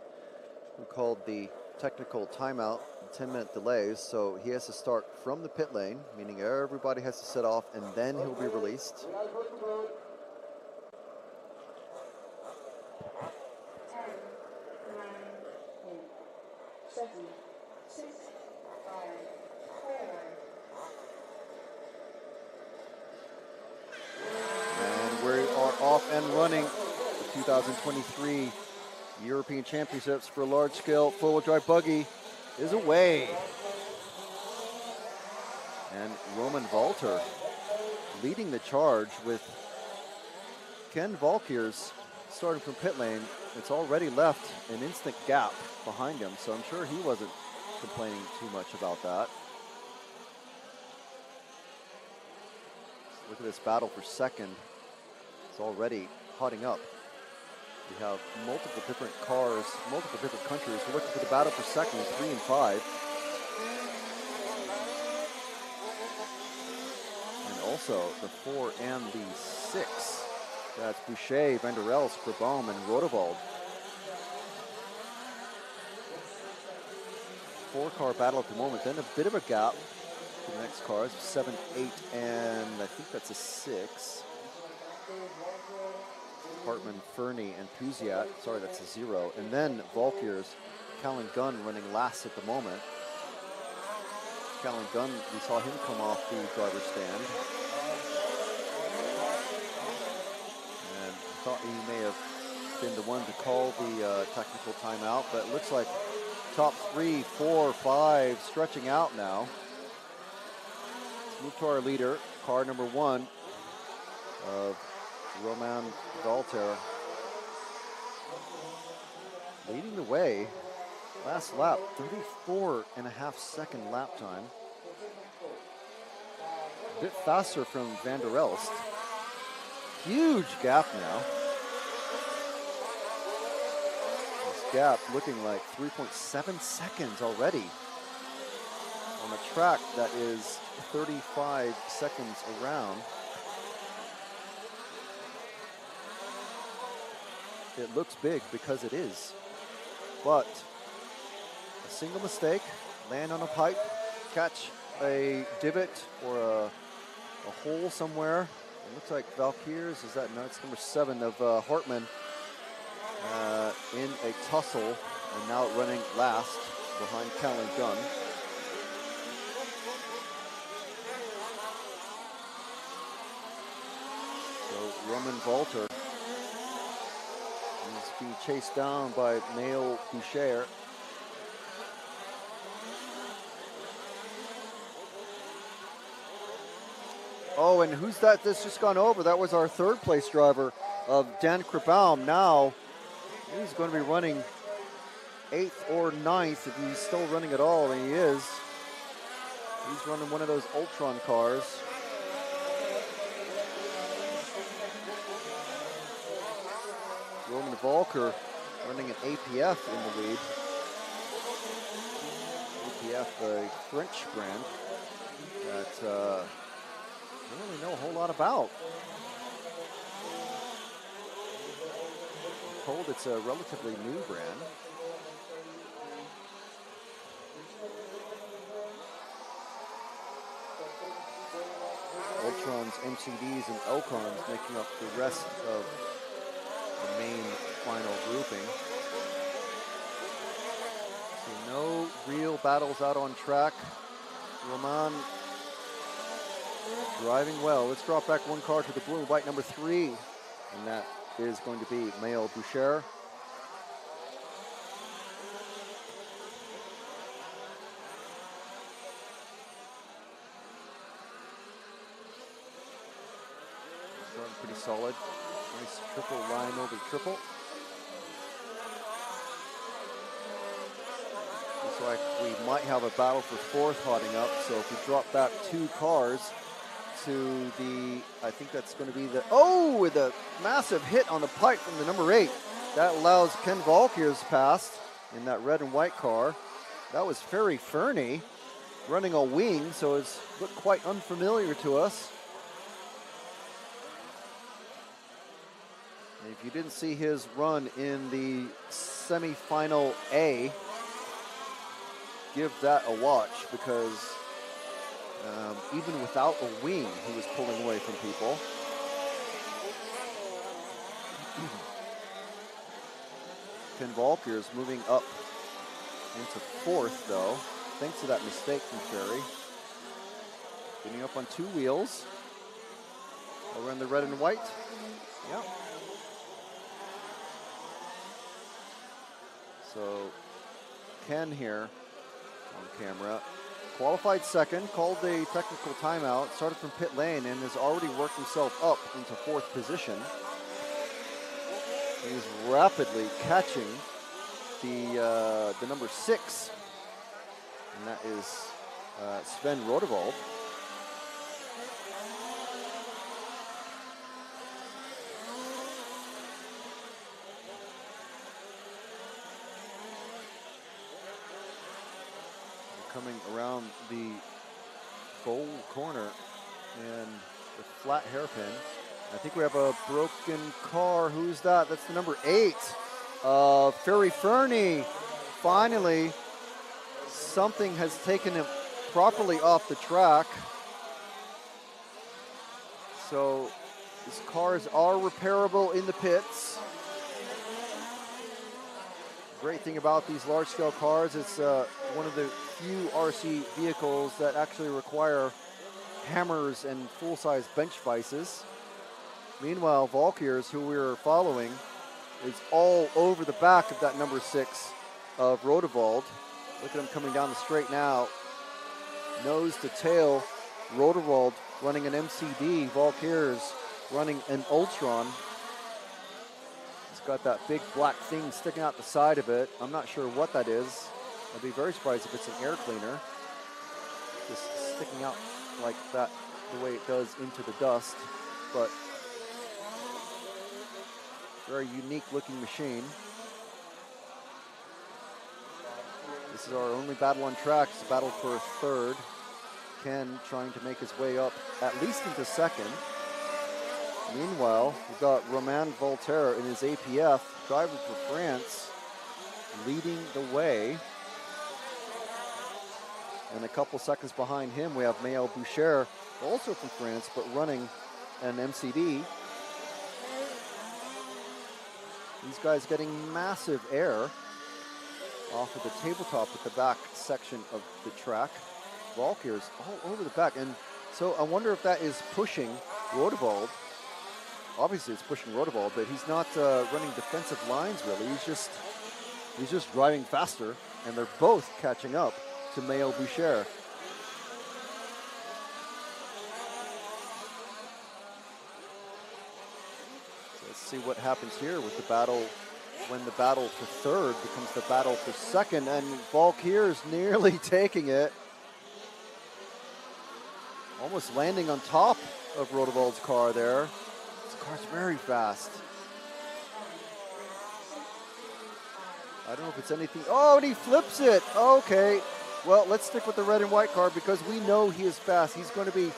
who called the technical timeout, 10-minute delays. So he has to start from the pit lane, meaning everybody has to set off and then he'll be released. 10, 9, 8, 7, 6, 5, 4. And we are off and running the 2023 European Championships for large-scale four-wheel drive buggy is away. And Roman Walter leading the charge with Ken Valkyr's starting from pit lane. It's already left an instant gap behind him, so I'm sure he wasn't complaining too much about that. Look at this battle for second. It's already hotting up. We have multiple different cars, multiple different countries. We're looking for the battle for second, 3 and 5. And also the 4 and the 6. That's Boucher, Van der Elst, Krabom, and Rodewald. 4-car battle at the moment. Then a bit of a gap to the next cars, 7, 8, and I think that's a 6. Hartman, Fernie, and Puziat. Sorry, that's a 0. And then Valkyr's Callan Gunn running last at the moment. Callan Gunn, we saw him come off the driver's stand. And thought he may have been the one to call the technical timeout, but it looks like top 3, 4, 5 stretching out now. Let's move to our leader, car number 1 of Roman Walter. Leading the way, last lap, 34.5-second lap time. A bit faster from Van der Elst. Huge gap now. This gap looking like 3.7 seconds already on a track that is 35 seconds around. It looks big because it is, but a single mistake, land on a pipe, catch a divot or a hole somewhere. It looks like Valkyr's, is that, no, it's number 7 of Hartman in a tussle, and now running last behind Callan Gunn. So Roman Walter is being chased down by Maël Boucher. Oh, and who's that that's just gone over? That was our 3rd place driver of Dan Krabom. Now he's going to be running 8th or 9th if he's still running at all, and he is. He's running one of those Ultron cars. Roman Walter running an APF in the lead. APF, a French brand that I don't really know a whole lot about. I'm told it's a relatively new brand. Ultron's, MCDs, and Elcons making up the rest of the main final grouping. So no real battles out on track. Roman driving well. Let's drop back one car to the blue and white, number 3, and that is going to be Maël Boucher. Starting pretty solid. Nice triple line over triple. Looks like we might have a battle for 4th hotting up, so if we drop back 2 cars to the, I think that's going to be with a massive hit on the pipe from the number 8. That allows Ken Valkyr's past in that red and white car. That was Ferry Fernie running a wing, so it's looked quite unfamiliar to us. And if you didn't see his run in the semifinal A, give that a watch, because even without a wing, he was pulling away from people. Ken Valkyr is moving up into 4th, though, thanks to that mistake from Ferry. Getting up on 2 wheels. Over in the red and white. Yeah. So Ken here on camera. Qualified second, called a technical timeout, started from pit lane, and has already worked himself up into 4th position. He's rapidly catching the number 6, and that is Sven Rodewald. Coming around the bowl corner and the flat hairpin. I think we have a broken car. Who's that? That's the number 8. Ferry Fernie. Finally, something has taken him properly off the track. So his cars are repairable in the pits. Great thing about these large-scale cars, it's one of the few RC vehicles that actually require hammers and full-size bench vices. Meanwhile, Valkyrs, who we're following, is all over the back of that number 6 of Rodewald. Look at him coming down the straight now. Nose to tail, Rodewald running an MCD, Valkyrs running an Ultron. Got that big black thing sticking out the side of it. I'm not sure what that is. I'd be very surprised if it's an air cleaner. Just sticking out like that, the way it does into the dust. But very unique looking machine. This is our only battle on track. It's a battle for 3rd. Ken trying to make his way up at least into 2nd. Meanwhile, we've got Romain Voltaire in his APF, driver for France, leading the way. And a couple seconds behind him, we have Maël Boucher, also from France, but running an MCD. These guys getting massive air off of the tabletop at the back section of the track. Valkyrs all over the back. And so I wonder if that is pushing Rodewald. Obviously, it's pushing Rodewald, but he's not running defensive lines, really. He's just driving faster, and they're both catching up to Maël Boucher. So let's see what happens here with the battle, when the battle for 3rd becomes the battle for 2nd, and Valkyr's nearly taking it. Almost landing on top of Rodewald's car there. Car's very fast. I don't know if it's anything. Oh, and he flips it. Okay. Well, let's stick with the red and white car because we know he is fast. He's going to be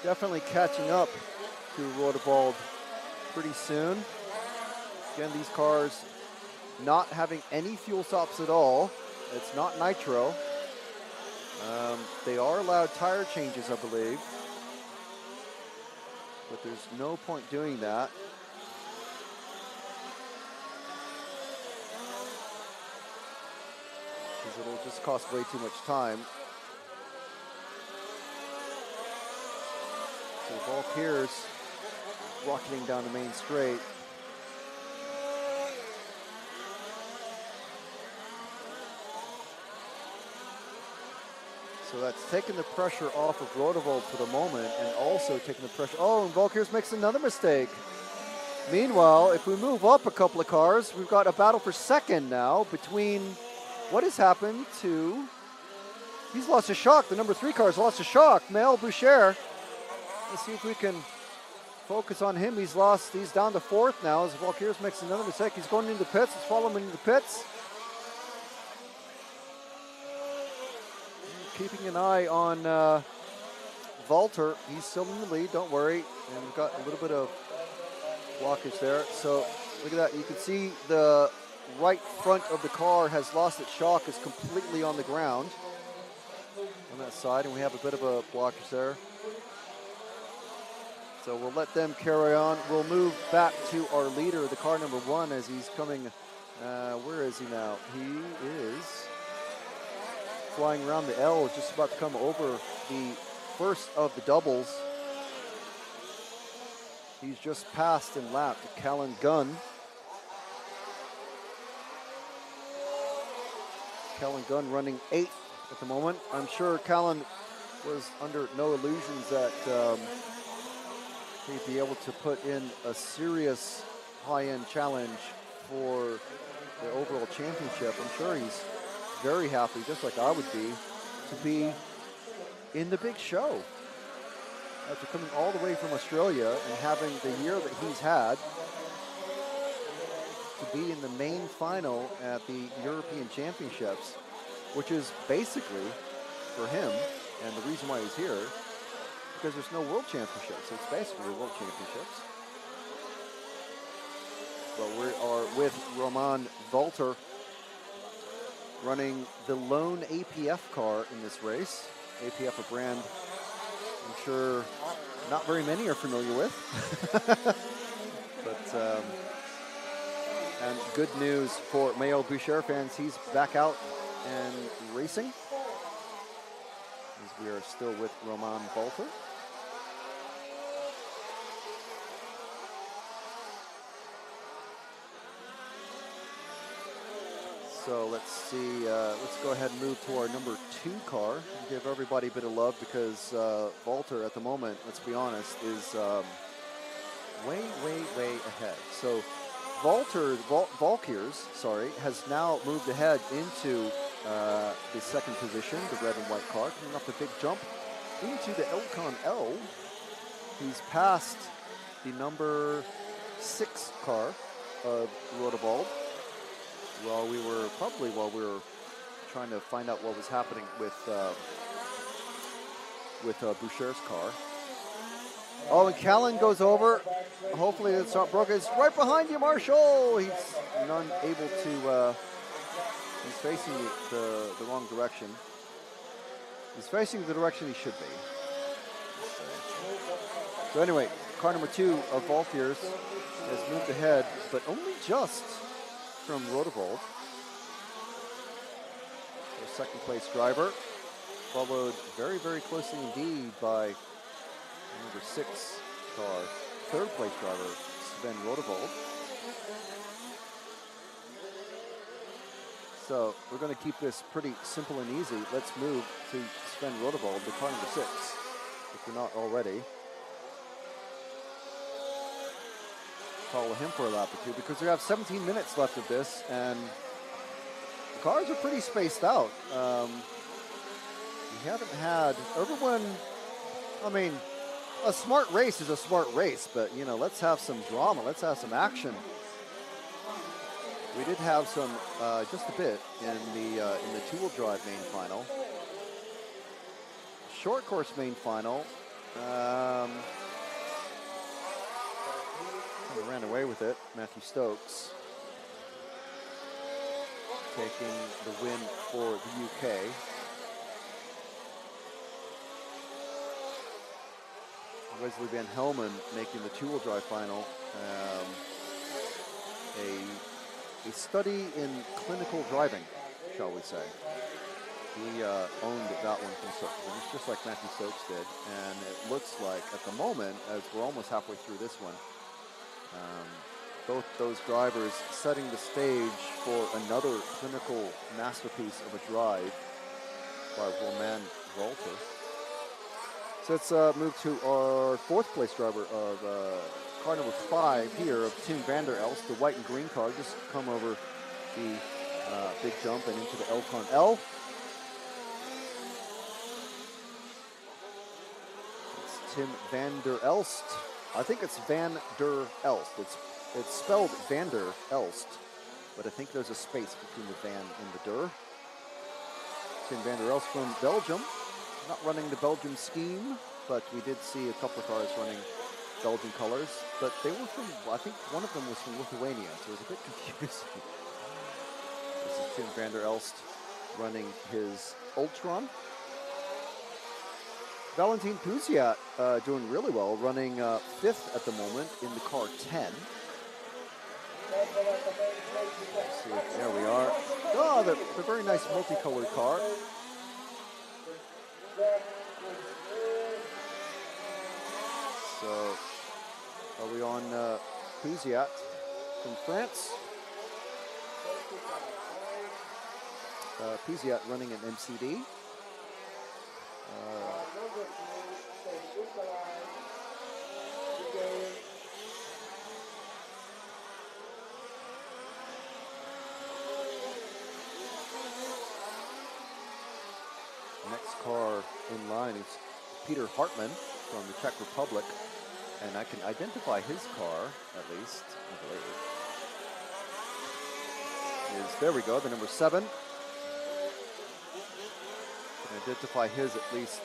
definitely catching up to Rodewald pretty soon. Again, these cars not having any fuel stops at all. It's not nitro. They are allowed tire changes, I believe. But there's no point doing that. Because it'll just cost way too much time. So Valkyrs rocketing down the main straight. So that's taking the pressure off of Rodewald for the moment, and also taking the pressure. Oh, and Valkyrs makes another mistake. Meanwhile, if we move up a couple of cars, we've got a battle for 2nd now between what has happened to. He's lost a shock. The number 3 car's lost a shock. Maël Boucher Let's see if we can focus on him. He's down to fourth now as Valkyrs makes another mistake. He's going into the pits. Let's follow him into the pits. Keeping an eye on Walter. He's still in the lead, don't worry. And we've got a little bit of blockage there. So look at that. You can see the right front of the car has lost its shock. It's completely on the ground on that side. And we have a bit of a blockage there. So we'll let them carry on. We'll move back to our leader, the car number 1, as he's coming. Where is he now? He is flying around the L, just about to come over the first of the doubles. He's just passed and lapped Callan Gunn. Callan Gunn running 8th at the moment. I'm sure Callan was under no illusions that he'd be able to put in a serious high-end challenge for the overall championship. I'm sure he's very happy, just like I would be, to be in the big show. After coming all the way from Australia and having the year that he's had, to be in the main final at the European Championships, which is basically, for him, and the reason why he's here, because there's no World Championships. It's basically World Championships. But we are with Roman Walter running the lone APF car in this race. APF, a brand I'm sure not very many are familiar with. But, and good news for Mayo Boucher fans, he's back out and racing. As we are still with Roman Walter. So let's see, let's go ahead and move to our number 2 car and give everybody a bit of love, because Walter at the moment, let's be honest, is way ahead. So Valkyrs, has now moved ahead into the second position, the red and white car, coming up the big jump into the Elcon L. He's passed the number 6 car of Rodebald. While we were trying to find out what was happening with Boucher's car. Oh, and Callan goes over. Hopefully it's not broken. It's right behind you, Marshall. He's unable to. He's facing the wrong direction. He's facing the direction he should be. So anyway, car number 2 of Valkyrs has moved ahead, but only just from Rodewald, the second place driver, followed very closely indeed by number 6 car, third place driver, Sven Rodewald. So we're going to keep this pretty simple and easy. Let's move to Sven Rodewald, the car number 6, if we're not already. Follow him for a lap or two, because we have 17 minutes left of this, and the cars are pretty spaced out. We haven't had everyone. I mean, a smart race is a smart race, but you know, let's have some drama. Let's have some action. We did have some, just a bit in the two-wheel drive main final, short course main final. Ran away with it. Matthew Stokes taking the win for the UK. Wesley Van Helmen making the two-wheel drive final. A study in clinical driving, shall we say. He owned that one from start to finish, just like Matthew Stokes did. And it looks like, at the moment, as we're almost halfway through this one, both those drivers setting the stage for another clinical masterpiece of a drive by Roman Walter. So let's move to our 4th place driver of car number 5 here of Tim van der Elst, the white and green car, just come over the big jump and into the Elcon L. Let's Tim van der Elst. I think it's Van der Elst. It's spelled Van der Elst, but I think there's a space between the Van and the Der. Tim van der Elst from Belgium. Not running the Belgium scheme, but we did see a couple of cars running Belgian colors. But they were from, I think one of them was from Lithuania, so it was a bit confusing. This is Tim van der Elst running his Ultron. Valentin Puziat doing really well, running 5th at the moment in the car 10. See, there we are. Oh, the very nice multicolored car. So, are we on Puziat from France? Puziat running an MCD. Next car in line is Peter Hartmann from the Czech Republic, and I can identify his car, at least, I believe. There we go, the number 7. Can identify his at least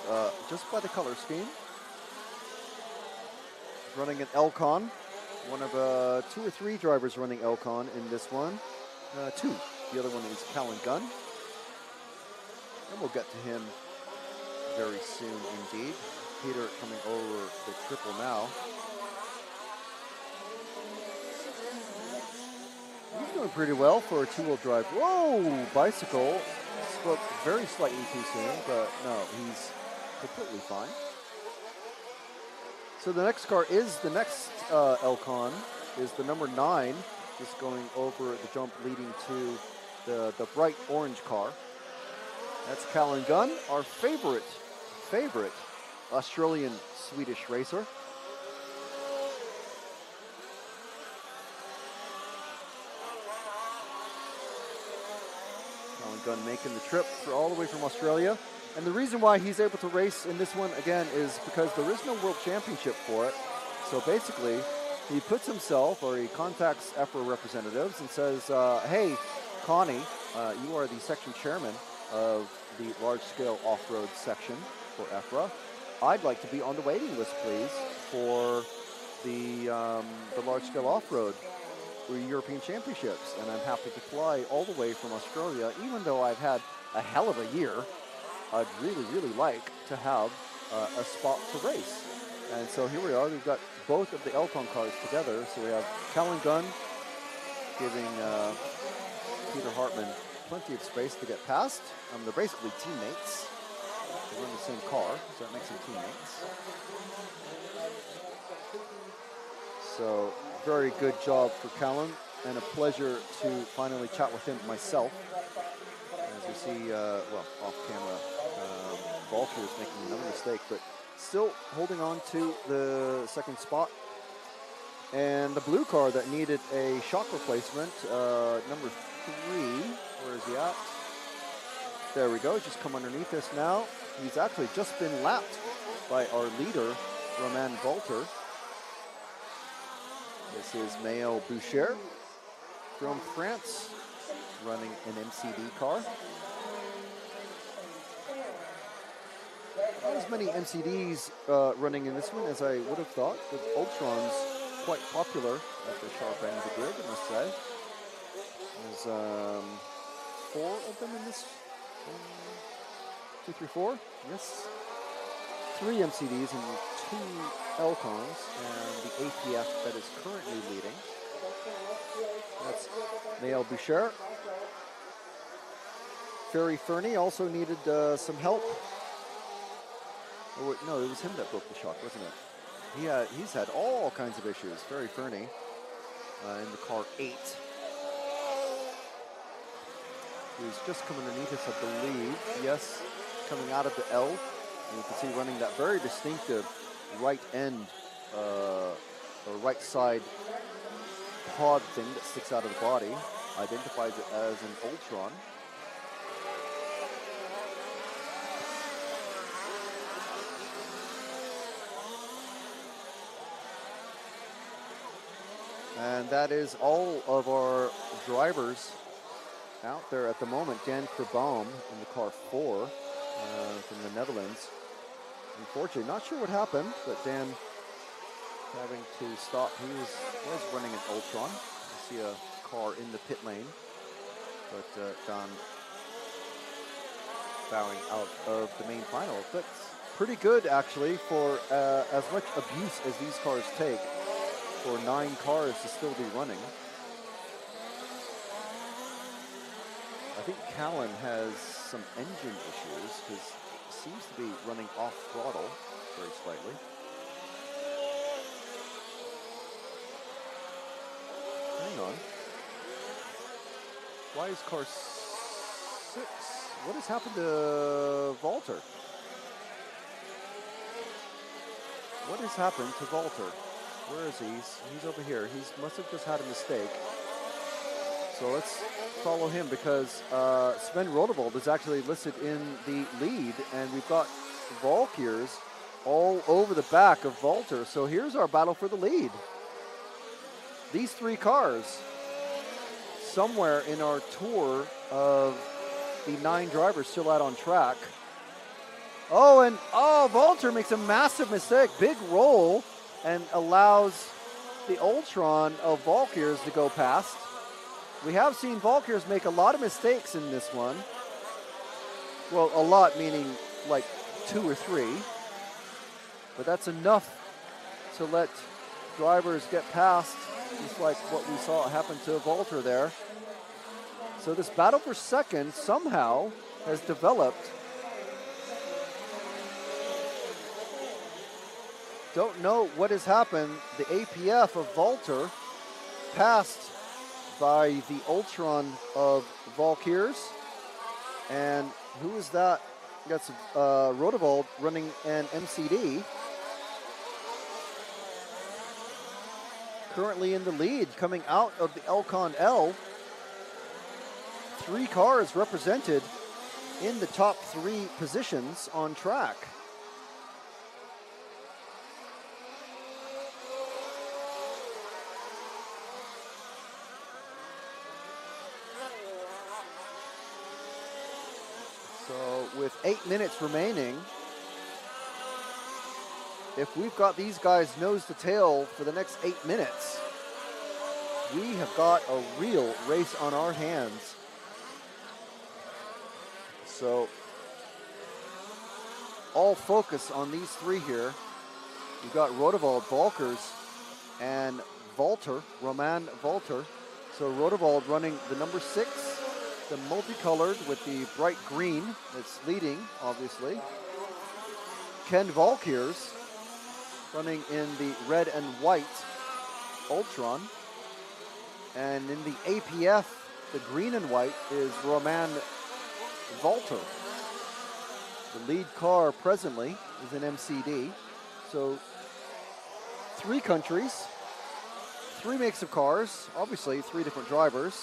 just by the color scheme. Running an Elcon. One of 2 or 3 drivers running Elcon in this one. 2. The other one is Callan Gunn. And we'll get to him very soon indeed. Peter coming over the triple now. He's doing pretty well for a 2-wheel drive. Whoa, bicycle. Spoke very slightly too soon, but no, he's completely fine. So the next car is the next Elcon, is the number 9, just going over the jump leading to the bright orange car. That's Callan Gunn, our favorite Australian-Swedish racer. Callan Gunn making the trip all the way from Australia. And the reason why he's able to race in this one, again, is because there is no world championship for it. So basically, he puts himself, or he contacts EFRA representatives and says, hey, Connie, you are the section chairman of the large-scale off-road section for EFRA. I'd like to be on the waiting list, please, for the large-scale off-road for European Championships. And I'm happy to fly all the way from Australia, even though I've had a hell of a year. I'd really, really like to have a spot to race. And so here we are. We've got both of the Elcon cars together. So we have Callan Gunn giving Peter Hartmann plenty of space to get past. They're basically teammates. They run the same car, so that makes them teammates. So very good job for Callan, and a pleasure to finally chat with him myself. As we see, well, off camera, Walter is making another mistake, but still holding on to the second spot. And the blue car that needed a shock replacement, number 3, where is he at? There we go, just come underneath us now. He's actually just been lapped by our leader, Romain Walter. This is Maël Boucher from France, running an MCD car. Not as many MCDs running in this one as I would have thought, with Ultrons quite popular at the sharp end of the grid, I must say. There's 4 of them in this. 2, 3, 4. Yes. 3 MCDs and 2 Elcons, and the APF that is currently leading. That's Maël Boucher. Ferry Fernie also needed some help. Oh, wait, no, it was him that broke the shock, wasn't it? He's had all kinds of issues. Ferry Fernie in the car 8. He's just coming underneath us, I believe. Yes, coming out of the L. And you can see running that very distinctive right end, or right side pod thing that sticks out of the body. Identifies it as an Ultron. And that is all of our drivers out there at the moment. Dan Verboom in the car 4 from the Netherlands. Unfortunately, not sure what happened, but Dan having to stop. He was running an Ultron. I see a car in the pit lane, but Dan bowing out of the main final. But pretty good, actually, for as much abuse as these cars take, for 9 cars to still be running. I think Callan has some engine issues because he seems to be running off throttle very slightly. Hang on. Why is car 6? What has happened to Walter? What has happened to Walter? Where is he? He's over here. He must have just had a mistake. So let's follow him because Sven Rodevold is actually listed in the lead, and we've got Valkyrs all over the back of Walter. So here's our battle for the lead. These 3 cars, somewhere in our tour of the 9 drivers still out on track. Oh, and Walter makes a massive mistake, big roll, and allows the Ultron of Valkyrs to go past. We have seen Valkyrs make a lot of mistakes in this one. Well, a lot meaning like 2 or 3. But that's enough to let drivers get past, just like what we saw happen to Walter there. So this battle for second somehow has developed. Don't know what has happened. The APF of Walter passed by the Ultron of Valkyrs. And who is that? That's Rodevold running an MCD. Currently in the lead, coming out of the Elcon L. 3 cars represented in the top 3 positions on track. So with 8 minutes remaining, if we've got these guys nose to tail for the next 8 minutes, we have got a real race on our hands. So all focus on these 3 here. We've got Rodevold, Valkyrs, and Walter, Roman Walter. So Rodevold running the number 6, the multicolored with the bright green that's leading, obviously. Ken Valkyrs running in the red and white Ultron. And in the APF, the green and white is Roman Walter. The lead car presently is an MCD. So 3 countries, 3 makes of cars, obviously 3 different drivers.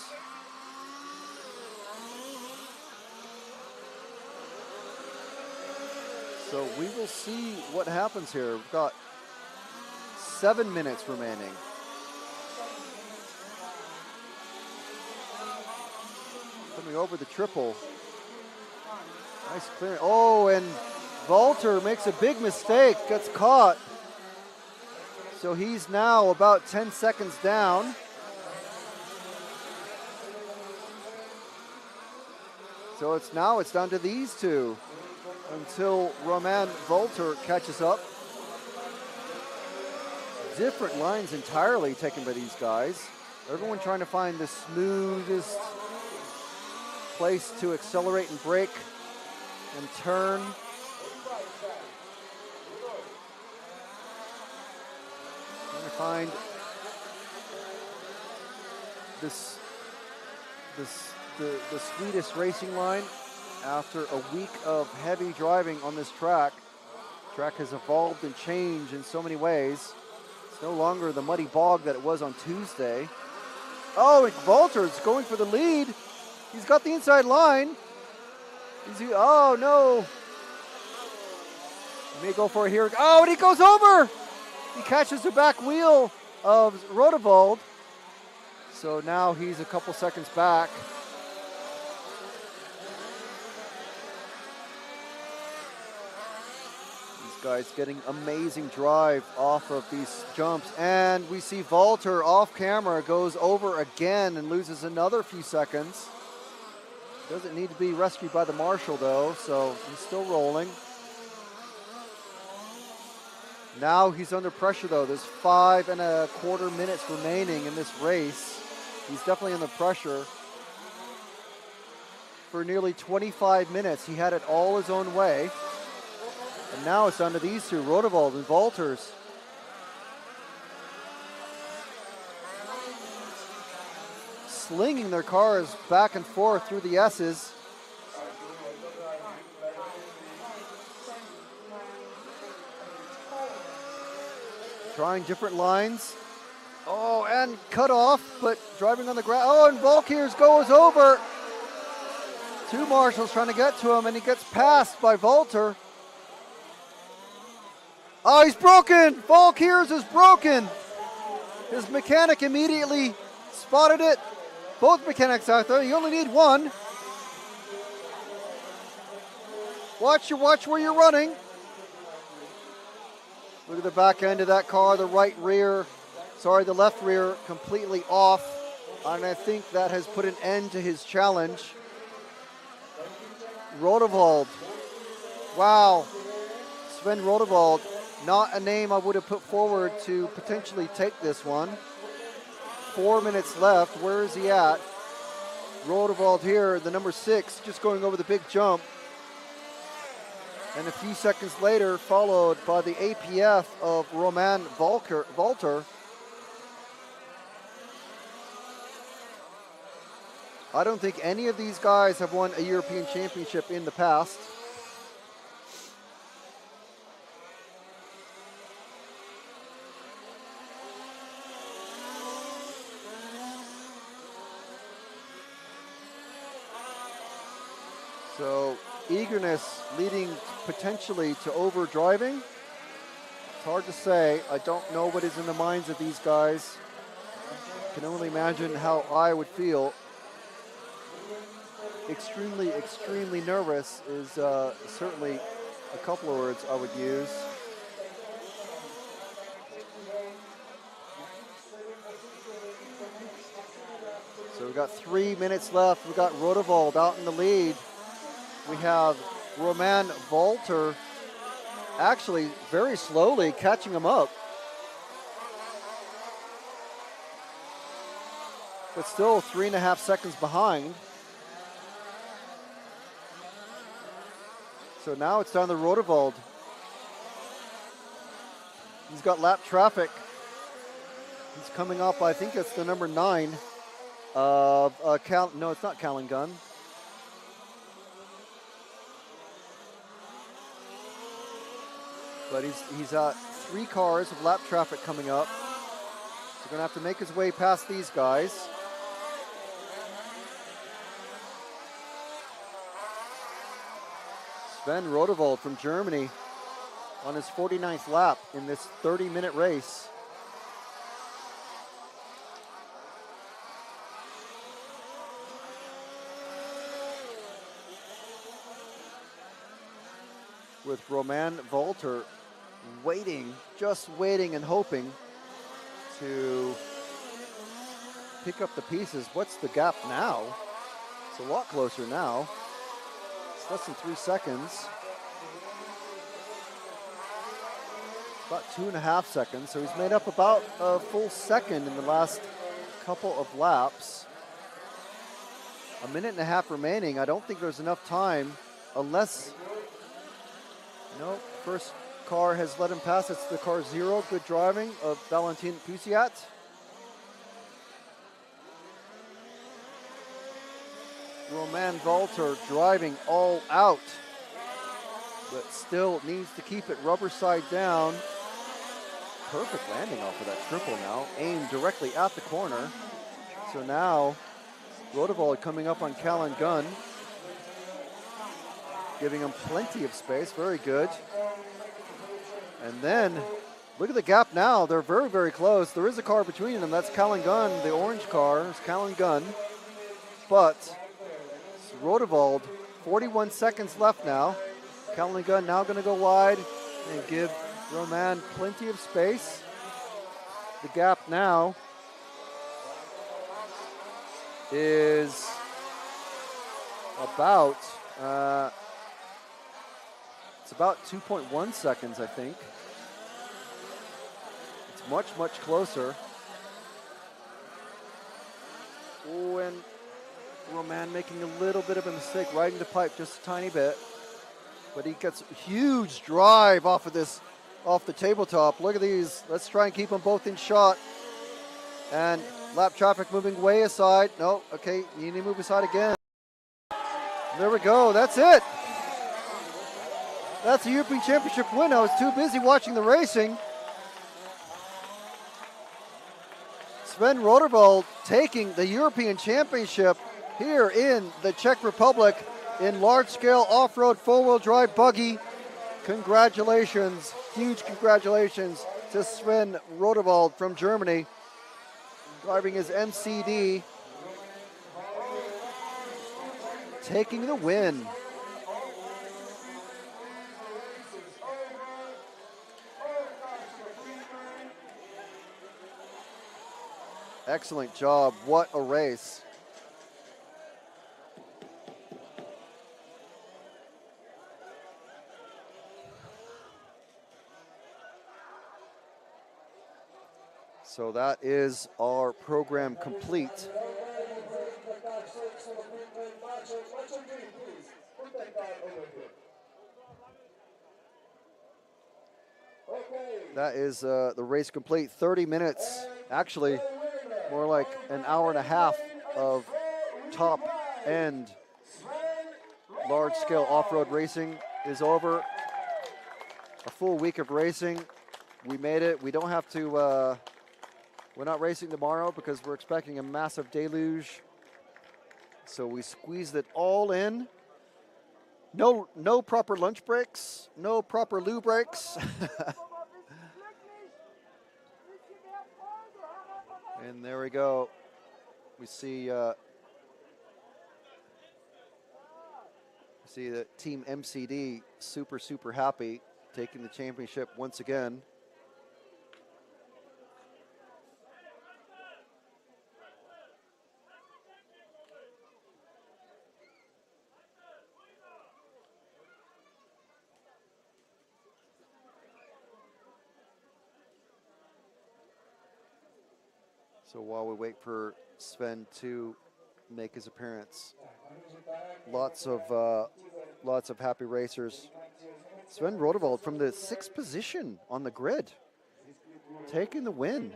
So we will see what happens here. We've got 7 minutes remaining. Coming over the triple. Nice clearance. Oh, and Walter makes a big mistake, gets caught. So he's now about 10 seconds down. So it's down to these 2 until Roman Walter catches up. Different lines entirely taken by these guys. Everyone trying to find the smoothest place to accelerate and brake and turn. Trying to find the sweetest racing line after a week of heavy driving on this track. The track has evolved and changed in so many ways. It's no longer the muddy bog that it was on Tuesday. Oh, and Walter's going for the lead. He's got the inside line. Oh, no. He may go for it here. Oh, and he goes over. He catches the back wheel of Rodevold. So now he's a couple seconds back. These guys getting amazing drive off of these jumps. And we see Walter off camera goes over again and loses another few seconds. Doesn't need to be rescued by the marshal though, so he's still rolling. Now he's under pressure though. There's 5.25 minutes remaining in this race. He's definitely under pressure. For nearly 25 minutes, he had it all his own way. And now it's down to these two, Rodewald and Walters. Slinging their cars back and forth through the S's. Trying different lines. Oh, and cut off, but driving on the ground. Oh, and Valkyrs goes over. Two marshals trying to get to him, and he gets passed by Walter. Oh, he's broken. Valkyrs is broken. His mechanic immediately spotted it. Both mechanics out there. You only need one. Watch where you're running. Look at the back end of that car, the left rear completely off. And I think that has put an end to his challenge. Rodewald. Wow. Sven Rodewald, not a name I would have put forward to potentially take this one. 4 minutes left. Where is he at? Rodewald here, the number 6, just going over the big jump. And a few seconds later, followed by the APF of Roman Walter. I don't think any of these guys have won a European Championship in the past. So eagerness leading potentially to overdriving. It's hard to say. I don't know what is in the minds of these guys. I can only imagine how I would feel. Extremely, extremely nervous is certainly a couple of words I would use. So we've got 3 minutes left. We've got Rodewald out in the lead. We have Roman Walter actually very slowly catching him up. But still 3.5 seconds behind. So now it's down to Rodewald. He's got lap traffic. He's coming up, I think it's the number 9 of, no, it's not Callan Gunn. But he's 3 cars of lap traffic coming up. He's going to have to make his way past these guys. Sven Rodewald from Germany on his 49th lap in this 30-minute race. With Roman Walter waiting, just waiting and hoping to pick up the pieces. What's the gap now? It's a lot closer now. It's less than 3 seconds. About 2.5 seconds. So he's made up about a full second in the last couple of laps. 1.5 minutes remaining. I don't think there's enough time unless, no, first car has let him pass. It's the car 0, good driving of Valentin Pusiat. Roman Walter driving all out, but still needs to keep it rubber side down. Perfect landing off of that triple now, aimed directly at the corner. So now, Rodewald coming up on Callan Gunn, giving him plenty of space, very good. And then Look at the gap now. They're very, very close. There is a car between them. That's Callan Gunn, the orange car. It's Callan Gunn. But Rodewald, 41 seconds left now. Callan Gunn now going to go wide and give Roman plenty of space. The gap now is about, it's about 2.1 seconds, I think. It's much, much closer. Oh, and Roman making a little bit of a mistake, riding the pipe just a tiny bit. But he gets a huge drive off of this, off the tabletop. Look at these. Let's try and keep them both in shot. And lap traffic moving way aside. No, okay, you need to move aside again. There we go, that's it. That's a European Championship win. I was too busy watching the racing. Sven Rodewald taking the European Championship here in the Czech Republic in large-scale off-road four-wheel drive buggy. Congratulations, huge congratulations to Sven Rodewald from Germany, driving his MCD, taking the win. Excellent job, what a race. So that is our program complete. That is the race complete. 30 minutes, actually more like an hour and a half of top end large scale off-road racing is over. A full week of racing. We made it. We don't have to, we're not racing tomorrow because we're expecting a massive deluge. So we squeezed it all in. No proper lunch breaks, no proper loo breaks. And there we go. We see the team MCD super, super happy, taking the championship once again. So while we wait for Sven to make his appearance, lots of happy racers. Sven Rodewald from the 6th position on the grid, taking the win.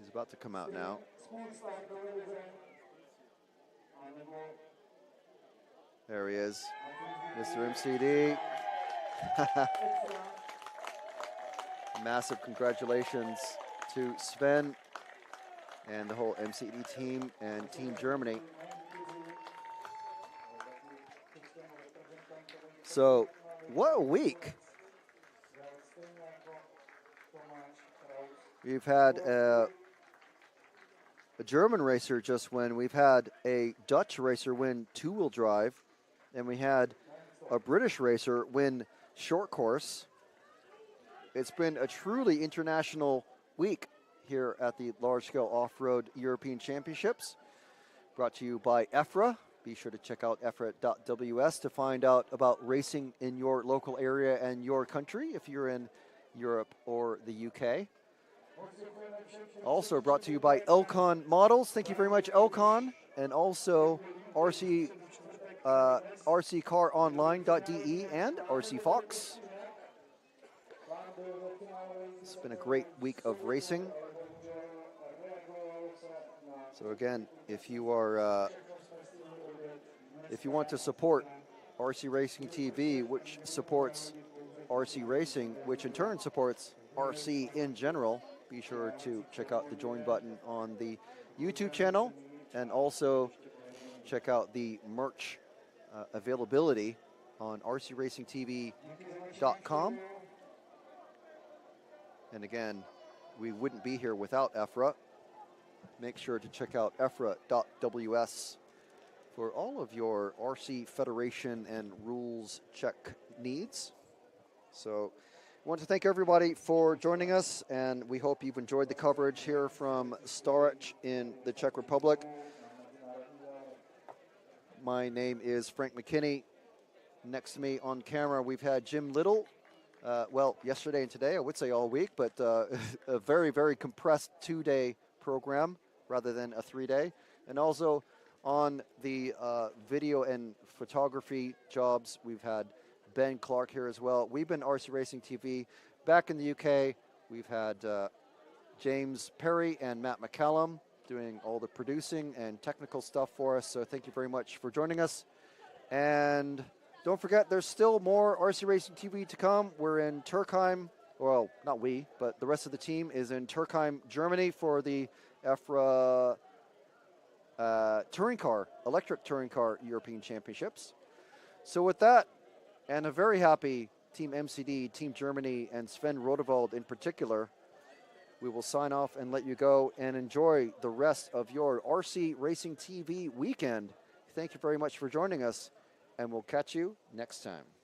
He's about to come out now. There he is, Mr. MCD. Massive congratulations to Sven and the whole MCD team and Team Germany. So, what a week. We've had a German racer just win. We've had a Dutch racer win two-wheel drive, and we had a British racer win short course. It's been a truly international week here at the large-scale off-road European Championships, brought to you by EFRA. Be sure to check out EFRA.ws to find out about racing in your local area and your country if you're in Europe or the UK. Also brought to you by Elcon Models. Thank you very much, Elcon. And also rccaronline.de and RC Fox. It's been a great week of racing. So again, if you are, if you want to support RC Racing TV, which supports RC Racing, which in turn supports RC in general, be sure to check out the join button on the YouTube channel, and also check out the merch availability on rcracingtv.com. And again, we wouldn't be here without EFRA. Make sure to check out efra.ws for all of your RC Federation and rules check needs. So I want to thank everybody for joining us, and we hope you've enjoyed the coverage here from Stařeč in the Czech Republic. My name is Frank McKinney. Next to me on camera, we've had Jim Little. Well, yesterday and today, I would say all week, but a very, very compressed 2-day program rather than a 3-day. And also on the video and photography jobs, we've had Ben Clark here as well. We've been RC Racing TV. Back in the UK, we've had James Perry and Matt McCallum doing all the producing and technical stuff for us. So thank you very much for joining us. And don't forget, there's still more RC Racing TV to come. We're in Turkheim. Well, not we, but the rest of the team is in Turkheim, Germany for the EFRA touring car, electric touring car European Championships. So with that, and a very happy Team MCD, Team Germany, and Sven Rodewald in particular, we will sign off and let you go and enjoy the rest of your RC Racing TV weekend. Thank you very much for joining us, and we'll catch you next time.